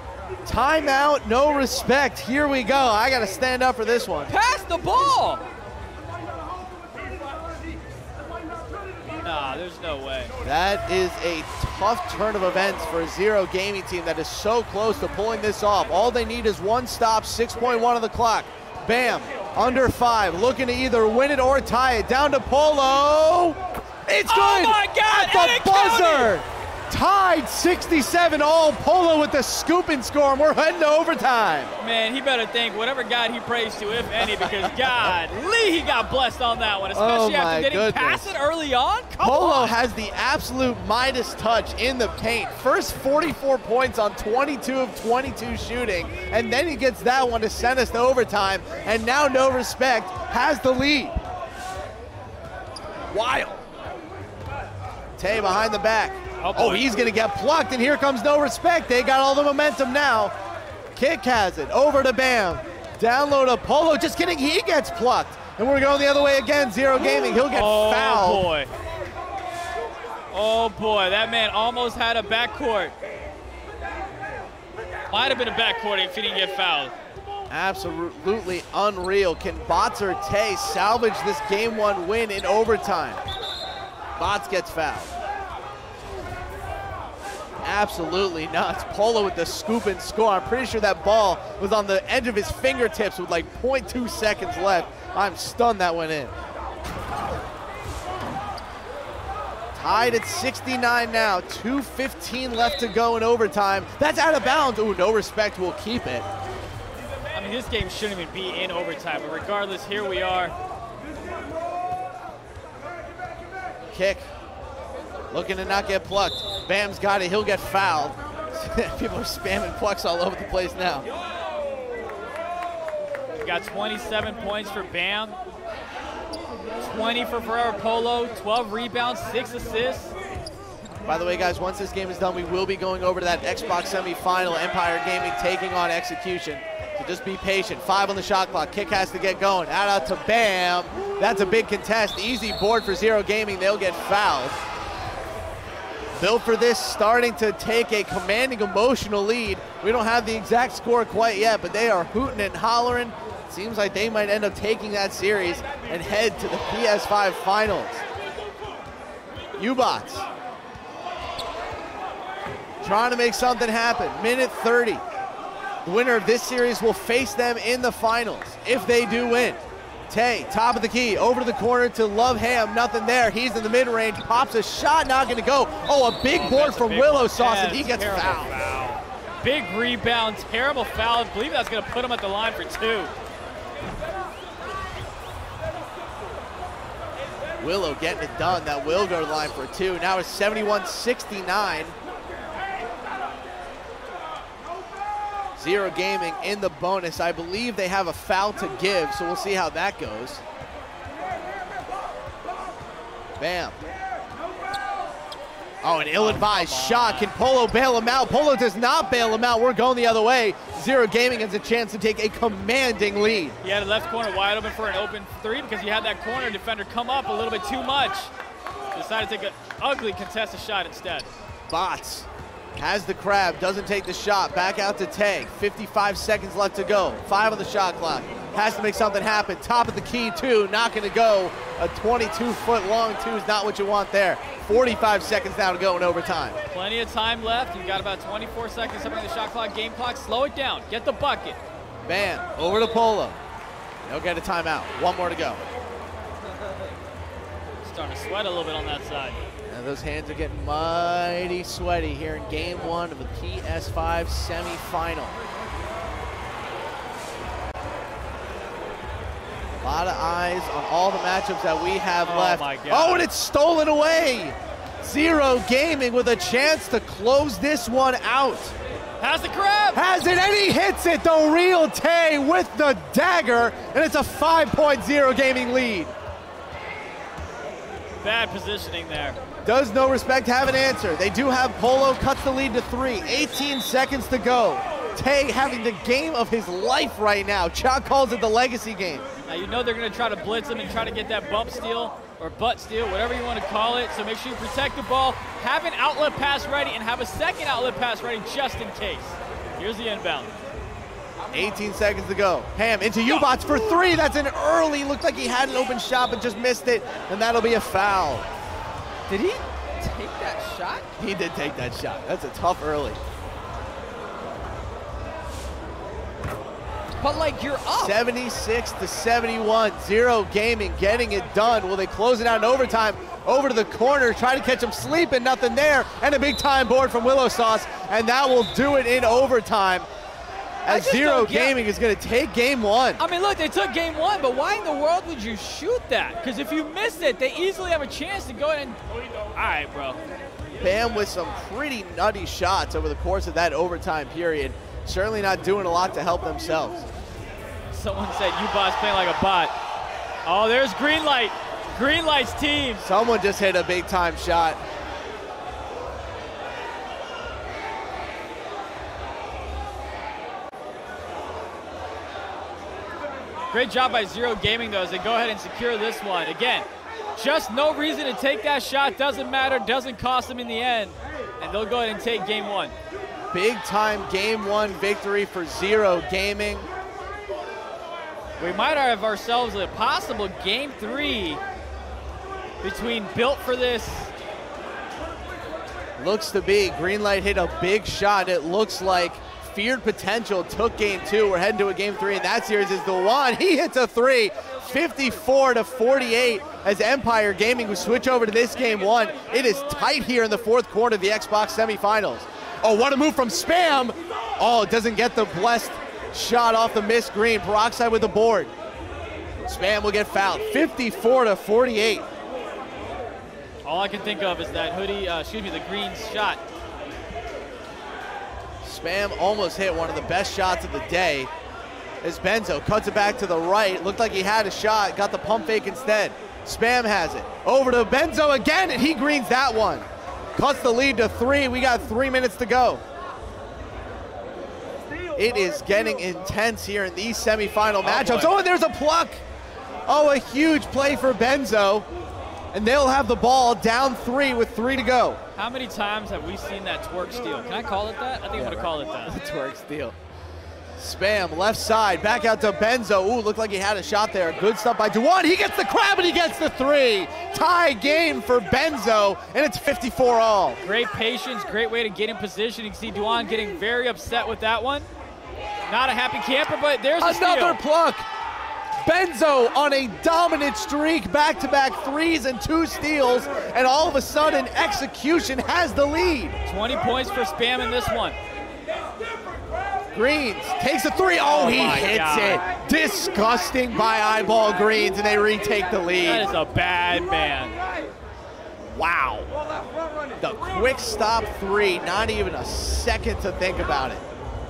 Timeout, no respect. Here we go. I got to stand up for this one. Pass the ball. Nah, there's no way. That is a tough turn of events for a Zero Gaming team that is so close to pulling this off. All they need is one stop, 6.1 on the clock. Bam, under 5, looking to either win it or tie it. Down to Polo. It's good. Oh my God! At the buzzer. Tied 67 all. Polo with the scoop and score, and we're heading to overtime. Man, he better thank whatever God he prays to, if any, because God, he got blessed on that one, especially after getting past it early on. Polo has the absolute Midas touch in the paint. First 44 points on 22 of 22 shooting, and then he gets that one to send us to overtime, and now No Respect has the lead. Wild. Tay behind the back. Oh, he's going to get plucked, and here comes No Respect. They got all the momentum now. Kick has it. Over to Bam. Down low to Polo. Just kidding. He gets plucked. And we're going the other way again. Zero Gaming. He'll get fouled. Oh, boy. Oh, boy. That man almost had a backcourt. Might have been a backcourt if he didn't get fouled. Absolutely unreal. Can Bots or Tay salvage this Game 1 win in overtime? Bots gets fouled. Absolutely nuts. Polo with the scoop and score. I'm pretty sure that ball was on the edge of his fingertips with like 0.2 seconds left. I'm stunned that went in. Tied at 69 now. 2:15 left to go in overtime. That's out of bounds. Ooh, No Respect will keep it. I mean, this game shouldn't even be in overtime, but regardless, here we are. Kick. Looking to not get plucked. Bam's got it. He'll get fouled. People are spamming plucks all over the place now. We got 27 points for Bam. 20 for Forever Polo. 12 rebounds, 6 assists. By the way, guys, once this game is done, we will be going over to that Xbox semifinal. Empire Gaming taking on Execution. So just be patient. 5 on the shot clock. Kick has to get going. Out to Bam. That's a big contest. Easy board for Zero Gaming. They'll get fouled. Built for this, starting to take a commanding emotional lead. We don't have the exact score quite yet, but they are hooting and hollering. Seems like they might end up taking that series and head to the PS5 finals. U-Bots trying to make something happen. Minute 30. The winner of this series will face them in the finals if they do win. Tay, top of the key, over to the corner to Love Ham, nothing there. He's in the mid-range, pops a shot, not gonna go. Oh, a big board from Willow Sauce, and he gets fouled. Foul. Big rebound, terrible foul. I believe that's gonna put him at the line for 2. Willow getting it done. That will go to the line for 2. Now it's 71-69. Zero Gaming in the bonus. I believe they have a foul to give, so we'll see how that goes. Bam. Oh, an ill-advised shot. Can Polo bail him out? Polo does not bail him out. We're going the other way. Zero Gaming has a chance to take a commanding lead. He had a left corner wide open for an open 3 because he had that corner defender come up a little bit too much. Decided to take an ugly contested shot instead. Bots has the crab, doesn't take the shot. Back out to Tay. 55 seconds left to go. 5 on the shot clock. Has to make something happen. Top of the key, 2. Not going to go. A 22-foot long 2 is not what you want there. 45 seconds now to go in overtime. Plenty of time left. You've got about 24 seconds left on the shot clock, game clock. Slow it down. Get the bucket. Bam. Over to Polo. He'll get a timeout. 1 more to go. Starting to sweat a little bit on that side. And those hands are getting mighty sweaty here in game 1 of the PS5 semifinal. A lot of eyes on all the matchups that we have left. My God. Oh, and it's stolen away. Zero Gaming with a chance to close this one out. Has the crab. Has it, and he hits it. The real Tay with the dagger, and it's a 5-point Zero Gaming lead. Bad positioning there. Does No Respect have an answer? They do have Polo, cuts the lead to 3. 18 seconds to go. Tay having the game of his life right now. Chuck calls it the legacy game. Now you know they're going to try to blitz him and try to get that bump steal or butt steal, whatever you want to call it. So make sure you protect the ball, have an outlet pass ready, and have a second outlet pass ready just in case. Here's the inbound. 18 seconds to go. Ham into U-Bots for 3. That's an early. Looked like he had an open shot but just missed it, and that'll be a foul. Did he take that shot? He did take that shot. That's a tough early. But, like, you're up. 76-71. Zero Gaming getting it done. Will they close it out in overtime? Over to the corner, try to catch him sleeping, nothing there. And a big-time board from Willow Sauce, and that will do it in overtime. As Zero Gaming is going to take game one. I mean, look, they took game one, but why in the world would you shoot that? Because if you miss it, they easily have a chance to go ahead and... All right, bro. Bam with some pretty nutty shots over the course of that overtime period. Certainly not doing a lot to help themselves. Someone said U-Bot's playing like a bot. Oh, there's Green Light. Green Light's team. Someone just hit a big-time shot. Great job by Zero Gaming, though, as they go ahead and secure this one. Again, just no reason to take that shot. Doesn't matter. Doesn't cost them in the end. And they'll go ahead and take game one. Big-time game one victory for Zero Gaming. We might have ourselves a possible game three between Built for This. Looks to be. Green Light hit a big shot. It looks like Feared Potential took game two. We're heading to a game three, and that series is the one. He hits a three, 54-48, as Empire Gaming will switch over to this game one. It is tight here in the fourth quarter of the Xbox semifinals. Oh, what a move from Spam. Oh, it doesn't get the blessed shot off the missed green. Peroxide with the board. Spam will get fouled, 54-48. All I can think of is that the green shot. Spam almost hit one of the best shots of the day as Benzo cuts it back to the right. Looked like he had a shot, got the pump fake instead. Spam has it. Over to Benzo again, and he greens that one. Cuts the lead to 3. We got 3 minutes to go. It is getting intense here in these semifinal matchups. Oh, and there's a pluck. Oh, a huge play for Benzo. And they'll have the ball down 3 with 3 to go. How many times have we seen that twerk steal? Can I call it that? I think I'm going to call it that. The twerk steal. Spam, left side, back out to Benzo. Ooh, looked like he had a shot there. Good stuff by Dewan. He gets the crab and he gets the 3. Tie game for Benzo, and it's 54 all. Great patience, great way to get in position. You can see Dewan getting very upset with that one. Not a happy camper, but there's another pluck. Benzo on a dominant streak, back-to-back 3s and 2 steals, and all of a sudden, Execution has the lead. 20 points for Spam in this one. Greens takes a 3. Oh, he hits it. Disgusting by Eyeball Greens, and they retake the lead. That is a bad man. Wow. The quick stop 3, not even a second to think about it.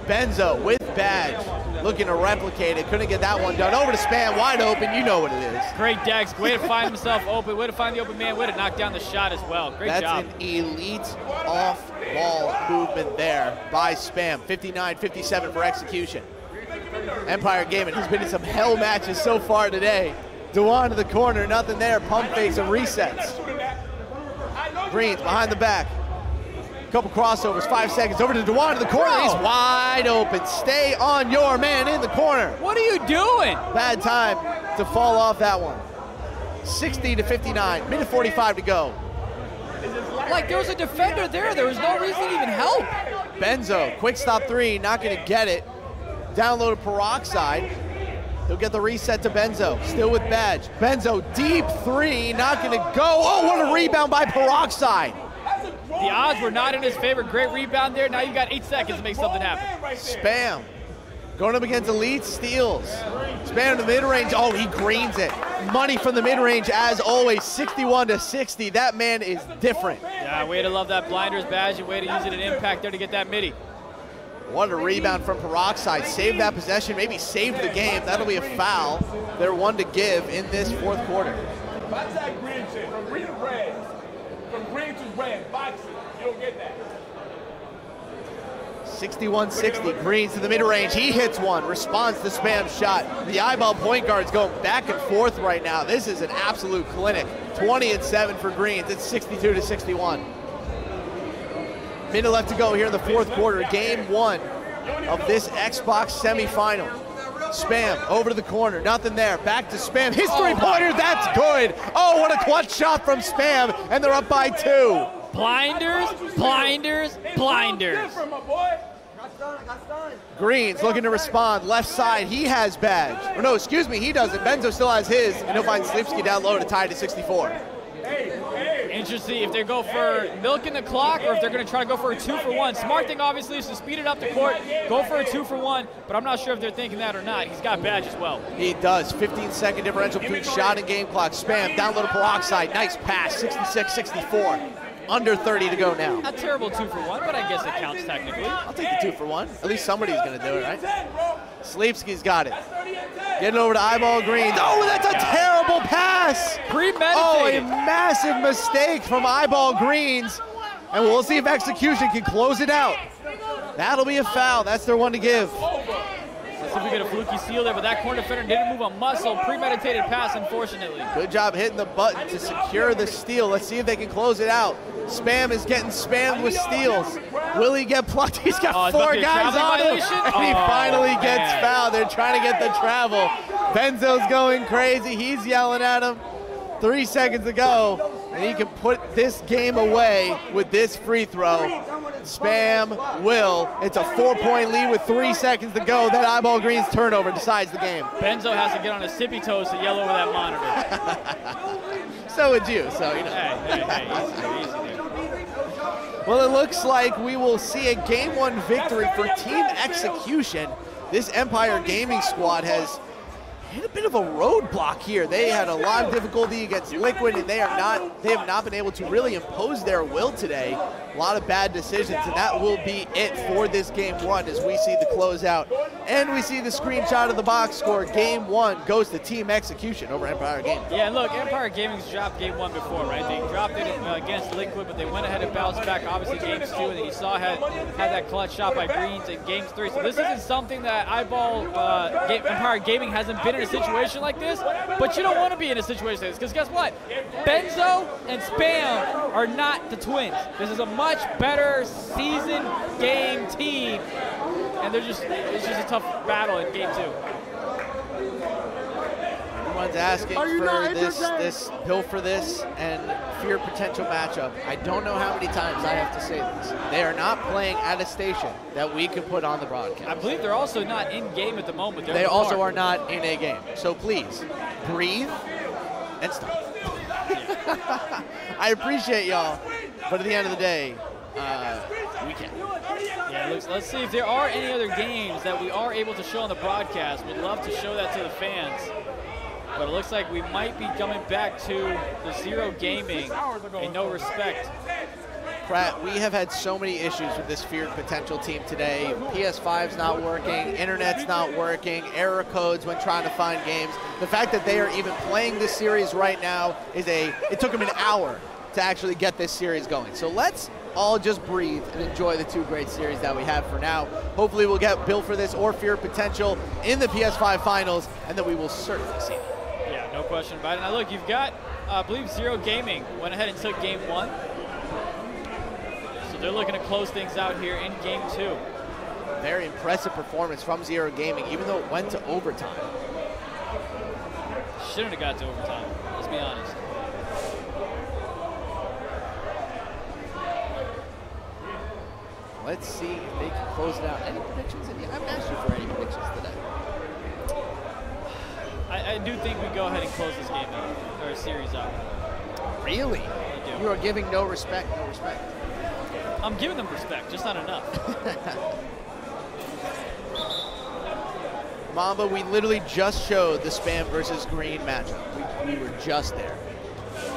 Benzo with Badge, looking to replicate it. Couldn't get that one done. Over to Spam, wide open. You know what it is. Great Dex. Way to find himself open. Way to find the open man. Way to knock down the shot as well. Great job. That's an elite off-ball movement there by Spam. 59-57 for Execution. Empire Gaming has been in some hell matches so far today. Dewan to the corner, nothing there. Pump fakes and resets. Greens behind the back. Couple crossovers, 5 seconds, over to Dewan to the corner. He's wide open. Stay on your man in the corner. What are you doing? Bad time to fall off that one. 60-59, minute 45 to go. Like, there was a defender there. There was no reason to even help. Benzo, quick stop 3, not going to get it. Download Peroxide. He'll get the reset to Benzo, still with Badge. Benzo, deep 3, not going to go. Oh, what a rebound by Peroxide. The odds were not in his favor. Great rebound there. Now you've got 8 seconds to make something happen. Spam going up against elite steals. Spam in the mid-range. Oh, he greens it. Money from the mid-range as always. 61-60. That man is different. Yeah, way to love that blinders badge and way to use it in impact there to get that midi. What a rebound from Peroxide. Saved that possession, maybe saved the game. That'll be a foul. They're 1 to give in this fourth quarter. From green to red, boxing. You don't get that. 61-60, Greens to the mid-range. He hits one, responds to Spam's shot. The eyeball point guard's going back and forth right now. This is an absolute clinic. 20-7 for Greens. It's 62-61. Minute left to go here in the fourth quarter. Game 1 of this Xbox semifinal. Spam over to the corner, nothing there. Back to Spam. His 3-pointer, that's good. Oh, what a clutch shot from Spam, and they're up by 2. Blinders, blinders, blinders. Greens looking to respond. Left side, he has badge. Or no, excuse me, he doesn't. Benzo still has his, and he'll find Slipsky down low to tie to 64. Interesting if they go for milking the clock or if they're going to try to go for a 2-for-1. Smart thing, obviously, is to speed it up the court, go for a 2-for-1, but I'm not sure if they're thinking that or not. He's got badge as well. He does. 15-second differential between shot and game clock. Spam, down low to Peroxide. Nice pass, 66-64. Under 30 to go now. Not terrible 2-for-1, but I guess it counts technically. I'll take the 2-for-1. At least somebody's going to do it, right? Sleepsky's got it. Getting over to Eyeball Greens. Oh, that's a terrible pass. Premeditated. Oh, a massive mistake from Eyeball Greens. And we'll see if execution can close it out. That'll be a foul. That's their one to give. Let's see if we get a fluky steal there, but that corner defender didn't move a muscle. Premeditated pass, unfortunately. Good job hitting the button to secure the steal. Let's see if they can close it out. Spam is getting spammed with steals. Will he get plucked? He's got 4 guys on him. And he finally gets fouled. They're trying to get the travel. Benzo's going crazy. He's yelling at him. 3 seconds to go. And he can put this game away with this free throw. Spam will. It's a 4-point lead with 3 seconds to go. That Eyeball Greens turnover decides the game. Benzo has to get on his tippy toes to yell over that monitor. So would you. So, you know. Hey, easy there. Well, it looks like we will see a Game 1 victory for Team Execution. This Empire Gaming squad has hit a bit of a roadblock here. They had a lot of difficulty against Liquid, and they have not been able to really impose their will today. A lot of bad decisions, and that will be it for this Game 1 as we see the closeout. And we see the screenshot of the box score. Game 1 goes to Team Execution over Empire Gaming. Yeah, look, Empire Gaming's dropped Game 1 before, right? They dropped it against Liquid, but they went ahead and bounced back, obviously, Games 2, and then you saw had that clutch shot by Greens in Games 3. So this isn't something that Empire Gaming hasn't been in a situation like this, but you don't want to be in a situation like this, because guess what? Benzo and Spam are not the Twins. This is a much better season game team, and it's just a tough battle in Game 2. Everyone's asking for this bill for this and fear potential matchup. I don't know how many times I have to say this. They are not playing at a station that we can put on the broadcast. I believe they're also not in game at the moment. They also are not in a game. So please, breathe and stop. I appreciate y'all, but at the end of the day, we can't. Yeah, let's see if there are any other games that we are able to show on the broadcast. We'd love to show that to the fans. But it looks like we might be coming back to the Zero Gaming and No Respect. Pratt, we have had so many issues with this feared potential team today. PS5's not working, internet's not working, error codes when trying to find games. The fact that they are even playing this series right now it took them an hour to actually get this series going. So let's all just breathe and enjoy the 2 great series that we have for now. Hopefully we'll get Bill for this or Fear Potential in the PS5 finals, and then we will certainly see it. Yeah, no question about it. Now look, you've got, I believe Zero Gaming went ahead and took Game 1. So they're looking to close things out here in Game 2. Very impressive performance from Zero Gaming, even though it went to overtime. Shouldn't have got to overtime, let's be honest. Let's see if they can close it out. Any predictions? I haven't asked you for any predictions today. I do think we go ahead and close this game out, or series out. Really? You are giving no respect, no respect. I'm giving them respect, just not enough. Mamba, we literally just showed the Spam versus Green matchup. We were just there.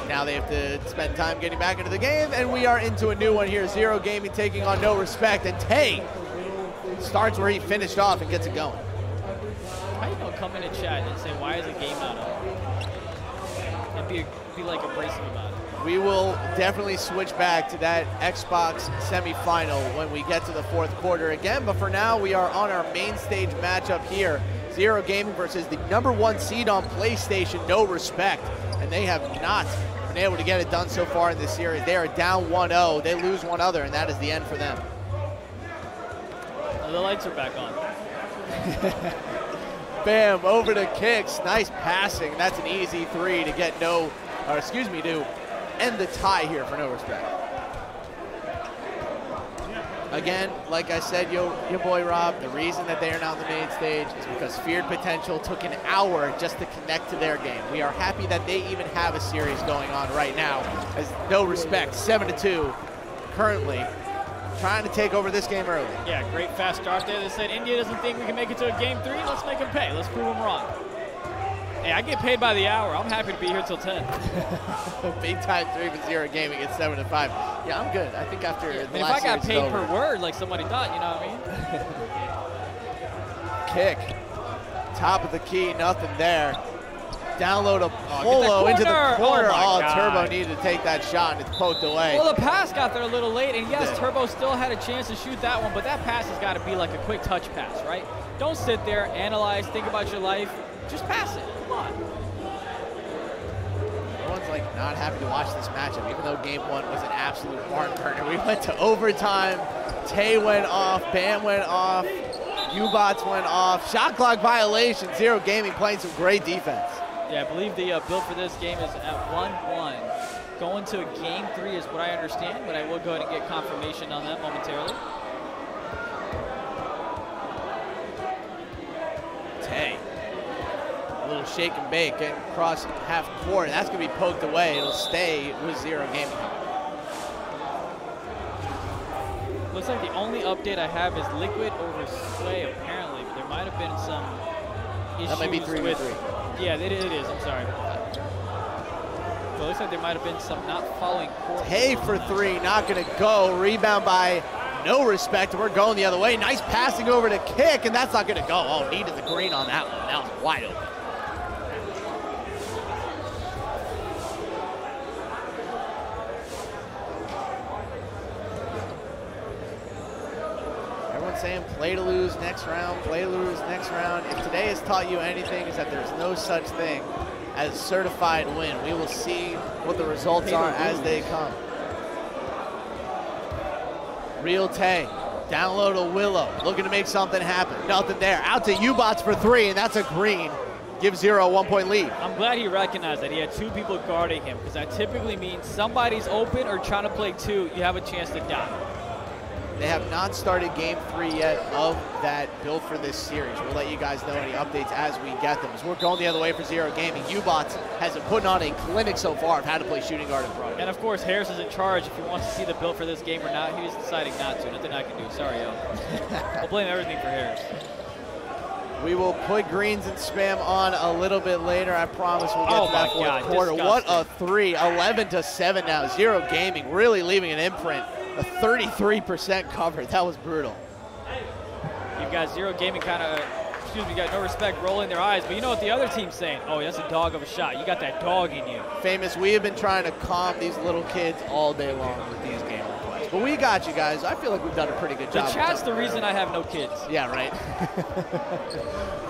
Now they have to spend time getting back into the game, and we are into a new one here. Zero Gaming taking on No Respect, and Tay starts where he finished off and gets it going. How you gonna come in and chat and say, why is a game out of it? And be like abrasive about it. We will definitely switch back to that Xbox semifinal when we get to the 4th quarter again, but for now we are on our main stage matchup here. Zero Gaming versus the #1 seed on PlayStation, No Respect, and they have not been able to get it done so far in this series. They are down 1-0. They lose one other, and that is the end for them. The lights are back on. Bam, over to Kicks. Nice passing. That's an easy 3 to get to end the tie here for No Respect. Again, like I said, your boy Rob, the reason that they are now on the main stage is because Feared Potential took an hour just to connect to their game. We are happy that they even have a series going on right now. As No Respect, 7-2 currently, trying to take over this game early. Yeah, great fast start there. They said India doesn't think we can make it to a game 3. Let's make them pay. Let's prove them wrong. Hey, I get paid by the hour. I'm happy to be here till 10. Big time 3-0 gaming at 7-5. Yeah, I'm good. I think after the if I got paid per word like somebody thought, you know what I mean? Kick. Top of the key, nothing there. Download a Polo into the corner. Oh, Turbo needed to take that shot, and it's poked away. Well, the pass got there a little late, and yes, Turbo still had a chance to shoot that one, but that pass has got to be like a quick touch pass, right? Don't sit there, analyze, think about your life. Just pass it. Come on. Everyone's like not happy to watch this matchup, even though game 1 was an absolute barn burner. We went to overtime. Tay went off, Bam went off, U-Bots went off. Shot clock violation. Zero Gaming playing some great defense. Yeah, I believe the build for this game is at 1-1. Going to game 3 is what I understand, but I will go ahead and get confirmation on that momentarily. Tay. A little shake and bake and across half court. That's going to be poked away. It'll stay with Zero Gaming. Looks like the only update I have is Liquid over Sway, apparently. But there might have been some issues. That might be 3-3. Yeah, it is. I'm sorry. So it looks like there might have been some not following court. Tay for 3, not going to go. Rebound by No Respect. We're going the other way. Nice passing over to Kick, and that's not going to go. Oh, needed the green on that one. That was wide open. Saying play to lose next round, play to lose next round. If today has taught you anything, is that there's no such thing as certified win. We will see what the results are as they come. Real Tay, download a Willow, looking to make something happen. Nothing there. Out to U-Bots for 3, and that's a green. Give Zero a 1-point lead. I'm glad he recognized that he had 2 people guarding him, because that typically means somebody's open or trying to play 2. You have a chance to die. They have not started game 3 yet of that build for this series. We'll let you guys know any updates as we get them. As we're going the other way for Zero Gaming, U-Bots has been putting on a clinic so far of how to play shooting guard in front. And of course, Harris is in charge. If he wants to see the build for this game or not, he's deciding not to. Nothing I can do. Sorry, yo. I'll blame everything for Harris. We will put greens and spam on a little bit later. I promise we'll get to that fourth quarter. Disgusting. What a 3. 11-7 now. Zero Gaming really leaving an imprint. A 33% cover. That was brutal. You've got Zero Gaming got No Respect rolling their eyes, but you know what the other team's saying? Oh, that's a dog of a shot. You got that dog in you. Famous, we have been trying to calm these little kids all day long with these game requests. But we got you guys. I feel like we've done a pretty good job. The chat's the reason I have no kids. Yeah, right.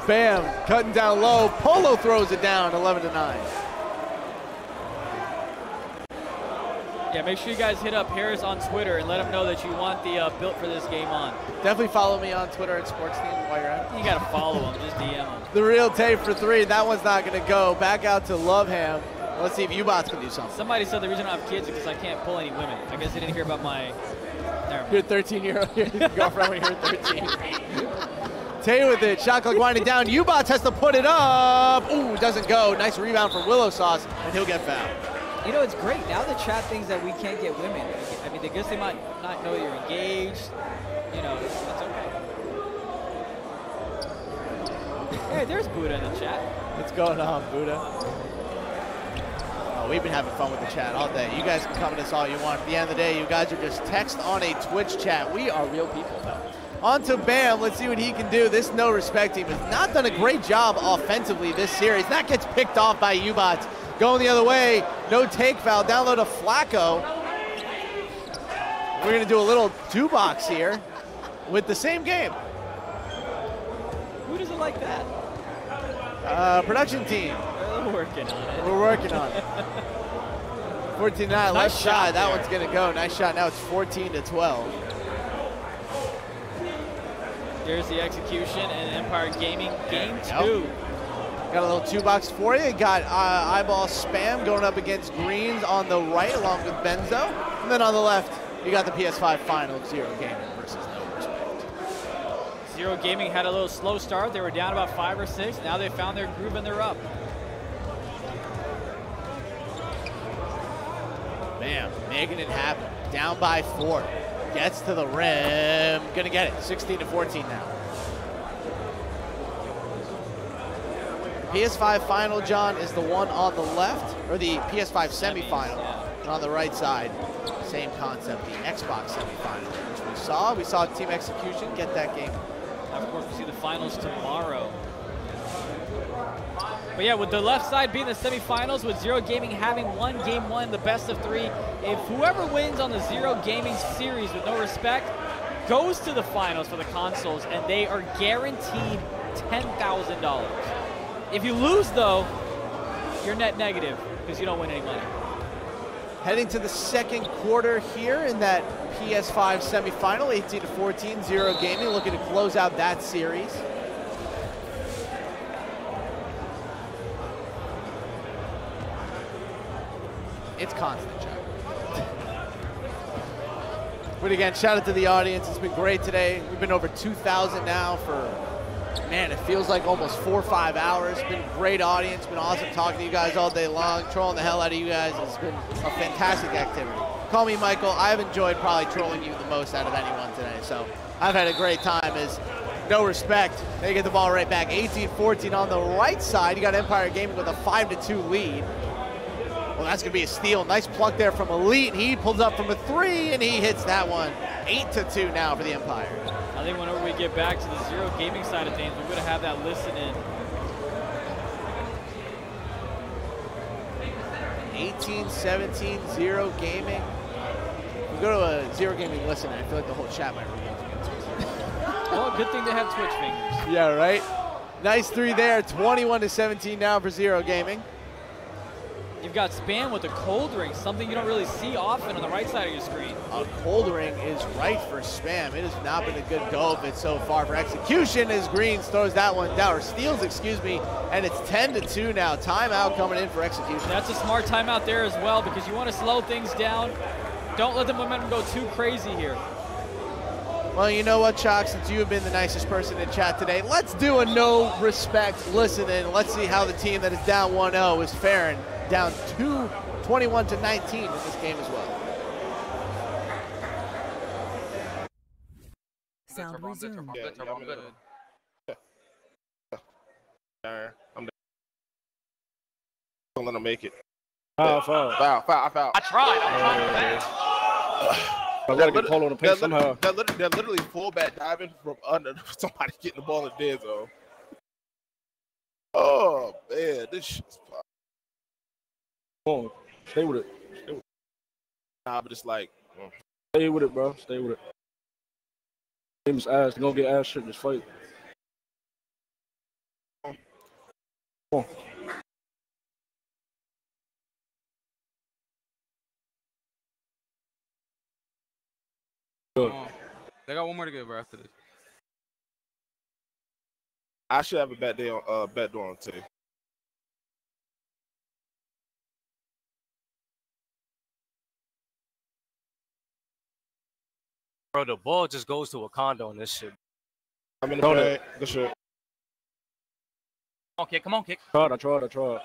Bam, cutting down low. Polo throws it down, 11-9. Yeah, make sure you guys hit up Harris on Twitter and let him know that you want the built for this game on. Definitely follow me on Twitter at SportsTeam while you're at it. You got to follow him. Just DM him. The Real Tay for 3. That one's not going to go. Back out to Loveham. Let's see if U-Bots can do something. Somebody said the reason I have kids is because I can't pull any women. I guess they didn't hear about my... Your 13-year-old girlfriend when you're 13. Tay with it. Shot clock winding down. U-Bots has to put it up. Ooh, doesn't go. Nice rebound from Willow Sauce, and he'll get fouled. You know, it's great. Now the chat thinks that we can't get women. I mean, I guess they might not know you're engaged. You know, it's okay. Hey, there's Buddha in the chat. What's going on, Buddha? Oh, we've been having fun with the chat all day. You guys can come at us all you want. At the end of the day, you guys are just text on a Twitch chat. We are real people, though. On to Bam. Let's see what he can do. This No Respect team has not done a great job offensively this series. That gets picked off by U-Bots. Going the other way, no take foul, down low to Flacco. We're gonna do a little 2-box here with the same game. Who doesn't like that? Production team. We're working on it. We're working on it. 14-9, nice left side, that one's gonna go. Nice shot, now it's 14-12. There's the execution and Empire Gaming game 2. Got a little 2-box for you. Got eyeball spam going up against greens on the right along with Benzo. And then on the left, You got the PS5 final, Zero Gaming versus No Respect. Zero Gaming had a little slow start. They were down about 5 or 6. Now they found their groove and they're up. Bam, making it happen. Down by 4. Gets to the rim. Gonna get it. 16-14 now. PS5 final, John, is the one on the left, or the PS5 semifinal. And on the right side, same concept, the Xbox semifinal, which we saw. We saw Team Execution get that game. Of course, we see the finals tomorrow. But yeah, with the left side being the semifinals, with Zero Gaming having won Game 1, the best of 3, if whoever wins on the Zero Gaming series with No Respect goes to the finals for the consoles, and they are guaranteed $10,000. If you lose, though, you're net negative because you don't win any money. Heading to the second quarter here in that PS5 semifinal, 18-14, Zero Gaming looking to close out that series. It's constant, Chuck. But again, shout out to the audience. It's been great today. We've been over 2,000 now for, man, it feels like almost 4 or 5 hours. It's been a great audience. It's been awesome talking to you guys all day long, trolling the hell out of you guys. It's been a fantastic activity. Call me Michael. I've enjoyed probably trolling you the most out of anyone today. So I've had a great time. As No Respect, they get the ball right back. 18-14 on the right side. You got Empire Gaming with a 5-2 lead. Well, that's going to be a steal. Nice pluck there from Elite. He pulls up from a 3, and he hits that one. 8-2 now for the Empire. I think whenever we get back to the Zero Gaming side of things, we're going to have that listen in. 18-17, Zero Gaming. We go to a Zero Gaming listen, and I feel like the whole chat might react against us. Well, good thing they have Twitch fingers. Yeah, right? Nice 3 there. 21-17 now for Zero Gaming. You've got Spam with a cold ring, something you don't really see often on the right side of your screen. A cold ring is right for Spam. It has not been a good go of it so far for Execution as Greens throws that one down, or steals, excuse me, and it's 10-2 now. Timeout coming in for Execution. That's a smart timeout there as well, because you want to slow things down. Don't let the momentum go too crazy here. Well, you know what, Chalk, since you have been the nicest person in chat today, let's do a No Respect listen in. Let's see how the team that is down 1-0 is faring. Down 21-19 in this game as well. Sound resumed. I'm good. I'm done. Don't let him make it. Foul. I tried. I gotta get Polo to paint somehow. They're literally fullback diving from under somebody getting the ball in dead zone. Oh man, this shit's fun. Come on, stay with it. Nah, but it's like, stay with it, bro. Stay with it. Game's ass. They're gonna get ass shit in this fight. Come on. Good. They got one more to go, bro, after this. I should have a bet day on backdoor on too. Bro, the ball just goes to Wakanda on this shit. I'm in the play. Good shit. Come on, kick. I tried.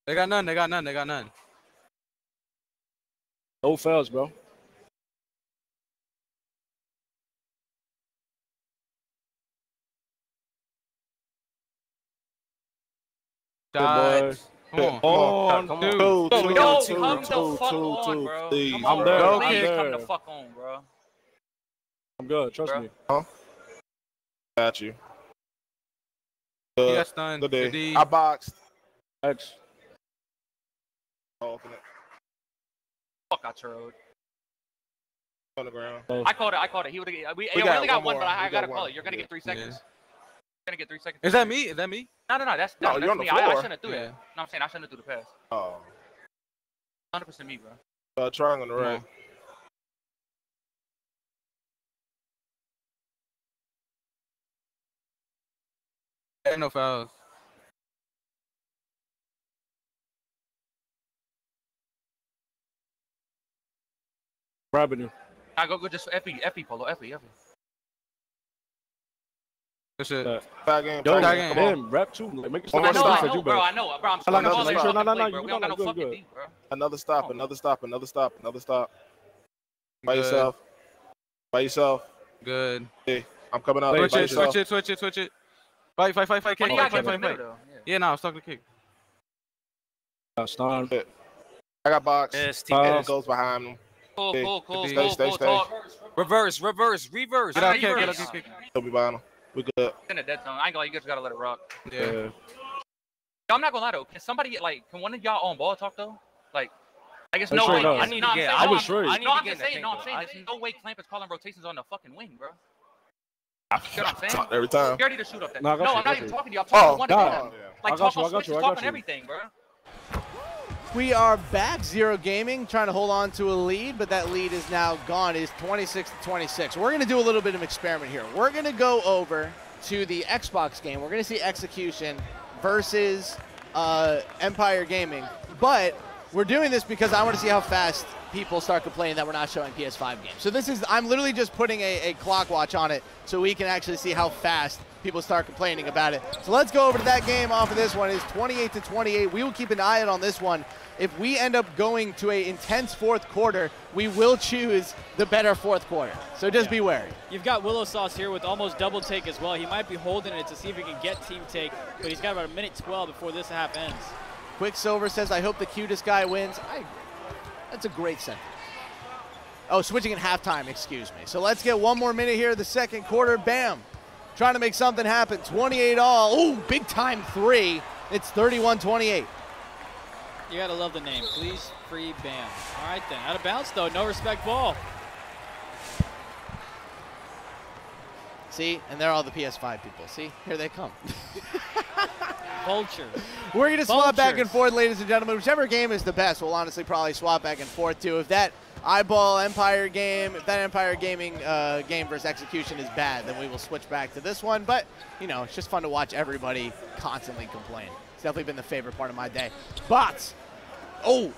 They got none. No fouls, bro. Dodge. Come on. Come the fuck on, bro. Please. I'm there. Come the fuck on, bro. I'm good. Trust me. Huh? Got you. He got stunned. Good day. I boxed. X. Oh, Fuck, I trolled. On the ground. I called it. He would have. We only got one, but I gotta call it. You're gonna get 3 seconds. You're gonna get 3 seconds. Is that me? No, that's you're on the me. floor. I shouldn't have threw it. No, I'm saying I shouldn't have threw the pass. Oh. 100% me, bro. Trying on the right. Ain't no fouls. Grabbing you. I go just FE Polo, FE. Good shit. Bad game. Yo, man, rap too. Like, make it stop. I know, bro. I know, bro. I'm sorry. No, We don't got no fucking deep, bro. Another stop. By yourself. Good. Hey, I'm coming out. Switch it. Fight, kick. Fight. Yeah, no, I was talking to kick. Storm. I got box. It goes behind him. Cool. Stay. Reverse. Get out, kick. He'll be behind him. We good. In a dead zone. I ain't gonna. You just gotta let it rock. Yeah. Yo, I'm not gonna lie though. Can somebody get like? Can one of y'all on ball talk though? Like, I guess no way. I need to get. I was straight. I'm just saying. There's no way Clamp is calling rotations on the fucking wing, bro. You know what I'm saying? Every time. You ready to shoot up that? No, I'm not even talking to you. I'm talking to one of them. Like, talk on switches, talk on you. everything, bro. We are back, Zero Gaming, trying to hold on to a lead, but that lead is now gone. It is 26-26. We're going to do a little bit of experiment here. We're going to go over to the Xbox game. We're going to see Execution versus Empire Gaming, but we're doing this because I want to see how fast people start complaining that we're not showing PS5 games. So I'm literally just putting a clock watch on it so we can actually see how fast people start complaining about it. So let's go over to that game off of this one. It's 28-28. We will keep an eye out on this one. If we end up going to an intense fourth quarter, we will choose the better fourth quarter. So just be wary. You've got Willow Sauce here with almost double take as well. He might be holding it to see if he can get team take, but he's got about a minute 12 before this half ends. Quicksilver says, I hope the cutest guy wins. That's a great sentence. Oh, switching at halftime, excuse me. So let's get one more minute here, the second quarter. Bam. Trying to make something happen. 28 all. Ooh, big time three. It's 31-28. You got to love the name. Please, free, bam. All right, then. Out of bounds, though. No respect ball. See? And they're all the PS5 people. See? Here they come. Vultures. We're going to swap back and forth, ladies and gentlemen. Whichever game is the best, we'll honestly probably swap back and forth to. If that eyeball Empire game, if that Empire Gaming game versus Execution is bad, then we will switch back to this one. But, you know, it's just fun to watch everybody constantly complain. It's definitely been the favorite part of my day. Bots. Oh,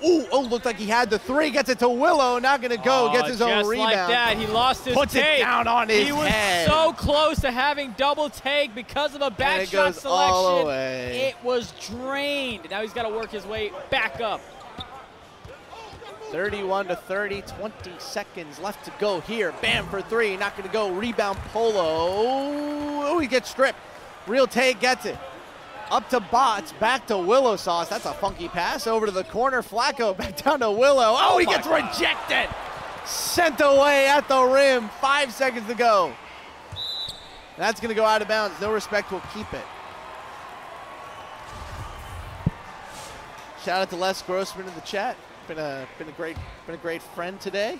looked like he had the three. Gets it to Willow. Not going to go. Gets his own rebound. Just like that. He lost his Puts take. It down on his head. He was so close to having double take because of a bad shot selection. All the way. It was drained. Now he's got to work his way back up. 31-30, 20 seconds left to go here. Bam for three, not gonna go. Rebound Polo. Oh, he gets stripped. Real take gets it. Up to Bots, back to Willow Sauce. That's a funky pass over to the corner. Flacco back down to Willow. Oh, he gets rejected. Sent away at the rim. 5 seconds to go. That's gonna go out of bounds. No respect will keep it. Shout out to Les Grossman in the chat. Been a great friend today.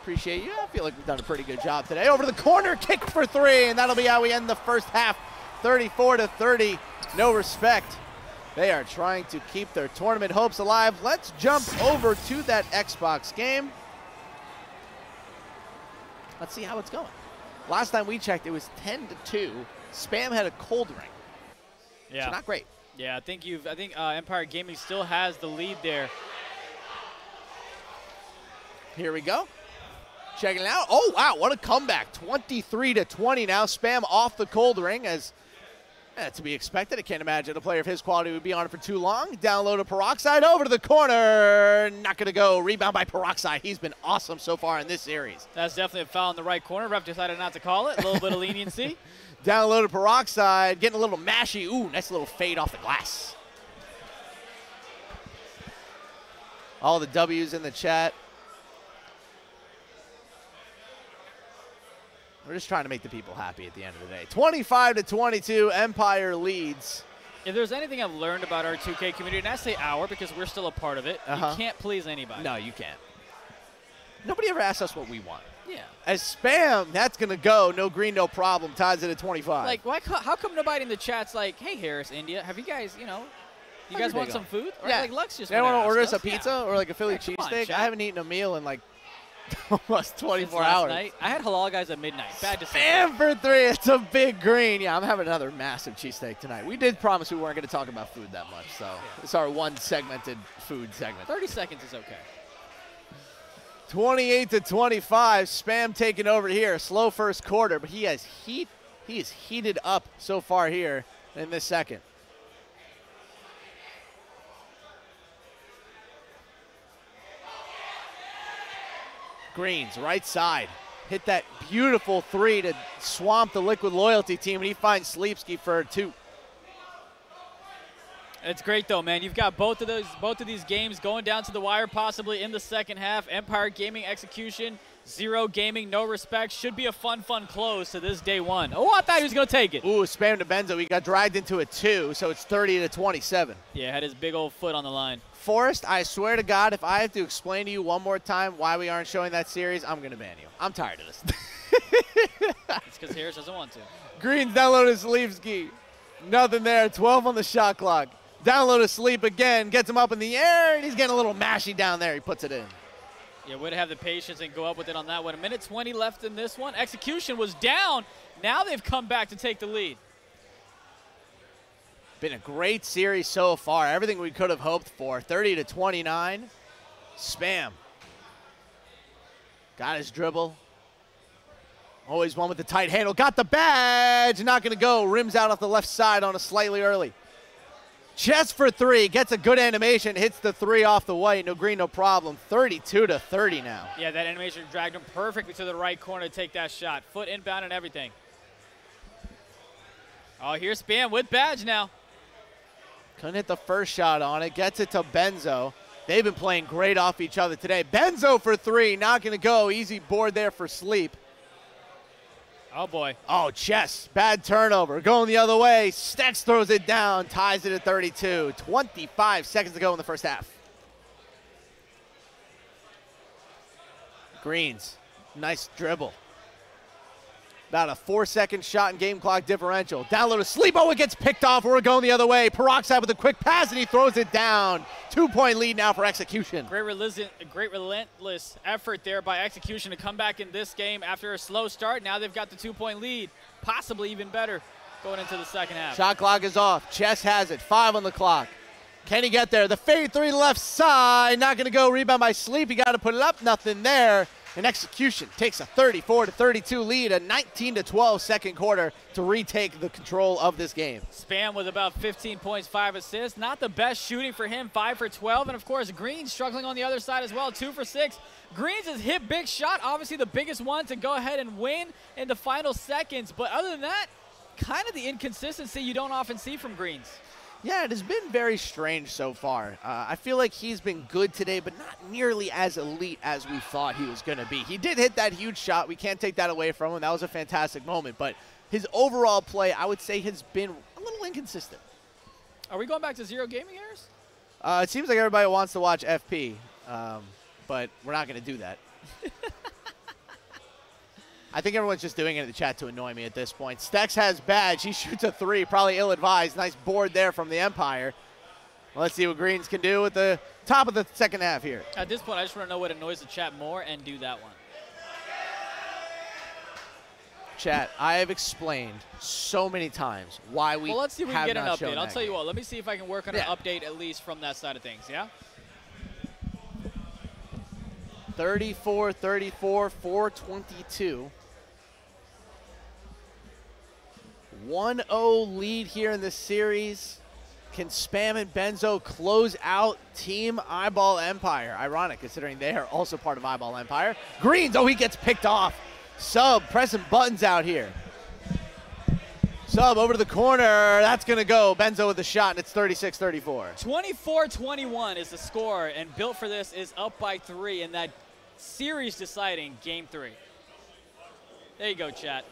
Appreciate you. I feel like we've done a pretty good job today. Over to the corner, kick for three, and that'll be how we end the first half. 34-30. No respect. They are trying to keep their tournament hopes alive. Let's jump over to that Xbox game. Let's see how it's going. Last time we checked, it was 10-2. Spam had a cold ring. Yeah. So not great. Yeah, I think Empire Gaming still has the lead there. Here we go. Checking it out. Oh, wow, what a comeback. 23-20 now. Spam off the cold ring as to be expected. I can't imagine a player of his quality would be on it for too long. Download a Peroxide over to the corner. Not going to go. Rebound by Peroxide. He's been awesome so far in this series. That's definitely a foul in the right corner. Ref decided not to call it. A little bit of leniency. Download a Peroxide. Getting a little mashy. Ooh, nice little fade off the glass. All the W's in the chat. We're just trying to make the people happy at the end of the day. 25-22, Empire leads. If there's anything I've learned about our 2K community, and I say our because we're still a part of it, you can't please anybody. No, you can't. Nobody ever asks us what we want. Yeah. As Spam, that's going to go. No green, no problem. Ties it at 25. Like, how come nobody in the chat's like, hey, Harris, India, have you guys, you guys want some food? Or like Lux just want to order us a pizza yeah. or like a Philly cheesesteak? I haven't eaten a meal in like almost 24 hours. Night. I had halal guys at midnight. Bad to say. And for three, it's a big green. Yeah, I'm having another massive cheesesteak tonight. We did promise we weren't going to talk about food that much, so it's our one segmented food segment. 30 seconds is okay. 28-25. Spam taking over here. Slow first quarter, but he has heat. He is heated up so far here in this second. Greens, right side. Hit that beautiful three to swamp the Liquid Loyalty team, and he finds Sleepski for 2. It's great though, man. You've got both of these games going down to the wire, possibly in the second half. Empire Gaming execution, Zero Gaming, no respect. Should be a fun close to this day one. Oh, I thought he was gonna take it. Ooh, spam to Benzo. He got dragged into a 2, so it's 30-27. Yeah, had his big old foot on the line. Forrest, I swear to God, if I have to explain to you one more time why we aren't showing that series, I'm gonna ban you. I'm tired of this. It's because Harris doesn't want to. Greens downloaded Sleepski. Nothing there. 12 on the shot clock. Download a sleep again, gets him up in the air, and he's getting a little mashy down there. He puts it in. Yeah, would have the patience and go up with it on that one. 1:20 left in this one. Execution was down. Now they've come back to take the lead. Been a great series so far. Everything we could have hoped for. 30-29. Spam. Got his dribble. Always one with the tight handle. Got the badge. Not going to go. Rims out off the left side on a slightly early. Chest for 3, gets a good animation, hits the 3 off the white, no green, no problem. 32-30 now. Yeah, that animation dragged him perfectly to the right corner to take that shot. Foot inbound and everything. Oh, here's Spam with badge now. Couldn't hit the first shot on it, gets it to Benzo. They've been playing great off each other today. Benzo for 3, not gonna go. Easy board there for Sleep. Oh, boy. Oh, Chess, bad turnover. Going the other way. Stex throws it down, ties it at 32. 25 seconds to go in the first half. Greens, nice dribble. About a 4-second shot in game clock differential. Download a Sleep. Oh, it gets picked off. We're going the other way. Peroxide with a quick pass, and he throws it down. 2-point lead now for Execution. Great relentless effort there by Execution to come back in this game after a slow start. Now they've got the 2-point lead, possibly even better going into the second half. Shot clock is off. Chess has it. 5 on the clock. Can he get there? The fade 3 left side. Not going to go. Rebound by Sleep. He got to put it up. Nothing there. And Execution takes a 34-32 lead, a 19-12 second quarter to retake the control of this game. Spam with about 15 points, 5 assists. Not the best shooting for him, 5 for 12. And, of course, Greens struggling on the other side as well, 2 for 6. Greens has hit big shot, obviously the biggest one to go ahead and win in the final seconds. But other than that, kind of the inconsistency you don't often see from Greens. Yeah, it has been very strange so far. I feel like he's been good today, but not nearly as elite as we thought he was going to be. He did hit that huge shot. We can't take that away from him. That was a fantastic moment. But his overall play, I would say, has been a little inconsistent. Are we going back to Zero Gaming, Harris? It seems like everybody wants to watch FP, but we're not going to do that. I think everyone's just doing it in the chat to annoy me at this point. Stex has badge. He shoots a 3, probably ill-advised. Nice board there from the Empire. Well, let's see what Greens can do at the top of the second half here. At this point, I just want to know what annoys the chat more and do that one. Chat, I have explained so many times why we Well, let's see if we can get an update. I'll tell you game. what. Let me see if I can work on an update at least from that side of things, yeah? 34-34, 4:22. 1-0 lead here in the series. Can Spam and Benzo close out Team Eyeball Empire? Ironic, considering they are also part of Eyeball Empire. Greens, oh, he gets picked off. Sub pressing buttons out here. Sub over to the corner. That's going to go. Benzo with the shot, and it's 36-34. 24-21 is the score, and Built for This is up by 3 in that series-deciding Game 3. There you go, chat.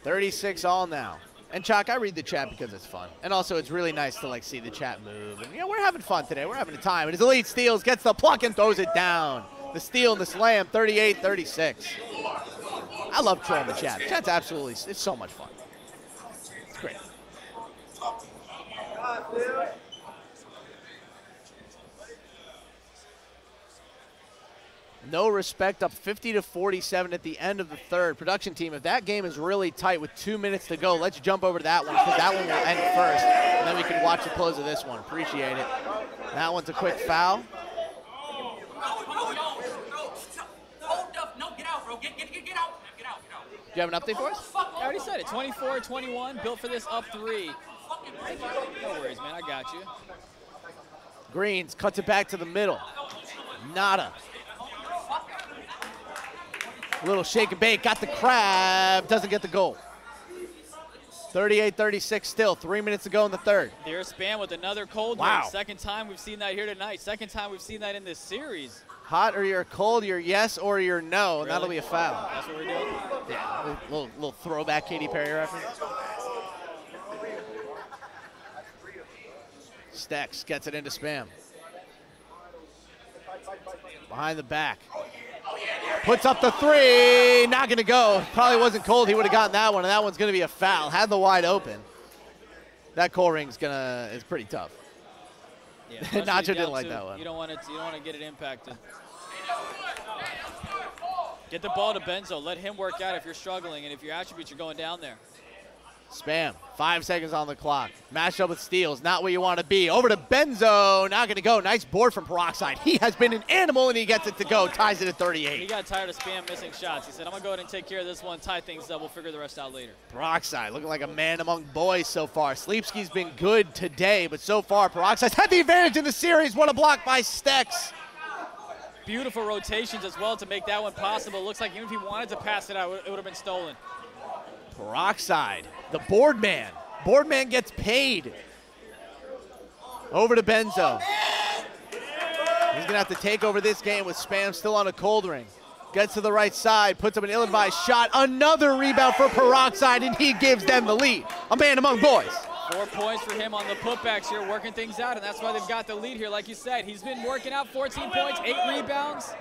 36 all now. And Chalk, I read the chat because it's fun. And also it's really nice to see the chat move. And we're having fun today. We're having a time. And his elite steals, gets the pluck and throws it down. The steal and the slam, 38-36. I love trolling the chat. The chat's absolutely, it's so much fun. It's great. No respect, up 50-47 at the end of the third. Production team, if that game is really tight with 2 minutes to go, let's jump over to that one because that one will end first. And then we can watch the close of this one. Appreciate it. That one's a quick foul. No, get out, bro. Get out. Get out. Do you have an update for us? I already said it. 24-21, built for this up 3. No worries, man. I got you. Greens cuts it back to the middle. Nada. Little shake and bake. Got the crab. Doesn't get the goal. 38-36 still. 3 minutes to go in the third. There's Spam with another cold Wow. one. Second time we've seen that here tonight. Second time we've seen that in this series. Hot or you're cold, you're yes or you're no, and Really? that'll be a foul. That's what we're doing? Yeah, little throwback Katy Perry reference. Stex gets it into Spam. Behind the back. Puts up the 3, not gonna go. Probably wasn't cold, he would've gotten that one, and that one's gonna be a foul. Had the wide open. That cold ring's is pretty tough. Yeah, Nacho didn't down like two. that one. You don't want to get it impacted. Get the ball to Benzo. Let him work out if you're struggling, and if your attributes are going down there. Spam, 5 seconds on the clock. Matched up with steals, not where you want to be. Over to Benzo, not going to go. Nice board from Peroxide. He has been an animal, and he gets it to go. Ties it at 38. He got tired of Spam missing shots. He said, I'm going to go ahead and take care of this one, tie things up. We'll figure the rest out later. Peroxide looking like a man among boys so far. Sleepski's been good today, but so far, Peroxide's had the advantage in the series. What a block by Stex. Beautiful rotations as well to make that one possible. Looks like even if he wanted to pass it out, it would have been stolen. Peroxide, the board man. Board man gets paid. Over to Benzo. He's going to have to take over this game with Spam still on a cold ring. Gets to the right side, puts up an ill-advised shot. Another rebound for Peroxide, and he gives them the lead. A man among boys. 4 points for him on the putbacks here, working things out, and that's why they've got the lead here. Like you said, he's been working out 14 points, 8 rebounds.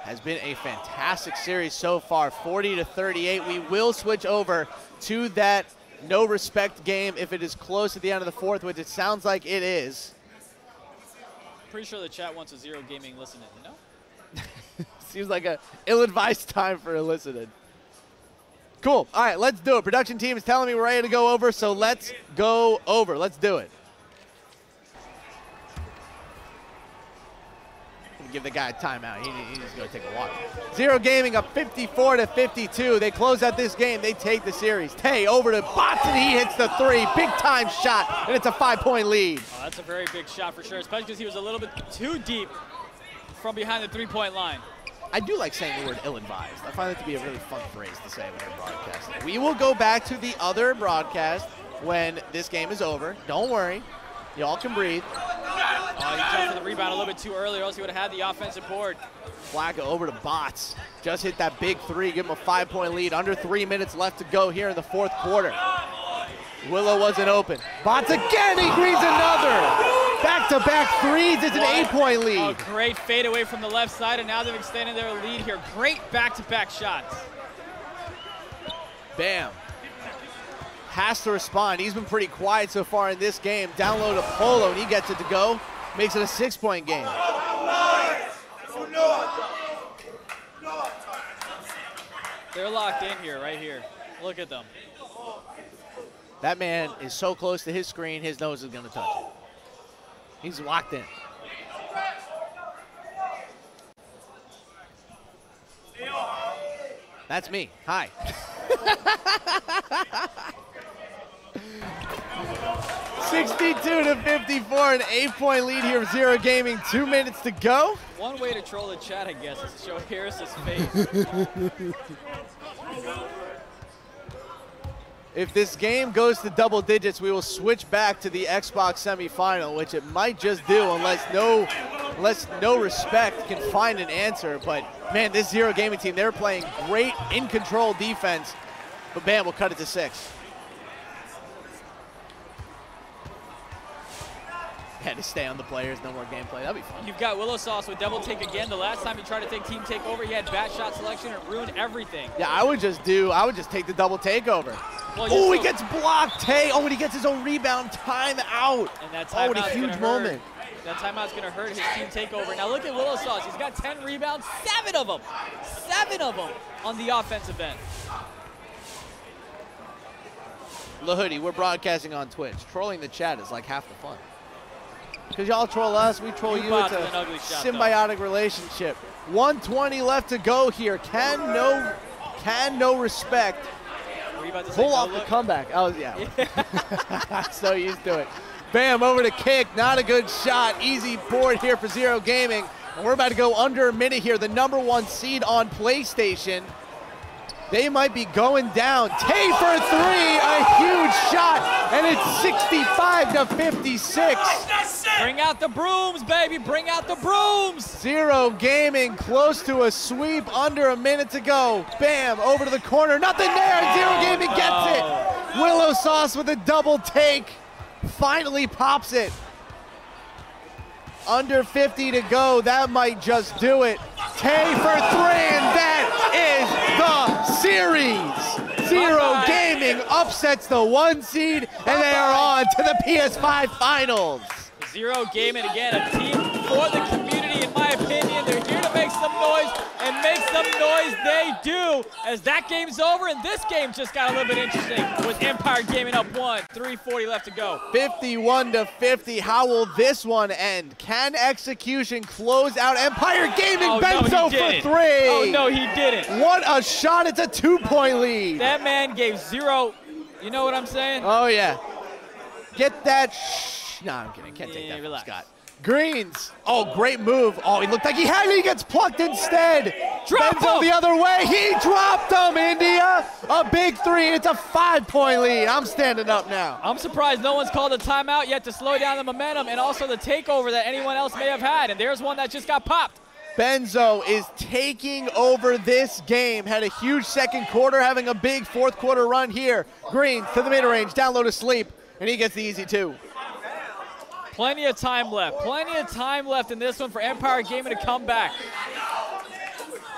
Has been a fantastic series so far, 40-38. We will switch over to that no respect game if it is close at the end of the fourth, which it sounds like it is. Pretty sure the chat wants a zero gaming listening, you know? Seems like a ill-advised time for listening. Cool. All right, let's do it. Production team is telling me we're ready to go over, so let's go over. Let's do it. Give the guy a timeout. He needs to go take a walk. Zero Gaming up 54-52. They close out this game. They take the series. Tay over to Bots, and he hits the 3. Big time shot, and it's a 5-point lead. Oh, that's a very big shot for sure, especially because he was a little bit too deep from behind the 3-point line. I do like saying the word ill-advised. I find it to be a really fun phrase to say when you're broadcasting. We will go back to the other broadcast when this game is over. Don't worry. Y'all can breathe. Oh, he jumped for the rebound a little bit too early, or else he would have had the offensive board. Flacco over to Bots. Just hit that big 3, give him a 5-point lead. Under 3 minutes left to go here in the fourth quarter. Willow wasn't open. Bots again, he greens another. Back-to-back threes, it's an 8-point lead. Oh, great fade away from the left side, and now they've extended their lead here. Great back-to-back shots. Bam. Has to respond. He's been pretty quiet so far in this game. Down low to Polo, and he gets it to go. Makes it a 6-point game. They're locked in here, right here. Look at them. That man is so close to his screen, his nose is going to touch it. He's locked in. That's me. Hi. 62-54, an 8-point lead here of Zero Gaming. 2 minutes to go. One way to troll the chat, I guess, is to show Harris's face. If this game goes to double digits, we will switch back to the Xbox semifinal, which it might just do unless no respect can find an answer. But man, this Zero Gaming team, they're playing great in control defense. But bam, we'll cut it to 6. Had to stay on the players, no more gameplay. That'd be fun. You've got Willow Sauce with double take again. The last time he tried to take team takeover, he had bad shot selection and ruined everything. Yeah, I would just take the double takeover. Well, oh, he gets blocked. Tay. Oh, and he gets his own rebound. Time out. And that oh, what a huge moment. That timeout's going to hurt his team takeover. Now look at Willow Sauce. He's got 10 rebounds, 7 of them. 7 of them on the offensive end. LaHoodie, we're broadcasting on Twitch. Trolling the chat is like half the fun. Because y'all troll us, we troll you. It's a symbiotic relationship. 120 left to go here. Can no respect pull off the comeback. Oh, yeah. So used to it. Bam, over to kick. Not a good shot. Easy board here for Zero Gaming. And we're about to go under a minute here. The #1 seed on PlayStation. They might be going down. Tay for three, a huge shot, and it's 65-56. Bring out the brooms, baby, bring out the brooms. Zero Gaming close to a sweep, under a minute to go. Bam, over to the corner, nothing there, Zero Gaming gets it. Willow Sauce with a double take, finally pops it. Under 50 to go, that might just do it. Tay for three, and that is the series. Zero Gaming upsets the 1 seed, and they are on to the PS5 Finals. Zero Gaming, again, a team for the community, in my opinion. They're here to make some noise, and make some noise they do. As that game's over, and this game just got a little bit interesting with Empire Gaming up 1, 3:40 left to go. 51-50, how will this one end? Can Execution close out Empire Gaming? Benzo for three. Oh, no, he didn't. What a shot, it's a 2-point lead. That man gave Zero, you know what I'm saying? Oh, yeah. Get that No, I'm kidding. Can't take that from Scott. Greens. Oh, great move. Oh, he looked like he had it. He gets plucked instead. Benzo the other way. He dropped him, India. A big three. It's a 5-point lead. I'm standing up now. I'm surprised no one's called a timeout yet to slow down the momentum and also the takeover that anyone else may have had. And there's one that just got popped. Benzo is taking over this game. Had a huge second quarter, having a big fourth quarter run here. Greens to the mid-range. Down low to Sleep. And he gets the easy 2. Plenty of time left. Plenty of time left in this one for Empire Gaming to come back.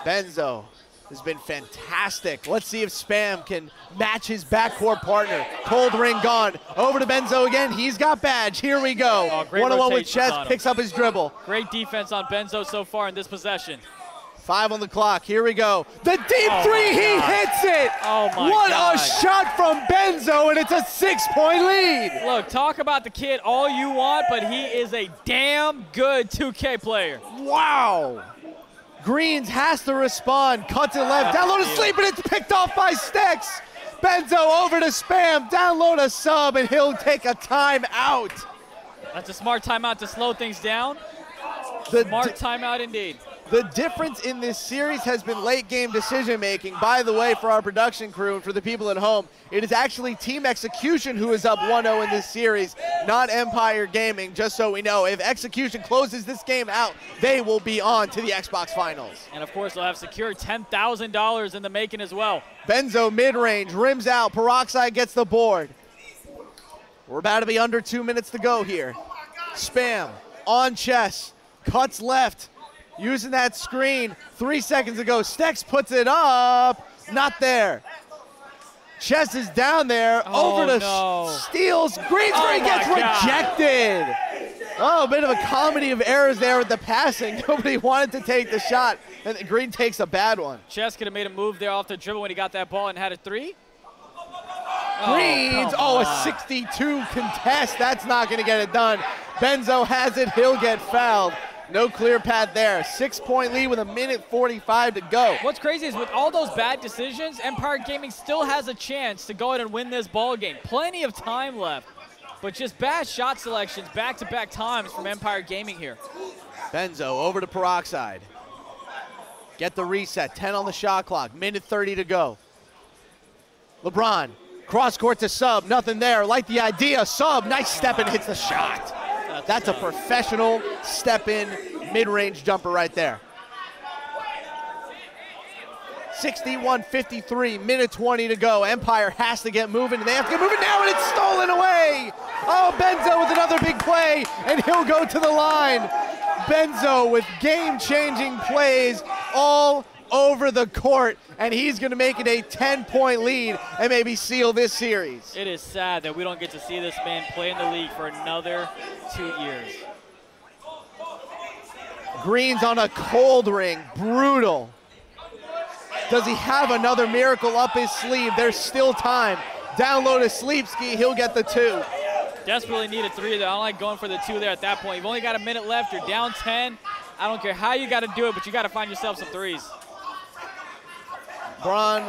Benzo has been fantastic. Let's see if Spam can match his backcourt partner. Cold ring gone. Over to Benzo again. He's got badge. Here we go. One-on-one with Chess. Picks up his dribble. Great defense on Benzo so far in this possession. 5 on the clock. Here we go. The deep three. He hits it. Oh, my What God. a shot from Benzo, and it's a 6-point lead. Look, talk about the kid all you want, but he is a damn good 2K player. Wow. Greens has to respond. Cuts it left. Down low to Sleep, and it's picked off by Stex. Benzo over to Spam. Down low to Sub, and he'll take a timeout. That's a smart timeout to slow things down. Smart timeout indeed. The difference in this series has been late game decision making. By the way, for our production crew and for the people at home, it is actually Team Execution who is up 1-0 in this series, not Empire Gaming, just so we know. If Execution closes this game out, they will be on to the Xbox Finals. And of course, they'll have secured $10,000 in the making as well. Benzo mid-range, rims out, Peroxide gets the board. We're about to be under 2 minutes to go here. Spam on Chess, cuts left. Using that screen 3 seconds ago. Stex puts it up. Not there. Chess is down there. Over to Steals. Greensbury gets rejected. Oh, a bit of a comedy of errors there with the passing. Nobody wanted to take the shot. And Green takes a bad one. Chess could have made a move there off the dribble when he got that ball and had a 3. Greens. Oh, a 62 contest. That's not going to get it done. Benzo has it. He'll get fouled. No clear path there. 6-point lead with 1:45 to go. What's crazy is with all those bad decisions, Empire Gaming still has a chance to go ahead and win this ball game. Plenty of time left, but just bad shot selections back-to-back times from Empire Gaming here. Benzo over to Peroxide. Get the reset. 10 on the shot clock. 1:30 to go. LeBron. Cross court to Sub. Nothing there. Like the idea. Sub. Nice step and hits the shot. That's a professional step-in mid-range jumper right there. 61-53, 1:20 to go. Empire has to get moving, and they have to get moving now, and it's stolen away. Oh, Benzo with another big play, and he'll go to the line. Benzo with game-changing plays all over the court, and he's going to make it a 10-point lead and maybe seal this series. It is sad that we don't get to see this man play in the league for another 2 years. Greens on a cold ring, brutal. Does he have another miracle up his sleeve? There's still time. Down low to Sleepski. He'll get the 2. Desperately need a 3 there. I don't like going for the 2 there at that point. You've only got a minute left. You're down 10. I don't care how you got to do it, but you got to find yourself some 3s. LeBron.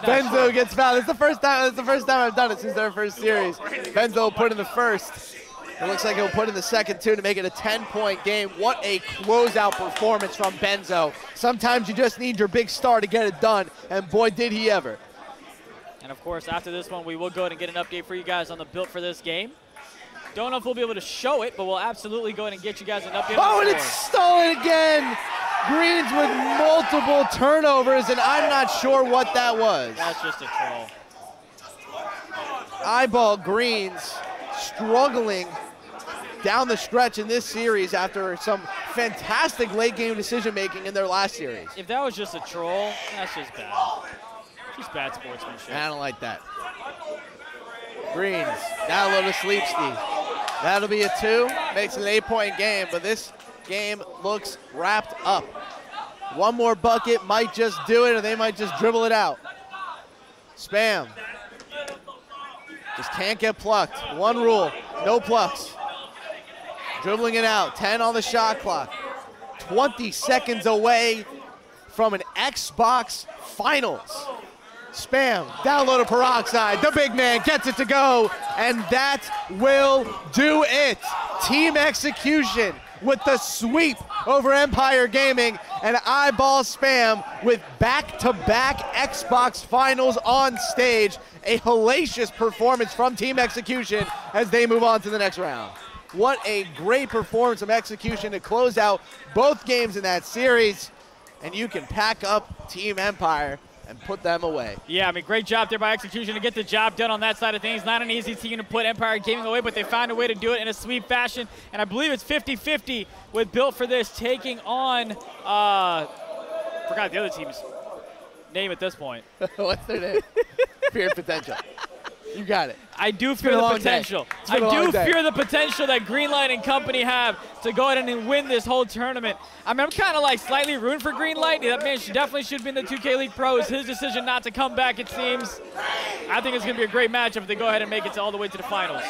Benzo gets fouled. It's the first time I've done it since their first series. Benzo will put in the first. It looks like he'll put in the second, too, to make it a 10-point game. What a closeout performance from Benzo. Sometimes you just need your big star to get it done, and boy, did he ever. And, of course, after this one, we will go ahead and get an update for you guys on the build for this game. Don't know if we'll be able to show it, but we'll absolutely go ahead and get you guys an update. Oh, and it's stolen again. Greens with multiple turnovers, and I'm not sure what that was. That's just a troll. Eyeball Greens struggling down the stretch in this series after some fantastic late-game decision-making in their last series. If that was just a troll, that's just bad. Just bad sportsmanship. I don't like that. Greens, down low to Sleepski. That'll be a 2. Makes it an 8-point game, but this game looks wrapped up. One more bucket might just do it, or they might just dribble it out. Spam. Just can't get plucked. One rule, no plucks. Dribbling it out, 10 on the shot clock. 20 seconds away from an Xbox Finals. Spam, down low to Peroxide. The big man gets it to go, and that will do it. Team execution with the sweep over Empire Gaming, and Eyeball Spam with back-to-back Xbox Finals on stage. A hellacious performance from Team Execution as they move on to the next round. What a great performance of Execution to close out both games in that series, and you can pack up Team Empire and put them away. Yeah, I mean, great job there by Execution to get the job done on that side of things. Not an easy team to put Empire Gaming away, but they found a way to do it in a sweep fashion. And I believe it's 50-50 with Built for This taking on, forgot the other team's name at this point. What's their name? Feared Potential. You got it. I do fear the potential. I do fear the potential that Greenlight and company have to go ahead and win this whole tournament. I mean, I'm kind of like slightly rooting for Greenlight. That man definitely should be in the 2K League Pro. It's his decision not to come back, it seems. I think it's going to be a great matchup if they go ahead and make it all the way to the finals.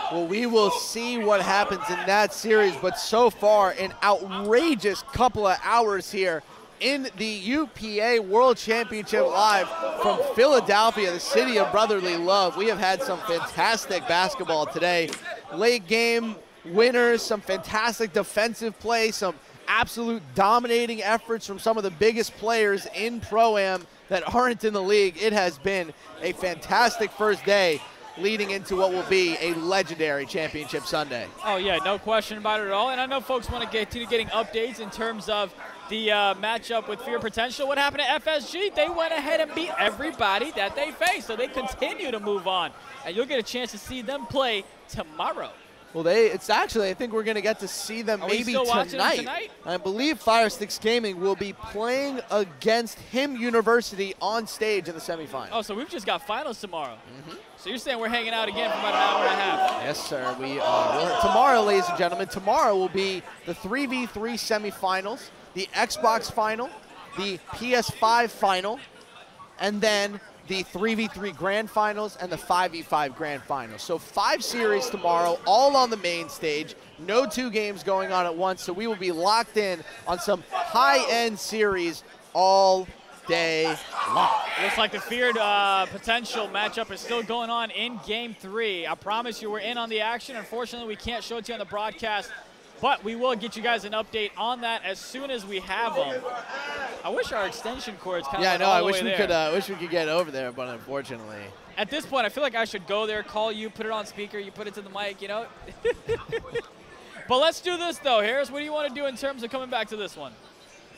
Well, we will see what happens in that series, but so far, an outrageous couple of hours here in the UPA World Championship Live from Philadelphia, the city of brotherly love. We have had some fantastic basketball today. Late game winners, some fantastic defensive play, some absolute dominating efforts from some of the biggest players in Pro-Am that aren't in the league. It has been a fantastic first day leading into what will be a legendary championship Sunday. Oh yeah, no question about it at all. And I know folks want to get to getting updates in terms of the matchup with Fear Potential. What happened to FSG? They went ahead and beat everybody that they faced, so they continue to move on. And you'll get a chance to see them play tomorrow. Well, it's actually, I think we're going to get to see them maybe tonight. I believe Firesticks Gaming will be playing against Him University on stage in the semifinals. Oh, so we've just got finals tomorrow. So you're saying we're hanging out again for about an hour and a half? Yes, sir. We are. Tomorrow, ladies and gentlemen, tomorrow will be the 3v3 semifinals, the Xbox final, the PS5 final, and then the 3v3 grand finals and the 5v5 grand finals. So 5 series tomorrow, all on the main stage. No 2 games going on at once, so we will be locked in on some high-end series all day long. Looks like the Feared Potential matchup is still going on in Game 3. I promise you we're in on the action. Unfortunately, we can't show it to you on the broadcast, but we will get you guys an update on that as soon as we have them. I wish our extension cords kind of I wish we could get over there, but unfortunately. At this point, I feel like I should go there, call you, put it on speaker, you put it to the mic, you know? But let's do this, though. Harris, what do you want to do in terms of coming back to this one?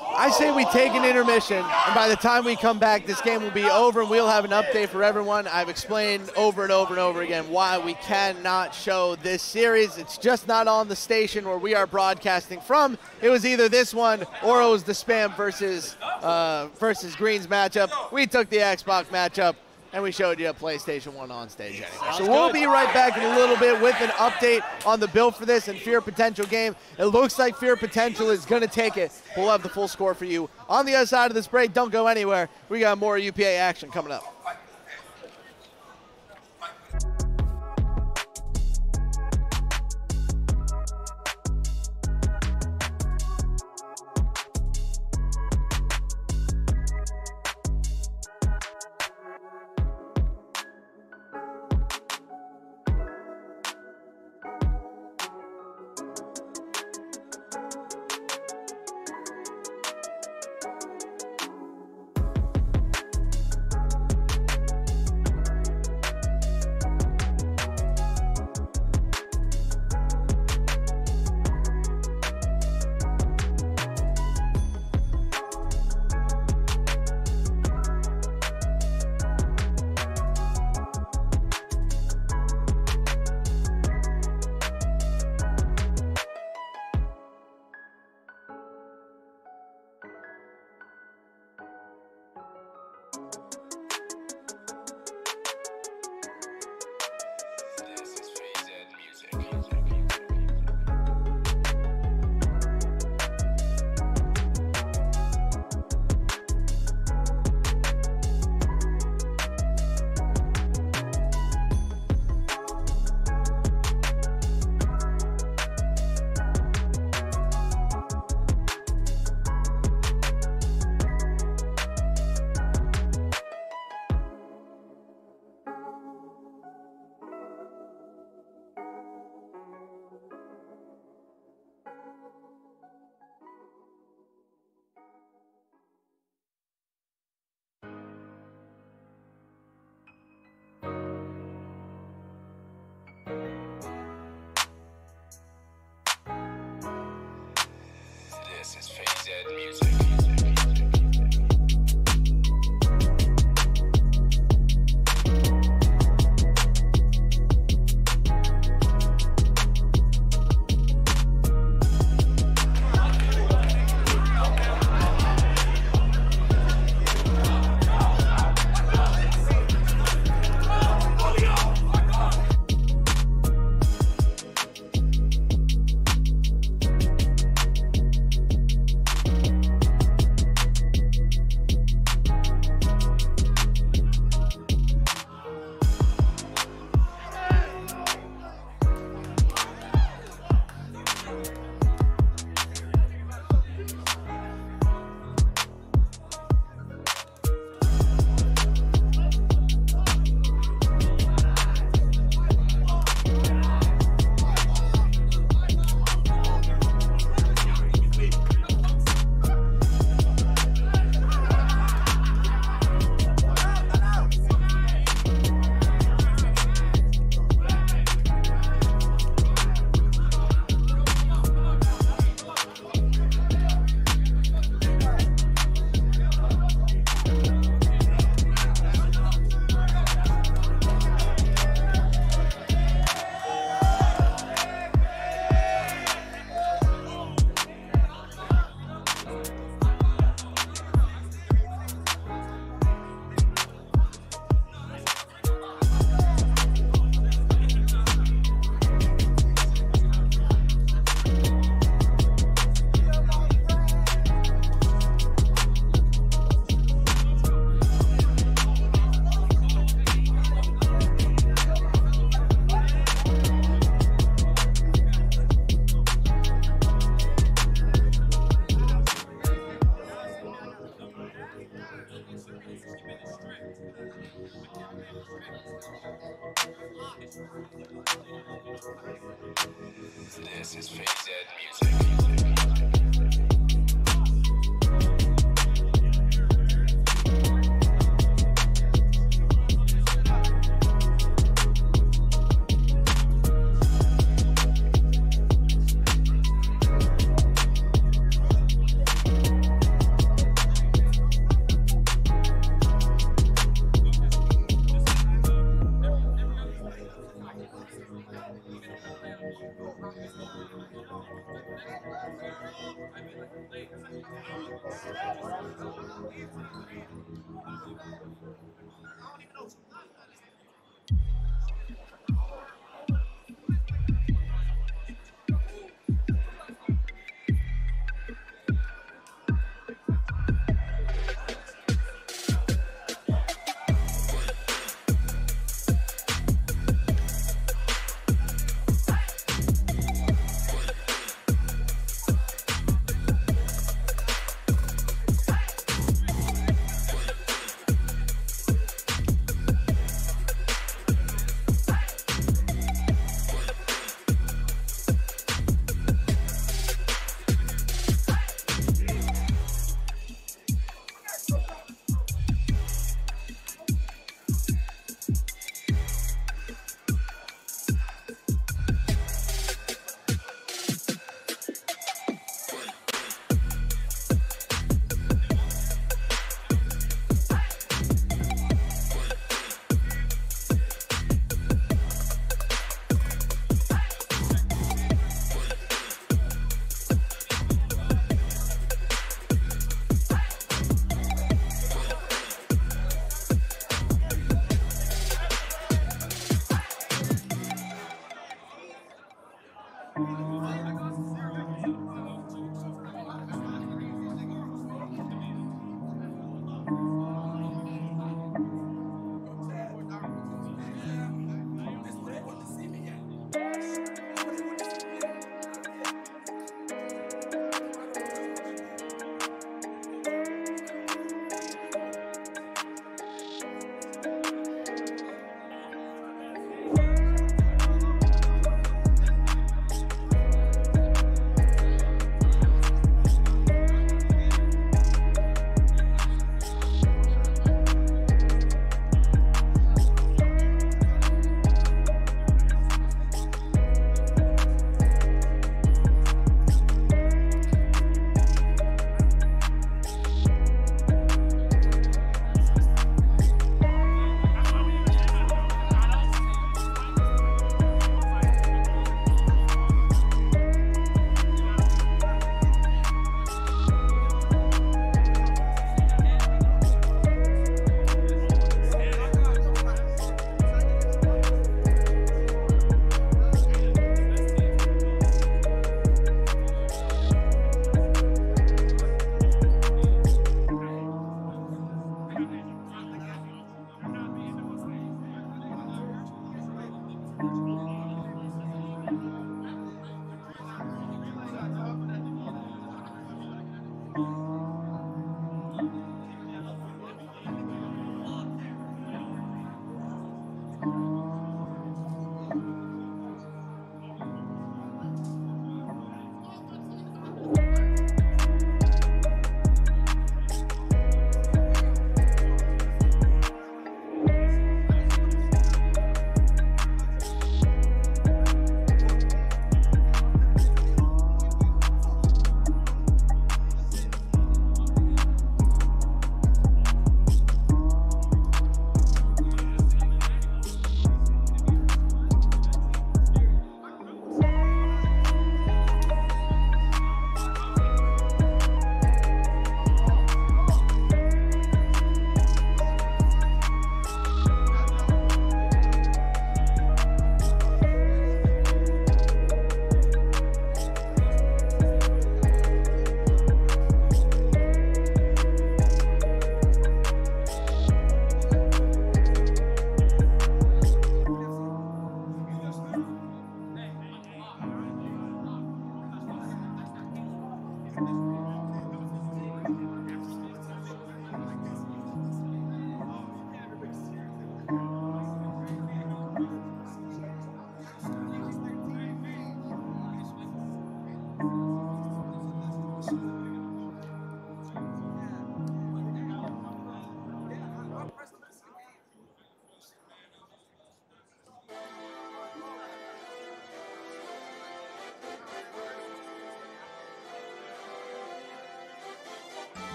I say we take an intermission, and by the time we come back, this game will be over, and we'll have an update for everyone. I've explained over and over and over again why we cannot show this series. It's just not on the station where we are broadcasting from. It was either this one or it was the Spam versus Greens matchup. We took the Xbox matchup. and we showed you a PlayStation 1 on stage anyway. So we'll be right back in a little bit with an update on the build for this and Fear Potential game. It looks like Fear Potential is going to take it. We'll have the full score for you on the other side of this break. Don't go anywhere. We got more UPA action coming up. This is Phase Ed Music. This is Phase Ed Music.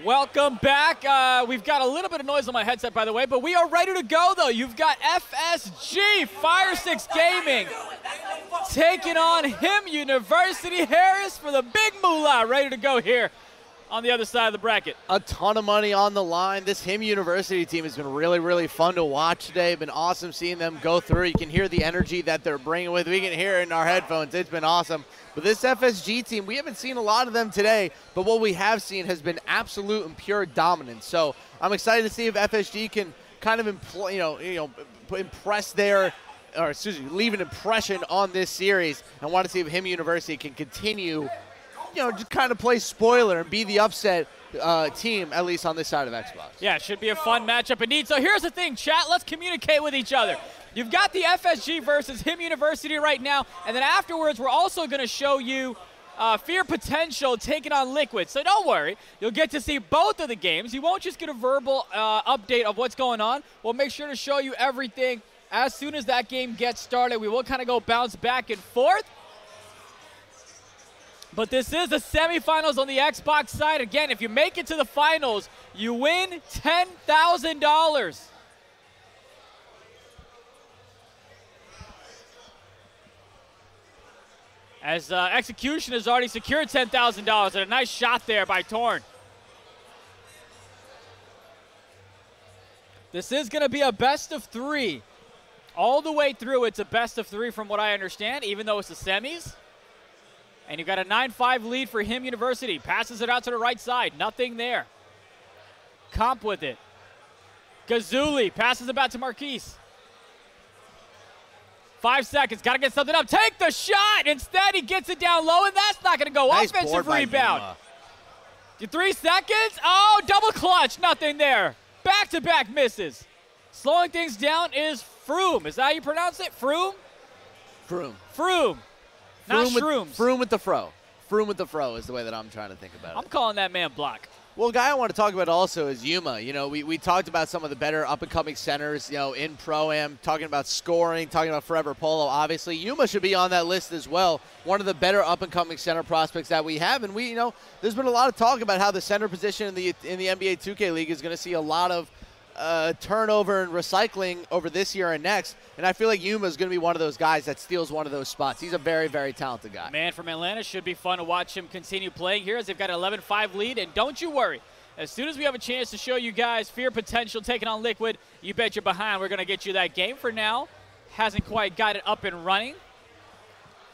Welcome back. We've got a little bit of noise on my headset, by the way, but we are ready to go, though. You've got FSG, Fire 6 Gaming, taking on Him University. Harris for the big moolah, ready to go here on the other side of the bracket. A ton of money on the line. This Him University team has been really, really fun to watch today. Been awesome seeing them go through. You can hear the energy that they're bringing with. We can hear it in our headphones. It's been awesome. But this FSG team, we haven't seen a lot of them today, but what we have seen has been absolute and pure dominance. So I'm excited to see if FSG can kind of impress their, or excuse me, leave an impression on this series. And want to see if Him University can continue, just kind of play spoiler and be the upset team, at least on this side of Xbox. Yeah, it should be a fun matchup indeed. So here's the thing, chat. Let's communicate with each other. You've got the FSG versus Him University right now, and then afterwards we're also going to show you Fear Potential taking on Liquid. So don't worry, you'll get to see both of the games. You won't just get a verbal update of what's going on. We'll make sure to show you everything as soon as that game gets started. We will kind of go bounce back and forth. But this is the semifinals on the Xbox side. Again, if you make it to the finals, you win $10,000. As Execution has already secured $10,000, and a nice shot there by Torn. This is going to be a best of 3. All the way through, it's a best of 3 from what I understand, even though it's the semis. And you've got a 9-5 lead for Him University. Passes it out to the right side. Nothing there. Comp with it. Gazuli passes it back to Marquise. 5 seconds. Got to get something up. Take the shot. Instead, he gets it down low, and that's not going to go. Nice offensive rebound. 3 seconds. Oh, double clutch. Nothing there. Back-to-back misses. Slowing things down is Froome. Is that how you pronounce it? Froome? Froome. Froome. Not Shrooms. Froome with the fro. Froome with the fro is the way that I'm trying to think about it. I'm calling that man Block. Well, a guy I want to talk about also is Yuma. We talked about some of the better up-and-coming centers, in Pro-Am, talking about scoring, talking about Forever Polo, obviously. Yuma should be on that list as well. One of the better up-and-coming center prospects that we have. And there's been a lot of talk about how the center position in the NBA 2K League is going to see a lot of turnover and recycling over this year and next. And I feel like Yuma is going to be one of those guys that steals one of those spots. He's a very, very talented guy. Man from Atlanta. Should be fun to watch him continue playing here as they've got an 11-5 lead. And don't you worry. As soon as we have a chance to show you guys Fear Potential taking on Liquid, you bet you're behind. We're going to get you that game. For now, hasn't quite got it up and running.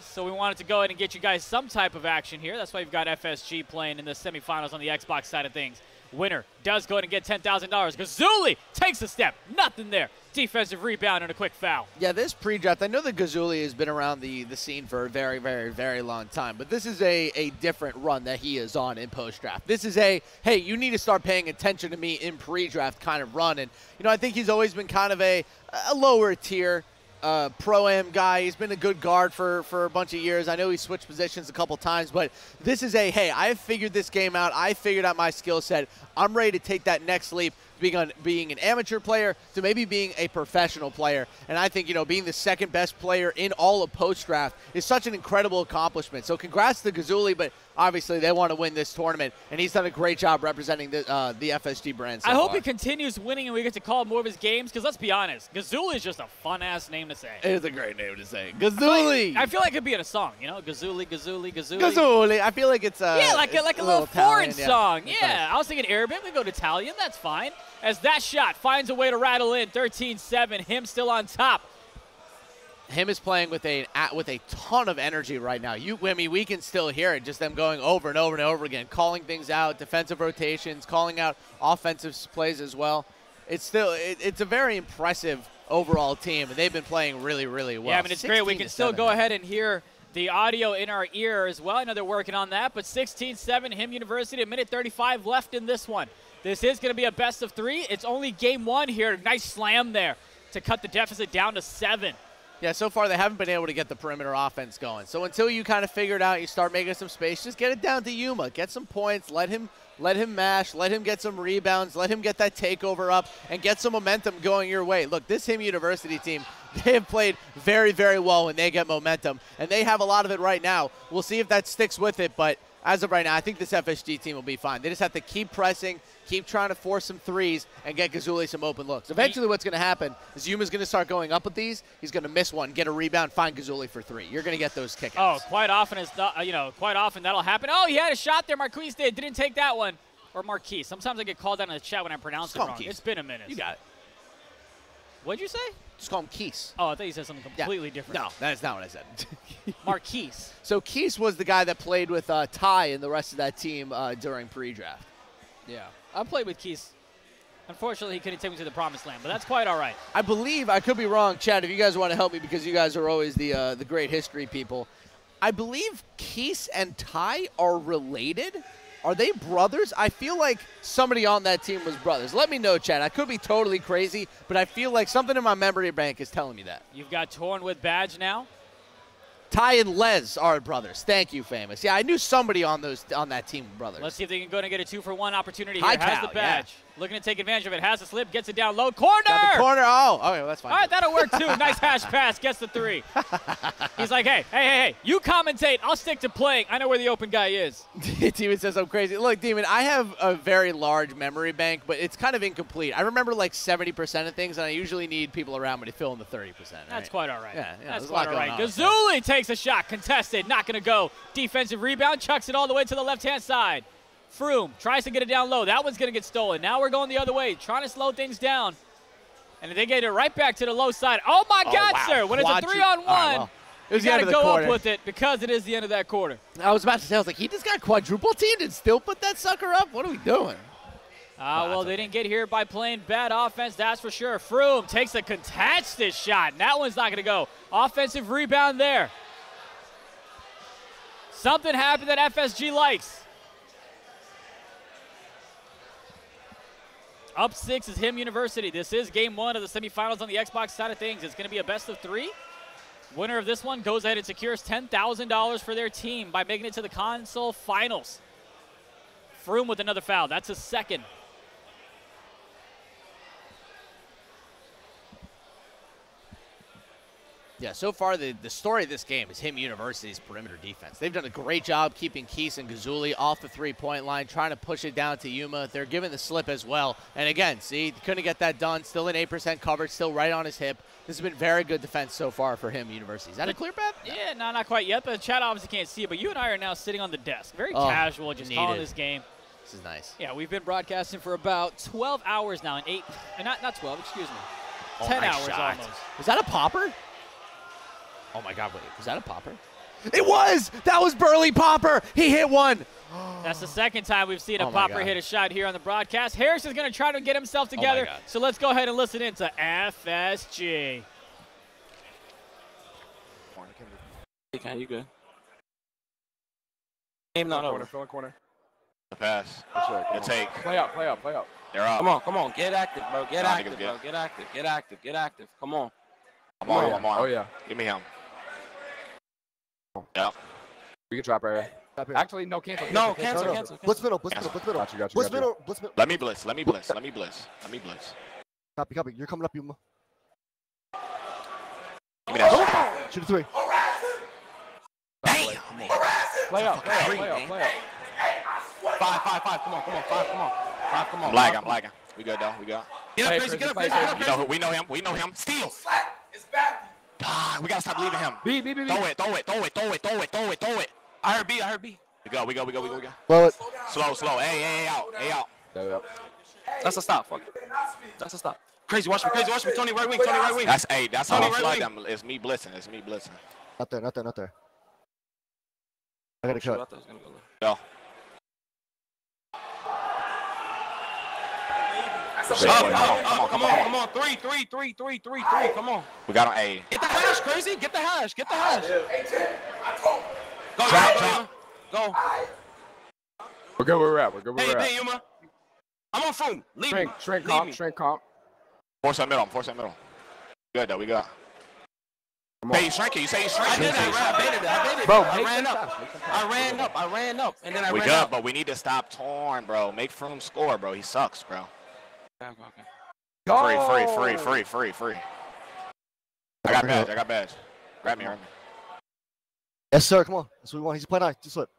So we wanted to go ahead and get you guys some type of action here. That's why you've got FSG playing in the semifinals on the Xbox side of things. Winner does go ahead and get $10,000. Gazuli takes a step. Nothing there. Defensive rebound and a quick foul. Yeah, this pre-draft, I know that Gazuli has been around the scene for a very, very, very long time, but this is a different run that he is on in post-draft. This is hey, you need to start paying attention to me in pre-draft kind of run. And, I think he's always been kind of a lower tier Pro-Am guy. He's been a good guard for a bunch of years. I know he switched positions a couple times, but this is hey, I have figured this game out. I figured out my skill set. I'm ready to take that next leap, being an amateur player to maybe being a professional player. And I think, being the second best player in all of post-draft is such an incredible accomplishment. So congrats to Gazuli, but obviously they want to win this tournament, and he's done a great job representing the FSG brand so I hope far. he continues winning and we get to call more of his games, because let's be honest, Gazuli is just a fun-ass name to say. It is a great name to say. Gazuli! I feel like it could be in a song, Gazuli, Gazuli, Gazuli. Gazuli. I feel like it's like a little foreign Italian, song. Yeah. Yeah, I was thinking Arabic. We go to Italian. That's fine. As that shot finds a way to rattle in, 13-7. Him still on top. Him is playing with a ton of energy right now. We can still hear it, just them going over and over and over again, calling things out, defensive rotations, calling out offensive plays as well. It's a very impressive overall team, and they've been playing really, really well. Yeah, it's great. We can still go ahead and hear the audio in our ear as well. I know they're working on that, but 16-7, Him University, a minute 35 left in this one. This is going to be a best of 3. It's only game 1 here. Nice slam there to cut the deficit down to 7. Yeah, so far they haven't been able to get the perimeter offense going. So until you kind of figure it out, you start making some space, just get it down to Yuma. Get some points, let him mash, let him get some rebounds, let him get that takeover up, and get some momentum going your way. Look, this Him University team, they have played very, very well when they get momentum, and they have a lot of it right now. We'll see if that sticks with it, but As of right now, I think this FSG team will be fine. They just have to keep pressing, keep trying to force some threes, and get Gazuli some open looks. Eventually what's going to happen is Yuma's going to start going up with these. He's going to miss one, get a rebound, find Gazuli for 3. You're going to get those kickouts. Oh, quite often quite often that'll happen. Oh, he had a shot there. Marquise didn't take that one. Or Marquise. Sometimes I get called out in the chat when I pronounce it wrong. Keys. It's been a minute. You got it. What'd you say? Just call him Keese. Oh, I thought you said something completely different. No, that is not what I said. Marquise. So Keese was the guy that played with Ty and the rest of that team during pre-draft. Yeah. I played with Keese. Unfortunately, he couldn't take me to the promised land, but that's quite all right. I believe, I could be wrong, Chad, if you guys want to help me because you guys are always the great history people. I believe Keese and Ty are related. Are they brothers? I feel like somebody on that team was brothers. Let me know, Chad. I could be totally crazy, but I feel like something in my memory bank is telling me that. You've got Torn with Badge now. Ty and Les are brothers. Thank you, Famous. Yeah, I knew somebody on that team were brothers. Let's see if they can go and get a 2-for-1 opportunity here. Hi, Has Cal, the badge. yeah. Looking to take advantage of it. Has the slip. Gets it down low. Corner! Got the corner. Oh, okay, well, that's fine. All right, that'll work too. Nice hash pass. Gets the 3. He's like, hey. You commentate. I'll stick to playing. I know where the open guy is. Demon says I'm crazy. Look, Demon, I have a very large memory bank, but it's kind of incomplete. I remember like 70% of things, and I usually need people around me to fill in the 30%. That's quite all right. Yeah, that's quite all right. Gazuli takes a shot. Contested. Not going to go. Defensive rebound. Chucks it all the way to the left-hand side. Froome tries to get it down low. That one's going to get stolen. Now we're going the other way, trying to slow things down. And they get it right back to the low side. Oh, my God, wow. sir. When it's a 3-on-1, you got to go up with it because it is the end of that quarter. I was about to say, I was like, he just got quadruple teamed and still put that sucker up? What are we doing? Well, they didn't get here by playing bad offense, that's for sure. Froome takes a contested shot. And that one's not going to go. Offensive rebound there. Something happened that FSG likes. Up 6 is Him University. This is game 1 of the semifinals on the Xbox side of things. It's going to be a best of 3. Winner of this one goes ahead and secures $10,000 for their team by making it to the console finals. Froome with another foul. That's his second. Yeah, so far the story of this game is Him University's perimeter defense. They've done a great job keeping Keese and Gazuli off the three-point line, trying to push it down to Yuma. They're giving the slip as well. And again, see, couldn't get that done. Still in 8% coverage, still right on his hip. This has been very good defense so far for Him University. Is that a clear path? Yeah, no, not quite yet. But the chat obviously can't see it. But you and I are now sitting on the desk. Very casual, just calling this game. This is nice. Yeah, we've been broadcasting for about 12 hours now. Not 12, excuse me. 10 nice hours shot. almost. Was that a popper? Oh, my God, wait. Was that a popper? It was! That was Burley Popper! He hit one! That's the second time we've seen a popper hit a shot here on the broadcast. Harris is going to try to get himself together. So let's go ahead and listen in to FSG. Okay, you good. Game not over. Fill in corner. The pass. The take. Play up. They're up. Come on. Get active, bro. Get active. Come on. I'm on. Oh, yeah. Give me him. Yeah. We can trap right here. Actually, no, cancel. Cancel. Blitz middle. Got you. Blitz middle. Let me blitz. Copy. You're coming up, Yuma. Give me that shot. Shoot a 3. Damn. Play up. 5. Come on. 5, come on. I'm lagging. We good, though. We got. Get up, Crazy. Get up. We know him. Steal. It's back. We gotta stop leaving him. B. Throw it. I heard B. We go. Blow it. Slow. A out. That's a stop. Fuck it. That's a stop. Crazy, watch me. Tony right wing. That's how I flood them. It's me blitzing. Not there. I gotta cut. Go. Come on. 3. Come on. We got on A. Get the hash, Crazy. Get the hash. Go. We're good where we're at. Hey, Yuma. I'm on Froome. Leave me. Shrink comp. Force that middle. Good, though. We got. Hey, you shrinking. You say you shrinking. I did it. Bro, I ran up. And then I we ran good, up. but we need to stop Torn, bro. Make Froome score, bro. He sucks, bro. Okay. Free. I got badge. Grab me. Yes, sir. Come on. That's what we want. He's playing nice. Just slip.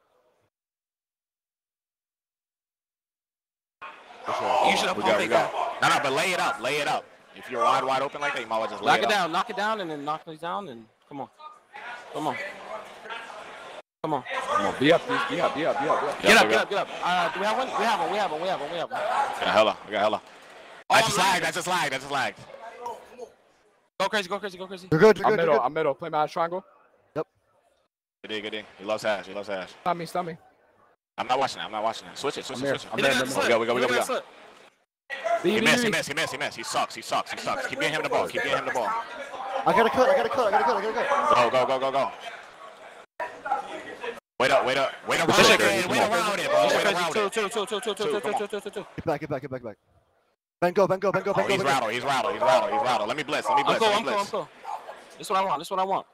For sure. You should have pumped it. No, but lay it up. Lay it up. If you're wide open like that, you might as well just lay it up. Knock it down, and then knock it down, and come on. Come on. Come on. Come on. Be up, please. Be up. Get up. Do we have one? We have one. I got hella. I just lagged. Go crazy. You're good. I'm middle. Play my triangle. Yep. Good day. He loves hash. Stop me. I'm not watching it. Switch it. I'm there. We go. He missed. He sucks. Keep getting him the ball. I gotta cut. Go. Wait up. Wait around it, bro. Two. Get back. Ben, go. He's rattled. Let me blitz. I'm cool. This is what I want.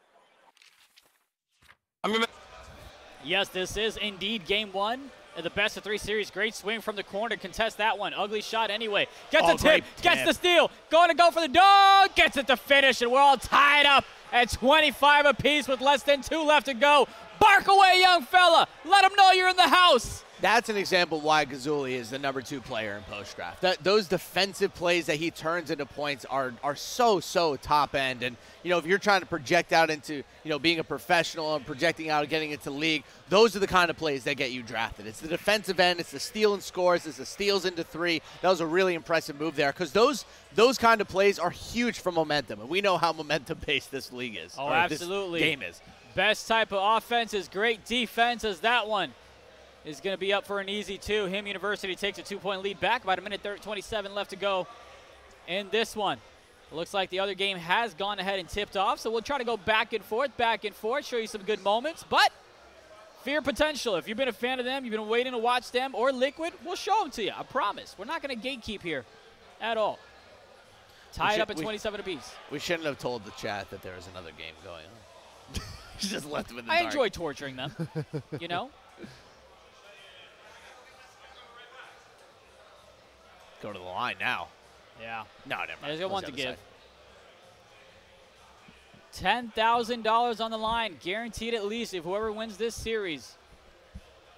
Yes, this is indeed game one of the best of 3 series. Great swing from the corner to contest that one. Ugly shot anyway. Gets the tip, gets the steal. Going to go for the dog. Gets it to finish, and we're all tied up at 25 apiece with less than 2 left to go. Bark away, young fella. Let them know you're in the house. That's an example why Gazuli is the #2 player in post-draft. Those defensive plays that he turns into points are so top end. And, you know, if you're trying to project out into, you know, being a professional and projecting out and getting into the league, those are the kind of plays that get you drafted. It's the defensive end. It's the steal and scores. It's the steals into 3. That was a really impressive move there because those kind of plays are huge for momentum. And we know how momentum-based this league is. Oh, absolutely. This game is. Best type of offense is great defense as that one is going to be up for an easy 2. Him University takes a 2-point lead back. About a minute 27 left to go in this one. It looks like the other game has gone ahead and tipped off, so we'll try to go back and forth, show you some good moments. But Fear Potential, if you've been a fan of them, you've been waiting to watch them, or Liquid, we'll show them to you. I promise. We're not going to gatekeep here at all. Tied up at 27 apiece. We shouldn't have told the chat that there was another game going on. Just left them in the I dark. enjoy torturing them, you know? Go to the line now. Yeah. No, never mind. There's got one to give. $10,000 on the line, guaranteed at least if whoever wins this series.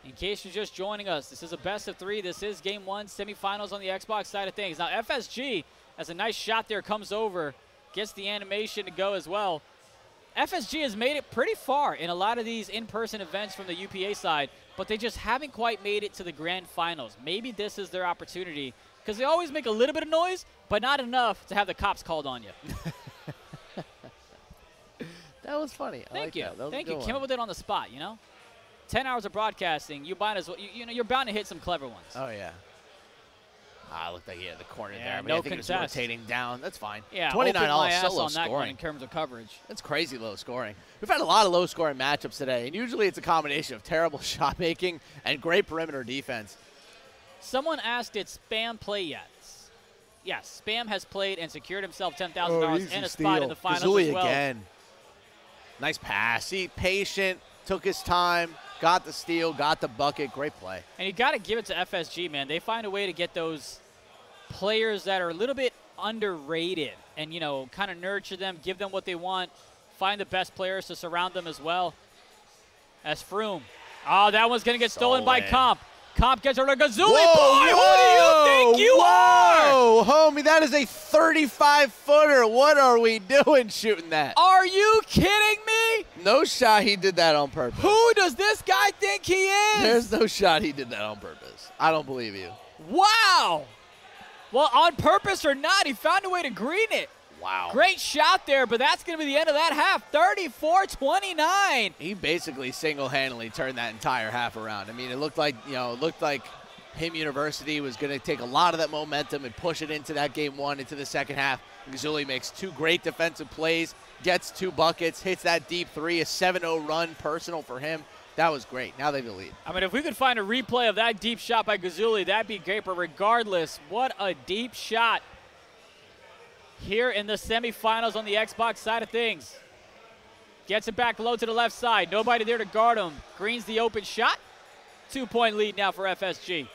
In case you're just joining us, this is a best of 3. This is game 1, semifinals on the Xbox side of things. Now, FSG has a nice shot there, comes over, gets the animation to go as well. FSG has made it pretty far in a lot of these in-person events from the UPA side, but they just haven't quite made it to the grand finals. Maybe this is their opportunity, because they always make a little bit of noise, but not enough to have the cops called on you. That was funny. Thank you. Thank you. Came Came up with it on the spot, you know? 10 hours of broadcasting, you might as well, you know, you're bound to hit some clever ones. Oh, yeah. Looked like he had the corner there. I mean, no I think contest. It was rotating down. That's fine. Yeah, 29 all, so low on that scoring. in terms of coverage. That's crazy low scoring. We've had a lot of low scoring matchups today, and usually it's a combination of terrible shot making and great perimeter defense. Someone asked, did Spam play yet? Yes, Spam has played and secured himself $10,000 and a spot in the finals Gazuli as well. Again. Nice pass. He patient, took his time, got the steal, got the bucket. Great play. And you got to give it to FSG, man. They find a way to get those players that are a little bit underrated and, you know, kind of nurture them, give them what they want, find the best players to surround them as well. As Froome. Oh, that one's going to get stolen by Comp. Comp gets her to Gazuli. Boy, who do you think you are? Whoa, homie, that is a 35-footer. What are we doing shooting that? Are you kidding me? No shot he did that on purpose. Who does this guy think he is? There's no shot he did that on purpose. I don't believe you. Wow. Well, on purpose or not, he found a way to green it. Wow. Great shot there, but that's going to be the end of that half. 34-29. He basically single-handedly turned that entire half around. I mean, it looked like, you know, Him University was going to take a lot of that momentum and push it into that game 1, into the second half. Gazuli makes 2 great defensive plays, gets 2 buckets, hits that deep 3, a 7-0 run personal for him. That was great. Now they have the lead. I mean, if we could find a replay of that deep shot by Gazuli, that'd be great. But regardless, what a deep shot here in the semifinals on the Xbox side of things. Gets it back low to the left side. Nobody there to guard him. Green's the open shot. 2-point lead now for FSG.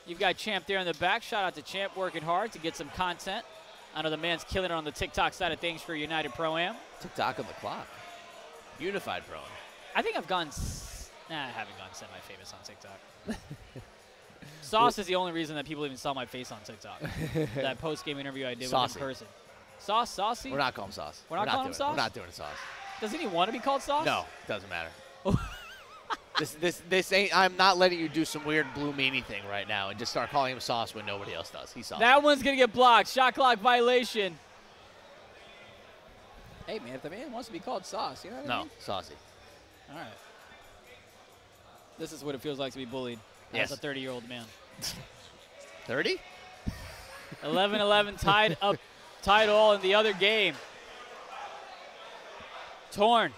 You've got Champ there in the back. Shout out to Champ, working hard to get some content. I know the man's killing it on the TikTok side of things for United Pro-Am. TikTok on the clock. Unified Pro-Am. I think I've gone, I haven't gone semi-famous on TikTok. Sauce is the only reason that people even saw my face on TikTok. That post-game interview I did with him in person. Sauce, Saucy? We're not calling him Sauce. We're not calling him Sauce? We're not doing it Sauce. Doesn't he want to be called Sauce? No, doesn't matter. This ain't. I'm not letting you do some weird blue meanie thing right now and just start calling him Sauce when nobody else does. He's Sauce. That one's gonna get blocked. Shot clock violation. Hey man, if the man wants to be called Sauce, you know what I mean? No, Saucy. All right. This is what it feels like to be bullied as a 30-year-old man. 30? 11-11 tied all in the other game. Torn.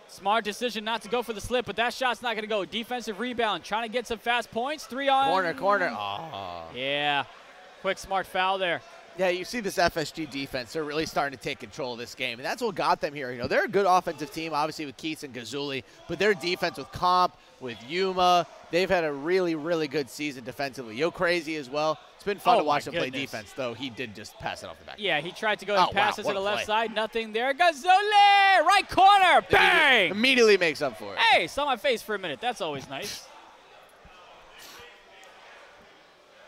Smart decision not to go for the slip, but that shot's not going to go. Defensive rebound, trying to get some fast points. 3 on. Corner. Oh. Yeah. Quick, smart foul there. Yeah, you see this FSG defense. They're really starting to take control of this game, and that's what got them here. You know, they're a good offensive team, obviously, with Keats and Gazuli, but their defense with Comp, with Yuma, they've had a really, really good season defensively. Yo Crazy as well. It's been fun to watch them play defense, though he did just pass it off the back. Yeah, he tried to go and pass it to the left side. Nothing there. Gazuli, right corner. Bang! Immediately makes up for it. Hey, saw my face for a minute. That's always nice.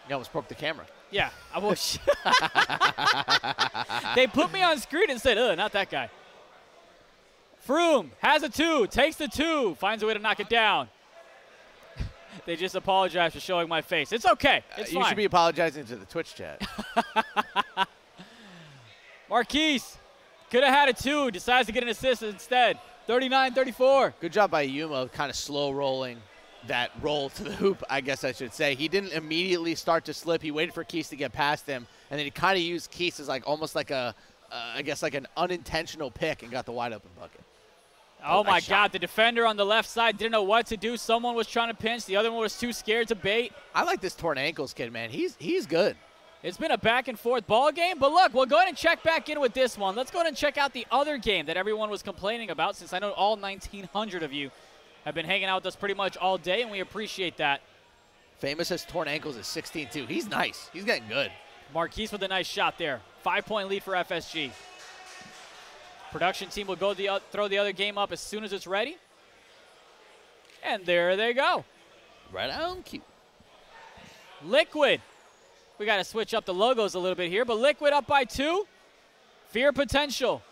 You almost broke the camera. Yeah, I wish. They put me on screen and said, ugh, not that guy. Froome has a 2, takes the 2, finds a way to knock it down. They just apologize for showing my face. It's okay. It's fine. You should be apologizing to the Twitch chat. Marquise could have had a 2, decides to get an assist instead. 39-34. Good job by Yuma, kind of slow rolling that roll to the hoop, I guess I should say. He didn't immediately start to slip. He waited for Keith to get past him, and then he kind of used Keith as like almost like a, I guess like an unintentional pick and got the wide open bucket. Oh my God, the defender on the left side didn't know what to do. Someone was trying to pinch. The other one was too scared to bait. I like this torn ankles kid, man. He's good. It's been a back-and-forth ball game, but look, we'll go ahead and check back in with this one. Let's go ahead and check out the other game that everyone was complaining about, since I know all 1,900 of you have been hanging out with us pretty much all day, and we appreciate that. Famous has torn ankles at 16-2. He's nice. He's getting good. Marquise with a nice shot there. 5-point lead for FSG. Production team will go throw the other game up as soon as it's ready. And there they go. Right on cue. Liquid. We got to switch up the logos a little bit here, but Liquid up by 2. Fear potential.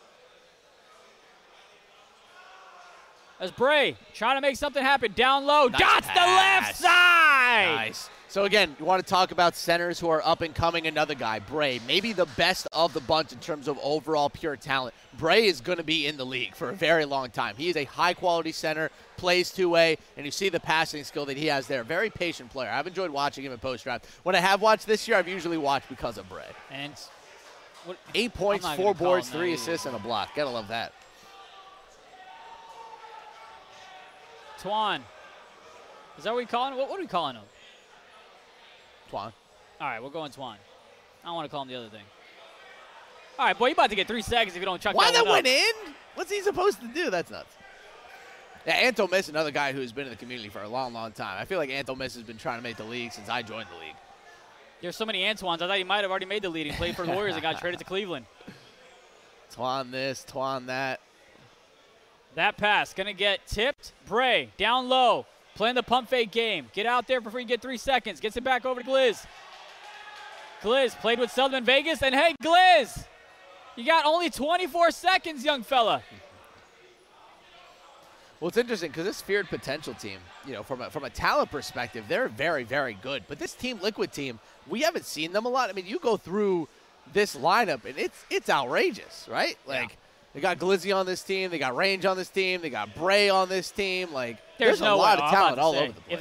As Bray trying to make something happen. Down low. Nice Dots pass. the left side. Nice. So, again, you want to talk about centers who are up and coming. Another guy, Bray, maybe the best of the bunch in terms of overall pure talent. Bray is going to be in the league for a very long time. He is a high-quality center, plays two-way, and you see the passing skill that he has there. Very patient player. I've enjoyed watching him in post-draft. When I have watched this year, I've usually watched because of Bray. And 8 points, 4 boards, 3 assists, and a block. Gotta love that. Twan. Is that what we calling him? What are we calling him? Twan. All right, we're going Twan. I don't want to call him the other thing. All right, boy, you're about to get 3 seconds if you don't chuck Why that that one went up. in? What's he supposed to do? That's nuts. Yeah, Anto Miss, another guy who's been in the community for a long, long time. I feel like Anto Miss has been trying to make the league since I joined the league. There's so many Antoines. I thought he might have already made the lead. He played for the Warriors and got traded to Cleveland. Twan this, Twan that. That pass going to get tipped. Bray down low. Playing the pump fake game. Get out there before you get 3 seconds. Gets it back over to Gliz. Gliz played with Southern Vegas. And hey, Gliz, you got only 24 seconds, young fella. Well, it's interesting because this Feared Potential team, you know, from a talent perspective, they're very, very good. But this Team Liquid team, we haven't seen them a lot. I mean, you go through this lineup, and it's outrageous, right? Like, they got Glizzy on this team. They got Range on this team. They got Bray on this team. Like, there's no a lot way. of talent all over the place.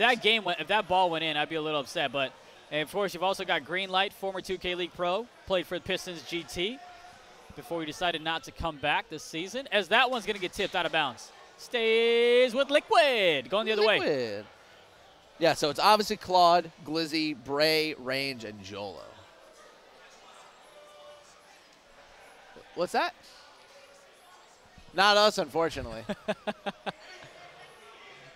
If that ball went in, I'd be a little upset. But, of course, you've also got Greenlight, former 2K League pro, played for the Pistons GT before he decided not to come back this season, as that one's going to get tipped out of bounds. Stays with Liquid. Going the other way. Yeah, so it's obviously Claude, Glizzy, Bray, Range, and Jolo. What's that? Not us, unfortunately.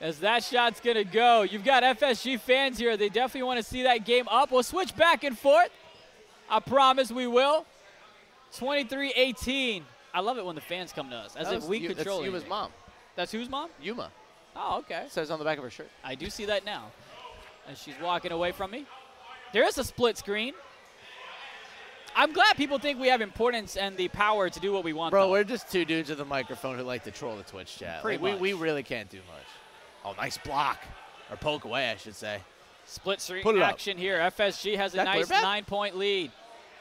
As that shot's going to go. You've got FSG fans here. They definitely want to see that game up. We'll switch back and forth. I promise we will. 23-18. I love it when the fans come to us, as if we control it. That's Yuma's mom. That's whose mom? Yuma. Oh, okay. Says on the back of her shirt. I do see that now. as she's walking away from me. There is a split screen. I'm glad people think we have importance and the power to do what we want. Bro, though. we're just two dudes with a microphone who like to troll the Twitch chat. Pretty Like, much. we really can't do much. Oh, nice block. Or poke away, I should say. Split screen Put it up. action here. FSG has a that nice clear back? 9-point lead.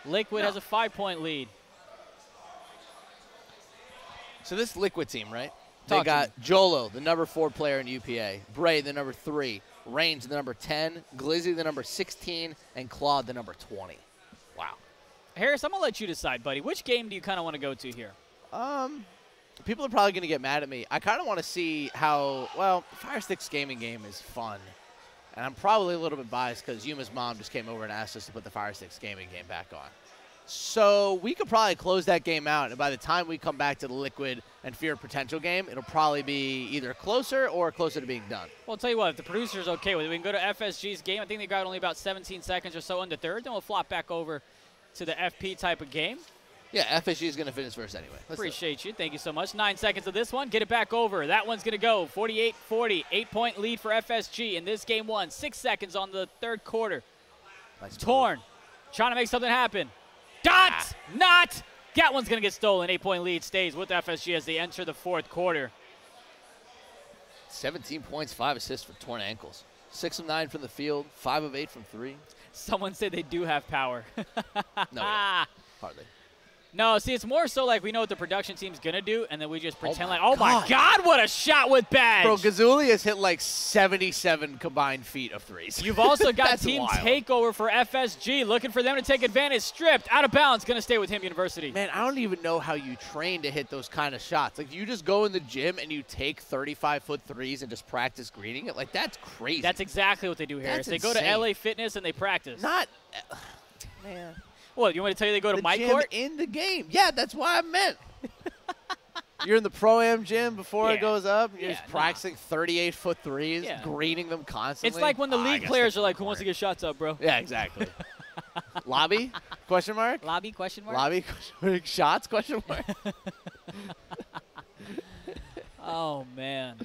Liquid has a 5-point lead. So this Liquid team, right? Talk They to got Jolo, the number 4 player in UPA, Bray, the number 3, Range, the number 10, Glizzy, the number 16, and Claude, the number 20. Wow. Harris, I'm going to let you decide, buddy. Which game do you kind of want to go to here? People are probably going to get mad at me. I kind of want to see how, well, Fire Stick's gaming game is fun. And I'm probably a little bit biased because Yuma's mom just came over and asked us to put the Fire Sticks gaming game back on. So we could probably close that game out, and by the time we come back to the Liquid and Fear Potential game, it'll probably be either closer or closer to being done. Well, I'll tell you what, if the producer's okay with it, we can go to FSG's game. I think they got only about 17 seconds or so in the third. Then we'll flop back over to the FP type of game. Yeah, FSG is going to finish first anyway. Let's Appreciate you. Thank you so much. 9 seconds of this one. Get it back over. That one's going to go 48-40. 8-point lead for FSG in this game one. 6 seconds on the third quarter. Nice Torn. Trying to make something happen. Dot! Not! That one's going to get stolen. 8-point lead stays with FSG as they enter the fourth quarter. 17 points, 5 assists for torn ankles. 6 of 9 from the field, 5 of 8 from 3. Someone said they do have power. No, hardly. No, see, it's more so like we know what the production team's going to do, and then we just pretend my like, oh, my God, what a shot with Badge. Bro, Gazuli has hit like 77 combined feet of threes. You've also got That's team wild. takeover for FSG, looking for them to take advantage. Stripped, out of bounds, going to stay with him University. Man, I don't even know how you train to hit those kind of shots. Like, you just go in the gym and you take 35-foot threes and just practice greening it? Like, that's crazy. That's exactly what they do, Harris. They go to insane. LA Fitness and they practice. Not man. What, you want me to tell you they go to my gym court? In the game. Yeah, that's what I meant. You're in the Pro-Am gym before it goes up. You're just practicing 38-foot threes, greening them constantly. It's like when the league players are like, who wants to get shots up, bro? Yeah, exactly. Lobby? Question mark? Lobby? Question mark? Lobby? Shots? Question mark? Oh, man.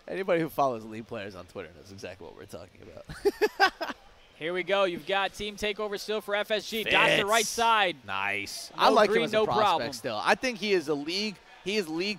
Anybody who follows league players on Twitter knows exactly what we're talking about. Here we go. You've got team takeover still for FSG. Got the right side. Nice. No I like green, him as no a prospect problem. still. I think he is league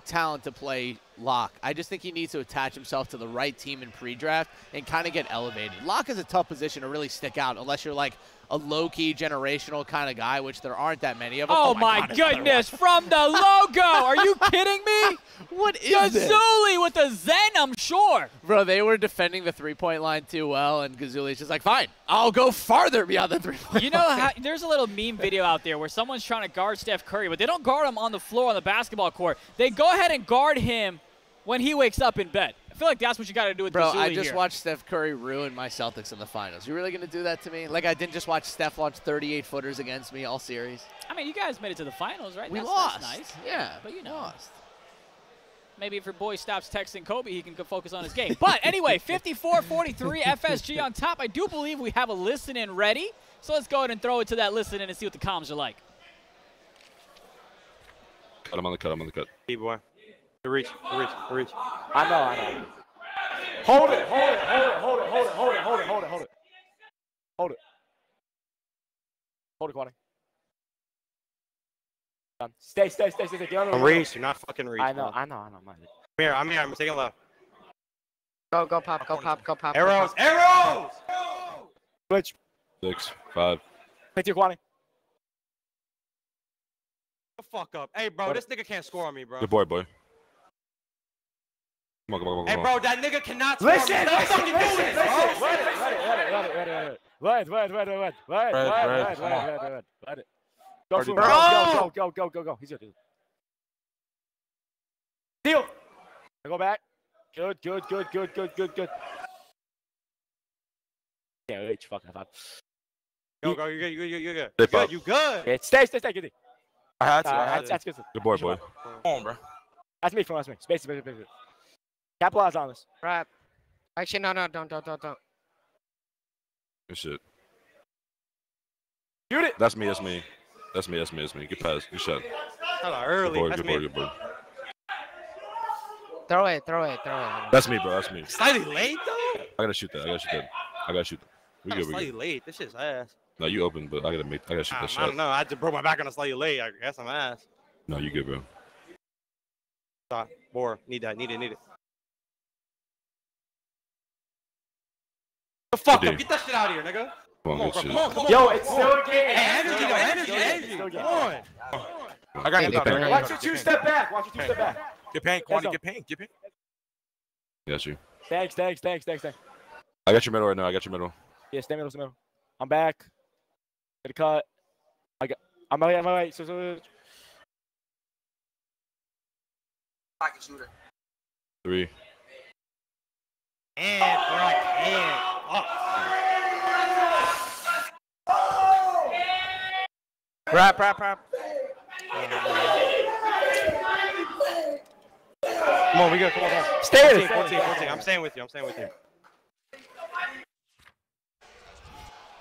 talent to play lock. I just think he needs to attach himself to the right team in pre-draft and kind of get elevated. Lock is a tough position to really stick out unless you're like a low-key generational kind of guy, which there aren't that many of them. Oh, my goodness. From the logo. Are you kidding me? What is this? Gazuli with the Zen, I'm sure. Bro, they were defending the three-point line too well, and Gazuli's just like, fine, I'll go farther beyond the three-point You know, how, there's a little meme video out there where someone's trying to guard Steph Curry, but they don't guard him on the floor on the basketball court. They go ahead and guard him when he wakes up in bed. I feel like that's what you got to do with Bro, Gazuli I just here. watched Steph Curry ruin my Celtics in the finals. You really going to do that to me? Like, I didn't just watch Steph launch 38-footers against me all series. I mean, you guys made it to the finals, right? We That's lost. nice. Yeah, but you know. lost. Maybe if your boy stops texting Kobe, he can go focus on his game. But anyway, 54-43, FSG on top. I do believe we have a listen-in ready. So let's go ahead and throw it to that listen-in and see what the comms are like. Cut him on the cut, I'm on the cut. Hey, boy. The reach. I know. Hold it. Hold it, Quaddy. Stay. Get on the I'm reach. You're not fucking reach. I know. I'm here. I'm taking left. Go pop. Arrows. Switch. 6, 5. Hit you, Quaddy. The fuck up. Hey, bro, this nigga can't score on me, bro. Good boy. Come on. Hey, bro, that nigga cannot score on me. Stop fucking doing this, bro. Let it. Go through. Go. He's good. Deal. Go back. Good. Yeah, reach. Fuck that. Go, you're good. Step up. You good. Yeah, stay. Get it. I had to. That's good. Good boy. Come on, bro. That's me. Space. Capitalize on this. Right. Actually, no, don't. Good shit. Shoot it. That's me. Good pass. Good shot. Hello, early. Good boy. Throw it. That's me, bro. That's me. Slightly late, though? I gotta shoot that. I gotta shoot. We good. Slightly late. This shit's ass. No, you open, but I gotta shoot that I shot. don't know. I just broke my back on a slightly late. I guess I'm ass. No, you good, bro. Stop. More. Need that. Need it. The fuck up. Get that shit out of here, nigga. Come on, Come on. Yo, it's still a game. Energy. Come on. I got you. Watch your two-step back. Get paint, Kwani. Get paint. Got you. Thanks. I got your middle right now. I got your middle. Yeah, stay middle. I'm back. Get a cut. I'm right. So. Pocket shooter. 3. And bro, I can't. Rap. Come on, we good. Come on. Stay 14. I'm staying with you.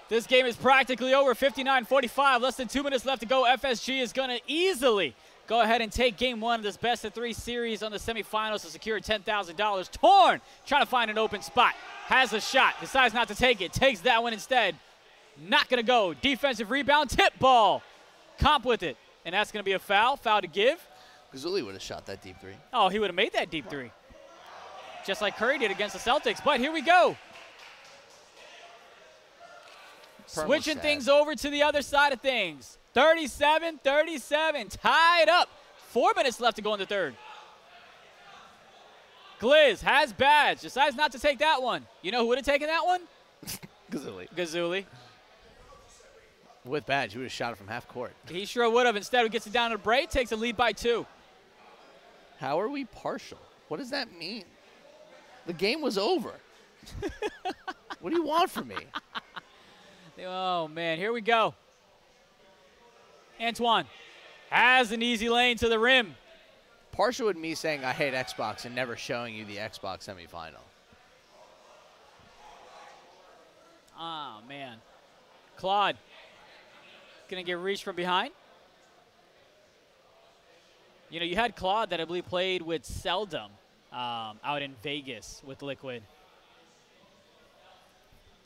This game is practically over, 59-45. Less than 2 minutes left to go. FSG is going to easily go ahead and take game 1 of this best-of-3 series on the semifinals to secure $10,000. Torn, trying to find an open spot. Has a shot, decides not to take it, takes that one instead. Not going to go. Defensive rebound, tip ball. Comp with it, and that's going to be a foul. Foul to give. Gazuli would have shot that deep 3. Oh, he would have made that deep 3. Just like Curry did against the Celtics, but here we go. Switching things over to the other side of things. 37-37, tied up. 4 minutes left to go in the third. Gliz has badge, decides not to take that one. You know who would have taken that one? Gazuli. With badge, he would have shot it from half court. He sure would have. Instead, he gets it down to the break, takes a lead by 2. How are we partial? What does that mean? The game was over. What do you want from me? Oh, man, here we go. Antoine has an easy lane to the rim. Partial with me saying I hate Xbox and never showing you the Xbox semifinal. Oh, man. Claude going to get reached from behind. You know, you had Claude that I believe played with Seldom out in Vegas with Liquid.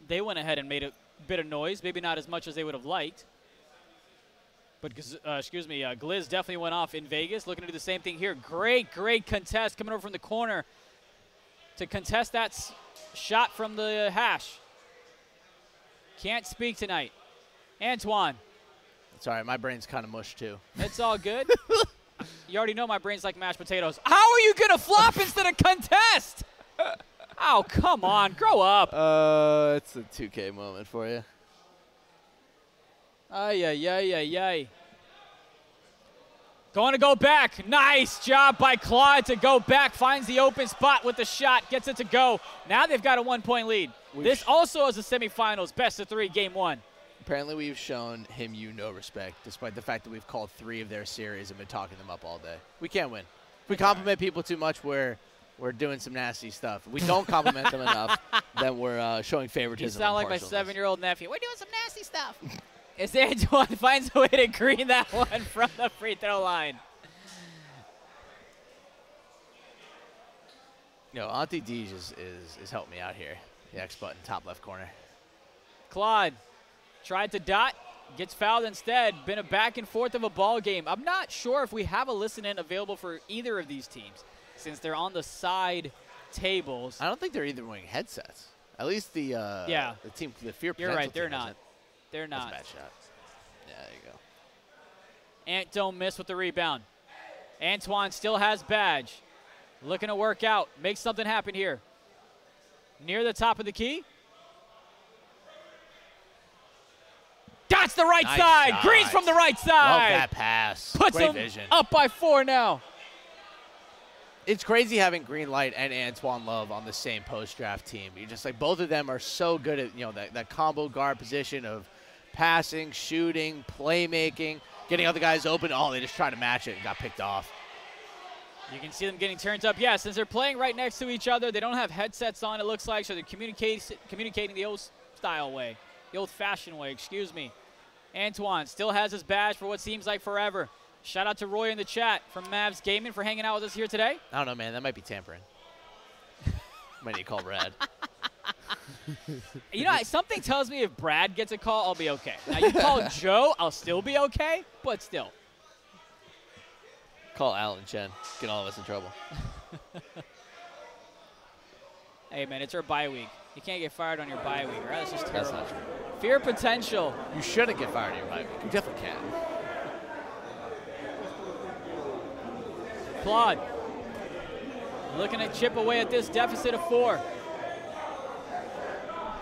They went ahead and made a bit of noise, maybe not as much as they would have liked. But, Gliz definitely went off in Vegas. Looking to do the same thing here. Great contest coming over from the corner to contest that shot from the hash. Can't speak tonight. Antoine. It's all right. My brain's kind of mush, too. It's all good. You already know my brain's like mashed potatoes. How are you going to flop instead of contest? Oh, come on. Grow up. It's a 2K moment for you. Ay. Going to go back. Nice job by Claude to go back. Finds the open spot with the shot. Gets it to go. Now they've got a 1-point lead. This also is the semifinals. Best of 3, game 1. Apparently we've shown him no respect, despite the fact that we've called 3 of their series and been talking them up all day. We can't win. If we compliment people too much, we're doing some nasty stuff. If we don't compliment them enough, then we're showing favoritism. You sound like my 7-year-old nephew. We're doing some nasty stuff. As Antoine finds a way to green that one from the free throw line. Auntie Deej is helping me out here. The X button, top left corner. Claude tried to dot, gets fouled instead. Been a back and forth of a ball game. I'm not sure if we have a listen-in available for either of these teams since they're on the side tables. I don't think they're either wearing headsets. At least the team, the Fear. You're right. They're not. They're not. That's a bad shot. Yeah, there you go. Ant don't miss with the rebound. Antoine still has badge. Looking to work out. Make something happen here. Near the top of the key. That's the right side. Shot. Green's from the right side. Love that pass. Puts Great him vision. up by 4 now. It's crazy having Greenlight and Antoine Love on the same post-draft team. You're just like, both of them are so good at, that combo guard position of passing, shooting, playmaking, getting other guys open. Oh, they just tried to match it and got picked off. You can see them getting turned up. Yeah, since they're playing right next to each other, they don't have headsets on, it looks like, so they're communicating the old-style way, the old-fashioned way, excuse me. Antoine still has his badge for what seems like forever. Shout out to Roy in the chat from Mavs Gaming for hanging out with us here today. I don't know, man. That might be tampering. Might need to call Brad. You know, something tells me if Brad gets a call, I'll be okay. Now, you call Joe, I'll still be okay, but still. Call Alan Chen. Get all of us in trouble. Hey, man, it's our bye week. You can't get fired on your bye week, right? That's just terrible. That's not true. Fear potential. You shouldn't get fired on your bye week. You definitely can. Claude looking to chip away at this deficit of 4.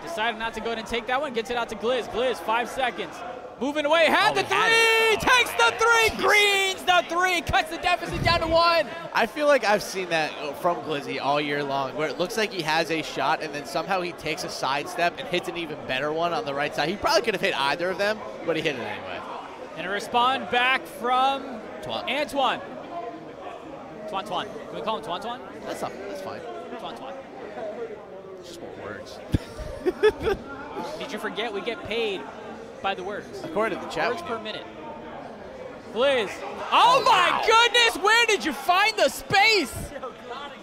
Decided not to go ahead and take that one. Gets it out to Gliz. Gliz, 5 seconds. Moving away. Had the 3. Takes the 3. Greens the 3. Cuts the deficit down to 1. I feel like I've seen that from Glizzy all year long, where it looks like he has a shot, and then somehow he takes a sidestep and hits an even better one on the right side. He probably could have hit either of them, but he hit it anyway. And a respond back from Antoine. Twan. Can we call him Twan? That's fine. Twan. Just more words. Did you forget we get paid by the words? According to the chat. Words per minute. Gliz. Oh my goodness, where did you find the space?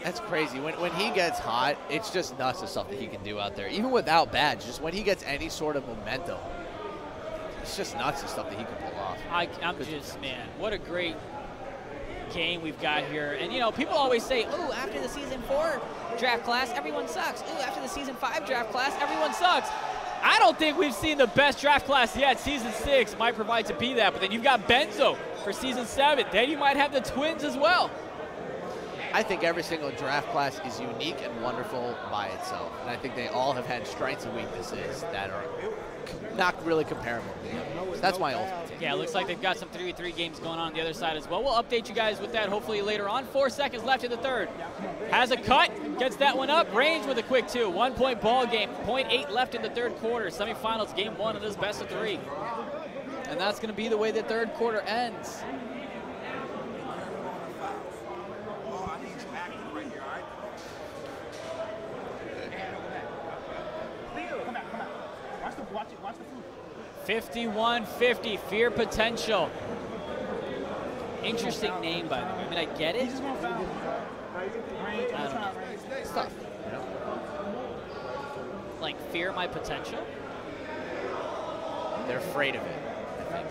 That's crazy. When he gets hot, it's just nuts the stuff that he can do out there. Even without badge, just when he gets any sort of momentum, it's just nuts the stuff that he can pull off. I'm just, man, what a great game we've got here. And, you know, people always say, ooh, after the season 4 draft class, everyone sucks. Ooh, after the season 5 draft class, everyone sucks. I don't think we've seen the best draft class yet. Season 6 might provide to be that, but then you've got Benzo for season 7. Then you might have the Twins as well. I think every single draft class is unique and wonderful by itself. And I think they all have had strengths and weaknesses that are not really comparable. So that's my ultimate take. Yeah, it looks like they've got some 3v3 games going on the other side as well. We'll update you guys with that hopefully later on. 4 seconds left in the third. Has a cut, gets that one up. Range with a quick 2. 1 point ball game. 0.8 left in the third quarter. Semifinals game 1 of this best of 3. And that's going to be the way the third quarter ends. Watch the food. 51-50, Fear Potential. Interesting name, by the way. I mean, I get it. I don't know. It's tough, you know? Like, fear my potential? They're afraid of it, I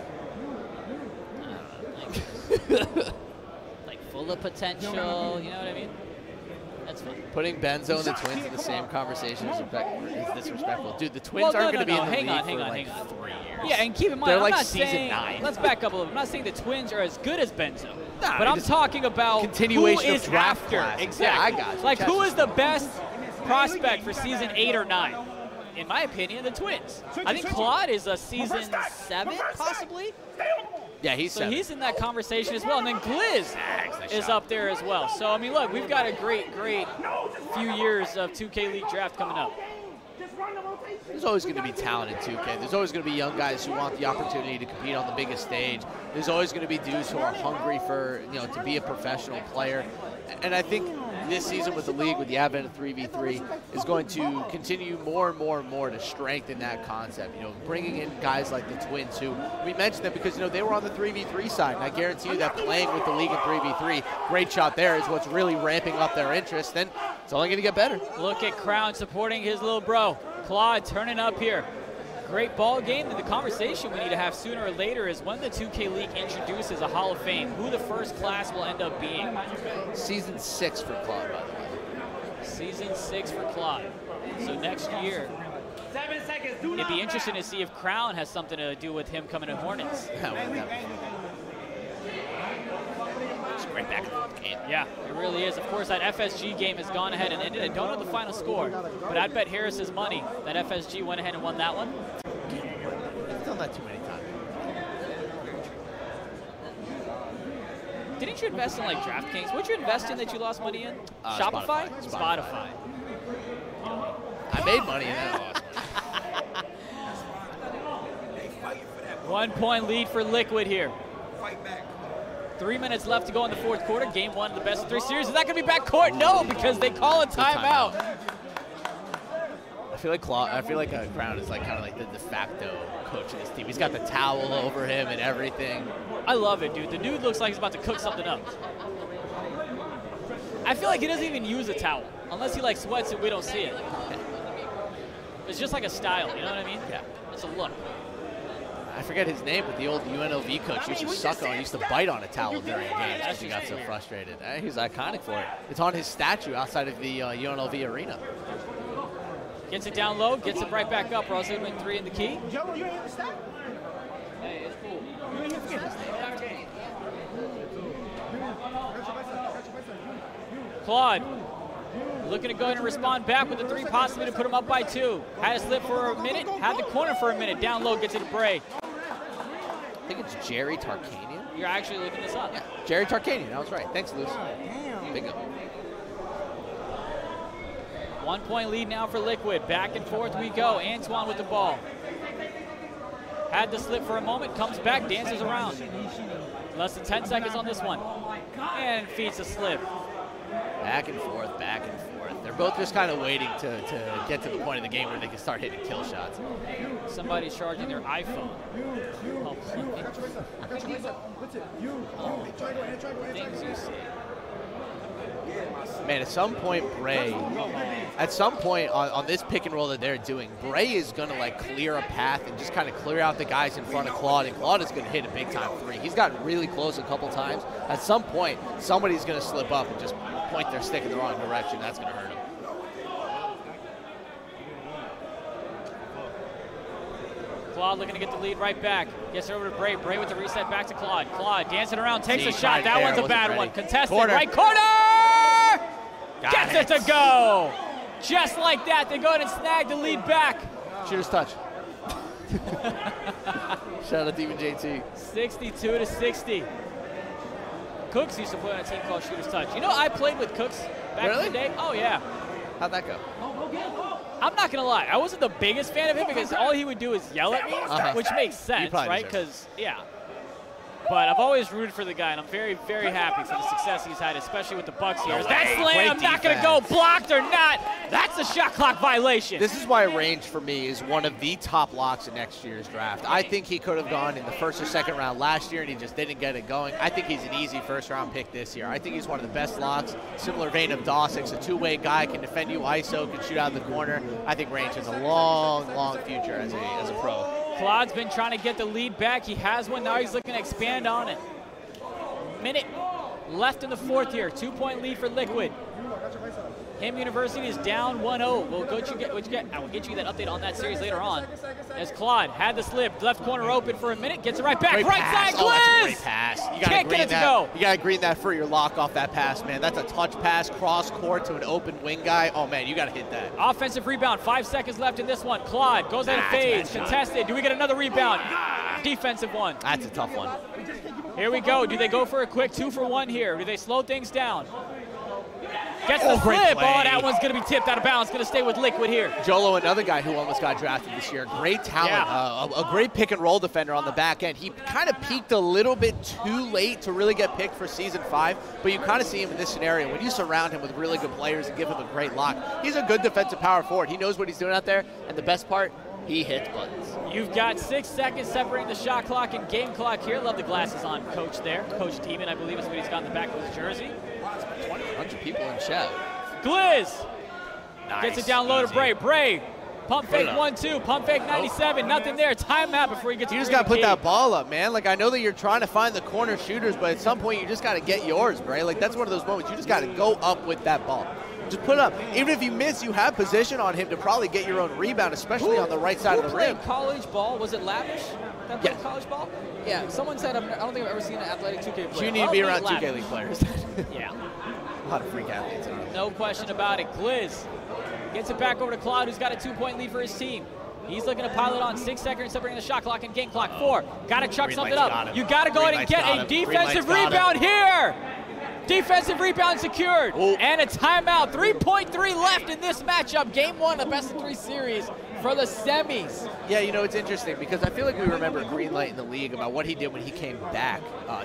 don't know. Like full of potential, you know what I mean? That's fun. Putting Benzo and the Twins in the same conversation is disrespectful. Dude, the Twins aren't going to be in the league for like 3 years. Yeah, and keep in mind, they're I'm like not season saying, 9. Let's back up a little bit. I'm not saying the Twins are as good as Benzo. Nah, but I'm talking about continuation who of is draft after. class. Exactly. Yeah, I got you. Like, who is the best prospect for season 8 or 9? In my opinion, the Twins. I think Claude is a season 7, possibly. Yeah, he's 7. He's in that conversation as well. And then Gliz is up there as well. So, I mean, look, we've got a great few years of 2K League draft coming up. There's always going to be talent in 2K. There's always going to be young guys who want the opportunity to compete on the biggest stage. There's always going to be dudes who are hungry for, you know, to be a professional player. And I think this season with the league, with the advent of 3v3, is going to continue more and more and more to strengthen that concept. You know, bringing in guys like the Twins, who we mentioned them because, you know, they were on the 3v3 side. And I guarantee you that playing with the league in 3v3, great shot there, is what's really ramping up their interest. And it's only going to get better. Look at Crown supporting his little bro. Claude turning up here. Great ball game. And the conversation we need to have sooner or later is when the 2K League introduces a Hall of Fame, who the first class will end up being. Season 6 for Claude, by the way. Season 6 for Claude. So next year, it'd be interesting to see if Crown has something to do with him coming to Hornets. It's a great back and forth game. Yeah, it really is. Of course, that FSG game has gone ahead and ended. I don't know the final score, but I'd bet Harris's money that FSG went ahead and won that one. I've done that too many times. Didn't you invest in like DraftKings? What'd you invest in that you lost money in? Shopify? Spotify. I made money and then I lost money. 1 point lead for Liquid here. 3 minutes left to go in the fourth quarter. Game 1 of the best of 3 series. Is that going to be backcourt? No, because they call a timeout. I feel like Crown is like kind of like the de facto coach of this team. He's got the towel over him and everything. I love it, dude. The dude looks like he's about to cook something up. I feel like he doesn't even use a towel unless he like sweats and we don't see it. It's just like a style, you know what I mean? Yeah. It's a look. I forget his name, but the old UNLV coach used to suck on, used to bite on a towel during games because he got so frustrated. He's iconic for it. It's on his statue outside of the UNLV arena. Gets it down low, gets it right back up, or else it would have been 3 in the key. Hey, it's cool. Claude looking to go ahead and respond back with a 3, possibly to put him up by 2. Had a slip for a minute, had the corner for a minute. Down low, gets it to Bray. I think it's Jerry Tarkanian. You're actually looking this up. Yeah, Jerry Tarkanian. I was right. Thanks, Luce. Big up. 1 point lead now for Liquid. Back and forth we go. Antoine with the ball. Had the slip for a moment, comes back, dances around. Less than 10 seconds on this one. And feeds a slip. Back and forth, back and forth. They're both just kind of waiting to get to the point of the game where they can start hitting kill shots. Somebody's charging their iPhone. Things you see. Man, at some point, Bray, on this pick and roll that they're doing, Bray is going to like clear a path and just kind of clear out the guys in front of Claude, and Claude is going to hit a big time 3. He's gotten really close a couple times. At some point, somebody's going to slip up and just point their stick in the wrong direction. That's going to hurt him. Claude looking to get the lead right back. Gets it over to Bray. Bray with the reset back to Claude. Claude dancing around, takes a shot. That one's a bad one. Contested, right corner! Gets it to go! Just like that, they go ahead and snag the lead back. Shooter's touch. Shout out to even JT. 62-60. Cooks used to play on a team called Shooter's Touch. You know, I played with Cooks back in the day. Oh, yeah. How'd that go? I'm not going to lie. I wasn't the biggest fan of him because all he would do is yell at me, which makes sense, right? Because, yeah. But I've always rooted for the guy, and I'm very, very happy for the success he's had, especially with the Bucks here. That slam not going to go, blocked or not. That's a shot clock violation. This is why Range, for me, is one of the top locks in next year's draft. I think he could have gone in the 1st or 2nd round last year, and he just didn't get it going. I think he's an easy 1st-round pick this year. I think he's one of the best locks. Similar vein of Dawson's, a 2-way guy, can defend you ISO, can shoot out of the corner. I think Range has a long, long future as a pro. Claude's been trying to get the lead back. He has one. Now he's looking to expand on it. Minute left in the 4th here. 2-point lead for Liquid. Ham University is down 1-0. We'll I will get you that update on that series later on. As Claude had the slip, left corner open for a minute, gets it right back. Great right pass. side, Gliz! That's a great pass. You Can't get it to go. You got to green that for your lock off that pass, man. That's a touch pass, cross court to an open wing guy. Oh, man, you got to hit that. Offensive rebound, 5 seconds left in this one. Claude goes ahead and fades, contested. Do we get another rebound? Defensive one. That's a tough one. Here we go. Do they go for a quick 2-for-1 here? Do they slow things down? Gets the slip. Oh, that one's going to be tipped out of bounds. Going to stay with Liquid here. Jolo, another guy who almost got drafted this year. Great talent. Yeah. A great pick and roll defender on the back end. He kind of peaked a little bit too late to really get picked for season 5, but you kind of see him in this scenario. When you surround him with really good players and give him a great lock, he's a good defensive power forward. He knows what he's doing out there, and the best part, he hits buttons. You've got 6 seconds separating the shot clock and game clock here. Love the glasses on Coach there. Coach Demon, I believe is what he's got in the back of his jersey. 200 people in chat. Gliz Nice. gets it down low to Bray. Bray, pump fake 1-2, pump fake 97, nothing there. Timeout before you get to You just got to put that ball up, man. Like, I know that you're trying to find the corner shooters, but at some point you just got to get yours, Bray. Like, that's one of those moments. You just got to go up with that ball. Just put it up. Even if you miss, you have position on him to probably get your own rebound, especially on the right side of the rim. College ball, was it Lavish that played college ball? Yeah, someone said, I don't think I've ever seen an athletic 2K player. You need to be around 2K League players. Yeah. A lot of freak athletes. No question about it. Gliz gets it back over to Claude, who's got a 2-point lead for his team. He's looking to pile it on. 6 seconds separating the shot clock and game clock. 4. Got to chuck something up. You got to go ahead and get a defensive rebound here. Defensive rebound secured. And a timeout. 3.3 left in this matchup. Game 1 of best of 3 series for the semis. Yeah, you know, it's interesting because I feel like we remember Greenlight in the league about what he did when he came back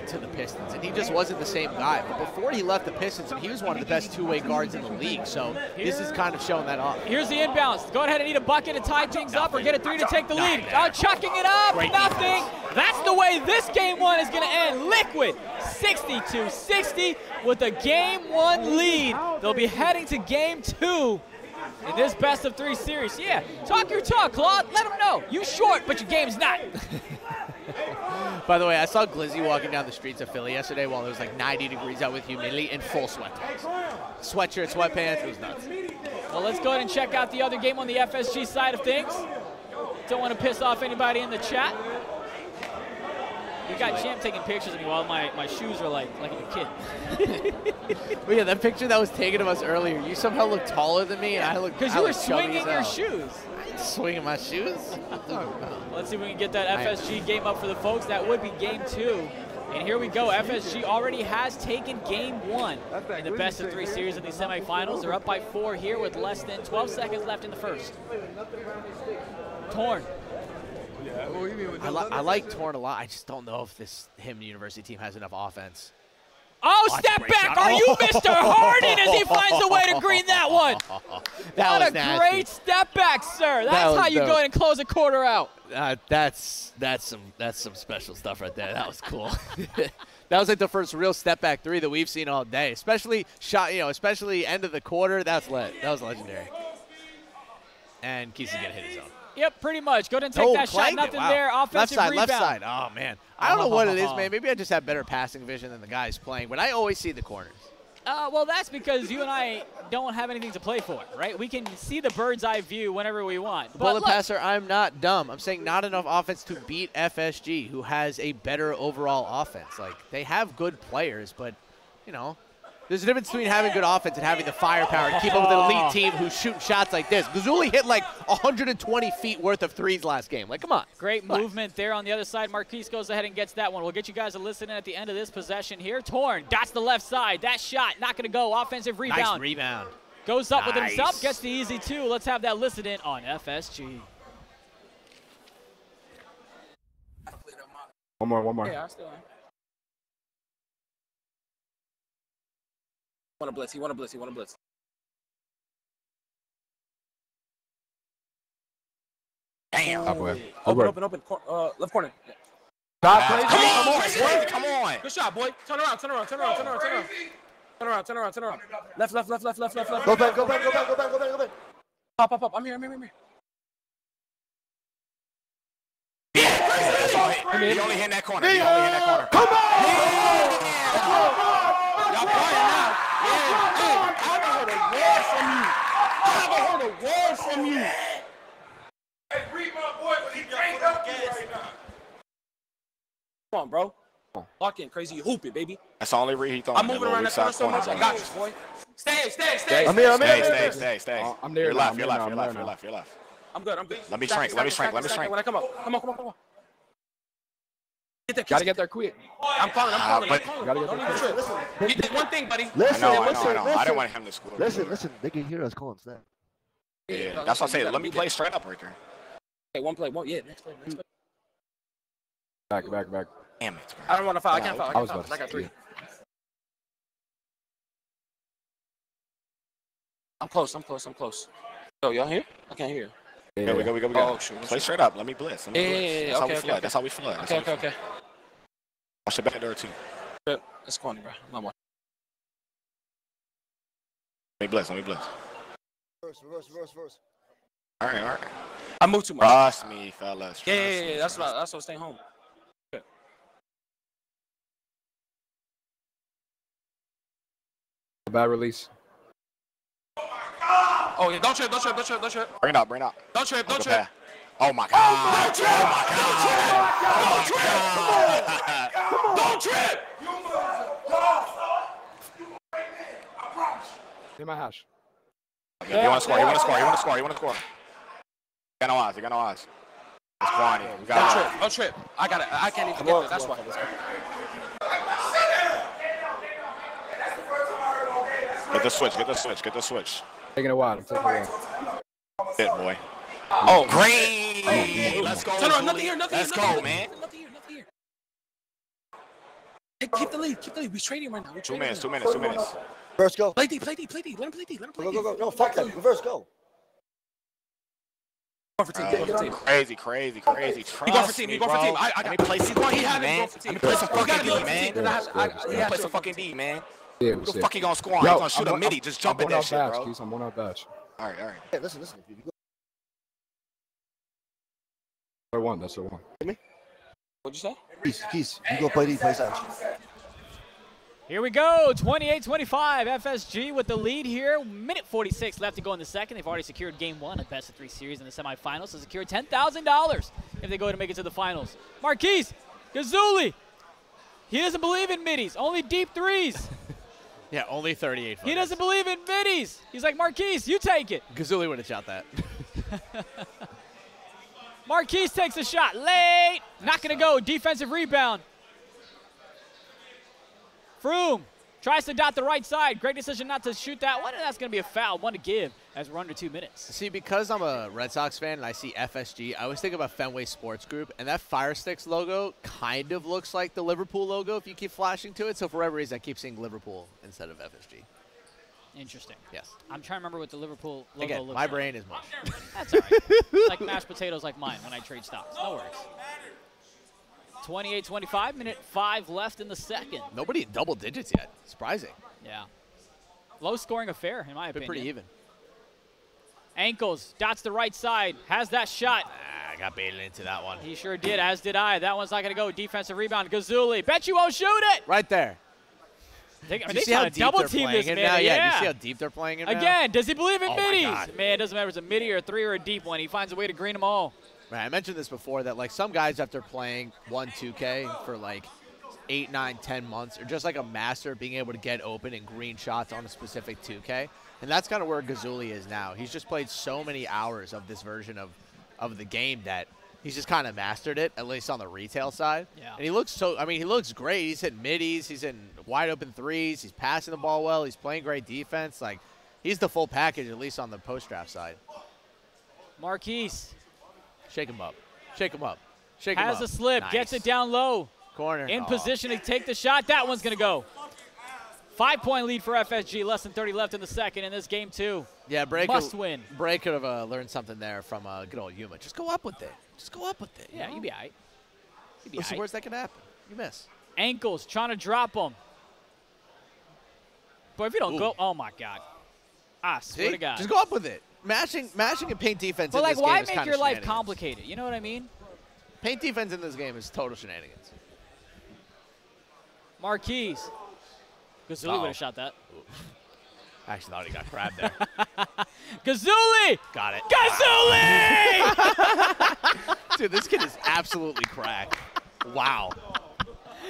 to the Pistons, and he just wasn't the same guy. But before he left the Pistons, he was one of the best 2-way guards in the league, so this is kind of showing that off. Here's the inbounds. Go ahead and eat a bucket to tie things up or get a 3 to take the lead. Chucking it up, nothing. That's the way this game 1 is going to end. Liquid 62-60 with a game 1 lead. They'll be heading to game 2 in this best-of-3 series. Yeah, talk your talk, Claude. Let them know. You short, but your game's not. By the way, I saw Glizzy walking down the streets of Philly yesterday while it was like 90 degrees out with humidity in full sweatpants. Sweatshirt, sweatpants, it was nuts. Well, let's go ahead and check out the other game on the FSG side of things. Don't want to piss off anybody in the chat. We got Champ taking pictures of me while my shoes are like I'm a kid. But yeah, that picture that was taken of us earlier, you somehow look taller than me, and I look because you were swinging your shoes. I ain't swinging my shoes. Let's see if we can get that FSG game up for the folks. That would be game 2. And here we go. FSG already has taken game 1 in the best-of-3 series in the semifinals. They're up by 4 here with less than 12 seconds left in the first. Torn. I like Torn a lot. I just don't know if this University team has enough offense. Oh, step back. Are you Mr. Harden as he finds a way to green that one? What a great step back, sir. That's how you go ahead and close a quarter out. That's some special stuff right there. That was cool. That was like the first real step back 3 that we've seen all day, especially especially end of the quarter. That's lit. That was legendary. And Keys is gonna hit his own. Yep, pretty much. Go ahead and take that shot. Nothing there. Offensive rebound. Left side. Oh, man. I don't know what it is, man. Maybe I just have better passing vision than the guys playing, but I always see the corners. Well, that's because you and I don't have anything to play for, right? We can see the bird's eye view whenever we want. Bullet passer, I'm not dumb. I'm saying not enough offense to beat FSG, who has a better overall offense. Like, they have good players, but, there's a difference between having good offense and having the firepower to keep up with an elite team who's shooting shots like this. Gazuli hit like 120 feet worth of threes last game. Like, come on. Great movement there on the other side. Marquise goes ahead and gets that one. We'll get you guys a listen in at the end of this possession here. Torn, dots the left side. That shot, not going to go. Offensive rebound. Nice rebound. Goes up with himself, gets the easy 2. Let's have that listen in on FSG. One more. Yeah, I still am. Want to blitz. Damn. Open. Left corner. Come on. Good shot, boy. Turn around. Left. Go back. Pop. I'm here. He only hit that corner. Come on! Y'all playing now. Yeah, I haven't heard a word from you. Hey, read my boy when he cranked up right now. Come on, bro. Lock in, crazy. You hooping, baby. That's the only read he thought. I'm moving around that corner so much. I got you, boy. Stay. I'm here. Stay. I'm there. You're left. I'm good. Let me shrink. When I come up. Come on. Gotta get there quick. I'm calling. Gotta get there quick. Listen. You did one thing, buddy. Listen. I didn't want him to score. Listen. They can hear us calling snap. Yeah, that's what I say. Let me play straight up right there. Okay, one play. Next play. Back. Damn it. I don't want to foul. I can't foul. I got 3. I'm close. Yo, y'all here? I can't hear you. Yeah, we go. Oh, shoot. Play straight up. Let me blitz. Yeah. That's how we flood. Okay. Watch the back door too. It's corny, bro. I'm watching. Let me blitz. Reverse. All right. I moved too much. Trust me, fellas. Yeah. That's what staying home. Okay. Bad release. Oh, yeah. Don't trip. Bring it out. Don't trip. Oh, my God. Don't trip. In my hash. You want to score. You got no eyes. It's Kwani. Don't trip. I got it. I can't even get there. That's why. Get the switch. Taking a while. Hit, boy. Oh, great. Let's go. Nothing here. Let's go, man. Hey, keep the lead. We're trading right now. 2 minutes. Reverse go. Play D. Let him play D. Go. No, fuck that. Reverse go. Crazy. You go for team. Let me play some fucking D, man. Yeah, Who the fuck he gonna score? He's gonna shoot a midi. Just jump in that shit, bro. I'm on our batch. All right. Hey, listen. I won. That's the one. What'd you say? Keys. You go play D, play side. Here we go, 28-25, FSG with the lead here. Minute 46 left to go in the second. They've already secured game one of best of 3 series in the semifinals to secure $10,000 if they go to make it to the finals. Marquise Gazuli, he doesn't believe in middies, only deep threes. Yeah, only 38 footers. He doesn't believe in middies. He's like, Marquise, you take it. Gazuli would have shot that. Marquise takes a shot, late. Not gonna go, defensive rebound. Froome tries to dot the right side. Great decision not to shoot that one, and that's going to be a foul. 1 to give as we're under 2 minutes. See, because I'm a Red Sox fan and I see FSG, I always think about Fenway Sports Group, and that Fire Sticks logo kind of looks like the Liverpool logo if you keep flashing to it. So for whatever reason, I keep seeing Liverpool instead of FSG. Interesting. Yes. I'm trying to remember what the Liverpool logo Again, looks my like. brain is mush. That's all right. Like mashed potatoes like mine when I trade stocks. No worries. 28-25, minute 5 left in the second. Nobody in double digits yet. Surprising. Yeah. Low-scoring affair, in my opinion. Pretty even. Ankles, dots the right side, has that shot. I got baited into that one. He sure did, as did I. That one's not going to go. Defensive rebound, Gazuli. Bet you won't shoot it. Right there. They see how deep double they're team playing this him man. now? Yeah. Do you see how deep they're playing him now? Again, does he believe in Oh my middies? God. Man, it doesn't matter if it's a midi or a 3 or a deep one. He finds a way to green them all. Right, I mentioned this before that like some guys after playing 2K for like 8, 9, 10 months are just like a master of being able to get open and green shots on a specific 2K. And that's kind of where Gazuli is now. He's just played so many hours of this version of the game that he's just kind of mastered it, at least on the retail side. Yeah. And he looks he looks great. He's hitting middies, he's hitting wide open threes, he's passing the ball well, he's playing great defense. Like he's the full package, at least on the post-draft side. Marquise. Shake him up. Shake him up. Shake him up. Has a slip, Nice. gets it down low. Corner. In Oh. position to take the shot. That one's going to go. 5-point lead for FSG. Less than 30 left in the second in this game, too. Yeah, Bray Must win. Bray could have learned something there from good old Yuma. Just go up with it. Just go up with it. Yeah, you'll be all right. You'll be What's the all right. worst that can happen? You miss. Ankles, trying to drop them. But if you don't go, oh, my God. I swear See? to God. Just go up with it. Mashing and paint defense But, in like, this game why is make kinda your life shenanigans. complicated? You know what I mean? Paint defense in this game is total shenanigans. Marquise. Gazuli Uh-oh. would have shot that. I actually thought he got grabbed there. Gazuli! Got it. Gazuli! Dude, this kid is absolutely cracked. Wow.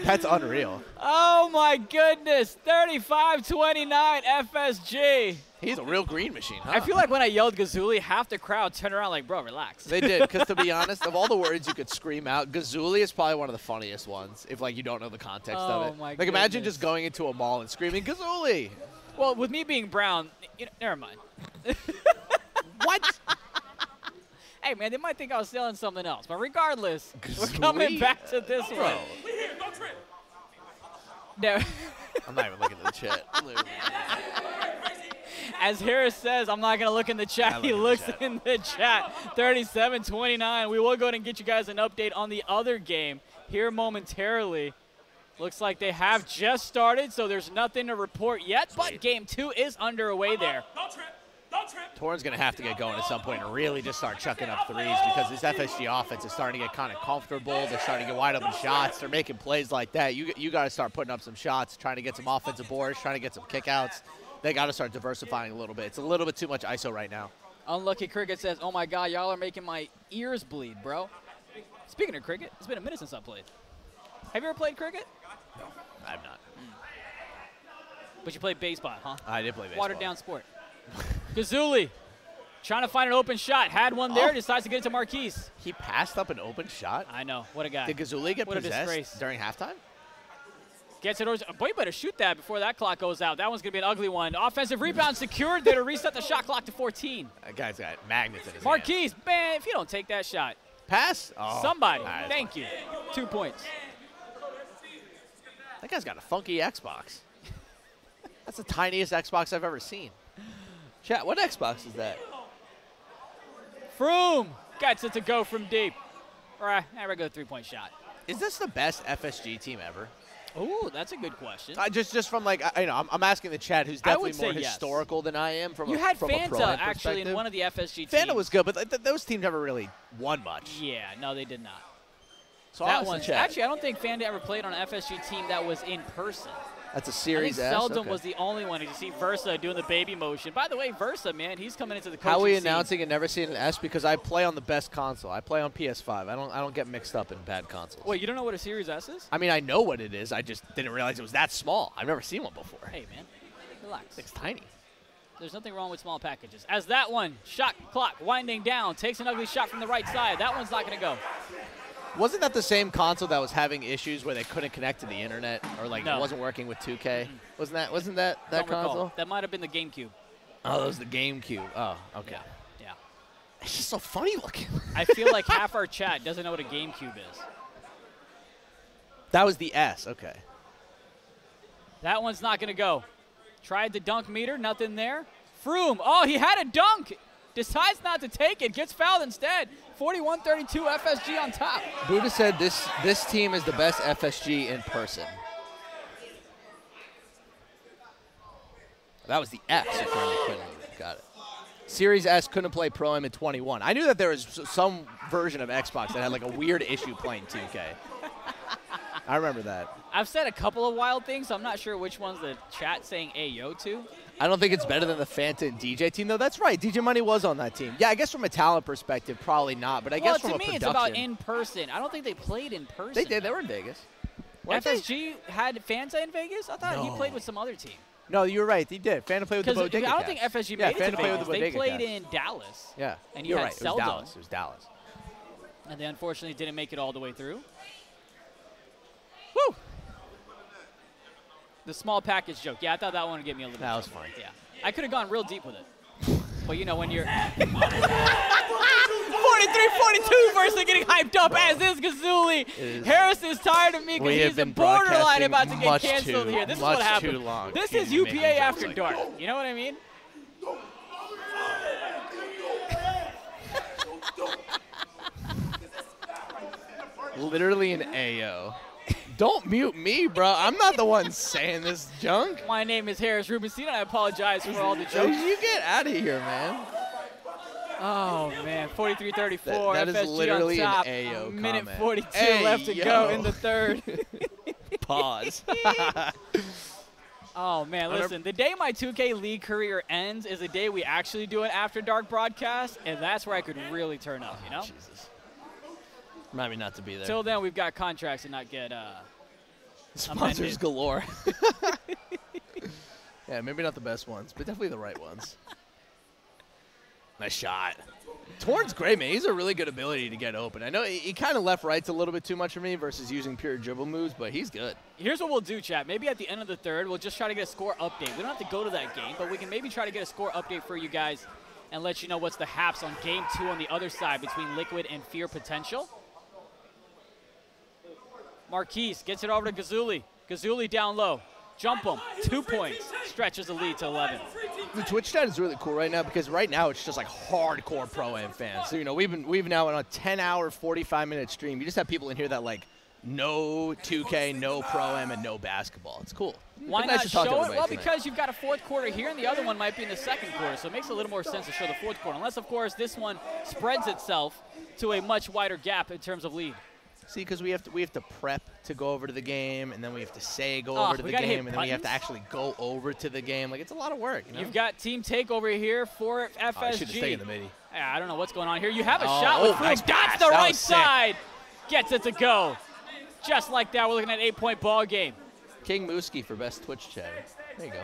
That's unreal. Oh, my goodness. 35-29 FSG. He's a real green machine, huh? I feel like when I yelled Gazuli, half the crowd turned around like, bro, relax. They did, because to be honest, of all the words you could scream out, Gazuli is probably one of the funniest ones if, like, you don't know the context of it. my Like, imagine goodness. just going into a mall and screaming, Gazuli! Well, with me being brown, never mind. What? Hey, man, they might think I was selling something else. But regardless, we're Gazuli? coming back to this Bro. one. No. I'm not even looking at the chat. As Harris says, I'm not going to look in the chat. He looks in the chat. 37-29. We will go ahead and get you guys an update on the other game here momentarily. Looks like they have just started, so there's nothing to report yet, but game 2 is underway there. Torn's going to have to get going at some point and really just start chucking up threes because this FSG offense is starting to get kind of comfortable. They're starting to get wide open shots. They're making plays like that. You got to start putting up some shots, trying to get some offensive boards, trying to get some kickouts. They got to start diversifying a little bit. It's a little bit too much ISO right now. Unlucky Cricket says, oh, my God, y'all are making my ears bleed, bro. Speaking of cricket, it's been a minute since I played. Have you ever played cricket? No, I have not. But you played baseball, huh? I did play baseball. Watered down sport. Gazuli trying to find an open shot. Had one there, decides to get it to Marquise. He passed up an open shot? I know. What a guy. Did Gazuli get What a disgrace. possessed during halftime? Gets it over. Boy, you better shoot that before that clock goes out. That one's going to be an ugly one. Offensive rebound secured. They're to reset the shot clock to 14. That guy's got magnets in his Marquise, man, if you don't take that shot. Pass? Oh. Somebody. All right, Thank you. 2 points. That guy's got a funky Xbox. That's the tiniest Xbox I've ever seen. Chat, what Xbox is that? Froome gets it to go from deep. All right, now we go 3-point shot. Is this the best FSG team ever? Oh, that's a good question. Just from like, I'm asking the chat who's definitely more historical than I am from you had from a Fanta actually in one of the FSG teams. Fanta was good, but those teams never really won much. Yeah, no, they did not. So that one, actually, I don't think Fanta ever played on an FSG team that was in person. That's a Series S. Seldom okay. was the only one. You see Versa doing the baby motion. By the way, Versa, man, he's coming into the coaching How are we scene. announcing and never seeing an S? Because I play on the best console. I play on PS5. I don't get mixed up in bad consoles. Wait, you don't know what a Series S is? I mean, I know what it is. I just didn't realize it was that small. I've never seen one before. Hey, man, relax. It's tiny. There's nothing wrong with small packages. As that one, shot clock winding down, takes an ugly shot from the right side. That one's not going to go. Wasn't that the same console that was having issues where they couldn't connect to the internet or like No. it wasn't working with 2K? Wasn't that Don't recall. console? That might have been the GameCube. Oh, that was the GameCube. Oh, okay. Yeah. It's just so funny looking. I feel like half our chat doesn't know what a GameCube is. That was the S. Okay. That one's not going to go. Tried the dunk meter, nothing there. Froome, oh, he had a dunk. Decides not to take it, gets fouled instead. 41-32 FSG on top. Buddha said this team is the best FSG in person. That was the S. Got it. Series S couldn't play Pro-Am in 21. I knew that there was some version of Xbox that had like a weird issue playing 2K. I remember that. I've said a couple of wild things. So I'm not sure which one's the chat saying Ayo to. I don't think it's better than the Fanta and DJ team, though. That's right. DJ Money was on that team. Yeah, I guess from a talent perspective, probably not. But I guess from a production. To me, it's about in person. I don't think they played in person. They did. They were in Vegas. FSG had Fanta in Vegas? I thought he played with some other team. No, you were right. He did. Fanta played with the Bodega. I don't think FSG made it to Vegas. They played in Dallas. Yeah. And you had Seldom. It was Dallas. And they unfortunately didn't make it all the way through. Woo! The small package joke. Yeah, I thought that one would get me a little bit. That was fun. Yeah. I could have gone real deep with it. But, you know, when you're 43-42 versus getting hyped up, as is Gazuli. Harris is tired of me because he's borderline about to get canceled here. This is what happened. This is UPA after dark. You know what I mean? Literally an AO. Don't mute me, bro. I'm not the one saying this junk. My name is Harris Rubenstein, and I apologize for all the jokes. You get out of here, man. Oh, man. 43-34. That FSG is literally on top. an AO Minute comment. 42 Hey, left to go in the third. Pause. Oh, man, listen. The day my 2K League career ends is the day we actually do an After Dark broadcast, and that's where I could really turn up, you know? Jesus. Remind me not to be there. Till then, we've got contracts to not get sponsors amended. galore. Yeah, maybe not the best ones, but definitely the right ones. Nice shot. Torn's great, man. He's a really good ability to get open. I know he kind of left rights a little bit too much for me versus using pure dribble moves, but he's good. Here's what we'll do, chat. Maybe at the end of the third, we'll just try to get a score update. We don't have to go to that game, but we can maybe try to get a score update for you guys and let you know what's the haps on Game 2 on the other side between Liquid and Fear Potential. Marquise gets it over to Gazuli. Gazuli down low. Jump him. 2 points. Stretches the lead to 11. The Twitch chat is really cool right now because right now it's just like hardcore Pro-Am fans. So, you know, we've now on a 10-hour, 45-minute stream. You just have people in here that like no 2K, no Pro-Am, and no basketball. It's cool. Why nice not to talk to show it? everybody Well, tonight. because you've got a fourth quarter here, and the other one might be in the second quarter. So it makes a little more sense to show the fourth quarter. Unless, of course, this one spreads itself to a much wider gap in terms of lead. See, because we have to prep to go over to the game, and then we have to say go over to the game, and then we have to actually go over to the game. Like, it's a lot of work. You know? You've got team takeover here for FSG. I should have stayed in the midi. Yeah, I don't know what's going on here. You have a shot with Froome. Nice That's pass. the That right was sick. side. Gets it to go. Just like that, we're looking at an 8-point ball game. King Mooski for best Twitch chatter. There you go.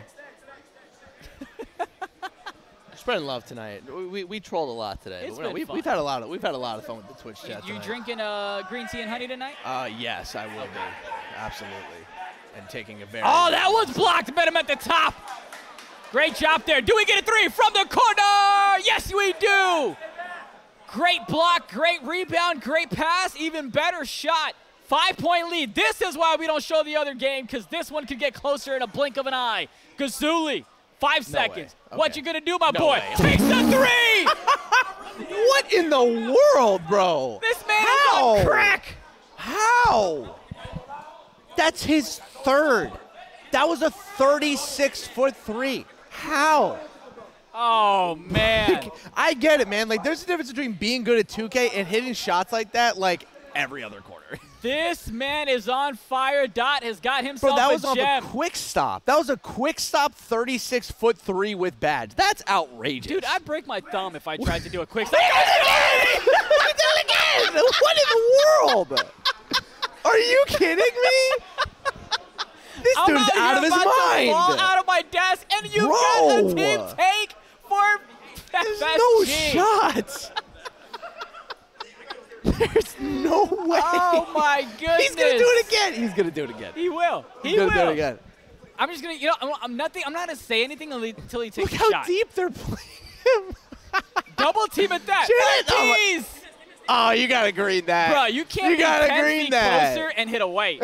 Spreading love tonight. We trolled a lot today. It's But been fun. we've had a lot of fun with the Twitch chat You tonight. drinking green tea and honey tonight? Yes, I will be. Absolutely. And taking a very Oh, that one's blocked. Bet him at the top. Great job there. Do we get a three from the corner? Yes, we do. Great block, great rebound, great pass, even better shot. 5-point lead. This is why we don't show the other game, because this one could get closer in a blink of an eye. Gazuli, 5 seconds. Okay. What you gonna do, my No boy? way. Takes the three! What in the world, bro? This man is on crack. How? That's his third. That was a 36-foot three. How? Oh, man. I get it, man. Like, there's a difference between being good at 2K and hitting shots like that, like, every other quarter. This man is on fire. Dot has got himself Bro, that was a off gem. a quick stop. That was a quick stop 36-foot three with badge. That's outrageous. Dude, I'd break my thumb if I tried to do a quick stop. What in the world? Are you kidding me? This I'm dude's out of his mind. To fall out of my desk, and you got the team take for FSG. No shots. There's no way. Oh, my goodness. He's going to do it again. He's going to do it again. He will. He's going to do it again. I'm just going to, I'm not going to say anything until he takes Look a shot. how deep they're playing. Double team at that. Shit. Oh, you got to green that. Bro, you can't be 10 feet closer and hit a white.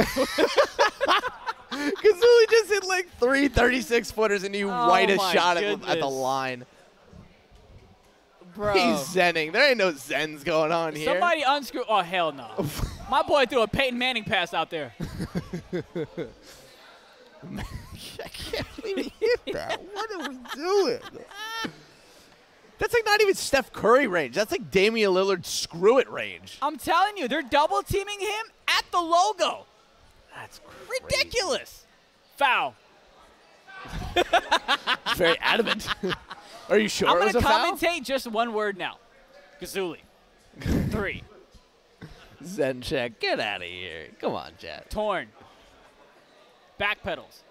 Gazuli just hit like 3 36-footers and you white a shot at the line. Bro. He's zenning. There ain't no zens going on here. Somebody unscrew. Oh, hell no. My boy threw a Peyton Manning pass out there. I can't even hit that. What are we doing? That's like not even Steph Curry range. That's like Damian Lillard screw it range. I'm telling you, they're double teaming him at the logo. That's crazy. Ridiculous. Foul. Very adamant. Are you sure I'm it going was to a foul? commentate just one word now. Gazuli. 3. Zen check. Get out of here. Come on, Chad. Torn. Back pedals.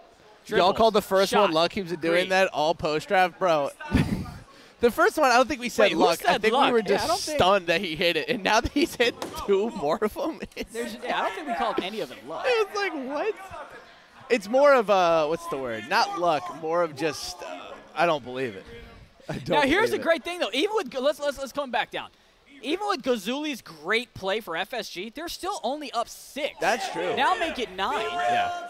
Y'all called the first one luck. He was doing that all post-draft. Bro, the first one, I don't think we said luck. I think we were just stunned that he hit it. And now that he's hit 2 more of them, I don't think we called any of it luck. It's like, what? It's more of what's the word? Not luck, more of just, I don't believe it. Now, here's the great thing, though. Even with let's come back down. Even with Gazuli's great play for FSG, they're still only up 6. That's true. Now make it 9. Yeah.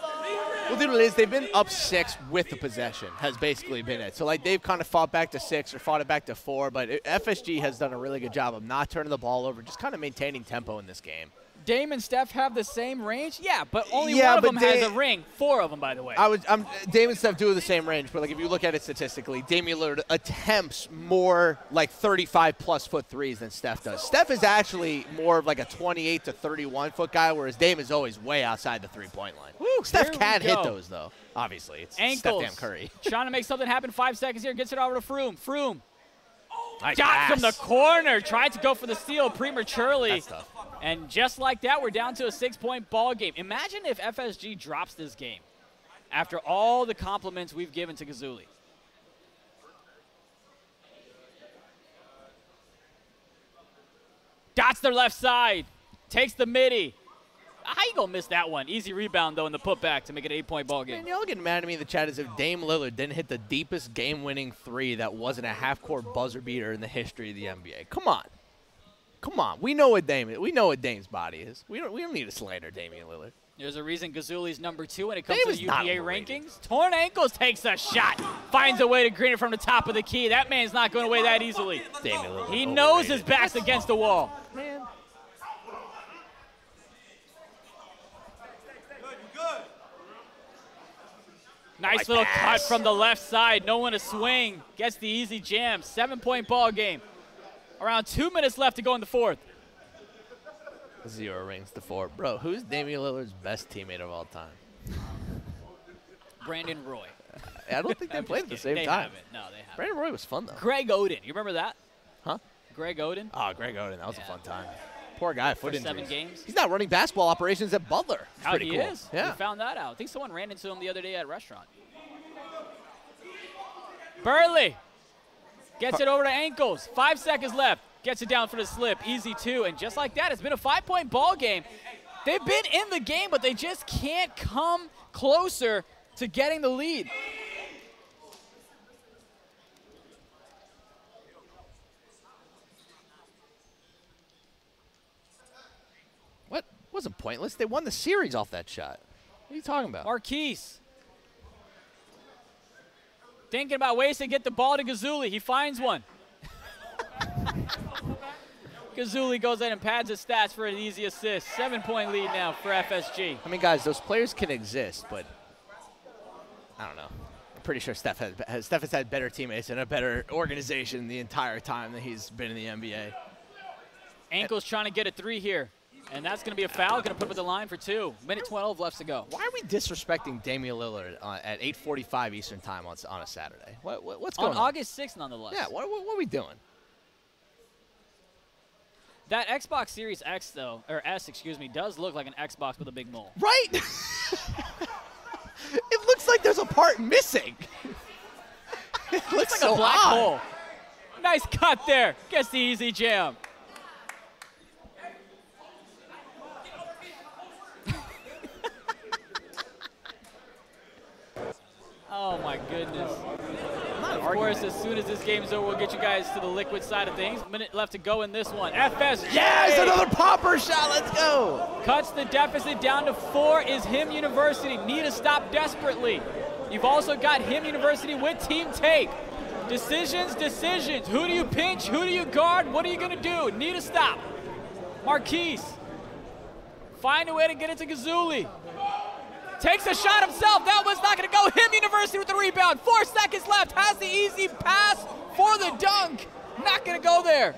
Well, dude, it is. They've been up 6 with the possession has basically been it. So, like, they've kind of fought back to 6 or fought it back to 4. But FSG has done a really good job of not turning the ball over, just kind of maintaining tempo in this game. Dame and Steph have the same range? Yeah, but only one of them has a ring. 4 of them, by the way. Dame and Steph do the same range, but like if you look at it statistically, Damian Lillard attempts more like 35-plus foot threes than Steph does. Steph is actually more of like a 28 to 31-foot guy, whereas Dame is always way outside the three-point line. Woo, Steph can hit those, though. Obviously, it's Ankles. Steph Curry. Trying to make something happen. 5 seconds here. Gets it over to Froome. Froome. Nice Shot pass. from the corner. Tried to go for the steal prematurely. That's tough. And just like that, we're down to a 6-point ball game. Imagine if FSG drops this game after all the compliments we've given to Gazuli. Dots their left side. Takes the midi. How you gonna miss that one? Easy rebound, though, in the putback to make it an 8-point ball game. Man, y'all getting mad at me in the chat as if Dame Lillard didn't hit the deepest game-winning 3 that wasn't a half-court buzzer beater in the history of the NBA. Come on. Come on. We know what Dame is. We know what Dame's body is. We don't need to slander Damian Lillard. There's a reason Gazuli's number 2 when it comes Dame to the is not UBA overrated. rankings. Torn ankles takes a shot. Finds a way to green it from the top of the key. That man's not going away that easily. Damian Lillard. He knows his back's against the wall. Man. Nice little cut from the left side. No one to swing. Gets the easy jam. 7-point ball game. Around 2 minutes left to go in the 4th. 0 rings to 4. Bro, who's Damian Lillard's best teammate of all time? Brandon Roy. I don't think they played at the same time. Haven't. No, they haven't. Brandon Roy was fun, though. Greg Oden. You remember that? Huh? Greg Oden? Oh, Greg Oden. That was a fun time. Poor guy, foot For injuries. 7 games. He's not running basketball operations at Butler. It's How pretty he cool. is? Yeah. We found that out. I think someone ran into him the other day at a restaurant. Burley gets it over to ankles. 5 seconds left. Gets it down for the slip. Easy 2. And just like that, it's been a 5-point ball game. They've been in the game, but they just can't come closer to getting the lead. What? Wasn't pointless. They won the series off that shot. What are you talking about? Marquise. Thinking about ways to get the ball to Gazuli. He finds one. Gazuli goes in and pads his stats for an easy assist. 7-point lead now for FSG. I mean, guys, those players can exist, but I don't know. I'm pretty sure Steph has had better teammates and a better organization the entire time that he's been in the NBA. Ankle's trying to get a 3 here, and that's going to be a foul. Going to put him at the line for 2. Minute 12 left to go. Why are we disrespecting Damian Lillard at 8:45 Eastern time on a Saturday? What's going on? On August 6th, nonetheless. Yeah, what are we doing? That Xbox Series X, though, or S, excuse me, does look like an Xbox with a big mole. Right? It looks like there's a part missing. It looks like so a black odd. hole. Nice cut there. Gets the easy jam. Oh, my goodness. Of course, as soon as this game's over, we'll get you guys to the liquid side of things. Minute left to go in this one. FSG. Yes, another popper shot. Let's go. Cuts the deficit down to 4 is Him University. Need to stop desperately. You've also got Him University with Team Take. Decisions. Who do you pinch? Who do you guard? What are you going to do? Need to stop. Marquise. Find a way to get it to Gazuli. Takes a shot himself. That was not going to go. Him University with the rebound. 4 seconds left. Has the easy pass for the dunk. Not going to go there.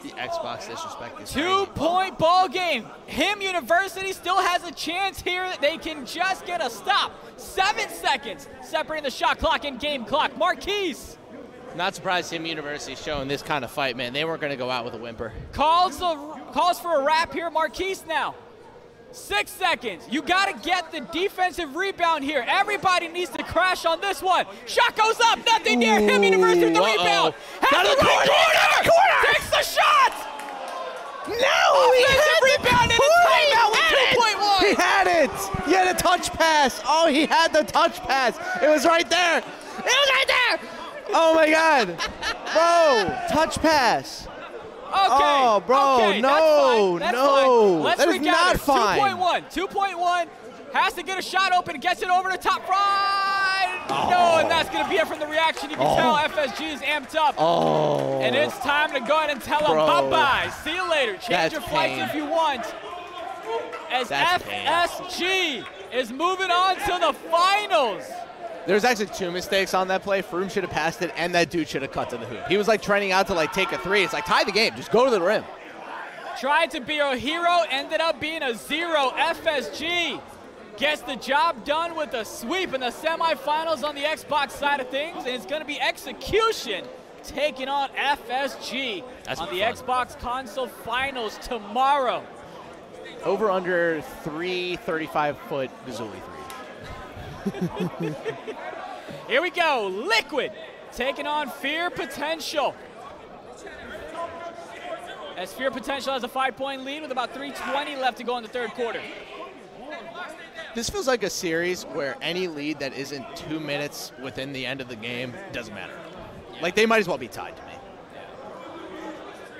The Xbox disrespect is 2-point ball game. Him University still has a chance here. They can just get a stop. 7 seconds separating the shot clock and game clock. Marquise. Not surprised Him University showing this kind of fight, man. They weren't going to go out with a whimper. Calls for a wrap here. Marquise now. 6 seconds. You got to get the defensive rebound here. Everybody needs to crash on this one. Shot goes up. Nothing near. Him University with the rebound. Has the corner. Takes the shot. No, he had rebound and a timeout with 2.1. He had it. He had a touch pass. Oh, he had the touch pass. It was right there. It was right there. Oh, my God. Bro, touch pass. Okay. Oh, bro, okay, no, that's no. fine. Let's that is regather. not fine. 2.1. Has to get a shot open. Gets it over the top right. No, and that's going to be it from the reaction. You can tell FSG is amped up. Oh. And it's time to go ahead and tell them bye-bye. See you later. Change your flights if you want. As FSG is moving on to the finals. There's actually 2 mistakes on that play. Froome should have passed it, and that dude should have cut to the hoop. He was like trending out to like take a 3. It's like tie the game. Just go to the rim. Tried to be a hero, ended up being a 0. FSG gets the job done with a sweep in the semifinals on the Xbox side of things, and it's going to be Execution taking on FSG on the Xbox console finals tomorrow. Over under 3 35-foot Gazuli 3. Here we go. Liquid taking on Fear Potential. As Fear Potential has a 5-point lead with about 3:20 left to go in the third quarter. This feels like a series where any lead that isn't 2 minutes within the end of the game doesn't matter. Like, they might as well be tied to me.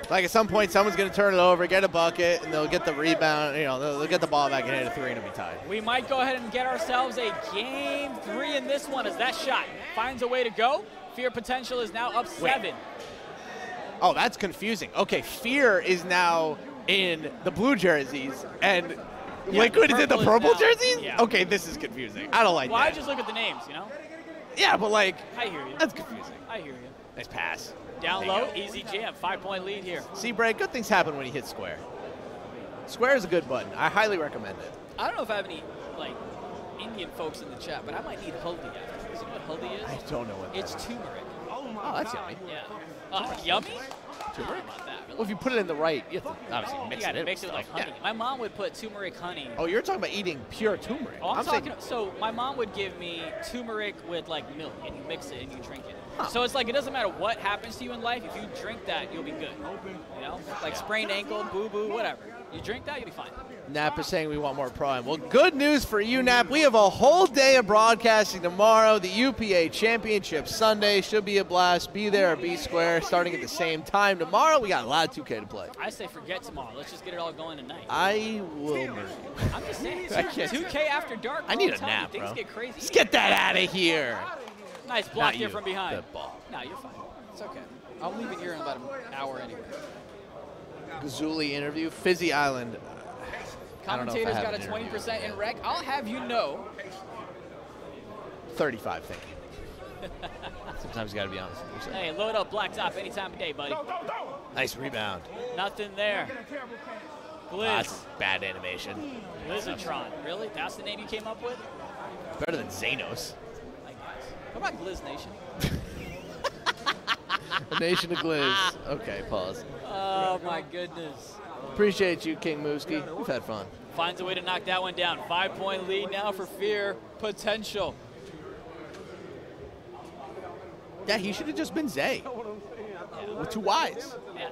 Like, at some point, someone's going to turn it over, get a bucket, and they'll get the rebound. You know, they'll get the ball back and hit a 3 and it'll be tied. We might go ahead and get ourselves a game 3 in this one as that shot finds a way to go. Fear Potential is now up 7. Wait. Oh, that's confusing. Okay, Fear is now in the blue jerseys, and Liquid is in the purple jerseys? Yeah. Okay, this is confusing. I don't like well, that. I just look at the names, you know? Yeah, but like, I hear you. That's confusing. I hear you. Nice pass. Down low, easy jam, 5-point lead here. See, Bray, good things happen when you hit square. Square is a good button. I highly recommend it. I don't know if I have any, like, Indian folks in the chat, but I might need haldi after this. You know what haldi is? I don't know what that It's is. turmeric. Oh, that's yummy. Yeah. Yummy? Turmeric? About that, really. Well, if you put it in the right, you have to obviously mix You gotta it in. mix it like honey. Yeah. My mom would put turmeric honey. Oh, you're talking about eating pure turmeric. Oh, I'm talking. saying, So my mom would give me turmeric with like milk, and you mix it and you drink it. Huh. So it's like it doesn't matter what happens to you in life. If you drink that, you'll be good. You know, like sprained ankle, boo boo, whatever. You drink that, you'll be fine. Nap is saying we want more Prime. Well, good news for you, Nap. We have a whole day of broadcasting tomorrow. The UPA Championship Sunday should be a blast. Be there or be square, starting at the same time. time tomorrow. We got a lot of 2K to play. I say forget tomorrow. Let's just get it all going tonight. I will murder you. I'm just saying, 2K after dark. I need a nap, Things bro. get crazy. Let's get that out of here. Nice block Not here you, from behind. the ball. No, you're fine. It's okay. I'll leave it here in about an hour anyway. Gazuli interview. Fizzy Island. Commentator's got a 20% in rec. I'll have you know. 35, thank you. Sometimes you got to be honest with yourself. Hey, load up Blacktop any time of day, buddy. Nice rebound. Nothing there. Glizz. That's bad animation. Glizzatron. Really? That's the name you came up with? Better than Xanos. I guess. What about Glizz Nation? A nation of Glizz. Okay, pause. Oh, my goodness. Appreciate you, King Mooski. We've had fun. Finds a way to knock that one down. 5-point lead now for Fear. Potential. Yeah, he should have just been Zay. Yeah. With 2 Ys. Yeah.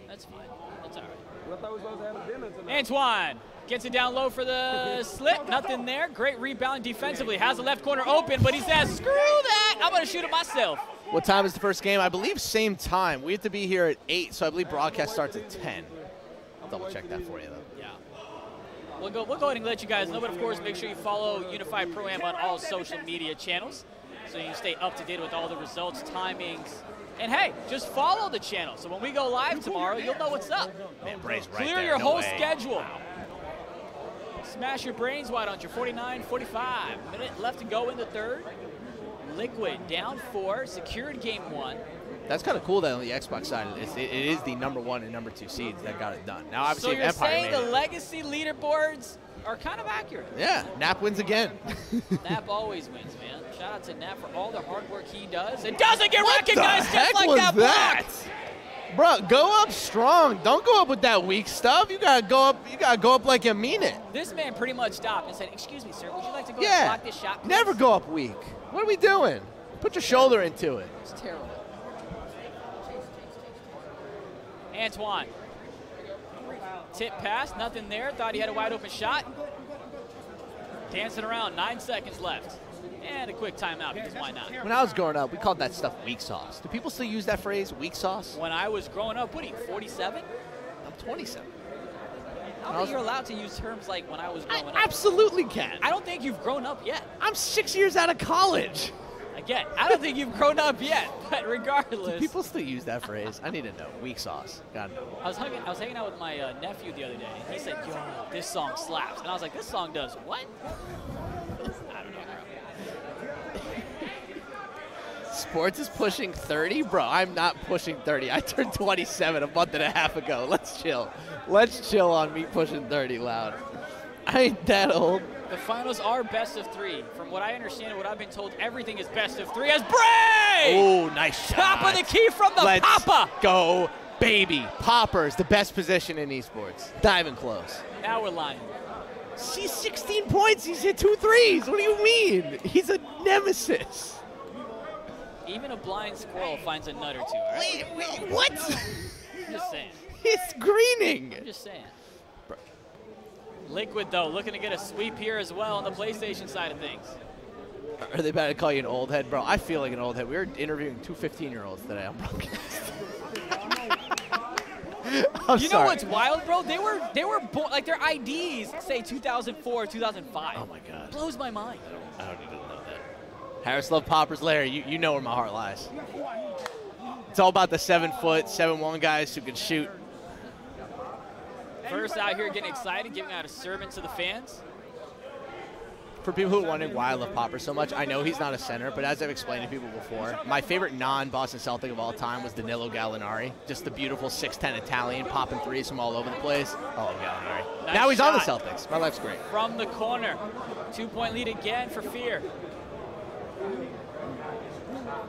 That's fine. That's all right. Antoine gets it down low for the slip. Nothing there. Great rebound defensively. Has the left corner open, but he says, screw that. I'm going to shoot it myself. What time is the first game? I believe same time. We have to be here at 8, so I believe broadcast starts at 10. I'll double check that for you, though. Yeah. We'll go ahead and let you guys know, but of course, make sure you follow Unified Pro-Am on all social media channels so you can stay up to date with all the results, timings, and hey, just follow the channel. So when we go live tomorrow, you'll know what's up. Man, Bray's right Clear there. your No whole way. schedule. Wow. Smash your brains wide on your 49-45. Minute left to go in the third. Liquid down 4, secured game 1. That's kind of cool that on the Xbox side, it is the #1 and #2 seeds that got it done. Now, obviously, so you're Empire saying made the it. legacy leaderboards are kind of accurate. Yeah, Nap wins again. Nap always wins, man. Shout out to Nap for all the hard work he does. It doesn't get What recognized the just heck like was that that? block. Bro, go up strong. Don't go up with that weak stuff. You gotta go up. You gotta go up like you mean it. This man pretty much stopped and said, "Excuse me, sir, would you like to go Yeah. and block this shot, please?" Never go up weak. What are we doing? Put your shoulder into it. It's terrible. Antoine. Tip pass, nothing there. Thought he had a wide open shot. Dancing around, 9 seconds left. And a quick timeout because why not? When I was growing up, we called that stuff weak sauce. Do people still use that phrase, weak sauce? When I was growing up, what are you, 47? I'm 27. I don't think you're allowed to use terms like when I was growing up. Absolutely can. I don't think you've grown up yet. I'm 6 years out of college. Again, I don't think you've grown up yet, but regardless. Do people still use that phrase? I need to know. Weak sauce. Gotta know. I was hanging out with my nephew the other day. He said, "Yo, this song slaps," and I was like, "This song does what?" I don't know, bro. Sports is pushing 30? Bro, I'm not pushing 30. I turned 27 a month and a half ago. Let's chill. Let's chill on me pushing 30 loud. I ain't that old. The finals are best of 3. From what I understand and what I've been told, everything is best of 3 as Bray! Oh, nice shot. Top of the key from the Let's Papa. Go, baby. Popper's the best position in esports. Not even close. Now we're lying. He's 16 points. He's hit 2 threes. What do you mean? He's a nemesis. Even a blind squirrel finds a nut or two, all right? Wait, what? I'm just saying. It's greening. I'm just saying. Liquid, though, looking to get a sweep here as well on the PlayStation side of things. Are they about to call you an old head, bro? I feel like an old head. We were interviewing 2 15-year-olds today on broadcast. You know what's wild, bro? They were born, like their IDs say 2004, 2005. Oh my God. Blows my mind. I don't even know that. Harris Love Popper's Larry. You know where my heart lies. It's all about the 7', 7'1" guys who can shoot. First out here getting excited, giving out a sermon to the fans. For people who are wondering why I love Popper so much, I know he's not a center, but as I've explained to people before, my favorite non-Boston Celtic of all time was Danilo Gallinari. Just the beautiful 6'10" Italian, popping threes from all over the place. I love Gallinari. Nice now he's on the shot. Celtics. My life's great. From the corner. 2-point lead again for Fear.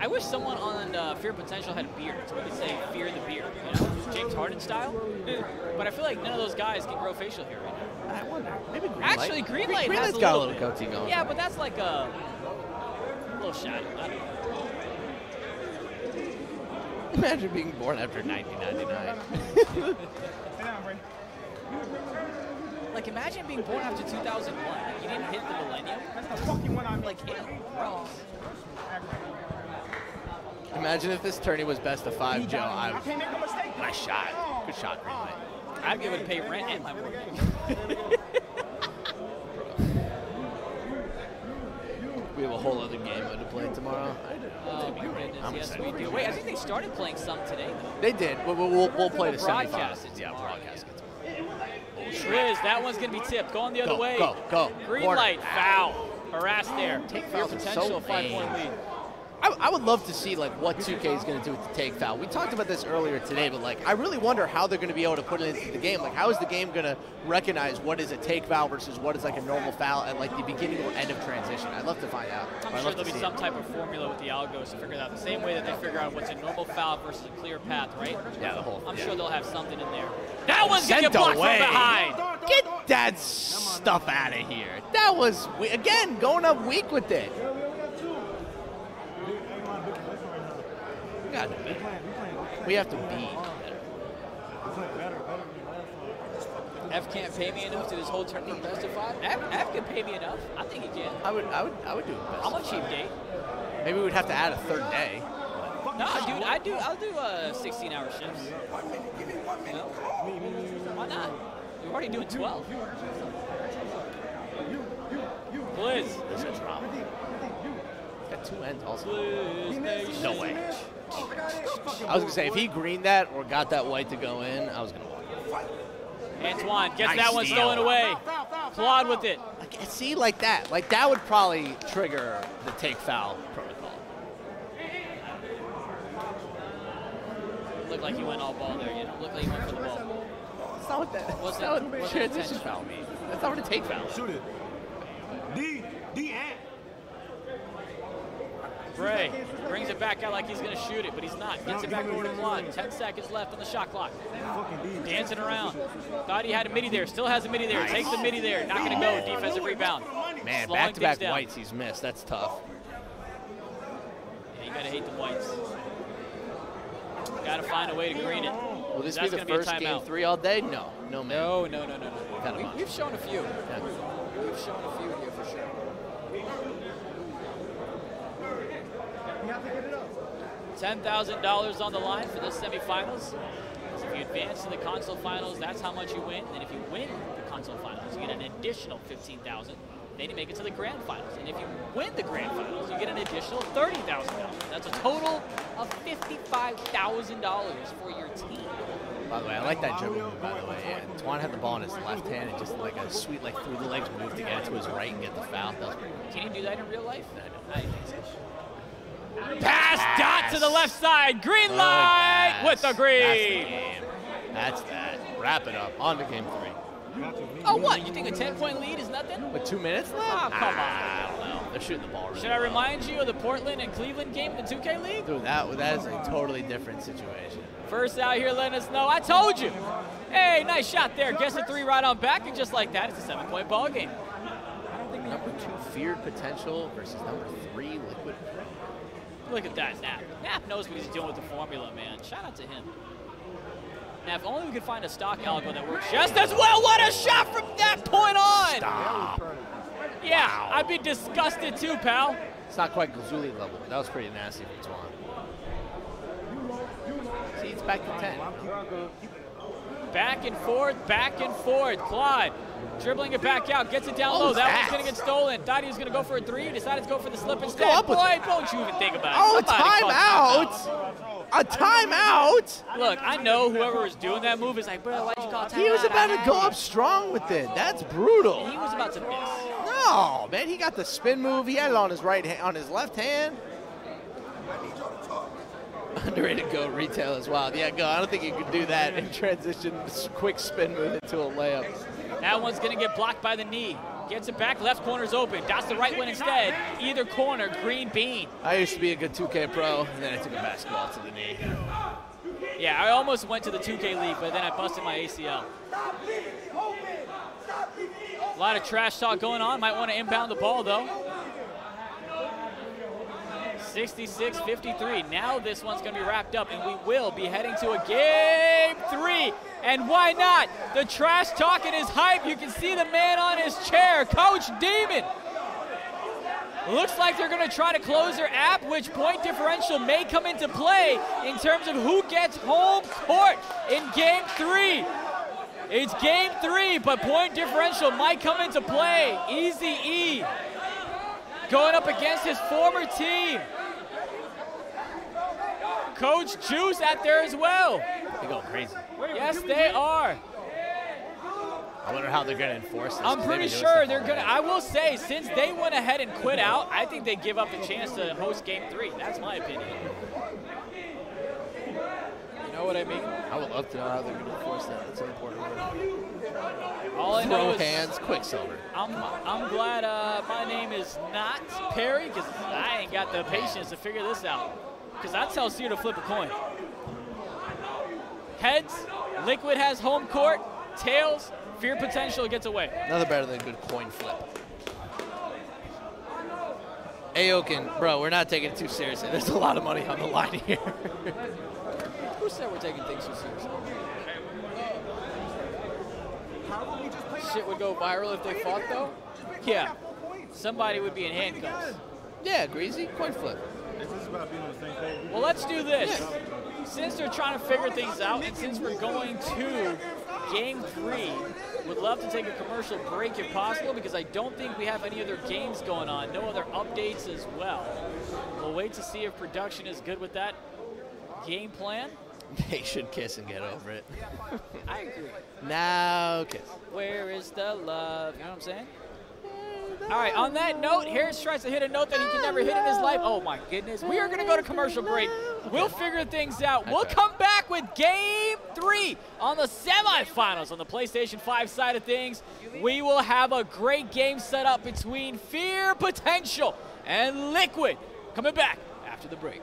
I wish someone on Fear Potential had a beard, so we could say Fear the Beard, you know, James Harden style. But I feel like none of those guys can grow facial hair right now. I wonder. Maybe Greenlight. Actually, Greenlight has got a little little bit. goatee going. Yeah, but that's like a little shadow. I don't know. Imagine being born after 1999. Like, imagine being born after 2001. Like, you didn't hit the millennium. That's the fucking one I'm like him. Bro. Imagine if this tourney was best of 5, Joe. Nice shot. Good shot, green light. I'd be able to pay rent and my mortgage. We have a whole other game to play tomorrow. Oh, my goodness. Yes, we do. Wait, I think they started playing some today, though. They did. We'll play the broadcast semifinals. it Yeah, tomorrow. broadcast it tomorrow. Triz, that one's going to be tipped. Going the other way. Go. Green Corner. light, foul. Harass there. Take Your fouls are potential so 5-point lead. I would love to see like what 2K is going to do with the take foul. We talked about this earlier today, but like I really wonder how they're going to be able to put it into the game. Like how is the game going to recognize what is a take foul versus what is like a normal foul at like the beginning or end of transition? I'd love to find out. I'm sure there'll be some type of formula with the algos to figure it out. The same way that they figure out what's a normal foul versus a clear path, right? Yeah, the whole. I'm sure they'll have something in there. That one's going to get blocked from behind. Get that stuff out of here. That was, again, going up weak with it. We have to be better. F can't pay me enough to this whole tournament best of 5. F can pay me enough. I think he can. I would do it best. I'm a cheap date. Maybe we'd have to add a third day. No, I'll do 16-hour shifts. No? Why not? We're already doing 12. Blizz. This is drama. Got 2 ends also. Blizz. No way. I was going to say, if he greened that or got that white to go in, I was going to walk. Antoine gets Nice that one steal. stolen away. Claude with it. See, like that. Like that would probably trigger the take foul protocol. Looked like he went all ball there. You know, looked like he went for the ball. That's not what that's not what transition foul means. That's not what a take foul is. Shoot it. D-Ant. Bray brings it back out like he's going to shoot it, but he's not. Gets it back over to Claude. 10 seconds left on the shot clock. Dancing around. Thought he had a midi there. Still has a midi there. Takes the midi there. Not going to go. Defensive rebound. Man, Slowing back-to-back things down. whites he's missed. That's tough. Yeah, you got to hate the whites. Got to find a way to green it. Will this be That's the gonna first a game timeout. 3 all day? No. No, man. No. We've shown a few. We've shown a few here for sure. $10,000 on the line for this semifinals. So if you advance to the console finals, that's how much you win. And if you win the console finals, you get an additional $15,000. Then you make it to the grand finals. And if you win the grand finals, you get an additional $30,000. That's a total of $55,000 for your team. By the way, I like that dribble move, by the way. Yeah, Twan had the ball in his left hand and just like a sweet, like through the legs move to get it to his right and get the foul. That was pretty cool. Can you do that in real life? I didn't think so. Pass dot to the left side. Green light with the green. That's that. Wrap it up. On to game 3. Oh, what? You think a 10-point lead is nothing? With 2 minutes left? Oh, come on. I don't know. They're shooting the ball really Should I remind you of the Portland and Cleveland game in the 2K League? Dude, that is a totally different situation. First out here letting us know. I told you. Hey, nice shot there. Gets a 3 right on back, and just like that, it's a 7-point ball game. I don't think number 2 feared potential versus number 3 liquid. Look at that, Nap. Nap knows what he's doing with the formula, man. Shout out to him. Now, if only we could find a stock algo that works just as well. What a shot from that point on! Stop. Yeah, wow. I'd be disgusted too, pal. It's not quite Gazuli level, but that was pretty nasty from Twan. See, it's back to 10. Back and forth, back and forth. Claude dribbling it back out, gets it down low. That one's going to get stolen. Thought he was going to go for a 3. Decided to go for the slip instead. Boy, don't you even think about it. Oh, timeout! A timeout! Look, I know whoever was doing that move is like, bro, why'd you call timeout? He was about to go up strong with it. That's brutal. He was about to miss. No, man, he got the spin move. He had it on his right hand, on his left hand. Underrated go retail as well. Yeah, go. I don't think you could do that in transition. Quick spin move into a layup. That one's going to get blocked by the knee. Gets it back, left corner's open. That's the right one instead. Either corner, green bean. I used to be a good 2K pro, and then I took a basketball to the knee. Yeah, I almost went to the 2K league, but then I busted my ACL. A lot of trash talk going on. Might want to inbound the ball, though. 66-53. Now this one's going to be wrapped up, and we will be heading to a game 3. And why not? The trash talking is hype. You can see the man on his chair, Coach Demon. Looks like they're going to try to close their app, which point differential may come into play in terms of who gets home court in Game 3. It's Game 3, but point differential might come into play. Easy E going up against his former team. Coach Juice out there as well. They go crazy. Yes, they are. I wonder how they're going to enforce this. I'm pretty sure they're going to. I will say, since they went ahead and quit out, I think they give up the chance to host Game 3. That's my opinion. You know what I mean? I would love to know how they're going to enforce that. That's an important one. All I know is hands, Quicksilver. I'm glad my name is not Perry, because I ain't got the patience to figure this out. Because I tell Sear to flip a coin. Heads, Liquid has home court. Tails, Fear Potential gets away. Another better than a good coin flip. Aoken, bro, we're not taking it too seriously. There's a lot of money on the line here. Who said we're taking things so seriously? Shit would go viral if they fought, though? Yeah. Somebody would be in handcuffs. Yeah, Greasy, coin flip. Well, let's do this. Since they're trying to figure things out, and since we're going to Game 3, would love to take a commercial break if possible, because I don't think we have any other games going on, no other updates as well. We'll wait to see if production is good with that game plan. They should kiss and get over it. I agree. Now kiss. Where is the love? You know what I'm saying? All right, on that note, Harris tries to hit a note that he can never hit in his life. Oh, my goodness. We are going to go to commercial break. We'll figure things out. We'll come back with Game 3 on the semifinals on the PlayStation 5 side of things. We will have a great game set up between Fear Potential and Liquid. Coming back after the break.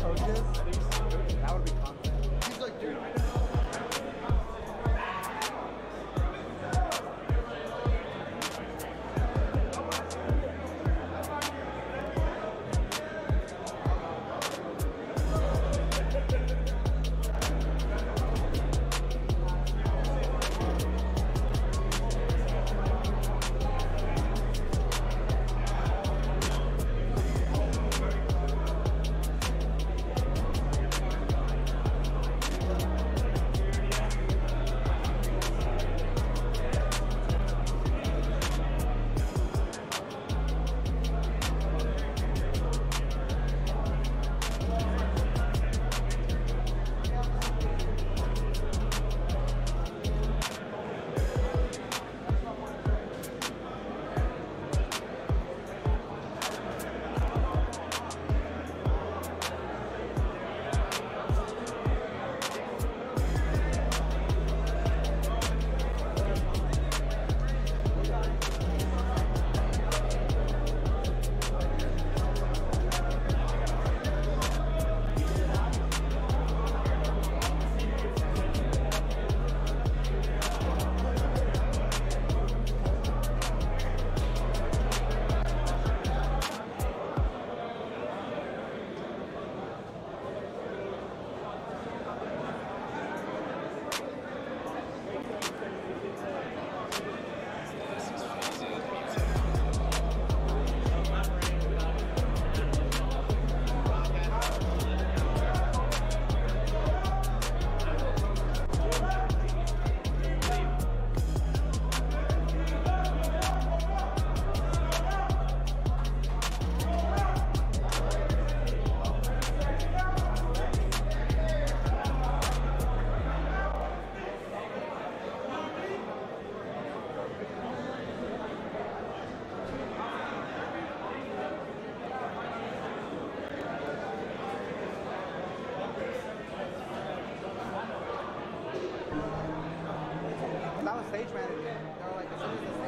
coaches. That would be confident. He's like, dude. Stage manager. They're like, as soon as the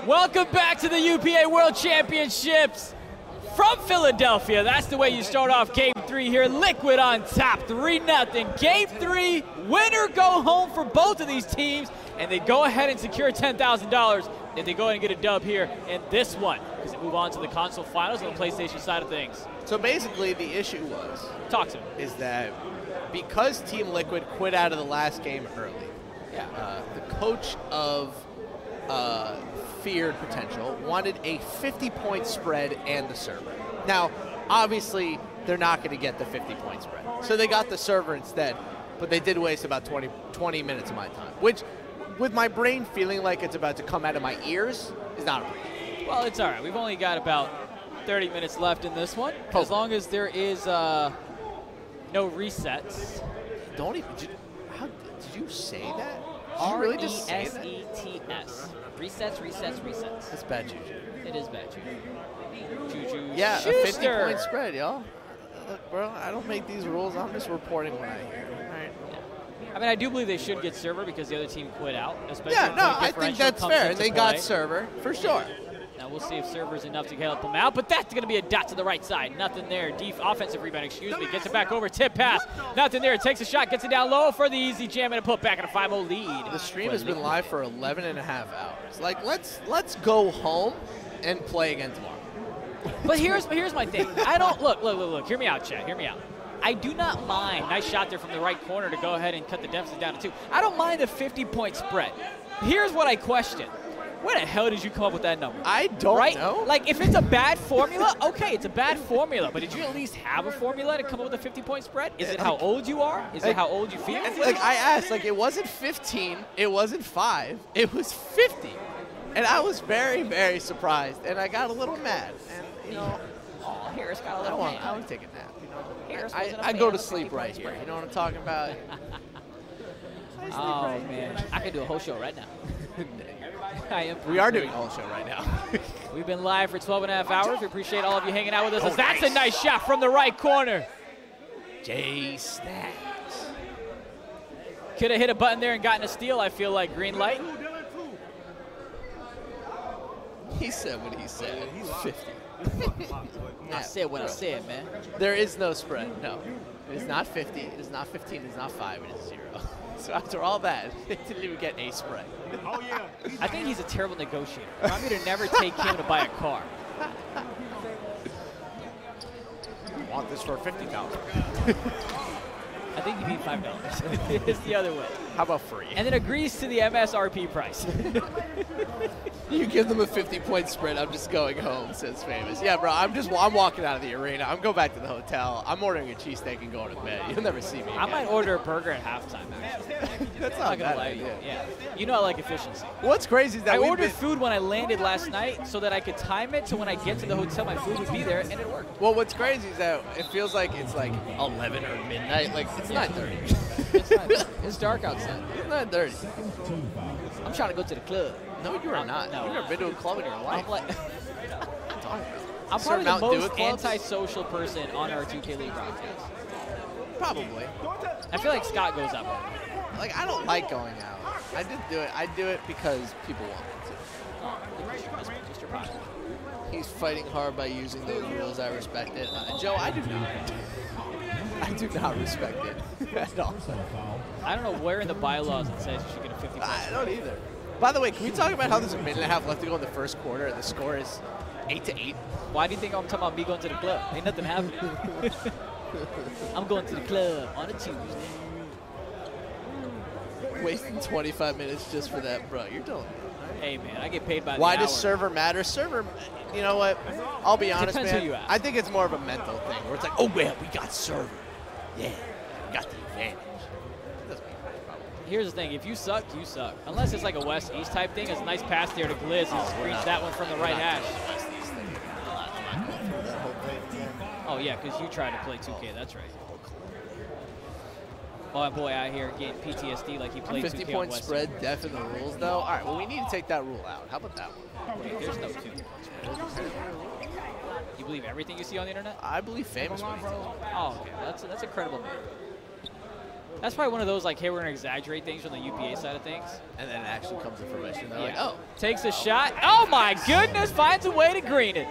Welcome back to the UPA World Championships from Philadelphia. That's the way you start off Game 3 here. Liquid on top, 3-0. Game 3, winner go home for both of these teams, and they go ahead and secure $10,000 if they go ahead and get a dub here in this one, because they move on to the console finals on the PlayStation side of things. So basically the issue was, talk to me, is that because Team Liquid quit out of the last game early, the coach of Feared Potential wanted a 50-point spread and the server. Now, obviously, they're not going to get the 50-point spread. So they got the server instead, but they did waste about 20 minutes of my time, which, with my brain feeling like it's about to come out of my ears, is not a problem. Well, it's all right. We've only got about 30 minutes left in this one. As long as there is no resets. Don't even, did you say that? Did you really just say that? R-E-S-E-T-S. Resets. That's bad juju. It is bad juju. Juju. Yeah, Schuster. a 50-point spread, y'all. Look, bro, I don't make these rules. I'm just reporting what I hear. All right. Yeah. I mean, I do believe they should get server because the other team quit out. Especially yeah, no, I think that's fair. And they got server, for sure. Now we'll see if server's enough to help them out, but that's going to be a dot to the right side. Nothing there. Offensive rebound, excuse me. Gets it back over. Tip pass. Nothing there. Takes a shot. Gets it down low for the easy jam and a put back in a 5-0 lead. The stream has been live for 11 and a half hours. Like, let's go home and play again tomorrow. But here's my thing. I don't look. Hear me out, Chad. Hear me out. I do not mind. Nice shot there from the right corner to go ahead and cut the deficit down to 2. I don't mind the 50-point spread. Here's what I question. Where the hell did you come up with that number? I don't know. Like, if it's a bad formula, okay, it's a bad formula. But did you at least have a formula to come up with a 50-point spread? Is it how old you are? Is it how old you feel? Like, I asked, like, it wasn't 15, it wasn't 5, it was 50. And I was very, very surprised, and I got a little mad. And, you know, oh, Harris got a little mad. I want to take a nap, you know. Harris I go to sleep right here, you know what I'm talking about? Oh, man. I could do a whole show right now. We are doing a whole show right now. We've been live for 12 and a half hours. We appreciate all of you hanging out with us. That's a nice shot from the right corner. Jay Stacks. Could have hit a button there and gotten a steal, I feel like. Green light. He said what he said. He's 50. I said what I said, man. There is no spread, no. It is not 50, it is not 15, it is not 5, it is 0. So after all that, they didn't even get a spread. Oh, yeah. I think he's a terrible negotiator. Remind me to never take him to buy a car. I want this for $50. I think you need $5. It's the other way. How about free? And then agrees to the MSRP price. You give them a 50-point spread, I'm just going home, says Famous. Yeah, bro, I'm walking out of the arena. I'm going back to the hotel. I'm ordering a cheesesteak and going to bed. You'll never see me again. I might order a burger at halftime, actually. That's not not gonna lie to you. Yeah. You know I like efficiency. What's crazy is that I ordered food when I landed last night so that I could time it to when I get to the hotel, my food would be there, and it worked. Well, what's crazy is that it feels like it's like 11 or midnight. Like, it's 9:30. It's dark outside. It's 9:30. I'm trying to go to the club. No, you are not. No. You've never been to a club in your life. I'm probably the most antisocial person on our 2K League broadcast. Probably. I feel like Scott goes up. Like, I don't like going out. I did do it. I do it because people want me to. Just your body. He's fighting hard by using those rules. I respect it. Joe, I do not. I do not respect it at all. I don't know where in the bylaws it says you should get a 50 points. I don't either. By the way, can we talk about how there's a minute and a half left to go in the first quarter and the score is 8-8? Why do you think I'm talking about me going to the club? Ain't nothing happening. I'm going to the club on a Tuesday. Wasting 25 minutes just for that, bro. You're doing it. Hey, man, I get paid by the Why hour. does server matter? Server, you know what? I'll be honest, Depends man. who you ask. I think it's more of a mental thing where it's like, oh, well, we got server. Yeah, we got the advantage. Here's the thing, if you suck, you suck. Unless it's like a West-East type thing, it's a nice pass there to Gliz. He screens that one from the right hash. Oh, yeah, because you tried to play 2K, that's right. Oh, boy, out here getting PTSD like he played 2K 50-point West. spread, def in the rules, though. All right, well, we need to take that rule out. How about that one? Wait, there's no 50-point spread. You believe everything you see on the internet? I believe Famous when he tells me. Oh, okay, that's a credible man. That's probably one of those, like, hey, we're going to exaggerate things from the UPA side of things. And then it actually comes to fruition. They're like, oh. Takes a shot. Oh, my goodness. Finds a way to green it.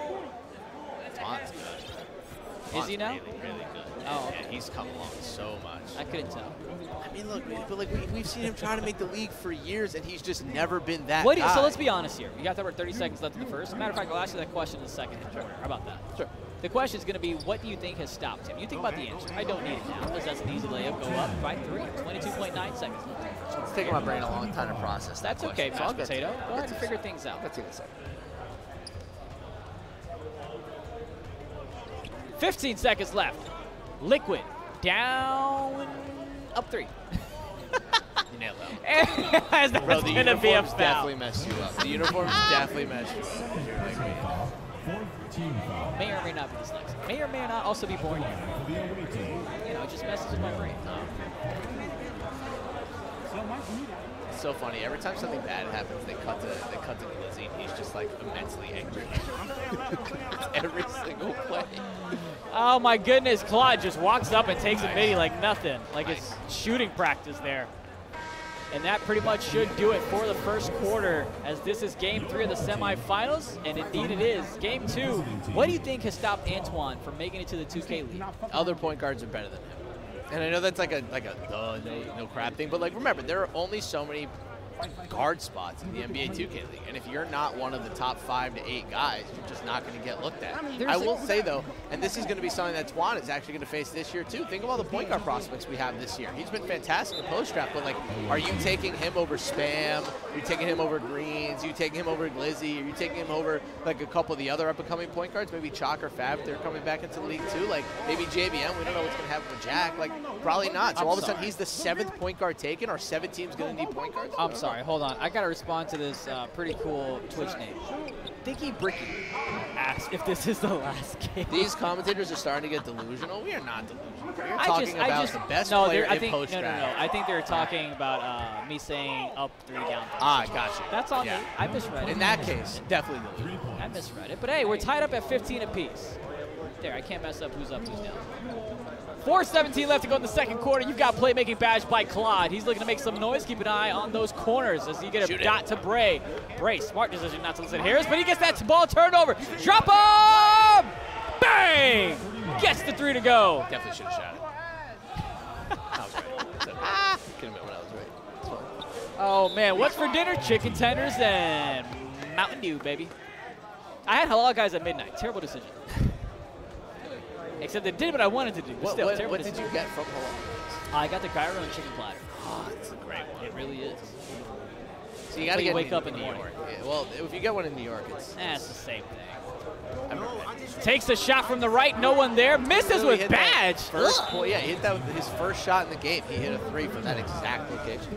Twan's good. Is he now? Really, really good. Oh, yeah, he's come along so much. I couldn't tell. I mean, look, but like we've seen him trying to make the league for years, and he's just never been that What guy. So let's be honest here. You got about 30 seconds left in the first. As a matter of fact, I'll ask you that question in the second quarter. How about that? Sure. The question is going to be, what do you think has stopped him? You think about the answer. I don't need it now, because that's an easy layup. Go up by 3. 22.9 seconds left. It's taking my brain a long time to process that. That's okay, question. mashed potato. Go ahead and figure things out. That's in a second. 15 seconds left. Liquid down, up 3. You nailed that. As that's Bro, the going to be a uniforms foul. definitely messed you up. The uniforms definitely messed you up. You're like, wait. May or may not be dyslexic. May or may not also be born here. You know, it just messes with my brain. It's so funny. Every time something bad happens, they cut to Glizzy. He's just like immensely angry. It's every single play. Oh my goodness, Claude just walks up and takes a midi like nothing. Like it's shooting practice there. And that pretty much should do it for the first quarter, as this is game 3 of the semifinals, and indeed it is. Game 2, what do you think has stopped Antoine from making it to the 2K League? Other point guards are better than him. And I know that's like a no crap thing, but like remember, there are only so many guard spots in the NBA 2K League, and if you're not one of the top 5 to 8 guys, you're just not going to get looked at. I will say though, and this is going to be something that Twan is actually going to face this year too. Think of all the point guard prospects we have this year. He's been fantastic in post draft, but like, are you taking him over Spam? Are you taking him over Greens? Are you taking him over Glizzy? Are you taking him over like a couple of the other up-and-coming point guards? Maybe Chalk or Fab, they're coming back into the league too. Like maybe JBM. We don't know what's going to happen with Jack. Like probably not. So all of a sudden he's the 7th point guard taken. Our 7 teams going to need point guards. I'm sorry, hold on. I got to respond to this pretty cool Twitch name. Dicky Bricky asked if this is the last game. These commentators are starting to get delusional. We are not delusional. We're talking about the best player in post draft. No. I think they're talking about me saying up 3 down 3. Ah, gotcha. That's on me. I misread it. In that case, definitely delusional. I misread it. But hey, we're tied up at 15 apiece. There, I can't mess up who's up, who's down. 4:17 left to go in the second quarter. You've got playmaking badge by Claude. He's looking to make some noise. Keep an eye on those corners as you get a dot to Bray. Bray, smart decision not to listen to Harris, but he gets that ball turned over. Drop him! Bang! Gets the 3 to go. Definitely should have shot it. I was right. Can admit when I was right. It's fine. Oh, man. What's for dinner? Chicken tenders and Mountain Dew, baby. I had halal guys at midnight. Terrible decision. Except it did what I wanted to do. What did you get from halal? I got the gyro and chicken platter. Oh, it's a great one. It really is. So you got to get wake up in the morning. Yeah, well, if you get one in New York, it's the same thing. Takes a shot from the right. No one there. Misses with badge. Well, yeah, he hit that with his first shot in the game. He hit a 3 from that exact location.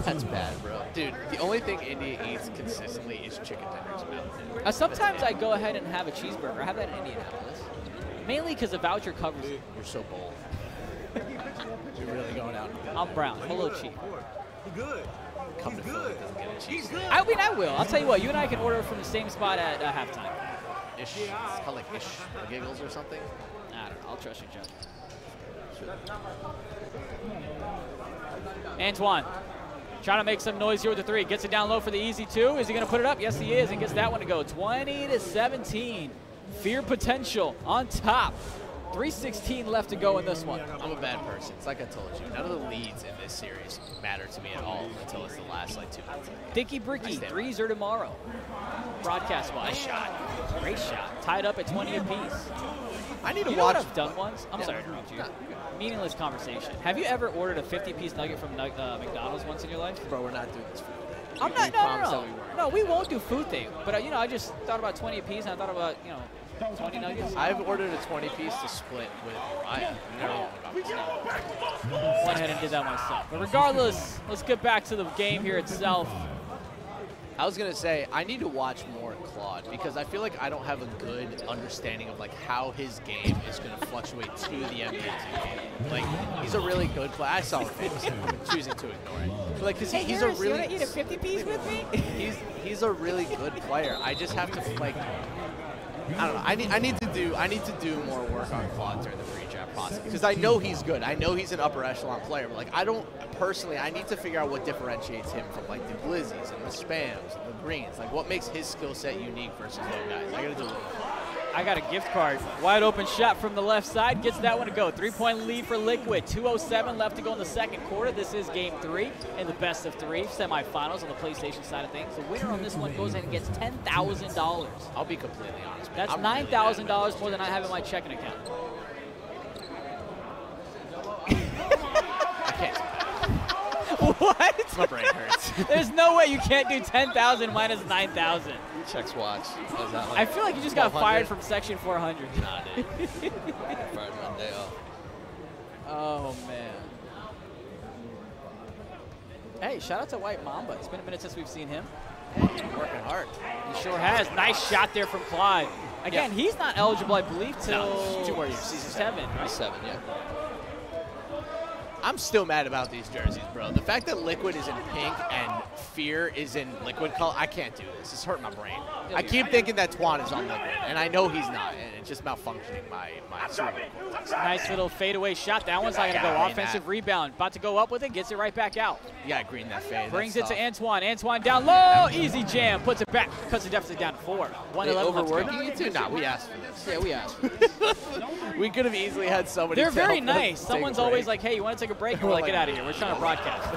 That's bad, bro. Dude, the only thing India eats consistently is chicken tenders and Mountain Dew. Sometimes I go ahead and have a cheeseburger. I have that in Indianapolis. Mainly because the voucher covers it. You're so bold. You're really going out. I'm brown. I'm a little cheap. Good. Come to Philly, doesn't get a cheese. I mean, I will. I'll tell you what. You and I can order from the same spot at halftime. Ish. It's called like Ish Giggles or something. I don't know. I'll trust you, Joe. Antoine. Trying to make some noise here with the 3. Gets it down low for the easy 2. Is he going to put it up? Yes, he is. And gets that one to go. 20-17. Fear potential on top. 3:16 left to go in this one. I'm a bad person. It's like I told you. None of the leads in this series matter to me at all until it's the last like 2 minutes. Dicky Bricky, 3s are tomorrow. Broadcast wise. Nice shot. Great shot. Tied up at 20 apiece. I need to watch. watch. What I've done once. I'm sorry to interrupt you. Meaningless conversation. Have you ever ordered a 50-piece nugget from McDonald's once in your life? Bro, we're not doing this food thing. I'm not. No. No, we won't do food thing. But I just thought about 20 apiece, and I thought about 20 nuggets. I've ordered a 20-piece to split with Ryan. Went ahead and did that myself. But regardless, let's get back to the game here itself. I was going to say, I need to watch more Claude because I feel like I don't have a good understanding of like how his game is going to fluctuate to the NBA 2K. Like, he's a really good player. I saw him famous. I'm choosing to ignore it. But like, because he's a really... You want to eat a 50-piece with me? He's a really good player. I just have to, like... I don't know. I need to do more work on Claude during the pre-draft possible. Because I know he's good. I know he's an upper echelon player. But, like, I don't personally, I need to figure out what differentiates him from, like, the Glizzies and the Spams and the Greens. Like, what makes his skill set unique versus those guys? I got to do it. I got a gift card. Wide open shot from the left side. Gets that one to go. 3-point lead for Liquid. 2:07 left to go in the second quarter. This is game 3 in the best of 3 semifinals on the PlayStation side of things. The winner on this one goes in and gets $10,000. I'll be completely honest. That's $9,000 more than I have in my checking account. I can't. What? My brain hurts. There's no way you can't do 10,000 minus 9,000. Checks watch. I feel like you just got fired from Section 400. Nah, dude. Fired one day off. Oh, man. Hey, shout out to White Mamba. It's been a minute since we've seen him. Working hard. He sure has. Nice shot there from Clyde. Again, he's not eligible, I believe, till 2 more years. Season 7, right? 7, yeah. I'm still mad about these jerseys, bro. The fact that Liquid is in pink and Fear is in Liquid color, I can't do this. It's hurting my brain. I keep thinking that Twan is on Liquid, and I know he's not, and it's just malfunctioning my cerebral cortex. Nice little fadeaway shot. That one's not going to go. Offensive rebound. About to go up with it. Gets it right back out. Yeah, green that fade. Brings it to Antoine. Antoine down low. Easy jam. Puts it back. Cuts the deficit down to 4. 1:11 overworking you too? Nah, we asked for this. Yeah, we asked for this. We could have easily had somebody. They're very nice. Someone's always like, "Hey, you want to take a break?" We're like, "Get out of here. We're trying to broadcast.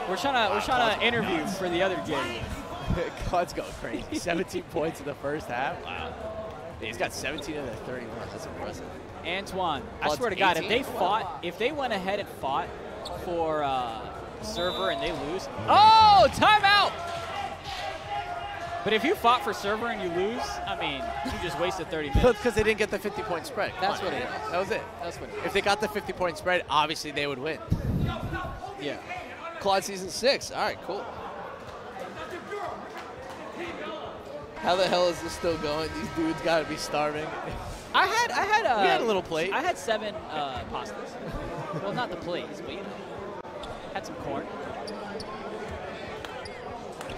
We're trying to interview for the other game." Clyde's going crazy. 17 points in the first half. Wow. He's got 17 in the 31. That's impressive. Antoine, I swear to God, 18. if they went ahead and fought for server and they lose, oh, timeout! But if you fought for server and you lose, I mean, you just wasted 30 minutes. Because they didn't get the 50-point spread. That's what it is. That was it. That's what it is. If they got the 50-point spread, obviously they would win. Yeah. Claude season 6. All right, cool. How the hell is this still going? These dudes got to be starving. We had a little plate. I had 7 pastas. Well, not the plates, but you know, had some corn.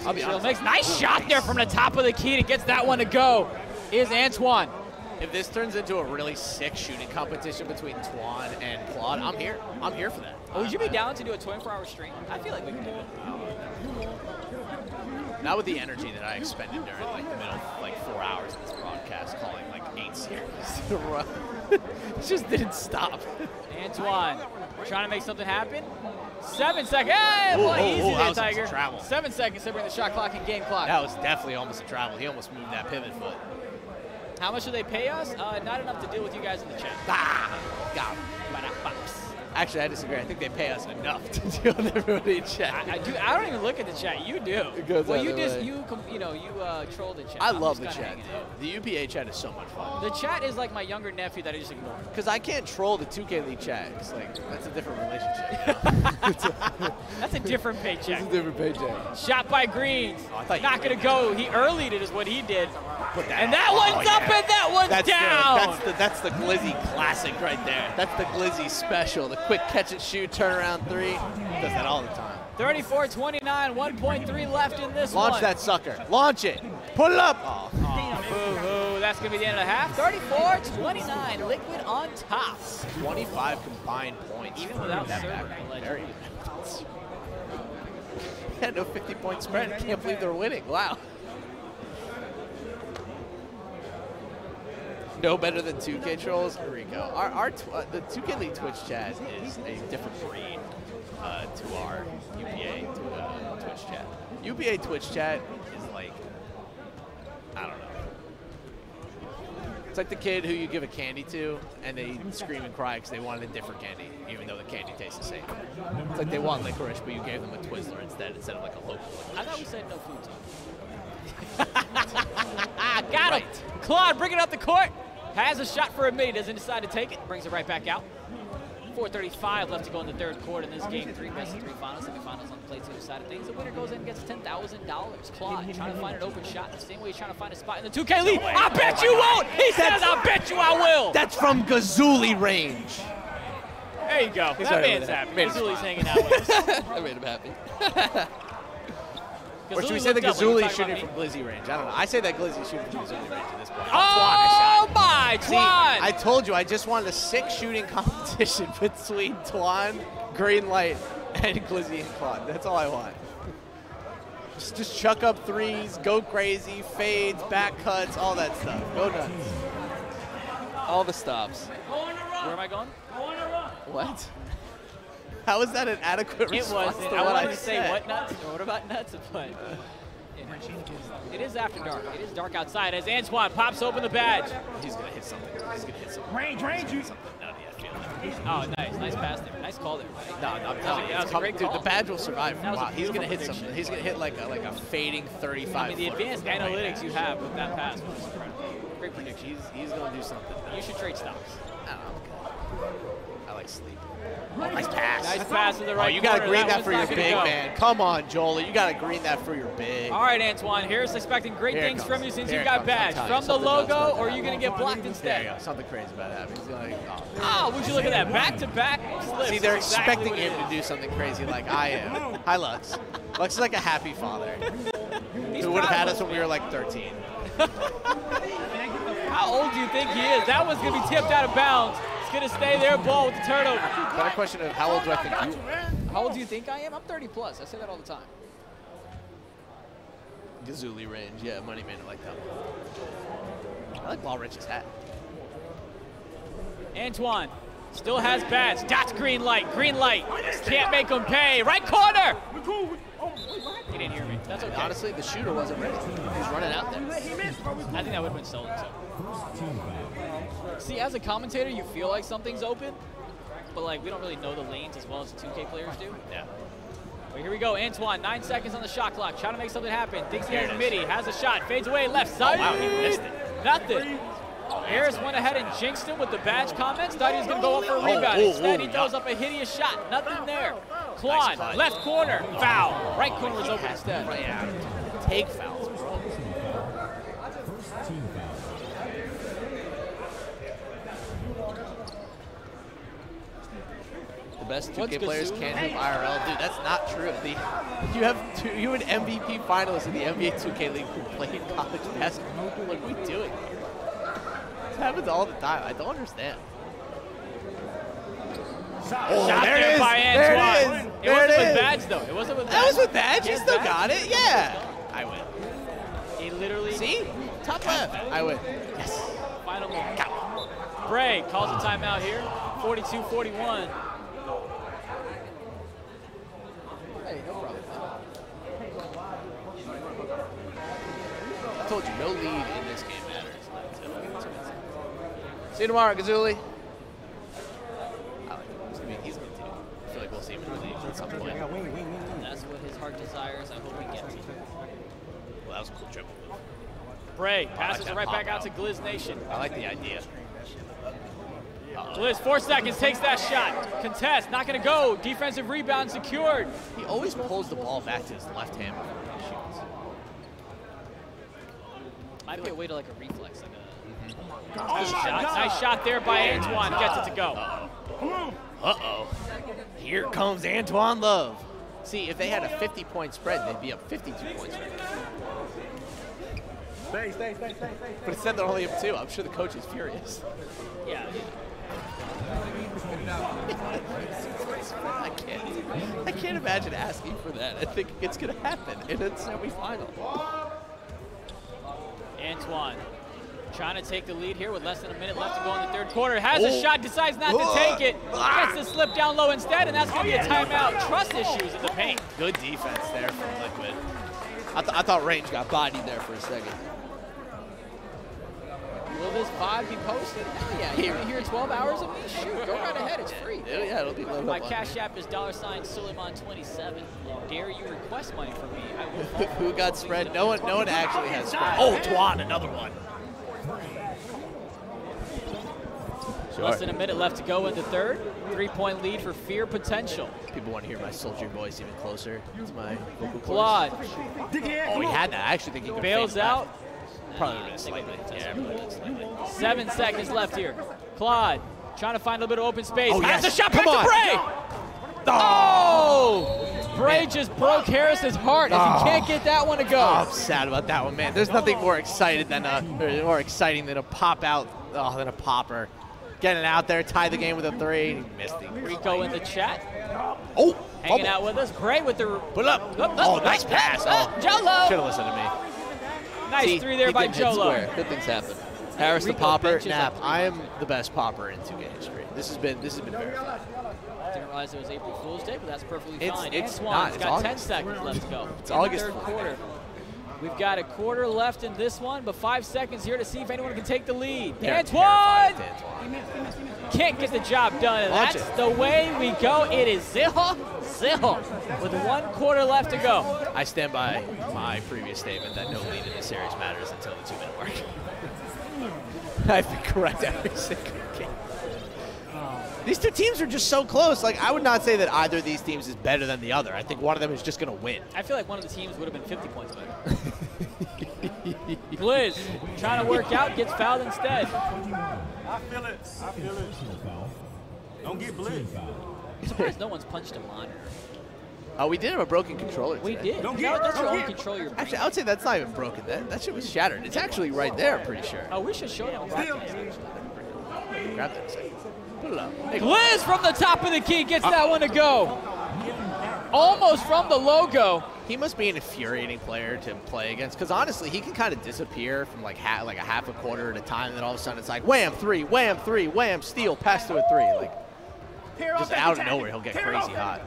I'll be honest. Makes nice shot there from the top of the key to gets that one to go. Is Antoine. If this turns into a really sick shooting competition between Twan and Claude, I'm here. I'm here for that. Oh, would you be down to do a 24-hour stream? I feel like we could do it. Not with the energy that I expended during like the middle, like 4 hours of this broadcast, calling like 8 series in a row. It just didn't stop. Antoine trying to make something happen. 7 seconds. Hey, boy, easy there, Tiger. 7 seconds to bring the shot clock and game clock. That was definitely almost a travel. He almost moved that pivot foot. How much do they pay us? Not enough to deal with you guys in the chat. Got him. Actually, I disagree. I think they pay us enough to deal with everybody in chat. I don't even look at the chat. You do. It goes well, either you just way. you troll the chat. I I'm love just the kinda chat, hanging out. dude. The UPA chat is so much fun. The chat is like my younger nephew that I just ignore. Because I can't troll the 2K League chat. It's like, that's a different relationship. That's a different paycheck. It's a different paycheck. Shot by Greens. I thought Not going to go. He earlied it is what he did. And that Oh, one's up and that one's down. That's the Glizzy classic right there. That's the Glizzy special. The quick catch and shoot, turnaround 3. Does that all the time. 34-29, 1.3 left in this one. Launch that sucker. Launch it. Put it up. Oh. Boo-hoo. That's going to be the end of the half. 34-29. Liquid on top. 25 combined points. Even without server. Very yeah, no 50-point spread. I can't believe they're winning. Wow. No better than 2K trolls? Here we go. The 2K League Twitch chat is a different breed to our UPA Twitch chat. UPA Twitch chat is like, I don't know. It's like the kid who you give a candy to and they scream and cry because they wanted a different candy, even though the candy tastes the same. It's like they want licorice, but you gave them a Twizzler instead of like a local licorice. I thought we said no food talk. Got him. Claude bringing up the court. Has a shot for a mid. Doesn't decide to take it. Brings it right back out. 4:35 left to go in the third quarter in this game. 3 best of 3 finals. Semifinals on the PlayStation side of things. The winner goes in and gets $10,000. Claude trying to find an open shot. The same way he's trying to find a spot in the 2K League. I bet you won't. He says, I bet you I will. That's from Gazuli range. There you go. That man's happy. Gazuli's hanging out with us. I made him happy. Or should we say the Gazuli shooting from Glizzy range? I don't know. I say that Glizzy shooting from Gazuli range at this point. Oh, my, Twan! See, I told you, I just wanted a sick shooting competition between Twan, Greenlight, and Glizzy and Claude. That's all I want. Just chuck up threes, go crazy, fades, back cuts, all that stuff. Go nuts. All the stops. Where am I going? What? How is that an adequate response to I what wanted I to say said? what nuts or what about nuts, but it is after dark. It is dark outside as Antoine pops open the badge. He's gonna hit something. He's gonna hit something. Range, you. Oh, nice pass there. Nice call there. No, I'm That telling you, was it's a great dude, call. the badge will survive. That was a Wow, he's gonna hit beautiful something. prediction. He's gonna hit like a fading 35. I mean, the footer advanced from right analytics now. you have with that pass was incredible. Great prediction. He's gonna do something. You should trade stocks. I don't know. I like sleep. Nice pass. Nice pass in the right Oh, you gotta corner. green that one's for not your gonna big go. man. Come on, Jolie. You gotta green that for your big. All right, Antoine. Harris expecting great Here it things comes. from you since Here you it got comes. badge. I'm From the telling you, something logo, nuts or about you're going to get blocked There instead. you go. Something crazy about that. He's like, Ah, would you look at that? Back-to-back slips. See, they're That's exactly expecting what him it to is. do something crazy like I am. Hi, Lux. Lux is like a happy father who would have had us when we were like 13. How old do you think he is? That one's going to be tipped out of bounds. It's going to stay there, ball with the turnover. Better question of how old do I think you are? How old do you think I am? I'm 30 plus. I say that all the time. Gazuli range. Yeah, money man, I like that one. I like Ball Rich's hat. Antoine still has badge. That's green light. Green light. Can't make him pay. Right corner. He didn't hear me. That's okay. Honestly, the shooter wasn't ready. He's running out there. I think that would have been stolen. So. See, as a commentator, you feel like something's open, but like we don't really know the lanes as well as the 2K players do. Yeah. But here we go, Antoine, 9 seconds on the shot clock, trying to make something happen. Thinks he has midi, has a shot, fades away, left side. Oh, wow, he missed it. Nothing. Harris went ahead and jinxed him with the badge comments. Thought he was going to go up for a rebound. Instead, he throws up a hideous shot. Nothing there. Klon, Nice left corner, foul. Right corner was open instead. Take fouls, bro. The best 2K players can't hoop IRL. Dude, that's not true. You have an MVP finalist in the NBA 2K League who played college basketball. What are we doing here? This happens all the time. I don't understand. Oh, shot there it there is. by There Antoine. it is. It There wasn't it with is. badge, though. It wasn't with badge. That was with badge. He Yes, still badge. got it. Yeah. I win. He literally. See? Top left. I win. Yes. Final moment. Bray calls a timeout here. 42-41. Hey, no problem. I told you, no lead in this game matters. See you tomorrow, Gazuli. I like him. He's good too. I feel like we'll see him in the league at some point. That's what his heart desires. I hope he gets it. Well, that was a cool triple move. Bray I passes like it that right pop back out to Gliz Nation. I like the idea. Gliz, 4 seconds, takes that shot. Contest, not going to go. Defensive rebound secured. He always pulls the ball back to his left hand before he shoots. Might be a way to like a reflex. Like a nice shot there by Antoine. Gets it to go. Uh-oh. Here comes Antoine Love. See, if they had a 50-point spread, they'd be up 52 points right now. Stay. But instead, they're only up 2. I'm sure the coach is furious. Yeah. I can't imagine asking for that. I think it's going to happen in a semifinal. Antoine trying to take the lead here with less than a minute left to go in the third quarter. Has a shot, decides not to take it. Gets the slip down low instead, and that's going to be a timeout. Trust issues in the paint. Good defense there from Liquid. I thought Range got bodied there for a second. Will this VOD be posted? Hell yeah. You want to hear 12 hours of me? Shoot, go right ahead. It's free. Yeah, it'll be loaded My up on Cash App is $Suleiman27. Dare you request money from me? I will. Who got spread? No one actually has spread. Oh, Twan, another one. Less than a minute left to go in the third. 3-point lead for Fear Potential. People want to hear my Soldier voice even closer to my vocal Claude. cords. Oh, he had that. I actually think he could Bails fade out. Probably would have been slightly. Yeah, probably would have been slightly. 7 seconds left here. Claude trying to find a little bit of open space. Oh, Has yes. a shot back Come to on. Bray. Oh! Bray Bray just broke Harris's heart as he can't get that one to go. Oh, I'm sad about that one, man. There's nothing more exciting than a pop out, than a popper. Getting out there, tie the game with a 3. He missed it. Rico in the chat. Oh, hanging out with us. Bray with the put up. Oh, nice pass. Jolo. Should have listened to me. Nice 3 there by Jolo. Good things happen. Harris the popper. Nap. I am the best popper in 2K history. This has been very fun. Didn't realize it was April Fool's Day, but that's perfectly fine. It's Antoine's not. got 10 seconds left to go. It's in August. The third quarter. We've got a quarter left in this one, but 5 seconds here to see if anyone can take the lead. Antoine can't get the job done, and that's the way we go. It is 0-0 with 1 quarter left to go. I stand by my previous statement that no lead in the series matters until the 2-minute mark. I've been correct every single game. These two teams are just so close. Like, I would not say that either of these teams is better than the other. I think one of them is just going to win. I feel like one of the teams would have been 50 points better. Blizz trying to work out, gets fouled instead. I feel it. Don't get Blizz. I'm surprised no one's punched him on. Oh, we did have a broken controller today. We did. That's your only controller. Actually, I would say that's not even broken. That shit was shattered. It's actually right there, I'm pretty sure. Oh, we should show them. Grab that a second. Put it up. Blizz from the top of the key gets that one to go. Almost from the logo. He must be an infuriating player to play against, because honestly, he can kind of disappear from like a half a quarter at a time, and then all of a sudden it's like wham, 3, wham, 3, wham, steal, pass to a 3. Like, just out of nowhere, he'll get crazy hot.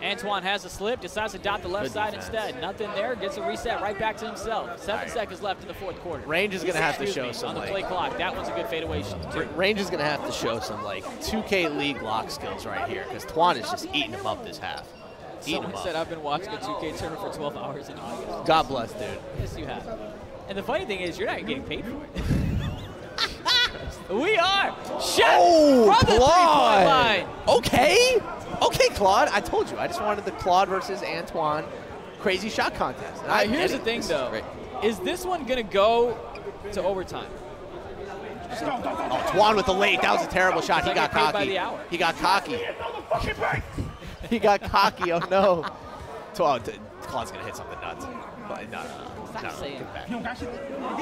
Antoine has a slip, decides to dot the left side instead. Nothing there, gets a reset right back to himself. 7 seconds left in the 4th quarter. Range is going to have to show some, on the play clock. That one's a good fadeaway too. Range is going to have to show some, like, 2K League lock skills right here, because Twan is just eating him up this half. Someone said I've been watching a 2K tournament for 12 hours in August. God bless, dude. Yes, you have. And the funny thing is, you're not getting paid for it. We are. Shot from the 3-point line. Okay, Claude. I told you. I just wanted the Claude versus Antoine crazy shot contest. All right, here's the thing, though. Is this one going to go to overtime? Oh, Twan with the late. That was a terrible shot. He got cocky. He got cocky. He got cocky. Oh, no. Claude's going to hit something nuts. No.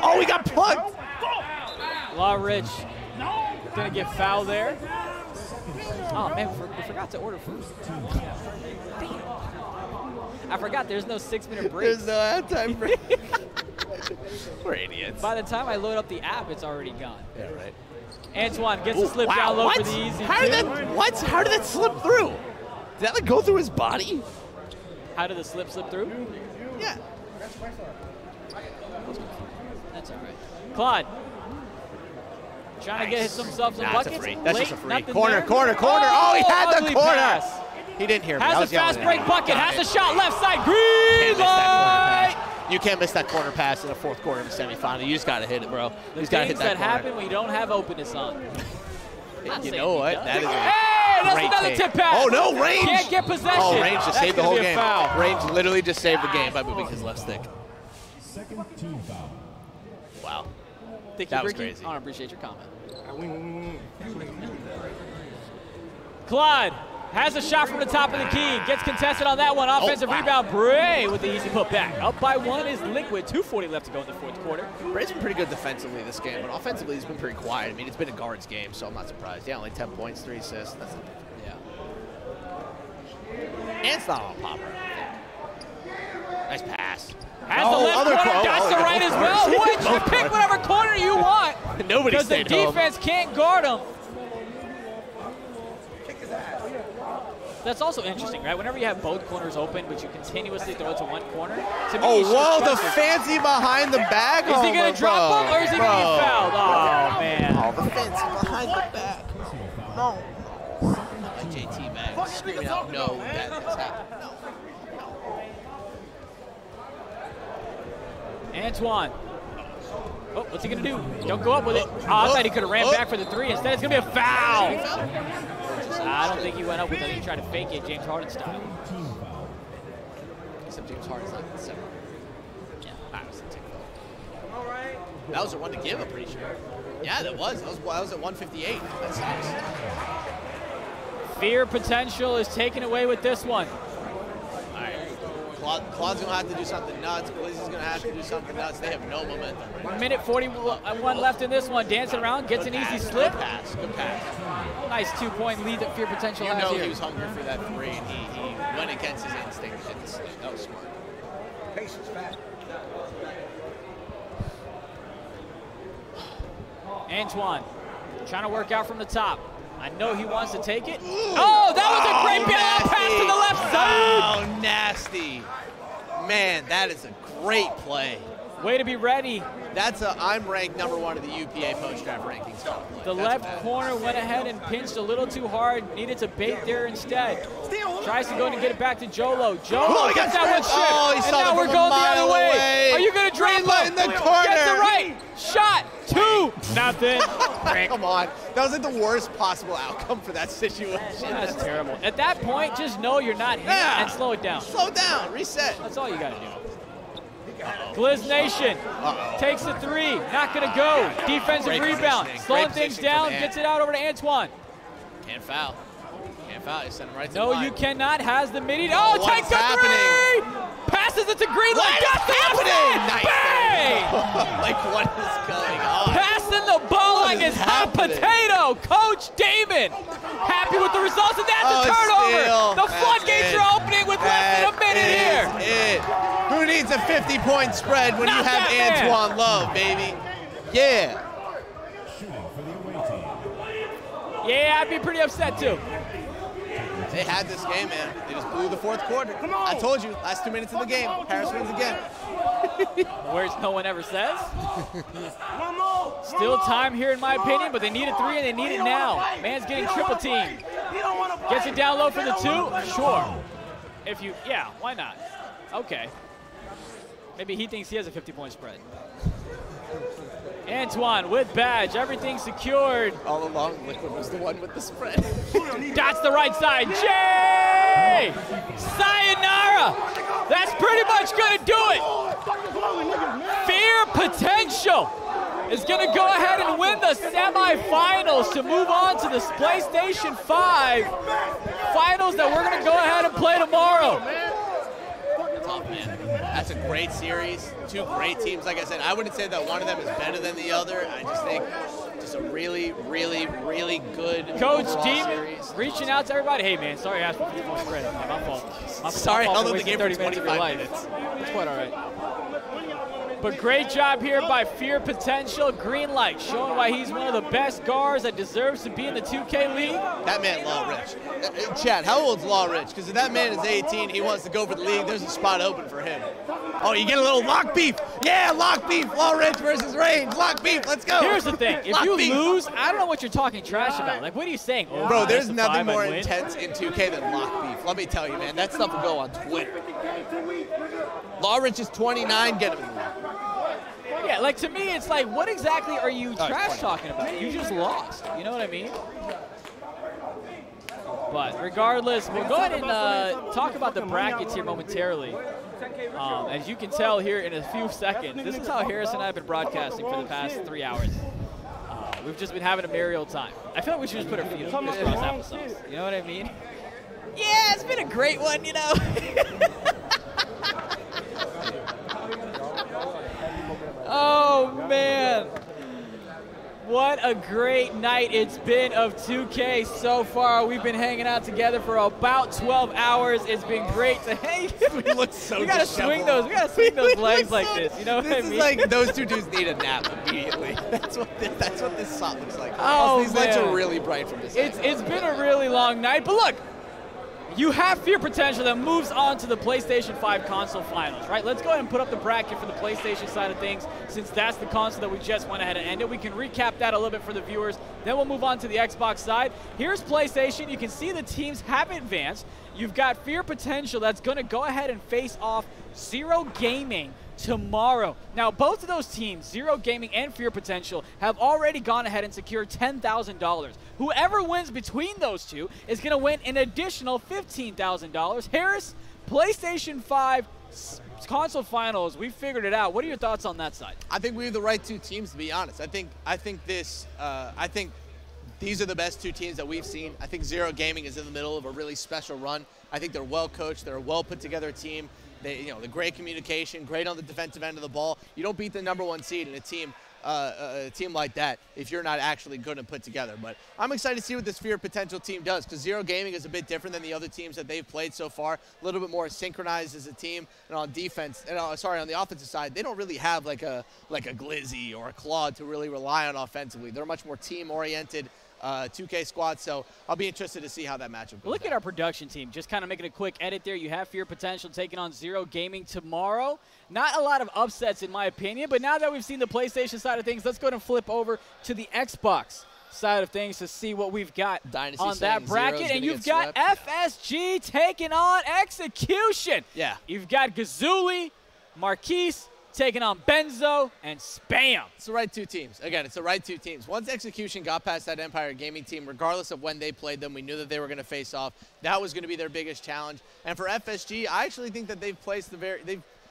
Oh, he got plugged. Law Rich going to get fouled there. Oh, man, we forgot to order food. Damn. I forgot there's no 6-minute break. There's no halftime break. We're idiots. By the time I load up the app, it's already gone. Yeah, right. Antoine gets the slip down low for the easy. How did that slip through? Did that like go through his body? How did the slip through? Yeah. That's all right. Claude. Trying to get himself some buckets. That's just a free. Corner. Oh, he had the corner. Pass. He didn't hear me. Has a fast break bucket. Has a shot left side. Green light. You can't miss that corner pass in the 4th quarter of the semifinal. You just got to hit it, bro. You just got to hit that corner. happen when you don't have openness on. You know what? That is a that's another tip pass. Oh, no, Range. Can't get possession. Oh, Range just saved the whole game. Foul. Range literally just saved the game by moving his left stick. Wow. That was crazy. I don't appreciate your comment. Claude has a shot from the top of the key. Gets contested on that one. Offensive rebound. Bray with the easy put back. Up by 1 is Liquid. 2:40 left to go in the 4th quarter. Bray's been pretty good defensively this game, but offensively he's been pretty quiet. I mean, it's been a guards game, so I'm not surprised. Yeah, only 10 points, 3 assists. That's And it's not on popper. Nice pass. Has the left corner, dots the right as well. Would you pick whatever corner you want? Nobody stayed home. Because the defense can't guard him. That's also interesting, right? Whenever you have both corners open, but you continuously throw it to one corner. To me, the fancy behind the back. Is he going to drop him or is he going to get fouled? Oh, man. Oh, the fancy behind the back. No. Like JT, man. Screaming out, no, that is happening. No. Antoine. Oh, what's he going to do? Don't go up with it. Oh, I thought he could have ran back for the 3. Instead, it's going to be a foul. I don't think he went up with it. He tried to fake it James Harden style. Except James Harden's not the 7. Yeah, that was a tick. That was a one to give, I'm pretty sure. Yeah, that was. That was at 158. That's nice. Fear potential is taken away with this one. All right. Claude's going to have to do something nuts. Blizzy's going to have to do something nuts. They have no momentum. 1 minute 41 left in this one. Dancing around, gets an easy slip. Good pass. Good pass. Nice 2-point lead that Fear Potential has You know here. he was hungry for that three, and he went against his instinct and hit the slip. That was smart. Pace is fast. Antoine trying to work out from the top. I know he wants to take it. Oh, that was a great bailout pass to the left side. Oh, nasty. Man, that is a great play. Way to be ready. I'm ranked #1 of the UPA post-draft rankings. The left corner went ahead and pinched a little too hard. Needed to bait there instead. Tries to go and get it back to Jolo. Jolo gets that one strip. Oh, he and saw now it we're from going a the mile other way. away. Are you going to drop Greenlight in the corner. Gets it right. Shot. 2. Nothing. Come on. That was like the worst possible outcome for that situation. That's terrible. At that point, just know you're not hit and slow it down. Slow down. Reset. That's all you got to do. Blizz Nation takes the 3. Not going to go. Defensive Great rebound. positioning. Slowing Great things positioning down. from Ant. Gets it out over to Antoine. Can't foul. Can't foul. You send him right to the No, line. you cannot. Has the midi. Oh, what's takes the happening? 3. Passes it to Greenlight. What Got is the happening? upset. Nice. Bang! Like, what is going on? Passing the ball What like is it's hot happening? potato. Coach Damon happy with the results, and that's a Oh, turnover. steal. The That's floodgates it. are opening with less than a minute here. It. Who needs a 50-point spread when Not you have that man. Antoine Love, baby? Yeah. Yeah, I'd be pretty upset too. They had this game, man. They just blew the fourth quarter. I told you, last 2 minutes of the game, Paris wins again. Where's no one ever says? Still time here in my opinion, but they need a 3 and they need it now. Man's getting triple teamed. Gets it down low for the 2? Sure. Yeah, why not? Okay. Maybe he thinks he has a 50-point spread. Antoine with badge, everything secured. All along, Liquid was the one with the spread. That's the right side. Jay! Sayonara! That's pretty much gonna do it. Fear Potential is gonna go ahead and win the semifinals to move on to the PlayStation 5 finals that we're gonna go ahead and play tomorrow. Tough, man. That's a great series. 2 great teams. Like I said, I wouldn't say that one of them is better than the other. I just think just a really, really, really good Coach overall Demon series. reaching out to everybody. Hey, man, sorry I asked for 50-point spread. My fault. Sorry, my fault held for up the wasting game for 30 minutes of your 25 life. minutes. It's quite all right. But great job here by Fear Potential. Greenlight showing why he's one of the best guards that deserves to be in the 2K League. That man, Law Rich. Chad, how old's Law Rich? Because if that man is 18, he wants to go for the league, there's a spot open for him. Oh, you get a little lock beef. Yeah, lock beef. Law Rich versus Range. Lock beef. Let's go. Here's the thing. If Lock you beef. lose, I don't know what you're talking trash about. Like, what are you saying? Oh, Bro, there's that's a nothing 5 more I'd win. intense in 2K than lock beef. Let me tell you, man. That stuff will go on Twitter. Law Rich is 29. Get him in the league. Yeah, like to me, it's like, what exactly are you trash talking about? You just lost. You know what I mean? But regardless, we'll go ahead and talk about the brackets here momentarily. As you can tell here in a few seconds, this is how Harris and I have been broadcasting for the past 3 hours. We've just been having a merry old time. I feel like we should just put our feet up and crisscross applesauce. You know what I mean? Yeah, it's been a great one, you know. Oh, man. What a great night it's been of 2K so far. We've been hanging out together for about 12 hours. It's been great to hang. We look so We gotta swing those. We gotta swing those legs like this. You know what I This mean? is like those 2 dudes need a nap immediately. That's what this shot looks like. Oh, these lights man. are really bright from this. It's been a really long night, but look, you have Fear Potential that moves on to the PlayStation 5 console finals, right? Let's go ahead and put up the bracket for the PlayStation side of things, since that's the console that we just went ahead and ended. We can recap that a little bit for the viewers. Then we'll move on to the Xbox side. Here's PlayStation. You can see the teams have advanced. You've got Fear Potential that's going to go ahead and face off Zero Gaming tomorrow. Now, both of those teams, Zero Gaming and Fear Potential, have already gone ahead and secured $10,000. Whoever wins between those two is going to win an additional $15,000. Harris, PlayStation 5 console finals, we figured it out. What are your thoughts on that side? I think we have the right 2 teams, to be honest. I think these are the best 2 teams that we've seen. I think Zero Gaming is in the middle of a really special run. I think they're well coached. They're a well put together team. They, you know, the great communication, great on the defensive end of the ball. You don't beat the #1 seed in a team like that if you're not actually good and put together. But I'm excited to see what this Fear Potential team does, because Zero Gaming is a bit different than the other teams that they've played so far. A little bit more synchronized as a team, and on defense, and on the offensive side, they don't really have like a Glizzy or a Claude to really rely on offensively. They're much more team-oriented 2K squad, so I'll be interested to see how that matchup goes. Look at our production team. Just kind of making a quick edit there. You have Fear Potential taking on Zero Gaming tomorrow. Not a lot of upsets in my opinion, but now that we've seen the PlayStation side of things, let's go ahead and flip over to the Xbox side of things to see what we've got Dynasty on that bracket. And you've got FSG taking on Execution. Yeah. You've got Gazuli, Marquise, taking on Benzo and Spam. It's the right two teams. Again, it's the right two teams. Once Execution got past that Empire Gaming team, regardless of when they played them, we knew that they were going to face off. That was going to be their biggest challenge. And for FSG, I actually think that they've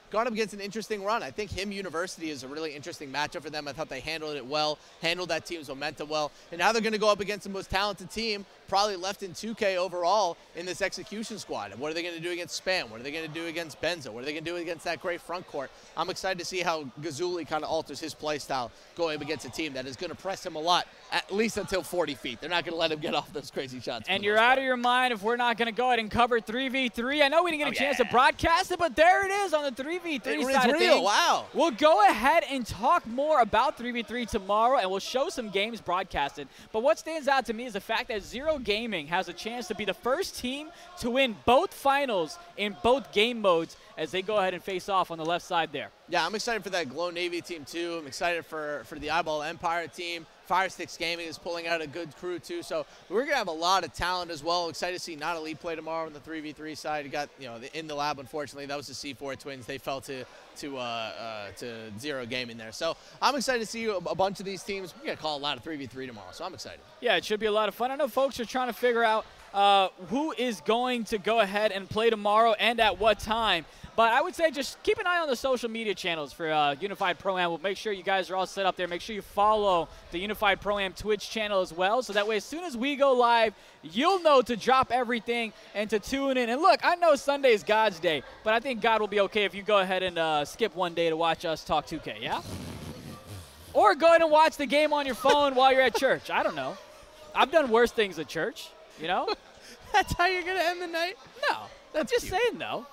gone up against an interesting run. I think HIM University is a really interesting matchup for them. I thought they handled it well, handled that team's momentum well. And now they're going to go up against the most talented team probably left in 2K overall in this Execution squad. What are they going to do against Spam? What are they going to do against Benzo? What are they going to do against that great front court? I'm excited to see how Gazuli kind of alters his play style going up against a team that is going to press him a lot, at least until 40 feet. They're not going to let him get off those crazy shots. And you're out of your mind if we're not going to go ahead and cover 3v3. I know we didn't get a chance to broadcast it, but there it is on the 3v3 side of things. Wow. We'll go ahead and talk more about 3v3 tomorrow, and we'll show some games broadcasted. But what stands out to me is the fact that Zero Gaming has a chance to be the first team to win both finals in both game modes as they go ahead and face off on the left side there. Yeah, I'm excited for that Glow Navy team too. I'm excited for the Eyeball Empire team. Firesticks Gaming is pulling out a good crew too. So we're going to have a lot of talent as well. I'm excited to see Not Elite play tomorrow on the 3v3 side. You got, you know, in the lab, unfortunately, that was the C4 Twins. They fell to Zero Gaming there. So I'm excited to see a bunch of these teams. We're going to call a lot of 3v3 tomorrow, so I'm excited. Yeah, it should be a lot of fun. I know folks are trying to figure out who is going to go ahead and play tomorrow and at what time. But I would say just keep an eye on the social media channels for Unified Pro-Am. We'll make sure you guys are all set up there. Make sure you follow the Unified Pro-Am Twitch channel as well, so that way as soon as we go live, you'll know to drop everything and to tune in. And look, I know Sunday is God's day, but I think God will be okay if you go ahead and skip one day to watch us talk 2K, yeah? Or go ahead and watch the game on your phone while you're at church. I don't know. I've done worse things at church, you know? That's how you're going to end the night? No. That's just saying, though.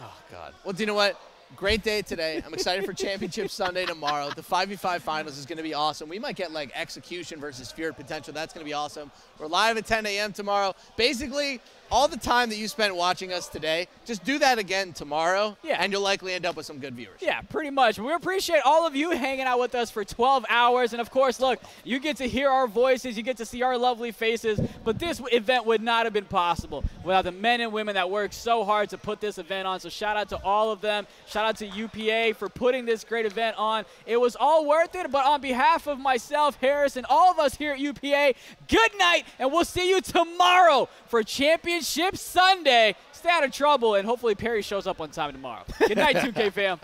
Oh, God. Well, do you know what? Great day today. I'm excited for Championship Sunday tomorrow. The 5v5 finals is going to be awesome. We might get, like, Execution versus Fear Potential. That's going to be awesome. We're live at 10 a.m. tomorrow. Basically, all the time that you spent watching us today, just do that again tomorrow, and you'll likely end up with some good viewers. Yeah, pretty much. We appreciate all of you hanging out with us for 12 hours. And, of course, look, you get to hear our voices. You get to see our lovely faces. But this event would not have been possible without the men and women that worked so hard to put this event on. So shout out to all of them. Shout out to UPA for putting this great event on. It was all worth it. But on behalf of myself, Harris, and all of us here at UPA, good night. And we'll see you tomorrow for Championship Sunday. Stay out of trouble, and hopefully Perry shows up on time tomorrow. Good night, 2K fam.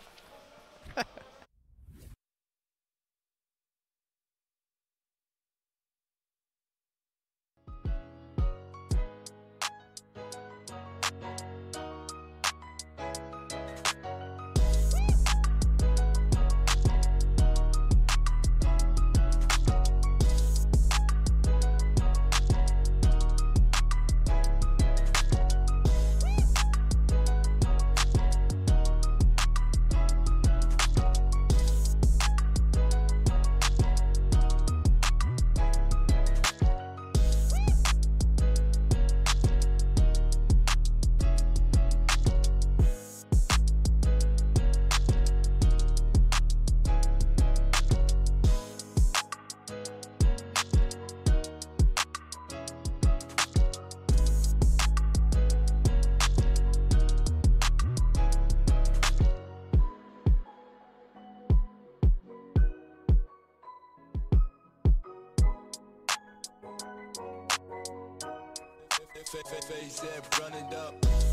Face that running up.